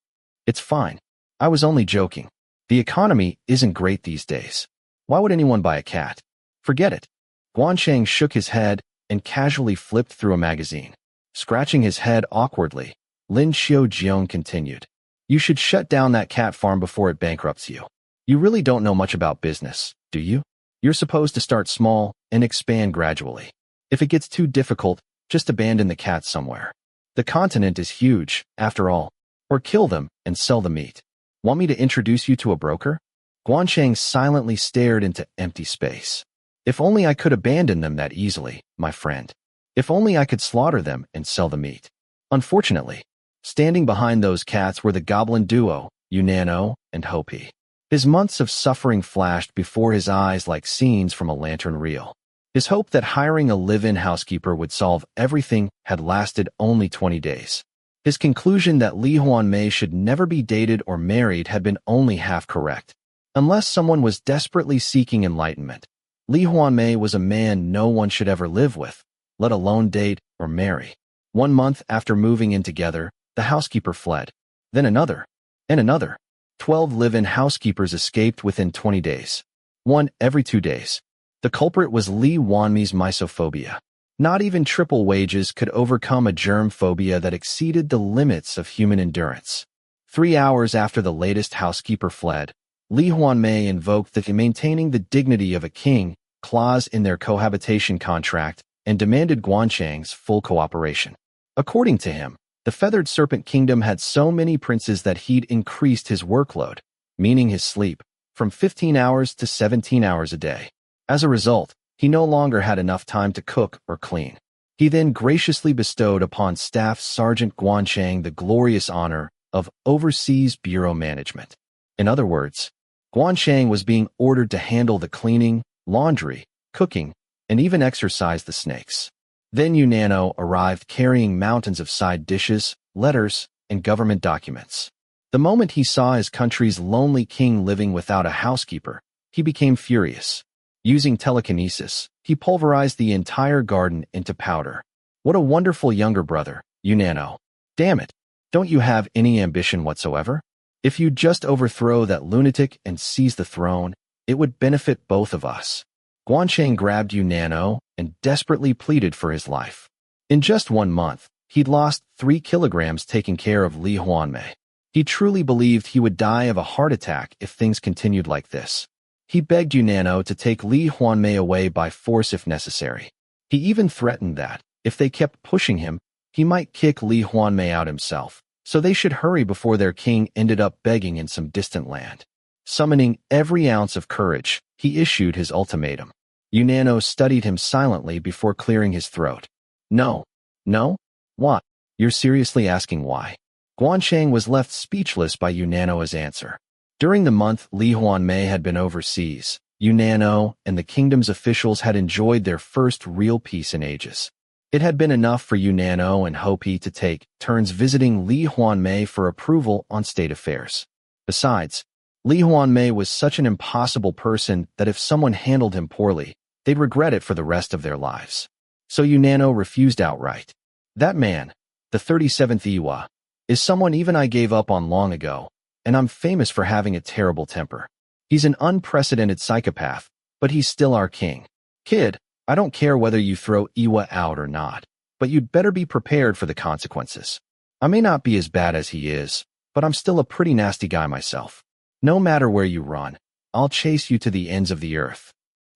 It's fine. I was only joking. The economy isn't great these days. Why would anyone buy a cat? Forget it. Gwan Chang shook his head and casually flipped through a magazine. Scratching his head awkwardly, Lin Xiaojiong continued. You should shut down that cat farm before it bankrupts you. You really don't know much about business, do you? You're supposed to start small and expand gradually. If it gets too difficult, just abandon the cats somewhere. The continent is huge, after all. Or kill them and sell the meat. Want me to introduce you to a broker? Gwan Chang silently stared into empty space. If only I could abandon them that easily, my friend. If only I could slaughter them and sell the meat. Unfortunately, standing behind those cats were the goblin duo, Yunano and Hopi. His months of suffering flashed before his eyes like scenes from a lantern reel. His hope that hiring a live-in housekeeper would solve everything had lasted only 20 days. His conclusion that Lee Hwanmae should never be dated or married had been only half correct. Unless someone was desperately seeking enlightenment, Lee Hwanmae was a man no one should ever live with, let alone date or marry. 1 month after moving in together, the housekeeper fled. Then another. And another. 12 live-in housekeepers escaped within 20 days. 1 every 2 days. The culprit was Lee Hwanmae's misophobia. Not even triple wages could overcome a germ phobia that exceeded the limits of human endurance. 3 hours after the latest housekeeper fled, Lee Hwanmae invoked the maintaining the dignity of a king clause in their cohabitation contract and demanded Gwan Chang's full cooperation. According to him, the Feathered Serpent Kingdom had so many princes that he'd increased his workload, meaning his sleep, from 15 hours to 17 hours a day. As a result, he no longer had enough time to cook or clean. He then graciously bestowed upon Staff Sergeant Gwan Chang the glorious honor of Overseas Bureau Management. In other words, Gwan Chang was being ordered to handle the cleaning, laundry, cooking, and even exercise the snakes. Then Yunano arrived carrying mountains of side dishes, letters, and government documents. The moment he saw his country's lonely king living without a housekeeper, he became furious. Using telekinesis, he pulverized the entire garden into powder. What a wonderful younger brother, Yunano. Damn it, don't you have any ambition whatsoever? If you'd just overthrow that lunatic and seize the throne, it would benefit both of us. Gwan Chang grabbed Yunano and desperately pleaded for his life. In just 1 month, he'd lost 3 kilograms taking care of Lee Hwanmae. He truly believed he would die of a heart attack if things continued like this. He begged Yunano to take Lee Hwanmae away by force if necessary. He even threatened that, if they kept pushing him, he might kick Lee Hwanmae out himself, so they should hurry before their king ended up begging in some distant land. Summoning every ounce of courage, he issued his ultimatum. Yunano studied him silently before clearing his throat. No. No? What? You're seriously asking why? Gwan Chang was left speechless by Yunano's answer. During the month Lee Hwanmae had been overseas, Yunano and the kingdom's officials had enjoyed their first real peace in ages. It had been enough for Yunano and Hopi to take turns visiting Lee Hwanmae for approval on state affairs. Besides, Lee Hwanmae was such an impossible person that if someone handled him poorly, they'd regret it for the rest of their lives. So Yunano refused outright. That man, the 37th Iwa, is someone even I gave up on long ago, and I'm famous for having a terrible temper. He's an unprecedented psychopath, but he's still our king. Kid, I don't care whether you throw Iwa out or not, but you'd better be prepared for the consequences. I may not be as bad as he is, but I'm still a pretty nasty guy myself. No matter where you run, I'll chase you to the ends of the earth.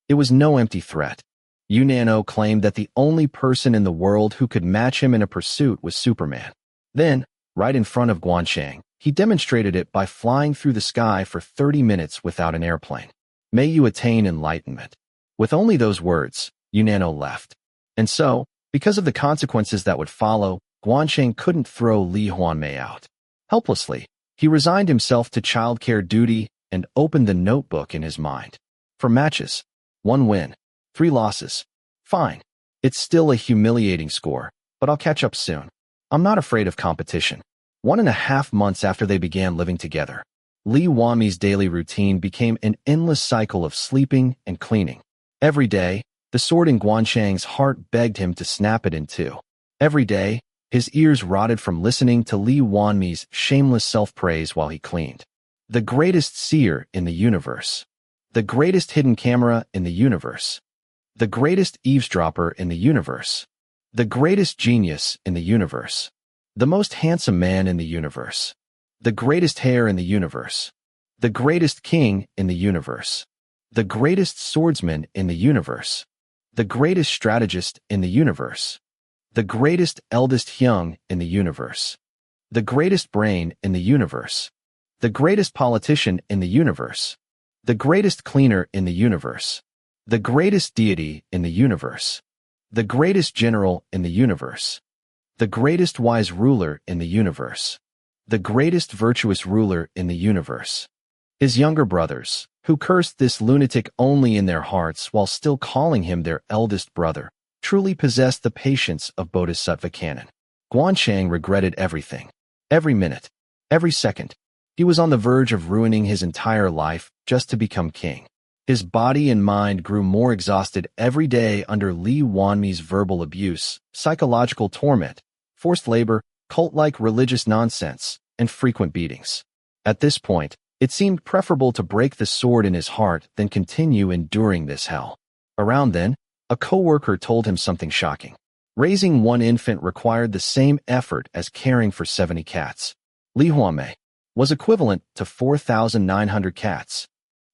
It was no empty threat. Unano claimed that the only person in the world who could match him in a pursuit was Superman. Then, right in front of Gwan Chang, he demonstrated it by flying through the sky for 30 minutes without an airplane. May you attain enlightenment. With only those words, Unano left. And so, because of the consequences that would follow, Gwan Chang couldn't throw Lee Hwanmae out. Helplessly, he resigned himself to childcare duty and opened the notebook in his mind. For matches, 1 win, 3 losses. Fine. It's still a humiliating score, but I'll catch up soon. I'm not afraid of competition. 1.5 months after they began living together, Lee Hwanmae's daily routine became an endless cycle of sleeping and cleaning. Every day, the sword in Gwan Chang's heart begged him to snap it in two. Every day, his ears rotted from listening to Lee Hwanmae's shameless self-praise while he cleaned. The greatest seer in the universe. The greatest hidden camera in the universe. The greatest eavesdropper in the universe. The greatest genius in the universe. The most handsome man in the universe. The greatest hair in the universe. The greatest king in the universe. The greatest swordsman in the universe. The greatest strategist in the universe. The greatest eldest young in the universe. The greatest brain in the universe. The greatest politician in the universe. The greatest cleaner in the universe. The greatest deity in the universe. The greatest general in the universe. The greatest wise ruler in the universe. The greatest virtuous ruler in the universe. His younger brothers, who cursed this lunatic only in their hearts while still calling him their eldest brother, truly possessed the patience of Bodhisattva canon. Gwan Chang regretted everything. Every minute. Every second. He was on the verge of ruining his entire life just to become king. His body and mind grew more exhausted every day under Lee Hwanmae's verbal abuse, psychological torment, forced labor, cult-like religious nonsense, and frequent beatings. At this point, it seemed preferable to break the sword in his heart than continue enduring this hell. Around then, a co-worker told him something shocking. Raising 1 infant required the same effort as caring for 70 cats. Lee Hwanmae was equivalent to 4,900 cats.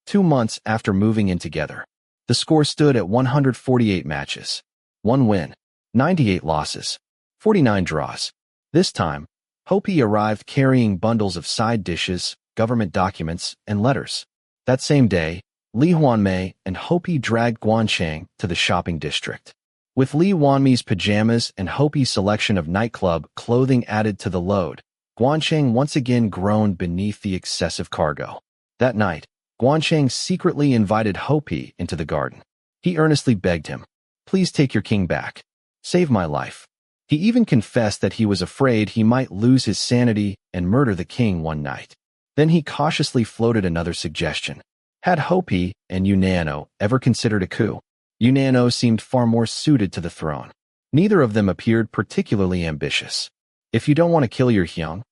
2 months after moving in together, the score stood at 148 matches, 1 win, 98 losses, 49 draws. This time, Hopi arrived carrying bundles of side dishes, government documents, and letters. That same day, Lee Hwanmae and Hopi dragged Gwan Chang to the shopping district. With Lee Hwanmae's pajamas and Hopi's selection of nightclub clothing added to the load, Gwan Chang once again groaned beneath the excessive cargo. That night, Gwan Chang secretly invited Hopi into the garden. He earnestly begged him, "Please take your king back. Save my life." He even confessed that he was afraid he might lose his sanity and murder the king one night. Then he cautiously floated another suggestion. Had Hopi and Unano ever considered a coup? Unano seemed far more suited to the throne. Neither of them appeared particularly ambitious. If you don't want to kill your hyang,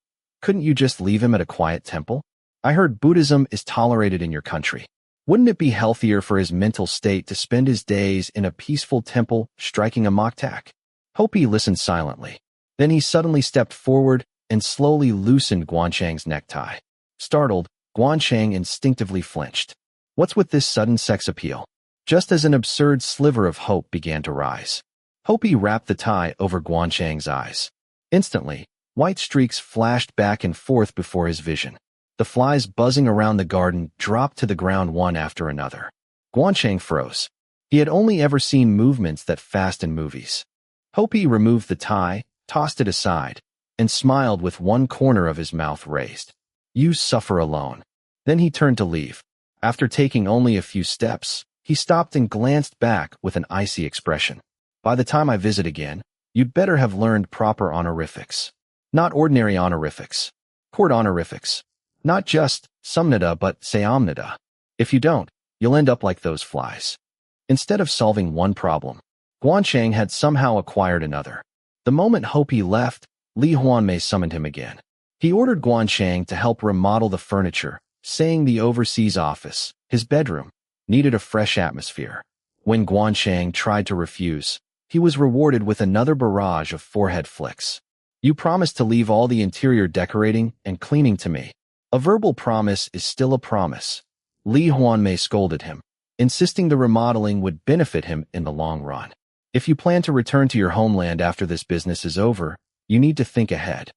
couldn't you just leave him at a quiet temple? I heard Buddhism is tolerated in your country. Wouldn't it be healthier for his mental state to spend his days in a peaceful temple striking a moktak? Hopi listened silently. Then he suddenly stepped forward and slowly loosened Gwan Chang's necktie. Startled, Gwan Chang instinctively flinched. What's with this sudden sex appeal? Just as an absurd sliver of hope began to rise, Hopi wrapped the tie over Gwan Chang's eyes. Instantly, white streaks flashed back and forth before his vision. The flies buzzing around the garden dropped to the ground one after another. Gwan Chang froze. He had only ever seen movements that fast in movies. Hopi removed the tie, tossed it aside, and smiled with one corner of his mouth raised. You suffer alone. Then he turned to leave. After taking only a few steps, he stopped and glanced back with an icy expression. By the time I visit again, you'd better have learned proper honorifics. Not ordinary honorifics. Court honorifics. Not just sumnada but sayamnada. If you don't, you'll end up like those flies. Instead of solving one problem, Gwan Chang had somehow acquired another. The moment Hopi left, Lee Hwanmae summoned him again. He ordered Gwan Chang to help remodel the furniture, saying the overseas office, his bedroom, needed a fresh atmosphere. When Gwan Chang tried to refuse, he was rewarded with another barrage of forehead flicks. You promised to leave all the interior decorating and cleaning to me. A verbal promise is still a promise. Lee Hwanmae scolded him. insisting the remodeling would benefit him in the long run. If you plan to return to your homeland after this business is over, you need to think ahead.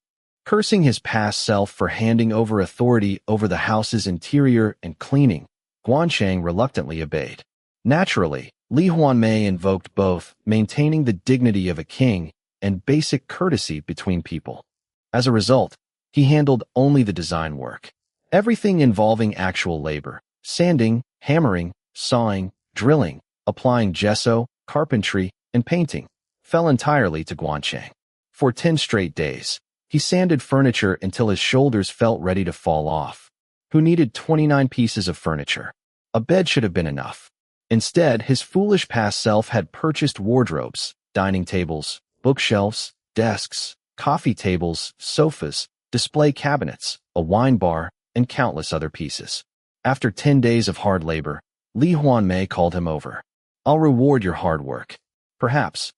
Cursing his past self for handing over authority over the house's interior and cleaning, Gwan Chang reluctantly obeyed. Naturally, Lee Hwanmae invoked both, maintaining the dignity of a king and basic courtesy between people. As a result, he handled only the design work. Everything involving actual labor, sanding, hammering, sawing, drilling, applying gesso, carpentry, and painting, fell entirely to Gwan Chang. For 10 straight days, he sanded furniture until his shoulders felt ready to fall off. Who needed 29 pieces of furniture? A bed should have been enough. Instead, his foolish past self had purchased wardrobes, dining tables, bookshelves, desks, coffee tables, sofas, display cabinets, a wine bar, and countless other pieces. After 10 days of hard labor, Lee Hwanmae called him over. I'll reward your hard work. Perhaps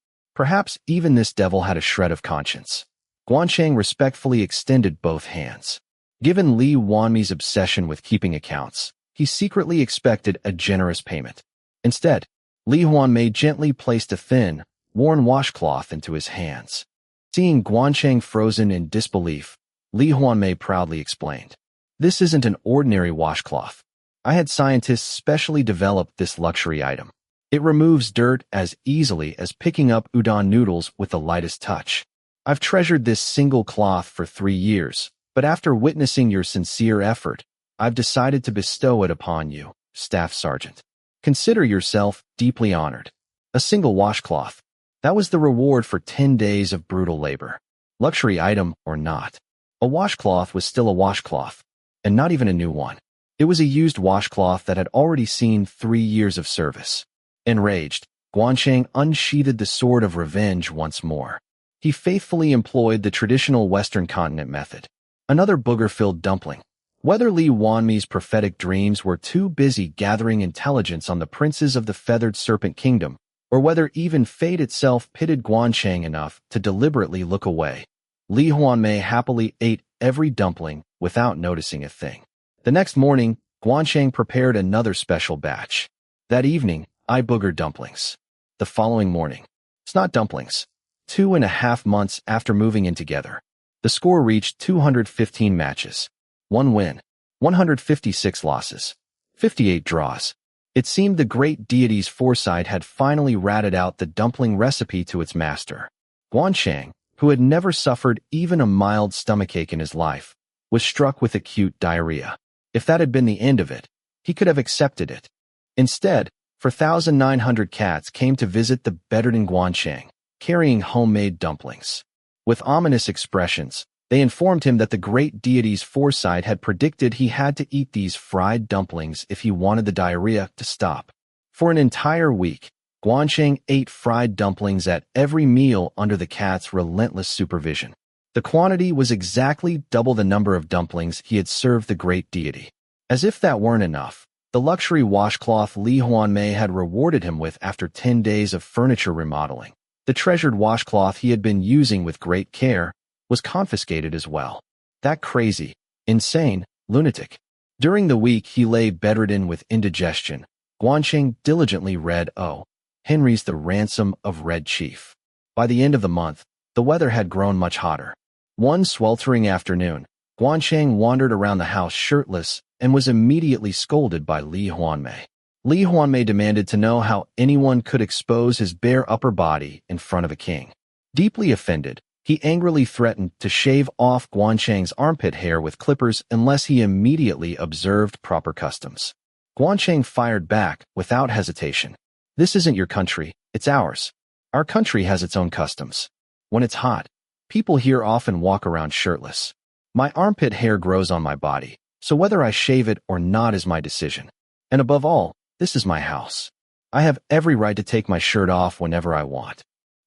even this devil had a shred of conscience. Gwan Chang respectfully extended both hands. Given Lee Hwanmae's obsession with keeping accounts, he secretly expected a generous payment. Instead, Lee Hwanmae gently placed a thin, worn washcloth into his hands. Seeing Gwan Chang frozen in disbelief, Lee Hwanmae proudly explained, "This isn't an ordinary washcloth. I had scientists specially develop this luxury item. It removes dirt as easily as picking up udon noodles with the lightest touch. I've treasured this single cloth for 3 years, but after witnessing your sincere effort, I've decided to bestow it upon you, Staff Sergeant. Consider yourself deeply honored." A single washcloth. That was the reward for 10 days of brutal labor. Luxury item or not, a washcloth was still a washcloth, and not even a new one. It was a used washcloth that had already seen 3 years of service. Enraged, Gwan Chang unsheathed the sword of revenge once more. He faithfully employed the traditional Western continent method. Another booger-filled dumpling. Whether Lee Hwanmae's prophetic dreams were too busy gathering intelligence on the princes of the Feathered Serpent Kingdom, or whether even fate itself pitted Gwan Chang enough to deliberately look away, Lee Hwanmae happily ate every dumpling without noticing a thing. The next morning, Gwan Chang prepared another special batch. That evening, I boogered dumplings. The following morning, it's not dumplings. 2.5 months after moving in together, the score reached 215 matches. 1 win, 156 losses, 58 draws. It seemed the great deity's foresight had finally ratted out the dumpling recipe to its master. Gwan Chang, who had never suffered even a mild stomachache in his life, was struck with acute diarrhea. If that had been the end of it, he could have accepted it. Instead, 4,900 cats came to visit the bedridden Gwan Chang, carrying homemade dumplings. With ominous expressions, they informed him that the great deity's foresight had predicted he had to eat these fried dumplings if he wanted the diarrhea to stop. For an entire week, Gwan Chang ate fried dumplings at every meal under the cat's relentless supervision. The quantity was exactly double the number of dumplings he had served the great deity. As if that weren't enough, the luxury washcloth Lee Hwanmae had rewarded him with after 10 days of furniture remodeling, the treasured washcloth he had been using with great care, was confiscated as well. That crazy, insane, lunatic. During the week he lay bedridden with indigestion, Gwan Chang diligently read O. Henry's The Ransom of Red Chief. By the end of the month, the weather had grown much hotter. One sweltering afternoon, Gwan Chang wandered around the house shirtless and was immediately scolded by Lee Hwanmae. Lee Hwanmae demanded to know how anyone could expose his bare upper body in front of a king. Deeply offended, he angrily threatened to shave off Gwan Chang's armpit hair with clippers unless he immediately observed proper customs. Gwan Chang fired back without hesitation. "This isn't your country, it's ours. Our country has its own customs. When it's hot, people here often walk around shirtless. My armpit hair grows on my body, so whether I shave it or not is my decision. And above all, this is my house. I have every right to take my shirt off whenever I want."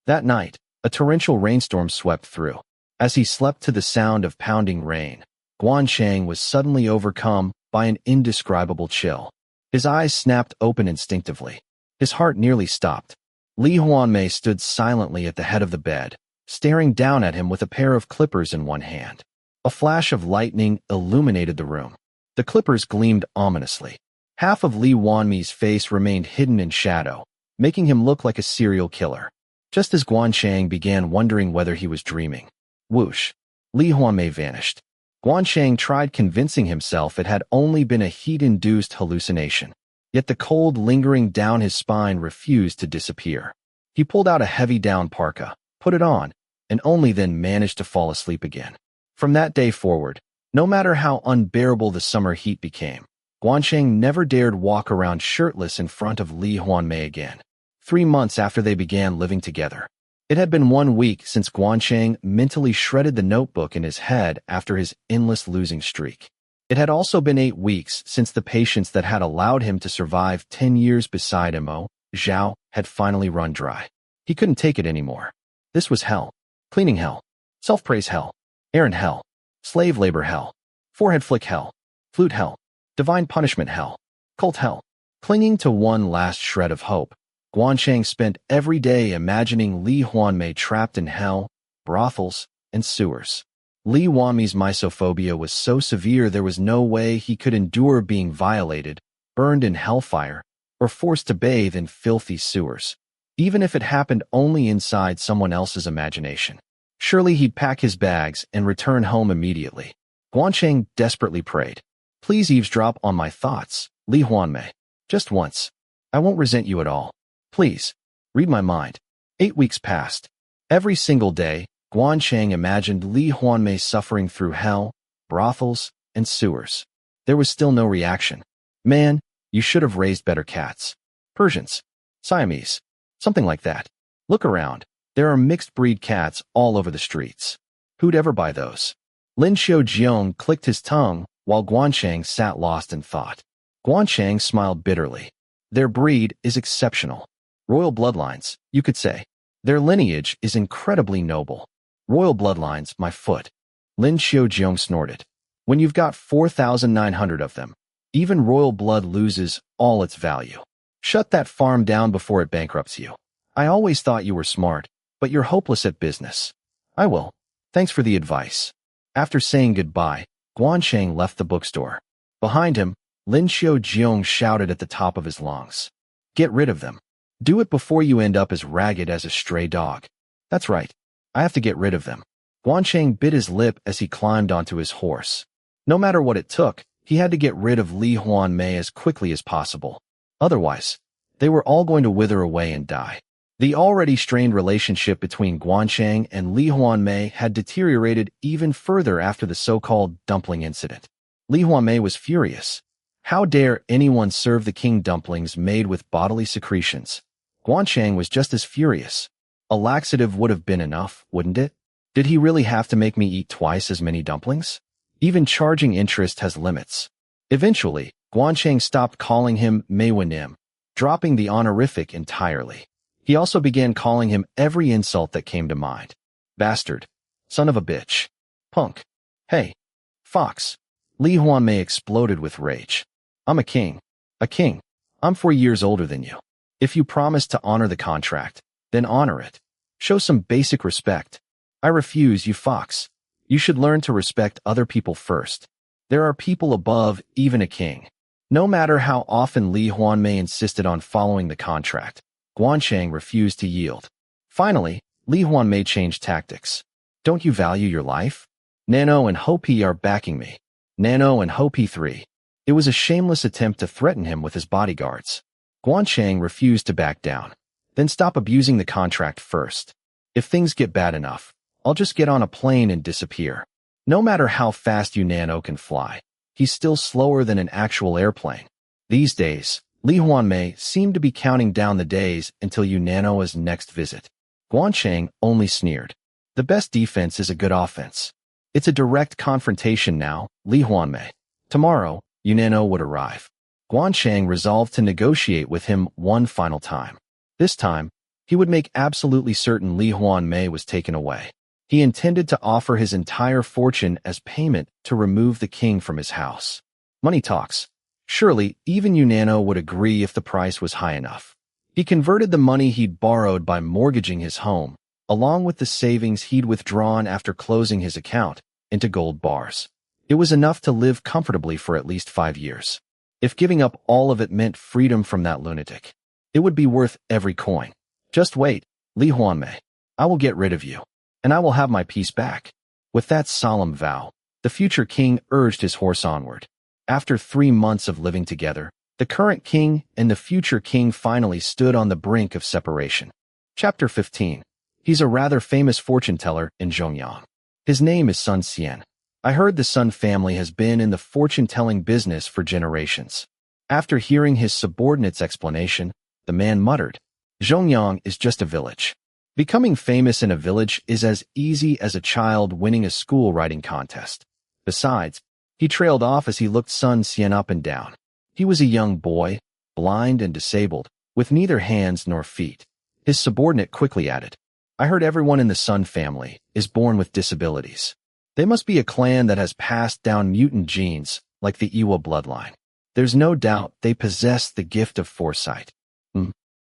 That night, a torrential rainstorm swept through. As he slept to the sound of pounding rain, Gwan Chang was suddenly overcome by an indescribable chill. His eyes snapped open instinctively. His heart nearly stopped. Lee Hwanmae stood silently at the head of the bed, staring down at him with a pair of clippers in one hand. A flash of lightning illuminated the room. The clippers gleamed ominously. Half of Lee Hwanmae's face remained hidden in shadow, making him look like a serial killer. Just as Gwan Chang began wondering whether he was dreaming. Whoosh! Lee Hwanmae vanished. Gwan Chang tried convincing himself it had only been a heat-induced hallucination. Yet the cold lingering down his spine refused to disappear. He pulled out a heavy down parka, put it on, and only then managed to fall asleep again. From that day forward, no matter how unbearable the summer heat became, Gwan Chang never dared walk around shirtless in front of Lee Hwanmae again. 3 months after they began living together. It had been 1 week since Gwan Chang mentally shredded the notebook in his head after his endless losing streak. It had also been 8 weeks since the patience that had allowed him to survive 10 years beside Mo, Zhao, had finally run dry. He couldn't take it anymore. This was hell. Cleaning hell. Self-praise hell. Errand hell. Slave labor hell. Forehead flick hell. Flute hell. Divine punishment hell. Cult hell. Clinging to one last shred of hope, Gwan Chang spent every day imagining Lee Hwanmae trapped in hell, brothels, and sewers. Lee Hwanmae's misophobia was so severe there was no way he could endure being violated, burned in hellfire, or forced to bathe in filthy sewers, even if it happened only inside someone else's imagination. Surely he'd pack his bags and return home immediately. Gwan Chang desperately prayed. Please eavesdrop on my thoughts, Lee Hwanmae. Just once. I won't resent you at all. Please, read my mind. 8 weeks passed. Every single day, Gwan Chang imagined Lee Hwanmae suffering through hell, brothels, and sewers. There was still no reaction. Man, you should have raised better cats. Persians. Siamese. Something like that. Look around. There are mixed-breed cats all over the streets. Who'd ever buy those? Lin Xiaojiong clicked his tongue while Gwan Chang sat lost in thought. Gwan Chang smiled bitterly. Their breed is exceptional. Royal bloodlines, you could say. Their lineage is incredibly noble. Royal bloodlines, my foot. Lin Xiaojiong snorted. When you've got 4,900 of them, even royal blood loses all its value. Shut that farm down before it bankrupts you. I always thought you were smart, but you're hopeless at business. I will. Thanks for the advice. After saying goodbye, Gwan Chang left the bookstore. Behind him, Lin Xiaojiong shouted at the top of his lungs. Get rid of them. Do it before you end up as ragged as a stray dog. That's right. I have to get rid of them. Gwan Chang bit his lip as he climbed onto his horse. No matter what it took, he had to get rid of Lee Hwanmae as quickly as possible. Otherwise, they were all going to wither away and die. The already strained relationship between Gwan Chang and Lee Hwanmae had deteriorated even further after the so-called dumpling incident. Lee Hwanmae was furious. How dare anyone serve the king dumplings made with bodily secretions? Gwan Chang was just as furious. A laxative would have been enough, wouldn't it? Did he really have to make me eat twice as many dumplings? Even charging interest has limits. Eventually, Gwan Chang stopped calling him Meiwanim, dropping the honorific entirely. He also began calling him every insult that came to mind. Bastard. Son of a bitch. Punk. Hey. Fox. Lee Hwanmae exploded with rage. I'm a king. A king. I'm 4 years older than you. If you promise to honor the contract, then honor it. Show some basic respect. I refuse, you fox. You should learn to respect other people first. There are people above even a king. No matter how often Lee Hwanmae insisted on following the contract, Gwan Chang refused to yield. Finally, Lee Hwanmae changed tactics. Don't you value your life? Nano and Hopi are backing me. Nano and Hopi 3. It was a shameless attempt to threaten him with his bodyguards. Gwan Chang refused to back down. Then stop abusing the contract first. If things get bad enough, I'll just get on a plane and disappear. No matter how fast you Nano can fly, he's still slower than an actual airplane. These days, Lee Hwanmae seemed to be counting down the days until Unano's next visit. Gwan Chang only sneered. The best defense is a good offense. It's a direct confrontation now, Lee Hwanmae. Tomorrow, Unano would arrive. Gwan Chang resolved to negotiate with him one final time. This time, he would make absolutely certain Lee Hwanmae was taken away. He intended to offer his entire fortune as payment to remove the king from his house. Money talks. Surely, even Unano would agree if the price was high enough. He converted the money he'd borrowed by mortgaging his home, along with the savings he'd withdrawn after closing his account, into gold bars. It was enough to live comfortably for at least 5 years. If giving up all of it meant freedom from that lunatic, it would be worth every coin. Just wait, Lee Hwanmae. I will get rid of you, and I will have my peace back. With that solemn vow, the future king urged his horse onward. After 3 months of living together, the current king and the future king finally stood on the brink of separation. Chapter 15. He's a rather famous fortune teller in Zhongyang. His name is Sun Xian. I heard the Sun family has been in the fortune-telling business for generations. After hearing his subordinate's explanation, the man muttered, "Zhongyang is just a village. Becoming famous in a village is as easy as a child winning a school writing contest." Besides, he trailed off as he looked Sun Xian up and down. He was a young boy, blind and disabled, with neither hands nor feet. His subordinate quickly added, "I heard everyone in the Sun family is born with disabilities. They must be a clan that has passed down mutant genes, like the Iwa bloodline. There's no doubt they possess the gift of foresight."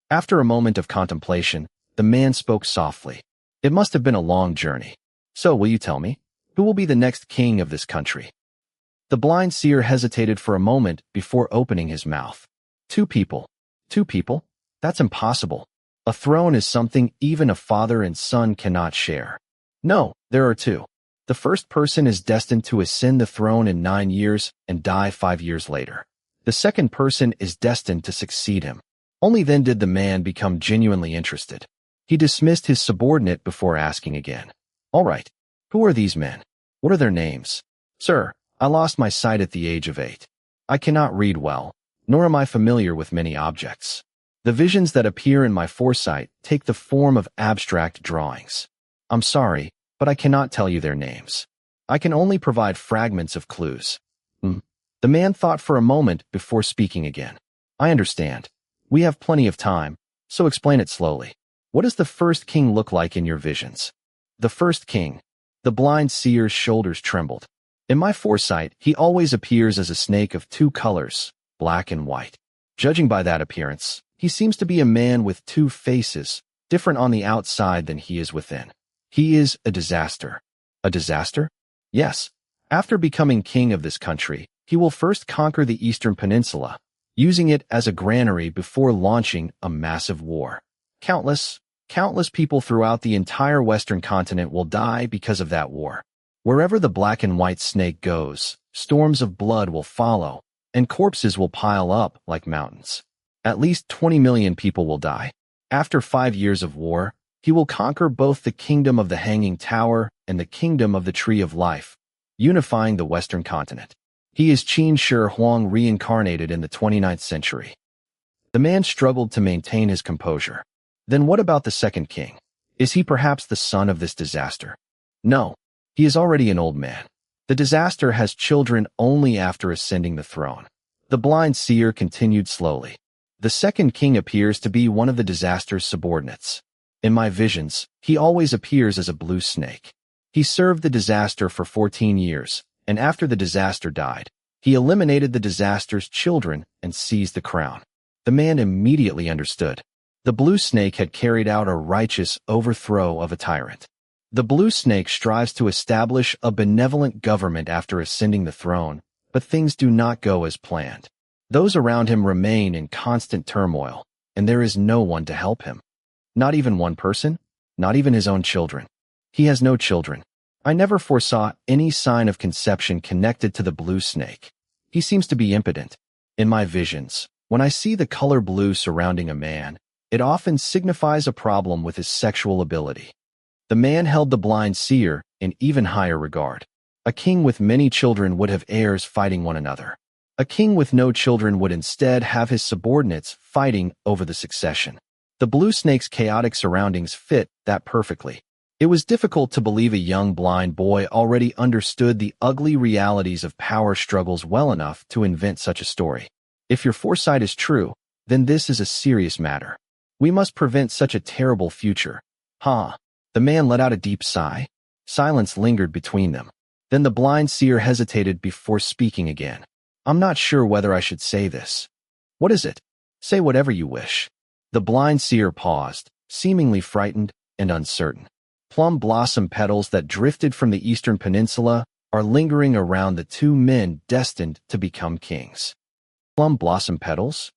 After a moment of contemplation, the man spoke softly. "It must have been a long journey. So will you tell me, who will be the next king of this country?" The blind seer hesitated for a moment before opening his mouth. Two people? 2 people? That's impossible. A throne is something even a father and son cannot share. No, there are 2. The first person is destined to ascend the throne in 9 years and die 5 years later. The second person is destined to succeed him. Only then did the man become genuinely interested. He dismissed his subordinate before asking again. "All right, who are these men? What are their names?" "Sir, I lost my sight at the age of 8. I cannot read well, nor am I familiar with many objects. The visions that appear in my foresight take the form of abstract drawings. I'm sorry, but I cannot tell you their names. I can only provide fragments of clues." The man thought for a moment before speaking again. "I understand. We have plenty of time, so explain it slowly. What does the first king look like in your visions?" "The first king." The blind seer's shoulders trembled. "In my foresight, he always appears as a snake of 2 colors, black and white. Judging by that appearance, he seems to be a man with 2 faces, different on the outside than he is within. He is a disaster." "A disaster?" "Yes. After becoming king of this country, he will first conquer the Eastern Peninsula, using it as a granary before launching a massive war. Countless people throughout the entire Western continent will die because of that war. Wherever the black and white snake goes, storms of blood will follow, and corpses will pile up like mountains. At least 20 million people will die. After 5 years of war, he will conquer both the kingdom of the Hanging Tower and the kingdom of the Tree of Life, unifying the Western continent. He is Qin Shi Huang reincarnated in the 29th century. The man struggled to maintain his composure. "Then what about the second king? Is he perhaps the son of this disaster?" "No. He is already an old man. The disaster has children only after ascending the throne." The blind seer continued slowly. "The second king appears to be one of the disaster's subordinates. In my visions, he always appears as a blue snake. He served the disaster for 14 years, and after the disaster died, he eliminated the disaster's children and seized the crown." The man immediately understood. The blue snake had carried out a righteous overthrow of a tyrant. The blue snake strives to establish a benevolent government after ascending the throne, but things do not go as planned. Those around him remain in constant turmoil, and there is no one to help him. Not even one person? Not even his own children. He has no children. I never foresaw any sign of conception connected to the blue snake. He seems to be impotent. In my visions, when I see the color blue surrounding a man, it often signifies a problem with his sexual ability. The man held the blind seer in even higher regard. A king with many children would have heirs fighting one another. A king with no children would instead have his subordinates fighting over the succession. The blue snake's chaotic surroundings fit that perfectly. It was difficult to believe a young blind boy already understood the ugly realities of power struggles well enough to invent such a story. If your foresight is true, then this is a serious matter. We must prevent such a terrible future. The man let out a deep sigh. Silence lingered between them. Then the blind seer hesitated before speaking again. "I'm not sure whether I should say this." "What is it?" "Say whatever you wish." The blind seer paused, seemingly frightened and uncertain. Plum blossom petals that drifted from the Eastern Peninsula are lingering around the 2 men destined to become kings. Plum blossom petals?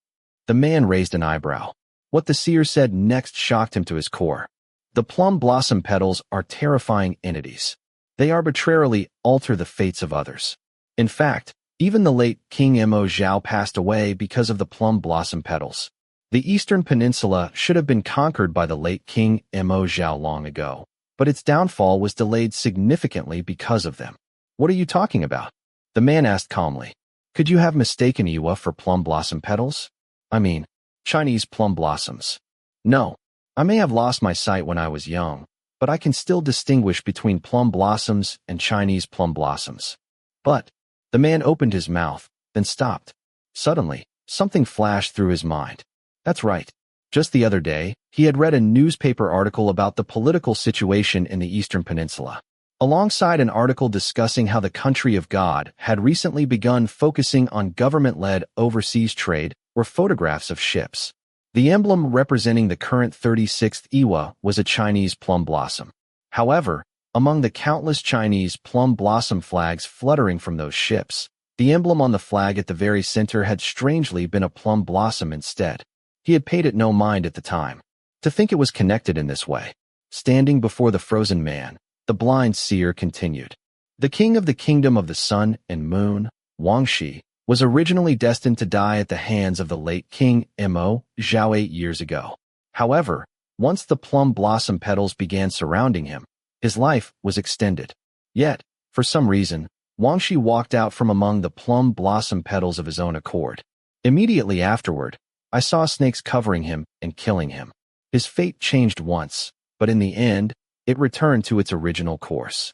The man raised an eyebrow. What the seer said next shocked him to his core. The plum blossom petals are terrifying entities. They arbitrarily alter the fates of others. In fact, even the late King Mo Zhao passed away because of the plum blossom petals. The Eastern Peninsula should have been conquered by the late King Mo Zhao long ago, but its downfall was delayed significantly because of them. What are you talking about? The man asked calmly. Could you have mistaken Iwa for plum blossom petals? I mean, Chinese plum blossoms. No, I may have lost my sight when I was young, but I can still distinguish between plum blossoms and Chinese plum blossoms. But, the man opened his mouth, then stopped. Suddenly, something flashed through his mind. That's right. Just the other day, he had read a newspaper article about the political situation in the Eastern Peninsula. Alongside an article discussing how the country of God had recently begun focusing on government-led overseas trade were photographs of ships. The emblem representing the current 36th Iwa was a Chinese plum blossom. However, among the countless Chinese plum blossom flags fluttering from those ships, the emblem on the flag at the very center had strangely been a plum blossom instead. He had paid it no mind at the time. To think it was connected in this way. Standing before the frozen man, the blind seer continued. The king of the kingdom of the sun and moon, Wang Shi, was originally destined to die at the hands of the late King Mo Zhao 8 years ago. However, once the plum blossom petals began surrounding him, his life was extended. Yet, for some reason, Wang Shi walked out from among the plum blossom petals of his own accord. Immediately afterward, I saw snakes covering him and killing him. His fate changed once, but in the end, it returned to its original course.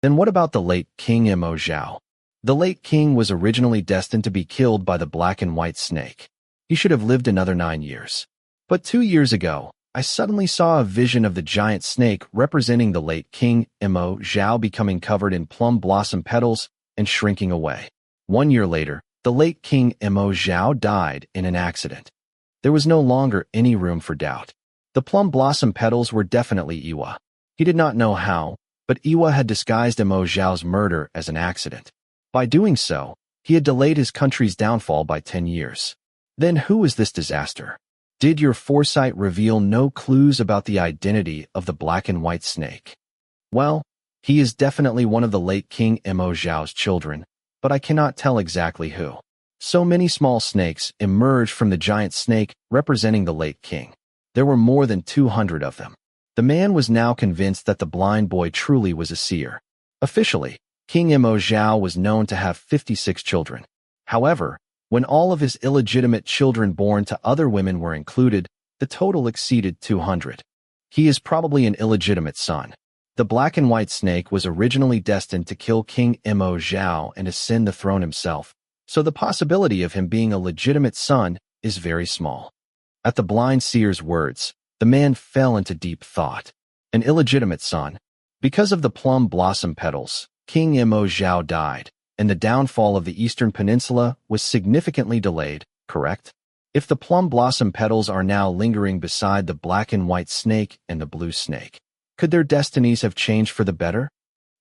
Then what about the late King Mo Zhao? The late king was originally destined to be killed by the black and white snake. He should have lived another 9 years. But 2 years ago, I suddenly saw a vision of the giant snake representing the late King Mo Zhao becoming covered in plum blossom petals and shrinking away. 1 year later, the late King Mo Zhao died in an accident. There was no longer any room for doubt. The plum blossom petals were definitely Iwa. He did not know how, but Iwa had disguised Mo Zhao's murder as an accident. By doing so, he had delayed his country's downfall by 10 years. Then who is this disaster? Did your foresight reveal no clues about the identity of the black and white snake? Well, he is definitely one of the late King Mo Zhao's children, but I cannot tell exactly who. So many small snakes emerged from the giant snake representing the late king. There were more than 200 of them. The man was now convinced that the blind boy truly was a seer. Officially, King Mo Zhao was known to have 56 children. However, when all of his illegitimate children born to other women were included, the total exceeded 200. He is probably an illegitimate son. The black and white snake was originally destined to kill King Mo Zhao and ascend the throne himself, so the possibility of him being a legitimate son is very small. At the blind seer's words, the man fell into deep thought. An illegitimate son. Because of the plum blossom petals, King Mo Zhao died, and the downfall of the Eastern Peninsula was significantly delayed, correct? If the plum blossom petals are now lingering beside the black and white snake and the blue snake, could their destinies have changed for the better?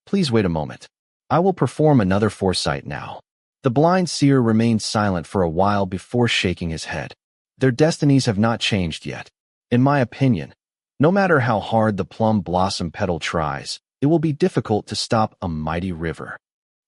Please wait a moment. I will perform another foresight now. The blind seer remained silent for a while before shaking his head. Their destinies have not changed yet. In my opinion, no matter how hard the plum blossom petal tries, it will be difficult to stop a mighty river.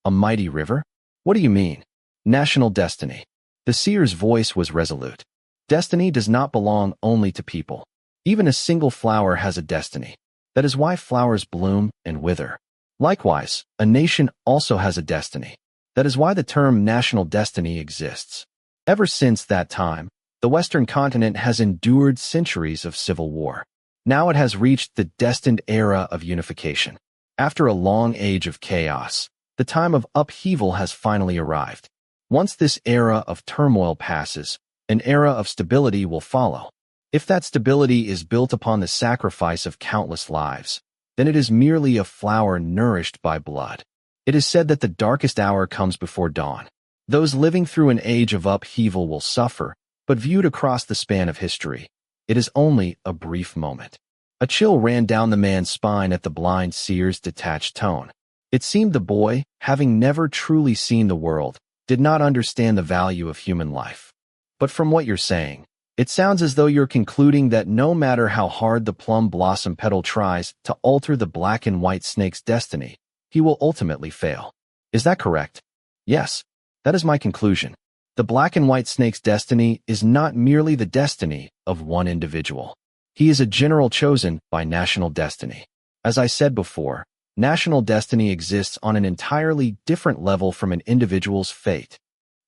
A mighty river? What do you mean? National destiny. The seer's voice was resolute. Destiny does not belong only to people. Even a single flower has a destiny. That is why flowers bloom and wither. Likewise, a nation also has a destiny. That is why the term national destiny exists. Ever since that time, the Western continent has endured centuries of civil war. Now it has reached the destined era of unification. After a long age of chaos, the time of upheaval has finally arrived. Once this era of turmoil passes, an era of stability will follow. If that stability is built upon the sacrifice of countless lives, then it is merely a flower nourished by blood. It is said that the darkest hour comes before dawn. Those living through an age of upheaval will suffer, but viewed across the span of history, it is only a brief moment. A chill ran down the man's spine at the blind seer's detached tone. It seemed the boy, having never truly seen the world, did not understand the value of human life. But from what you're saying, it sounds as though you're concluding that no matter how hard the plum blossom petal tries to alter the black and white snake's destiny, he will ultimately fail. Is that correct? Yes, that is my conclusion. The black and white snake's destiny is not merely the destiny of one individual. He is a general chosen by national destiny. As I said before, national destiny exists on an entirely different level from an individual's fate.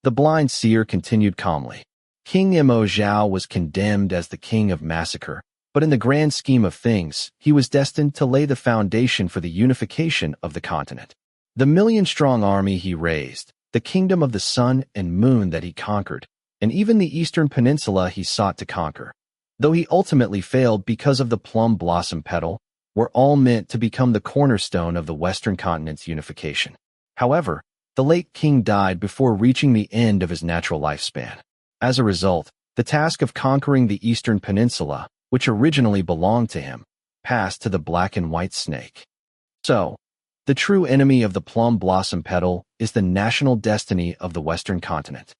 The blind seer continued calmly. King Mo Zhao was condemned as the king of massacre, but in the grand scheme of things, he was destined to lay the foundation for the unification of the continent. The million-strong army he raised, the kingdom of the sun and moon that he conquered, and even the eastern peninsula he sought to conquer, though he ultimately failed because of the plum blossom petal, were all meant to become the cornerstone of the western continent's unification. However, the late king died before reaching the end of his natural lifespan. As a result, the task of conquering the eastern peninsula, which originally belonged to him, passed to the black and white snake. So, the true enemy of the plum blossom petal is the national destiny of the western continent.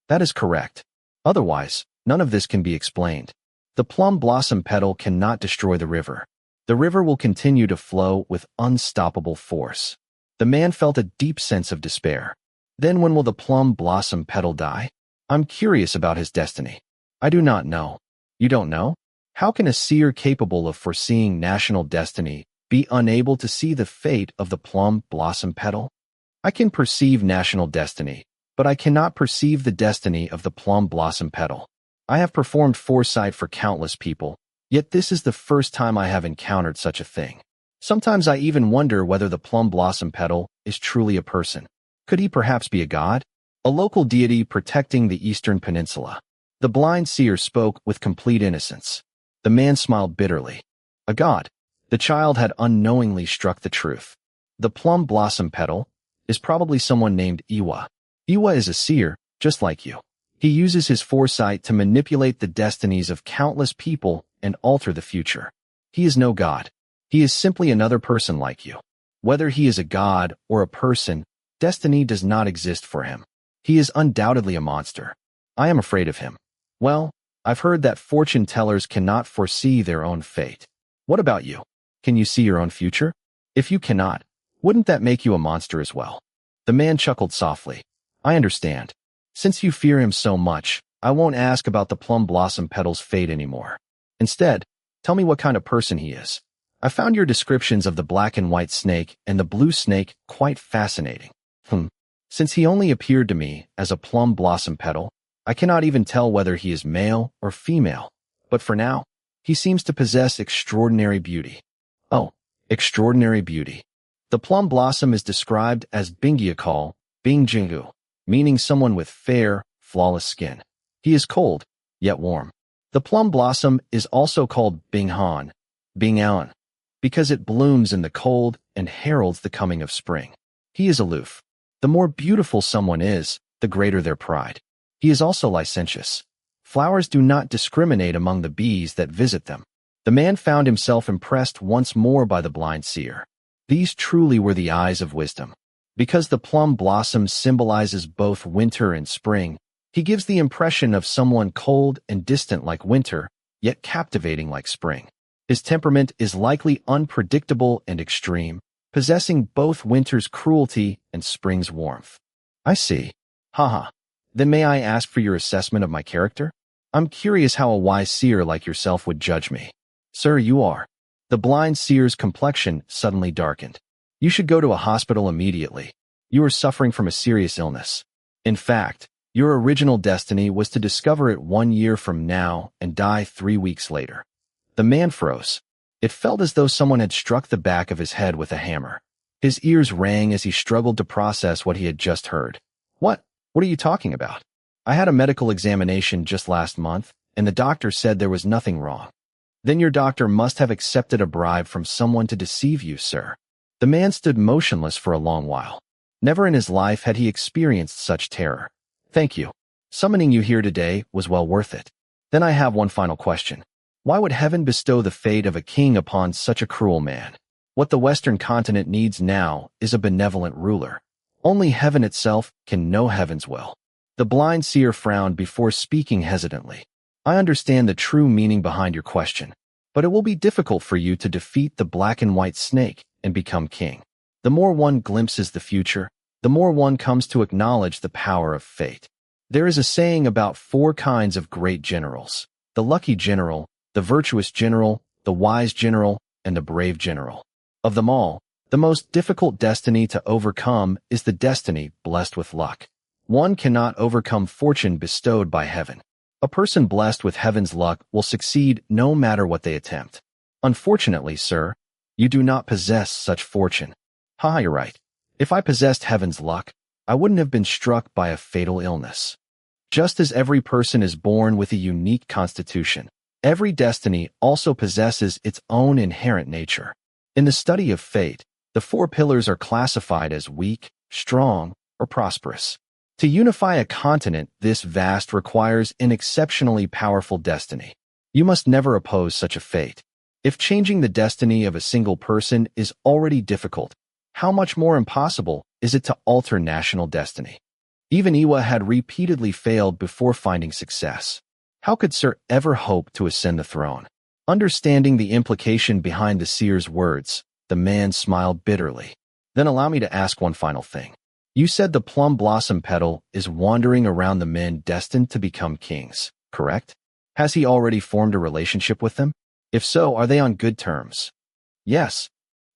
That is correct. Otherwise, none of this can be explained. The plum blossom petal cannot destroy the river. The river will continue to flow with unstoppable force. The man felt a deep sense of despair. Then when will the plum blossom petal die? I'm curious about his destiny. I do not know. You don't know? How can a seer capable of foreseeing national destiny be unable to see the fate of the plum blossom petal? I can perceive national destiny, but I cannot perceive the destiny of the plum blossom petal. I have performed foresight for countless people, yet this is the first time I have encountered such a thing. Sometimes I even wonder whether the plum blossom petal is truly a person. Could he perhaps be a god? A local deity protecting the eastern peninsula. The blind seer spoke with complete innocence. The man smiled bitterly. A god. The child had unknowingly struck the truth. The plum blossom petal is probably someone named Iwa. Iwa is a seer, just like you. He uses his foresight to manipulate the destinies of countless people and alter the future. He is no god. He is simply another person like you. Whether he is a god or a person, destiny does not exist for him. He is undoubtedly a monster. I am afraid of him. Well, I've heard that fortune tellers cannot foresee their own fate. What about you? Can you see your own future? If you cannot, wouldn't that make you a monster as well? The man chuckled softly. I understand. Since you fear him so much, I won't ask about the plum blossom petal's fate anymore. Instead, tell me what kind of person he is. I found your descriptions of the black and white snake and the blue snake quite fascinating. Since he only appeared to me as a plum blossom petal, I cannot even tell whether he is male or female. But for now, he seems to possess extraordinary beauty. Oh, extraordinary beauty. The plum blossom is described as Bingyakal, Bingjingu, meaning someone with fair, flawless skin. He is cold, yet warm. The plum blossom is also called Binghan, Bingaon, because it blooms in the cold and heralds the coming of spring. He is aloof. The more beautiful someone is, the greater their pride. He is also licentious. Flowers do not discriminate among the bees that visit them. The man found himself impressed once more by the blind seer. These truly were the eyes of wisdom. Because the plum blossom symbolizes both winter and spring, he gives the impression of someone cold and distant like winter, yet captivating like spring. His temperament is likely unpredictable and extreme, possessing both winter's cruelty and spring's warmth. I see. Haha. Then may I ask for your assessment of my character? I'm curious how a wise seer like yourself would judge me. Sir, you are. The blind seer's complexion suddenly darkened. You should go to a hospital immediately. You are suffering from a serious illness. In fact, your original destiny was to discover it 1 year from now and die 3 weeks later. The man froze. It felt as though someone had struck the back of his head with a hammer. His ears rang as he struggled to process what he had just heard. What are you talking about? I had a medical examination just last month, and the doctor said there was nothing wrong. Then your doctor must have accepted a bribe from someone to deceive you, sir. The man stood motionless for a long while. Never in his life had he experienced such terror. Thank you. Summoning you here today was well worth it. Then I have one final question. Why would heaven bestow the fate of a king upon such a cruel man? What the Western continent needs now is a benevolent ruler. Only heaven itself can know heaven's will. The blind seer frowned before speaking hesitantly. I understand the true meaning behind your question, but it will be difficult for you to defeat the black and white snake and become king. The more one glimpses the future, the more one comes to acknowledge the power of fate. There is a saying about 4 kinds of great generals: the lucky general, the virtuous general, the wise general, and the brave general. Of them all, the most difficult destiny to overcome is the destiny blessed with luck. One cannot overcome fortune bestowed by heaven. A person blessed with heaven's luck will succeed no matter what they attempt. Unfortunately, sir, you do not possess such fortune. Ha, you're right. If I possessed heaven's luck, I wouldn't have been struck by a fatal illness. Just as every person is born with a unique constitution, every destiny also possesses its own inherent nature. In the study of fate, the 4 pillars are classified as weak, strong, or prosperous. To unify a continent this vast requires an exceptionally powerful destiny. You must never oppose such a fate. If changing the destiny of a single person is already difficult, how much more impossible is it to alter national destiny? Even Iwa had repeatedly failed before finding success. How could Sir ever hope to ascend the throne? Understanding the implication behind the seer's words, the man smiled bitterly. Then allow me to ask one final thing. You said the plum blossom petal is wandering around the men destined to become kings, correct? Has he already formed a relationship with them? If so, are they on good terms? Yes.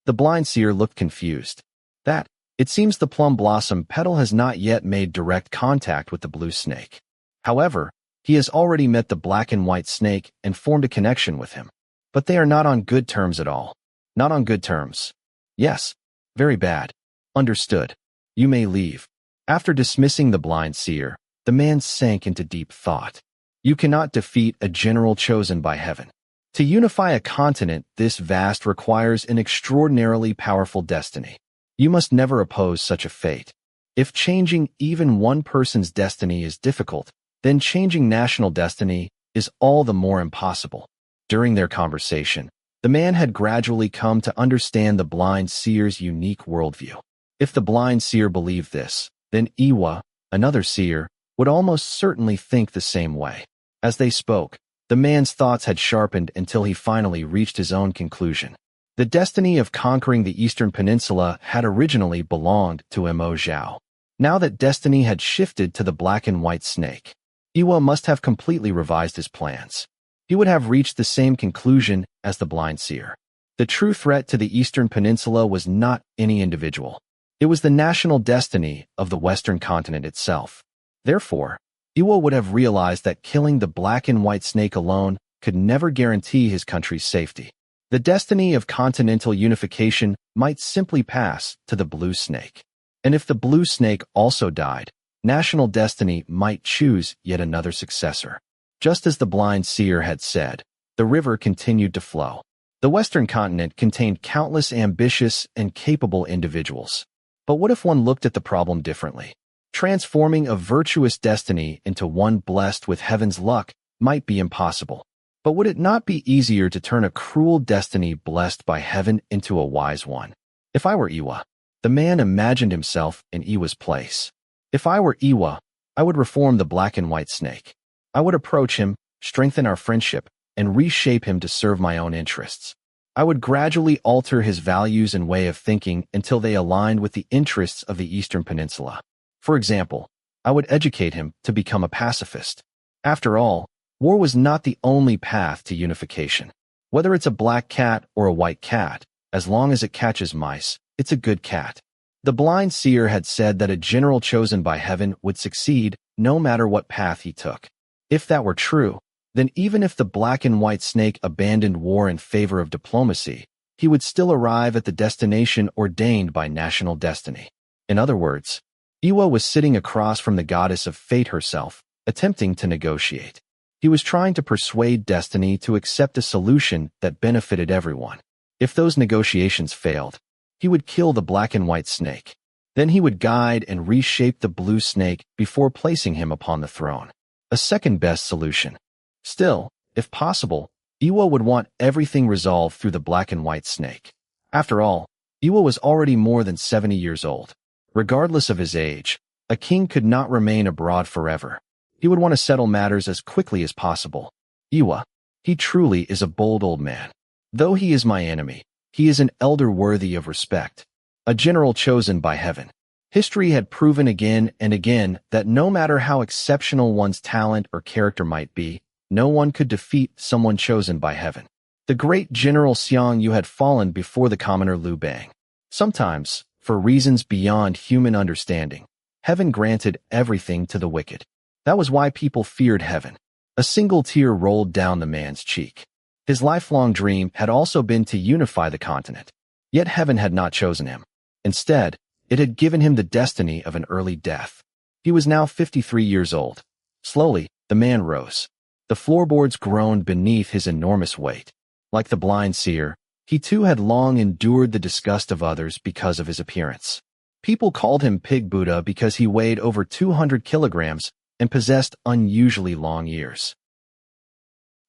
The blind seer looked confused. It seems the plum blossom petal has not yet made direct contact with the blue snake. However, he has already met the black and white snake and formed a connection with him. But they are not on good terms at all. Not on good terms. Yes. Very bad. Understood. You may leave. After dismissing the blind seer, the man sank into deep thought. You cannot defeat a general chosen by heaven. To unify a continent this vast requires an extraordinarily powerful destiny. You must never oppose such a fate. If changing even one person's destiny is difficult, then changing national destiny is all the more impossible. During their conversation, the man had gradually come to understand the blind seer's unique worldview. If the blind seer believed this, then Iwa, another seer, would almost certainly think the same way. As they spoke, the man's thoughts had sharpened until he finally reached his own conclusion. The destiny of conquering the Eastern Peninsula had originally belonged to Mo Zhao. Now that destiny had shifted to the black and white snake, Iwa must have completely revised his plans. He would have reached the same conclusion as the blind seer. The true threat to the Eastern Peninsula was not any individual. It was the national destiny of the Western continent itself. Therefore, Iwa would have realized that killing the black and white snake alone could never guarantee his country's safety. The destiny of continental unification might simply pass to the blue snake. And if the blue snake also died, national destiny might choose yet another successor. Just as the blind seer had said, the river continued to flow. The Western continent contained countless ambitious and capable individuals. But what if one looked at the problem differently? Transforming a virtuous destiny into one blessed with heaven's luck might be impossible. But would it not be easier to turn a cruel destiny blessed by heaven into a wise one? If I were Iwa, the man imagined himself in Iwa's place. If I were Iwa, I would reform the black and white snake. I would approach him, strengthen our friendship, and reshape him to serve my own interests. I would gradually alter his values and way of thinking until they aligned with the interests of the Eastern Peninsula. For example, I would educate him to become a pacifist. After all, war was not the only path to unification. Whether it's a black cat or a white cat, as long as it catches mice, it's a good cat. The blind seer had said that a general chosen by heaven would succeed no matter what path he took. If that were true, then even if the black and white snake abandoned war in favor of diplomacy, he would still arrive at the destination ordained by national destiny. In other words, Iwa was sitting across from the goddess of fate herself, attempting to negotiate. He was trying to persuade destiny to accept a solution that benefited everyone. If those negotiations failed, he would kill the black and white snake. Then he would guide and reshape the blue snake before placing him upon the throne. A second best solution. Still, if possible, Iwa would want everything resolved through the black and white snake. After all, Iwa was already more than 70 years old. Regardless of his age, a king could not remain abroad forever. He would want to settle matters as quickly as possible. Iwa. He truly is a bold old man. Though he is my enemy, he is an elder worthy of respect. A general chosen by heaven. History had proven again and again that no matter how exceptional one's talent or character might be, no one could defeat someone chosen by heaven. The great General Xiang Yu had fallen before the commoner Liu Bang. Sometimes, for reasons beyond human understanding, heaven granted everything to the wicked. That was why people feared heaven. A single tear rolled down the man's cheek. His lifelong dream had also been to unify the continent. Yet heaven had not chosen him. Instead, it had given him the destiny of an early death. He was now 53 years old. Slowly, the man rose. The floorboards groaned beneath his enormous weight. Like the blind seer, he too had long endured the disgust of others because of his appearance. People called him Pig Buddha because he weighed over 200 kilograms and possessed unusually long ears.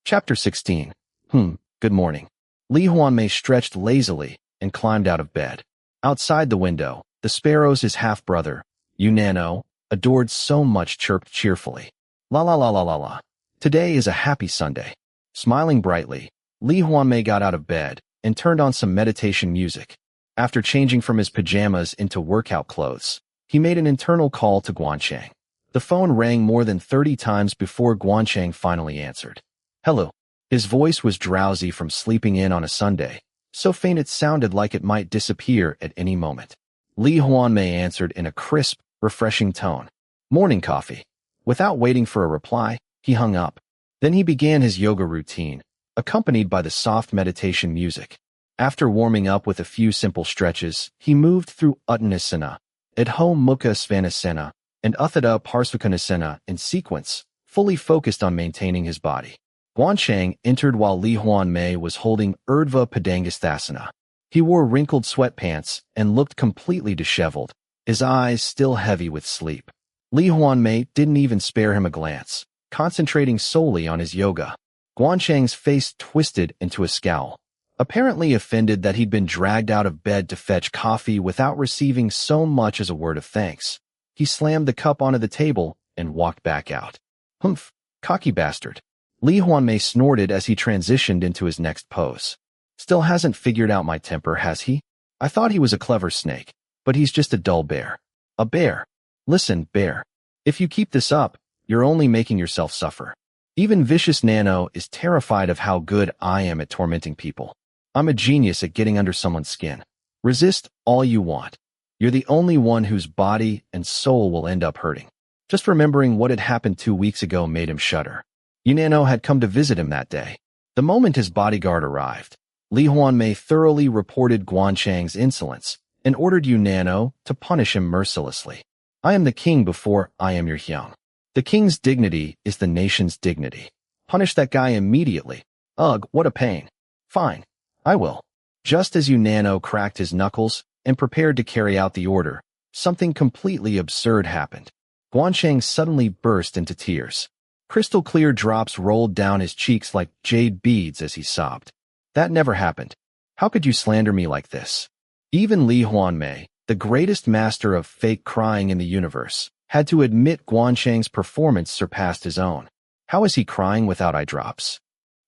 Chapter 16. Good morning. Lee Hwanmae stretched lazily and climbed out of bed. Outside the window, the sparrows, his half-brother, Unano, adored so much, chirped cheerfully. La la la la la la. Today is a happy Sunday. Smiling brightly, Lee Hwanmae got out of bed and turned on some meditation music. After changing from his pajamas into workout clothes, he made an internal call to Gwan Chang. The phone rang more than 30 times before Gwan Chang finally answered. Hello. His voice was drowsy from sleeping in on a Sunday, so faint it sounded like it might disappear at any moment. Lee Hwanmae answered in a crisp, refreshing tone. Morning coffee. Without waiting for a reply, he hung up. Then he began his yoga routine, accompanied by the soft meditation music. After warming up with a few simple stretches, he moved through Uttanasana, Adho Mukha Svanasana, and Uthada Parsvakonasana in sequence, fully focused on maintaining his body. Gwan Chang entered while Lee Hwanmae was holding Urdhva Padangasthasana. He wore wrinkled sweatpants and looked completely disheveled, his eyes still heavy with sleep. Lee Hwanmae didn't even spare him a glance, concentrating solely on his yoga. Gwan Chang's face twisted into a scowl. Apparently offended that he'd been dragged out of bed to fetch coffee without receiving so much as a word of thanks, he slammed the cup onto the table and walked back out. Humph, cocky bastard. Lee Hwanmae snorted as he transitioned into his next pose. Still hasn't figured out my temper, has he? I thought he was a clever snake, but he's just a dull bear. A bear. Listen, bear. If you keep this up, you're only making yourself suffer. Even vicious Nano is terrified of how good I am at tormenting people. I'm a genius at getting under someone's skin. Resist all you want. You're the only one whose body and soul will end up hurting. Just remembering what had happened 2 weeks ago made him shudder. Unano had come to visit him that day. The moment his bodyguard arrived, Lee Hwanmae thoroughly reported Gwan Chang's insolence and ordered Unano to punish him mercilessly. I am the king before I am your Hyang. The king's dignity is the nation's dignity. Punish that guy immediately. Ugh, what a pain. Fine. I will. Just as Unano cracked his knuckles and prepared to carry out the order, something completely absurd happened. Gwan Chang suddenly burst into tears. Crystal clear drops rolled down his cheeks like jade beads as he sobbed. That never happened. How could you slander me like this? Even Lee Hwanmae, the greatest master of fake crying in the universe, had to admit Gwan Chang's performance surpassed his own. How is he crying without eye drops?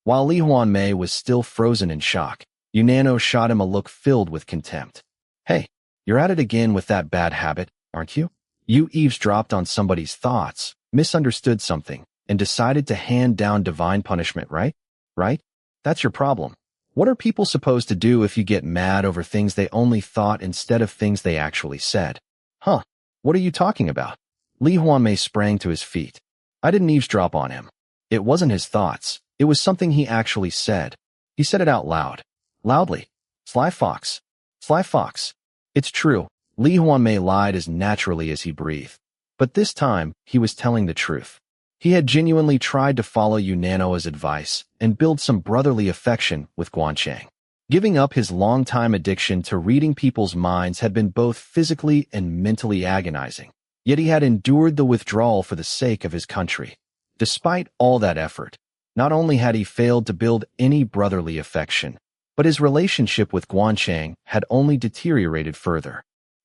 While Lee Hwanmae was still frozen in shock, Unano shot him a look filled with contempt. Hey, you're at it again with that bad habit, aren't you? You eavesdropped on somebody's thoughts, misunderstood something, and decided to hand down divine punishment, right? Right? That's your problem. What are people supposed to do if you get mad over things they only thought instead of things they actually said? Huh? What are you talking about? Lee Hwanmae sprang to his feet. I didn't eavesdrop on him. It wasn't his thoughts. It was something he actually said. He said it out loud. Loudly. Sly Fox. Sly Fox. It's true. Lee Hwanmae lied as naturally as he breathed. But this time, he was telling the truth. He had genuinely tried to follow Unano's advice and build some brotherly affection with Gwan Chang. Giving up his long-time addiction to reading people's minds had been both physically and mentally agonizing. Yet he had endured the withdrawal for the sake of his country. Despite all that effort, not only had he failed to build any brotherly affection, but his relationship with Gwan Chang had only deteriorated further.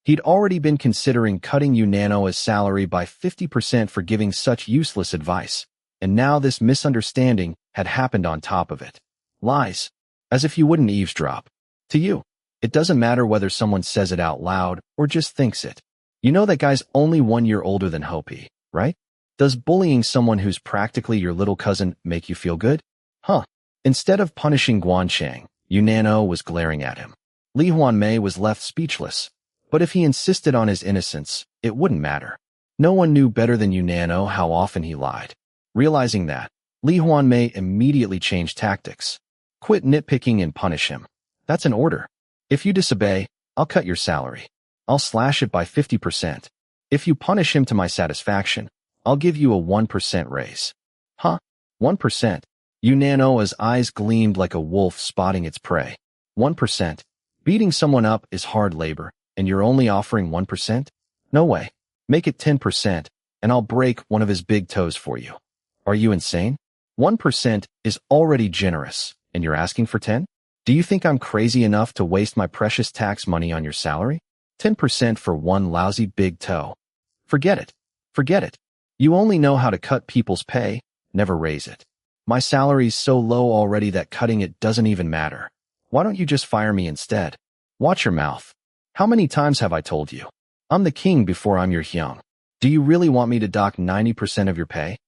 He'd already been considering cutting Yunano's salary by 50% for giving such useless advice, and now this misunderstanding had happened on top of it. Lies. As if you wouldn't eavesdrop. To you, it doesn't matter whether someone says it out loud or just thinks it. You know that guy's only 1 year older than Hopi, right? Does bullying someone who's practically your little cousin make you feel good? Huh. Instead of punishing Gwan Chang, Yunano was glaring at him. Lee Hwanmae was left speechless. But if he insisted on his innocence, it wouldn't matter. No one knew better than Yunano how often he lied. Realizing that, Lee Hwanmae immediately changed tactics. Quit nitpicking and punish him. That's an order. If you disobey, I'll cut your salary. I'll slash it by 50%. If you punish him to my satisfaction, I'll give you a 1% raise. Huh? 1%? Yunano's eyes gleamed like a wolf spotting its prey. 1%? Beating someone up is hard labor, and you're only offering 1%? No way. Make it 10%, and I'll break one of his big toes for you. Are you insane? 1% is already generous, and you're asking for 10? Do you think I'm crazy enough to waste my precious tax money on your salary? 10% for one lousy big toe. Forget it. Forget it. You only know how to cut people's pay, never raise it. My salary's so low already that cutting it doesn't even matter. Why don't you just fire me instead? Watch your mouth. How many times have I told you? I'm the king before I'm your hyung. Do you really want me to dock 90% of your pay?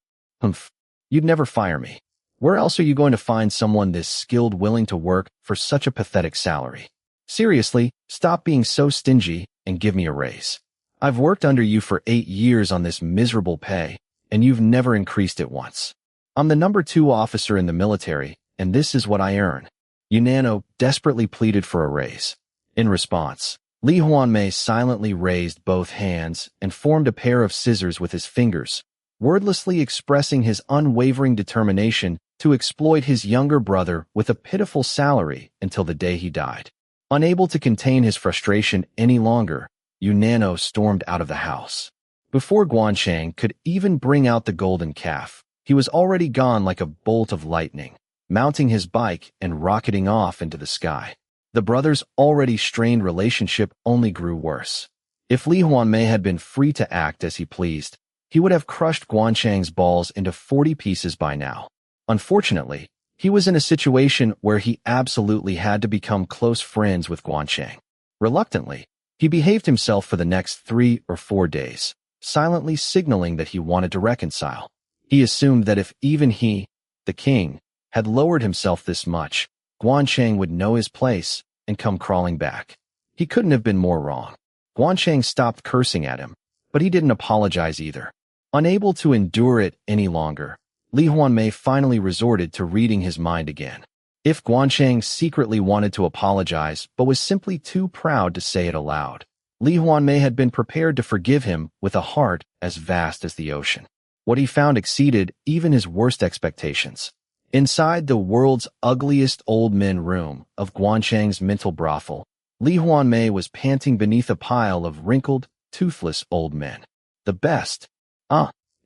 Humph. You'd never fire me. Where else are you going to find someone this skilled willing to work for such a pathetic salary? Seriously, stop being so stingy and give me a raise. I've worked under you for 8 years on this miserable pay, and you've never increased it once. I'm the number 2 officer in the military, and this is what I earn. Yunano desperately pleaded for a raise. In response, Lee Hwanmae silently raised both hands and formed a pair of scissors with his fingers, wordlessly expressing his unwavering determination to exploit his younger brother with a pitiful salary until the day he died. Unable to contain his frustration any longer, Yunano stormed out of the house. Before Gwan Chang could even bring out the golden calf, he was already gone like a bolt of lightning, mounting his bike and rocketing off into the sky. The brothers' already strained relationship only grew worse. If Lee Hwanmae had been free to act as he pleased, he would have crushed Gwan Chang's balls into 40 pieces by now. Unfortunately, he was in a situation where he absolutely had to become close friends with Gwan Chang. Reluctantly, he behaved himself for the next 3 or 4 days, silently signaling that he wanted to reconcile. He assumed that if even he, the king, had lowered himself this much, Gwan Chang would know his place and come crawling back. He couldn't have been more wrong. Gwan Chang stopped cursing at him, but he didn't apologize either. Unable to endure it any longer, Lee Hwanmae finally resorted to reading his mind again. If Gwan Chang secretly wanted to apologize but was simply too proud to say it aloud, Lee Hwanmae had been prepared to forgive him with a heart as vast as the ocean. What he found exceeded even his worst expectations. Inside the world's ugliest old men room of Gwan Chang's mental brothel, Lee Hwanmae was panting beneath a pile of wrinkled, toothless old men. The best.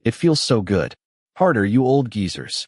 It feels so good. Harder, you old geezers.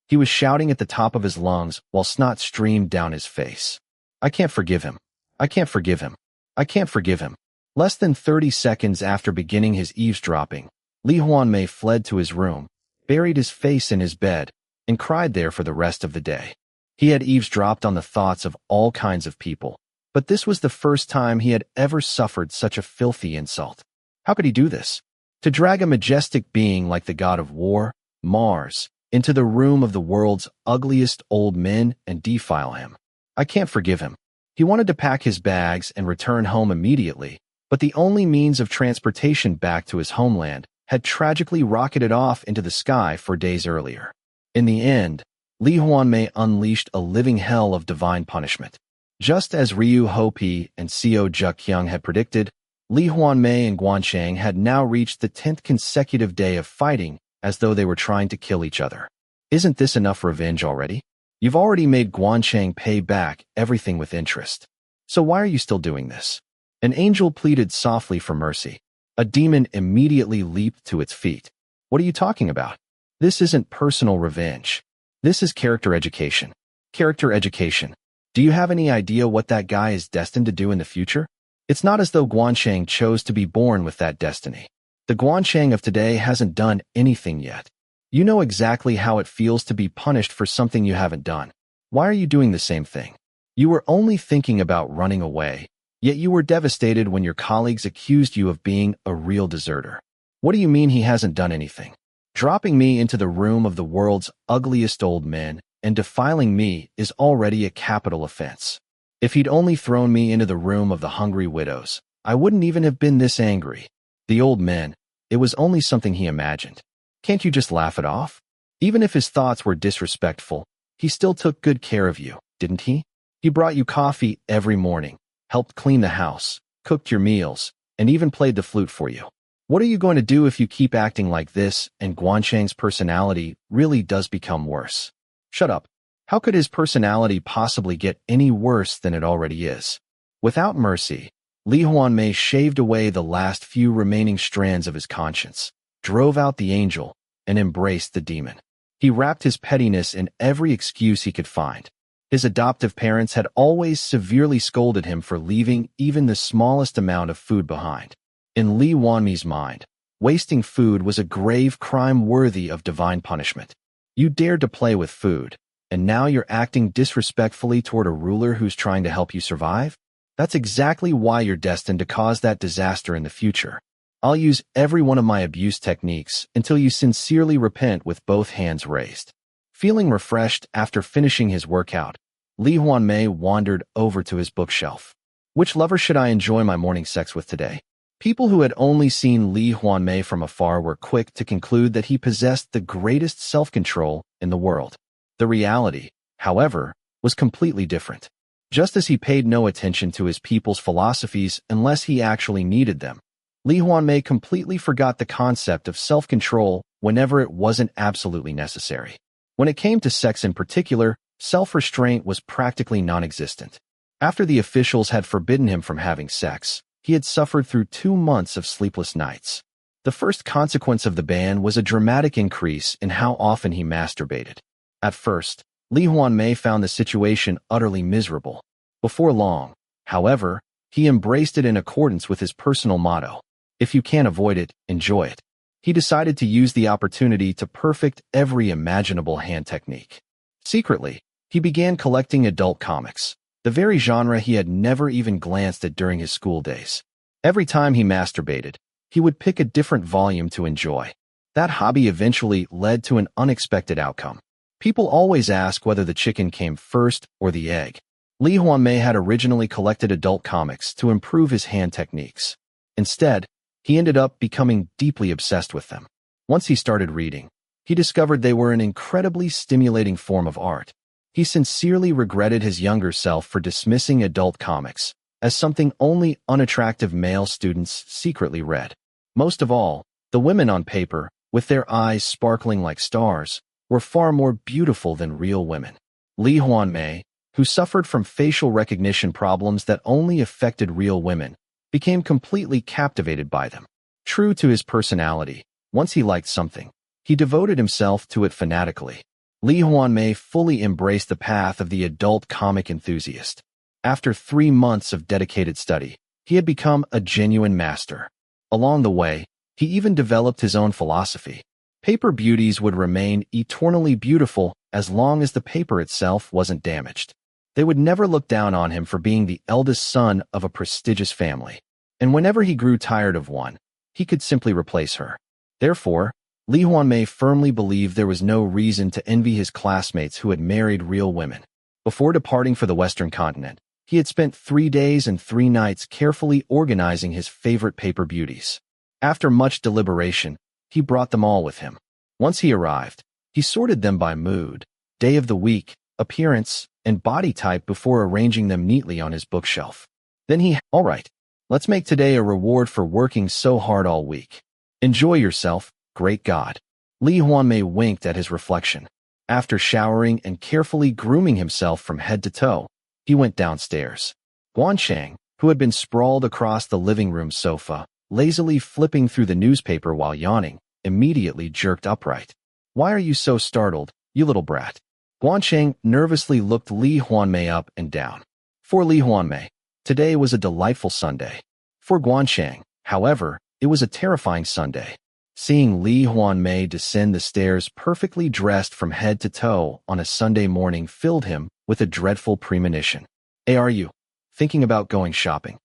He was shouting at the top of his lungs while snot streamed down his face. I can't forgive him. I can't forgive him. I can't forgive him. Less than 30 seconds after beginning his eavesdropping, Lee Hwanmae fled to his room, buried his face in his bed, and cried there for the rest of the day. He had eavesdropped on the thoughts of all kinds of people, but this was the first time he had ever suffered such a filthy insult. How could he do this? To drag a majestic being like the god of war, Mars, into the room of the world's ugliest old men and defile him. I can't forgive him. He wanted to pack his bags and return home immediately, but the only means of transportation back to his homeland had tragically rocketed off into the sky 4 days earlier. In the end, Lee Hwanmae unleashed a living hell of divine punishment. Just as Ryu Hopi and Seo Juk-hyung had predicted, Lee Hwanmae and Gwan Chang had now reached the 10th consecutive day of fighting as though they were trying to kill each other. Isn't this enough revenge already? You've already made Gwan Chang pay back everything with interest. So why are you still doing this? An angel pleaded softly for mercy. A demon immediately leaped to its feet. What are you talking about? This isn't personal revenge. This is character education. Character education. Do you have any idea what that guy is destined to do in the future? It's not as though Gwan Chang chose to be born with that destiny. The Gwan Chang of today hasn't done anything yet. You know exactly how it feels to be punished for something you haven't done. Why are you doing the same thing? You were only thinking about running away, yet you were devastated when your colleagues accused you of being a real deserter. What do you mean he hasn't done anything? Dropping me into the room of the world's ugliest old men and defiling me is already a capital offense. If he'd only thrown me into the room of the hungry widows, I wouldn't even have been this angry. The old men, it was only something he imagined. Can't you just laugh it off? Even if his thoughts were disrespectful, he still took good care of you, didn't he? He brought you coffee every morning, helped clean the house, cooked your meals, and even played the flute for you. What are you going to do if you keep acting like this and Gwan Chang's personality really does become worse? Shut up. How could his personality possibly get any worse than it already is? Without mercy, Lee Hwanmae shaved away the last few remaining strands of his conscience, drove out the angel, and embraced the demon. He wrapped his pettiness in every excuse he could find. His adoptive parents had always severely scolded him for leaving even the smallest amount of food behind. In Lee Hwanmae's mind, wasting food was a grave crime worthy of divine punishment. You dared to play with food, and now you're acting disrespectfully toward a ruler who's trying to help you survive? That's exactly why you're destined to cause that disaster in the future. I'll use every one of my abuse techniques until you sincerely repent with both hands raised. Feeling refreshed after finishing his workout, Lee Hwanmae wandered over to his bookshelf. Which lover should I enjoy my morning sex with today? People who had only seen Lee Hwanmae from afar were quick to conclude that he possessed the greatest self-control in the world. The reality, however, was completely different. Just as he paid no attention to his people's philosophies unless he actually needed them, Lee Hwanmae completely forgot the concept of self-control whenever it wasn't absolutely necessary. When it came to sex in particular, self-restraint was practically non-existent. After the officials had forbidden him from having sex, he had suffered through 2 months of sleepless nights. The first consequence of the ban was a dramatic increase in how often he masturbated. At first, Lee Hwanmae found the situation utterly miserable. Before long, however, he embraced it in accordance with his personal motto: if you can't avoid it, enjoy it. He decided to use the opportunity to perfect every imaginable hand technique. Secretly, he began collecting adult comics, the very genre he had never even glanced at during his school days. Every time he masturbated, he would pick a different volume to enjoy. That hobby eventually led to an unexpected outcome. People always ask whether the chicken came first or the egg. Lee Hwanmae had originally collected adult comics to improve his hand techniques. Instead, he ended up becoming deeply obsessed with them. Once he started reading, he discovered they were an incredibly stimulating form of art. He sincerely regretted his younger self for dismissing adult comics as something only unattractive male students secretly read. Most of all, the women on paper, with their eyes sparkling like stars, were far more beautiful than real women. Lee Hwanmae, who suffered from facial recognition problems that only affected real women, became completely captivated by them. True to his personality, once he liked something, he devoted himself to it fanatically. Lee Hwanmae fully embraced the path of the adult comic enthusiast. After 3 months of dedicated study, he had become a genuine master. Along the way, he even developed his own philosophy. Paper beauties would remain eternally beautiful as long as the paper itself wasn't damaged. They would never look down on him for being the eldest son of a prestigious family. And whenever he grew tired of one, he could simply replace her. Therefore, Lee Hwanmae firmly believed there was no reason to envy his classmates who had married real women. Before departing for the Western continent, he had spent 3 days and 3 nights carefully organizing his favorite paper beauties. After much deliberation, he brought them all with him. Once he arrived, he sorted them by mood, day of the week, appearance, and body type before arranging them neatly on his bookshelf. Then all right, let's make today a reward for working so hard all week. Enjoy yourself, great God. Lee Hwanmae winked at his reflection. After showering and carefully grooming himself from head to toe, he went downstairs. Gwan Chang, who had been sprawled across the living room sofa, lazily flipping through the newspaper while yawning, immediately jerked upright. Why are you so startled, you little brat? Gwan Chang nervously looked Lee Hwanmae up and down. For Lee Hwanmae, Today was a delightful Sunday. For Gwan Chang, however, it was a terrifying Sunday. Seeing Lee Hwanmae descend the stairs perfectly dressed from head to toe on a Sunday morning filled him with a dreadful premonition. Hey, are you thinking about going shopping?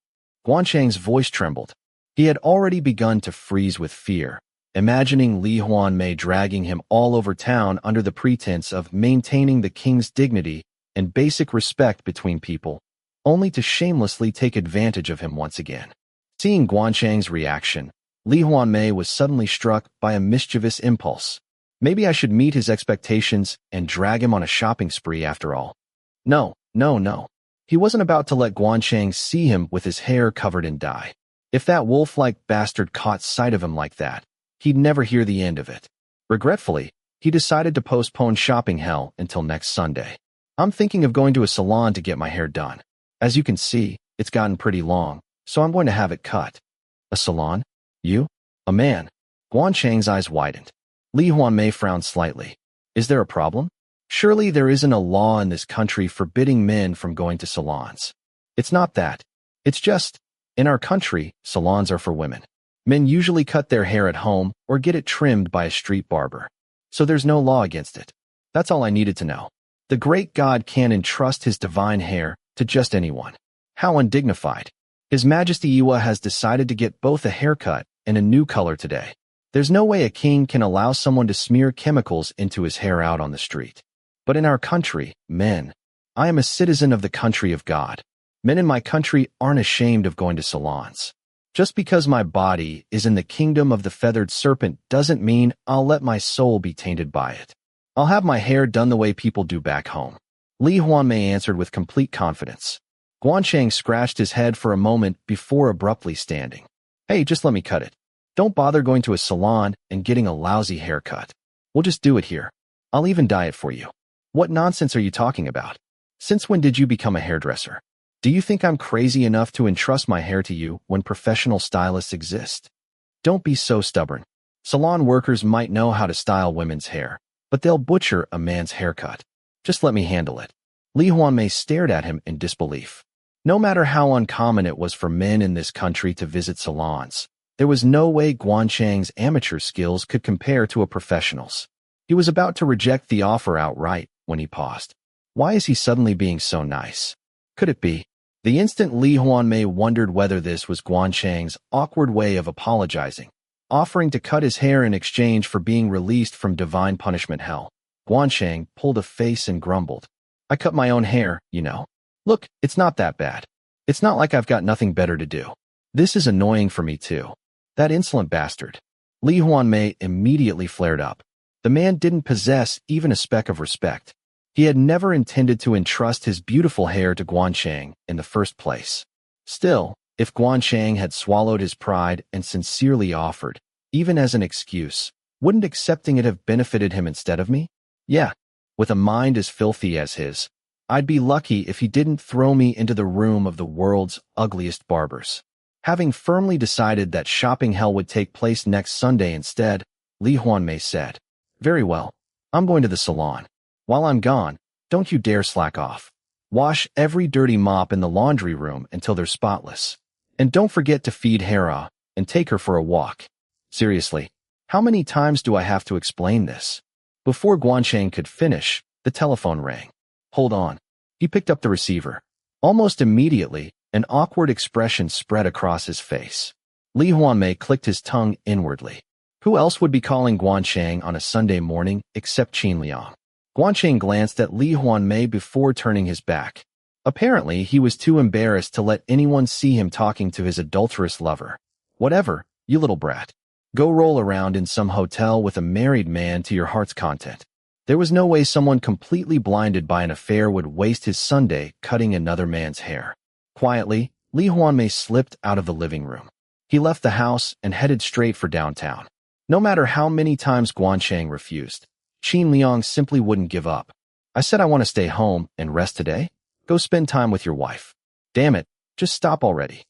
Gwan Chang's voice trembled. He had already begun to freeze with fear, imagining Lee Hwanmae dragging him all over town under the pretense of maintaining the king's dignity and basic respect between people, only to shamelessly take advantage of him once again. Seeing Gwan Chang's reaction, Lee Hwanmae was suddenly struck by a mischievous impulse. Maybe I should meet his expectations and drag him on a shopping spree after all. No. He wasn't about to let Gwan Chang see him with his hair covered in dye. If that wolf-like bastard caught sight of him like that, he'd never hear the end of it. Regretfully, he decided to postpone shopping hell until next Sunday. I'm thinking of going to a salon to get my hair done. As you can see, it's gotten pretty long, so I'm going to have it cut. A salon? You? A man? Gwan Chang's eyes widened. Lee Hwanmae frowned slightly. Is there a problem? Surely there isn't a law in this country forbidding men from going to salons. It's not that. It's just, in our country, salons are for women. Men usually cut their hair at home or get it trimmed by a street barber. So there's no law against it. That's all I needed to know. The great God can't entrust his divine hair to just anyone. How undignified. His Majesty Iwa has decided to get both a haircut and a new color today. There's no way a king can allow someone to smear chemicals into his hair out on the street. But in our country, men, I am a citizen of the country of God. Men in my country aren't ashamed of going to salons. Just because my body is in the kingdom of the feathered serpent doesn't mean I'll let my soul be tainted by it. I'll have my hair done the way people do back home. Lee Hwanmae answered with complete confidence. Gwan Chang scratched his head for a moment before abruptly standing. Hey, just let me cut it. Don't bother going to a salon and getting a lousy haircut. We'll just do it here. I'll even dye it for you. What nonsense are you talking about? Since when did you become a hairdresser? Do you think I'm crazy enough to entrust my hair to you when professional stylists exist? Don't be so stubborn. Salon workers might know how to style women's hair, but they'll butcher a man's haircut. Just let me handle it. Lee Hwanmae stared at him in disbelief. No matter how uncommon it was for men in this country to visit salons, there was no way Gwan Chang's amateur skills could compare to a professional's. He was about to reject the offer outright when he paused. Why is he suddenly being so nice? Could it be? The instant Lee Hwanmae wondered whether this was Gwan Chang's awkward way of apologizing, offering to cut his hair in exchange for being released from divine punishment hell. Gwan Chang pulled a face and grumbled. I cut my own hair, you know. Look, it's not that bad. It's not like I've got nothing better to do. This is annoying for me too. That insolent bastard. Lee Hwanmae immediately flared up. The man didn't possess even a speck of respect. He had never intended to entrust his beautiful hair to Gwan Chang in the first place. Still, if Gwan Chang had swallowed his pride and sincerely offered, even as an excuse, wouldn't accepting it have benefited him instead of me? Yeah, with a mind as filthy as his, I'd be lucky if he didn't throw me into the room of the world's ugliest barbers. Having firmly decided that shopping hell would take place next Sunday instead, Lee Hwanmae said, Very well, I'm going to the salon. While I'm gone, don't you dare slack off. Wash every dirty mop in the laundry room until they're spotless. And don't forget to feed Hera and take her for a walk. Seriously, how many times do I have to explain this? Before Gwan Chang could finish, the telephone rang. Hold on. He picked up the receiver. Almost immediately, an awkward expression spread across his face. Lee Hwanmae clicked his tongue inwardly. Who else would be calling Gwan Chang on a Sunday morning except Qin Liang? Gwan Chang glanced at Lee Hwanmae before turning his back. Apparently, he was too embarrassed to let anyone see him talking to his adulterous lover. Whatever, you little brat. Go roll around in some hotel with a married man to your heart's content. There was no way someone completely blinded by an affair would waste his Sunday cutting another man's hair. Quietly, Lee Hwanmae slipped out of the living room. He left the house and headed straight for downtown. No matter how many times Gwan Chang refused, Qin Liang simply wouldn't give up. I said I want to stay home and rest today. Go spend time with your wife. Damn it, just stop already.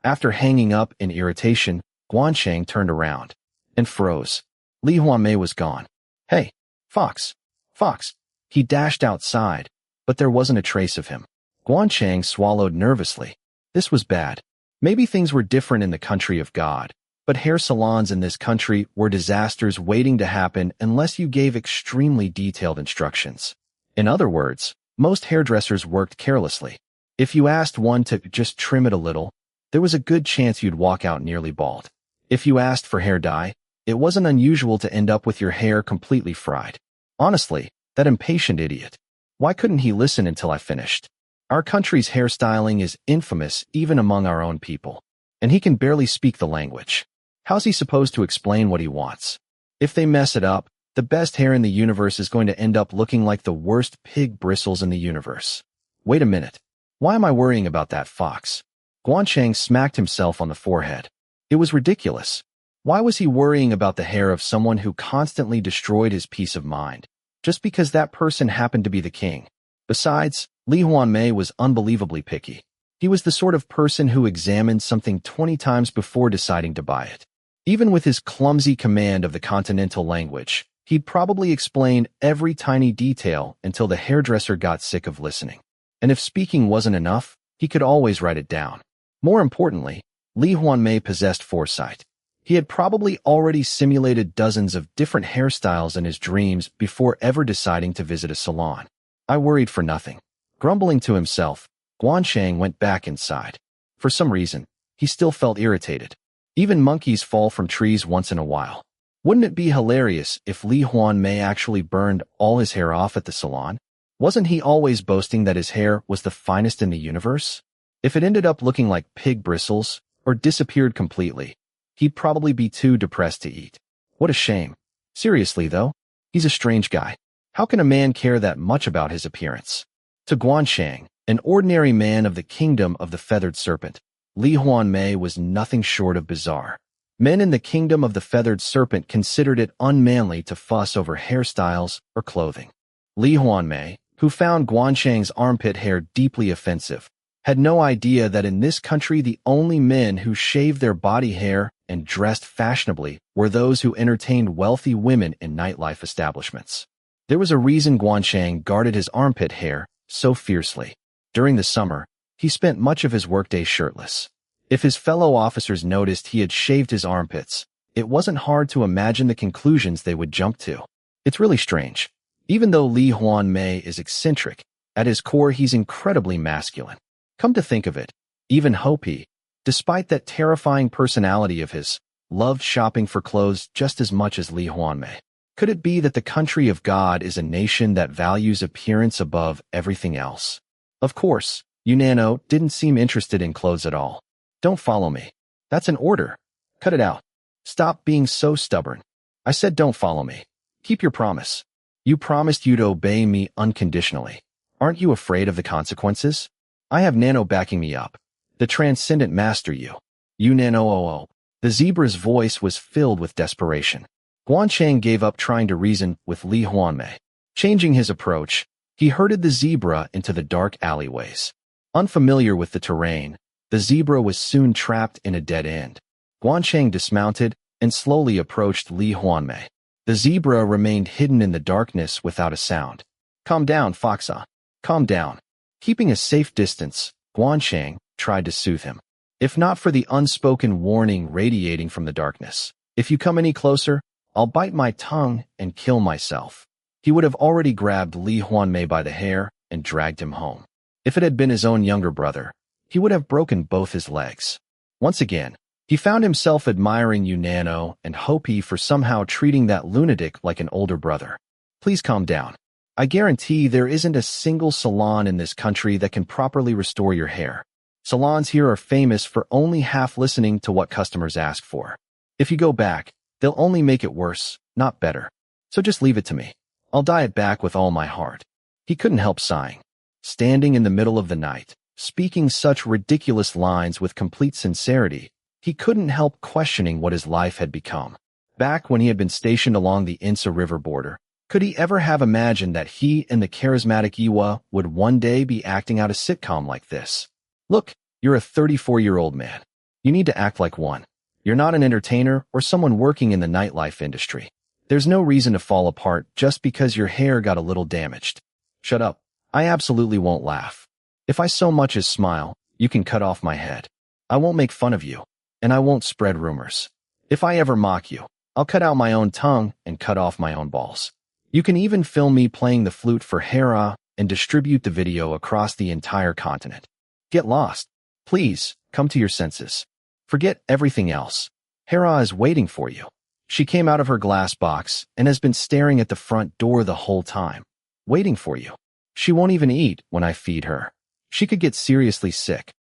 After hanging up in irritation, Gwan Chang turned around and froze. Lee Hwanmae was gone. Hey, Fox. Fox. He dashed outside, but there wasn't a trace of him. Gwan Chang swallowed nervously. This was bad. Maybe things were different in the country of God, but hair salons in this country were disasters waiting to happen unless you gave extremely detailed instructions. In other words, most hairdressers worked carelessly. If you asked one to just trim it a little, there was a good chance you'd walk out nearly bald. If you asked for hair dye, it wasn't unusual to end up with your hair completely fried. Honestly, that impatient idiot. Why couldn't he listen until I finished? Our country's hairstyling is infamous even among our own people, and he can barely speak the language. How's he supposed to explain what he wants? If they mess it up, the best hair in the universe is going to end up looking like the worst pig bristles in the universe. Wait a minute. Why am I worrying about that fox? Gwan Chang smacked himself on the forehead. It was ridiculous. Why was he worrying about the hair of someone who constantly destroyed his peace of mind, just because that person happened to be the king? Besides, Lee Hwanmae was unbelievably picky. He was the sort of person who examined something 20 times before deciding to buy it. Even with his clumsy command of the continental language, he'd probably explain every tiny detail until the hairdresser got sick of listening. And if speaking wasn't enough, he could always write it down. More importantly, Lee Hwanmae possessed foresight. He had probably already simulated dozens of different hairstyles in his dreams before ever deciding to visit a salon. I worried for nothing. Grumbling to himself, Gwan Chang went back inside. For some reason, he still felt irritated. Even monkeys fall from trees once in a while. Wouldn't it be hilarious if Lee Hwanmae actually burned all his hair off at the salon? Wasn't he always boasting that his hair was the finest in the universe? If it ended up looking like pig bristles, or disappeared completely, he'd probably be too depressed to eat. What a shame. Seriously though, he's a strange guy. How can a man care that much about his appearance? To Gwan Chang, an ordinary man of the kingdom of the feathered serpent, Lee Hwanmae was nothing short of bizarre. Men in the kingdom of the feathered serpent considered it unmanly to fuss over hairstyles or clothing. Lee Hwanmae, who found Gwan Chang's armpit hair deeply offensive, had no idea that in this country the only men who shaved their body hair and dressed fashionably were those who entertained wealthy women in nightlife establishments. There was a reason Gwan Chang guarded his armpit hair so fiercely. During the summer, he spent much of his workday shirtless. If his fellow officers noticed he had shaved his armpits, it wasn't hard to imagine the conclusions they would jump to. It's really strange. Even though Lee Hwanmae is eccentric, at his core he's incredibly masculine. Come to think of it, even Hopi, despite that terrifying personality of his, loved shopping for clothes just as much as Lee Hwanmae. Could it be that the country of God is a nation that values appearance above everything else? Of course, Unano didn't seem interested in clothes at all. Don't follow me. That's an order. Cut it out. Stop being so stubborn. I said don't follow me. Keep your promise. You promised you'd obey me unconditionally. Aren't you afraid of the consequences? I have Nano backing me up. The transcendent master you. You Nano. The zebra's voice was filled with desperation. Gwan Chang gave up trying to reason with Lee Hwanmae. Changing his approach, he herded the zebra into the dark alleyways. Unfamiliar with the terrain, the zebra was soon trapped in a dead end. Gwan Chang dismounted and slowly approached Lee Hwanmae. The zebra remained hidden in the darkness without a sound. Calm down, Foxa. Calm down. Keeping a safe distance, Gwan Chang tried to soothe him. If not for the unspoken warning radiating from the darkness, if you come any closer, I'll bite my tongue and kill myself. He would have already grabbed Lee Hwanmae by the hair and dragged him home. If it had been his own younger brother, he would have broken both his legs. Once again, he found himself admiring Unano and Hopi for somehow treating that lunatic like an older brother. Please calm down. I guarantee there isn't a single salon in this country that can properly restore your hair. Salons here are famous for only half listening to what customers ask for. If you go back, they'll only make it worse, not better. So just leave it to me. I'll dye it back with all my heart. He couldn't help sighing. Standing in the middle of the night, speaking such ridiculous lines with complete sincerity, he couldn't help questioning what his life had become. Back when he had been stationed along the Insa River border, could he ever have imagined that he and the charismatic Iwa would one day be acting out a sitcom like this? Look, you're a 34-year-old man. You need to act like one. You're not an entertainer or someone working in the nightlife industry. There's no reason to fall apart just because your hair got a little damaged. Shut up. I absolutely won't laugh. If I so much as smile, You can cut off my head. I won't make fun of you, and I won't spread rumors. If I ever mock you, I'll cut out my own tongue and cut off my own balls. You can even film me playing the flute for Hera and distribute the video across the entire continent. Get lost. Please, come to your senses. Forget everything else. Hera is waiting for you. She came out of her glass box and has been staring at the front door the whole time, waiting for you. She won't even eat when I feed her. She could get seriously sick.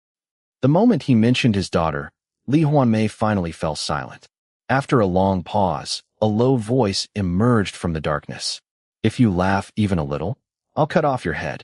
The moment he mentioned his daughter, Lee Hwanmae finally fell silent. After a long pause, a low voice emerged from the darkness. If you laugh even a little, I'll cut off your head.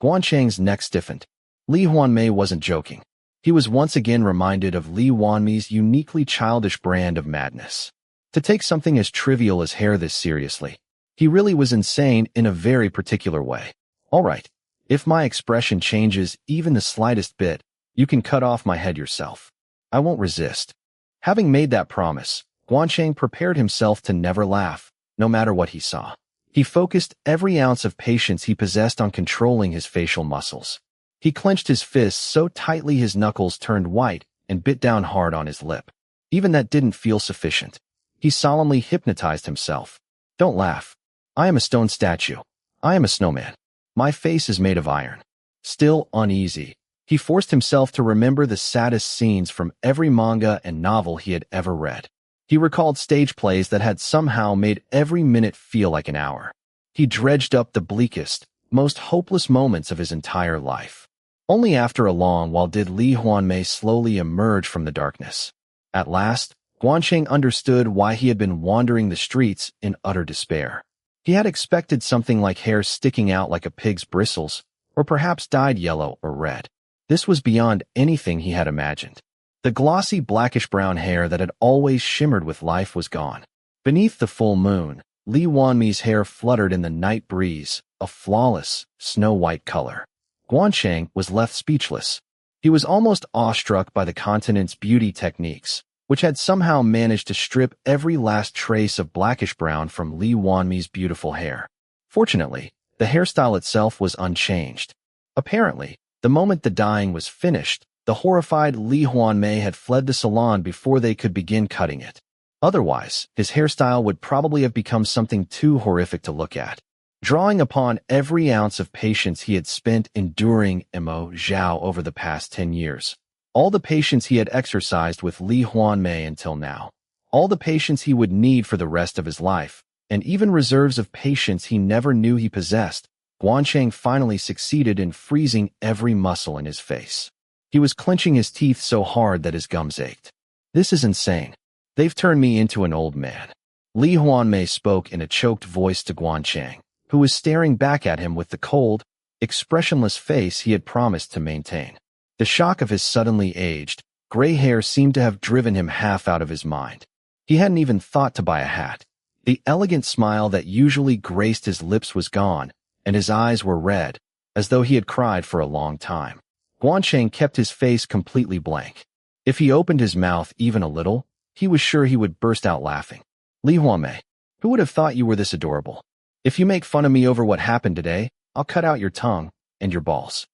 Gwan Chang's neck stiffened. Lee Hwanmae wasn't joking. He was once again reminded of Lee Hwanmae's uniquely childish brand of madness. To take something as trivial as hair this seriously, he really was insane in a very particular way. All right, if my expression changes even the slightest bit, you can cut off my head yourself. I won't resist. Having made that promise, Gwan Chang prepared himself to never laugh, no matter what he saw. He focused every ounce of patience he possessed on controlling his facial muscles. He clenched his fists so tightly his knuckles turned white and bit down hard on his lip. Even that didn't feel sufficient. He solemnly hypnotized himself. Don't laugh. I am a stone statue. I am a snowman. My face is made of iron. Still uneasy, he forced himself to remember the saddest scenes from every manga and novel he had ever read. He recalled stage plays that had somehow made every minute feel like an hour. He dredged up the bleakest, most hopeless moments of his entire life. Only after a long while did Lee Hwanmae slowly emerge from the darkness. At last, Gwan Chang understood why he had been wandering the streets in utter despair. He had expected something like hair sticking out like a pig's bristles, or perhaps dyed yellow or red. This was beyond anything he had imagined. The glossy blackish-brown hair that had always shimmered with life was gone. Beneath the full moon, Lee Hwanmae's hair fluttered in the night breeze, a flawless, snow-white color. Gwan Chang was left speechless. He was almost awestruck by the continent's beauty techniques, which had somehow managed to strip every last trace of blackish-brown from Lee Hwanmae's beautiful hair. Fortunately, the hairstyle itself was unchanged. Apparently, the moment the dyeing was finished, the horrified Lee Hwanmae had fled the salon before they could begin cutting it. Otherwise, his hairstyle would probably have become something too horrific to look at. Drawing upon every ounce of patience he had spent enduring Mo Zhao over the past 10 years, all the patience he had exercised with Lee Hwanmae until now, all the patience he would need for the rest of his life, and even reserves of patience he never knew he possessed, Gwan Chang finally succeeded in freezing every muscle in his face. He was clenching his teeth so hard that his gums ached. This is insane. They've turned me into an old man. Lee Hwanmae spoke in a choked voice to Gwan Chang, who was staring back at him with the cold, expressionless face he had promised to maintain. The shock of his suddenly aged, gray hair seemed to have driven him half out of his mind. He hadn't even thought to buy a hat. The elegant smile that usually graced his lips was gone, and his eyes were red, as though he had cried for a long time. Gwan Chang kept his face completely blank. If he opened his mouth even a little, he was sure he would burst out laughing. Lee Hwanmae, who would have thought you were this adorable? If you make fun of me over what happened today, I'll cut out your tongue and your balls.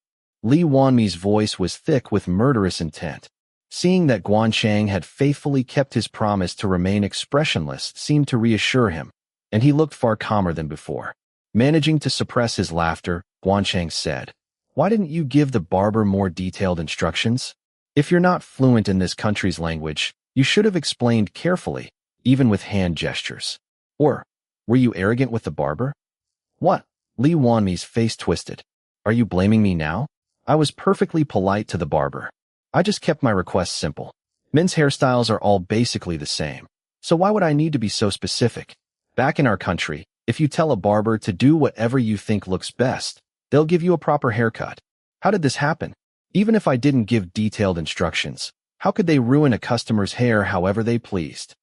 Lee Hwanmae's voice was thick with murderous intent. Seeing that Gwan Chang had faithfully kept his promise to remain expressionless seemed to reassure him, and he looked far calmer than before. Managing to suppress his laughter, Gwan Chang said, "Why didn't you give the barber more detailed instructions? If you're not fluent in this country's language, you should have explained carefully, even with hand gestures. Or, were you arrogant with the barber?" "What?" Lee Hwanmae's face twisted. "Are you blaming me now? I was perfectly polite to the barber. I just kept my requests simple. Men's hairstyles are all basically the same, so why would I need to be so specific? Back in our country, if you tell a barber to do whatever you think looks best, they'll give you a proper haircut. How did this happen? Even if I didn't give detailed instructions, how could they ruin a customer's hair however they pleased?"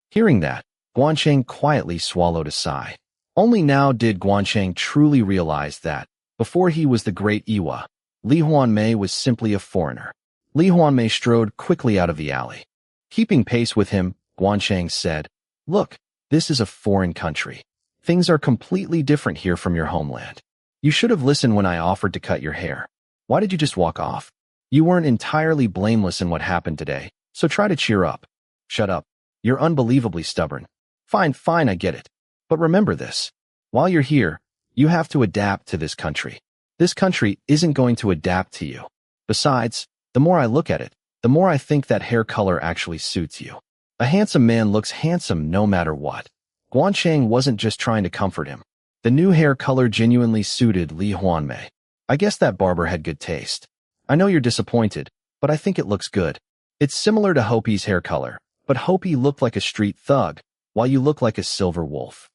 Hearing that, Gwan Chang quietly swallowed a sigh. Only now did Gwan Chang truly realize that, before he was the great Iwa, Lee Hwanmae was simply a foreigner. Lee Hwanmae strode quickly out of the alley. Keeping pace with him, Gwan Chang said, "Look, this is a foreign country. Things are completely different here from your homeland. You should have listened when I offered to cut your hair. Why did you just walk off? You weren't entirely blameless in what happened today, so try to cheer up. Shut up. You're unbelievably stubborn. Fine, I get it. But remember this. While you're here, you have to adapt to this country. This country isn't going to adapt to you. Besides, the more I look at it, the more I think that hair color actually suits you. A handsome man looks handsome no matter what. Gwan Chang wasn't just trying to comfort him. The new hair color genuinely suited Lee Hwanmae. I guess that barber had good taste. I know you're disappointed, but I think it looks good. It's similar to Hopi's hair color, but Hopi looked like a street thug, while you look like a silver wolf.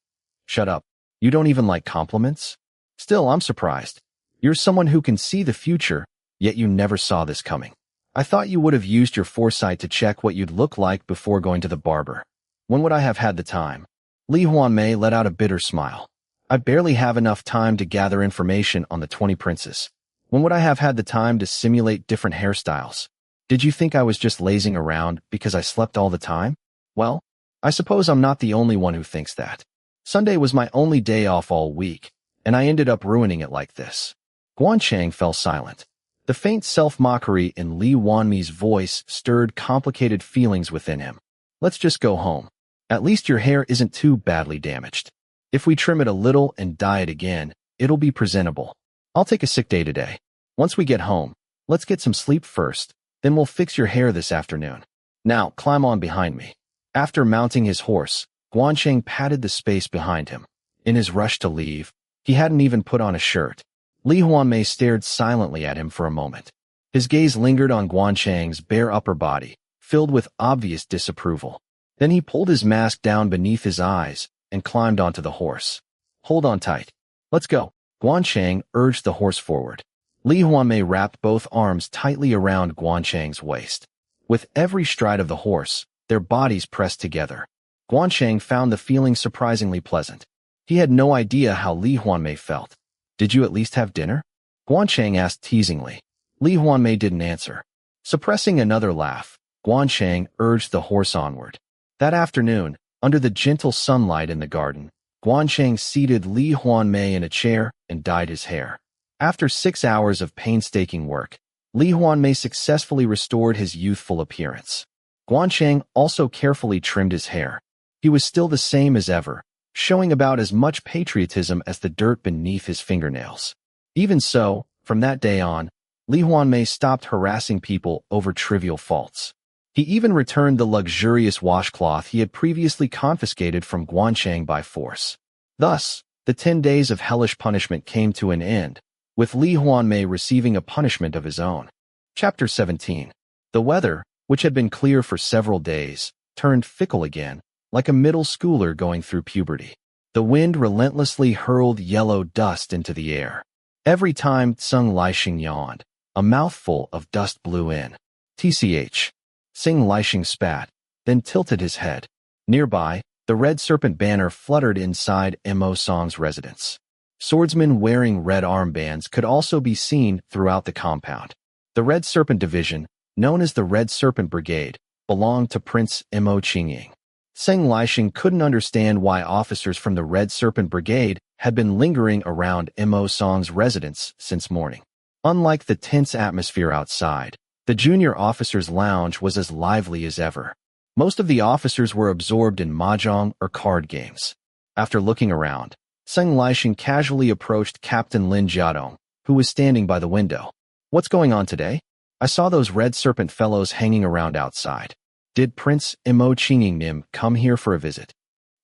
Shut up. You don't even like compliments? Still, I'm surprised. You're someone who can see the future, yet you never saw this coming. I thought you would have used your foresight to check what you'd look like before going to the barber. When would I have had the time? Lee Hwanmae let out a bitter smile. I barely have enough time to gather information on the 20 princes. When would I have had the time to simulate different hairstyles? Did you think I was just lazing around because I slept all the time? Well, I suppose I'm not the only one who thinks that. Sunday was my only day off all week, and I ended up ruining it like this. Gwan Chang fell silent. The faint self-mockery in Lee Hwanmae's voice stirred complicated feelings within him. Let's just go home. At least your hair isn't too badly damaged. If we trim it a little and dye it again, it'll be presentable. I'll take a sick day today. Once we get home, let's get some sleep first, then we'll fix your hair this afternoon. Now, climb on behind me. After mounting his horse, Gwan Chang patted the space behind him. In his rush to leave, he hadn't even put on a shirt. Lee Hwanmae stared silently at him for a moment. His gaze lingered on Gwan Chang's bare upper body, filled with obvious disapproval. Then he pulled his mask down beneath his eyes and climbed onto the horse. Hold on tight. Let's go. Gwan Chang urged the horse forward. Lee Hwanmae wrapped both arms tightly around Gwan Chang's waist. With every stride of the horse, their bodies pressed together. Gwan Chang found the feeling surprisingly pleasant. He had no idea how Lee Hwanmae felt. Did you at least have dinner? Gwan Chang asked teasingly. Lee Hwanmae didn't answer. Suppressing another laugh, Gwan Chang urged the horse onward. That afternoon, under the gentle sunlight in the garden, Gwan Chang seated Lee Hwanmae in a chair and dyed his hair. After 6 hours of painstaking work, Lee Hwanmae successfully restored his youthful appearance. Gwan Chang also carefully trimmed his hair. He was still the same as ever, showing about as much patriotism as the dirt beneath his fingernails. Even so, from that day on, Lee Hwanmae stopped harassing people over trivial faults. He even returned the luxurious washcloth he had previously confiscated from Gwan Chang by force. Thus, the 10 days of hellish punishment came to an end, with Lee Hwanmae receiving a punishment of his own. Chapter 17. The weather, which had been clear for several days, turned fickle again, like a middle schooler going through puberty. The wind relentlessly hurled yellow dust into the air. Every time Tsung Lishing yawned, a mouthful of dust blew in. TCH. Tsung Lishing spat, then tilted his head. Nearby, the red serpent banner fluttered inside Mo Song's residence. Swordsmen wearing red armbands could also be seen throughout the compound. The Red Serpent Division, known as the Red Serpent Brigade, belonged to Prince Mo Qingying. Tsung Lishing couldn't understand why officers from the Red Serpent Brigade had been lingering around Mo Song's residence since morning. Unlike the tense atmosphere outside, the junior officers' lounge was as lively as ever. Most of the officers were absorbed in mahjong or card games. After looking around, Tsung Lishing casually approached Captain Lin Jiadong, who was standing by the window. What's going on today? I saw those Red Serpent fellows hanging around outside. Did Prince Mo Qingying come here for a visit?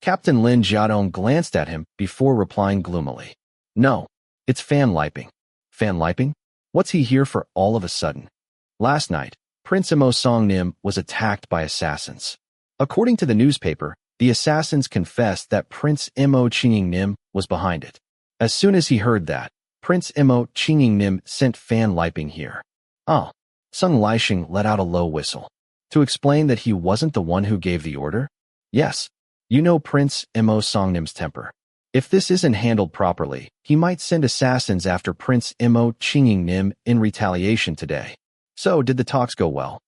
Captain Lin Jiadong glanced at him before replying gloomily. No, it's Fan Liping. Fan Liping? What's he here for all of a sudden? Last night, Prince Mo Song was attacked by assassins. According to the newspaper, the assassins confessed that Prince Mo Qingying was behind it. As soon as he heard that, Prince Mo Qingying sent Fan Liping here. Oh. Tsung Lishing let out a low whistle. To explain that he wasn't the one who gave the order? Yes. You know Prince Mo Songnim's temper. If this isn't handled properly, he might send assassins after Prince Mo Qingying in retaliation today. So, did the talks go well?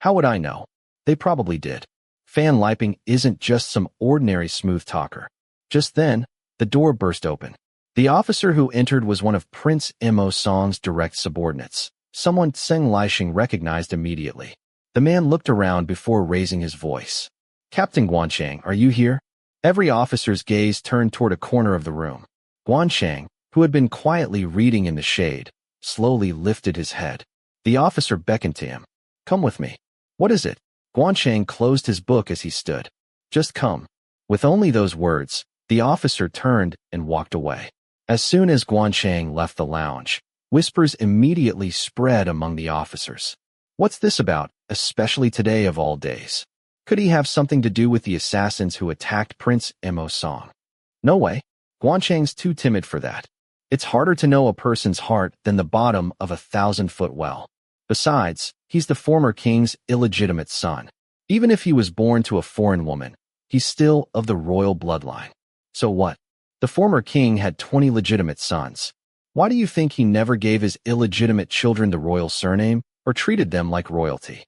How would I know? They probably did. Fan Liping isn't just some ordinary smooth talker. Just then, the door burst open. The officer who entered was one of Prince Mo Song's direct subordinates, someone Tseng Lishing recognized immediately. The man looked around before raising his voice. Captain Gwan Chang, are you here? Every officer's gaze turned toward a corner of the room. Gwan Chang, who had been quietly reading in the shade, slowly lifted his head. The officer beckoned to him. Come with me. What is it? Gwan Chang closed his book as he stood. Just come. With only those words, the officer turned and walked away. As soon as Gwan Chang left the lounge, whispers immediately spread among the officers. What's this about, especially today of all days? Could he have something to do with the assassins who attacked Prince Mo Song? No way. Gwan Chang's too timid for that. It's harder to know a person's heart than the bottom of a 1,000-foot well. Besides, he's the former king's illegitimate son. Even if he was born to a foreign woman, he's still of the royal bloodline. So what? The former king had 20 legitimate sons. Why do you think he never gave his illegitimate children the royal surname or treated them like royalty?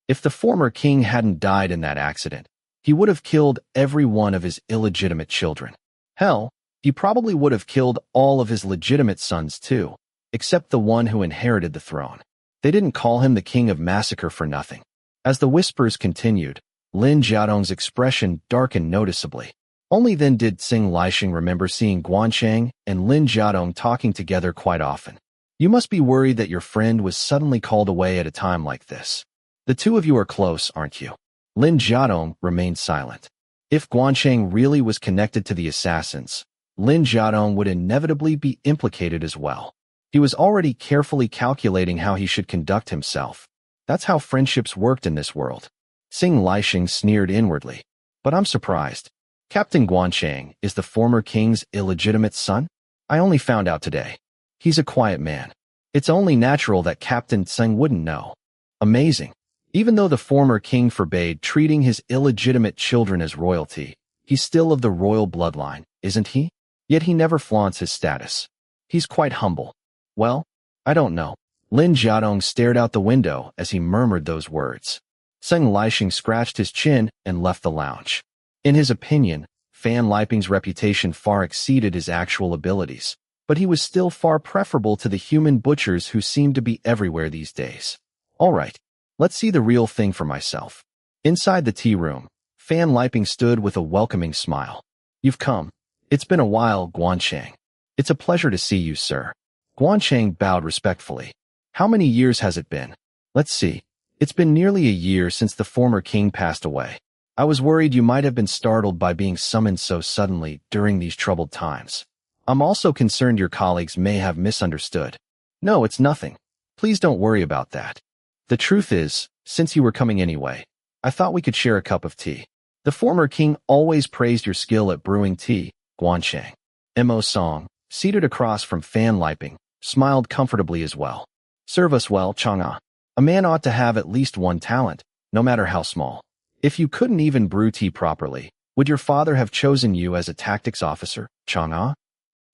If the former king hadn't died in that accident, he would have killed every one of his illegitimate children. Hell, he probably would have killed all of his legitimate sons too, except the one who inherited the throne. They didn't call him the king of massacre for nothing. As the whispers continued, Lin Jiadong's expression darkened noticeably. Only then did Tseng Lishing remember seeing Gwan Chang and Lin Jiadong talking together quite often. You must be worried that your friend was suddenly called away at a time like this. The two of you are close, aren't you? Lin Jiadong remained silent. If Gwan Chang really was connected to the assassins, Lin Jiadong would inevitably be implicated as well. He was already carefully calculating how he should conduct himself. That's how friendships worked in this world. Tseng Lishing sneered inwardly. But I'm surprised. Captain Gwan Chang is the former king's illegitimate son? I only found out today. He's a quiet man. It's only natural that Captain Tseng wouldn't know. Amazing. Even though the former king forbade treating his illegitimate children as royalty, he's still of the royal bloodline, isn't he? Yet he never flaunts his status. He's quite humble. Well, I don't know. Lin Jiadong stared out the window as he murmured those words. Tseng Lishing scratched his chin and left the lounge. In his opinion, Fan Liping's reputation far exceeded his actual abilities, but he was still far preferable to the human butchers who seemed to be everywhere these days. All right, let's see the real thing for myself. Inside the tea room, Fan Liping stood with a welcoming smile. You've come. It's been a while, Gwan Chang. It's a pleasure to see you, sir. Gwan Chang bowed respectfully. How many years has it been? Let's see. It's been nearly a year since the former king passed away. I was worried you might have been startled by being summoned so suddenly during these troubled times. I'm also concerned your colleagues may have misunderstood. No, it's nothing. Please don't worry about that. The truth is, since you were coming anyway, I thought we could share a cup of tea. The former king always praised your skill at brewing tea, Gwan Chang. Mo Song, seated across from Fan Liping, smiled comfortably as well. Serve us well, Chang'e. A man ought to have at least one talent, no matter how small. If you couldn't even brew tea properly, would your father have chosen you as a tactics officer, Chang'e?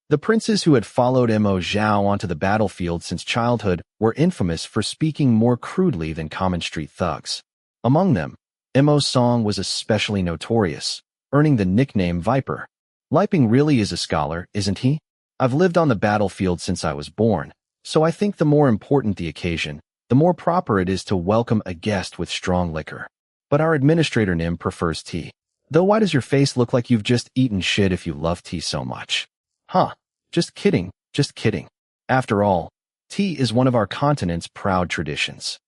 The princes who had followed Mo Zhao onto the battlefield since childhood were infamous for speaking more crudely than common street thugs. Among them, Mo Song was especially notorious, earning the nickname Viper. Liping really is a scholar, isn't he? I've lived on the battlefield since I was born, so I think the more important the occasion, the more proper it is to welcome a guest with strong liquor. But our administrator Nim prefers tea. Though why does your face look like you've just eaten shit if you love tea so much? Huh, just kidding, just kidding. After all, tea is one of our continent's proud traditions.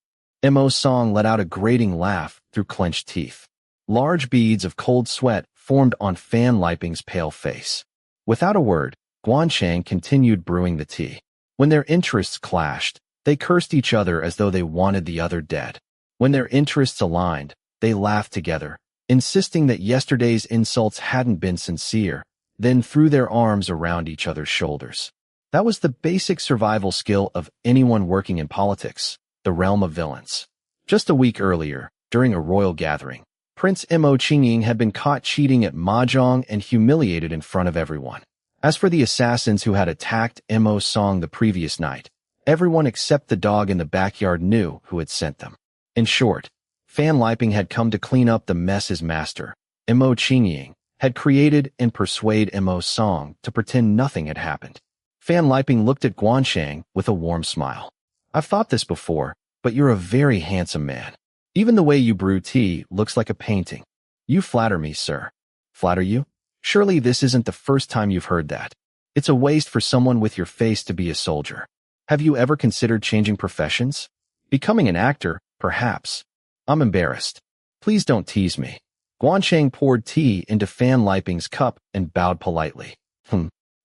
Mo Song let out a grating laugh through clenched teeth. Large beads of cold sweat formed on Fan Liping's pale face. Without a word, Gwan Chang continued brewing the tea. When their interests clashed, they cursed each other as though they wanted the other dead. When their interests aligned, they laughed together, insisting that yesterday's insults hadn't been sincere, then threw their arms around each other's shoulders. That was the basic survival skill of anyone working in politics, the realm of villains. Just a week earlier, during a royal gathering, Prince Mo Qingying had been caught cheating at mahjong and humiliated in front of everyone. As for the assassins who had attacked Mo Song the previous night, everyone except the dog in the backyard knew who had sent them. In short, Fan Liping had come to clean up the mess his master, Mo Qingying, had created and persuade Mo Song to pretend nothing had happened. Fan Liping looked at Gwan Chang with a warm smile. I've thought this before, but you're a very handsome man. Even the way you brew tea looks like a painting. You flatter me, sir. Flatter you? Surely this isn't the first time you've heard that. It's a waste for someone with your face to be a soldier. Have you ever considered changing professions? Becoming an actor, perhaps. I'm embarrassed. Please don't tease me. Gwan Chang poured tea into Fan Liping's cup and bowed politely.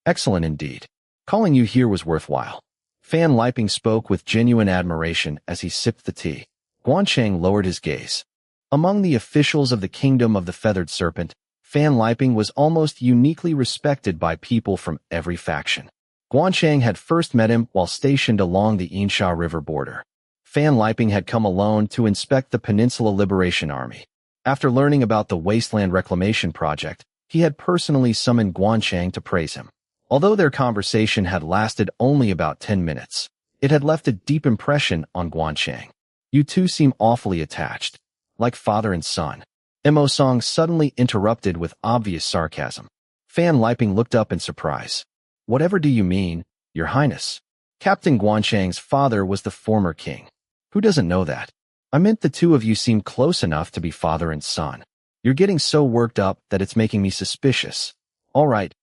Excellent indeed. Calling you here was worthwhile. Fan Liping spoke with genuine admiration as he sipped the tea. Gwan Chang lowered his gaze. Among the officials of the Kingdom of the Feathered Serpent, Fan Liping was almost uniquely respected by people from every faction. Gwan Chang had first met him while stationed along the Insha River border. Fan Liping had come alone to inspect the Peninsula Liberation Army. After learning about the Wasteland Reclamation Project, he had personally summoned Gwan Chang to praise him. Although their conversation had lasted only about 10 minutes, it had left a deep impression on Gwan Chang. You two seem awfully attached, like father and son. Mo Song suddenly interrupted with obvious sarcasm. Fan Liping looked up in surprise. Whatever do you mean, Your Highness? Captain Gwan Chang's father was the former king. Who doesn't know that? I meant the two of you seem close enough to be father and son. You're getting so worked up that it's making me suspicious. All right,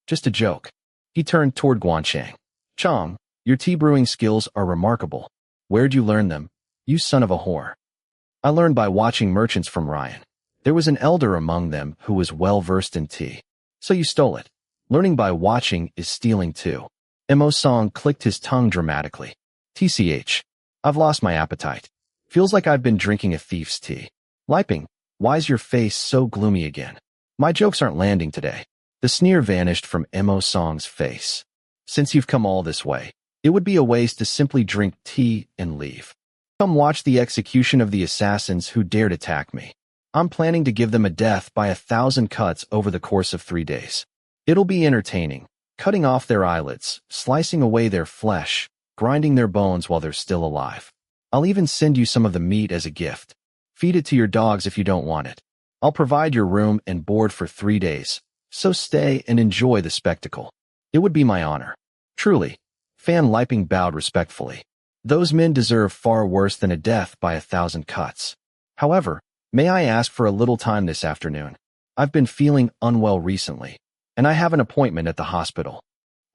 just a joke. He turned toward Gwan Chang. Chang, your tea brewing skills are remarkable. Where'd you learn them? You son of a whore. I learned by watching merchants from Ryan. There was an elder among them who was well-versed in tea. So you stole it. Learning by watching is stealing too. Mo Song clicked his tongue dramatically. TCH. I've lost my appetite. Feels like I've been drinking a thief's tea. Liping, why's your face so gloomy again? My jokes aren't landing today. The sneer vanished from Mo Song's face. Since you've come all this way, it would be a waste to simply drink tea and leave. Come watch the execution of the assassins who dared attack me. I'm planning to give them a death by 1,000 cuts over the course of 3 days. It'll be entertaining, cutting off their eyelids, slicing away their flesh, grinding their bones while they're still alive. I'll even send you some of the meat as a gift. Feed it to your dogs if you don't want it. I'll provide your room and board for 3 days, so stay and enjoy the spectacle. It would be my honor. Truly. Fan Liping bowed respectfully. Those men deserve far worse than a death by 1,000 cuts. However, may I ask for a little time this afternoon? I've been feeling unwell recently, and I have an appointment at the hospital.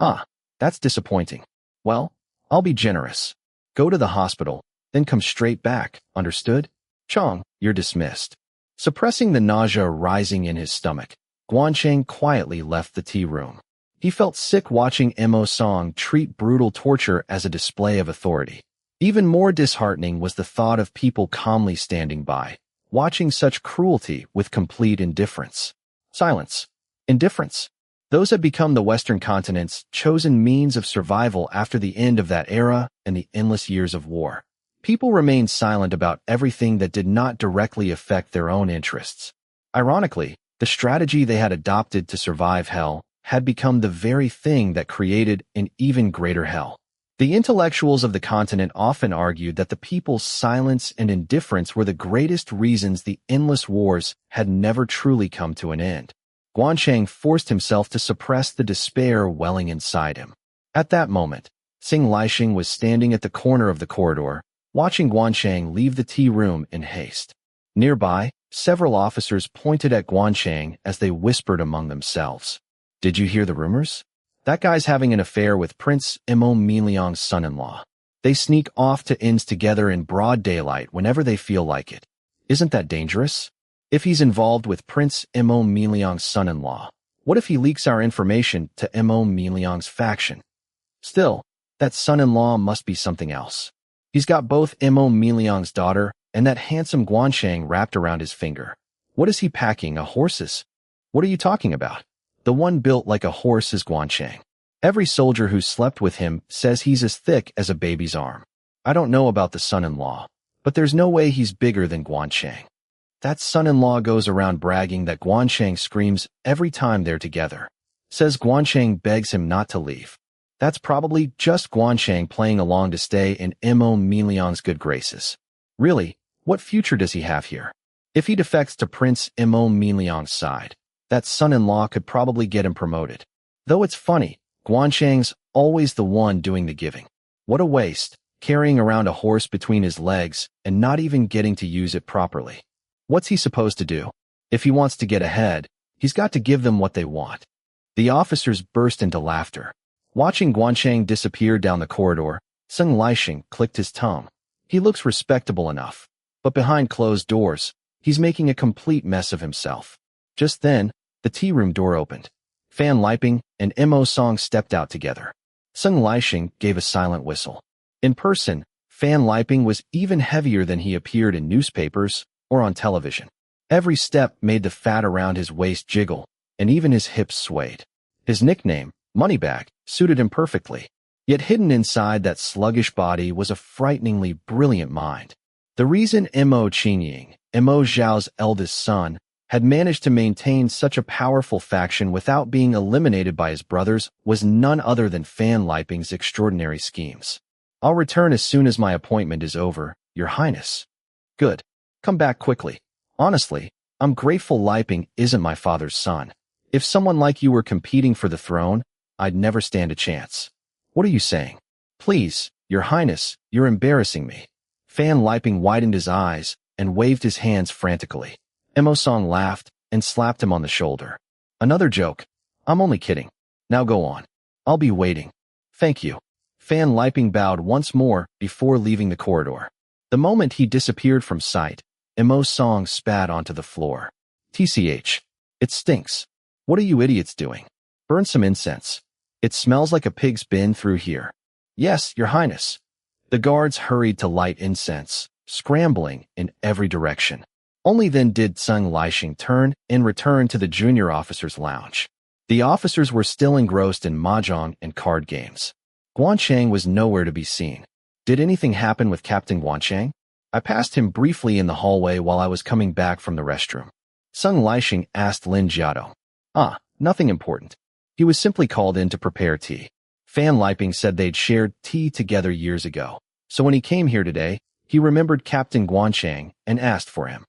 Ah, that's disappointing. Well, I'll be generous. Go to the hospital, then come straight back, understood? Chang, you're dismissed. Suppressing the nausea rising in his stomach, Gwan Chang quietly left the tea room. He felt sick watching Mo Song treat brutal torture as a display of authority. Even more disheartening was the thought of people calmly standing by, watching such cruelty with complete indifference. Silence. Indifference. Those had become the Western continent's chosen means of survival after the end of that era and the endless years of war. People remained silent about everything that did not directly affect their own interests. Ironically, the strategy they had adopted to survive hell had become the very thing that created an even greater hell. The intellectuals of the continent often argued that the people's silence and indifference were the greatest reasons the endless wars had never truly come to an end. Gwan Chang forced himself to suppress the despair welling inside him. At that moment, Sing Lishing was standing at the corner of the corridor, watching Gwan Chang leave the tea room in haste. Nearby, several officers pointed at Gwan Chang as they whispered among themselves. Did you hear the rumors? That guy's having an affair with Prince Mo Miliang's son-in-law. They sneak off to inns together in broad daylight whenever they feel like it. Isn't that dangerous? If he's involved with Prince Mo Miliang's son-in-law, what if he leaks our information to Mo Miliang's faction? Still, that son-in-law must be something else. He's got both Mo Miliang's daughter and that handsome Gwan Chang wrapped around his finger. What is he packing, a horse's? What are you talking about? The one built like a horse is Gwan Chang. Every soldier who slept with him says he's as thick as a baby's arm. I don't know about the son-in-law, but there's no way he's bigger than Gwan Chang. That son-in-law goes around bragging that Gwan Chang screams every time they're together. Says Gwan Chang begs him not to leave. That's probably just Gwan Chang playing along to stay in Mo Miliang's good graces. Really, what future does he have here? If he defects to Prince Mo Miliang's side, that son-in-law could probably get him promoted. Though it's funny, Gwan Chang's always the one doing the giving. What a waste. carrying around a horse between his legs and not even getting to use it properly. What's he supposed to do? If he wants to get ahead, he's got to give them what they want. The officers burst into laughter. Watching Gwan Chang disappear down the corridor, Sung Lishing clicked his tongue. He looks respectable enough, but behind closed doors, he's making a complete mess of himself. Just then, the tea room door opened. Fan Liping and Mo Song stepped out together. Sung Lishing gave a silent whistle. In person, Fan Liping was even heavier than he appeared in newspapers or on television. Every step made the fat around his waist jiggle, and even his hips swayed. His nickname, Moneybag, suited him perfectly. Yet hidden inside that sluggish body was a frighteningly brilliant mind. The reason Mo Qingying, Mo Zhao's eldest son, had managed to maintain such a powerful faction without being eliminated by his brothers was none other than Fan Liping's extraordinary schemes. I'll return as soon as my appointment is over, Your Highness. Good. Come back quickly. Honestly, I'm grateful Liping isn't my father's son. If someone like you were competing for the throne, I'd never stand a chance. What are you saying? Please, Your Highness, you're embarrassing me. Fan Liping widened his eyes and waved his hands frantically. Mo Song laughed and slapped him on the shoulder. Another joke. I'm only kidding. Now go on. I'll be waiting. Thank you. Fan Liping bowed once more before leaving the corridor. The moment he disappeared from sight, Mo Song spat onto the floor. TCH. It stinks. What are you idiots doing? Burn some incense. It smells like a pig's been through here. Yes, Your Highness. The guards hurried to light incense, scrambling in every direction. Only then did Sung Lishing turn and return to the junior officers' lounge. The officers were still engrossed in mahjong and card games. Gwan Chang was nowhere to be seen. Did anything happen with Captain Gwan Chang? I passed him briefly in the hallway while I was coming back from the restroom. Sung Lishing asked Lin Jiadong. Nothing important. He was simply called in to prepare tea. Fan Liping said they'd shared tea together years ago, so when he came here today, he remembered Captain Gwan Chang and asked for him.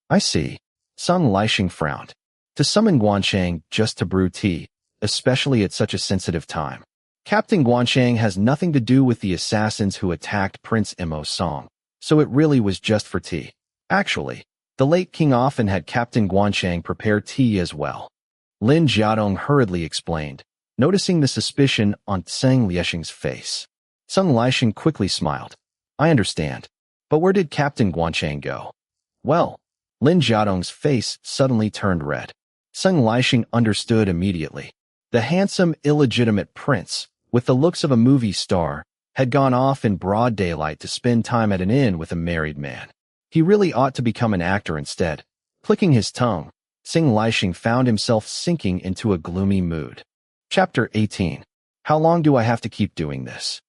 I see. Sung Lishing frowned. To summon Gwan Chang just to brew tea, especially at such a sensitive time. Captain Gwan Chang has nothing to do with the assassins who attacked Prince Mo Song, so it really was just for tea. Actually, the late king often had Captain Gwan Chang prepare tea as well. Lin Jiadong hurriedly explained, noticing the suspicion on Sung Lishing's face. Sung Lishing quickly smiled. I understand. But where did Captain Gwan Chang go? Well, Lin Jiadong's face suddenly turned red. Sung Lishing understood immediately. The handsome, illegitimate prince, with the looks of a movie star, had gone off in broad daylight to spend time at an inn with a married man. He really ought to become an actor instead. Clicking his tongue, Sung Lishing found himself sinking into a gloomy mood. Chapter 18. How long do I have to keep doing this?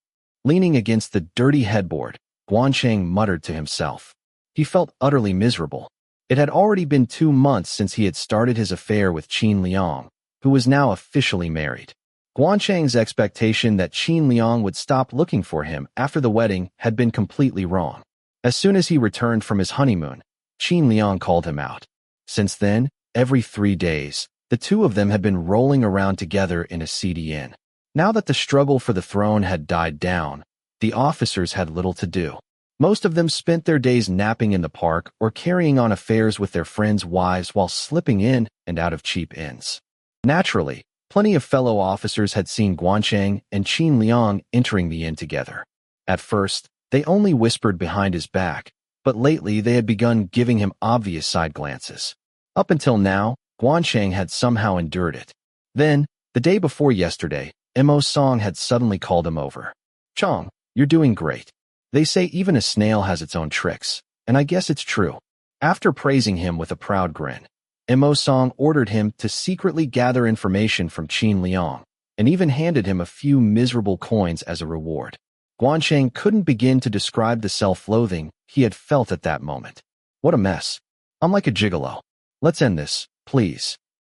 Leaning against the dirty headboard, Gwan Chang muttered to himself. He felt utterly miserable. It had already been 2 months since he had started his affair with Qin Liang, who was now officially married. Gwan Chang's expectation that Qin Liang would stop looking for him after the wedding had been completely wrong. As soon as he returned from his honeymoon, Qin Liang called him out. Since then, every 3 days, the two of them had been rolling around together in a seedy inn. Now that the struggle for the throne had died down, the officers had little to do. Most of them spent their days napping in the park or carrying on affairs with their friends' wives while slipping in and out of cheap inns. Naturally, plenty of fellow officers had seen Gwan Chang and Qin Liang entering the inn together. At first, they only whispered behind his back, but lately they had begun giving him obvious side glances. Up until now, Gwan Chang had somehow endured it. Then, the day before yesterday, Mo Song had suddenly called him over. Chang, you're doing great. They say even a snail has its own tricks, and I guess it's true. After praising him with a proud grin, Mo Song ordered him to secretly gather information from Qin Liang, and even handed him a few miserable coins as a reward. Gwan Chang couldn't begin to describe the self-loathing he had felt at that moment. What a mess. I'm like a gigolo. Let's end this, please.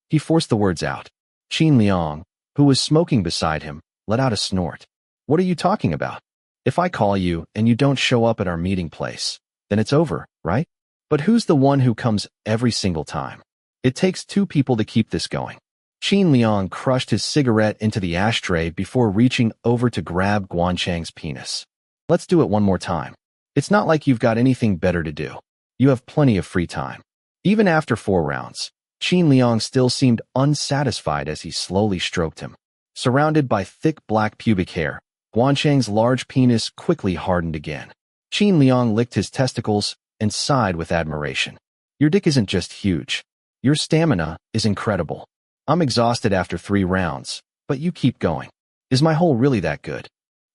He forced the words out. Qin Liang, who was smoking beside him, let out a snort. What are you talking about? If I call you and you don't show up at our meeting place, then it's over, right? But who's the one who comes every single time? It takes 2 people to keep this going. Qin Liang crushed his cigarette into the ashtray before reaching over to grab Gwan Chang's penis. Let's do it one more time. It's not like you've got anything better to do. You have plenty of free time. Even after 4 rounds, Qin Liang still seemed unsatisfied as he slowly stroked him. Surrounded by thick black pubic hair, Gwan Chang's large penis quickly hardened again. Qin Liang licked his testicles and sighed with admiration. Your dick isn't just huge. Your stamina is incredible. I'm exhausted after 3 rounds, but you keep going. Is my hole really that good?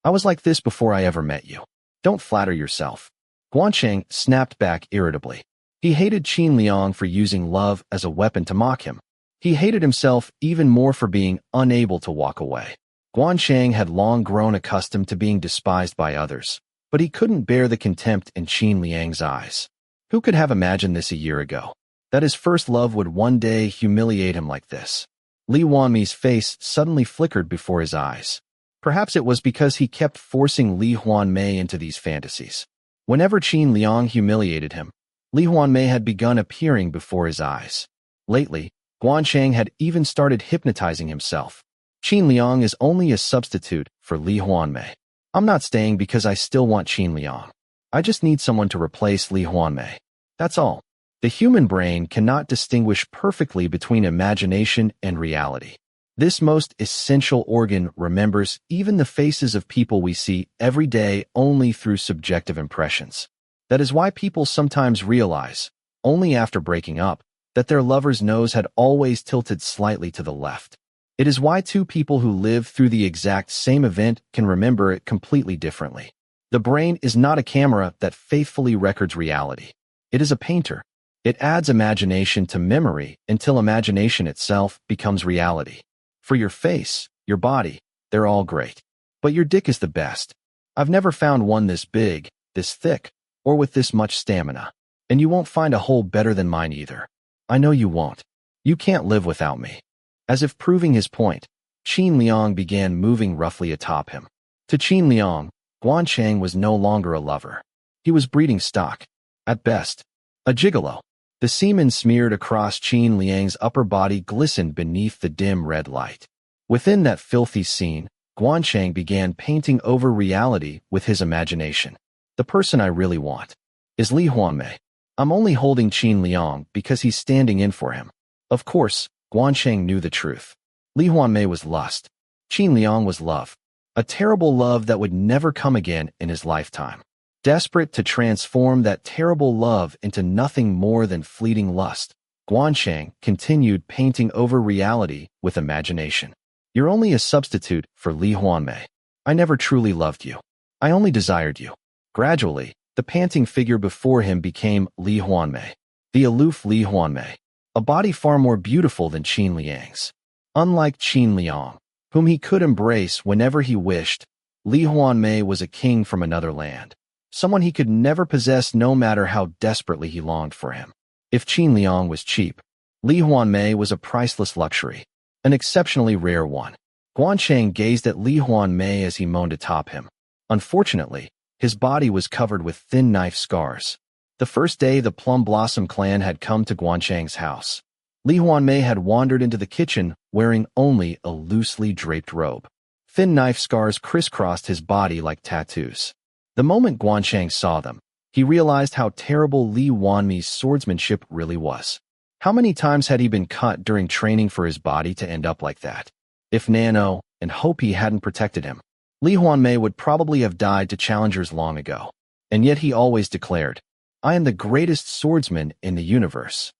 I was like this before I ever met you. Don't flatter yourself. Gwan Chang snapped back irritably. He hated Qin Liang for using love as a weapon to mock him. He hated himself even more for being unable to walk away. Gwan Chang had long grown accustomed to being despised by others, but he couldn't bear the contempt in Qin Liang's eyes. Who could have imagined this a year ago? That his first love would one day humiliate him like this. Lee Hwanmae's face suddenly flickered before his eyes. Perhaps it was because he kept forcing Lee Hwanmae into these fantasies. Whenever Qin Liang humiliated him, Lee Hwanmae had begun appearing before his eyes. Lately, Gwan Chang had even started hypnotizing himself. Qin Liang is only a substitute for Lee Hwanmae. I'm not staying because I still want Qin Liang. I just need someone to replace Lee Hwanmae. That's all. The human brain cannot distinguish perfectly between imagination and reality. This most essential organ remembers even the faces of people we see every day only through subjective impressions. That is why people sometimes realize, only after breaking up, that their lover's nose had always tilted slightly to the left. It is why 2 people who live through the exact same event can remember it completely differently. The brain is not a camera that faithfully records reality. It is a painter. It adds imagination to memory until imagination itself becomes reality. For your face, your body, they're all great. But your dick is the best. I've never found one this big, this thick, or with this much stamina. And you won't find a hole better than mine either. I know you won't. You can't live without me. As if proving his point, Qin Liang began moving roughly atop him. To Qin Liang, Gwan Chang was no longer a lover. He was breeding stock. At best, a gigolo. The semen smeared across Qin Liang's upper body glistened beneath the dim red light. Within that filthy scene, Gwan Chang began painting over reality with his imagination. The person I really want is Lee Hwanmae. I'm only holding Qin Liang because he's standing in for him. Of course, Gwan Chang knew the truth. Lee Hwanmae was lust. Qin Liang was love. A terrible love that would never come again in his lifetime. Desperate to transform that terrible love into nothing more than fleeting lust, Gwan Chang continued painting over reality with imagination. You're only a substitute for Lee Hwanmae. I never truly loved you. I only desired you. Gradually, the panting figure before him became Lee Hwanmae. The aloof Lee Hwanmae. A body far more beautiful than Qin Liang's. Unlike Qin Liang, whom he could embrace whenever he wished, Lee Hwanmae was a king from another land. Someone he could never possess no matter how desperately he longed for him. If Qin Liang was cheap, Lee Hwanmae was a priceless luxury, an exceptionally rare one. Gwan Chang gazed at Lee Hwanmae as he moaned atop him. Unfortunately, his body was covered with thin knife scars. The first day the Plum Blossom clan had come to Gwan Chang's house, Lee Hwanmae had wandered into the kitchen wearing only a loosely draped robe. Thin knife scars crisscrossed his body like tattoos. The moment Gwan Chang saw them, he realized how terrible Lee Hwanmae's swordsmanship really was. How many times had he been cut during training for his body to end up like that? If Nano and Hopi hadn't protected him, Lee Hwanmae would probably have died to challengers long ago. And yet he always declared, I am the greatest swordsman in the universe.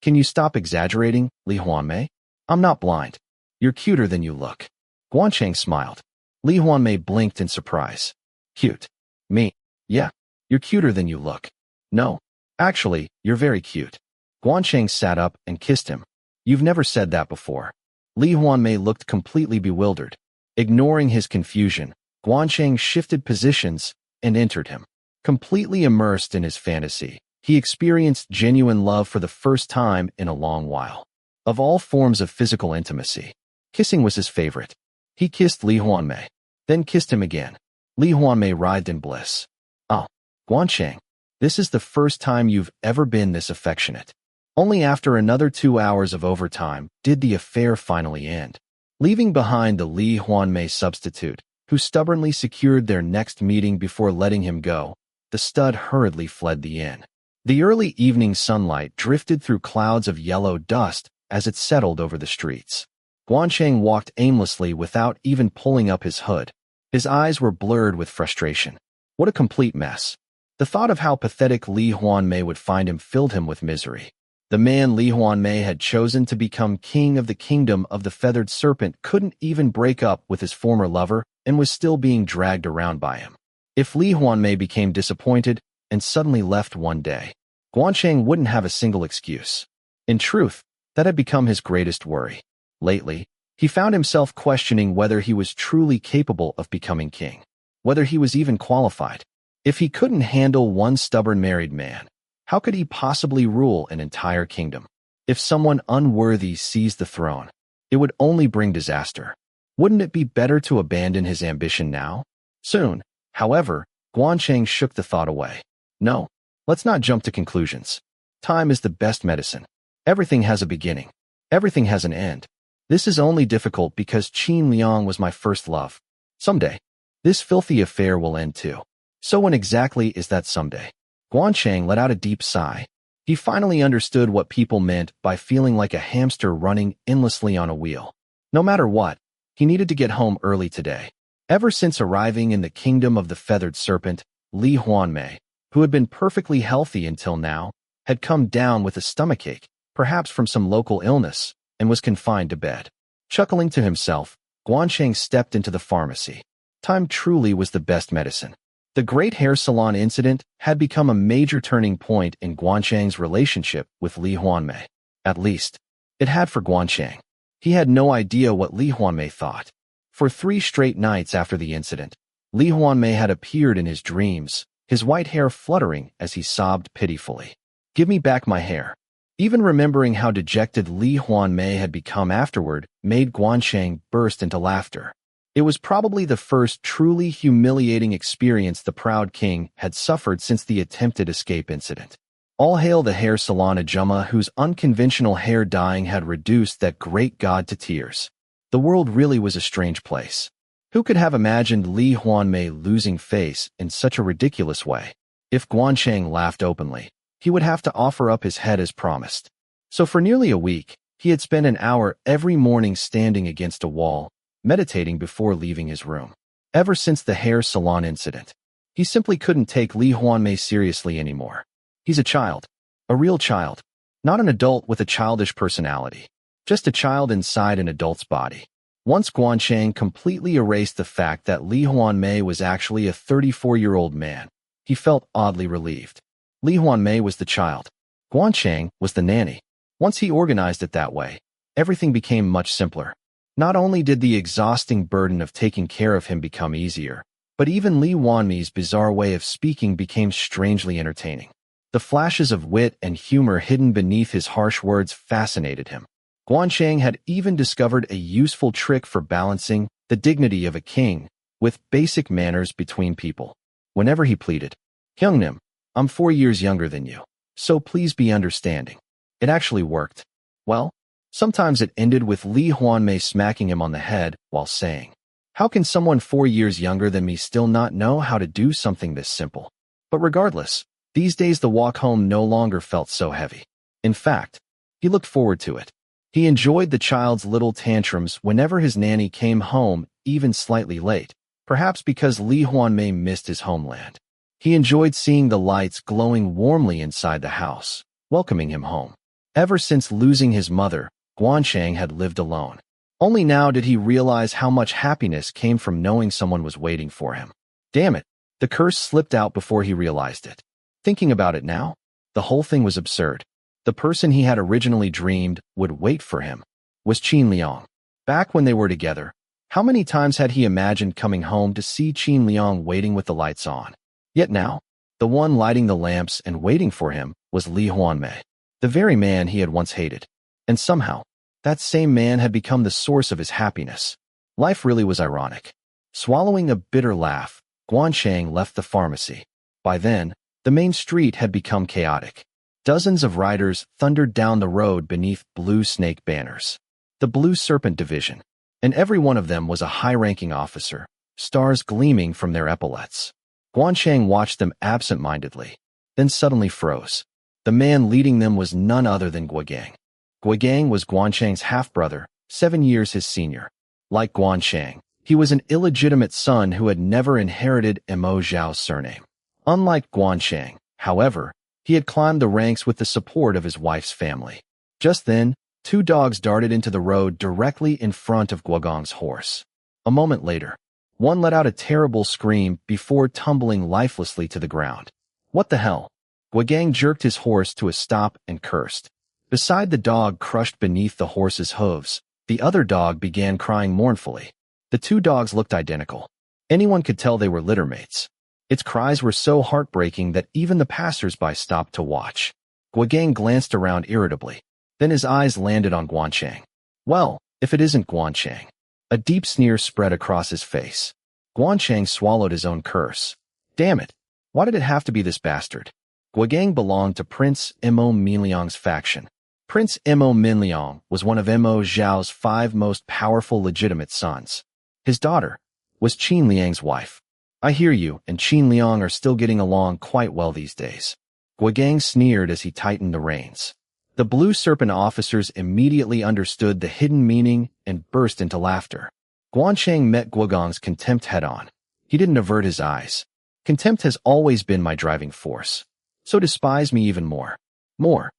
Can you stop exaggerating, Lee Hwanmae? I'm not blind. You're cuter than you look. Gwan Chang smiled. Lee Hwanmae blinked in surprise. Cute. Me? Yeah. You're cuter than you look. No. Actually, you're very cute. Gwan Chang sat up and kissed him. You've never said that before. Lee Hwanmae looked completely bewildered. Ignoring his confusion, Gwan Chang shifted positions and entered him. Completely immersed in his fantasy, he experienced genuine love for the first time in a long while. Of all forms of physical intimacy, kissing was his favorite. He kissed Lee Hwanmae, then kissed him again. Lee Hwanmae writhed in bliss. Oh, Gwan Chang, this is the first time you've ever been this affectionate. Only after another 2 hours of overtime did the affair finally end. Leaving behind the Lee Hwanmae substitute, who stubbornly secured their next meeting before letting him go, the stud hurriedly fled the inn. The early evening sunlight drifted through clouds of yellow dust as it settled over the streets. Gwan Chang walked aimlessly without even pulling up his hood. His eyes were blurred with frustration. What a complete mess. The thought of how pathetic Lee Hwanmae would find him filled him with misery. The man Lee Hwanmae had chosen to become king of the kingdom of the feathered serpent couldn't even break up with his former lover and was still being dragged around by him. If Lee Hwanmae became disappointed and suddenly left one day, Gwan Chang wouldn't have a single excuse. In truth, that had become his greatest worry. Lately, he found himself questioning whether he was truly capable of becoming king, whether he was even qualified. If he couldn't handle one stubborn married man, how could he possibly rule an entire kingdom? If someone unworthy seized the throne, it would only bring disaster. Wouldn't it be better to abandon his ambition now? Soon, however, Gwan Chang shook the thought away. No, let's not jump to conclusions. Time is the best medicine. Everything has a beginning. Everything has an end. This is only difficult because Qin Liang was my first love. Someday, this filthy affair will end too. So when exactly is that someday? Gwan Chang let out a deep sigh. He finally understood what people meant by feeling like a hamster running endlessly on a wheel. No matter what, he needed to get home early today. Ever since arriving in the kingdom of the feathered serpent, Lee Hwanmae, who had been perfectly healthy until now, had come down with a stomachache, perhaps from some local illness, and was confined to bed. Chuckling to himself, Gwan Chang stepped into the pharmacy. Time truly was the best medicine. The great hair salon incident had become a major turning point in Gwan Chang's relationship with Lee Hwanmae. At least, it had for Gwan Chang. He had no idea what Lee Hwanmae thought. For 3 straight nights after the incident, Lee Hwanmae had appeared in his dreams, his white hair fluttering as he sobbed pitifully. "Give me back my hair." Even remembering how dejected Lee Hwanmae had become afterward made Gwan Chang burst into laughter. It was probably the first truly humiliating experience the proud king had suffered since the attempted escape incident. All hail the hair salon Ajumma whose unconventional hair dyeing had reduced that great god to tears. The world really was a strange place. Who could have imagined Lee Hwanmae losing face in such a ridiculous way? If Gwan Chang laughed openly, he would have to offer up his head as promised. So for nearly a week, he had spent an hour every morning standing against a wall, meditating before leaving his room. Ever since the hair salon incident, he simply couldn't take Lee Hwanmae seriously anymore. He's a child. A real child. Not an adult with a childish personality. Just a child inside an adult's body. Once Gwan Chang completely erased the fact that Lee Hwanmae was actually a 34-year-old man, he felt oddly relieved. Lee Hwanmae was the child. Gwan Chang was the nanny. Once he organized it that way, everything became much simpler. Not only did the exhausting burden of taking care of him become easier, but even Lee Hwanmae's bizarre way of speaking became strangely entertaining. The flashes of wit and humor hidden beneath his harsh words fascinated him. Gwan Chang had even discovered a useful trick for balancing the dignity of a king with basic manners between people. Whenever he pleaded, "Hyungnim, I'm 4 years younger than you, so please be understanding," it actually worked. Well, sometimes it ended with Lee Hwanmae smacking him on the head while saying, "How can someone 4 years younger than me still not know how to do something this simple?" But regardless, these days the walk home no longer felt so heavy. In fact, he looked forward to it. He enjoyed the child's little tantrums whenever his nanny came home, even slightly late, perhaps because Lee Hwanmae missed his homeland. He enjoyed seeing the lights glowing warmly inside the house, welcoming him home. Ever since losing his mother, Gwan Chang had lived alone. Only now did he realize how much happiness came from knowing someone was waiting for him. Damn it, the curse slipped out before he realized it. Thinking about it now, the whole thing was absurd. The person he had originally dreamed would wait for him was Qin Liang. Back when they were together, how many times had he imagined coming home to see Qin Liang waiting with the lights on? Yet now, the one lighting the lamps and waiting for him was Lee Hwanmae, the very man he had once hated. And somehow, that same man had become the source of his happiness. Life really was ironic. Swallowing a bitter laugh, Gwan Chang left the pharmacy. By then, the main street had become chaotic. Dozens of riders thundered down the road beneath blue snake banners. The Blue Serpent Division. And every one of them was a high-ranking officer, stars gleaming from their epaulets. Gwan Chang watched them absent-mindedly, then suddenly froze. The man leading them was none other than Gwan. Gwan was Gwan Chang's half-brother, 7 years his senior. Like Gwan Chang, he was an illegitimate son who had never inherited Mo Zhao's surname. Unlike Gwan Chang, however, he had climbed the ranks with the support of his wife's family. Just then, 2 dogs darted into the road directly in front of Gwan's horse. A moment later, one let out a terrible scream before tumbling lifelessly to the ground. What the hell? Gwan jerked his horse to a stop and cursed. Beside the dog crushed beneath the horse's hooves, the other dog began crying mournfully. The 2 dogs looked identical. Anyone could tell they were littermates. Its cries were so heartbreaking that even the passers-by stopped to watch. Gwan glanced around irritably. Then his eyes landed on Gwan Chang. Well, if it isn't Gwan Chang. A deep sneer spread across his face. Gwan Chang swallowed his own curse. Damn it. Why did it have to be this bastard? Gwan belonged to Prince Mo Minliang's faction. Prince Mo Minliang was one of Mo Zhao's 5 most powerful legitimate sons. His daughter was Qin Liang's wife. I hear you and Qin Liang are still getting along quite well these days. Gwan sneered as he tightened the reins. The Blue Serpent officers immediately understood the hidden meaning and burst into laughter. Gwan Chang met Gwan's contempt head-on. He didn't avert his eyes. Contempt has always been my driving force. So despise me even more. More.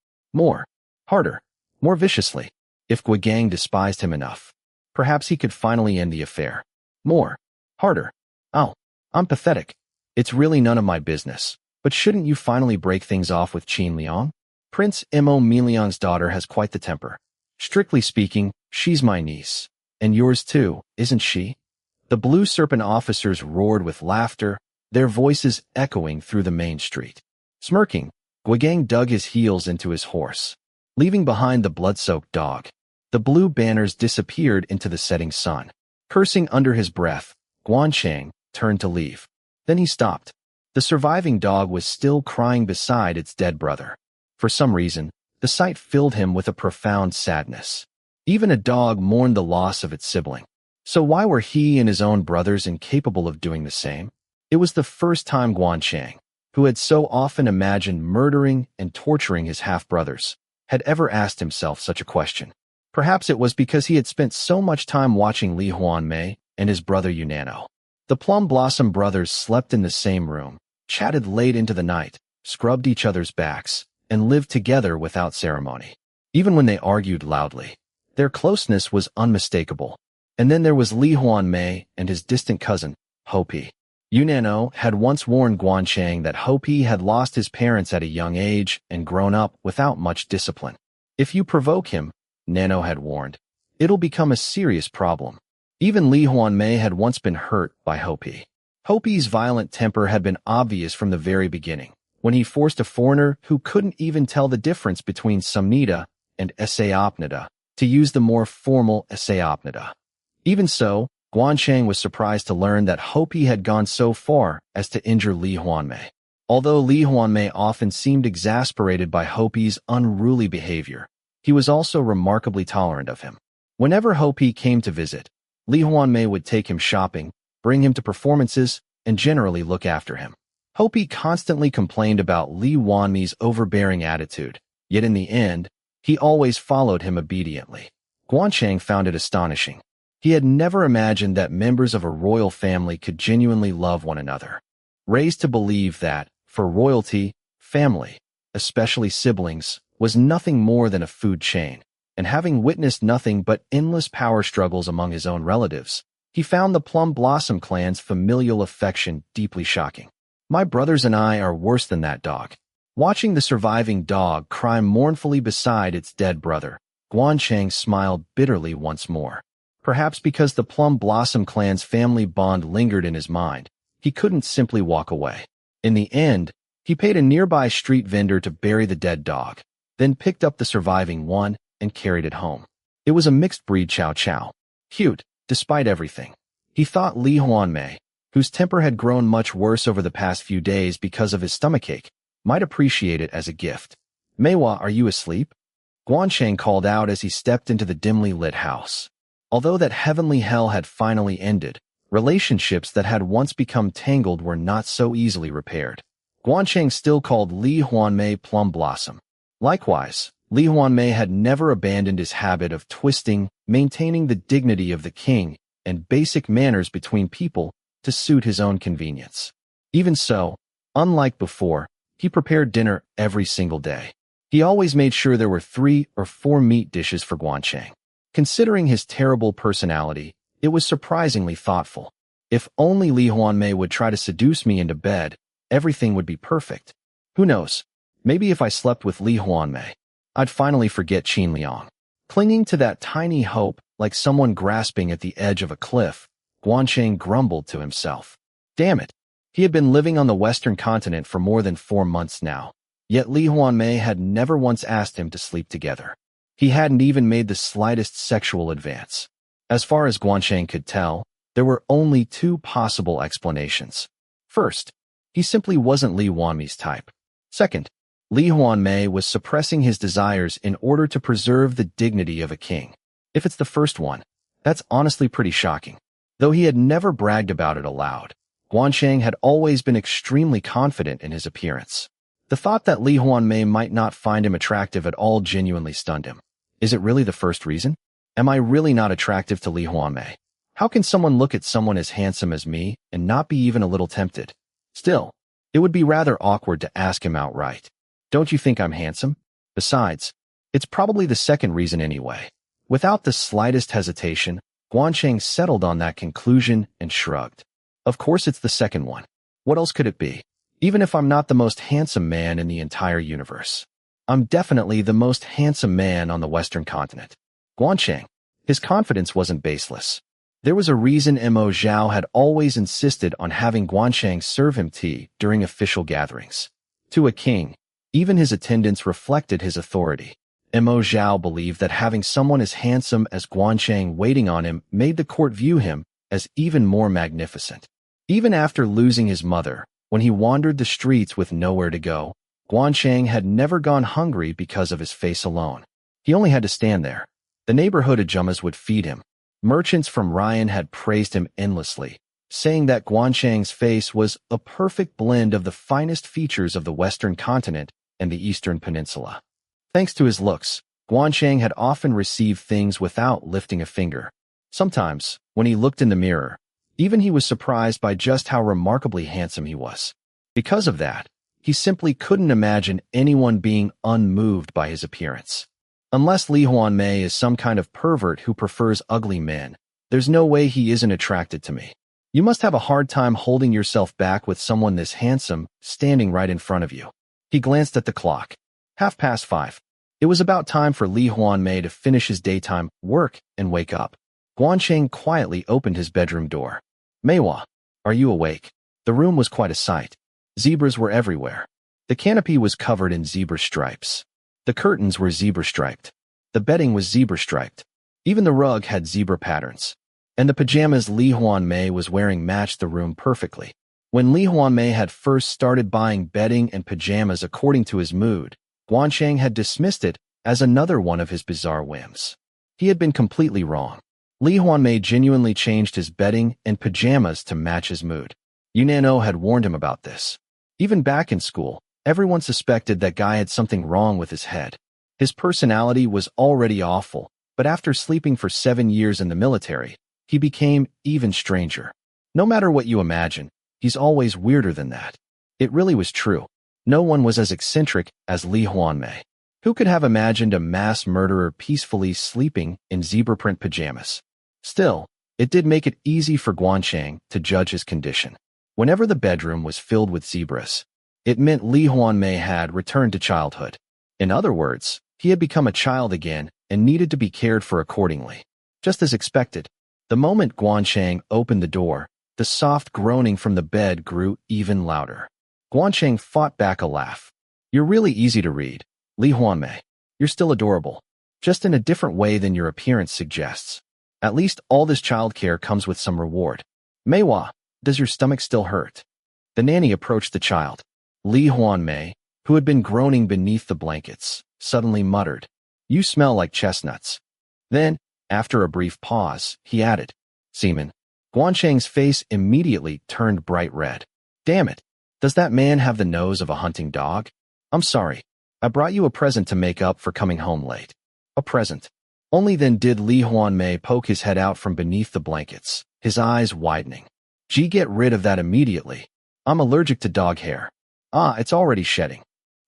Harder. More viciously. If Gwan despised him enough, perhaps he could finally end the affair. More. Harder. Oh, I'm pathetic. It's really none of my business. But shouldn't you finally break things off with Qin Liang? Prince Mo Minliang's daughter has quite the temper. Strictly speaking, she's my niece. And yours too, isn't she? The Blue Serpent officers roared with laughter, their voices echoing through the main street. Smirking, Gwan dug his heels into his horse, leaving behind the blood-soaked dog. The blue banners disappeared into the setting sun. Cursing under his breath, Gwan Chang turned to leave. Then he stopped. The surviving dog was still crying beside its dead brother. For some reason, the sight filled him with a profound sadness. Even a dog mourned the loss of its sibling. So why were he and his own brothers incapable of doing the same? It was the first time Gwan Chang, who had so often imagined murdering and torturing his half-brothers, had ever asked himself such a question. Perhaps it was because he had spent so much time watching Lee Hwanmae and his brother Unano. The Plum Blossom brothers slept in the same room, chatted late into the night, scrubbed each other's backs, and lived together without ceremony. Even when they argued loudly, their closeness was unmistakable. And then there was Lee Hwanmae and his distant cousin, Hopi. Unano had once warned Gwan Chang that Hopi had lost his parents at a young age and grown up without much discipline. If you provoke him, Nano had warned, it'll become a serious problem. Even Lee Hwanmae had once been hurt by Hopi. Hopi's violent temper had been obvious from the very beginning, when he forced a foreigner who couldn't even tell the difference between Samnita and Eseopnida to use the more formal Eseopnida. Even so, Gwan Chang was surprised to learn that Hopi had gone so far as to injure Lee Hwanmae. Although Lee Hwanmae often seemed exasperated by Hopi's unruly behavior, he was also remarkably tolerant of him. Whenever Hopi came to visit, Lee Hwanmae would take him shopping, bring him to performances, and generally look after him. Hopi constantly complained about Lee Hwanmae's overbearing attitude, yet in the end, he always followed him obediently. Gwan Chang found it astonishing. He had never imagined that members of a royal family could genuinely love one another. Raised to believe that, for royalty, family, especially siblings, was nothing more than a food chain, and having witnessed nothing but endless power struggles among his own relatives, he found the Plum Blossom clan's familial affection deeply shocking. My brothers and I are worse than that dog. Watching the surviving dog cry mournfully beside its dead brother, Gwan Chang smiled bitterly once more. Perhaps because the Plum Blossom clan's family bond lingered in his mind, he couldn't simply walk away. In the end, he paid a nearby street vendor to bury the dead dog, then picked up the surviving one and carried it home. It was a mixed-breed chow chow. Cute, despite everything. He thought Lee Hwanmae, whose temper had grown much worse over the past few days because of his stomachache, might appreciate it as a gift. Meiwa, are you asleep? Gwan Chang called out as he stepped into the dimly lit house. Although that heavenly hell had finally ended, Relationships that had once become tangled were not so easily repaired. Gwan Chang still called Lee Hwanmae Plum Blossom. Likewise, Lee Hwanmae had never abandoned his habit of twisting, maintaining the dignity of the king and basic manners between people to suit his own convenience. Even so, unlike before, he prepared dinner every single day. He always made sure there were 3 or 4 meat dishes for Gwan Chang. Considering his terrible personality, it was surprisingly thoughtful. If only Lee Hwanmae would try to seduce me into bed, everything would be perfect. Who knows? Maybe if I slept with Lee Hwanmae, I'd finally forget Qin Liang. Clinging to that tiny hope, like someone grasping at the edge of a cliff, Gwan Chang grumbled to himself. Damn it! He had been living on the Western continent for more than 4 months now. Yet Lee Hwanmae had never once asked him to sleep together. He hadn't even made the slightest sexual advance. As far as Gwan Chang could tell, there were only 2 possible explanations. First, he simply wasn't Lee Hwanmae's type. Second, Lee Hwanmae was suppressing his desires in order to preserve the dignity of a king. If it's the first one, that's honestly pretty shocking. Though he had never bragged about it aloud, Gwan Chang had always been extremely confident in his appearance. The thought that Lee Hwanmae might not find him attractive at all genuinely stunned him. Is it really the first reason? Am I really not attractive to Lee Hwanmae? How can someone look at someone as handsome as me and not be even a little tempted? Still, it would be rather awkward to ask him outright. Don't you think I'm handsome? Besides, it's probably the second reason anyway. Without the slightest hesitation, Gwan Chang settled on that conclusion and shrugged. Of course it's the second one. What else could it be? Even if I'm not the most handsome man in the entire universe, I'm definitely the most handsome man on the Western continent. Gwan Chang, his confidence wasn't baseless. There was a reason Mo Zhao had always insisted on having Gwan Chang serve him tea during official gatherings. To a king, even his attendance reflected his authority. Mo Zhao believed that having someone as handsome as Gwan Chang waiting on him made the court view him as even more magnificent. Even after losing his mother, when he wandered the streets with nowhere to go, Gwan Chang had never gone hungry because of his face alone. He only had to stand there. The neighborhood ajumas would feed him. Merchants from Ryan had praised him endlessly, saying that Gwan Chang's face was a perfect blend of the finest features of the Western continent and the Eastern Peninsula. Thanks to his looks, Gwan Chang had often received things without lifting a finger. Sometimes, when he looked in the mirror, even he was surprised by just how remarkably handsome he was. Because of that, he simply couldn't imagine anyone being unmoved by his appearance. Unless Lee Hwanmae is some kind of pervert who prefers ugly men, there's no way he isn't attracted to me. You must have a hard time holding yourself back with someone this handsome standing right in front of you. He glanced at the clock. 5:30. It was about time for Lee Hwanmae to finish his daytime work and wake up. Gwan Chang quietly opened his bedroom door. Meiwa, are you awake? The room was quite a sight. Zebras were everywhere. The canopy was covered in zebra stripes. The curtains were zebra-striped. The bedding was zebra-striped. Even the rug had zebra patterns. And the pajamas Lee Hwanmae was wearing matched the room perfectly. When Lee Hwanmae had first started buying bedding and pajamas according to his mood, Gwan Chang had dismissed it as another one of his bizarre whims. He had been completely wrong. Lee Hwanmae genuinely changed his bedding and pajamas to match his mood. Yunano had warned him about this. Even back in school, everyone suspected that guy had something wrong with his head. His personality was already awful, but after sleeping for 7 years in the military, he became even stranger. No matter what you imagine, he's always weirder than that. It really was true. No one was as eccentric as Lee Hwanmae. Who could have imagined a mass murderer peacefully sleeping in zebra print pajamas? Still, it did make it easy for Gwan Chang to judge his condition. Whenever the bedroom was filled with zebras, it meant Lee Hwanmae had returned to childhood. In other words, he had become a child again and needed to be cared for accordingly. Just as expected, the moment Gwan Chang opened the door, the soft groaning from the bed grew even louder. Gwan Chang fought back a laugh. You're really easy to read, Lee Hwanmae. You're still adorable, just in a different way than your appearance suggests. At least all this childcare comes with some reward. Meiwa, does your stomach still hurt? The nanny approached the child. Lee Hwanmae, who had been groaning beneath the blankets, suddenly muttered, You smell like chestnuts. Then, after a brief pause, he added, Semen. Gwan Chang's face immediately turned bright red. Damn it. Does that man have the nose of a hunting dog? I'm sorry. I brought you a present to make up for coming home late. A present. Only then did Lee Hwanmae poke his head out from beneath the blankets, his eyes widening. Gee, get rid of that immediately. I'm allergic to dog hair. Ah, it's already shedding.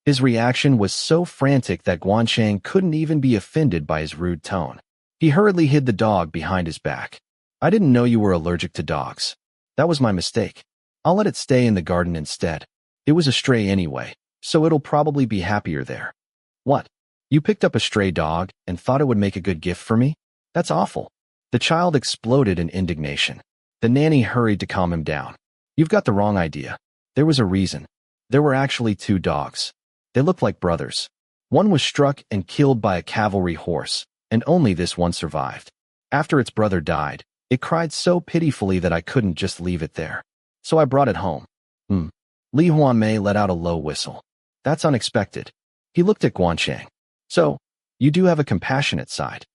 His reaction was so frantic that Gwan Chang couldn't even be offended by his rude tone. He hurriedly hid the dog behind his back. I didn't know you were allergic to dogs. That was my mistake. I'll let it stay in the garden instead. It was a stray anyway, so it'll probably be happier there. What? You picked up a stray dog and thought it would make a good gift for me? That's awful. The child exploded in indignation. The nanny hurried to calm him down. You've got the wrong idea. There was a reason. There were actually 2 dogs. They looked like brothers. One was struck and killed by a cavalry horse, and only this one survived. After its brother died, it cried so pitifully that I couldn't just leave it there. So I brought it home. Lee Hwanmae let out a low whistle. That's unexpected. He looked at Gwan Chang. So, you do have a compassionate side.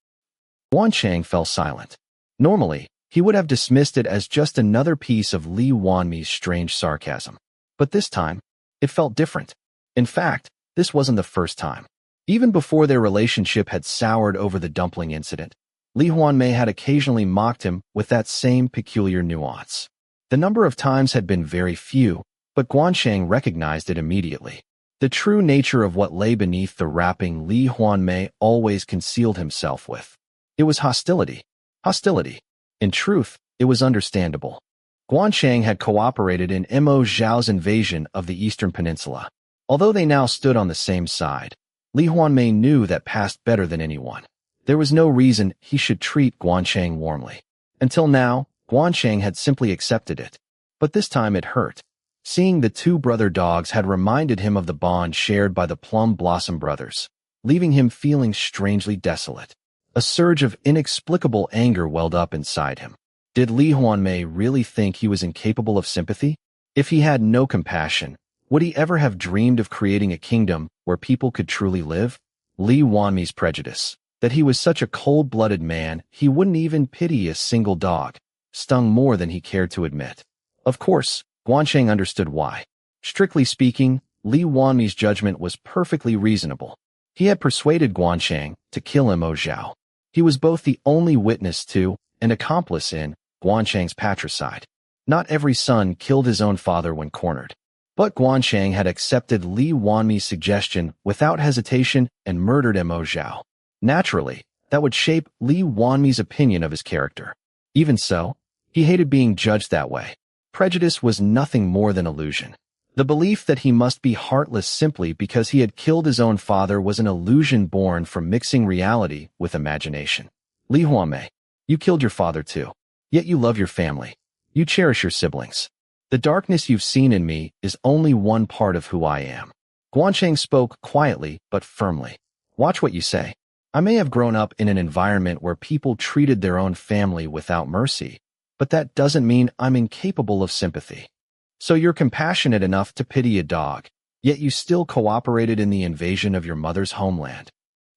Gwan Chang fell silent. Normally, he would have dismissed it as just another piece of Lee Hwanmae's strange sarcasm. But this time, it felt different. In fact, this wasn't the first time. Even before their relationship had soured over the dumpling incident, Lee Hwanmae had occasionally mocked him with that same peculiar nuance. The number of times had been very few, but Gwan Chang recognized it immediately. The true nature of what lay beneath the wrapping Lee Hwanmae always concealed himself with. It was hostility. Hostility. In truth, it was understandable. Gwan Chang had cooperated in Mo Zhao's invasion of the Eastern Peninsula. Although they now stood on the same side, Lee Hwanmae knew that passed better than anyone. There was no reason he should treat Gwan Chang warmly. Until now, Gwan Chang had simply accepted it. But this time it hurt. Seeing the 2 brother dogs had reminded him of the bond shared by the Plum Blossom brothers, leaving him feeling strangely desolate. A surge of inexplicable anger welled up inside him. Did Lee Hwanmae really think he was incapable of sympathy? If he had no compassion, would he ever have dreamed of creating a kingdom where people could truly live? Lee Hwanmae's prejudice, that he was such a cold-blooded man he wouldn't even pity a single dog, stung more than he cared to admit. Of course, Gwan Chang understood why. Strictly speaking, Lee Hwanmae's judgment was perfectly reasonable. He had persuaded Gwan Chang to kill Mo Zhao. He was both the only witness to and accomplice in Gwan Chang's patricide. Not every son killed his own father when cornered. But Gwan Chang had accepted Lee Hwanmae's suggestion without hesitation and murdered Mo Zhao. Naturally, that would shape Lee Hwanmae's opinion of his character. Even so, he hated being judged that way. Prejudice was nothing more than illusion. The belief that he must be heartless simply because he had killed his own father was an illusion born from mixing reality with imagination. Lee Hwanmae, you killed your father too. Yet you love your family. You cherish your siblings. The darkness you've seen in me is only one part of who I am. Gwan Chang spoke quietly but firmly. Watch what you say. I may have grown up in an environment where people treated their own family without mercy, but that doesn't mean I'm incapable of sympathy. So you're compassionate enough to pity a dog, yet you still cooperated in the invasion of your mother's homeland.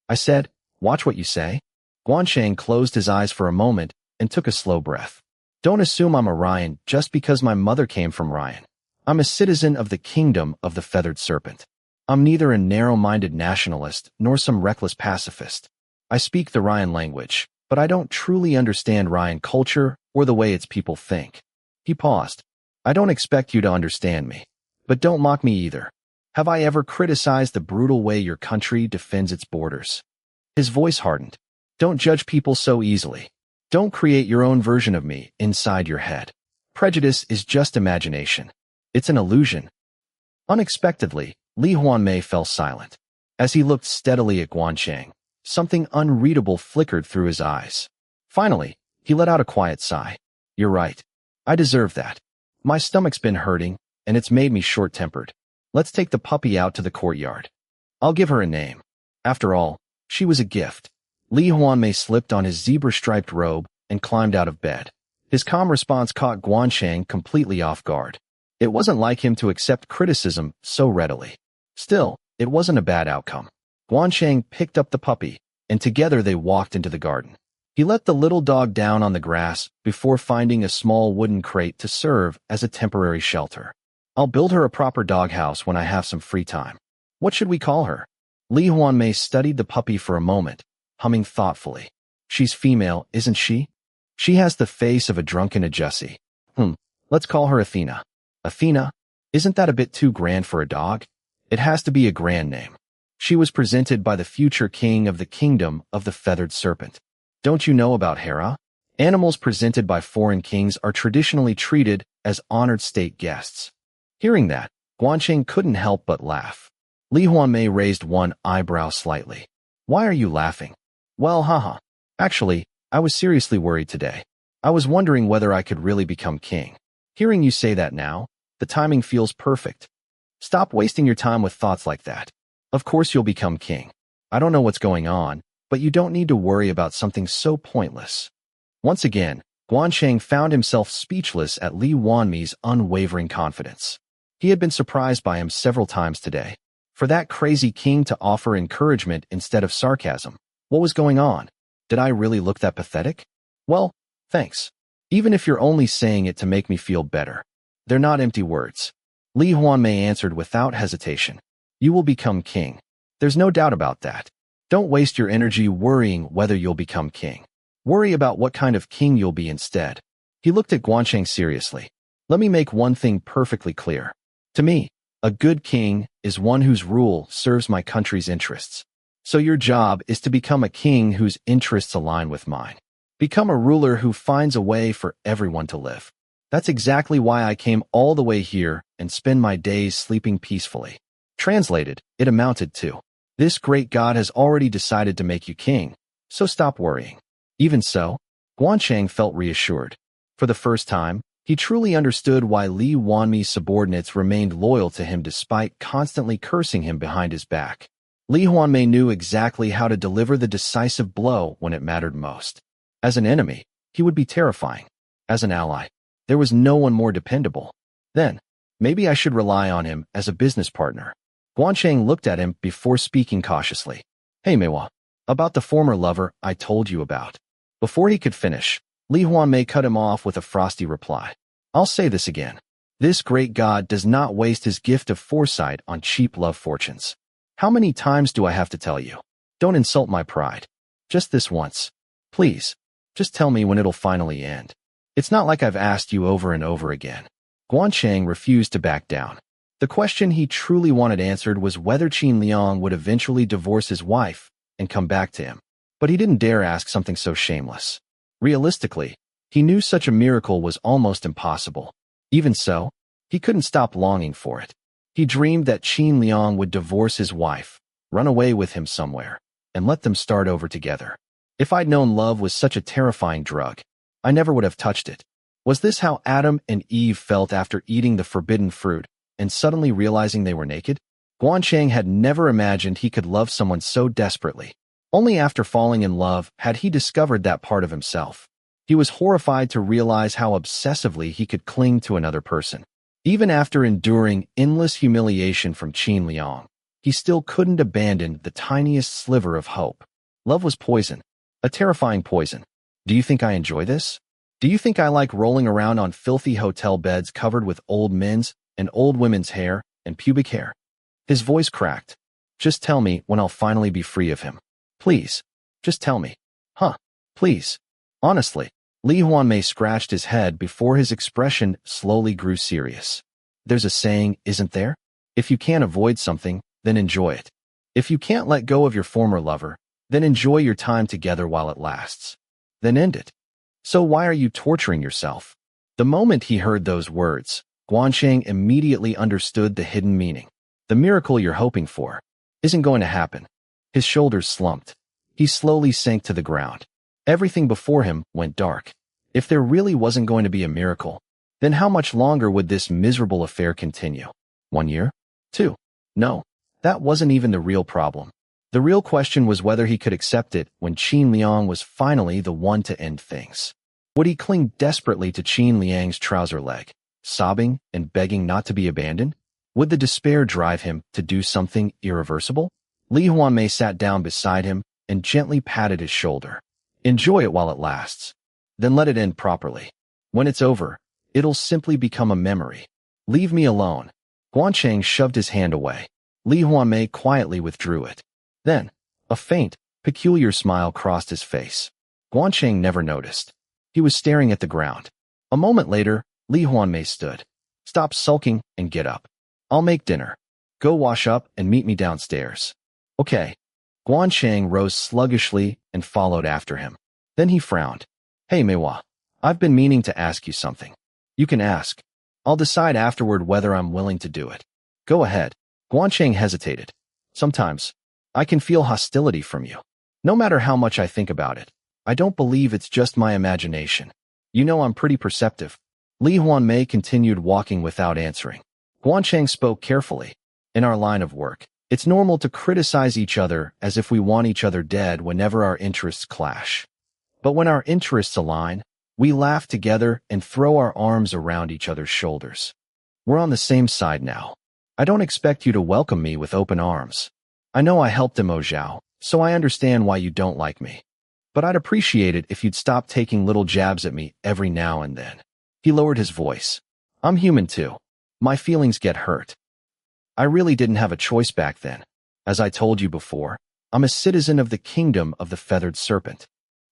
I said, watch what you say. Gwan Chang closed his eyes for a moment and took a slow breath. Don't assume I'm a Ryan just because my mother came from Ryan. I'm a citizen of the kingdom of the feathered serpent. I'm neither a narrow-minded nationalist nor some reckless pacifist. I speak the Ryan language, but I don't truly understand Ryan culture or the way its people think. He paused. I don't expect you to understand me, but don't mock me either. Have I ever criticized the brutal way your country defends its borders? His voice hardened. Don't judge people so easily. Don't create your own version of me inside your head. Prejudice is just imagination. It's an illusion. Unexpectedly, Lee Hwanmae fell silent. As he looked steadily at Gwan Chang, something unreadable flickered through his eyes. Finally, he let out a quiet sigh. You're right. I deserve that. My stomach's been hurting, and it's made me short-tempered. Let's take the puppy out to the courtyard. I'll give her a name. After all, she was a gift. Lee Hwanmae slipped on his zebra-striped robe and climbed out of bed. His calm response caught Gwan Chang completely off guard. It wasn't like him to accept criticism so readily. Still, it wasn't a bad outcome. Gwan Chang picked up the puppy, and together they walked into the garden. He let the little dog down on the grass before finding a small wooden crate to serve as a temporary shelter. I'll build her a proper doghouse when I have some free time. What should we call her? Lee Hwanmae studied the puppy for a moment, humming thoughtfully. She's female, isn't she? She has the face of a drunken Ajussi. Let's call her Athena. Athena? Isn't that a bit too grand for a dog? It has to be a grand name. She was presented by the future king of the kingdom of the feathered serpent. Don't you know about Hera? Animals presented by foreign kings are traditionally treated as honored state guests. Hearing that, Gwan Chang couldn't help but laugh. Lee Hwanmae raised one eyebrow slightly. Why are you laughing? Well, haha. Actually, I was seriously worried today. I was wondering whether I could really become king. Hearing you say that now, the timing feels perfect. Stop wasting your time with thoughts like that. Of course you'll become king. I don't know what's going on, but you don't need to worry about something so pointless. Once again, Gwan Chang found himself speechless at Lee Hwanmae's unwavering confidence. He had been surprised by him several times today. For that crazy king to offer encouragement instead of sarcasm. What was going on? Did I really look that pathetic? Well, thanks. Even if you're only saying it to make me feel better. They're not empty words. Lee Hwanmae answered without hesitation. You will become king. There's no doubt about that. Don't waste your energy worrying whether you'll become king. Worry about what kind of king you'll be instead. He looked at Gwan Chang seriously. Let me make one thing perfectly clear. To me, a good king is one whose rule serves my country's interests. So your job is to become a king whose interests align with mine. Become a ruler who finds a way for everyone to live. That's exactly why I came all the way here and spend my days sleeping peacefully. Translated, it amounted to, this great God has already decided to make you king, so stop worrying. Even so, Gwan Chang felt reassured. For the first time, he truly understood why Lee Hwanmae's subordinates remained loyal to him despite constantly cursing him behind his back. Lee Hwanmae knew exactly how to deliver the decisive blow when it mattered most. As an enemy, he would be terrifying. As an ally, there was no one more dependable. Then, maybe I should rely on him as a business partner. Gwan Chang looked at him before speaking cautiously. Hey Maewa, about the former lover I told you about. Before he could finish, Lee Hwanmae cut him off with a frosty reply. I'll say this again. This great God does not waste his gift of foresight on cheap love fortunes. How many times do I have to tell you? Don't insult my pride. Just this once. Please, just tell me when it'll finally end. It's not like I've asked you over and over again. Gwan Chang refused to back down. The question he truly wanted answered was whether Qin Liang would eventually divorce his wife and come back to him. But he didn't dare ask something so shameless. Realistically, he knew such a miracle was almost impossible. Even so, he couldn't stop longing for it. He dreamed that Qin Liang would divorce his wife, run away with him somewhere, and let them start over together. If I'd known love was such a terrifying drug, I never would have touched it. Was this how Adam and Eve felt after eating the forbidden fruit and suddenly realizing they were naked? Gwan Chang had never imagined he could love someone so desperately. Only after falling in love had he discovered that part of himself. He was horrified to realize how obsessively he could cling to another person. Even after enduring endless humiliation from Qin Liang, he still couldn't abandon the tiniest sliver of hope. Love was poison, a terrifying poison. Do you think I enjoy this? Do you think I like rolling around on filthy hotel beds covered with old men's and old women's hair and pubic hair? His voice cracked. Just tell me when I'll finally be free of him. Please, just tell me. Please. Honestly. Lee Hwanmae scratched his head before his expression slowly grew serious. There's a saying, isn't there? If you can't avoid something, then enjoy it. If you can't let go of your former lover, then enjoy your time together while it lasts. Then end it. So why are you torturing yourself? The moment he heard those words, Gwan Chang immediately understood the hidden meaning. The miracle you're hoping for isn't going to happen. His shoulders slumped. He slowly sank to the ground. Everything before him went dark. If there really wasn't going to be a miracle, then how much longer would this miserable affair continue? 1 year? 2? No, that wasn't even the real problem. The real question was whether he could accept it when Qin Liang was finally the one to end things. Would he cling desperately to Qin Liang's trouser leg, sobbing and begging not to be abandoned? Would the despair drive him to do something irreversible? Lee Hwanmae sat down beside him and gently patted his shoulder. Enjoy it while it lasts. Then let it end properly. When it's over, it'll simply become a memory. Leave me alone. Gwan Chang shoved his hand away. Lee Hwanmae quietly withdrew it. Then, a faint, peculiar smile crossed his face. Gwan Chang never noticed. He was staring at the ground. A moment later, Lee Hwanmae stood. Stop sulking and get up. I'll make dinner. Go wash up and meet me downstairs. Okay. Gwan Chang rose sluggishly and followed after him. Then he frowned. Hey Maewa, I've been meaning to ask you something. You can ask. I'll decide afterward whether I'm willing to do it. Go ahead. Gwan Chang hesitated. Sometimes, I can feel hostility from you. No matter how much I think about it, I don't believe it's just my imagination. You know I'm pretty perceptive. Lee Hwanmae continued walking without answering. Gwan Chang spoke carefully. In our line of work, it's normal to criticize each other as if we want each other dead whenever our interests clash. But when our interests align, we laugh together and throw our arms around each other's shoulders. We're on the same side now. I don't expect you to welcome me with open arms. I know I helped Emo Zhao, so I understand why you don't like me. But I'd appreciate it if you'd stop taking little jabs at me every now and then. He lowered his voice. I'm human too. My feelings get hurt. I really didn't have a choice back then. As I told you before, I'm a citizen of the kingdom of the feathered serpent.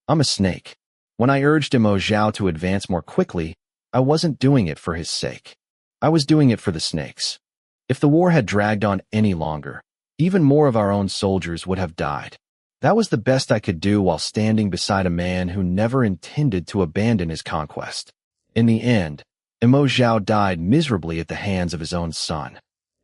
I'm a snake. When I urged Emo Zhao to advance more quickly, I wasn't doing it for his sake. I was doing it for the snakes. If the war had dragged on any longer, even more of our own soldiers would have died. That was the best I could do while standing beside a man who never intended to abandon his conquest. In the end, Emo Zhao died miserably at the hands of his own son.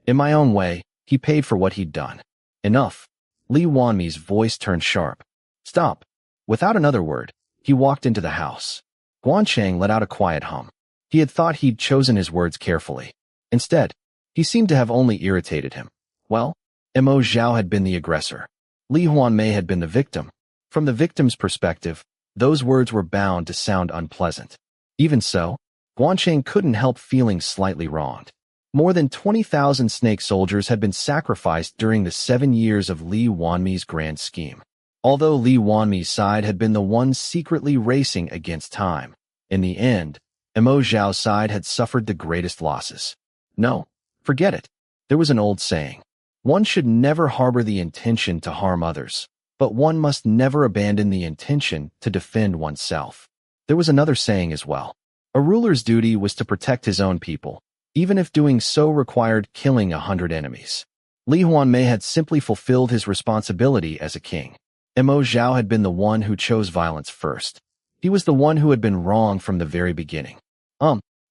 In my own way, he paid for what he'd done. Enough. Lee Hwanmae's voice turned sharp. Stop. Without another word, he walked into the house. Gwan Chang let out a quiet hum. He had thought he'd chosen his words carefully. Instead, he seemed to have only irritated him. Well, Emo Zhao had been the aggressor. Lee Hwanmae had been the victim. From the victim's perspective, those words were bound to sound unpleasant. Even so, Gwan Chang couldn't help feeling slightly wronged. More than 20,000 snake soldiers had been sacrificed during the 7 years of Lee Hwanmae's grand scheme. Although Lee Hwanmae's side had been the one secretly racing against time, in the end, Emo Zhao's side had suffered the greatest losses. No, forget it. There was an old saying. One should never harbor the intention to harm others, but one must never abandon the intention to defend oneself. There was another saying as well. A ruler's duty was to protect his own people, even if doing so required killing 100 enemies. Lee Hwanmae had simply fulfilled his responsibility as a king. Emo Zhao had been the one who chose violence first. He was the one who had been wrong from the very beginning.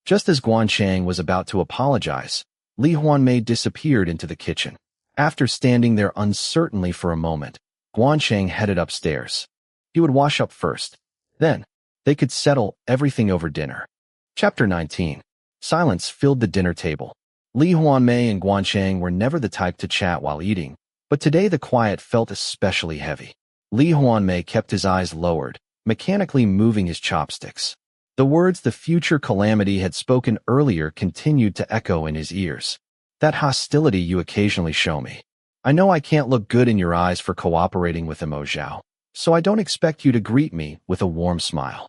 Just as Gwan Chang was about to apologize, Lee Hwanmae disappeared into the kitchen. After standing there uncertainly for a moment, Gwan Chang headed upstairs. He would wash up first. Then, they could settle everything over dinner. Chapter 19. Silence filled the dinner table. Lee Hwanmae and Gwan Chang were never the type to chat while eating, but today the quiet felt especially heavy. Lee Hwanmae kept his eyes lowered, mechanically moving his chopsticks. The words the future calamity had spoken earlier continued to echo in his ears. That hostility you occasionally show me. I know I can't look good in your eyes for cooperating with Emo Zhao, so I don't expect you to greet me with a warm smile.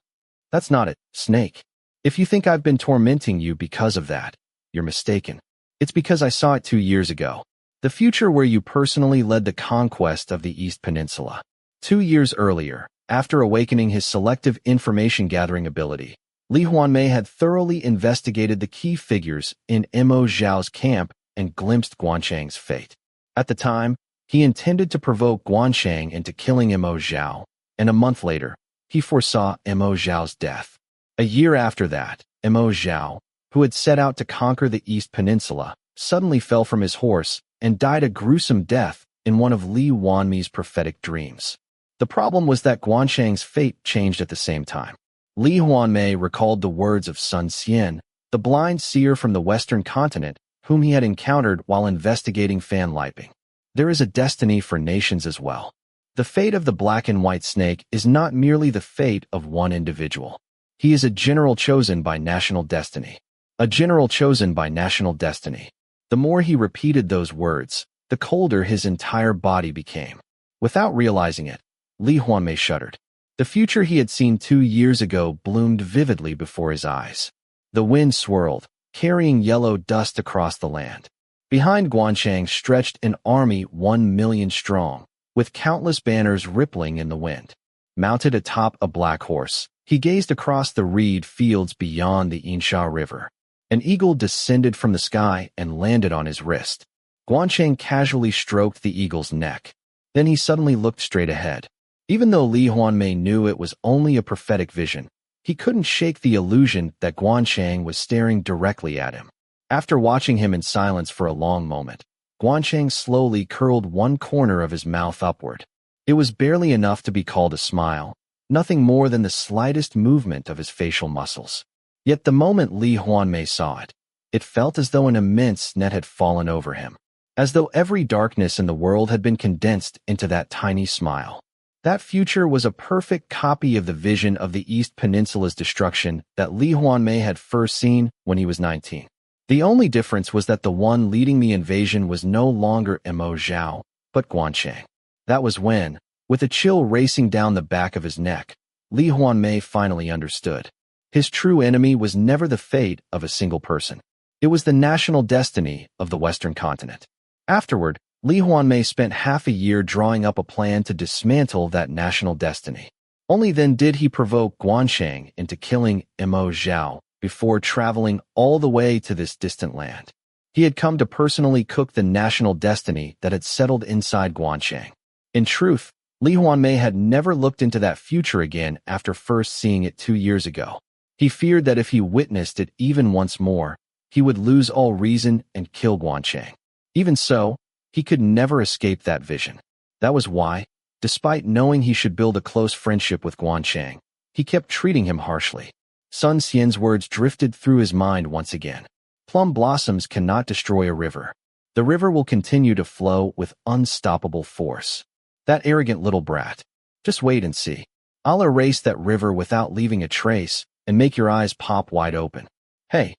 That's not it, Snake. If you think I've been tormenting you because of that, you're mistaken. It's because I saw it 2 years ago. The future where you personally led the conquest of the East Peninsula. 2 years earlier, after awakening his selective information-gathering ability, Lee Hwanmae had thoroughly investigated the key figures in Emo Zhao's camp and glimpsed Gwan Chang's fate. At the time, he intended to provoke Gwan Chang into killing Emo Zhao, and a month later, he foresaw Emo Zhao's death. A year after that, Emo Zhao, who had set out to conquer the East Peninsula, suddenly fell from his horse and died a gruesome death in one of Lee Hwanmae's prophetic dreams. The problem was that Gwan Chang's fate changed at the same time. Lee Hwanmae recalled the words of Sun Xian, the blind seer from the western continent, whom he had encountered while investigating fan liping. There is a destiny for nations as well. The fate of the black and white snake is not merely the fate of one individual. He is a general chosen by national destiny. A general chosen by national destiny. The more he repeated those words, the colder his entire body became. Without realizing it, Lee Hwanmae shuddered. The future he had seen 2 years ago bloomed vividly before his eyes. The wind swirled, carrying yellow dust across the land. Behind Gwan Chang stretched an army 1 million strong, with countless banners rippling in the wind. Mounted atop a black horse, he gazed across the reed fields beyond the Insha River. An eagle descended from the sky and landed on his wrist. Gwan Chang casually stroked the eagle's neck. Then he suddenly looked straight ahead. Even though Lee Hwanmae knew it was only a prophetic vision, he couldn't shake the illusion that Gwan Chang was staring directly at him. After watching him in silence for a long moment, Gwan Chang slowly curled one corner of his mouth upward. It was barely enough to be called a smile, nothing more than the slightest movement of his facial muscles. Yet the moment Lee Hwanmae saw it, it felt as though an immense net had fallen over him, as though every darkness in the world had been condensed into that tiny smile. That future was a perfect copy of the vision of the East Peninsula's destruction that Lee Hwanmae had first seen when he was 19. The only difference was that the one leading the invasion was no longer Mo Zhao, but Gwan Chang. That was when, with a chill racing down the back of his neck, Lee Hwanmae finally understood. His true enemy was never the fate of a single person. It was the national destiny of the Western continent. Afterward, Lee Hwanmae spent half a year drawing up a plan to dismantle that national destiny. Only then did he provoke Gwan Chang into killing Mo Zhao before traveling all the way to this distant land. He had come to personally cook the national destiny that had settled inside Gwan Chang. In truth, Lee Hwanmae had never looked into that future again after first seeing it 2 years ago. He feared that if he witnessed it even once more, he would lose all reason and kill Gwan Chang. Even so, he could never escape that vision. That was why, despite knowing he should build a close friendship with Gwan Chang, he kept treating him harshly. Sun Xian's words drifted through his mind once again. Plum blossoms cannot destroy a river. The river will continue to flow with unstoppable force. That arrogant little brat. Just wait and see. I'll erase that river without leaving a trace and make your eyes pop wide open. Hey.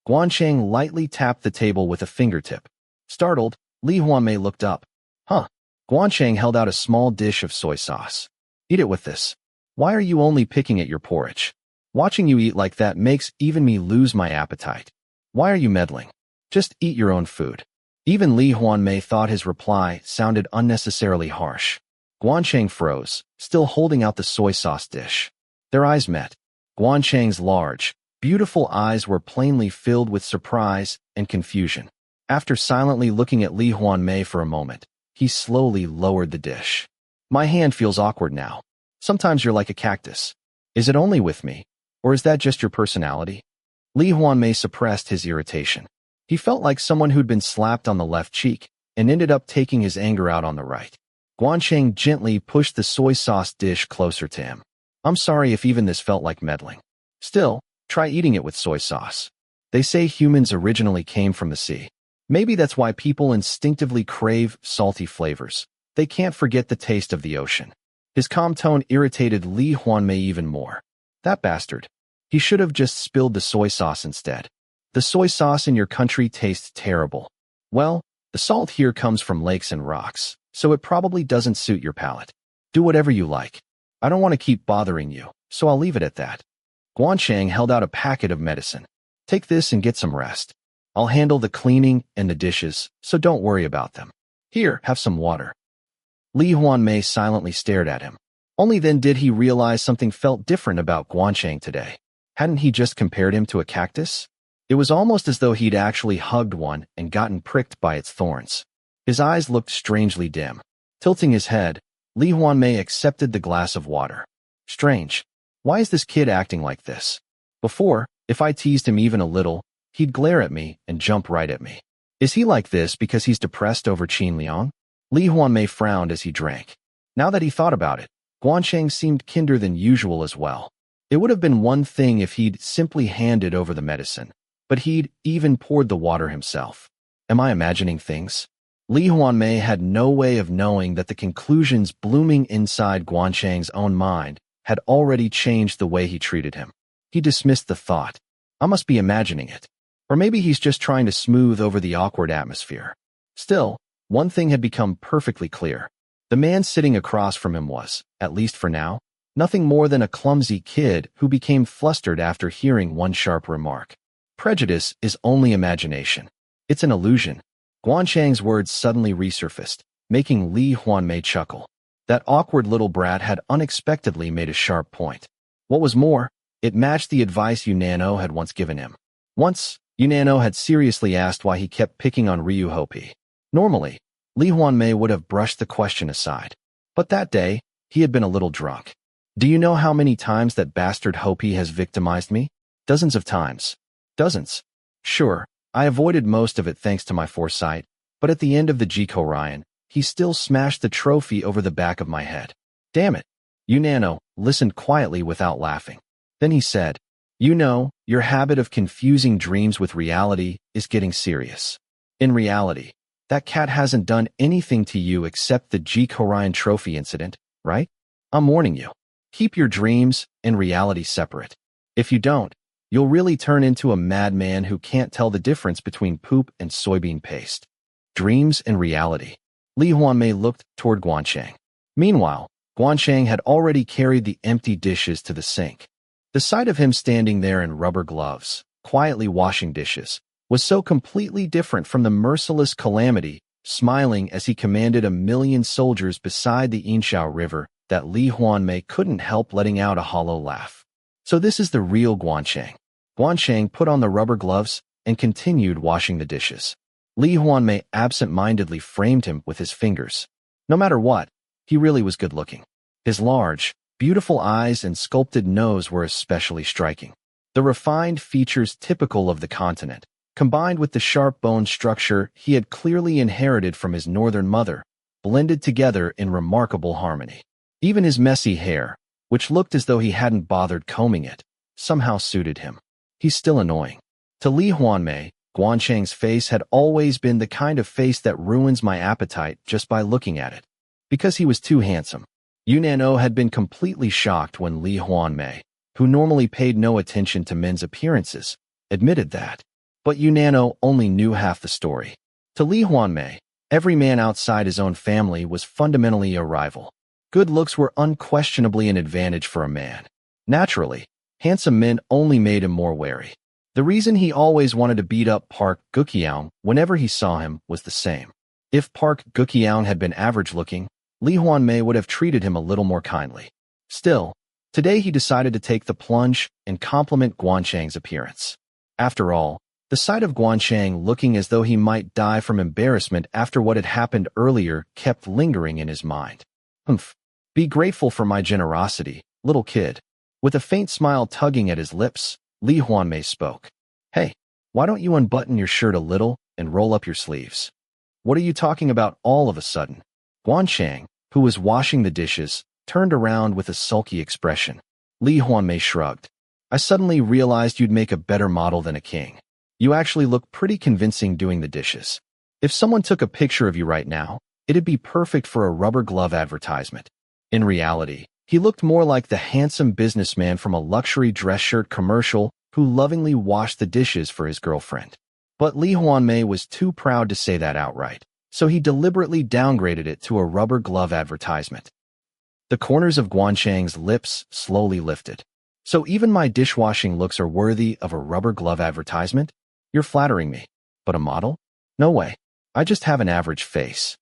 Gwan Chang lightly tapped the table with a fingertip. Startled, Lee Hwanmae looked up. Huh. Gwan Chang held out a small dish of soy sauce. Eat it with this. Why are you only picking at your porridge? Watching you eat like that makes even me lose my appetite. Why are you meddling? Just eat your own food. Even Lee Hwanmae thought his reply sounded unnecessarily harsh. Gwan Chang froze, still holding out the soy sauce dish. Their eyes met. Gwan Chang's large, beautiful eyes were plainly filled with surprise and confusion. After silently looking at Lee Hwanmae for a moment, he slowly lowered the dish. My hand feels awkward now. Sometimes you're like a cactus. Is it only with me? Or is that just your personality? Lee Hwanmae suppressed his irritation. He felt like someone who'd been slapped on the left cheek and ended up taking his anger out on the right. Gwan Chang gently pushed the soy sauce dish closer to him. I'm sorry if even this felt like meddling. Still, try eating it with soy sauce. They say humans originally came from the sea. Maybe that's why people instinctively crave salty flavors. They can't forget the taste of the ocean. His calm tone irritated Lee Hwanmae even more. That bastard. He should have just spilled the soy sauce instead. The soy sauce in your country tastes terrible. Well, the salt here comes from lakes and rocks, so it probably doesn't suit your palate. Do whatever you like. I don't want to keep bothering you, so I'll leave it at that. Gwan Chang held out a packet of medicine. Take this and get some rest. I'll handle the cleaning and the dishes, so don't worry about them. Here, have some water. Lee Hwanmae silently stared at him. Only then did he realize something felt different about Gwan Chang today. Hadn't he just compared him to a cactus? It was almost as though he'd actually hugged one and gotten pricked by its thorns. His eyes looked strangely dim. Tilting his head, Lee Hwanmae accepted the glass of water. Strange. Why is this kid acting like this? Before, if I teased him even a little, he'd glare at me and jump right at me. Is he like this because he's depressed over Qin Liang? Lee Hwanmae frowned as he drank. Now that he thought about it, Gwan Chang seemed kinder than usual as well. It would have been one thing if he'd simply handed over the medicine, but he'd even poured the water himself. Am I imagining things? Lee Hwanmae had no way of knowing that the conclusions blooming inside Gwan Chang's own mind had already changed the way he treated him. He dismissed the thought. I must be imagining it. Or maybe he's just trying to smooth over the awkward atmosphere. Still, one thing had become perfectly clear. The man sitting across from him was, at least for now, Nothing more than a clumsy kid who became flustered after hearing one sharp remark. Prejudice is only imagination. It's an illusion. Gwan Chang's words suddenly resurfaced, making Lee Hwanmae chuckle. That awkward little brat had unexpectedly made a sharp point. What was more, it matched the advice Unano had once given him. Once, Unano had seriously asked why he kept picking on Ryu Hopi. Normally, Lee Hwanmae would have brushed the question aside. But that day, he had been a little drunk. Do you know how many times that bastard Hopi has victimized me? Dozens of times. Dozens. Sure, I avoided most of it thanks to my foresight, but at the end of the Jiko Ryan, he still smashed the trophy over the back of my head. Damn it. Unano listened quietly without laughing. Then he said, "You know, your habit of confusing dreams with reality is getting serious. In reality, that cat hasn't done anything to you except the Jiko Ryan trophy incident, right? I'm warning you. Keep your dreams and reality separate. If you don't, you'll really turn into a madman who can't tell the difference between poop and soybean paste." Dreams and reality. Lee Hwanmae looked toward Gwan Chang. Meanwhile, Gwan Chang had already carried the empty dishes to the sink. The sight of him standing there in rubber gloves, quietly washing dishes, was so completely different from the merciless calamity, smiling as he commanded 1,000,000 soldiers beside the Inshao River, that Lee Hwanmae couldn't help letting out a hollow laugh. So this is the real Gwan Chang. Gwan Chang put on the rubber gloves and continued washing the dishes. Lee Hwanmae absent-mindedly framed him with his fingers. No matter what, he really was good-looking. His large, beautiful eyes and sculpted nose were especially striking. The refined features typical of the continent, combined with the sharp bone structure he had clearly inherited from his northern mother, blended together in remarkable harmony. Even his messy hair, which looked as though he hadn't bothered combing it, somehow suited him. He's still annoying. To Lee Hwanmae, Gwan Chang's face had always been the kind of face that ruins my appetite just by looking at it. Because he was too handsome. Unano had been completely shocked when Lee Hwanmae, who normally paid no attention to men's appearances, admitted that. But Unano only knew half the story. To Lee Hwanmae, every man outside his own family was fundamentally a rival. Good looks were unquestionably an advantage for a man. Naturally, handsome men only made him more wary. The reason he always wanted to beat up Park Gukyeong whenever he saw him was the same. If Park Gukyeong had been average-looking, Lee Hwanmae would have treated him a little more kindly. Still, today he decided to take the plunge and compliment Gwan Chang's appearance. After all, the sight of Gwan Chang looking as though he might die from embarrassment after what had happened earlier kept lingering in his mind. Humph. Be grateful for my generosity, little kid. With a faint smile tugging at his lips, Lee Hwanmae spoke. Hey, why don't you unbutton your shirt a little and roll up your sleeves? What are you talking about all of a sudden? Gwan Chang, who was washing the dishes, turned around with a sulky expression. Lee Hwanmae shrugged. I suddenly realized you'd make a better model than a king. You actually look pretty convincing doing the dishes. If someone took a picture of you right now, it'd be perfect for a rubber glove advertisement. In reality, he looked more like the handsome businessman from a luxury dress shirt commercial who lovingly washed the dishes for his girlfriend. But Lee Hwanmae was too proud to say that outright, so he deliberately downgraded it to a rubber glove advertisement. The corners of Gwan Chang's lips slowly lifted. So even my dishwashing looks are worthy of a rubber glove advertisement? You're flattering me. But a model? No way. I just have an average face.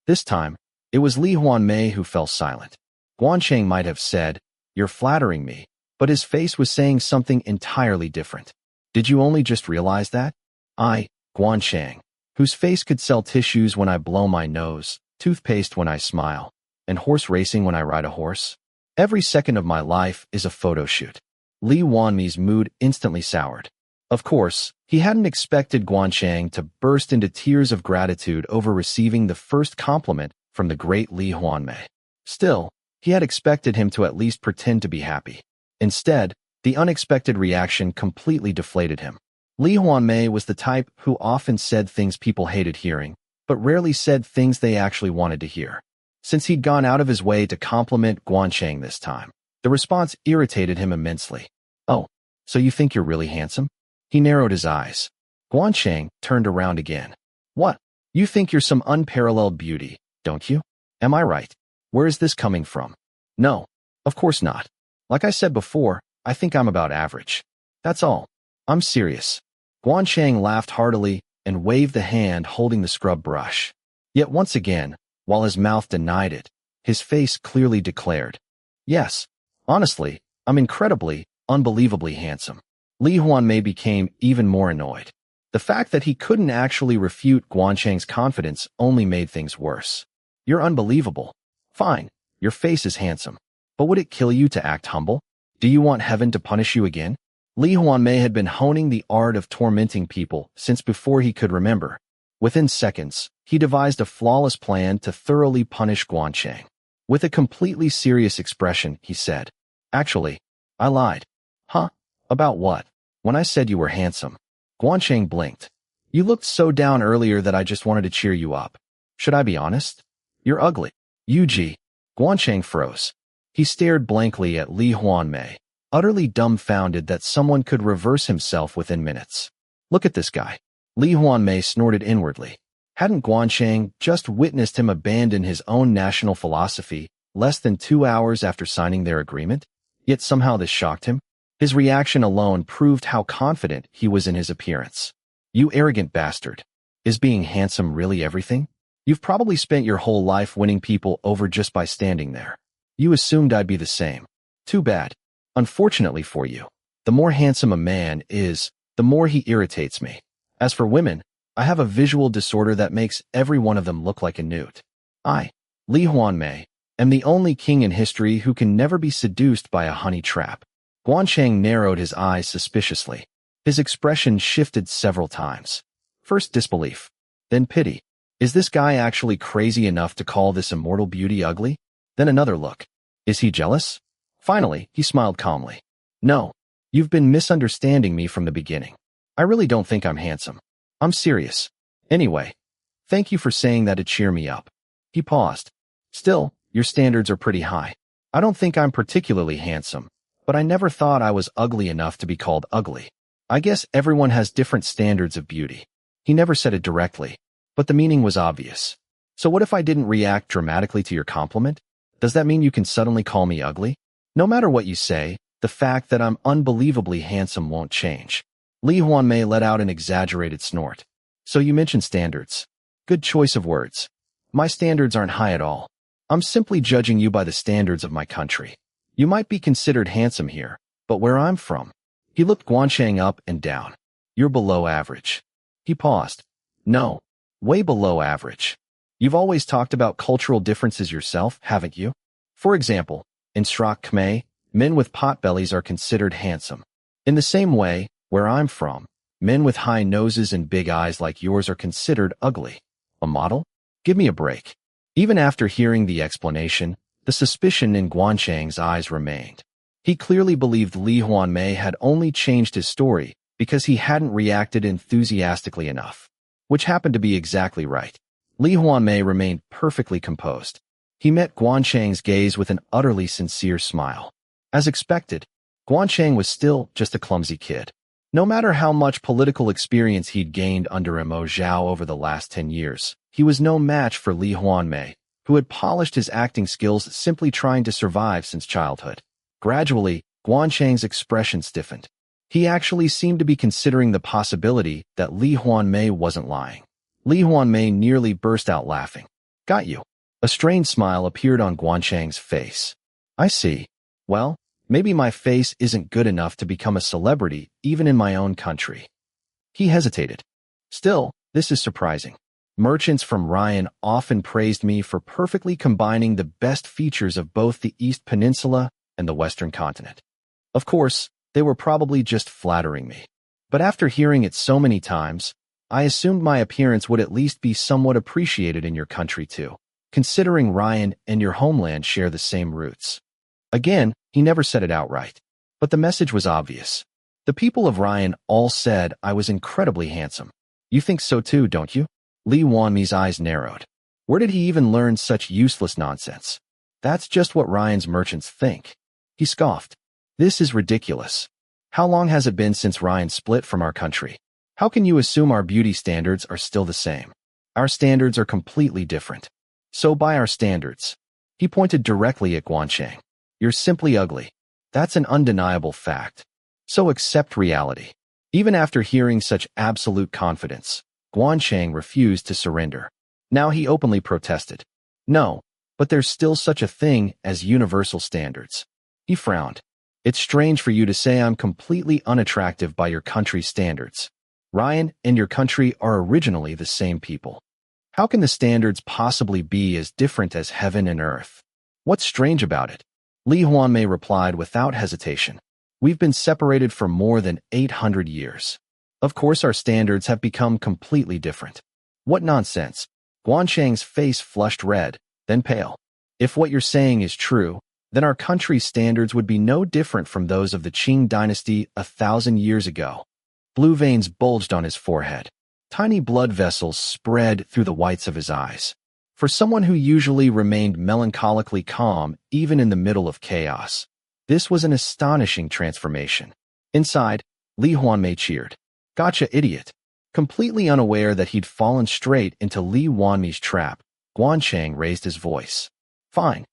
This time, it was Lee Hwanmae who fell silent. Gwan Chang might have said, "You're flattering me," but his face was saying something entirely different. Did you only just realize that? I, Gwan Chang, whose face could sell tissues when I blow my nose, toothpaste when I smile, and horse racing when I ride a horse? Every second of my life is a photo shoot. Lee Hwanmae's mood instantly soured. Of course, he hadn't expected Gwan Chang to burst into tears of gratitude over receiving the first compliment from the great Lee Hwanmae. Still, he had expected him to at least pretend to be happy. Instead, the unexpected reaction completely deflated him. Lee Hwanmae was the type who often said things people hated hearing, but rarely said things they actually wanted to hear. Since he'd gone out of his way to compliment Gwan Chang this time, the response irritated him immensely. Oh, so you think you're really handsome? He narrowed his eyes. Gwan Chang turned around again. What? You think you're some unparalleled beauty, don't you? Am I right? Where is this coming from? No. Of course not. Like I said before, I think I'm about average. That's all. I'm serious. Gwan Chang laughed heartily and waved the hand holding the scrub brush. Yet once again, while his mouth denied it, his face clearly declared, yes, honestly, I'm incredibly, unbelievably handsome. Lee Hwanmae became even more annoyed. The fact that he couldn't actually refute Gwan Chang's confidence only made things worse. You're unbelievable. Fine, your face is handsome. But would it kill you to act humble? Do you want heaven to punish you again? Lee Hwanmae had been honing the art of tormenting people since before he could remember. Within seconds, he devised a flawless plan to thoroughly punish Gwan Chang. With a completely serious expression, he said, actually, I lied. Huh? About what? When I said you were handsome. Gwan Chang blinked. You looked so down earlier that I just wanted to cheer you up. Should I be honest? You're ugly. Yuji. Gwan Chang froze. He stared blankly at Lee Hwanmae, utterly dumbfounded that someone could reverse himself within minutes. Look at this guy. Lee Hwanmae snorted inwardly. Hadn't Gwan Chang just witnessed him abandon his own national philosophy less than 2 hours after signing their agreement? Yet somehow this shocked him. His reaction alone proved how confident he was in his appearance. You arrogant bastard. Is being handsome really everything? You've probably spent your whole life winning people over just by standing there. You assumed I'd be the same. Too bad. Unfortunately for you, the more handsome a man is, the more he irritates me. As for women, I have a visual disorder that makes every one of them look like a newt. I, Lee Hwanmae, am the only king in history who can never be seduced by a honey trap. Gwan Chang narrowed his eyes suspiciously. His expression shifted several times. First disbelief, then pity. Is this guy actually crazy enough to call this immortal beauty ugly? Then another look. Is he jealous? Finally, he smiled calmly. No, you've been misunderstanding me from the beginning. I really don't think I'm handsome. I'm serious. Anyway, thank you for saying that to cheer me up. He paused. Still, your standards are pretty high. I don't think I'm particularly handsome, but I never thought I was ugly enough to be called ugly. I guess everyone has different standards of beauty. He never said it directly, but the meaning was obvious. So what if I didn't react dramatically to your compliment? Does that mean you can suddenly call me ugly? No matter what you say, the fact that I'm unbelievably handsome won't change. Lee Hwanmae let out an exaggerated snort. So you mentioned standards. Good choice of words. My standards aren't high at all. I'm simply judging you by the standards of my country. You might be considered handsome here, but where I'm from. He looked Gwan Chang up and down. You're below average. He paused. No, way below average. You've always talked about cultural differences yourself, haven't you? For example, in Srak Khmer, men with potbellies are considered handsome. In the same way, where I'm from, men with high noses and big eyes like yours are considered ugly. A model? Give me a break. Even after hearing the explanation, the suspicion in Gwan Chang's eyes remained. He clearly believed Lee Hwanmae had only changed his story because he hadn't reacted enthusiastically enough, which happened to be exactly right. Lee Hwanmae remained perfectly composed. He met Gwan Chang's gaze with an utterly sincere smile. As expected, Gwan Chang was still just a clumsy kid. No matter how much political experience he'd gained under Mo Zhao over the last 10 years, he was no match for Lee Hwanmae, who had polished his acting skills simply trying to survive since childhood. Gradually, Gwan Chang's expression stiffened. He actually seemed to be considering the possibility that Lee Hwanmae wasn't lying. Lee Hwanmae nearly burst out laughing. Got you. A strained smile appeared on Gwan Chang's face. I see. Well, maybe my face isn't good enough to become a celebrity even in my own country. He hesitated. Still, this is surprising. Merchants from Ryan often praised me for perfectly combining the best features of both the East Peninsula and the Western continent. Of course, they were probably just flattering me. But after hearing it so many times, I assumed my appearance would at least be somewhat appreciated in your country too, considering Ryan and your homeland share the same roots. Again, he never said it outright, but the message was obvious. The people of Ryan all said I was incredibly handsome. You think so too, don't you? Lee Hwanmae's eyes narrowed. Where did he even learn such useless nonsense? That's just what Ryan's merchants think. He scoffed. This is ridiculous. How long has it been since Ryan split from our country? How can you assume our beauty standards are still the same? Our standards are completely different. So by our standards. He pointed directly at Gwan Chang. You're simply ugly. That's an undeniable fact. So accept reality. Even after hearing such absolute confidence, Gwan Chang refused to surrender. Now he openly protested. No, but there's still such a thing as universal standards. He frowned. It's strange for you to say I'm completely unattractive by your country's standards. Ryan and your country are originally the same people. How can the standards possibly be as different as heaven and earth? What's strange about it? Lee Hwanmae replied without hesitation. We've been separated for more than 800 years. Of course our standards have become completely different. What nonsense. Gwan Chang's face flushed red, then pale. If what you're saying is true, then our country's standards would be no different from those of the Qing dynasty 1,000 years ago. Blue veins bulged on his forehead. Tiny blood vessels spread through the whites of his eyes. For someone who usually remained melancholically calm even in the middle of chaos, this was an astonishing transformation. Inside, Lee Hwanmae cheered. Gotcha, idiot. Completely unaware that he'd fallen straight into Lee Hwanmae's trap, Gwan Chang raised his voice. Fine.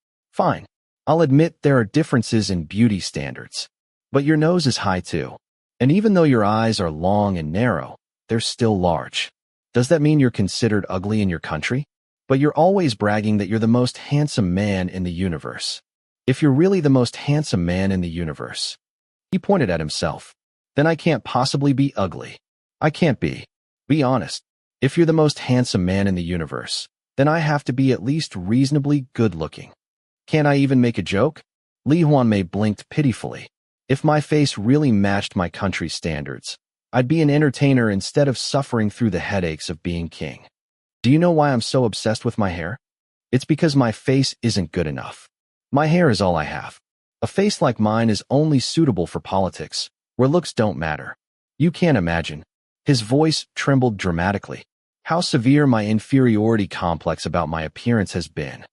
I'll admit there are differences in beauty standards. But your nose is high too. And even though your eyes are long and narrow, they're still large. Does that mean you're considered ugly in your country? But you're always bragging that you're the most handsome man in the universe. If you're really the most handsome man in the universe, he pointed at himself, then I can't possibly be ugly. I can't be. Be honest. If you're the most handsome man in the universe, then I have to be at least reasonably good-looking. Can't I even make a joke? Lee Hwanmae blinked pitifully. If my face really matched my country's standards, I'd be an entertainer instead of suffering through the headaches of being king. Do you know why I'm so obsessed with my hair? It's because my face isn't good enough. My hair is all I have. A face like mine is only suitable for politics, where looks don't matter. You can't imagine. His voice trembled dramatically. How severe my inferiority complex about my appearance has been.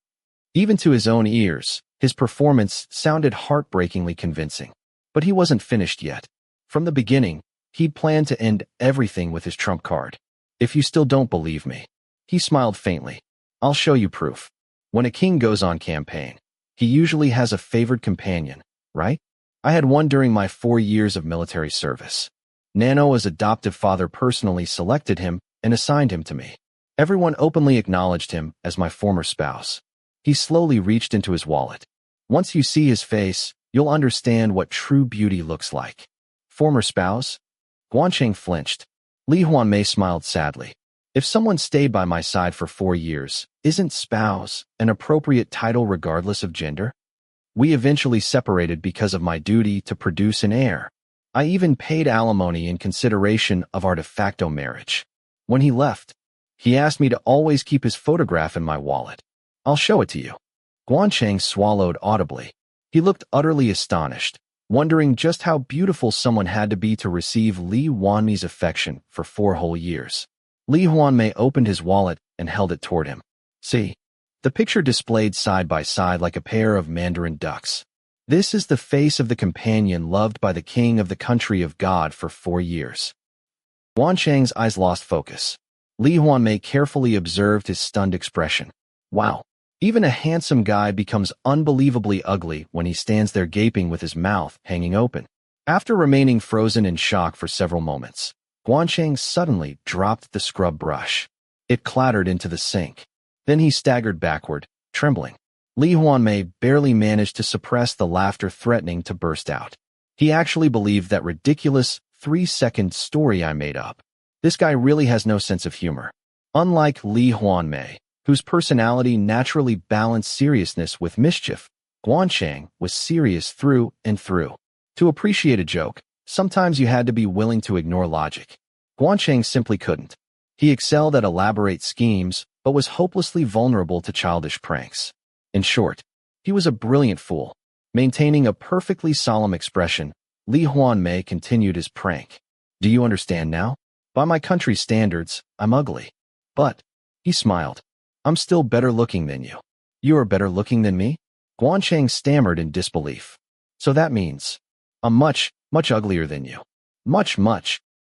Even to his own ears, his performance sounded heartbreakingly convincing. But he wasn't finished yet. From the beginning, he'd planned to end everything with his trump card. If you still don't believe me, he smiled faintly. I'll show you proof. When a king goes on campaign, he usually has a favored companion, right? I had one during my 4 years of military service. Nano's adoptive father personally selected him and assigned him to me. Everyone openly acknowledged him as my former spouse. He slowly reached into his wallet. Once you see his face, you'll understand what true beauty looks like. Former spouse? Gwan Chang flinched. Lee Hwanmae smiled sadly. If someone stayed by my side for 4 years, isn't spouse an appropriate title regardless of gender? We eventually separated because of my duty to produce an heir. I even paid alimony in consideration of our de facto marriage. When he left, he asked me to always keep his photograph in my wallet. I'll show it to you. Gwan Chang swallowed audibly. He looked utterly astonished, wondering just how beautiful someone had to be to receive Lee Hwanmae's affection for 4 whole years. Lee Hwanmae opened his wallet and held it toward him. See? The picture displayed side by side like a pair of mandarin ducks. This is the face of the companion loved by the king of the country of God for 4 years. Gwan Chang's eyes lost focus. Lee Hwanmae carefully observed his stunned expression. Wow. Even a handsome guy becomes unbelievably ugly when he stands there gaping with his mouth hanging open. After remaining frozen in shock for several moments, Gwan Chang suddenly dropped the scrub brush. It clattered into the sink. Then he staggered backward, trembling. Lee Hwanmae barely managed to suppress the laughter threatening to burst out. He actually believed that ridiculous 3-second story I made up. This guy really has no sense of humor. Unlike Lee Hwanmae, whose personality naturally balanced seriousness with mischief, Gwan Chang was serious through and through. To appreciate a joke, sometimes you had to be willing to ignore logic. Gwan Chang simply couldn't. He excelled at elaborate schemes, but was hopelessly vulnerable to childish pranks. In short, he was a brilliant fool. Maintaining a perfectly solemn expression, Lee Hwanmae continued his prank. Do you understand now? By my country's standards, I'm ugly. But, he smiled, I'm still better looking than you. You are better looking than me? Gwan Chang stammered in disbelief. So that means, I'm much uglier than you. Much.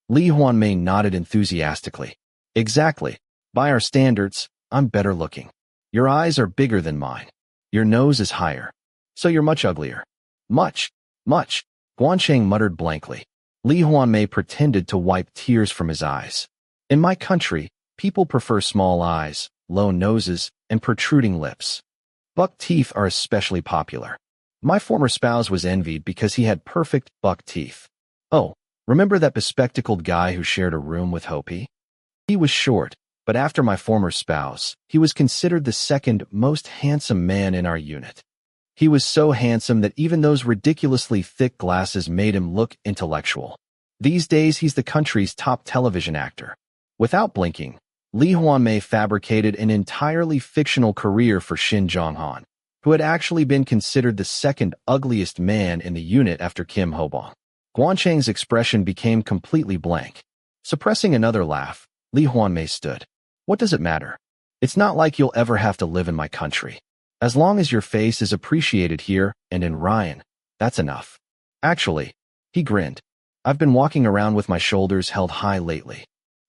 Lee Hwanmae nodded enthusiastically. Exactly. By our standards, I'm better looking. Your eyes are bigger than mine. Your nose is higher. So you're much uglier. Much, much. Gwan Chang muttered blankly. Lee Hwanmae pretended to wipe tears from his eyes. In my country, people prefer small eyes, low noses, and protruding lips. Buck teeth are especially popular. My former spouse was envied because he had perfect buck teeth. Oh, remember that bespectacled guy who shared a room with Hopi? He was short, but after my former spouse, he was considered the second most handsome man in our unit. He was so handsome that even those ridiculously thick glasses made him look intellectual. These days, he's the country's top television actor. Without blinking, Lee Hwanmae fabricated an entirely fictional career for Shin Jong-han, who had actually been considered the second ugliest man in the unit after Kim Ho-bong. Gwan Chang's expression became completely blank. Suppressing another laugh, Lee Hwanmae stood. What does it matter? It's not like you'll ever have to live in my country. As long as your face is appreciated here and in Ryan, that's enough. Actually, he grinned. I've been walking around with my shoulders held high lately.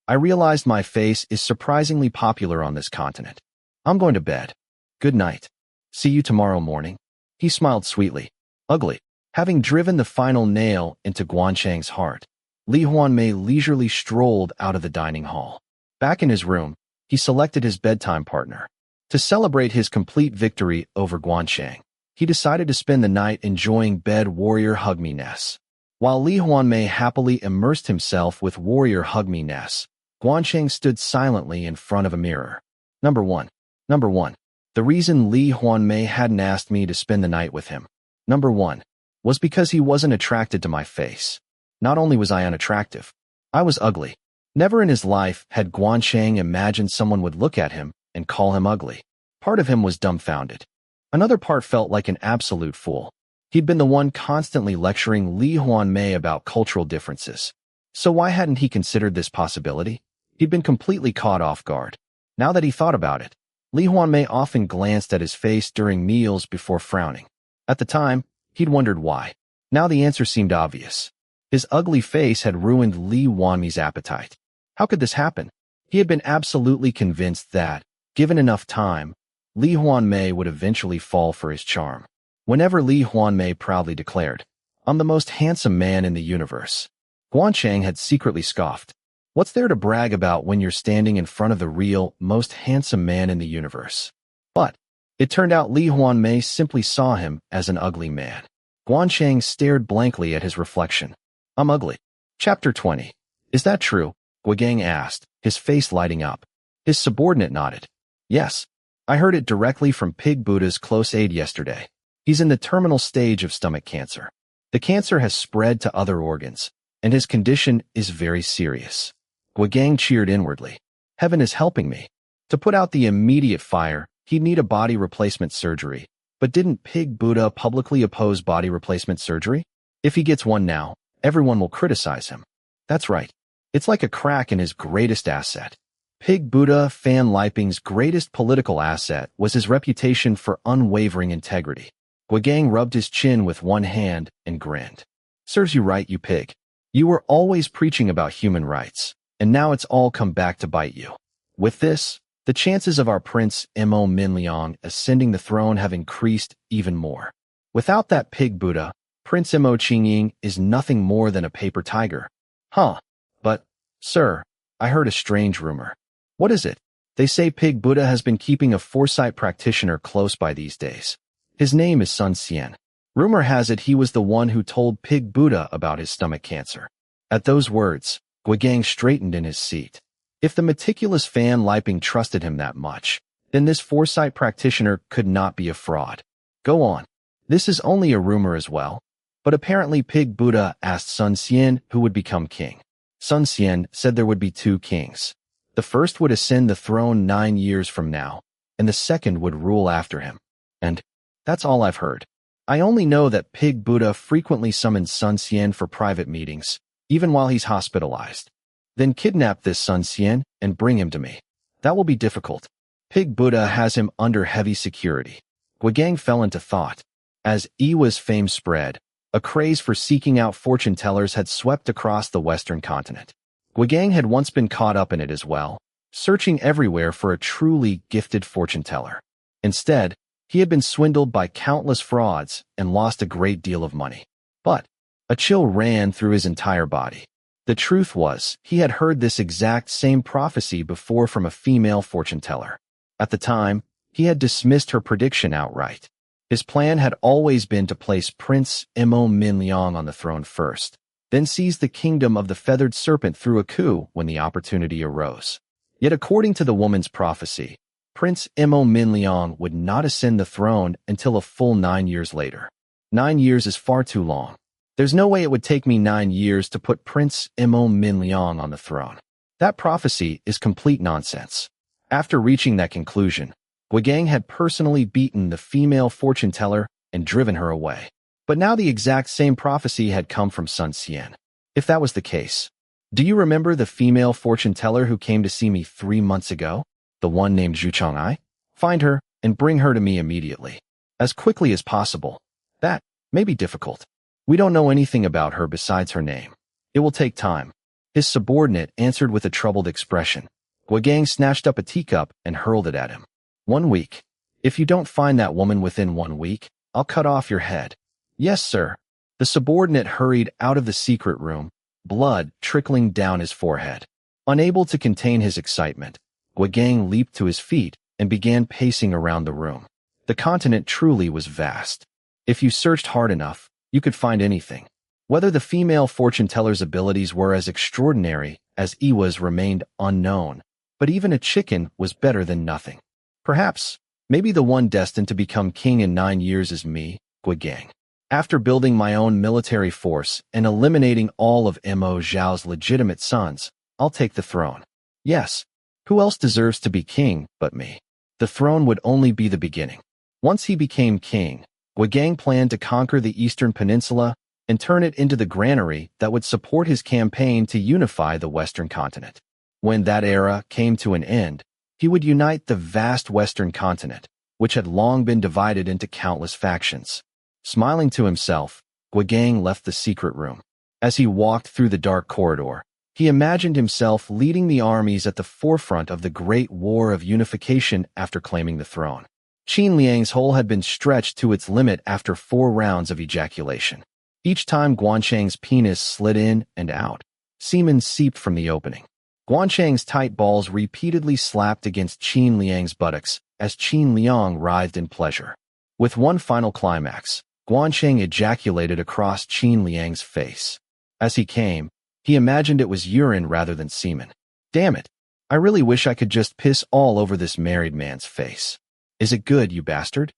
I realized my face is surprisingly popular on this continent. I'm going to bed. Good night. See you tomorrow morning. He smiled sweetly. Ugly. Having driven the final nail into Gwan Chang's heart, Lee Hwanmae leisurely strolled out of the dining hall. Back in his room, he selected his bedtime partner. To celebrate his complete victory over Gwan Chang, he decided to spend the night enjoying bed warrior hug-me-ness. While Lee Hwanmae happily immersed himself with warrior hug-me-ness, Gwan Chang stood silently in front of a mirror. Number 1. The reason Lee Hwanmae hadn't asked me to spend the night with him, number 1, was because he wasn't attracted to my face. Not only was I unattractive, I was ugly. Never in his life had Gwan Chang imagined someone would look at him and call him ugly. Part of him was dumbfounded. Another part felt like an absolute fool. He'd been the one constantly lecturing Lee Hwanmae about cultural differences. So why hadn't he considered this possibility? He'd been completely caught off guard. Now that he thought about it, Lee Hwanmae often glanced at his face during meals before frowning. At the time, he'd wondered why. Now the answer seemed obvious. His ugly face had ruined Lee Hwanmae's appetite. How could this happen? He had been absolutely convinced that, given enough time, Lee Hwanmae would eventually fall for his charm. Whenever Lee Hwanmae proudly declared, "I'm the most handsome man in the universe," Gwan Chang had secretly scoffed. What's there to brag about when you're standing in front of the real, most handsome man in the universe? But it turned out Lee Hwanmae simply saw him as an ugly man. Gwan Chang stared blankly at his reflection. I'm ugly. Chapter 20. Is that true? Gwan asked, his face lighting up. His subordinate nodded. Yes. I heard it directly from Pig Buddha's close aide yesterday. He's in the terminal stage of stomach cancer. The cancer has spread to other organs, and his condition is very serious. Gwan cheered inwardly. Heaven is helping me. To put out the immediate fire, he'd need a body replacement surgery. But didn't Pig Buddha publicly oppose body replacement surgery? If he gets one now, everyone will criticize him. That's right. It's like a crack in his greatest asset. Pig Buddha Fan Liping's greatest political asset was his reputation for unwavering integrity. Gwan rubbed his chin with one hand and grinned. Serves you right, you pig. You were always preaching about human rights, and now it's all come back to bite you. With this, the chances of our Prince Mo Minliang ascending the throne have increased even more. Without that Pig Buddha, Prince Mo Qingying is nothing more than a paper tiger. Huh. But, sir, I heard a strange rumor. What is it? They say Pig Buddha has been keeping a foresight practitioner close by these days. His name is Sun Xian. Rumor has it he was the one who told Pig Buddha about his stomach cancer. At those words, Gwan straightened in his seat. If the meticulous Fan Liping trusted him that much, then this foresight practitioner could not be a fraud. Go on. This is only a rumor as well. But apparently Pig Buddha asked Sun Xian who would become king. Sun Xian said there would be 2 kings. The first would ascend the throne 9 years from now, and the second would rule after him. And that's all I've heard. I only know that Pig Buddha frequently summons Sun Xian for private meetings, even while he's hospitalized. Then kidnap this Sun Xian and bring him to me. That will be difficult. Pig Buddha has him under heavy security. Gwan fell into thought. As Iwa's fame spread, a craze for seeking out fortune tellers had swept across the Western continent. Gwan had once been caught up in it as well, searching everywhere for a truly gifted fortune teller. Instead, He had been swindled by countless frauds and lost a great deal of money. But a chill ran through his entire body. The truth was, he had heard this exact same prophecy before from a female fortune teller. At the time, he had dismissed her prediction outright. His plan had always been to place Prince Mo Minliang on the throne first, then seize the kingdom of the feathered serpent through a coup when the opportunity arose. Yet according to the woman's prophecy, Prince Mo Minliang would not ascend the throne until a full 9 years later. 9 years is far too long. There's no way it would take me 9 years to put Prince Mo Minliang on the throne. That prophecy is complete nonsense. After reaching that conclusion, Gwan had personally beaten the female fortune teller and driven her away. But now the exact same prophecy had come from Sun Xian. If that was the case, do you remember the female fortune teller who came to see me 3 months ago? The one named Zhu Chang'ai? Find her and bring her to me immediately. As quickly as possible. That may be difficult. We don't know anything about her besides her name. It will take time. His subordinate answered with a troubled expression. Gwan snatched up a teacup and hurled it at him. 1 week. If you don't find that woman within 1 week, I'll cut off your head. Yes, sir. The subordinate hurried out of the secret room, blood trickling down his forehead. Unable to contain his excitement, Gwan leaped to his feet and began pacing around the room. The continent truly was vast. If you searched hard enough, you could find anything. Whether the female fortune teller's abilities were as extraordinary as Iwa's remained unknown, but even a chicken was better than nothing. Perhaps, maybe the one destined to become king in 9 years is me, Gwan. After building my own military force and eliminating all of Mo Zhao's legitimate sons, I'll take the throne. Yes, who else deserves to be king but me? The throne would only be the beginning. Once he became king, Gwan planned to conquer the Eastern Peninsula and turn it into the granary that would support his campaign to unify the Western continent. When that era came to an end, he would unite the vast Western continent, which had long been divided into countless factions. Smiling to himself, Gwan left the secret room. As he walked through the dark corridor, he imagined himself leading the armies at the forefront of the Great War of Unification after claiming the throne. Qin Liang's hole had been stretched to its limit after 4 rounds of ejaculation. Each time Gwan Chang's penis slid in and out, semen seeped from the opening. Gwan Chang's tight balls repeatedly slapped against Qin Liang's buttocks as Qin Liang writhed in pleasure. With one final climax, Gwan Chang ejaculated across Qin Liang's face. As he came, he imagined it was urine rather than semen. Damn it, I really wish I could just piss all over this married man's face. Is it good, you bastard?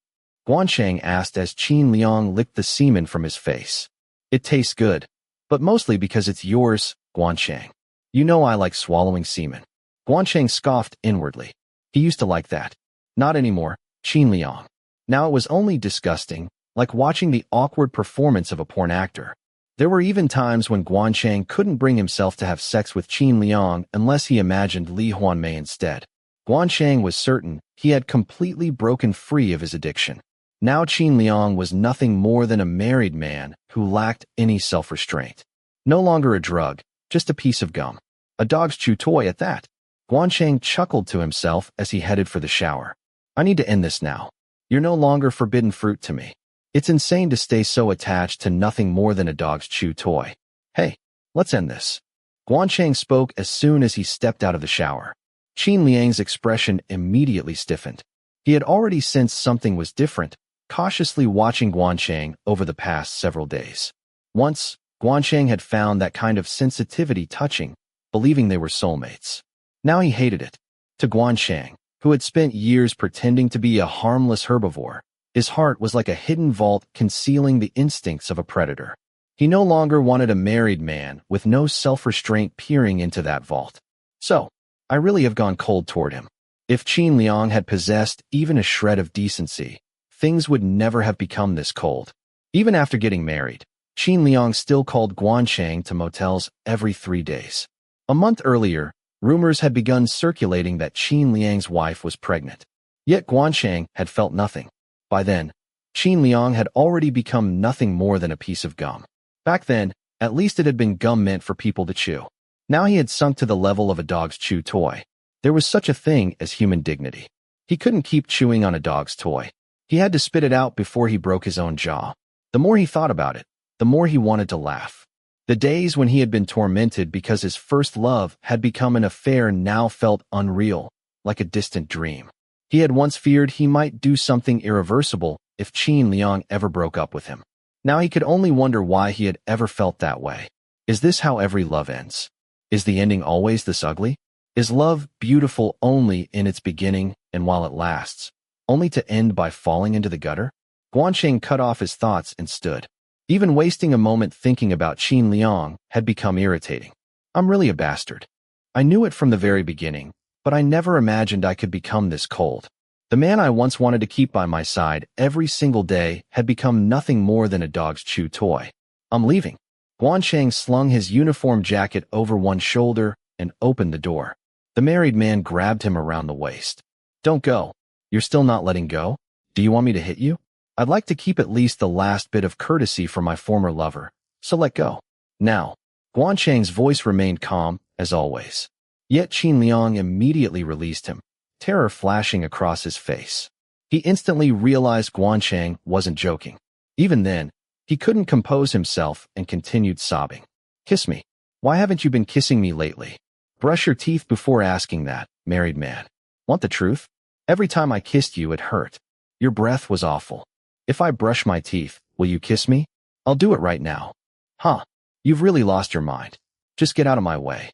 Gwan Chang asked as Qin Liang licked the semen from his face. It tastes good, but mostly because it's yours, Gwan Chang. You know I like swallowing semen. Gwan Chang scoffed inwardly. He used to like that. Not anymore, Qin Liang. Now it was only disgusting, like watching the awkward performance of a porn actor. There were even times when Gwan Chang couldn't bring himself to have sex with Qin Liang unless he imagined Lee Hwanmae instead. Gwan Chang was certain he had completely broken free of his addiction. Now Qin Liang was nothing more than a married man who lacked any self-restraint. No longer a drug, just a piece of gum. A dog's chew toy at that. Gwan Chang chuckled to himself as he headed for the shower. I need to end this now. You're no longer forbidden fruit to me. It's insane to stay so attached to nothing more than a dog's chew toy. Hey, let's end this. Gwan Chang spoke as soon as he stepped out of the shower. Qin Liang's expression immediately stiffened. He had already sensed something was different, cautiously watching Gwan Chang over the past several days. Once, Gwan Chang had found that kind of sensitivity touching, believing they were soulmates. Now he hated it. To Gwan Chang, who had spent years pretending to be a harmless herbivore, his heart was like a hidden vault concealing the instincts of a predator. He no longer wanted a married man with no self-restraint peering into that vault. So, I really have gone cold toward him. If Qin Liang had possessed even a shred of decency, things would never have become this cold. Even after getting married, Qin Liang still called Gwan Chang to motels every 3 days. A month earlier, rumors had begun circulating that Qin Liang's wife was pregnant. Yet Gwan Chang had felt nothing. By then, Qin Liang had already become nothing more than a piece of gum. Back then, at least it had been gum meant for people to chew. Now he had sunk to the level of a dog's chew toy. There was such a thing as human dignity. He couldn't keep chewing on a dog's toy. He had to spit it out before he broke his own jaw. The more he thought about it, the more he wanted to laugh. The days when he had been tormented because his first love had become an affair now felt unreal, like a distant dream. He had once feared he might do something irreversible if Qin Liang ever broke up with him. Now he could only wonder why he had ever felt that way. Is this how every love ends? Is the ending always this ugly? Is love beautiful only in its beginning and while it lasts, only to end by falling into the gutter? Gwan Chang cut off his thoughts and stood. Even wasting a moment thinking about Qin Liang had become irritating. I'm really a bastard. I knew it from the very beginning, but I never imagined I could become this cold. The man I once wanted to keep by my side every single day had become nothing more than a dog's chew toy. I'm leaving. Gwan Chang slung his uniform jacket over one shoulder and opened the door. The married man grabbed him around the waist. Don't go. You're still not letting go? Do you want me to hit you? I'd like to keep at least the last bit of courtesy for my former lover, so let go. Now. Gwan Chang's voice remained calm, as always. Yet Qin Liang immediately released him, terror flashing across his face. He instantly realized Gwan Chang wasn't joking. Even then, he couldn't compose himself and continued sobbing. Kiss me. Why haven't you been kissing me lately? Brush your teeth before asking that, married man. Want the truth? Every time I kissed you, it hurt. Your breath was awful. If I brush my teeth, will you kiss me? I'll do it right now. Huh. You've really lost your mind. Just get out of my way.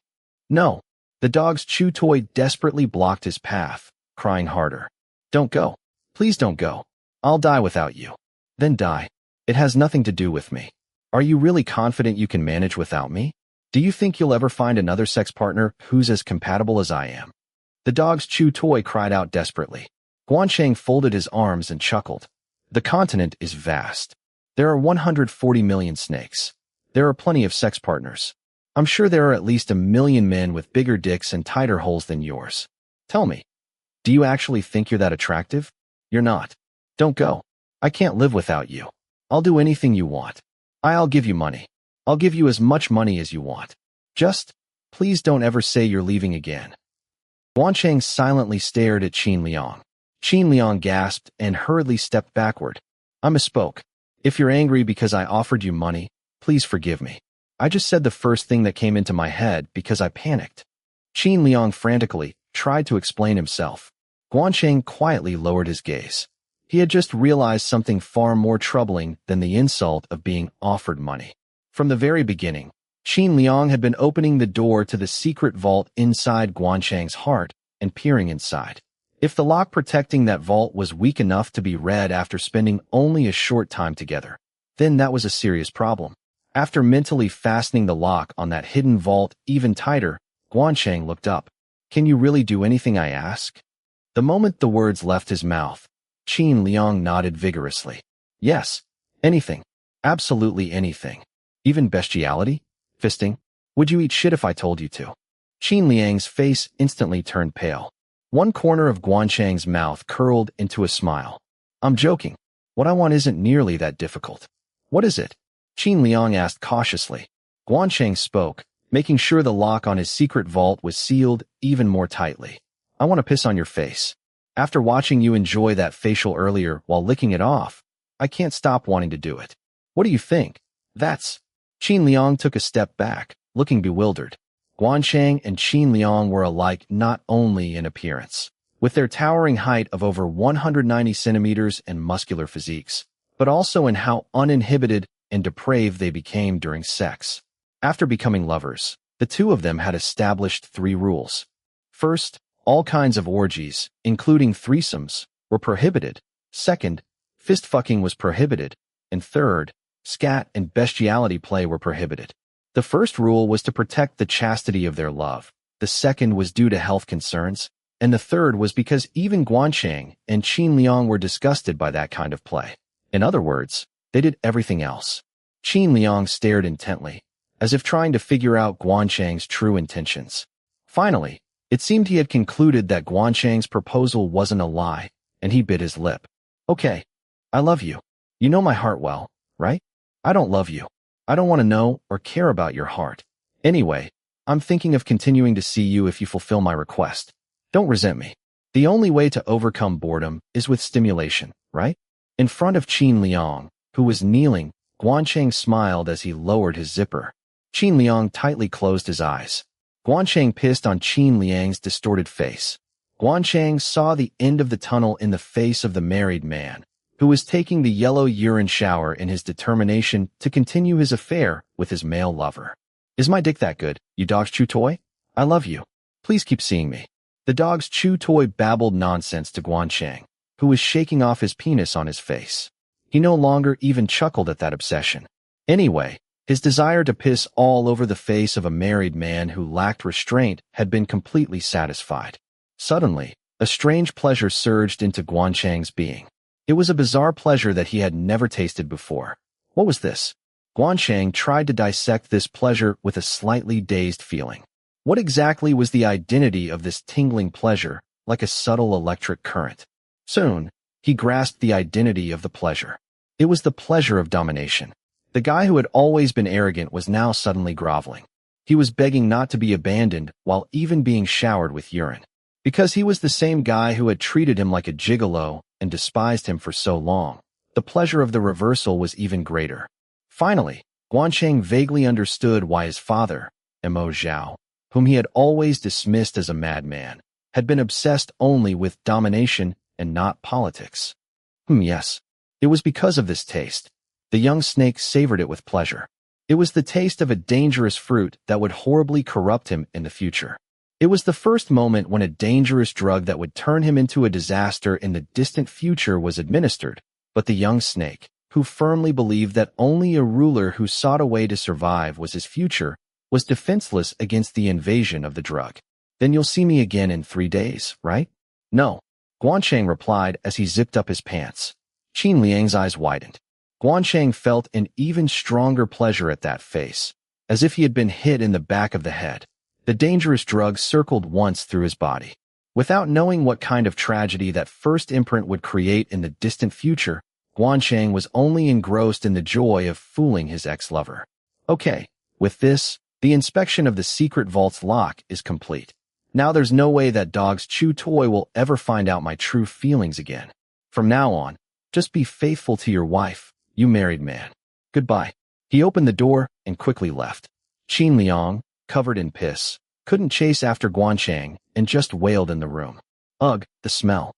No. The dog's chew toy desperately blocked his path, crying harder. Don't go. Please don't go. I'll die without you. Then die. It has nothing to do with me. Are you really confident you can manage without me? Do you think you'll ever find another sex partner who's as compatible as I am? The dog's chew toy cried out desperately. Gwan Chang folded his arms and chuckled. The continent is vast. There are 140 million snakes. There are plenty of sex partners. I'm sure there are at least 1 million men with bigger dicks and tighter holes than yours. Tell me, do you actually think you're that attractive? You're not. Don't go. I can't live without you. I'll do anything you want. I'll give you money. I'll give you as much money as you want. Just, please don't ever say you're leaving again. Gwan Chang silently stared at Qin Liang. Qin Liang gasped and hurriedly stepped backward. I misspoke. If you're angry because I offered you money, please forgive me. I just said the first thing that came into my head because I panicked. Qin Liang frantically tried to explain himself. Gwan Chang quietly lowered his gaze. He had just realized something far more troubling than the insult of being offered money. From the very beginning, Qin Liang had been opening the door to the secret vault inside Gwan Chang's heart and peering inside. If the lock protecting that vault was weak enough to be read after spending only a short time together, then that was a serious problem. After mentally fastening the lock on that hidden vault even tighter, Gwan Chang looked up. Can you really do anything I ask? The moment the words left his mouth, Qin Liang nodded vigorously. Yes, anything. Absolutely anything. Even bestiality? Fisting? Would you eat shit if I told you to? Qin Liang's face instantly turned pale. One corner of Gwan Chang's mouth curled into a smile. I'm joking. What I want isn't nearly that difficult. What is it? Qin Liang asked cautiously. Gwan Chang spoke, making sure the lock on his secret vault was sealed even more tightly. I want to piss on your face. After watching you enjoy that facial earlier while licking it off, I can't stop wanting to do it. What do you think? That's... Qin Liang took a step back, looking bewildered. Gwan Chang and Qin Liang were alike not only in appearance, with their towering height of over 190 centimeters and muscular physiques, but also in how uninhibited and depraved they became during sex. After becoming lovers, the two of them had established 3 rules. First, all kinds of orgies, including threesomes, were prohibited. Second, fist-fucking was prohibited. And third, scat and bestiality play were prohibited. The first rule was to protect the chastity of their love. The second was due to health concerns. And the third was because even Gwan Chang and Qin Liang were disgusted by that kind of play. In other words, they did everything else. Qin Liang stared intently, as if trying to figure out Gwan Chang's true intentions. Finally, it seemed he had concluded that Gwan Chang's proposal wasn't a lie, and he bit his lip. Okay, I love you. You know my heart well, right? I don't love you. I don't want to know or care about your heart. Anyway, I'm thinking of continuing to see you if you fulfill my request. Don't resent me. The only way to overcome boredom is with stimulation, right? In front of Qin Liang, who was kneeling, Gwan Chang smiled as he lowered his zipper. Qin Liang tightly closed his eyes. Gwan Chang pissed on Qin Liang's distorted face. Gwan Chang saw the end of the tunnel in the face of the married man, who was taking the yellow urine shower in his determination to continue his affair with his male lover. Is my dick that good, you dog's chew toy? I love you. Please keep seeing me. The dog's chew toy babbled nonsense to Gwan Chang, who was shaking off his penis on his face. He no longer even chuckled at that obsession. Anyway, his desire to piss all over the face of a married man who lacked restraint had been completely satisfied. Suddenly, a strange pleasure surged into Gwan Chang's being. It was a bizarre pleasure that he had never tasted before. What was this? Gwan Chang tried to dissect this pleasure with a slightly dazed feeling. What exactly was the identity of this tingling pleasure, like a subtle electric current? Soon, he grasped the identity of the pleasure. It was the pleasure of domination. The guy who had always been arrogant was now suddenly groveling. He was begging not to be abandoned while even being showered with urine. Because he was the same guy who had treated him like a gigolo and despised him for so long, the pleasure of the reversal was even greater. Finally, Gwan Chang vaguely understood why his father, Mo Zhao, whom he had always dismissed as a madman, had been obsessed only with domination and not politics. Yes. It was because of this taste. The young snake savored it with pleasure. It was the taste of a dangerous fruit that would horribly corrupt him in the future. It was the first moment when a dangerous drug that would turn him into a disaster in the distant future was administered, but the young snake, who firmly believed that only a ruler who sought a way to survive was his future, was defenseless against the invasion of the drug. Then you'll see me again in 3 days, right? No, Gwan Chang replied as he zipped up his pants. Qin Liang's eyes widened. Gwan Chang felt an even stronger pleasure at that face, as if he had been hit in the back of the head. The dangerous drug circled once through his body. Without knowing what kind of tragedy that first imprint would create in the distant future, Gwan Chang was only engrossed in the joy of fooling his ex-lover. Okay, with this, the inspection of the secret vault's lock is complete. Now there's no way that dog's chew toy will ever find out my true feelings again. From now on, just be faithful to your wife, you married man. Goodbye. He opened the door and quickly left. Qin Liang, covered in piss, couldn't chase after Gwan Chang and just wailed in the room. Ugh, the smell.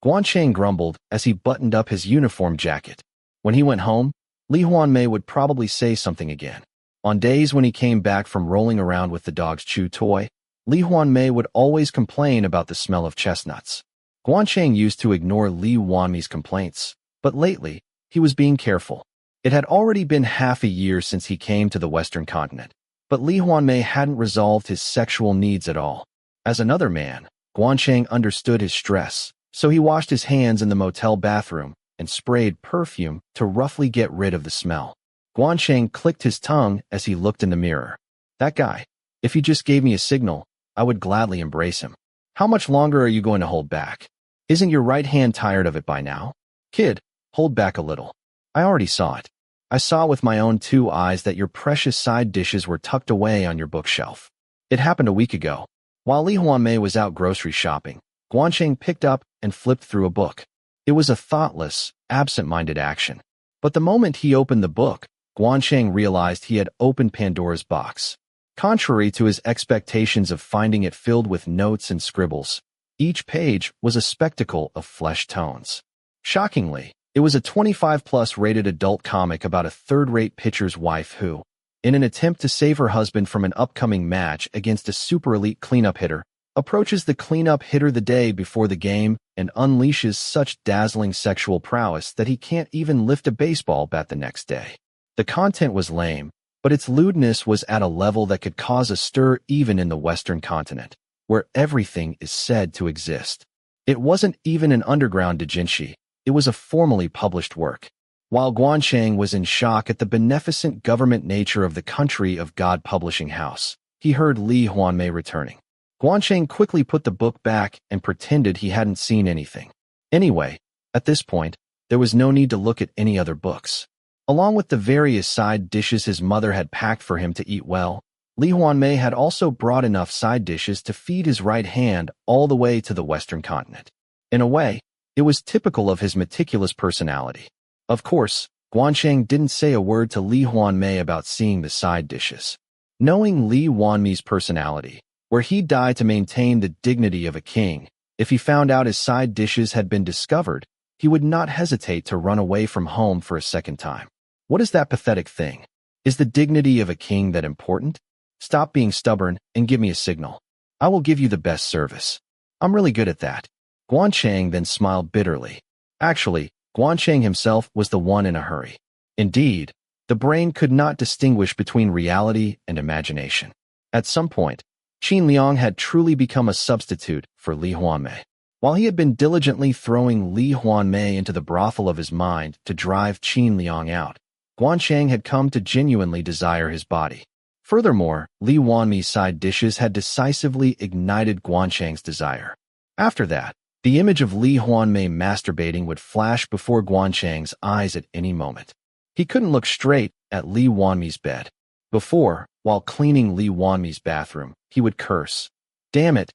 Gwan Chang grumbled as he buttoned up his uniform jacket. When he went home, Lee Hwanmae would probably say something again. On days when he came back from rolling around with the dog's chew toy, Lee Hwanmae would always complain about the smell of chestnuts. Gwan Chang used to ignore Lee Hwanmae's complaints, but lately, he was being careful. It had already been half a year since he came to the Western continent, but Lee Hwanmae hadn't resolved his sexual needs at all. As another man, Gwan Chang understood his stress, so he washed his hands in the motel bathroom and sprayed perfume to roughly get rid of the smell. Gwan Chang clicked his tongue as he looked in the mirror. That guy, if he just gave me a signal, I would gladly embrace him. How much longer are you going to hold back? Isn't your right hand tired of it by now? Kid, hold back a little. I already saw it. I saw with my own 2 eyes that your precious side dishes were tucked away on your bookshelf. It happened a week ago. While Lee Hwanmae was out grocery shopping, Gwan Chang picked up and flipped through a book. It was a thoughtless, absent-minded action. But the moment he opened the book, Gwan Chang realized he had opened Pandora's box. Contrary to his expectations of finding it filled with notes and scribbles, each page was a spectacle of flesh tones. Shockingly, it was a 25-plus rated adult comic about a third-rate pitcher's wife who, in an attempt to save her husband from an upcoming match against a super-elite cleanup hitter, approaches the cleanup hitter the day before the game and unleashes such dazzling sexual prowess that he can't even lift a baseball bat the next day. The content was lame, but its lewdness was at a level that could cause a stir even in the Western continent, where everything is said to exist. It wasn't even an underground doujinshi, it was a formally published work. While Gwan Chang was in shock at the beneficent government nature of the Country of God publishing house, he heard Lee Hwanmae returning. Gwan Chang quickly put the book back and pretended he hadn't seen anything. Anyway, at this point, there was no need to look at any other books. Along with the various side dishes his mother had packed for him to eat well, Lee Hwanmae had also brought enough side dishes to feed his right hand all the way to the Western continent. In a way, It was typical of his meticulous personality. Of course, Gwan Chang didn't say a word to Lee Hwanmae about seeing the side dishes. Knowing Lee Hwanmae's personality, where he'd die to maintain the dignity of a king, if he found out his side dishes had been discovered, he would not hesitate to run away from home for a second time. What is that pathetic thing? Is the dignity of a king that important? Stop being stubborn and give me a signal. I will give you the best service. I'm really good at that. Gwan Chang then smiled bitterly. Actually, Gwan Chang himself was the one in a hurry. Indeed, the brain could not distinguish between reality and imagination. At some point, Qin Liang had truly become a substitute for Lee Hwanmae. While he had been diligently throwing Lee Hwanmae into the brothel of his mind to drive Qin Liang out, Gwan Chang had come to genuinely desire his body. Furthermore, Lee Hwanmae's side dishes had decisively ignited Gwan Chang's desire. After that, the image of Lee Hwanmae masturbating would flash before Gwan Chang's eyes at any moment. He couldn't look straight at Lee Hwanmae's bed. Before, while cleaning Lee Hwanmae's bathroom, he would curse. Damn it!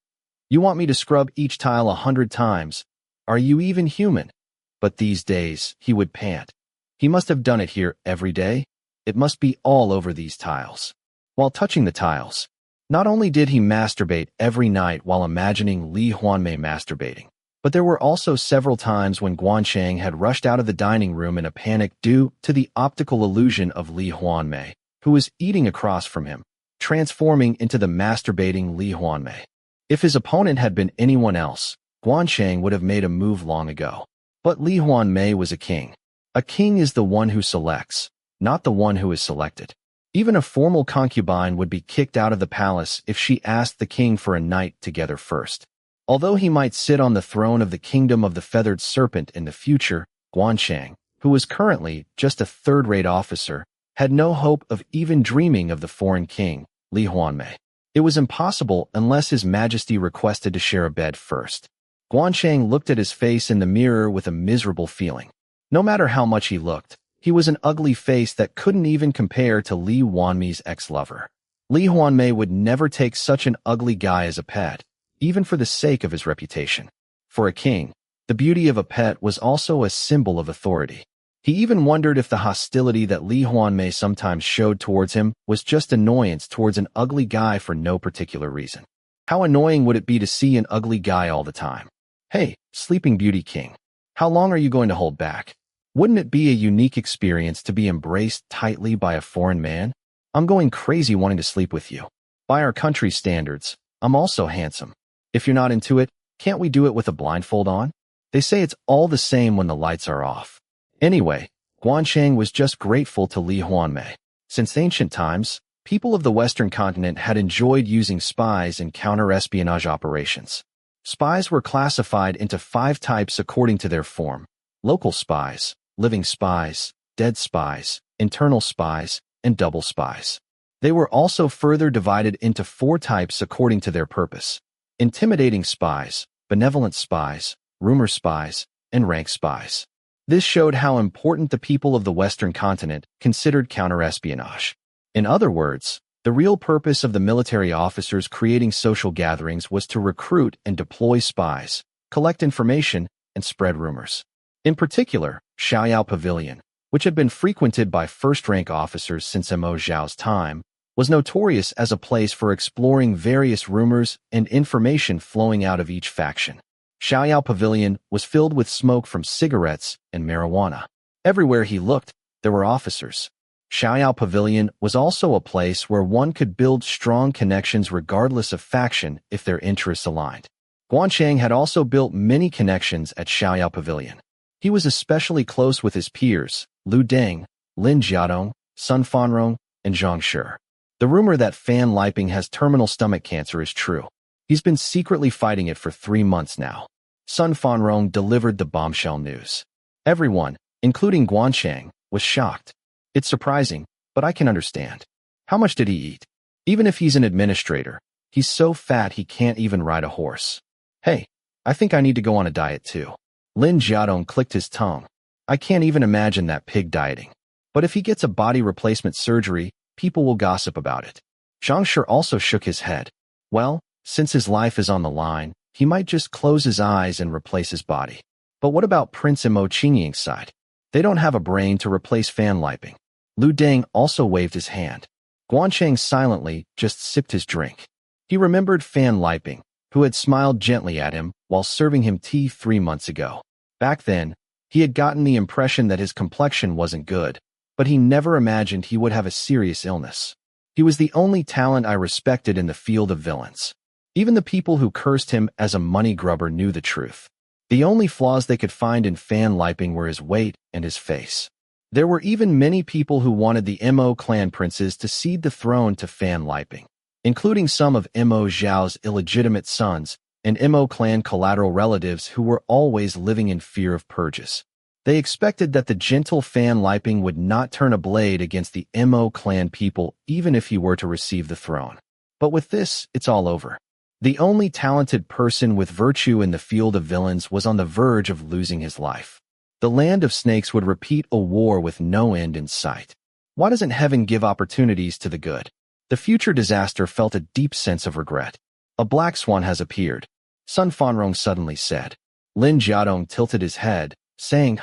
You want me to scrub each tile 100 times? Are you even human? But these days, he would pant. He must have done it here every day. It must be all over these tiles. While touching the tiles, not only did he masturbate every night while imagining Lee Hwanmae masturbating, but there were also several times when Gwan Chang had rushed out of the dining room in a panic due to the optical illusion of Lee Hwanmae, who was eating across from him, transforming into the masturbating Lee Hwanmae. If his opponent had been anyone else, Gwan Chang would have made a move long ago. But Lee Hwanmae was a king. A king is the one who selects, not the one who is selected. Even a formal concubine would be kicked out of the palace if she asked the king for a night together first. Although he might sit on the throne of the kingdom of the feathered serpent in the future, Gwan Chang, who was currently just a third-rate officer, had no hope of even dreaming of the foreign king, Lee Hwanmae. It was impossible unless His Majesty requested to share a bed first. Gwan Chang looked at his face in the mirror with a miserable feeling. No matter how much he looked, he was an ugly face that couldn't even compare to Lee Hwanmae's ex-lover. Lee Hwanmae would never take such an ugly guy as a pet, even for the sake of his reputation. For a king, the beauty of a pet was also a symbol of authority. He even wondered if the hostility that Lee Hwanmae sometimes showed towards him was just annoyance towards an ugly guy for no particular reason. How annoying would it be to see an ugly guy all the time? Hey, Sleeping Beauty King, how long are you going to hold back? Wouldn't it be a unique experience to be embraced tightly by a foreign man? I'm going crazy wanting to sleep with you. By our country's standards, I'm also handsome. If you're not into it, can't we do it with a blindfold on? They say it's all the same when the lights are off. Anyway, Gwan Chang was just grateful to Lee Hwanmae. Since ancient times, people of the Western continent had enjoyed using spies in counter-espionage operations. Spies were classified into 5 types according to their form: local spies, living spies, dead spies, internal spies, and double spies. They were also further divided into 4 types according to their purpose: intimidating spies, benevolent spies, rumor spies, and rank spies. This showed how important the people of the Western continent considered counter-espionage. In other words, the real purpose of the military officers creating social gatherings was to recruit and deploy spies, collect information, and spread rumors. In particular, Xiaoyao Pavilion, which had been frequented by first-rank officers since Mo Zhao's time, was notorious as a place for exploring various rumors and information flowing out of each faction. Xiaoyao Pavilion was filled with smoke from cigarettes and marijuana. Everywhere he looked, there were officers. Xiaoyao Pavilion was also a place where one could build strong connections regardless of faction if their interests aligned. Gwan Chang had also built many connections at Xiaoyao Pavilion. He was especially close with his peers, Liu Deng, Lin Jiadong, Sun Fanrong, and Zhang Shi. The rumor that Fan Liping has terminal stomach cancer is true. He's been secretly fighting it for 3 months now. Sun Fanrong delivered the bombshell news. Everyone, including Gwan Chang, was shocked. It's surprising, but I can understand. How much did he eat? Even if he's an administrator, he's so fat he can't even ride a horse. Hey, I think I need to go on a diet too. Lin Jiadong clicked his tongue. I can't even imagine that pig dieting. But if he gets a body replacement surgery, people will gossip about it. Zhang Shi also shook his head. Well, since his life is on the line, he might just close his eyes and replace his body. But what about Prince Imo Qingying's side? They don't have a brain to replace Fan Liping. Lu Deng also waved his hand. Gwan Chang silently just sipped his drink. He remembered Fan Liping, who had smiled gently at him while serving him tea 3 months ago. Back then, he had gotten the impression that his complexion wasn't good, but he never imagined he would have a serious illness. He was the only talent I respected in the field of villains. Even the people who cursed him as a money grubber knew the truth. The only flaws they could find in Fan Liping were his weight and his face. There were even many people who wanted the Mo clan princes to cede the throne to Fan Liping, including some of Mo Zhao's illegitimate sons and Mo clan collateral relatives who were always living in fear of purges. They expected that the gentle Fan Liping would not turn a blade against the Mo clan people even if he were to receive the throne. But with this, it's all over. The only talented person with virtue in the field of villains was on the verge of losing his life. The land of snakes would repeat a war with no end in sight. Why doesn't heaven give opportunities to the good? The future disaster felt a deep sense of regret. A black swan has appeared, Sun Fanrong suddenly said. Lin Jiadong tilted his head, saying,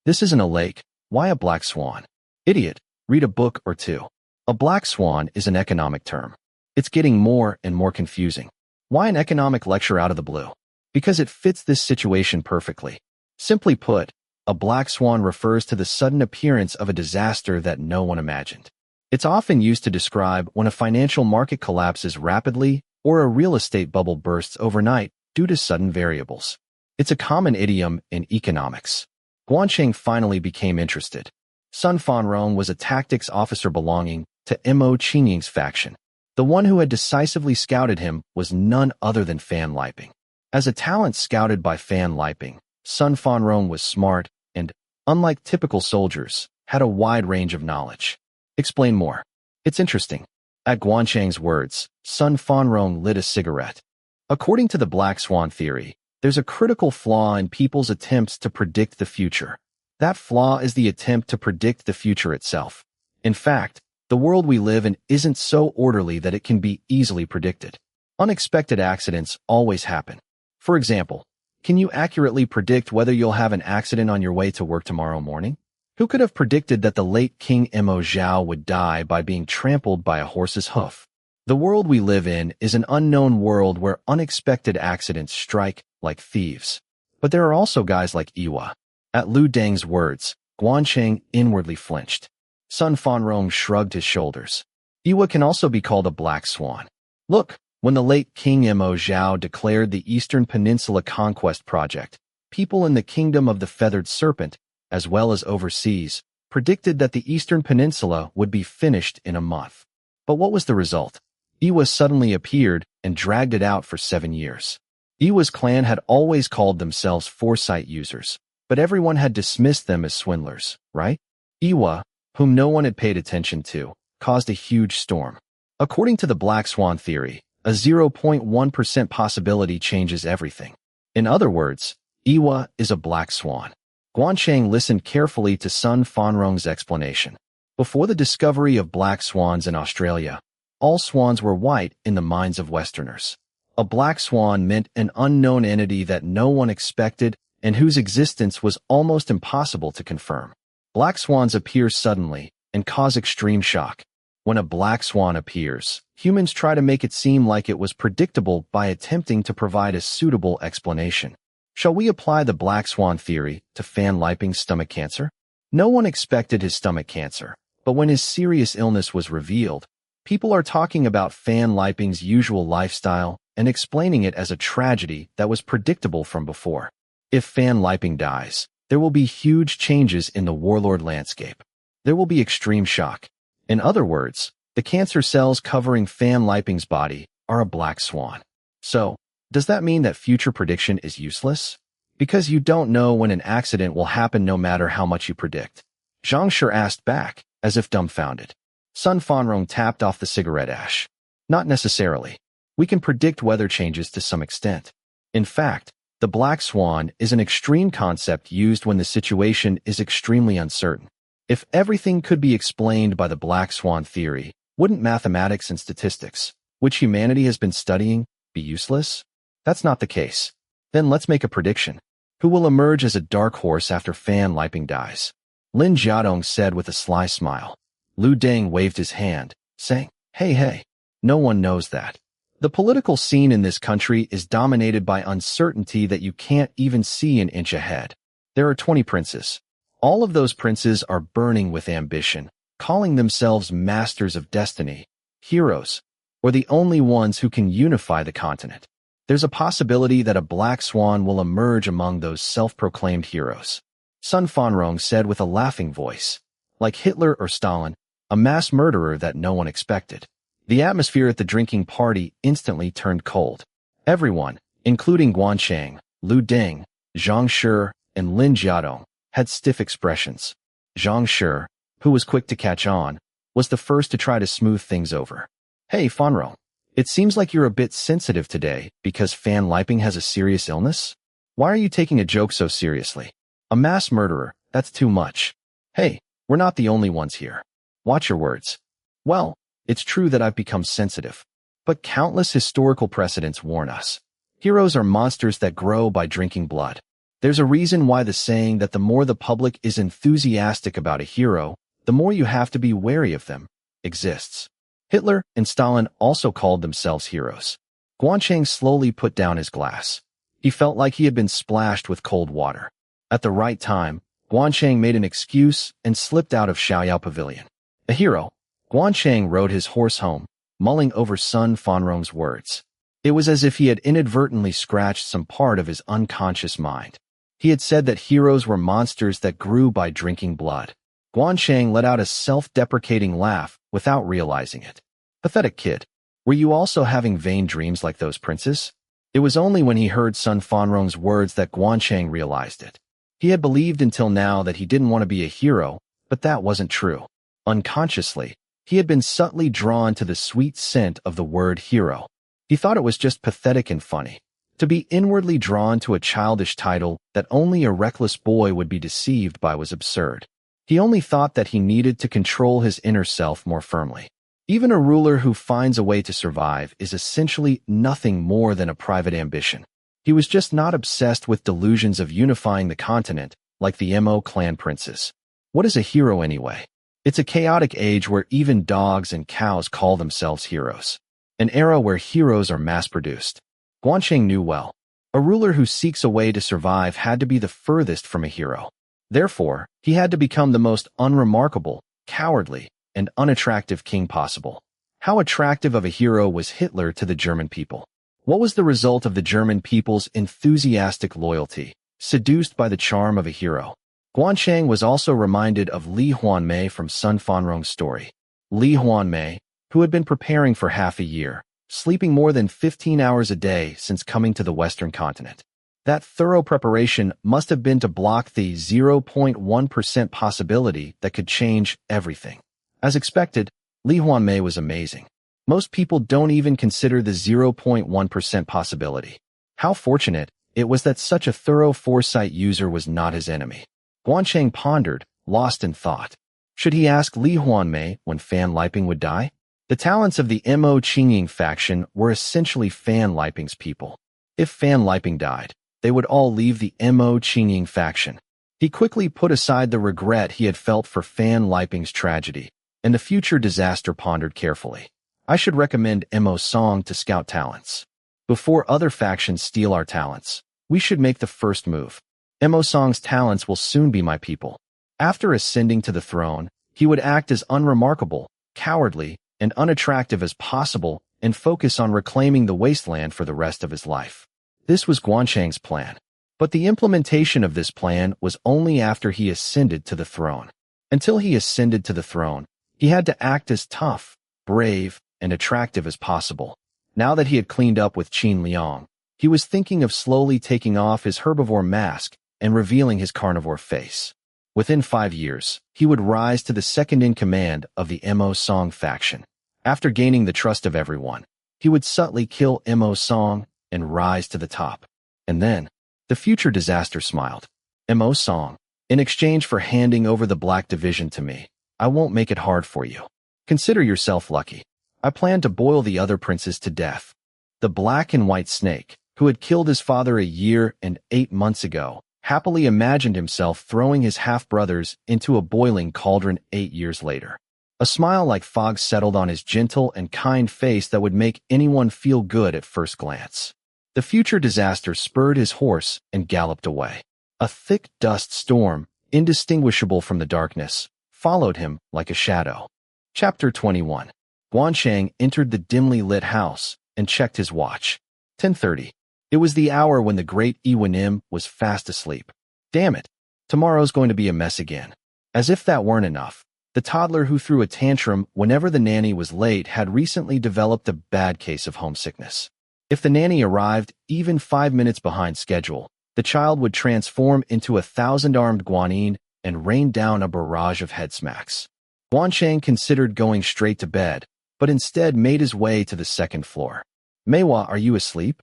This isn't a lake. Why a black swan? Idiot, read a book or two. A black swan is an economic term. It's getting more and more confusing. Why an economic lecture out of the blue? Because it fits this situation perfectly. Simply put, a black swan refers to the sudden appearance of a disaster that no one imagined. It's often used to describe when a financial market collapses rapidly or a real estate bubble bursts overnight due to sudden variables. It's a common idiom in economics. Gwan Chang finally became interested. Sun Fanrong was a tactics officer belonging to Mo Qingying's faction. The one who had decisively scouted him was none other than Fan Liping. As a talent scouted by Fan Liping, Sun Fanrong was smart and, unlike typical soldiers, had a wide range of knowledge. Explain more. It's interesting. At Gwan Chang's words, Sun Fanrong lit a cigarette. According to the Black Swan theory, there's a critical flaw in people's attempts to predict the future. That flaw is the attempt to predict the future itself. In fact, the world we live in isn't so orderly that it can be easily predicted. Unexpected accidents always happen. For example, can you accurately predict whether you'll have an accident on your way to work tomorrow morning? Who could have predicted that the late King Mo Zhao would die by being trampled by a horse's hoof? The world we live in is an unknown world where unexpected accidents strike like thieves. But there are also guys like Iwa. At Lu Deng's words, Gwan Chang inwardly flinched. Sun Fanrong shrugged his shoulders. Iwa can also be called a black swan. Look, when the late King Mo Zhao declared the Eastern Peninsula Conquest Project, people in the Kingdom of the Feathered Serpent, as well as overseas, predicted that the Eastern Peninsula would be finished in a month. But what was the result? Iwa suddenly appeared and dragged it out for 7 years. Iwa's clan had always called themselves foresight users, but everyone had dismissed them as swindlers, right? Iwa, whom no one had paid attention to, caused a huge storm. According to the Black Swan theory, a 0.1% possibility changes everything. In other words, Iwa is a black swan. Gwan Chang listened carefully to Sun Fanrong's explanation. Before the discovery of black swans in Australia, all swans were white in the minds of Westerners. A black swan meant an unknown entity that no one expected and whose existence was almost impossible to confirm. Black swans appear suddenly and cause extreme shock. When a black swan appears, humans try to make it seem like it was predictable by attempting to provide a suitable explanation. Shall we apply the black swan theory to Fan Liping's stomach cancer? No one expected his stomach cancer, but when his serious illness was revealed, people are talking about Fan Liping's usual lifestyle and explaining it as a tragedy that was predictable from before. If Fan Liping dies, there will be huge changes in the warlord landscape. There will be extreme shock. In other words, the cancer cells covering Fan Liping's body are a black swan. So, does that mean that future prediction is useless? Because you don't know when an accident will happen no matter how much you predict. Zhang Shi asked back, as if dumbfounded. Sun Fanrong tapped off the cigarette ash. Not necessarily. We can predict weather changes to some extent. In fact, the black swan is an extreme concept used when the situation is extremely uncertain. If everything could be explained by the black swan theory, wouldn't mathematics and statistics, which humanity has been studying, be useless? That's not the case. Then let's make a prediction. Who will emerge as a dark horse after Fan Liping dies? Lin Jiadong said with a sly smile. Lu Deng waved his hand, saying, Hey, no one knows that. The political scene in this country is dominated by uncertainty that you can't even see an inch ahead. There are 20 princes. All of those princes are burning with ambition, calling themselves masters of destiny, heroes, or the only ones who can unify the continent. There's a possibility that a Black Swan will emerge among those self-proclaimed heroes. Sun Fanrong said with a laughing voice. Like Hitler or Stalin, a mass murderer that no one expected. The atmosphere at the drinking party instantly turned cold. Everyone, including Gwan Chang, Lu Deng, Zhang Shi, and Lin Jiadong, had stiff expressions. Zhang Shi, who was quick to catch on, was the first to try to smooth things over. Hey, Fanrong. It seems like you're a bit sensitive today because Fan Liping has a serious illness? Why are you taking a joke so seriously? A mass murderer, that's too much. Hey, we're not the only ones here. Watch your words. Well, it's true that I've become sensitive, but countless historical precedents warn us. Heroes are monsters that grow by drinking blood. There's a reason why the saying that the more the public is enthusiastic about a hero, the more you have to be wary of them, exists. Hitler and Stalin also called themselves heroes. Gwan Chang slowly put down his glass. He felt like he had been splashed with cold water. At the right time, Gwan Chang made an excuse and slipped out of Xiaoyao Pavilion. A hero, Gwan Chang rode his horse home, mulling over Sun Fanrong's words. It was as if he had inadvertently scratched some part of his unconscious mind. He had said that heroes were monsters that grew by drinking blood. Gwan Chang let out a self-deprecating laugh without realizing it. Pathetic kid. Were you also having vain dreams like those princes? It was only when he heard Sun Fanrong's words that Gwan Chang realized it. He had believed until now that he didn't want to be a hero, but that wasn't true. Unconsciously, he had been subtly drawn to the sweet scent of the word hero. He thought it was just pathetic and funny. To be inwardly drawn to a childish title that only a reckless boy would be deceived by was absurd. He only thought that he needed to control his inner self more firmly. Even a ruler who finds a way to survive is essentially nothing more than a private ambition. He was just not obsessed with delusions of unifying the continent like the Mo clan princes. What is a hero anyway? It's a chaotic age where even dogs and cows call themselves heroes. An era where heroes are mass-produced. Gwan Chang knew well. A ruler who seeks a way to survive had to be the furthest from a hero. Therefore, he had to become the most unremarkable, cowardly, and unattractive king possible. How attractive of a hero was Hitler to the German people? What was the result of the German people's enthusiastic loyalty, seduced by the charm of a hero? Gwan Chang was also reminded of Lee Hwanmae from Sun Fanrong's story. Lee Hwanmae, who had been preparing for half a year, sleeping more than 15 hours a day since coming to the Western continent. That thorough preparation must have been to block the 0.1% possibility that could change everything. As expected, Lee Hwanmae was amazing. Most people don't even consider the 0.1% possibility. How fortunate it was that such a thorough foresight user was not his enemy. Gwan Chang pondered, lost in thought. Should he ask Lee Hwanmae when Fan Liping would die? The talents of the Mo Qingying faction were essentially Fan Liping's people. If Fan Liping died, they would all leave the Mo Qingying faction. He quickly put aside the regret he had felt for Fan Liping's tragedy, and the future disaster pondered carefully. I should recommend Mo Song to scout talents. Before other factions steal our talents, we should make the first move. Mo Song's talents will soon be my people. After ascending to the throne, he would act as unremarkable, cowardly, and unattractive as possible and focus on reclaiming the wasteland for the rest of his life. This was Gwan Chang's plan. But the implementation of this plan was only after he ascended to the throne. Until he ascended to the throne, he had to act as tough, brave, and attractive as possible. Now that he had cleaned up with Qin Liang, he was thinking of slowly taking off his herbivore mask and revealing his carnivore face. Within 5 years, he would rise to the second-in-command of the Mo Song faction. After gaining the trust of everyone, he would subtly kill Mo Song and rise to the top. And then, the future disaster smiled. Mo Song, in exchange for handing over the Black Division to me, I won't make it hard for you. Consider yourself lucky. I plan to boil the other princes to death. The Black and White Snake, who had killed his father a year and 8 months ago, happily imagined himself throwing his half-brothers into a boiling cauldron 8 years later. A smile like fog settled on his gentle and kind face that would make anyone feel good at first glance. The future disaster spurred his horse and galloped away. A thick dust storm, indistinguishable from the darkness, followed him like a shadow. Chapter 21. Gwan Chang entered the dimly lit house and checked his watch. 10:30. It was the hour when the great Lee Hwanmae was fast asleep. Damn it. Tomorrow's going to be a mess again. As if that weren't enough, the toddler who threw a tantrum whenever the nanny was late had recently developed a bad case of homesickness. If the nanny arrived even 5 minutes behind schedule, the child would transform into a thousand-armed guanyin and rain down a barrage of head smacks. Gwan Chang considered going straight to bed, but instead made his way to the second floor. "Meiwa, are you asleep?"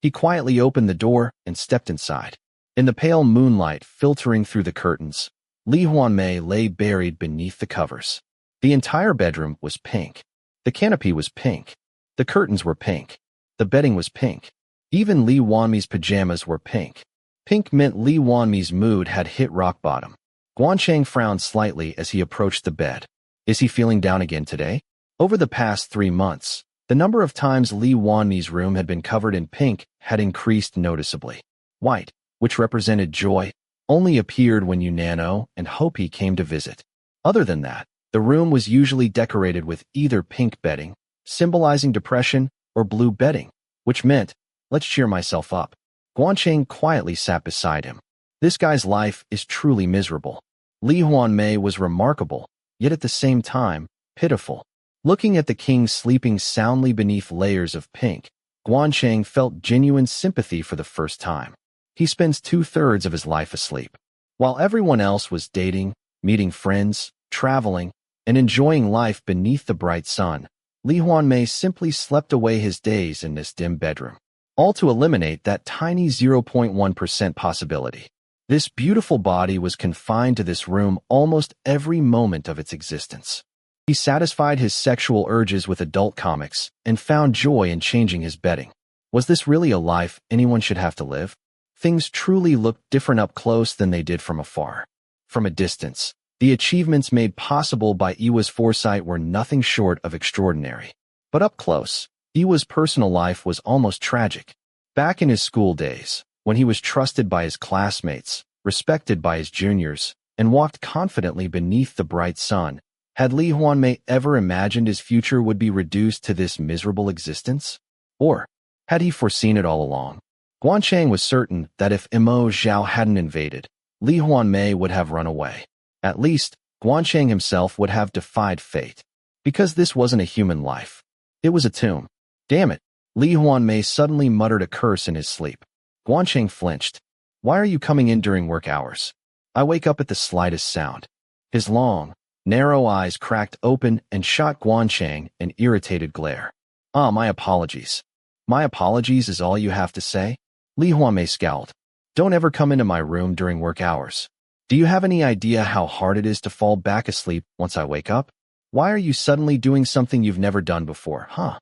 He quietly opened the door and stepped inside. In the pale moonlight filtering through the curtains, Lee Hwanmae lay buried beneath the covers. The entire bedroom was pink. The canopy was pink. The curtains were pink. The bedding was pink. Even Lee Hwanmae's pajamas were pink. Pink meant Lee Hwanmae's mood had hit rock bottom. Gwan Chang frowned slightly as he approached the bed. Is he feeling down again today? Over the past 3 months, the number of times Lee Hwanmae's room had been covered in pink had increased noticeably. White, which represented joy, only appeared when Unano and Hopi came to visit. Other than that, the room was usually decorated with either pink bedding, symbolizing depression, or blue bedding, which meant, let's cheer myself up. Gwan Chang quietly sat beside him. This guy's life is truly miserable. Lee Hwanmae was remarkable, yet at the same time, pitiful. Looking at the king sleeping soundly beneath layers of pink, Gwan Chang felt genuine sympathy for the first time. He spends 2/3 of his life asleep. While everyone else was dating, meeting friends, traveling, and enjoying life beneath the bright sun, Lee Hwanmae simply slept away his days in this dim bedroom. All to eliminate that tiny 0.1% possibility. This beautiful body was confined to this room almost every moment of its existence. He satisfied his sexual urges with adult comics and found joy in changing his bedding. Was this really a life anyone should have to live? Things truly looked different up close than they did from afar. From a distance, the achievements made possible by Iwa's foresight were nothing short of extraordinary. But up close, Iwa's personal life was almost tragic. Back in his school days, when he was trusted by his classmates, respected by his juniors, and walked confidently beneath the bright sun, had Lee Hwanmae ever imagined his future would be reduced to this miserable existence? Or had he foreseen it all along? Gwan Chang was certain that if Mo Zhao hadn't invaded, Lee Hwanmae would have run away. At least, Gwan Chang himself would have defied fate. Because this wasn't a human life. It was a tomb. Damn it. Lee Hwanmae suddenly muttered a curse in his sleep. Gwan Chang flinched. Why are you coming in during work hours? I wake up at the slightest sound. His long, narrow eyes cracked open and shot Gwan Chang an irritated glare. My apologies. My apologies is all you have to say? Lee Hwanmae scowled. Don't ever come into my room during work hours. Do you have any idea how hard it is to fall back asleep once I wake up? Why are you suddenly doing something you've never done before, huh?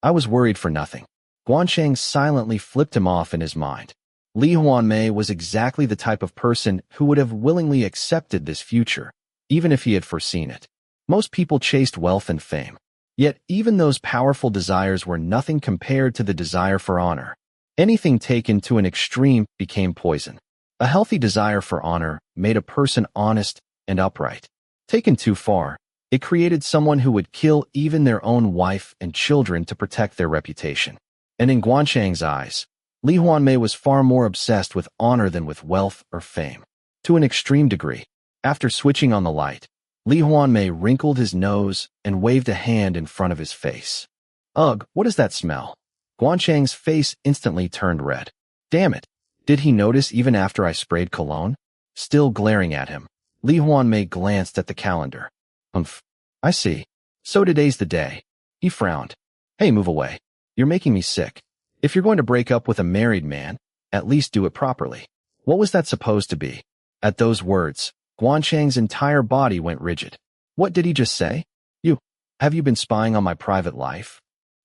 I was worried for nothing. Gwan Chang silently flipped him off in his mind. Lee Hwanmae was exactly the type of person who would have willingly accepted this future, even if he had foreseen it. Most people chased wealth and fame. Yet even those powerful desires were nothing compared to the desire for honor. Anything taken to an extreme became poison. A healthy desire for honor made a person honest and upright. Taken too far, it created someone who would kill even their own wife and children to protect their reputation. And in Gwan Chang's eyes, Lee Hwanmae was far more obsessed with honor than with wealth or fame. To an extreme degree. After switching on the light, Lee Hwanmae wrinkled his nose and waved a hand in front of his face. Ugh, what is that smell? Gwan Chang's face instantly turned red. Damn it. Did he notice even after I sprayed cologne? Still glaring at him, Lee Hwanmae glanced at the calendar. I see. So today's the day. He frowned. Hey, move away. You're making me sick. If you're going to break up with a married man, at least do it properly. What was that supposed to be? At those words, Gwan Chang's entire body went rigid. What did he just say? Have you been spying on my private life?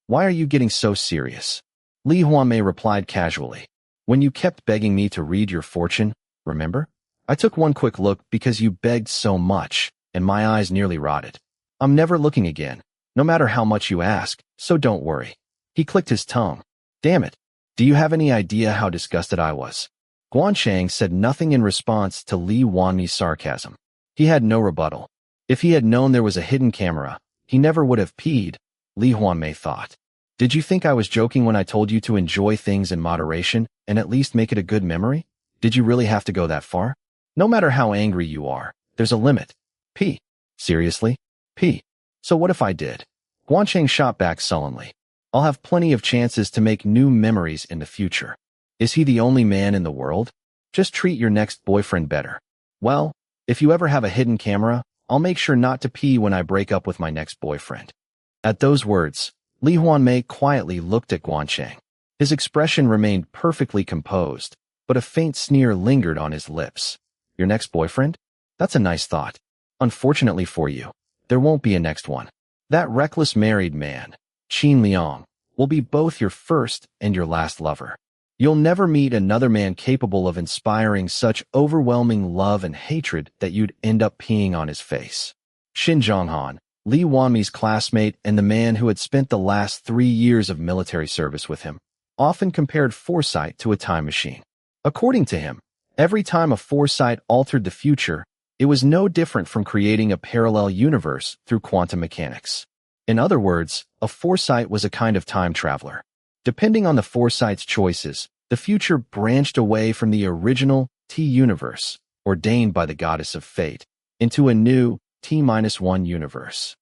Why are you getting so serious? Lee Hwanmae replied casually. When you kept begging me to read your fortune, remember? I took one quick look because you begged so much, and my eyes nearly rotted. I'm never looking again, no matter how much you ask, so don't worry. He clicked his tongue. Damn it. Do you have any idea how disgusted I was? Gwan Chang said nothing in response to Lee Hwanmae's sarcasm. He had no rebuttal. If he had known there was a hidden camera, he never would have peed, Lee Hwanmae thought. Did you think I was joking when I told you to enjoy things in moderation and at least make it a good memory? Did you really have to go that far? No matter how angry you are, there's a limit. P. Seriously? P. So what if I did? Gwan Chang shot back sullenly. I'll have plenty of chances to make new memories in the future. Is he the only man in the world? Just treat your next boyfriend better. Well, if you ever have a hidden camera, I'll make sure not to pee when I break up with my next boyfriend. At those words, Lee Hwanmae quietly looked at Gwan Chang. His expression remained perfectly composed, but a faint sneer lingered on his lips. Your next boyfriend? That's a nice thought. Unfortunately for you, there won't be a next one. That reckless married man, Qin Liang, will be both your first and your last lover. You'll never meet another man capable of inspiring such overwhelming love and hatred that you'd end up peeing on his face. Shin Zhonghan, Lee Hwanmae's classmate and the man who had spent the last 3 years of military service with him, often compared foresight to a time machine. According to him, every time a foresight altered the future, it was no different from creating a parallel universe through quantum mechanics. In other words, a foresight was a kind of time traveler. Depending on the foresight's choices, the future branched away from the original T-universe, ordained by the goddess of fate, into a new T-1 universe.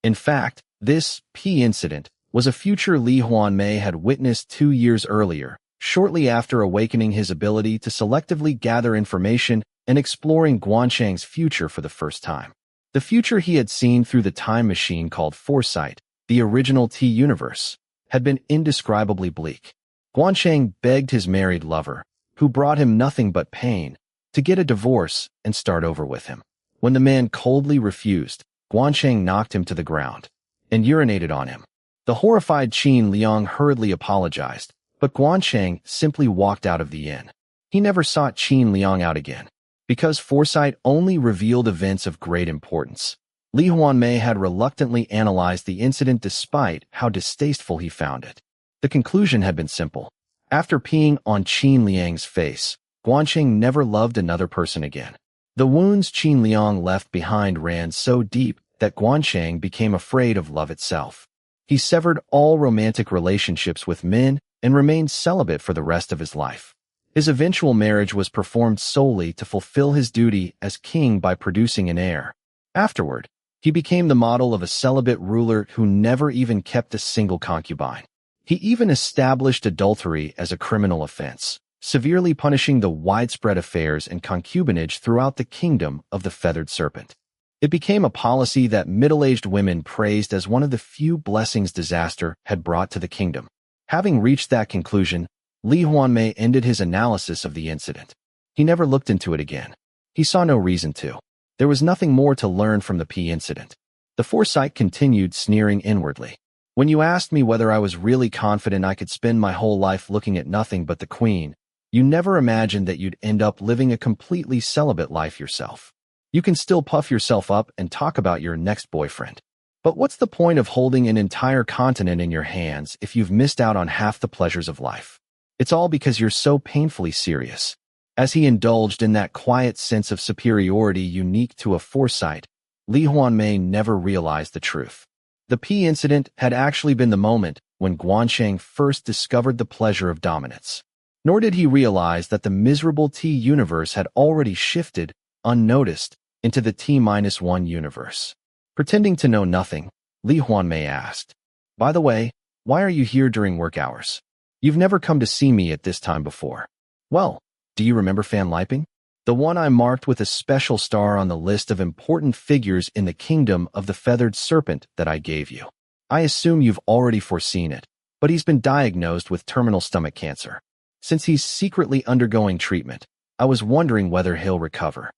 In fact, this P incident was a future Lee Hwanmae had witnessed 2 years earlier, shortly after awakening his ability to selectively gather information and exploring Gwan Chang's future for the first time. The future he had seen through the time machine called foresight, the original T-universe, had been indescribably bleak. Gwan Chang begged his married lover, who brought him nothing but pain, to get a divorce and start over with him. When the man coldly refused, Gwan Chang knocked him to the ground and urinated on him. The horrified Qin Liang hurriedly apologized, but Gwan Chang simply walked out of the inn. He never sought Qin Liang out again. Because foresight only revealed events of great importance, Lee Hwanmae had reluctantly analyzed the incident despite how distasteful he found it. The conclusion had been simple. After peeing on Qin Liang's face, Gwan Chang never loved another person again. The wounds Qin Liang left behind ran so deep that Gwan Chang became afraid of love itself. He severed all romantic relationships with men and remained celibate for the rest of his life. His eventual marriage was performed solely to fulfill his duty as king by producing an heir. Afterward, he became the model of a celibate ruler who never even kept a single concubine. He even established adultery as a criminal offense, severely punishing the widespread affairs and concubinage throughout the kingdom of the feathered serpent. It became a policy that middle-aged women praised as one of the few blessings disaster had brought to the kingdom. Having reached that conclusion, Lee Hwanmae ended his analysis of the incident. He never looked into it again. He saw no reason to. There was nothing more to learn from the P incident. The foresight continued, sneering inwardly. When you asked me whether I was really confident I could spend my whole life looking at nothing but the queen, you never imagined that you'd end up living a completely celibate life yourself. You can still puff yourself up and talk about your next boyfriend. But what's the point of holding an entire continent in your hands if you've missed out on half the pleasures of life? It's all because you're so painfully serious. As he indulged in that quiet sense of superiority unique to a foresight, Lee Hwanmae never realized the truth. The P incident had actually been the moment when Gwan Chang first discovered the pleasure of dominance. Nor did he realize that the miserable T universe had already shifted, unnoticed, into the T-1 universe. Pretending to know nothing, Lee Hwanmae asked, "By the way, why are you here during work hours? You've never come to see me at this time before." "Well, do you remember Fan Liping? The one I marked with a special star on the list of important figures in the kingdom of the feathered serpent that I gave you. I assume you've already foreseen it, but he's been diagnosed with terminal stomach cancer. Since he's secretly undergoing treatment, I was wondering whether he'll recover."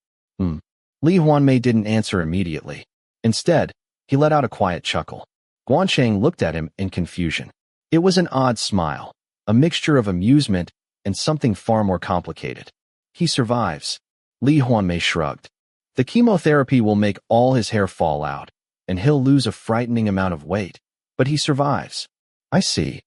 Lee Hwanmae didn't answer immediately. Instead, he let out a quiet chuckle. Gwan Chang looked at him in confusion. It was an odd smile, a mixture of amusement and something far more complicated. He survives. Lee Hwanmae shrugged. The chemotherapy will make all his hair fall out, and he'll lose a frightening amount of weight. But he survives. I see.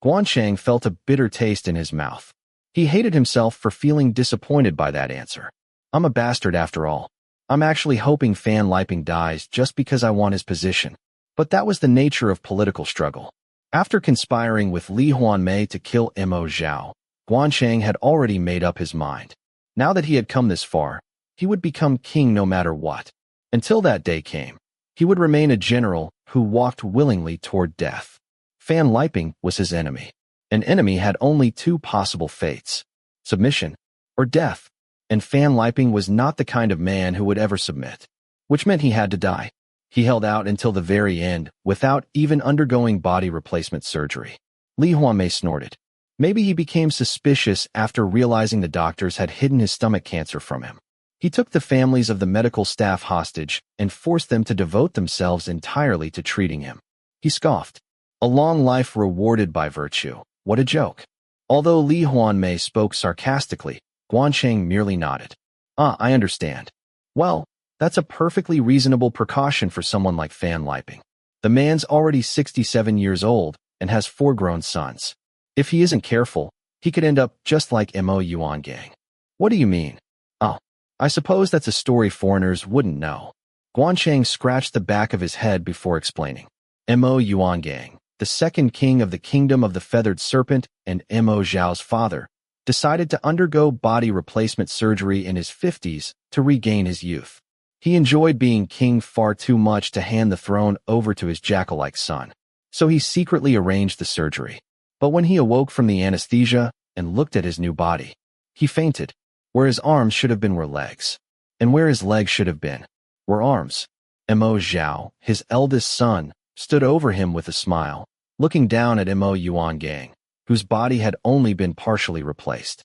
Gwan Chang felt a bitter taste in his mouth. He hated himself for feeling disappointed by that answer. I'm a bastard after all. I'm actually hoping Fan Liping dies just because I want his position. But that was the nature of political struggle. After conspiring with Lee Hwanmae to kill Mo Zhao, Gwan Chang had already made up his mind. Now that he had come this far, he would become king no matter what. Until that day came, he would remain a general who walked willingly toward death. Fan Liping was his enemy. An enemy had only two possible fates: submission or death, and Fan Liping was not the kind of man who would ever submit, which meant he had to die. He held out until the very end without even undergoing body replacement surgery. Lee Hwanmae snorted. Maybe he became suspicious after realizing the doctors had hidden his stomach cancer from him. He took the families of the medical staff hostage and forced them to devote themselves entirely to treating him. He scoffed. A long life rewarded by virtue. What a joke. Although Lee Hwanmae spoke sarcastically, Gwan Chang merely nodded. I understand. Well, that's a perfectly reasonable precaution for someone like Fan Liping. The man's already 67 years old and has 4 grown sons. If he isn't careful, he could end up just like Mo Yuangang. What do you mean? Oh, I suppose that's a story foreigners wouldn't know. Gwan Chang scratched the back of his head before explaining. Mo Yuangang, the second king of the Kingdom of the Feathered Serpent and Mo Zhao's father, decided to undergo body replacement surgery in his 50s to regain his youth. He enjoyed being king far too much to hand the throne over to his jackal-like son, so he secretly arranged the surgery. But when he awoke from the anesthesia and looked at his new body, he fainted. Where his arms should have been were legs, and where his legs should have been were arms. Mo Zhao, his eldest son, stood over him with a smile, looking down at Mo Yuangang, whose body had only been partially replaced.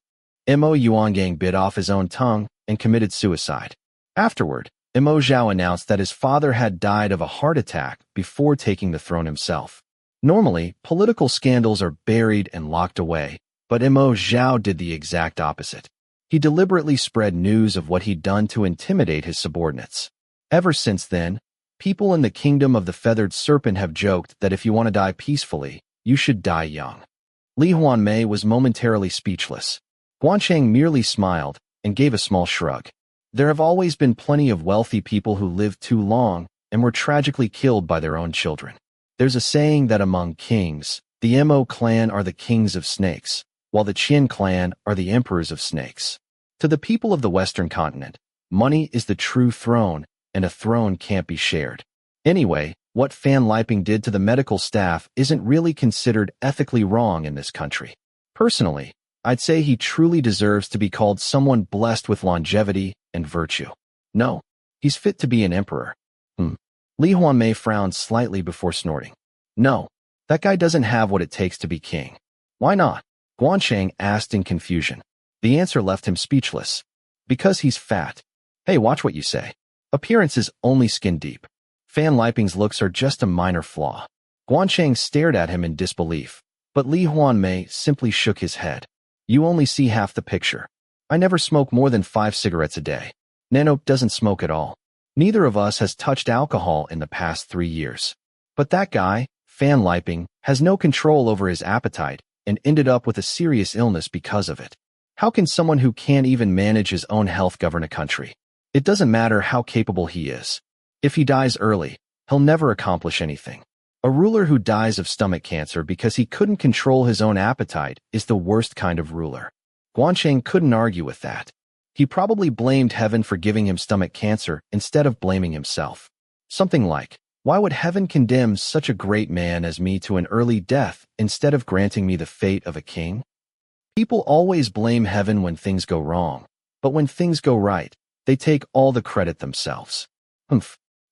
Mo Yuangang bit off his own tongue and committed suicide. Afterward, Mo Zhao announced that his father had died of a heart attack before taking the throne himself. Normally, political scandals are buried and locked away, but Mo Zhao did the exact opposite. He deliberately spread news of what he'd done to intimidate his subordinates. Ever since then, people in the Kingdom of the Feathered Serpent have joked that if you want to die peacefully, you should die young. Lee Hwanmae was momentarily speechless. Gwan Chang merely smiled and gave a small shrug. There have always been plenty of wealthy people who lived too long and were tragically killed by their own children. There's a saying that among kings, the Mo clan are the kings of snakes, while the Qin clan are the emperors of snakes. To the people of the Western continent, money is the true throne, and a throne can't be shared. Anyway, what Fan Liping did to the medical staff isn't really considered ethically wrong in this country. Personally, I'd say he truly deserves to be called someone blessed with longevity and virtue. No, he's fit to be an emperor. Lee Hwanmae frowned slightly before snorting. No, that guy doesn't have what it takes to be king. Why not? Gwan Chang asked in confusion. The answer left him speechless. Because he's fat. Hey, watch what you say. Appearance is only skin deep. Fan Liping's looks are just a minor flaw. Gwan Chang stared at him in disbelief, but Lee Hwanmae simply shook his head. You only see half the picture. I never smoke more than 5 cigarettes a day. Nano doesn't smoke at all. Neither of us has touched alcohol in the past 3 years. But that guy, Fan Liping, has no control over his appetite and ended up with a serious illness because of it. How can someone who can't even manage his own health govern a country? It doesn't matter how capable he is. If he dies early, he'll never accomplish anything. A ruler who dies of stomach cancer because he couldn't control his own appetite is the worst kind of ruler. Gwan Chang couldn't argue with that. He probably blamed heaven for giving him stomach cancer instead of blaming himself. Something like, why would heaven condemn such a great man as me to an early death instead of granting me the fate of a king? People always blame heaven when things go wrong, but when things go right, they take all the credit themselves.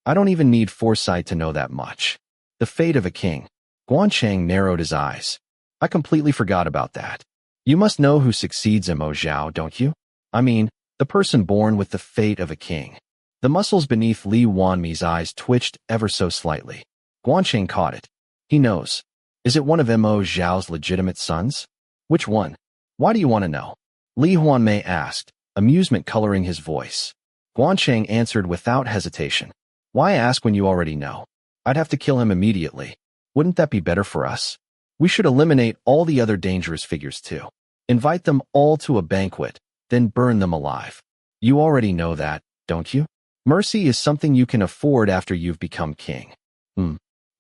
I don't even need foresight to know that much. The fate of a king. Gwan Chang narrowed his eyes. I completely forgot about that. You must know who succeeds Mo Zhao, don't you? I mean, the person born with the fate of a king. The muscles beneath Lee Hwanmae's eyes twitched ever so slightly. Gwan Chang caught it. He knows. Is it one of Mo Zhao's legitimate sons? Which one? Why do you want to know? Lee Hwanmae asked, amusement coloring his voice. Gwan Chang answered without hesitation. Why ask when you already know? I'd have to kill him immediately. Wouldn't that be better for us? We should eliminate all the other dangerous figures too. Invite them all to a banquet, then burn them alive. You already know that, don't you? Mercy is something you can afford after you've become king.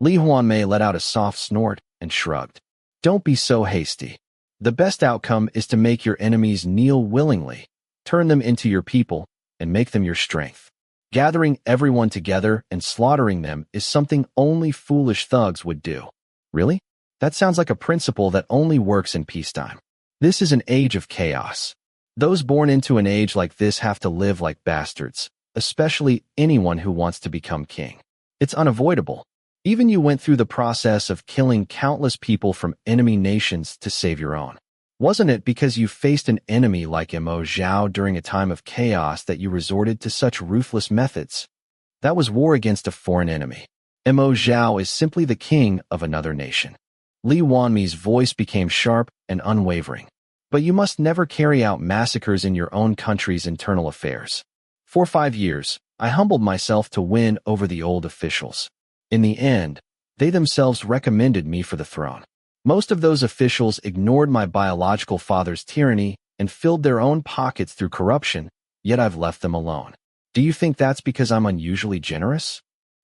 Lee Hwanmae let out a soft snort and shrugged. Don't be so hasty. The best outcome is to make your enemies kneel willingly, turn them into your people, and make them your strength. Gathering everyone together and slaughtering them is something only foolish thugs would do. Really? That sounds like a principle that only works in peacetime. This is an age of chaos. Those born into an age like this have to live like bastards, especially anyone who wants to become king. It's unavoidable. Even you went through the process of killing countless people from enemy nations to save your own. Wasn't it because you faced an enemy like Mo Zhao during a time of chaos that you resorted to such ruthless methods? That was war against a foreign enemy. Mo Zhao is simply the king of another nation. Lee Hwanmae's voice became sharp and unwavering. But you must never carry out massacres in your own country's internal affairs. For 5 years, I humbled myself to win over the old officials. In the end, they themselves recommended me for the throne. Most of those officials ignored my biological father's tyranny and filled their own pockets through corruption, yet I've left them alone. Do you think that's because I'm unusually generous?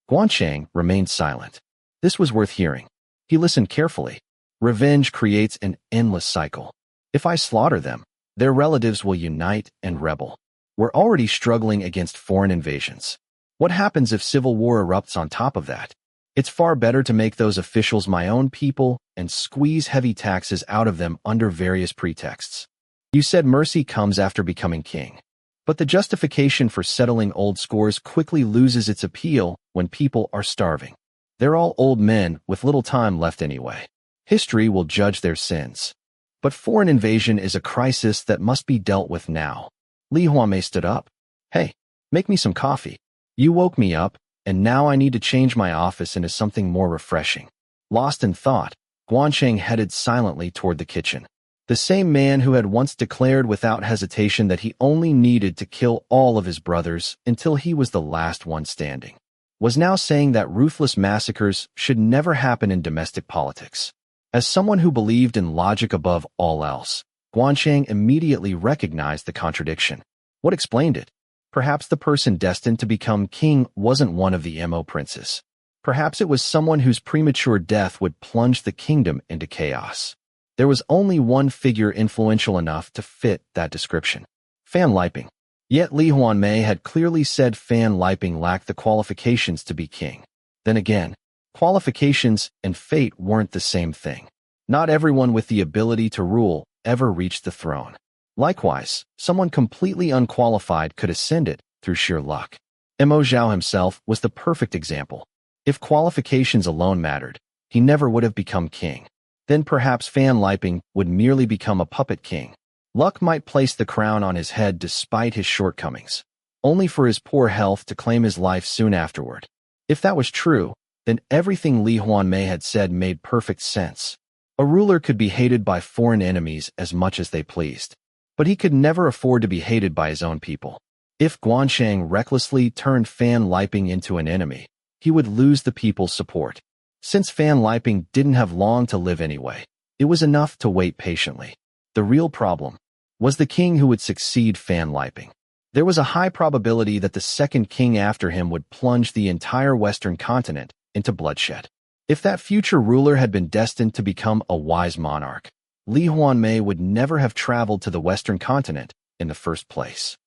Gwan Chang remained silent. This was worth hearing. He listened carefully. Revenge creates an endless cycle. If I slaughter them, their relatives will unite and rebel. We're already struggling against foreign invasions. What happens if civil war erupts on top of that? It's far better to make those officials my own people and squeeze heavy taxes out of them under various pretexts. You said mercy comes after becoming king. But the justification for settling old scores quickly loses its appeal when people are starving. They're all old men with little time left anyway. History will judge their sins. But foreign invasion is a crisis that must be dealt with now. Lee Hwanmae stood up. Hey, make me some coffee. You woke me up, and now I need to change my office into something more refreshing. Lost in thought, Gwan Chang headed silently toward the kitchen. The same man who had once declared without hesitation that he only needed to kill all of his brothers until he was the last one standing, was now saying that ruthless massacres should never happen in domestic politics. As someone who believed in logic above all else, Gwan Chang immediately recognized the contradiction. What explained it? Perhaps the person destined to become king wasn't one of the Mo princes. Perhaps it was someone whose premature death would plunge the kingdom into chaos. There was only one figure influential enough to fit that description. Fan Liping. Yet Lee Hwanmae had clearly said Fan Liping lacked the qualifications to be king. Then again, qualifications and fate weren't the same thing. Not everyone with the ability to rule ever reached the throne. Likewise, someone completely unqualified could ascend it through sheer luck. Mo Zhao himself was the perfect example. If qualifications alone mattered, he never would have become king. Then perhaps Fan Liping would merely become a puppet king. Luck might place the crown on his head despite his shortcomings, only for his poor health to claim his life soon afterward. If that was true, then everything Lee Hwanmae had said made perfect sense. A ruler could be hated by foreign enemies as much as they pleased, but he could never afford to be hated by his own people. If Gwan Chang recklessly turned Fan Liping into an enemy, he would lose the people's support. Since Fan Liping didn't have long to live anyway, it was enough to wait patiently. The real problem was the king who would succeed Fan Liping. There was a high probability that the second king after him would plunge the entire Western continent into bloodshed. If that future ruler had been destined to become a wise monarch, Lee Hwanmae would never have traveled to the Western continent in the first place.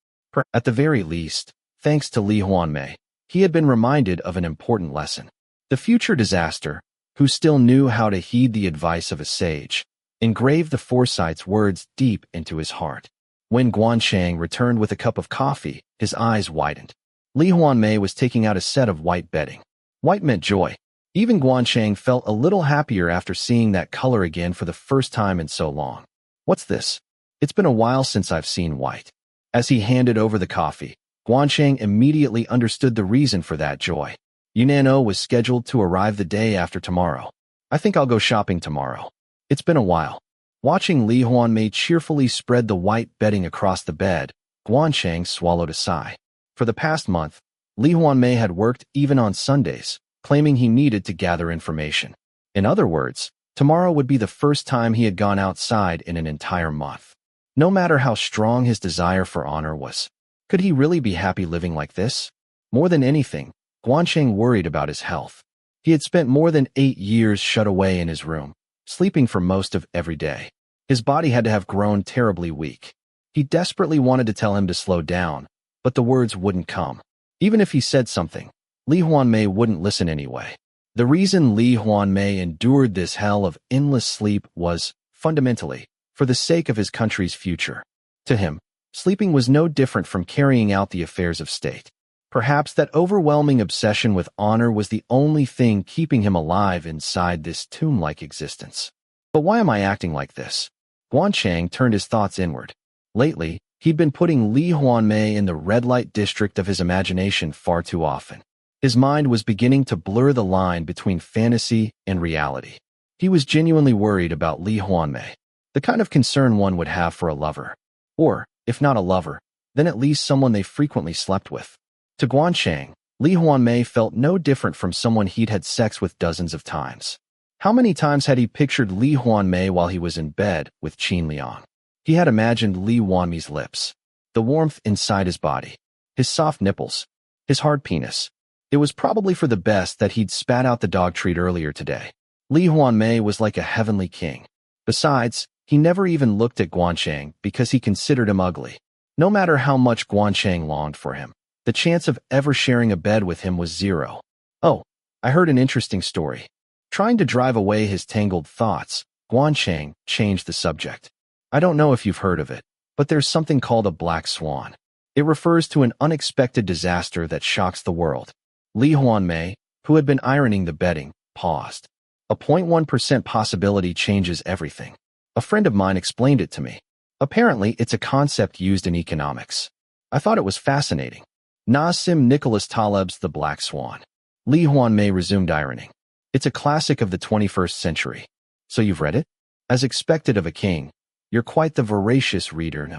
At the very least, thanks to Lee Hwanmae, he had been reminded of an important lesson. The future disaster, who still knew how to heed the advice of a sage, engraved the foresight's words deep into his heart. When Gwan Chang returned with a cup of coffee, his eyes widened. Lee Hwanmae was taking out a set of white bedding. White meant joy. Even Gwan Chang felt a little happier after seeing that color again for the first time in so long. What's this? It's been a while since I've seen white. As he handed over the coffee, Gwan Chang immediately understood the reason for that joy. Yunnan was scheduled to arrive the day after tomorrow. I think I'll go shopping tomorrow. It's been a while. Watching Lee Hwanmae cheerfully spread the white bedding across the bed, Gwan Chang swallowed a sigh. For the past month, Lee Hwanmae had worked even on Sundays, claiming he needed to gather information. In other words, tomorrow would be the first time he had gone outside in an entire month. No matter how strong his desire for honor was, could he really be happy living like this? More than anything, Gwan Chang worried about his health. He had spent more than 8 years shut away in his room, sleeping for most of every day. His body had to have grown terribly weak. He desperately wanted to tell him to slow down, but the words wouldn't come. Even if he said something, Lee Hwanmae wouldn't listen anyway. The reason Lee Hwanmae endured this hell of endless sleep was, fundamentally, for the sake of his country's future. To him, sleeping was no different from carrying out the affairs of state. Perhaps that overwhelming obsession with honor was the only thing keeping him alive inside this tomb-like existence. But why am I acting like this? Gwan Chang turned his thoughts inward. Lately, he'd been putting Lee Hwanmae in the red light district of his imagination far too often. His mind was beginning to blur the line between fantasy and reality. He was genuinely worried about Lee Hwanmae, the kind of concern one would have for a lover. Or, if not a lover, then at least someone they frequently slept with. To Gwan Chang, Lee Hwanmae felt no different from someone he'd had sex with dozens of times. How many times had he pictured Lee Hwanmae while he was in bed with Qin Liang? He had imagined Lee Hwanmae's lips, the warmth inside his body, his soft nipples, his hard penis. It was probably for the best that he'd spat out the dog treat earlier today. Lee Hwanmae was like a heavenly king. Besides, he never even looked at Gwan Chang because he considered him ugly. No matter how much Gwan Chang longed for him, the chance of ever sharing a bed with him was zero. Oh, I heard an interesting story. Trying to drive away his tangled thoughts, Gwan Chang changed the subject. I don't know if you've heard of it, but there's something called a Black Swan. It refers to an unexpected disaster that shocks the world. Lee Hwanmae, who had been ironing the bedding, paused. A 0.1% possibility changes everything. A friend of mine explained it to me. Apparently, it's a concept used in economics. I thought it was fascinating. Nassim Nicholas Taleb's The Black Swan. Lee Hwanmae resumed ironing. It's a classic of the 21st century. So you've read it? As expected of a king, you're quite the voracious reader.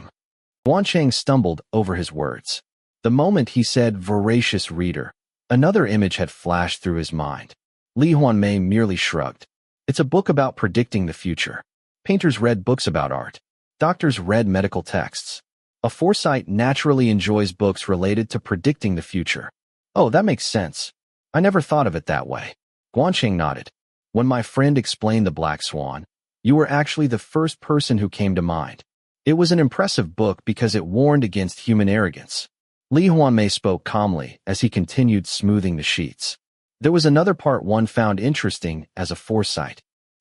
Gwan Chang stumbled over his words. The moment he said voracious reader, another image had flashed through his mind. Lee Hwanmae merely shrugged. It's a book about predicting the future. Painters read books about art. Doctors read medical texts. A foresight naturally enjoys books related to predicting the future. Oh, that makes sense. I never thought of it that way. Gwan Chang nodded. When my friend explained The Black Swan, you were actually the first person who came to mind. It was an impressive book because it warned against human arrogance. Lee Hwanmae spoke calmly as he continued smoothing the sheets. There was another part one found interesting as a foresight.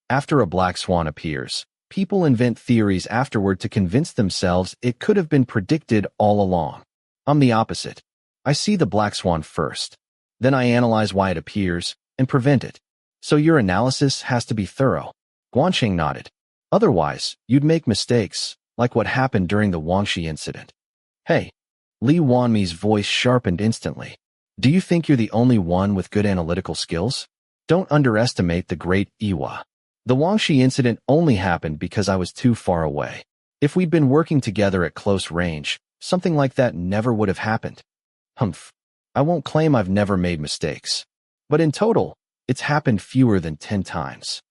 After a black swan appears, people invent theories afterward to convince themselves it could have been predicted all along. I'm the opposite. I see the black swan first. Then I analyze why it appears and prevent it. So your analysis has to be thorough. Gwan Chang nodded. Otherwise, you'd make mistakes, like what happened during the Wangshi incident. Hey. Lee Hwanmae's voice sharpened instantly. Do you think you're the only one with good analytical skills? Don't underestimate the great Iwa. The Wangshi incident only happened because I was too far away. If we'd been working together at close range, something like that never would have happened. Humph. I won't claim I've never made mistakes. But in total, it's happened fewer than 10 times.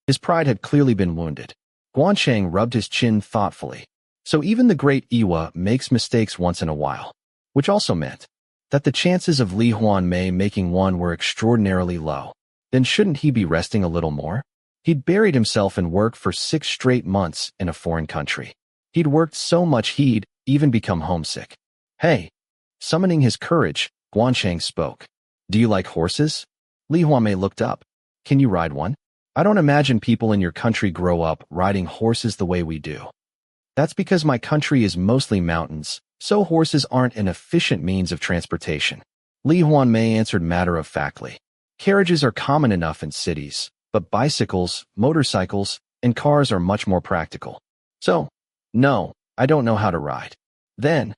His pride had clearly been wounded. Gwan Chang rubbed his chin thoughtfully. So even the great Iwa makes mistakes once in a while. Which also meant that the chances of Lee Hwanmae making one were extraordinarily low. Then shouldn't he be resting a little more? He'd buried himself in work for 6 straight months in a foreign country. He'd worked so much he'd even become homesick. Hey. Summoning his courage, Gwan Chang spoke. Do you like horses? Lee Hwanmae looked up. Can you ride one? I don't imagine people in your country grow up riding horses the way we do. That's because my country is mostly mountains, so horses aren't an efficient means of transportation. Lee Hwanmae answered matter-of-factly. Carriages are common enough in cities, but bicycles, motorcycles, and cars are much more practical. So, no, I don't know how to ride. Then,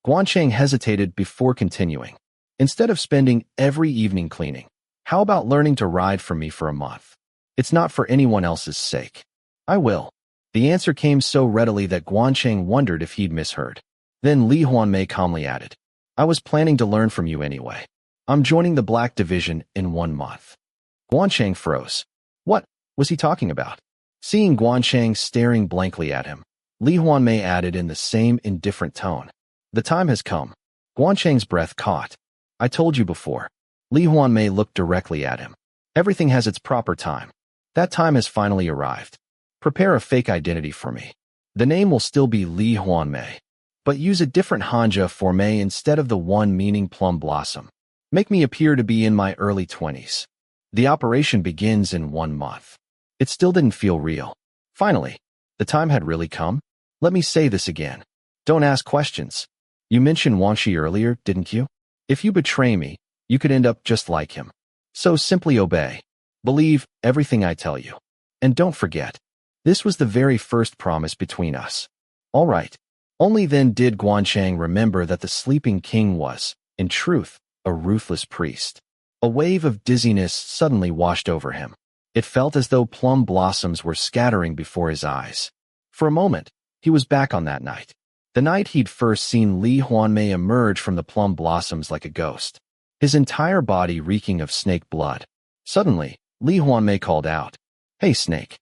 Gwan Chang hesitated before continuing. Instead of spending every evening cleaning, how about learning to ride for me for a month? It's not for anyone else's sake. I will. The answer came so readily that Gwan Chang wondered if he'd misheard. Then Lee Hwanmae calmly added, I was planning to learn from you anyway. I'm joining the Black Division in 1 month. Gwan Chang froze. What was he talking about? Seeing Gwan Chang staring blankly at him, Lee Hwanmae added in the same indifferent tone. The time has come. Gwan Chang's breath caught. I told you before. Lee Hwanmae looked directly at him. Everything has its proper time. That time has finally arrived. Prepare a fake identity for me. The name will still be Lee Hwanmae, but use a different hanja for May instead of the one meaning plum blossom. Make me appear to be in my early 20s. The operation begins in 1 month. It still didn't feel real. Finally, the time had really come. Let me say this again. Don't ask questions. You mentioned Wanshi earlier, didn't you? If you betray me, you could end up just like him. So simply obey. Believe everything I tell you. And don't forget, this was the very first promise between us. All right. Only then did Gwan Chang remember that the sleeping king was, in truth, a ruthless priest. A wave of dizziness suddenly washed over him. It felt as though plum blossoms were scattering before his eyes. For a moment, he was back on that night. The night he'd first seen Lee Hwanmae emerge from the plum blossoms like a ghost, his entire body reeking of snake blood. Suddenly, Lee Hwanmae called out, Hey, snake.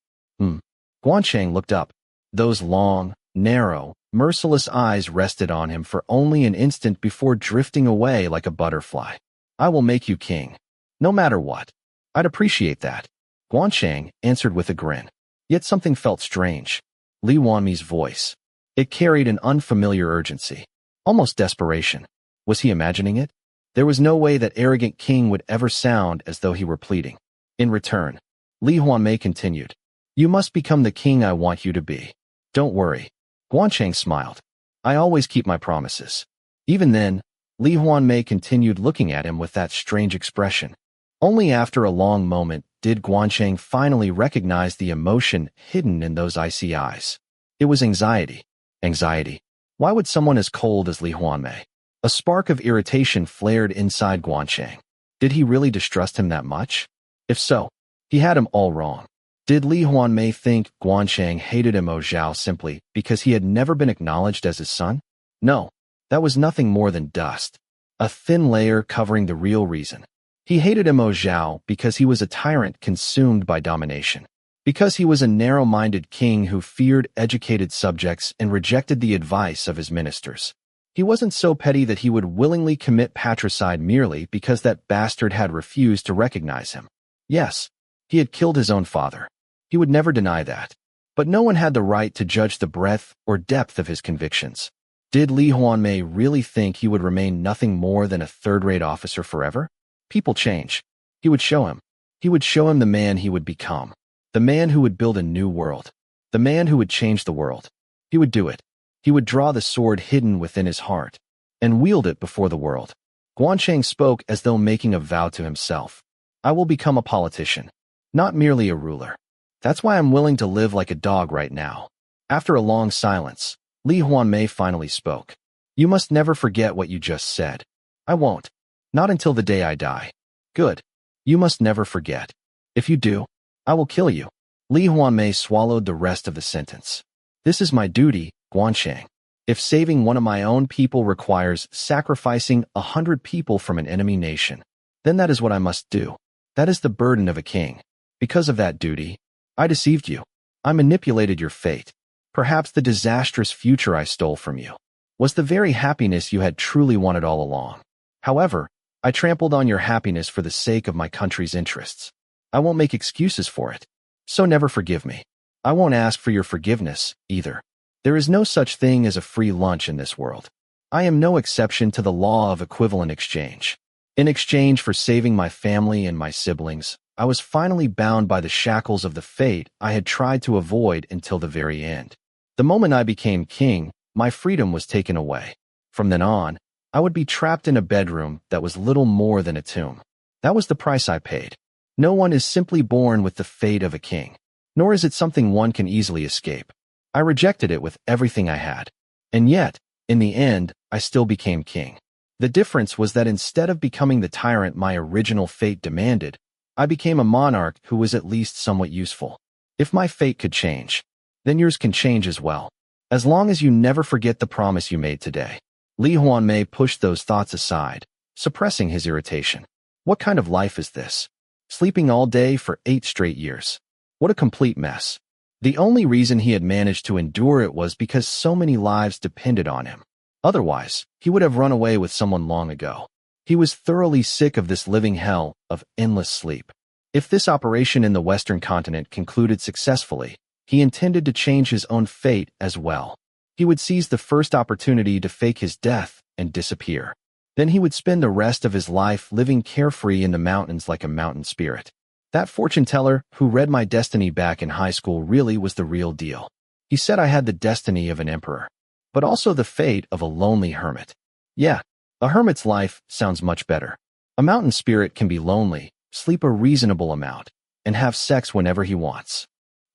Gwan Chang looked up. Those long, narrow, merciless eyes rested on him for only an instant before drifting away like a butterfly. I will make you king. No matter what. I'd appreciate that. Gwan Chang answered with a grin. Yet something felt strange. Lee Hwanmae's voice. It carried an unfamiliar urgency. Almost desperation. Was he imagining it? There was no way that arrogant king would ever sound as though he were pleading. In return, Lee Hwanmae continued. You must become the king I want you to be. Don't worry. Gwan Chang smiled. I always keep my promises. Even then, Lee Hwanmae continued looking at him with that strange expression. Only after a long moment did Gwan Chang finally recognize the emotion hidden in those icy eyes. It was anxiety. Anxiety. Why would someone as cold as Lee Hwanmae? A spark of irritation flared inside Gwan Chang. Did he really distrust him that much? If so, he had him all wrong. Did Lee Hwanmae think Gwan Chang hated him Zhao simply because he had never been acknowledged as his son? No, that was nothing more than dust. A thin layer covering the real reason. He hated him Zhao because he was a tyrant consumed by domination. Because he was a narrow-minded king who feared educated subjects and rejected the advice of his ministers. He wasn't so petty that he would willingly commit patricide merely because that bastard had refused to recognize him. Yes, he had killed his own father. He would never deny that. But no one had the right to judge the breadth or depth of his convictions. Did Lee Hwanmae really think he would remain nothing more than a third-rate officer forever? People change. He would show him. He would show him the man he would become. The man who would build a new world. The man who would change the world. He would do it. He would draw the sword hidden within his heart and wield it before the world. Gwan Chang spoke as though making a vow to himself. I will become a politician, not merely a ruler. That's why I'm willing to live like a dog right now. After a long silence, Lee Hwanmae finally spoke. You must never forget what you just said. I won't. Not until the day I die. Good. You must never forget. If you do, I will kill you. Lee Hwanmae swallowed the rest of the sentence. This is my duty, Gwan Chang. If saving one of my own people requires sacrificing 100 people from an enemy nation, then that is what I must do. That is the burden of a king. Because of that duty, I deceived you. I manipulated your fate. Perhaps the disastrous future I stole from you was the very happiness you had truly wanted all along. However, I trampled on your happiness for the sake of my country's interests. I won't make excuses for it. So never forgive me. I won't ask for your forgiveness, either. There is no such thing as a free lunch in this world. I am no exception to the law of equivalent exchange. In exchange for saving my family and my siblings, I was finally bound by the shackles of the fate I had tried to avoid until the very end. The moment I became king, my freedom was taken away. From then on, I would be trapped in a bedroom that was little more than a tomb. That was the price I paid. No one is simply born with the fate of a king, nor is it something one can easily escape. I rejected it with everything I had. And yet, in the end, I still became king. The difference was that instead of becoming the tyrant my original fate demanded, I became a monarch who was at least somewhat useful. If my fate could change, then yours can change as well. As long as you never forget the promise you made today. Lee Hwanmae pushed those thoughts aside, suppressing his irritation. What kind of life is this? Sleeping all day for 8 straight years. What a complete mess. The only reason he had managed to endure it was because so many lives depended on him. Otherwise, he would have run away with someone long ago. He was thoroughly sick of this living hell of endless sleep. If this operation in the Western continent concluded successfully, he intended to change his own fate as well. He would seize the first opportunity to fake his death and disappear. Then he would spend the rest of his life living carefree in the mountains like a mountain spirit. That fortune teller who read my destiny back in high school really was the real deal. He said I had the destiny of an emperor, but also the fate of a lonely hermit. Yeah, a hermit's life sounds much better. A mountain spirit can be lonely, sleep a reasonable amount, and have sex whenever he wants.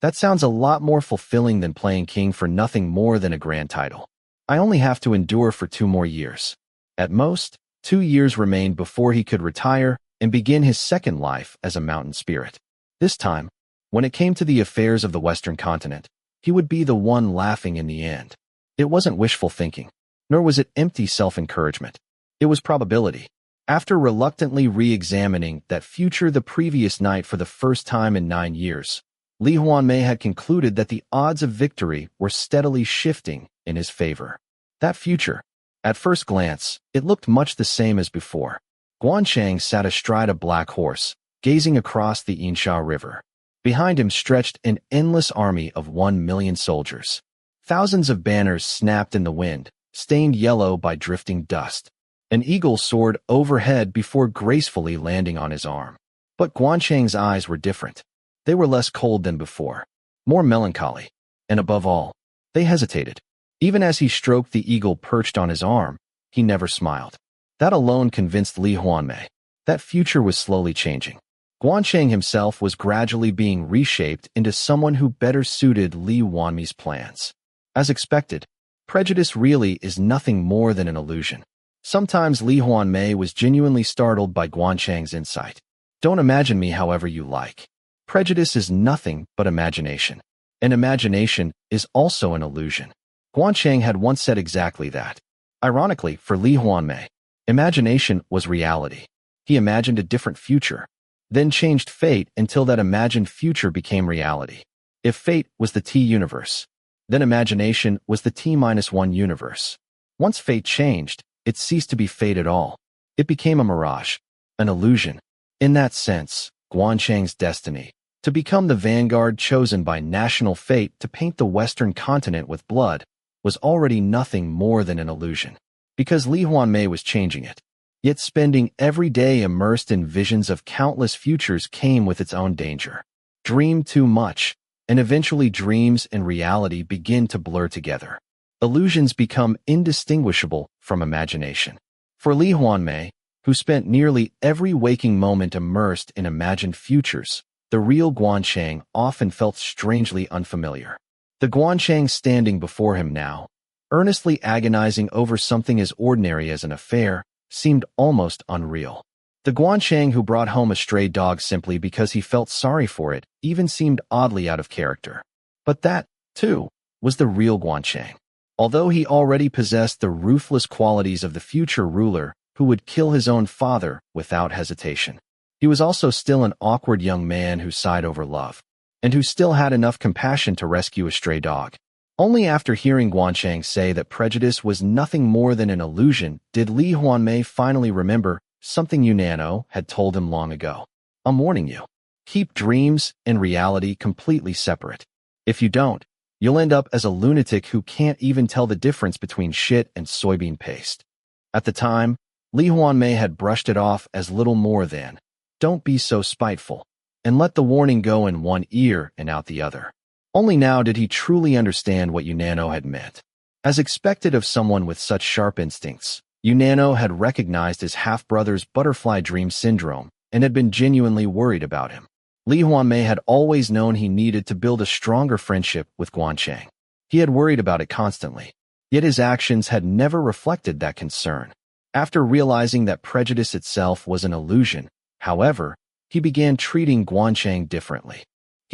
That sounds a lot more fulfilling than playing king for nothing more than a grand title. I only have to endure for 2 more years. At most, 2 years remained before he could retire and begin his second life as a mountain spirit. This time, when it came to the affairs of the Western continent, he would be the one laughing in the end. It wasn't wishful thinking, nor was it empty self-encouragement. It was probability. After reluctantly re-examining that future the previous night for the first time in 9 years, Lee Hwanmae had concluded that the odds of victory were steadily shifting in his favor. That future, at first glance, it looked much the same as before. Gwan Chang sat astride a black horse, gazing across the Insha River. Behind him stretched an endless army of 1 million soldiers. Thousands of banners snapped in the wind, stained yellow by drifting dust. An eagle soared overhead before gracefully landing on his arm. But Gwan Chang's eyes were different. They were less cold than before, more melancholy, and above all, they hesitated. Even as he stroked the eagle perched on his arm, he never smiled. That alone convinced Lee Hwanmae. That future was slowly changing. Gwan Chang himself was gradually being reshaped into someone who better suited Lee Hwanmae's plans. As expected, prejudice really is nothing more than an illusion. Sometimes Lee Hwanmae was genuinely startled by Gwan Chang's insight. Don't imagine me however you like. Prejudice is nothing but imagination. And imagination is also an illusion. Gwan Chang had once said exactly that. Ironically, for Lee Hwanmae, imagination was reality. He imagined a different future, then changed fate until that imagined future became reality. If fate was the T universe, then imagination was the T-1 universe. Once fate changed, it ceased to be fate at all. It became a mirage, an illusion. In that sense, Gwan Chang's destiny, to become the vanguard chosen by national fate to paint the Western continent with blood, was already nothing more than an illusion. Because Lee Hwanmae was changing it. Yet spending every day immersed in visions of countless futures came with its own danger. Dream too much, and eventually dreams and reality begin to blur together. Illusions become indistinguishable from imagination. For Lee Hwanmae, who spent nearly every waking moment immersed in imagined futures, the real Gwan Chang often felt strangely unfamiliar. The Gwan Chang standing before him now, earnestly agonizing over something as ordinary as an affair, seemed almost unreal. The Gwan Chang who brought home a stray dog simply because he felt sorry for it even seemed oddly out of character. But that, too, was the real Gwan Chang. Although he already possessed the ruthless qualities of the future ruler who would kill his own father without hesitation, he was also still an awkward young man who sighed over love, and who still had enough compassion to rescue a stray dog. Only after hearing Gwan Chang say that prejudice was nothing more than an illusion did Lee Hwanmae finally remember something Unano had told him long ago. I'm warning you. Keep dreams and reality completely separate. If you don't, you'll end up as a lunatic who can't even tell the difference between shit and soybean paste. At the time, Lee Hwanmae had brushed it off as little more than, don't be so spiteful, and let the warning go in one ear and out the other. Only now did he truly understand what Unano had meant. As expected of someone with such sharp instincts, Unano had recognized his half-brother's butterfly dream syndrome and had been genuinely worried about him. Lee Hwanmae had always known he needed to build a stronger friendship with Gwan Chang. He had worried about it constantly, yet his actions had never reflected that concern. After realizing that prejudice itself was an illusion, however, he began treating Gwan Chang differently.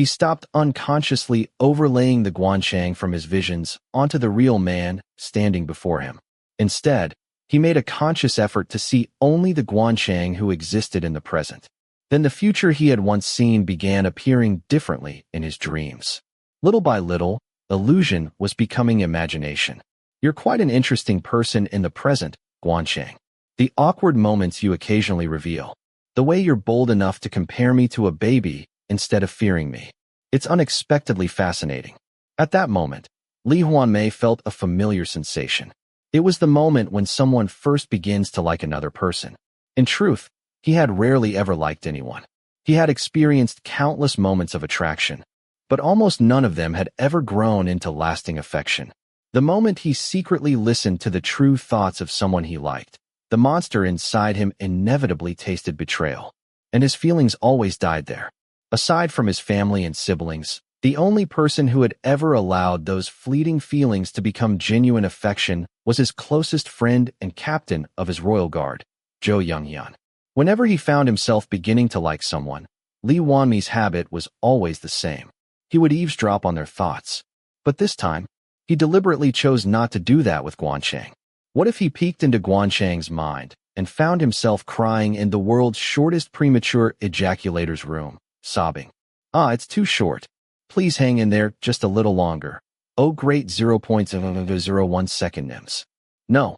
He stopped unconsciously overlaying the Gwan Chang from his visions onto the real man standing before him. Instead, he made a conscious effort to see only the Gwan Chang who existed in the present. Then the future he had once seen began appearing differently in his dreams. Little by little, illusion was becoming imagination. You're quite an interesting person in the present, Gwan Chang. The awkward moments you occasionally reveal. The way you're bold enough to compare me to a baby instead of fearing me. It's unexpectedly fascinating. At that moment, Lee Hwanmae felt a familiar sensation. It was the moment when someone first begins to like another person. In truth, he had rarely ever liked anyone. He had experienced countless moments of attraction, but almost none of them had ever grown into lasting affection. The moment he secretly listened to the true thoughts of someone he liked, the monster inside him inevitably tasted betrayal, and his feelings always died there. Aside from his family and siblings, the only person who had ever allowed those fleeting feelings to become genuine affection was his closest friend and captain of his royal guard, Jo Young-hyun. Whenever he found himself beginning to like someone, Lee Hwanmae's habit was always the same. He would eavesdrop on their thoughts. But this time, he deliberately chose not to do that with Gwan Chang. What if he peeked into Gwan Chang's mind and found himself crying in the world's shortest premature ejaculator's room, sobbing, "Ah, it's too short. Please hang in there just a little longer. Oh great 0.001 second nims." No.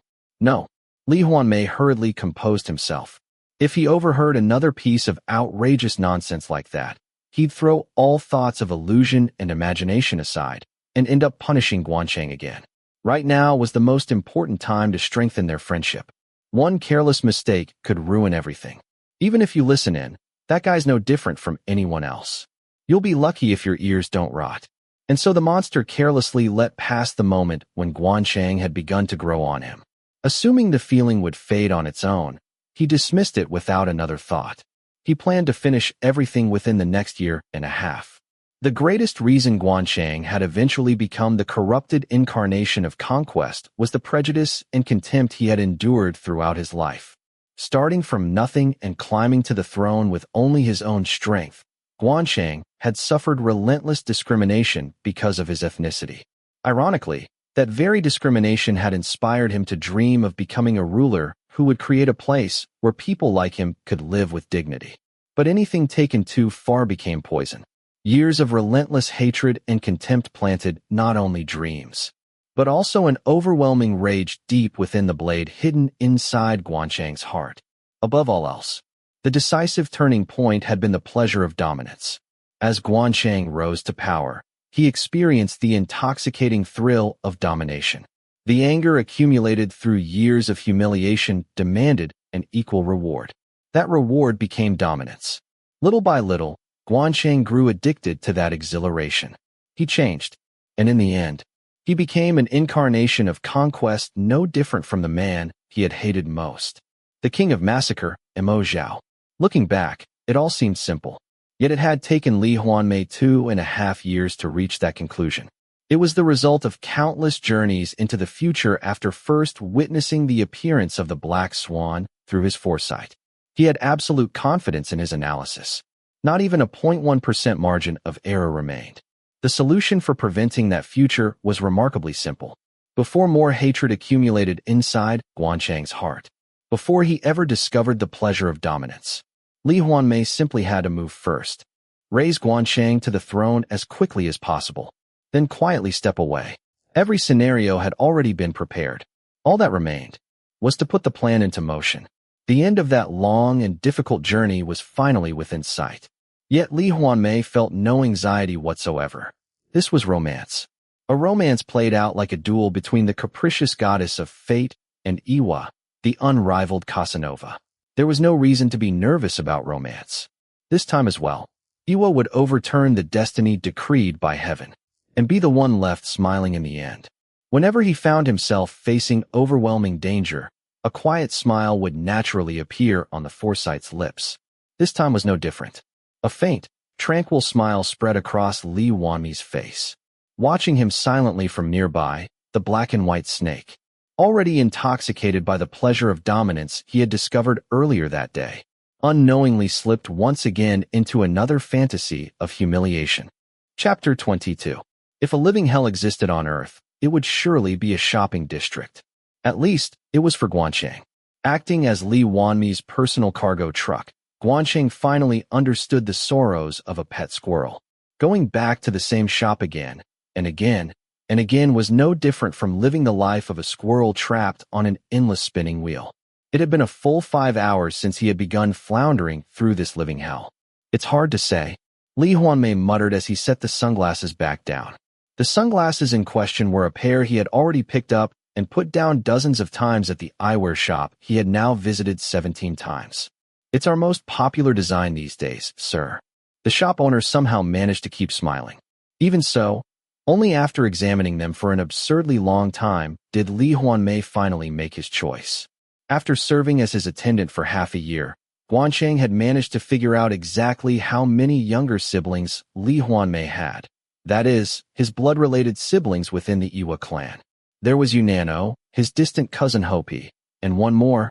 Lee Hwanmae hurriedly composed himself. If he overheard another piece of outrageous nonsense like that, he'd throw all thoughts of illusion and imagination aside and end up punishing Gwan Chang again. Right now was the most important time to strengthen their friendship. One careless mistake could ruin everything. Even if you listen in, that guy's no different from anyone else. You'll be lucky if your ears don't rot. And so the monster carelessly let pass the moment when Gwan Chang had begun to grow on him. Assuming the feeling would fade on its own, he dismissed it without another thought. He planned to finish everything within the next year and a half. The greatest reason Gwan Chang had eventually become the corrupted incarnation of conquest was the prejudice and contempt he had endured throughout his life. Starting from nothing and climbing to the throne with only his own strength, Gwan Chang had suffered relentless discrimination because of his ethnicity. Ironically, that very discrimination had inspired him to dream of becoming a ruler who would create a place where people like him could live with dignity. But anything taken too far became poison. Years of relentless hatred and contempt planted not only dreams, but also an overwhelming rage deep within the blade hidden inside Gwan Chang's heart. Above all else, the decisive turning point had been the pleasure of dominance. As Gwan Chang rose to power, he experienced the intoxicating thrill of domination. The anger accumulated through years of humiliation demanded an equal reward. That reward became dominance. Little by little, Gwan Chang grew addicted to that exhilaration. He changed, and in the end, he became an incarnation of conquest no different from the man he had hated most. The king of massacre, Mo Zhao. Looking back, it all seemed simple. Yet it had taken Lee Hwanmae 2.5 years to reach that conclusion. It was the result of countless journeys into the future after first witnessing the appearance of the Black Swan through his foresight. He had absolute confidence in his analysis. Not even a 0.1% margin of error remained. The solution for preventing that future was remarkably simple. Before more hatred accumulated inside Gwan Chang's heart, before he ever discovered the pleasure of dominance, Lee Hwanmae simply had to move first. Raise Gwan Chang to the throne as quickly as possible, then quietly step away. Every scenario had already been prepared. All that remained was to put the plan into motion. The end of that long and difficult journey was finally within sight. Yet Lee Hwanmae felt no anxiety whatsoever. This was romance. A romance played out like a duel between the capricious goddess of fate and Iwa, the unrivaled Casanova. There was no reason to be nervous about romance. This time as well, Iwa would overturn the destiny decreed by heaven, and be the one left smiling in the end. Whenever he found himself facing overwhelming danger, a quiet smile would naturally appear on the Foresight's lips. This time was no different. A faint, tranquil smile spread across Lee Hwanmae's face. Watching him silently from nearby, the black and white snake, already intoxicated by the pleasure of dominance he had discovered earlier that day, unknowingly slipped once again into another fantasy of humiliation. Chapter 22. If a living hell existed on Earth, it would surely be a shopping district. At least, it was for Gwan Chang. Acting as Lee Hwanmae's personal cargo truck, Gwan Chang finally understood the sorrows of a pet squirrel. Going back to the same shop again, and again, and again was no different from living the life of a squirrel trapped on an endless spinning wheel. It had been a full 5 hours since he had begun floundering through this living hell. It's hard to say, Lee Hwanmae muttered as he set the sunglasses back down. The sunglasses in question were a pair he had already picked up and put down dozens of times at the eyewear shop he had now visited 17 times. It's our most popular design these days, sir. The shop owner somehow managed to keep smiling. Even so, only after examining them for an absurdly long time did Lee Hwanmae finally make his choice. After serving as his attendant for half a year, Gwan Chang had managed to figure out exactly how many younger siblings Lee Hwanmae had. That is, his blood-related siblings within the Iwa clan. There was Unano, his distant cousin Hopi, and one more,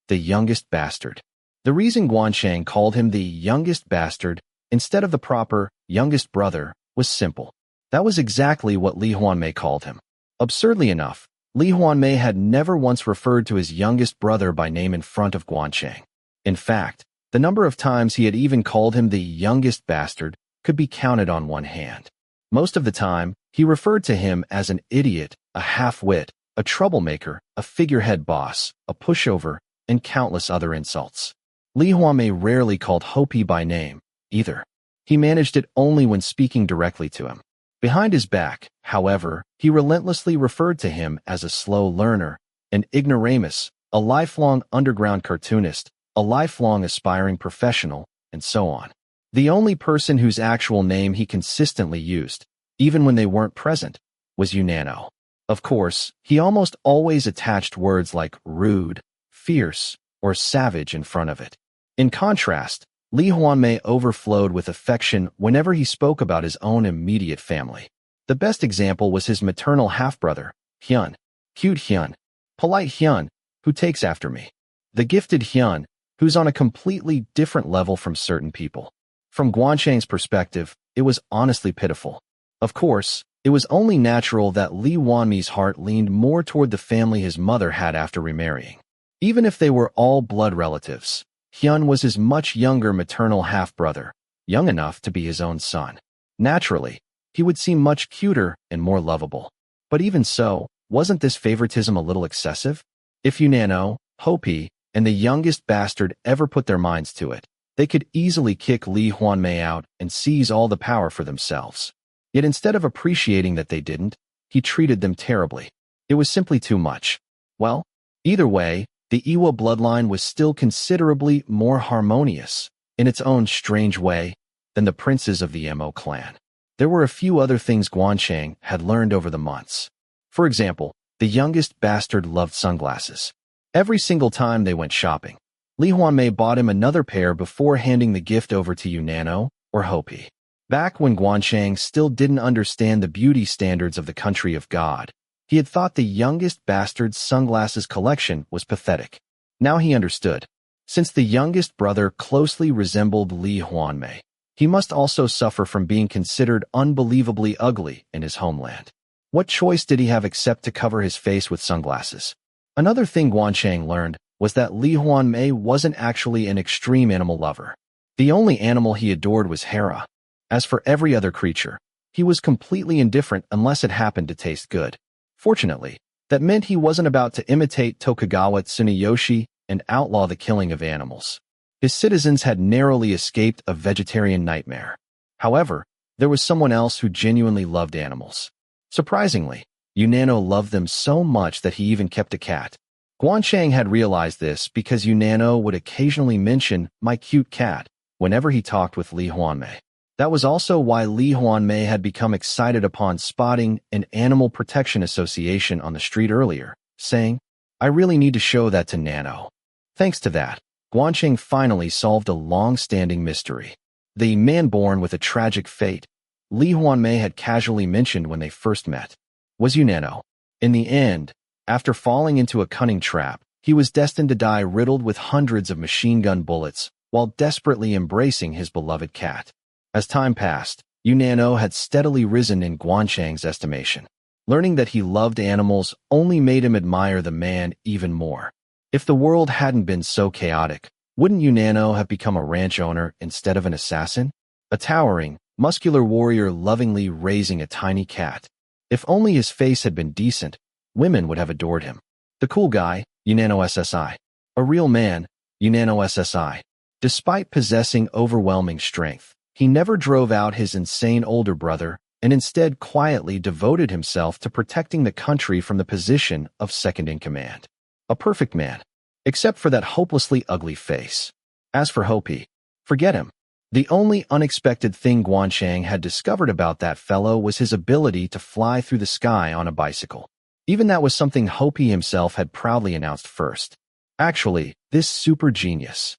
the youngest bastard. The reason Gwan Chang called him the youngest bastard instead of the proper youngest brother was simple. That was exactly what Lee Hwanmae called him. Absurdly enough, Lee Hwanmae had never once referred to his youngest brother by name in front of Gwan Chang. In fact, the number of times he had even called him the youngest bastard could be counted on one hand. Most of the time, he referred to him as an idiot, a half-wit, a troublemaker, a figurehead boss, a pushover, and countless other insults. Lee Hwanmae rarely called Hopi by name, either. He managed it only when speaking directly to him. Behind his back, however, he relentlessly referred to him as a slow learner, an ignoramus, a lifelong underground cartoonist, a lifelong aspiring professional, and so on. The only person whose actual name he consistently used, even when they weren't present, was Unano. Of course, he almost always attached words like rude, fierce, or savage in front of it. In contrast, Lee Hwanmae overflowed with affection whenever he spoke about his own immediate family. The best example was his maternal half-brother, Hyun. Cute Hyun. Polite Hyun, who takes after me. The gifted Hyun, who's on a completely different level from certain people. From Gwan Chang's perspective, it was honestly pitiful. Of course, it was only natural that Lee Hwanmae's heart leaned more toward the family his mother had after remarrying. Even if they were all blood relatives, Hyun was his much younger maternal half-brother, young enough to be his own son. Naturally, he would seem much cuter and more lovable. But even so, wasn't this favoritism a little excessive? If Unano, Hopi, and the youngest bastard ever put their minds to it, they could easily kick Lee Hwanmae out and seize all the power for themselves. Yet instead of appreciating that they didn't, he treated them terribly. It was simply too much. Well, either way, the Iwa bloodline was still considerably more harmonious, in its own strange way, than the princes of the Mo clan. There were a few other things Gwan Chang had learned over the months. For example, the youngest bastard loved sunglasses. Every single time they went shopping, Lee Hwanmae bought him another pair before handing the gift over to Unano or Hopi. Back when Gwan Chang still didn't understand the beauty standards of the country of God, he had thought the youngest bastard's sunglasses collection was pathetic. Now he understood. Since the youngest brother closely resembled Lee Hwanmae, he must also suffer from being considered unbelievably ugly in his homeland. What choice did he have except to cover his face with sunglasses? Another thing Gwan Chang learned was that Lee Hwanmae wasn't actually an extreme animal lover. The only animal he adored was Hera. As for every other creature, he was completely indifferent unless it happened to taste good. Fortunately, that meant he wasn't about to imitate Tokugawa Tsuneyoshi and outlaw the killing of animals. His citizens had narrowly escaped a vegetarian nightmare. However, there was someone else who genuinely loved animals. Surprisingly, Unano loved them so much that he even kept a cat. Gwan Chang had realized this because Unano would occasionally mention "my cute cat" whenever he talked with Lee Hwanmae. That was also why Lee Hwanmae had become excited upon spotting an animal protection association on the street earlier, saying, "I really need to show that to Nano." Thanks to that, Gwan Chang finally solved a long-standing mystery. The man born with a tragic fate Lee Hwanmae had casually mentioned when they first met was Unano. In the end, after falling into a cunning trap, he was destined to die riddled with hundreds of machine gun bullets while desperately embracing his beloved cat. As time passed, Yunano had steadily risen in Gwan Chang's estimation. Learning that he loved animals only made him admire the man even more. If the world hadn't been so chaotic, wouldn't Yunano have become a ranch owner instead of an assassin? A towering, muscular warrior lovingly raising a tiny cat. If only his face had been decent, women would have adored him. The cool guy, Yunano SSI. A real man, Yunano SSI. Despite possessing overwhelming strength, he never drove out his insane older brother and instead quietly devoted himself to protecting the country from the position of second-in-command. A perfect man, except for that hopelessly ugly face. As for Hopi, forget him. The only unexpected thing Gwan Chang had discovered about that fellow was his ability to fly through the sky on a bicycle. Even that was something Hopi himself had proudly announced first. Actually, this super genius.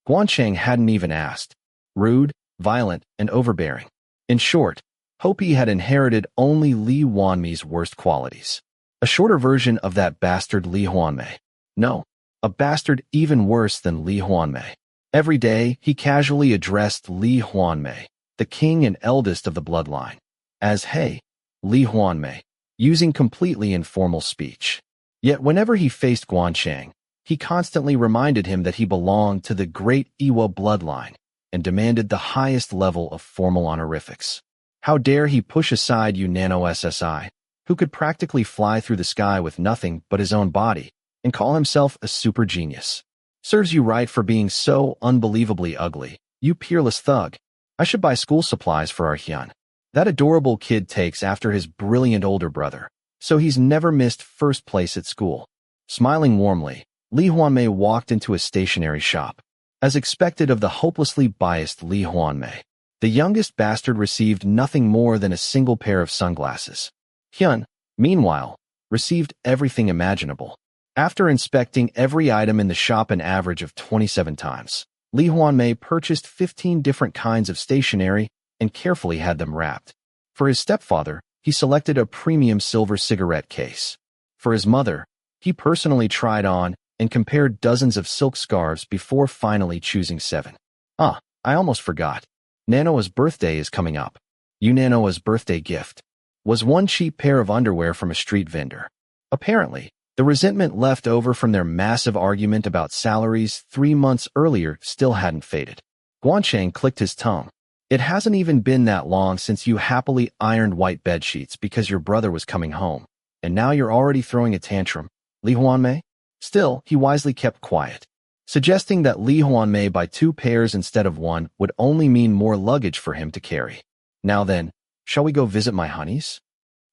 Gwan Chang hadn't even asked. Rude, violent, and overbearing. In short, Hopi had inherited only Lee Hwanmae's worst qualities. A shorter version of that bastard Lee Hwanmae. No, a bastard even worse than Lee Hwanmae. Every day, he casually addressed Lee Hwanmae, the king and eldest of the bloodline, as "Hey, Lee Hwanmae," using completely informal speech. Yet whenever he faced Gwan Chang, he constantly reminded him that he belonged to the great Iwa bloodline and demanded the highest level of formal honorifics. How dare he push aside Yunano SSI, who could practically fly through the sky with nothing but his own body, and call himself a super genius. Serves you right for being so unbelievably ugly, you peerless thug. I should buy school supplies for our Hyun. That adorable kid takes after his brilliant older brother, so he's never missed first place at school. Smiling warmly, Lee Hwanmae walked into a stationery shop. As expected of the hopelessly biased Lee Hwanmae, the youngest bastard received nothing more than a single pair of sunglasses. Hyun, meanwhile, received everything imaginable. After inspecting every item in the shop an average of 27 times, Lee Hwanmae purchased 15 different kinds of stationery and carefully had them wrapped. For his stepfather, he selected a premium silver cigarette case. For his mother, he personally tried on and compared dozens of silk scarves before finally choosing 7. I almost forgot. Nanoa's birthday is coming up. Yunanoa's birthday gift was one cheap pair of underwear from a street vendor. Apparently, the resentment left over from their massive argument about salaries 3 months earlier still hadn't faded. Gwan Chang clicked his tongue. It hasn't even been that long since you happily ironed white bedsheets because your brother was coming home, and now you're already throwing a tantrum, Lee Hwanmae? Still, he wisely kept quiet, suggesting that Lee Hwanmae buy 2 pairs instead of 1 would only mean more luggage for him to carry. Now then, shall we go visit my honeys?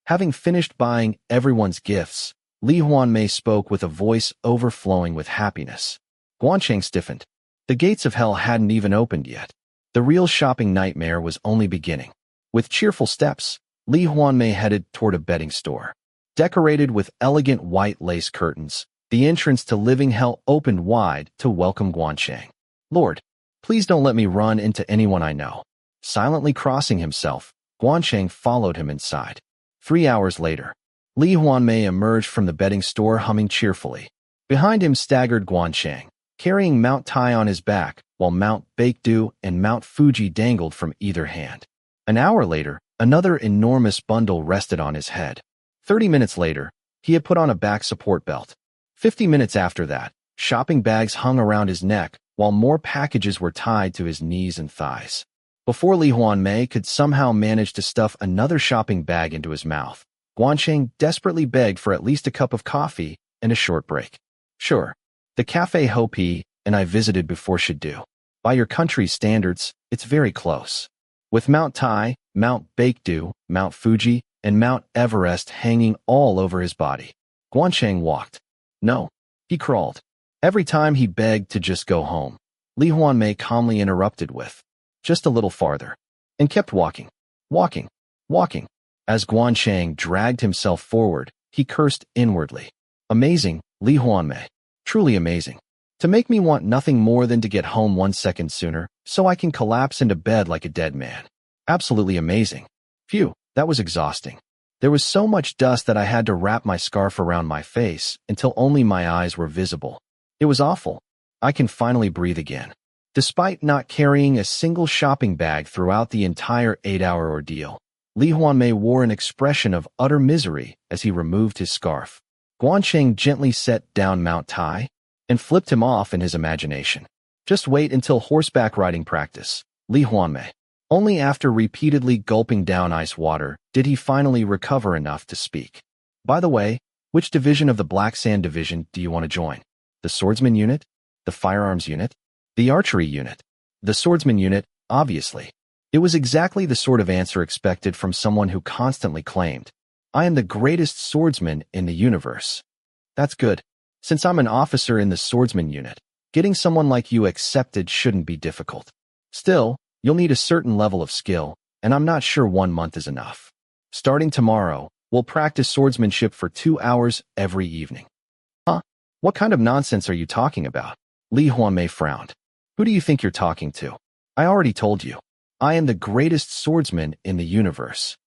Having finished buying everyone's gifts, Lee Hwanmae spoke with a voice overflowing with happiness. Gwan Chang stiffened. The gates of hell hadn't even opened yet. The real shopping nightmare was only beginning. With cheerful steps, Lee Hwanmae headed toward a bedding store. Decorated with elegant white lace curtains, the entrance to living hell opened wide to welcome Gwan Chang. Lord, please don't let me run into anyone I know. Silently crossing himself, Gwan Chang followed him inside. 3 hours later, Lee Hwanmae emerged from the bedding store humming cheerfully. Behind him staggered Gwan Chang, carrying Mount Tai on his back, while Mount Baekdu and Mount Fuji dangled from either hand. An hour later, another enormous bundle rested on his head. 30 minutes later, he had put on a back support belt. 50 minutes after that, shopping bags hung around his neck, while more packages were tied to his knees and thighs. Before Lee Hwanmae could somehow manage to stuff another shopping bag into his mouth, Gwan Chang desperately begged for at least a cup of coffee and a short break. Sure, the Café Hopi and I visited before should do. By your country's standards, it's very close. With Mount Tai, Mount Baekdu, Mount Fuji, and Mount Everest hanging all over his body, Gwan Chang walked. No, he crawled. Every time he begged to just go home, Lee Hwanmae calmly interrupted with, just a little farther, and kept walking, walking, walking. As Gwan Chang dragged himself forward, he cursed inwardly. Amazing, Lee Hwanmae. Truly amazing. To make me want nothing more than to get home 1 second sooner, so I can collapse into bed like a dead man. Absolutely amazing. Phew, that was exhausting. There was so much dust that I had to wrap my scarf around my face until only my eyes were visible. It was awful. I can finally breathe again. Despite not carrying a single shopping bag throughout the entire 8-hour ordeal, Lee Hwanmae wore an expression of utter misery as he removed his scarf. Gwan Chang gently set down Mount Tai and flipped him off in his imagination. Just wait until horseback riding practice, Lee Hwanmae. Only after repeatedly gulping down ice water did he finally recover enough to speak. By the way, which division of the Black Sand Division do you want to join? The swordsman unit? The firearms unit? The archery unit? The swordsman unit, obviously. It was exactly the sort of answer expected from someone who constantly claimed, "I am the greatest swordsman in the universe." That's good. Since I'm an officer in the swordsman unit, getting someone like you accepted shouldn't be difficult. Still, you'll need a certain level of skill, and I'm not sure 1 month is enough. Starting tomorrow, we'll practice swordsmanship for 2 hours every evening. Huh? What kind of nonsense are you talking about? Lee Hwanmae frowned. Who do you think you're talking to? I already told you. I am the greatest swordsman in the universe.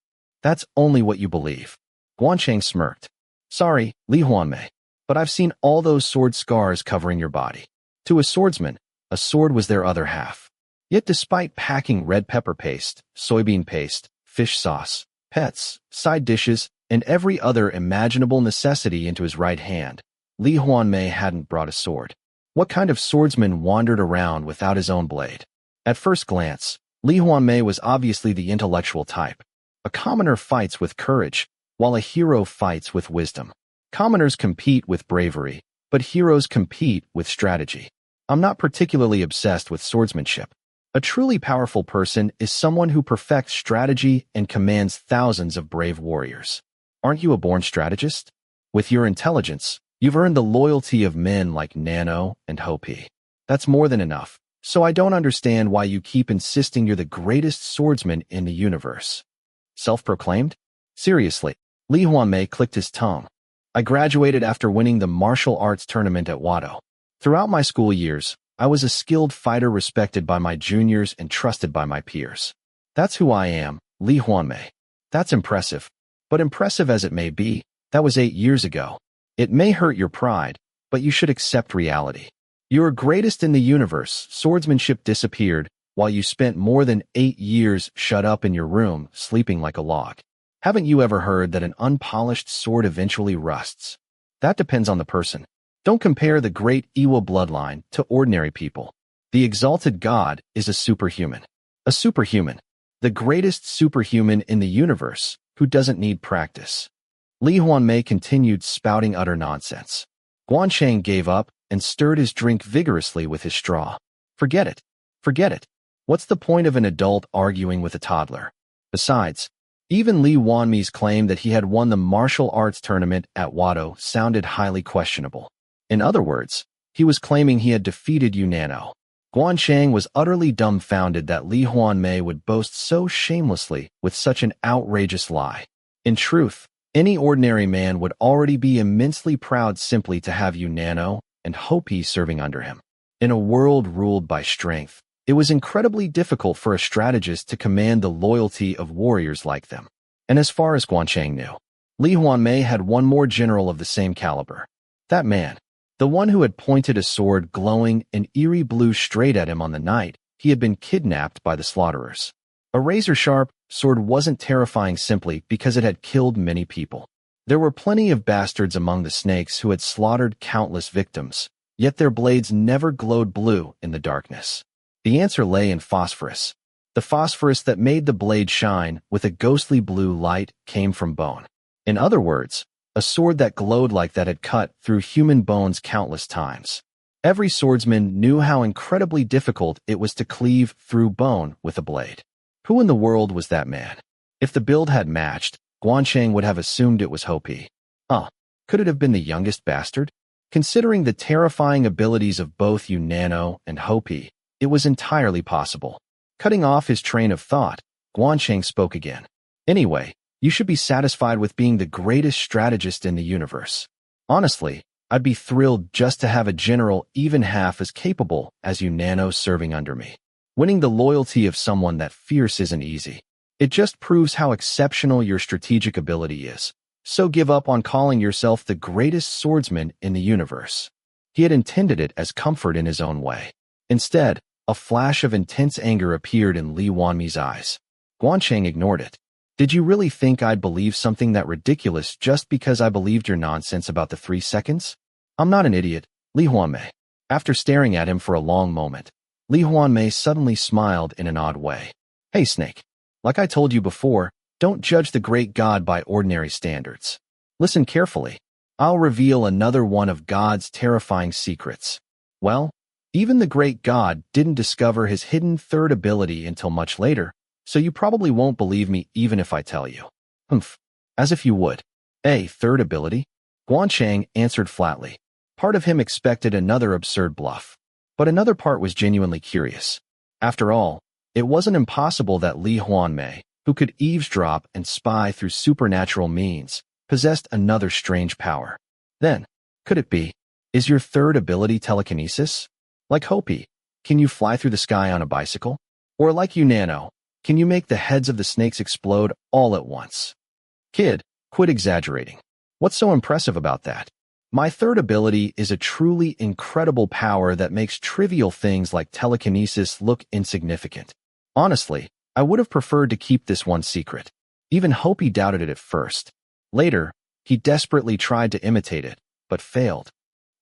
That's only what you believe. Gwan Chang smirked. Sorry, Lee Hwanmae, but I've seen all those sword scars covering your body. To a swordsman, a sword was their other half. Yet despite packing red pepper paste, soybean paste, fish sauce, pets, side dishes, and every other imaginable necessity into his right hand, Lee Hwanmae hadn't brought a sword. What kind of swordsman wandered around without his own blade? At first glance, Lee Hwanmae was obviously the intellectual type. A commoner fights with courage, while a hero fights with wisdom. Commoners compete with bravery, but heroes compete with strategy. I'm not particularly obsessed with swordsmanship. A truly powerful person is someone who perfects strategy and commands thousands of brave warriors. Aren't you a born strategist? With your intelligence, you've earned the loyalty of men like Nano and Hopi. That's more than enough, so I don't understand why you keep insisting you're the greatest swordsman in the universe. Self-proclaimed? Seriously, Lee Hwanmae clicked his tongue. I graduated after winning the martial arts tournament at Wado. Throughout my school years, I was a skilled fighter respected by my juniors and trusted by my peers. That's who I am, Lee Hwanmae. That's impressive. But impressive as it may be, that was 8 years ago. It may hurt your pride, but you should accept reality. You were greatest in the universe. Swordsmanship disappeared, while you spent more than 8 years shut up in your room, sleeping like a log. Haven't you ever heard that an unpolished sword eventually rusts? That depends on the person. Don't compare the great Iwa bloodline to ordinary people. The exalted god is a superhuman. A superhuman. The greatest superhuman in the universe, who doesn't need practice. Lee Hwanmae continued spouting utter nonsense. Gwan Chang gave up and stirred his drink vigorously with his straw. Forget it. Forget it. What's the point of an adult arguing with a toddler? Besides, even Lee Hwanmae's claim that he had won the martial arts tournament at Wado sounded highly questionable. In other words, he was claiming he had defeated Nano. Gwan Chang was utterly dumbfounded that Lee Hwanmae would boast so shamelessly with such an outrageous lie. In truth, any ordinary man would already be immensely proud simply to have Nano and Hopi serving under him. In a world ruled by strength, it was incredibly difficult for a strategist to command the loyalty of warriors like them. And as far as Gwan Chang knew, Lee Hwanmae had one more general of the same caliber. That man, the one who had pointed a sword glowing an eerie blue straight at him on the night he had been kidnapped by the slaughterers. A razor-sharp sword wasn't terrifying simply because it had killed many people. There were plenty of bastards among the snakes who had slaughtered countless victims, yet their blades never glowed blue in the darkness. The answer lay in phosphorus. The phosphorus that made the blade shine with a ghostly blue light came from bone. In other words, a sword that glowed like that had cut through human bones countless times. Every swordsman knew how incredibly difficult it was to cleave through bone with a blade. Who in the world was that man? If the build had matched, Gwan Chang would have assumed it was Hopi. Could it have been the youngest bastard? Considering the terrifying abilities of both Nano and Hopi, it was entirely possible. Cutting off his train of thought, Gwan Chang spoke again. Anyway, you should be satisfied with being the greatest strategist in the universe. Honestly, I'd be thrilled just to have a general even half as capable as Nano serving under me. Winning the loyalty of someone that fierce isn't easy. It just proves how exceptional your strategic ability is. So give up on calling yourself the greatest swordsman in the universe. He had intended it as comfort in his own way. Instead, A flash of intense anger appeared in Lee Hwanmae's eyes. Gwan Chang ignored it. Did you really think I'd believe something that ridiculous just because I believed your nonsense about the 3 seconds? I'm not an idiot, Lee Hwanmae. After staring at him for a long moment, Lee Hwanmae suddenly smiled in an odd way. Hey, Snake. Like I told you before, don't judge the great God by ordinary standards. Listen carefully. I'll reveal another one of God's terrifying secrets. Well, even the great God didn't discover his hidden third ability until much later, so you probably won't believe me even if I tell you. Humph. As if you would. A third ability? Gwan Chang answered flatly. Part of him expected another absurd bluff, but another part was genuinely curious. After all, it wasn't impossible that Lee Hwanmae, who could eavesdrop and spy through supernatural means, possessed another strange power. Then, could it be? Is your third ability telekinesis? Like Hopi, can you fly through the sky on a bicycle? Or like you, Nano, can you make the heads of the snakes explode all at once? Kid, quit exaggerating. What's so impressive about that? My third ability is a truly incredible power that makes trivial things like telekinesis look insignificant. Honestly, I would have preferred to keep this one secret. Even Hopi doubted it at first. Later, he desperately tried to imitate it, but failed.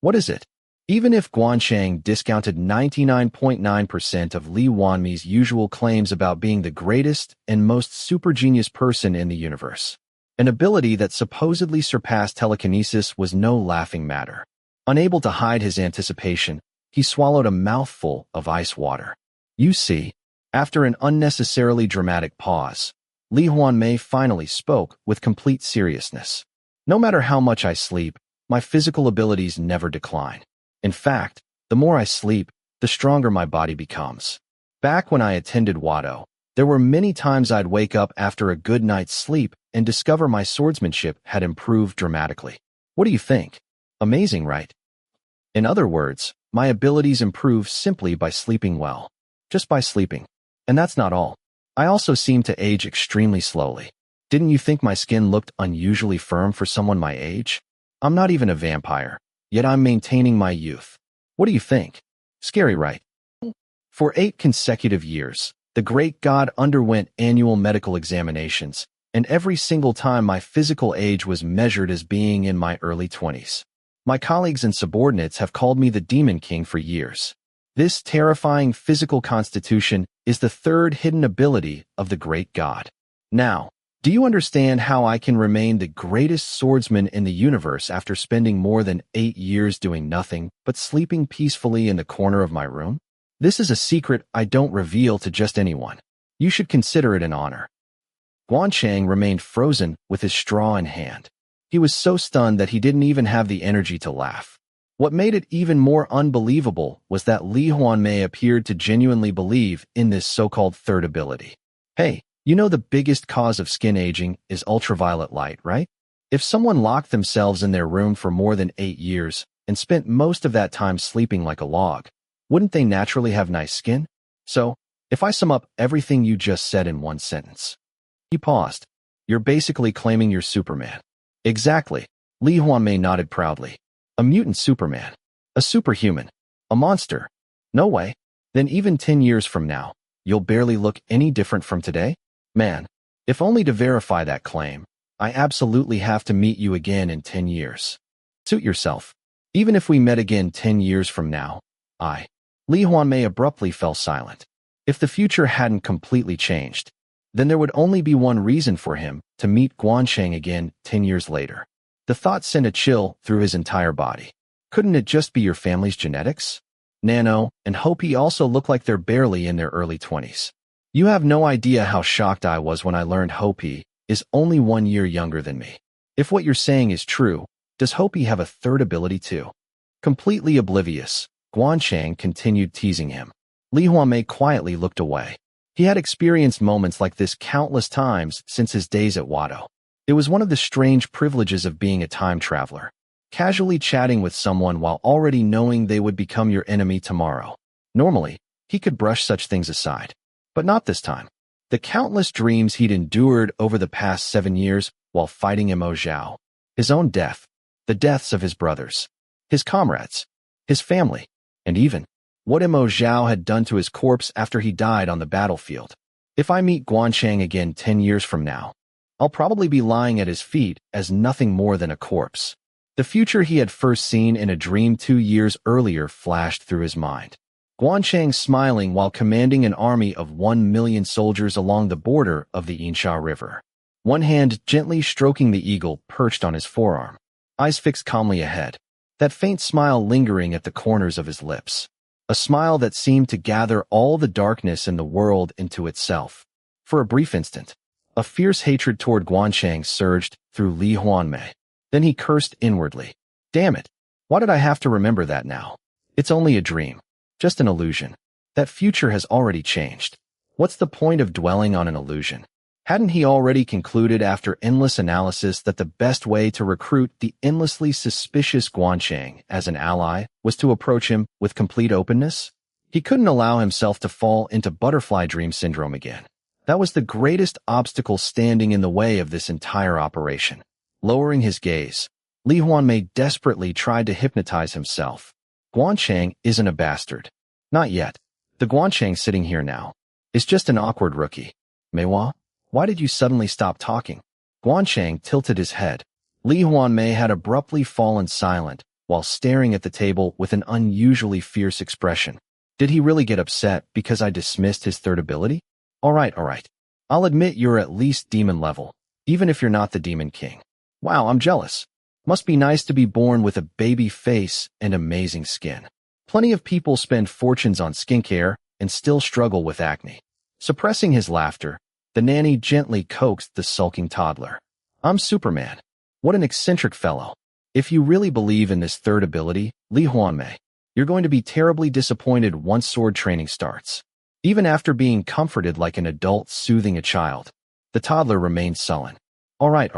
What is it? Even if Gwan Chang discounted 99.9% of Lee Hwanmae's usual claims about being the greatest and most super genius person in the universe, an ability that supposedly surpassed telekinesis was no laughing matter. Unable to hide his anticipation, he swallowed a mouthful of ice water. You see, after an unnecessarily dramatic pause, Lee Hwanmae finally spoke with complete seriousness. No matter how much I sleep, my physical abilities never decline. In fact, the more I sleep, the stronger my body becomes. Back when I attended Wado, there were many times I'd wake up after a good night's sleep and discover my swordsmanship had improved dramatically. What do you think? Amazing, right? In other words, my abilities improve simply by sleeping well. Just by sleeping. And that's not all. I also seem to age extremely slowly. Didn't you think my skin looked unusually firm for someone my age? I'm not even a vampire, yet I'm maintaining my youth. What do you think? Scary, right? For 8 consecutive years, the great god underwent annual medical examinations, and every single time my physical age was measured as being in my early 20s. My colleagues and subordinates have called me the Demon King for years. This terrifying physical constitution is the third hidden ability of the great god. Now, do you understand how I can remain the greatest swordsman in the universe after spending more than 8 years doing nothing but sleeping peacefully in the corner of my room? This is a secret I don't reveal to just anyone. You should consider it an honor. Gwan Chang remained frozen with his straw in hand. He was so stunned that he didn't even have the energy to laugh. What made it even more unbelievable was that Lee Hwanmae appeared to genuinely believe in this so-called third ability. Hey, you know the biggest cause of skin aging is ultraviolet light, right? If someone locked themselves in their room for more than 8 years and spent most of that time sleeping like a log, wouldn't they naturally have nice skin? So, if I sum up everything you just said in one sentence. He paused. You're basically claiming you're Superman. Exactly. Lee Hwanmae nodded proudly. A mutant Superman. A superhuman. A monster. No way. Then even 10 years from now, you'll barely look any different from today? Man, if only to verify that claim, I absolutely have to meet you again in 10 years. Suit yourself. Even if we met again 10 years from now, Lee Hwanmae abruptly fell silent. If the future hadn't completely changed, then there would only be one reason for him to meet Gwan Chang again 10 years later. The thought sent a chill through his entire body. Couldn't it just be your family's genetics? Nano and Hopi also look like they're barely in their early 20s. You have no idea how shocked I was when I learned Hopi is only 1 year younger than me. If what you're saying is true, does Hopi have a third ability too? Completely oblivious, Gwan Chang continued teasing him. Lee Hwanmae quietly looked away. He had experienced moments like this countless times since his days at Wado. It was one of the strange privileges of being a time traveler, casually chatting with someone while already knowing they would become your enemy tomorrow. Normally, he could brush such things aside. But not this time. The countless dreams he'd endured over the past 7 years while fighting Mo Zhao, his own death, the deaths of his brothers, his comrades, his family, and even what Mo Zhao had done to his corpse after he died on the battlefield. If I meet Gwan Chang again 10 years from now, I'll probably be lying at his feet as nothing more than a corpse. The future he had first seen in a dream 2 years earlier flashed through his mind. Gwan Chang smiling while commanding an army of 1 million soldiers along the border of the Insha River. One hand gently stroking the eagle perched on his forearm, eyes fixed calmly ahead, that faint smile lingering at the corners of his lips. A smile that seemed to gather all the darkness in the world into itself. For a brief instant, a fierce hatred toward Gwan Chang surged through Lee Hwanmae. Then he cursed inwardly. Damn it! Why did I have to remember that now? It's only a dream. Just an illusion. That future has already changed. What's the point of dwelling on an illusion? Hadn't he already concluded after endless analysis that the best way to recruit the endlessly suspicious Gwan Chang as an ally was to approach him with complete openness? He couldn't allow himself to fall into butterfly dream syndrome again. That was the greatest obstacle standing in the way of this entire operation. Lowering his gaze, Lee Hwanmae desperately tried to hypnotize himself. Gwan Chang isn't a bastard. Not yet. The Gwan Chang sitting here now is just an awkward rookie. Meiwa? Why did you suddenly stop talking? Gwan Chang tilted his head. Lee Hwanmae had abruptly fallen silent while staring at the table with an unusually fierce expression. Did he really get upset because I dismissed his third ability? All right. I'll admit you're at least demon level, even if you're not the demon king. Wow, I'm jealous. Must be nice to be born with a baby face and amazing skin. Plenty of people spend fortunes on skincare and still struggle with acne. Suppressing his laughter, the nanny gently coaxed the sulking toddler. I'm Superman. What an eccentric fellow. If you really believe in this third ability, Lee Hwanmae, you're going to be terribly disappointed once sword training starts. Even after being comforted like an adult soothing a child, the toddler remained sullen. All right.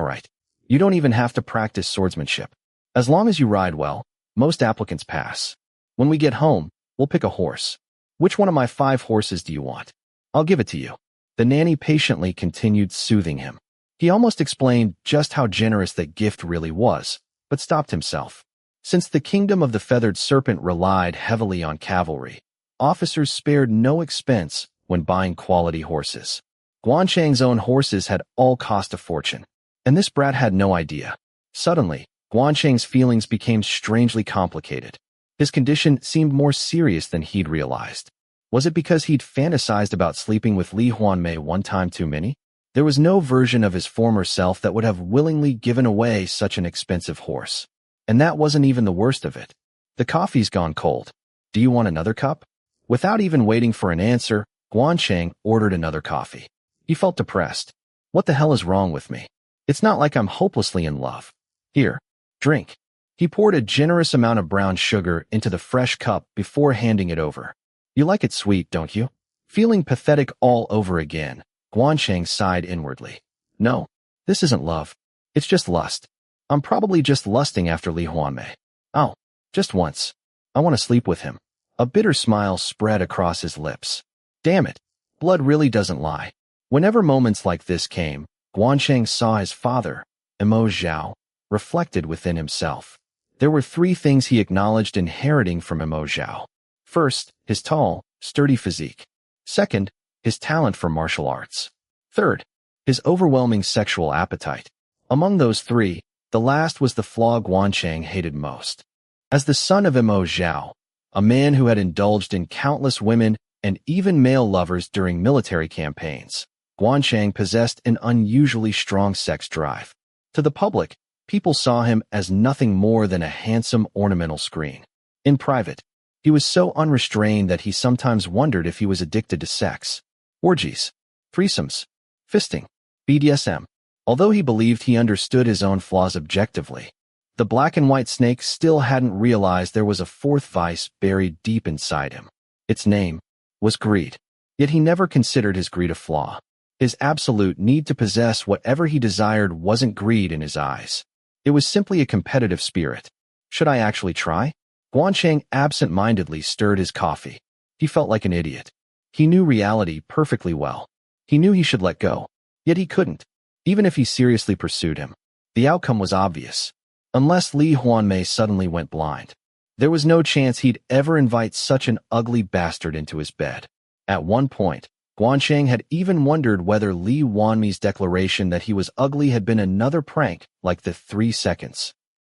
You don't even have to practice swordsmanship. As long as you ride well, most applicants pass. When we get home, we'll pick a horse. Which one of my 5 horses do you want? I'll give it to you. The nanny patiently continued soothing him. He almost explained just how generous that gift really was, but stopped himself. Since the kingdom of the feathered serpent relied heavily on cavalry, officers spared no expense when buying quality horses. Gwan Chang's own horses had all cost a fortune, and this brat had no idea. Suddenly, Gwan Chang's feelings became strangely complicated. His condition seemed more serious than he'd realized. Was it because he'd fantasized about sleeping with Lee Hwanmae one time too many? There was no version of his former self that would have willingly given away such an expensive horse. And that wasn't even the worst of it. The coffee's gone cold. Do you want another cup? Without even waiting for an answer, Gwan Chang ordered another coffee. He felt depressed. What the hell is wrong with me? It's not like I'm hopelessly in love. Here, drink. He poured a generous amount of brown sugar into the fresh cup before handing it over. You like it sweet, don't you? Feeling pathetic all over again, Gwan Chang sighed inwardly. No, this isn't love. It's just lust. I'm probably just lusting after Lee Hwanmae. Oh, just once. I want to sleep with him. A bitter smile spread across his lips. Damn it. Blood really doesn't lie. Whenever moments like this came, Gwan Chang saw his father, Mo Zhao, reflected within himself. There were 3 things he acknowledged inheriting from Mo Zhao. First, his tall, sturdy physique. Second, his talent for martial arts. Third, his overwhelming sexual appetite. Among those 3, the last was the flaw Gwan Chang hated most. As the son of Mo Zhao, a man who had indulged in countless women and even male lovers during military campaigns, Gwan Chang possessed an unusually strong sex drive. To the public, people saw him as nothing more than a handsome ornamental screen. In private, he was so unrestrained that he sometimes wondered if he was addicted to sex. Orgies, threesomes, fisting, BDSM. Although he believed he understood his own flaws objectively, the black and white snake still hadn't realized there was a 4th vice buried deep inside him. Its name was greed. Yet he never considered his greed a flaw. His absolute need to possess whatever he desired wasn't greed in his eyes. It was simply a competitive spirit. Should I actually try? Gwan Chang absent-mindedly stirred his coffee. He felt like an idiot. He knew reality perfectly well. He knew he should let go. Yet he couldn't. Even if he seriously pursued him, the outcome was obvious. Unless Lee Hwanmae suddenly went blind. There was no chance he'd ever invite such an ugly bastard into his bed. At one point, Gwan Chang had even wondered whether Lee Hwanmae's declaration that he was ugly had been another prank like the 3 seconds.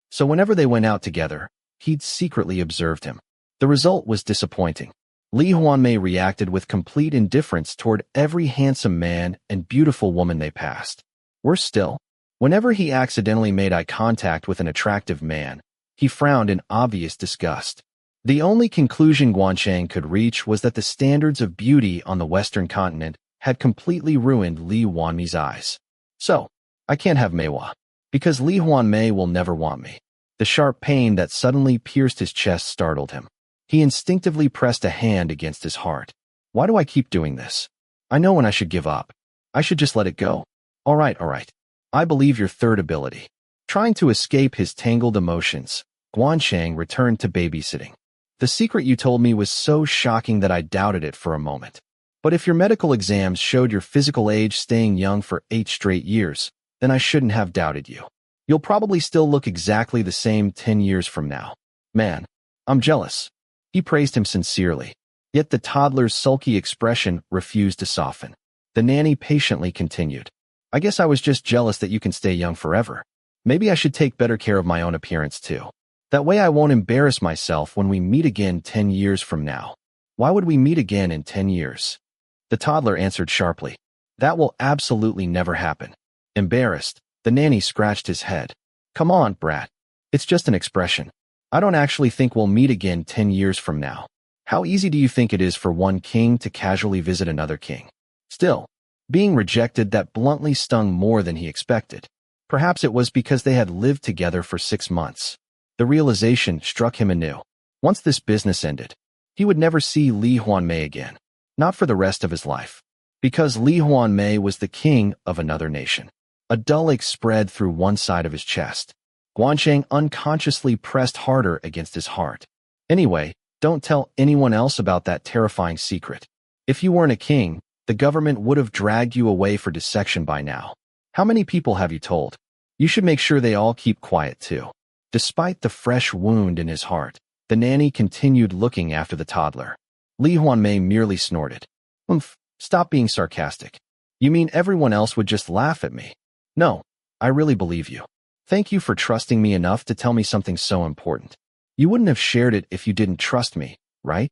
So whenever they went out together, he'd secretly observed him. The result was disappointing. Lee Hwanmae reacted with complete indifference toward every handsome man and beautiful woman they passed. Worse still, whenever he accidentally made eye contact with an attractive man, he frowned in obvious disgust. The only conclusion Gwan Chang could reach was that the standards of beauty on the Western continent had completely ruined Lee Hwanmae's eyes. So, I can't have Maewa, because Lee Hwanmae will never want me. The sharp pain that suddenly pierced his chest startled him. He instinctively pressed a hand against his heart. Why do I keep doing this? I know when I should give up. I should just let it go. All right. I believe your third ability. Trying to escape his tangled emotions, Gwan Chang returned to babysitting. The secret you told me was so shocking that I doubted it for a moment. But if your medical exams showed your physical age staying young for 8 straight years, then I shouldn't have doubted you. You'll probably still look exactly the same 10 years from now. Man, I'm jealous. He praised him sincerely. Yet the toddler's sulky expression refused to soften. The nanny patiently continued. I guess I was just jealous that you can stay young forever. Maybe I should take better care of my own appearance too. That way I won't embarrass myself when we meet again 10 years from now. Why would we meet again in 10 years? The toddler answered sharply. That will absolutely never happen. Embarrassed, the nanny scratched his head. Come on, brat. It's just an expression. I don't actually think we'll meet again 10 years from now. How easy do you think it is for one king to casually visit another king? Still, being rejected that bluntly stung more than he expected. Perhaps it was because they had lived together for 6 months. The realization struck him anew. Once this business ended, he would never see Lee Hwanmae again. Not for the rest of his life. Because Lee Hwanmae was the king of another nation. A dull ache spread through one side of his chest. Gwan Chang unconsciously pressed harder against his heart. Anyway, don't tell anyone else about that terrifying secret. If you weren't a king, the government would have dragged you away for dissection by now. How many people have you told? You should make sure they all keep quiet too. Despite the fresh wound in his heart, the nanny continued looking after the toddler. Lee Hwanmae merely snorted. Stop being sarcastic. You mean everyone else would just laugh at me? No, I really believe you. Thank you for trusting me enough to tell me something so important. You wouldn't have shared it if you didn't trust me, right?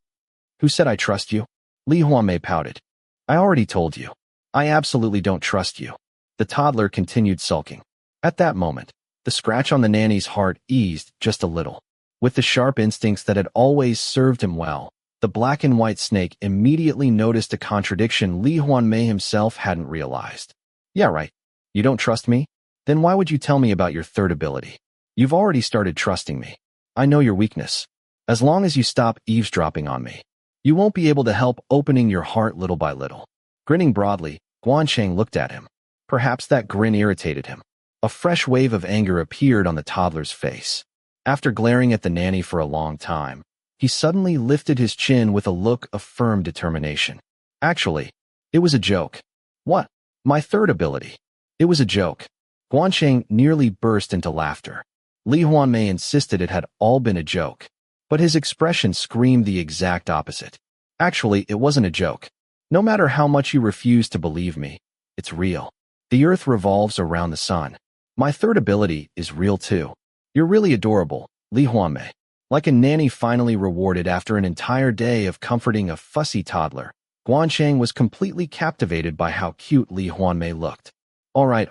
Who said I trust you? Lee Hwanmae pouted. I already told you. I absolutely don't trust you. The toddler continued sulking. At that moment, the scratch on the nanny's heart eased just a little. With the sharp instincts that had always served him well, the black and white snake immediately noticed a contradiction Lee Hwanmae himself hadn't realized. Yeah, right. You don't trust me? Then why would you tell me about your third ability? You've already started trusting me. I know your weakness. As long as you stop eavesdropping on me, you won't be able to help opening your heart little by little. Grinning broadly, Gwan Chang looked at him. Perhaps that grin irritated him. A fresh wave of anger appeared on the toddler's face. After glaring at the nanny for a long time, he suddenly lifted his chin with a look of firm determination. Actually, it was a joke. What? My third ability. It was a joke. Gwan Chang nearly burst into laughter. Lee Hwanmae insisted it had all been a joke, but his expression screamed the exact opposite. Actually, it wasn't a joke. No matter how much you refuse to believe me, it's real. The earth revolves around the sun. My third ability is real too. You're really adorable, Lee Hwanmae. Like a nanny finally rewarded after an entire day of comforting a fussy toddler, Gwan Chang was completely captivated by how cute Lee Hwanmae looked. All right.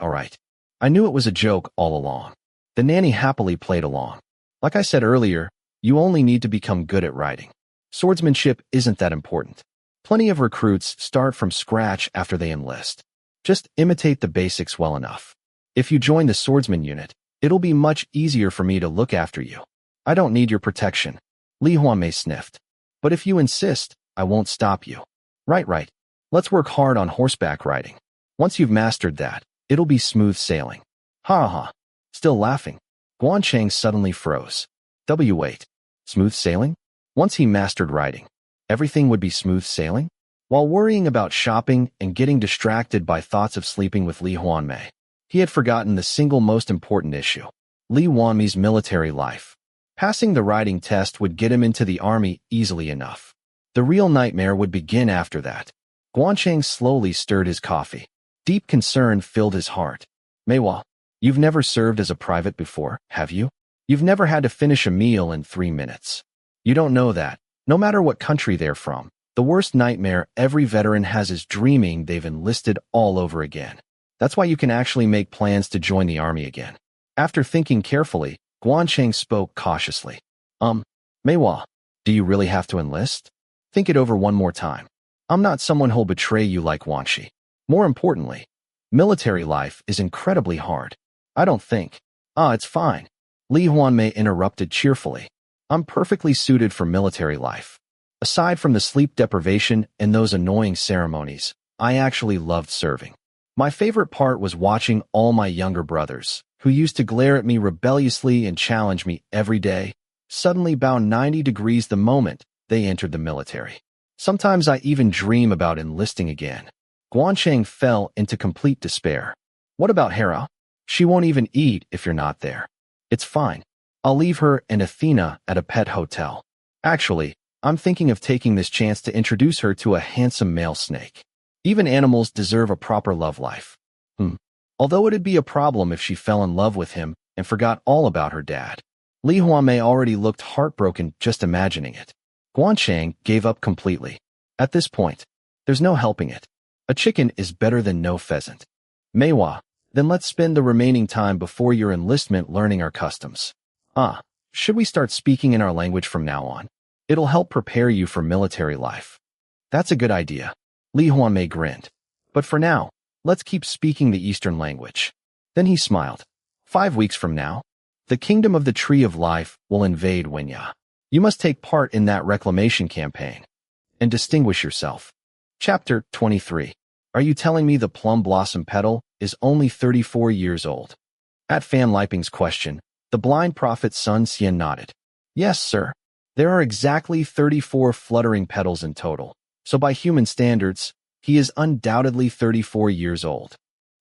I knew it was a joke all along. The nanny happily played along. Like I said earlier, you only need to become good at riding. Swordsmanship isn't that important. Plenty of recruits start from scratch after they enlist. Just imitate the basics well enough. If you join the swordsman unit, it'll be much easier for me to look after you. I don't need your protection. Lee Hwanmae sniffed. But if you insist, I won't stop you. Right. Let's work hard on horseback riding. Once you've mastered that, it'll be smooth sailing. Ha. Still laughing. Gwan Chang suddenly froze. Wait. Smooth sailing? Once he mastered riding, everything would be smooth sailing? While worrying about shopping and getting distracted by thoughts of sleeping with Lee Hwanmae, he had forgotten the single most important issue. Lee Hwanmae's military life. Passing the writing test would get him into the army easily enough. The real nightmare would begin after that. Gwan Chang slowly stirred his coffee. Deep concern filled his heart. Meiwa, you've never served as a private before, have you? You've never had to finish a meal in 3 minutes. You don't know that. No matter what country they're from, the worst nightmare every veteran has is dreaming they've enlisted all over again. That's why you can actually make plans to join the army again. After thinking carefully, Gwan Chang spoke cautiously. Meiwa, do you really have to enlist? Think it over one more time. I'm not someone who'll betray you like Wanshi. More importantly, military life is incredibly hard. I don't think. It's fine. Lee Hwanmae interrupted cheerfully. I'm perfectly suited for military life. Aside from the sleep deprivation and those annoying ceremonies, I actually loved serving. My favorite part was watching all my younger brothers, who used to glare at me rebelliously and challenge me every day, suddenly bow 90 degrees the moment they entered the military. Sometimes I even dream about enlisting again. Gwan Chang fell into complete despair. What about Hera? She won't even eat if you're not there. It's fine. I'll leave her and Athena at a pet hotel. Actually, I'm thinking of taking this chance to introduce her to a handsome male snake. Even animals deserve a proper love life. Although it'd be a problem if she fell in love with him and forgot all about her dad. Lee Hwanmae already looked heartbroken just imagining it. Gwan Chang gave up completely. At this point, there's no helping it. A chicken is better than no pheasant. Meiwa, then let's spend the remaining time before your enlistment learning our customs. Should we start speaking in our language from now on? It'll help prepare you for military life. That's a good idea. Lee Hwanmae grinned. But for now, let's keep speaking the Eastern language. Then he smiled. 5 weeks from now, the Kingdom of the Tree of Life will invade Wenya. You must take part in that reclamation campaign and distinguish yourself. Chapter 23. Are you telling me the plum blossom petal is only 34 years old? At Fan Liping's question, the blind prophet Sun Xian nodded. Yes, sir. There are exactly 34 fluttering petals in total, so by human standards, he is undoubtedly 34 years old.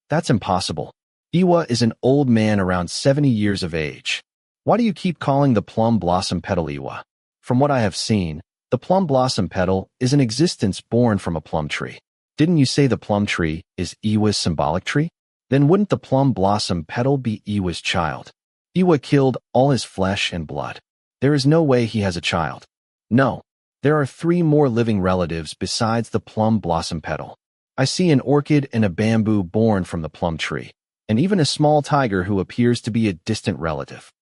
That's impossible. Iwa is an old man around 70 years of age. Why do you keep calling the plum blossom petal Iwa? From what I have seen, the plum blossom petal is an existence born from a plum tree. Didn't you say the plum tree is Iwa's symbolic tree? Then wouldn't the plum blossom petal be Iwa's child? Iwa killed all his flesh and blood. There is no way he has a child. No, there are 3 more living relatives besides the plum blossom petal. I see an orchid and a bamboo born from the plum tree, and even a small tiger who appears to be a distant relative.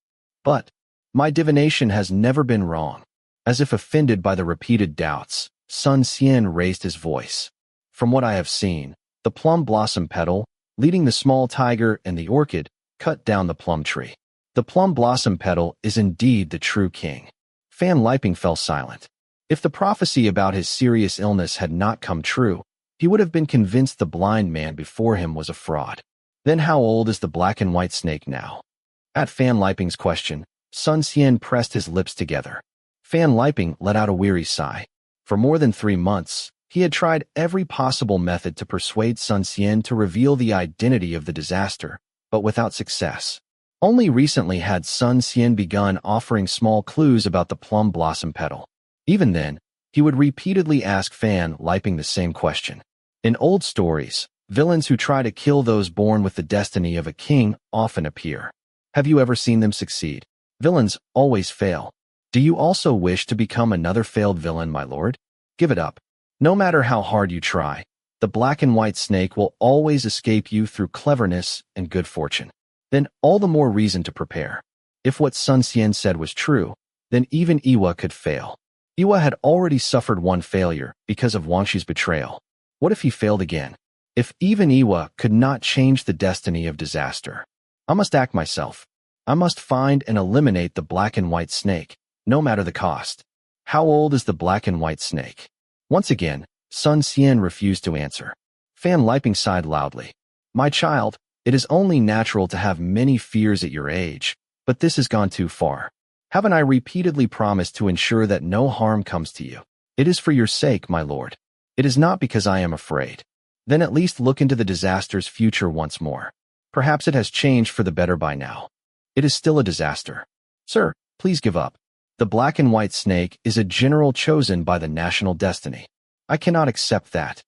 But my divination has never been wrong. As if offended by the repeated doubts, Sun Xian raised his voice. From what I have seen, the plum blossom petal, leading the small tiger and the orchid, cut down the plum tree. The plum blossom petal is indeed the true king. Fan Liping fell silent. If the prophecy about his serious illness had not come true, he would have been convinced the blind man before him was a fraud. Then how old is the black and white snake now? At Fan Liping's question, Sun Xian pressed his lips together. Fan Liping let out a weary sigh. For more than 3 months, he had tried every possible method to persuade Sun Xian to reveal the identity of the disaster, but without success. Only recently had Sun Xian begun offering small clues about the plum blossom petal. Even then, he would repeatedly ask Fan Liping the same question. In old stories, villains who try to kill those born with the destiny of a king often appear. Have you ever seen them succeed? Villains always fail. Do you also wish to become another failed villain, my lord? Give it up. No matter how hard you try, the black and white snake will always escape you through cleverness and good fortune. Then all the more reason to prepare. If what Sun Xian said was true, then even Iwa could fail. Iwa had already suffered one failure because of Wangshi's betrayal. What if he failed again? If even Iwa could not change the destiny of disaster? I must act myself. I must find and eliminate the black and white snake, no matter the cost. How old is the black and white snake? Once again, Sun Xian refused to answer. Fan Liping sighed loudly. My child, it is only natural to have many fears at your age, but this has gone too far. Haven't I repeatedly promised to ensure that no harm comes to you? It is for your sake, my lord. It is not because I am afraid. Then at least look into the disaster's future once more. Perhaps it has changed for the better by now. It is still a disaster. Sir, Please give up. The black and white snake is a general chosen by the national destiny. I cannot accept that.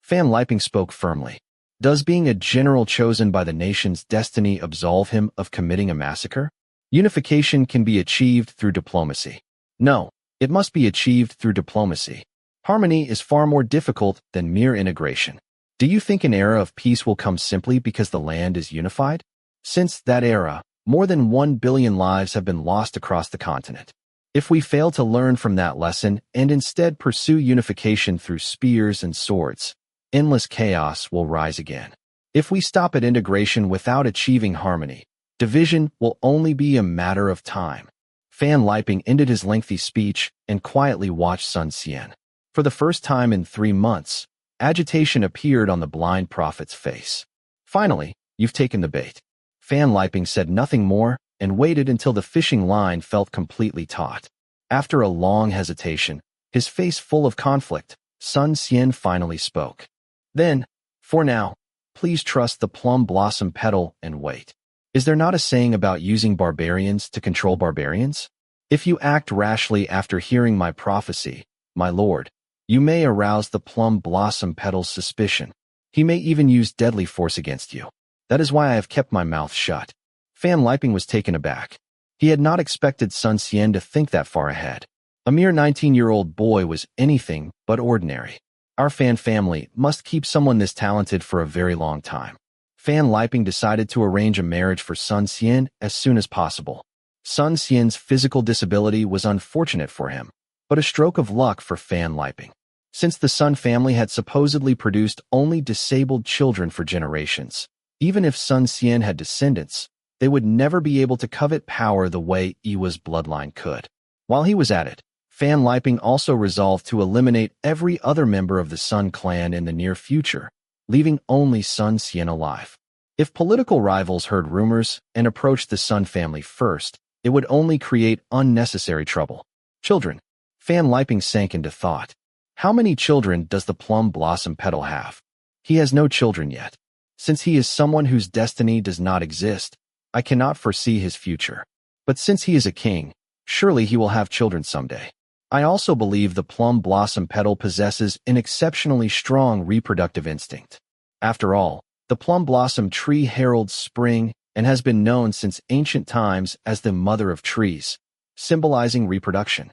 Fan Liping spoke firmly. Does being a general chosen by the nation's destiny absolve him of committing a massacre? Unification can be achieved through diplomacy. No, it must be achieved through diplomacy. Harmony is far more difficult than mere integration. Do you think an era of peace will come simply because the land is unified? Since that era, more than 1 billion lives have been lost across the continent. If we fail to learn from that lesson and instead pursue unification through spears and swords, endless chaos will rise again. If we stop at integration without achieving harmony, division will only be a matter of time. Fan Liping ended his lengthy speech and quietly watched Sun Xian. For the first time in 3 months, agitation appeared on the blind prophet's face. Finally, you've taken the bait. Fan Liping said nothing more and waited until the fishing line felt completely taut. After a long hesitation, his face full of conflict, Sun Xian finally spoke. Then, for now, please trust the plum blossom petal and wait. Is there not a saying about using barbarians to control barbarians? If you act rashly after hearing my prophecy, my lord, you may arouse the plum blossom petal's suspicion. He may even use deadly force against you. That is why I have kept my mouth shut. Fan Liping was taken aback. He had not expected Sun Xian to think that far ahead. A mere 19-year-old boy was anything but ordinary. Our Fan family must keep someone this talented for a very long time. Fan Liping decided to arrange a marriage for Sun Xian as soon as possible. Sun Xian's physical disability was unfortunate for him, but a stroke of luck for Fan Liping. Since the Sun family had supposedly produced only disabled children for generations, even if Sun Xian had descendants, they would never be able to covet power the way Iwa's bloodline could. While he was at it, Fan Liping also resolved to eliminate every other member of the Sun clan in the near future, leaving only Sun Xian alive. If political rivals heard rumors and approached the Sun family first, it would only create unnecessary trouble. Children. Fan Liping sank into thought. How many children does the plum blossom petal have? He has no children yet. Since he is someone whose destiny does not exist, I cannot foresee his future. But since he is a king, surely he will have children someday. I also believe the plum blossom petal possesses an exceptionally strong reproductive instinct. After all, the plum blossom tree heralds spring and has been known since ancient times as the mother of trees, symbolizing reproduction.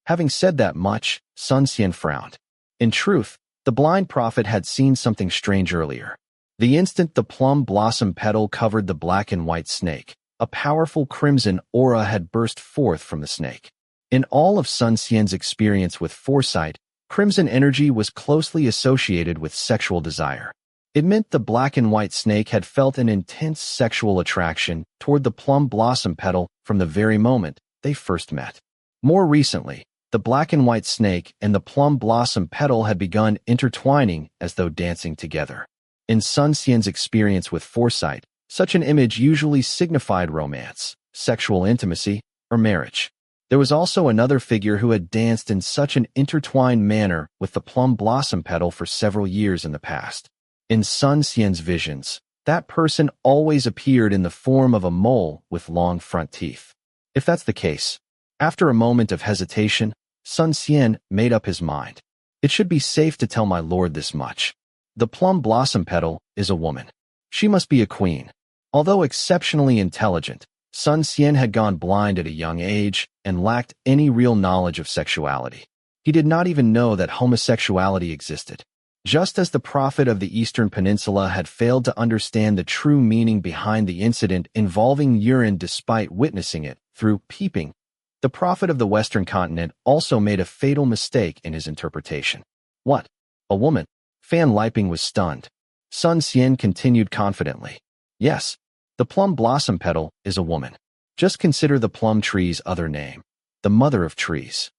Having said that much, Sun Xian frowned. In truth, the blind prophet had seen something strange earlier. The instant the plum blossom petal covered the black and white snake, a powerful crimson aura had burst forth from the snake. In all of Sun Xian's experience with foresight, crimson energy was closely associated with sexual desire. It meant the black and white snake had felt an intense sexual attraction toward the plum blossom petal from the very moment they first met. More recently, the black and white snake and the plum blossom petal had begun intertwining as though dancing together. In Sun Xian's experience with foresight, such an image usually signified romance, sexual intimacy, or marriage. There was also another figure who had danced in such an intertwined manner with the plum blossom petal for several years in the past. In Sun Xian's visions, that person always appeared in the form of a mole with long front teeth. If that's the case, after a moment of hesitation, Sun Xian made up his mind. It should be safe to tell my lord this much. The plum blossom petal is a woman. She must be a queen. Although exceptionally intelligent, Sun Xian had gone blind at a young age and lacked any real knowledge of sexuality. He did not even know that homosexuality existed. Just as the prophet of the Eastern Peninsula had failed to understand the true meaning behind the incident involving urine despite witnessing it through peeping, the prophet of the Western continent also made a fatal mistake in his interpretation. What? A woman? Fan Liping was stunned. Sun Xian continued confidently. Yes, the plum blossom petal is a woman. Just consider the plum tree's other name, the mother of trees.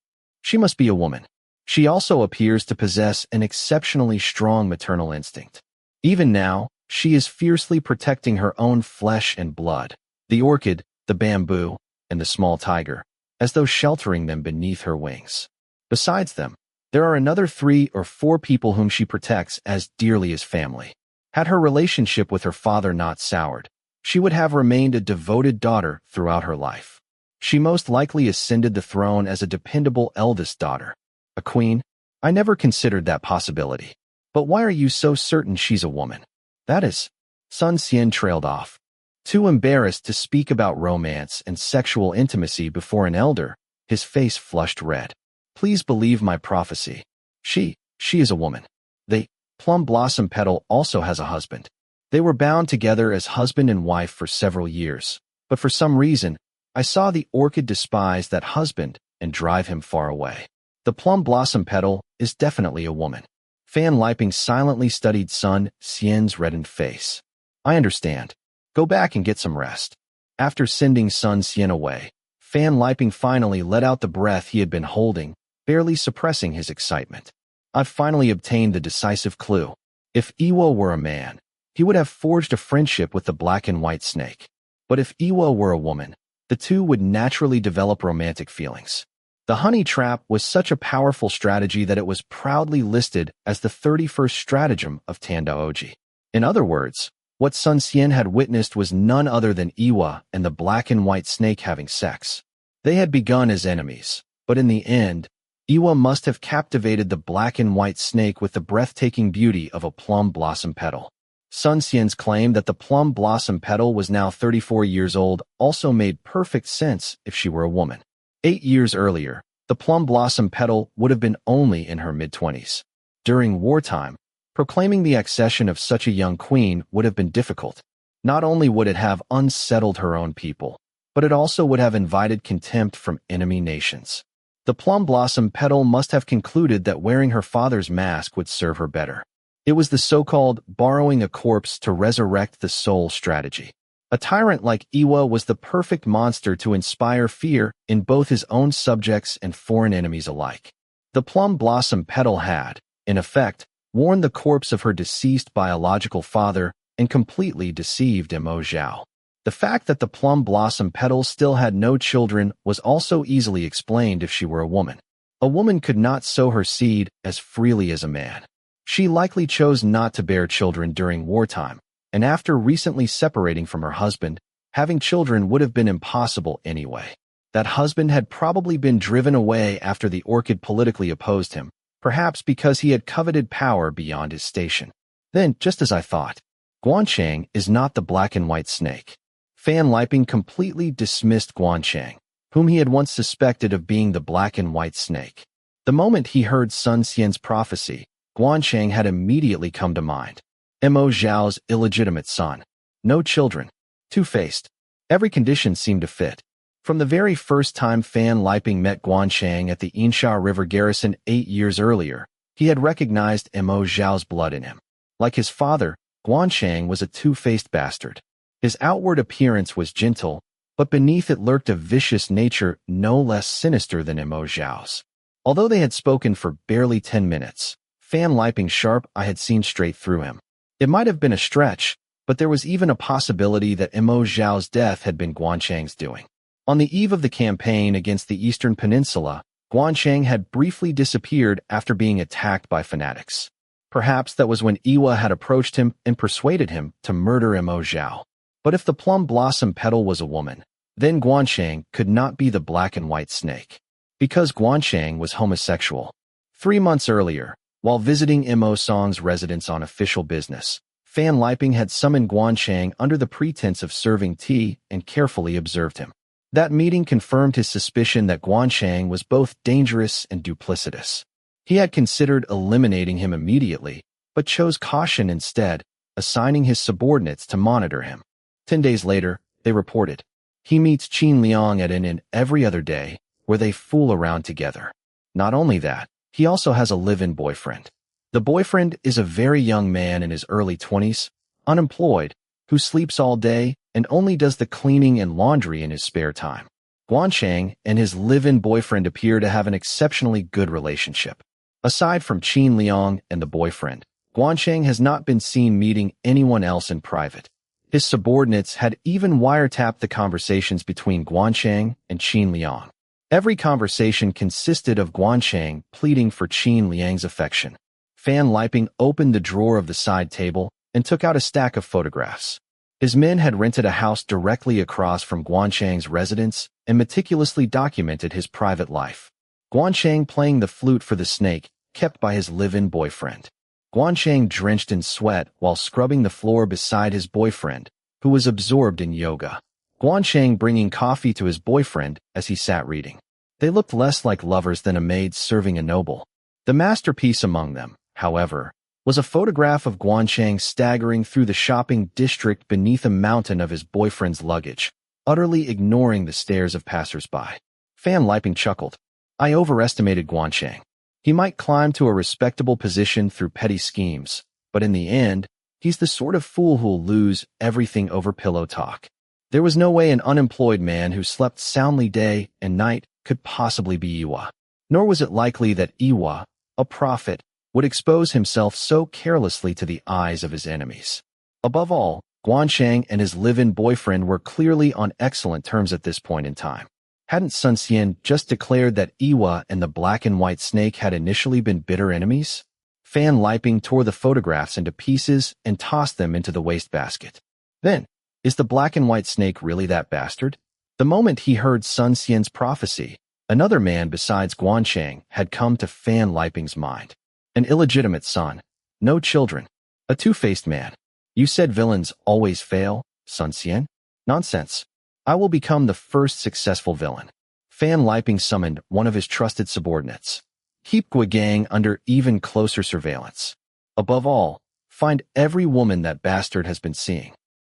She must be a woman. She also appears to possess an exceptionally strong maternal instinct. Even now, she is fiercely protecting her own flesh and blood, the orchid, the bamboo, and the small tiger, as though sheltering them beneath her wings. Besides them, there are another 3 or 4 people whom she protects as dearly as family. Had her relationship with her father not soured, she would have remained a devoted daughter throughout her life. She most likely ascended the throne as a dependable eldest daughter. A queen? I never considered that possibility. But why are you so certain she's a woman? That is. Sun Xian trailed off. Too embarrassed to speak about romance and sexual intimacy before an elder, his face flushed red. Please believe my prophecy. She is a woman. The plum blossom petal also has a husband. They were bound together as husband and wife for several years, but for some reason, I saw the orchid despise that husband and drive him far away. The plum blossom petal is definitely a woman. Fan Liping silently studied Sun Xian's reddened face. I understand. Go back and get some rest. After sending Sun Xian away, Fan Liping finally let out the breath he had been holding, barely suppressing his excitement. I've finally obtained the decisive clue. If Iwo were a man, he would have forged a friendship with the black and white snake. But if Iwo were a woman, the two would naturally develop romantic feelings. The honey trap was such a powerful strategy that it was proudly listed as the 31st stratagem of Tandaoji. In other words, what Sun Xian had witnessed was none other than Iwa and the black and white snake having sex. They had begun as enemies, but in the end, Iwa must have captivated the black and white snake with the breathtaking beauty of a plum blossom petal. Sun Xian's claim that the plum blossom petal was now 34 years old also made perfect sense if she were a woman. 8 years earlier, the plum blossom petal would have been only in her mid-20s. During wartime, proclaiming the accession of such a young queen would have been difficult. Not only would it have unsettled her own people, but it also would have invited contempt from enemy nations. The plum blossom petal must have concluded that wearing her father's mask would serve her better. It was the so-called borrowing a corpse to resurrect the soul strategy. A tyrant like Iwa was the perfect monster to inspire fear in both his own subjects and foreign enemies alike. The plum blossom petal had, in effect, worn the corpse of her deceased biological father and completely deceived Mo Zhao. The fact that the plum blossom petal still had no children was also easily explained if she were a woman. A woman could not sow her seed as freely as a man. She likely chose not to bear children during wartime, and after recently separating from her husband, having children would have been impossible anyway. That husband had probably been driven away after the orchid politically opposed him, perhaps because he had coveted power beyond his station. Then, just as I thought, Gwan Chang is not the black and white snake. Fan Liping completely dismissed Gwan Chang, whom he had once suspected of being the black and white snake. The moment he heard Sun Xian's prophecy, Gwan Chang had immediately come to mind. Mo Zhao's illegitimate son. No children. Two-faced. Every condition seemed to fit. From the very first time Fan Liping met Gwan Chang at the Insha River garrison 8 years earlier, he had recognized Mo Zhao's blood in him. Like his father, Gwan Chang was a two-faced bastard. His outward appearance was gentle, but beneath it lurked a vicious nature no less sinister than Mo Zhao's. Although they had spoken for barely 10 minutes, Fan Liping's sharp eye had seen straight through him. It might have been a stretch, but there was even a possibility that Mo Zhao's death had been Gwan Chang's doing. On the eve of the campaign against the Eastern Peninsula, Gwan Chang had briefly disappeared after being attacked by fanatics. Perhaps that was when Iwa had approached him and persuaded him to murder Mo Zhao. But if the plum blossom petal was a woman, then Gwan Chang could not be the black and white snake. Because Gwan Chang was homosexual. 3 months earlier, while visiting Mo Song's residence on official business, Fan Liping had summoned Gwan Chang under the pretense of serving tea and carefully observed him. That meeting confirmed his suspicion that Gwan Chang was both dangerous and duplicitous. He had considered eliminating him immediately, but chose caution instead, assigning his subordinates to monitor him. 10 days later, they reported. He meets Qin Liang at an inn every other day, where they fool around together. Not only that, he also has a live-in boyfriend. The boyfriend is a very young man in his early 20s, unemployed, who sleeps all day and only does the cleaning and laundry in his spare time. Gwan Chang and his live-in boyfriend appear to have an exceptionally good relationship. Aside from Qin Liang and the boyfriend, Gwan Chang has not been seen meeting anyone else in private. His subordinates had even wiretapped the conversations between Gwan Chang and Qin Liang. Every conversation consisted of Gwan Chang pleading for Qin Liang's affection. Fan Liping opened the drawer of the side table and took out a stack of photographs. His men had rented a house directly across from Gwan Chang's residence and meticulously documented his private life. Gwan Chang playing the flute for the snake, kept by his live-in boyfriend. Gwan Chang drenched in sweat while scrubbing the floor beside his boyfriend, who was absorbed in yoga. Gwan Chang bringing coffee to his boyfriend as he sat reading. They looked less like lovers than a maid serving a noble. The masterpiece among them, however, was a photograph of Gwan Chang staggering through the shopping district beneath a mountain of his boyfriend's luggage, utterly ignoring the stares of passers-by. Fan Liping chuckled. I overestimated Gwan Chang. He might climb to a respectable position through petty schemes, but in the end, he's the sort of fool who'll lose everything over pillow talk. There was no way an unemployed man who slept soundly day and night could possibly be Iwa. Nor was it likely that Iwa, a prophet, would expose himself so carelessly to the eyes of his enemies. Above all, Gwan Chang and his live-in boyfriend were clearly on excellent terms at this point in time. Hadn't Sun Xian just declared that Iwa and the black and white snake had initially been bitter enemies? Fan Liping tore the photographs into pieces and tossed them into the wastebasket. Then, is the black and white snake really that bastard? The moment he heard Sun Xian's prophecy, another man besides Gwan Chang had come to Fan Liping's mind. An illegitimate son. No children. A two-faced man. You said villains always fail, Sun Xian? Nonsense. I will become the first successful villain. Fan Liping summoned one of his trusted subordinates. Keep Gua Gang under even closer surveillance. Above all, find every woman that bastard has been seeing.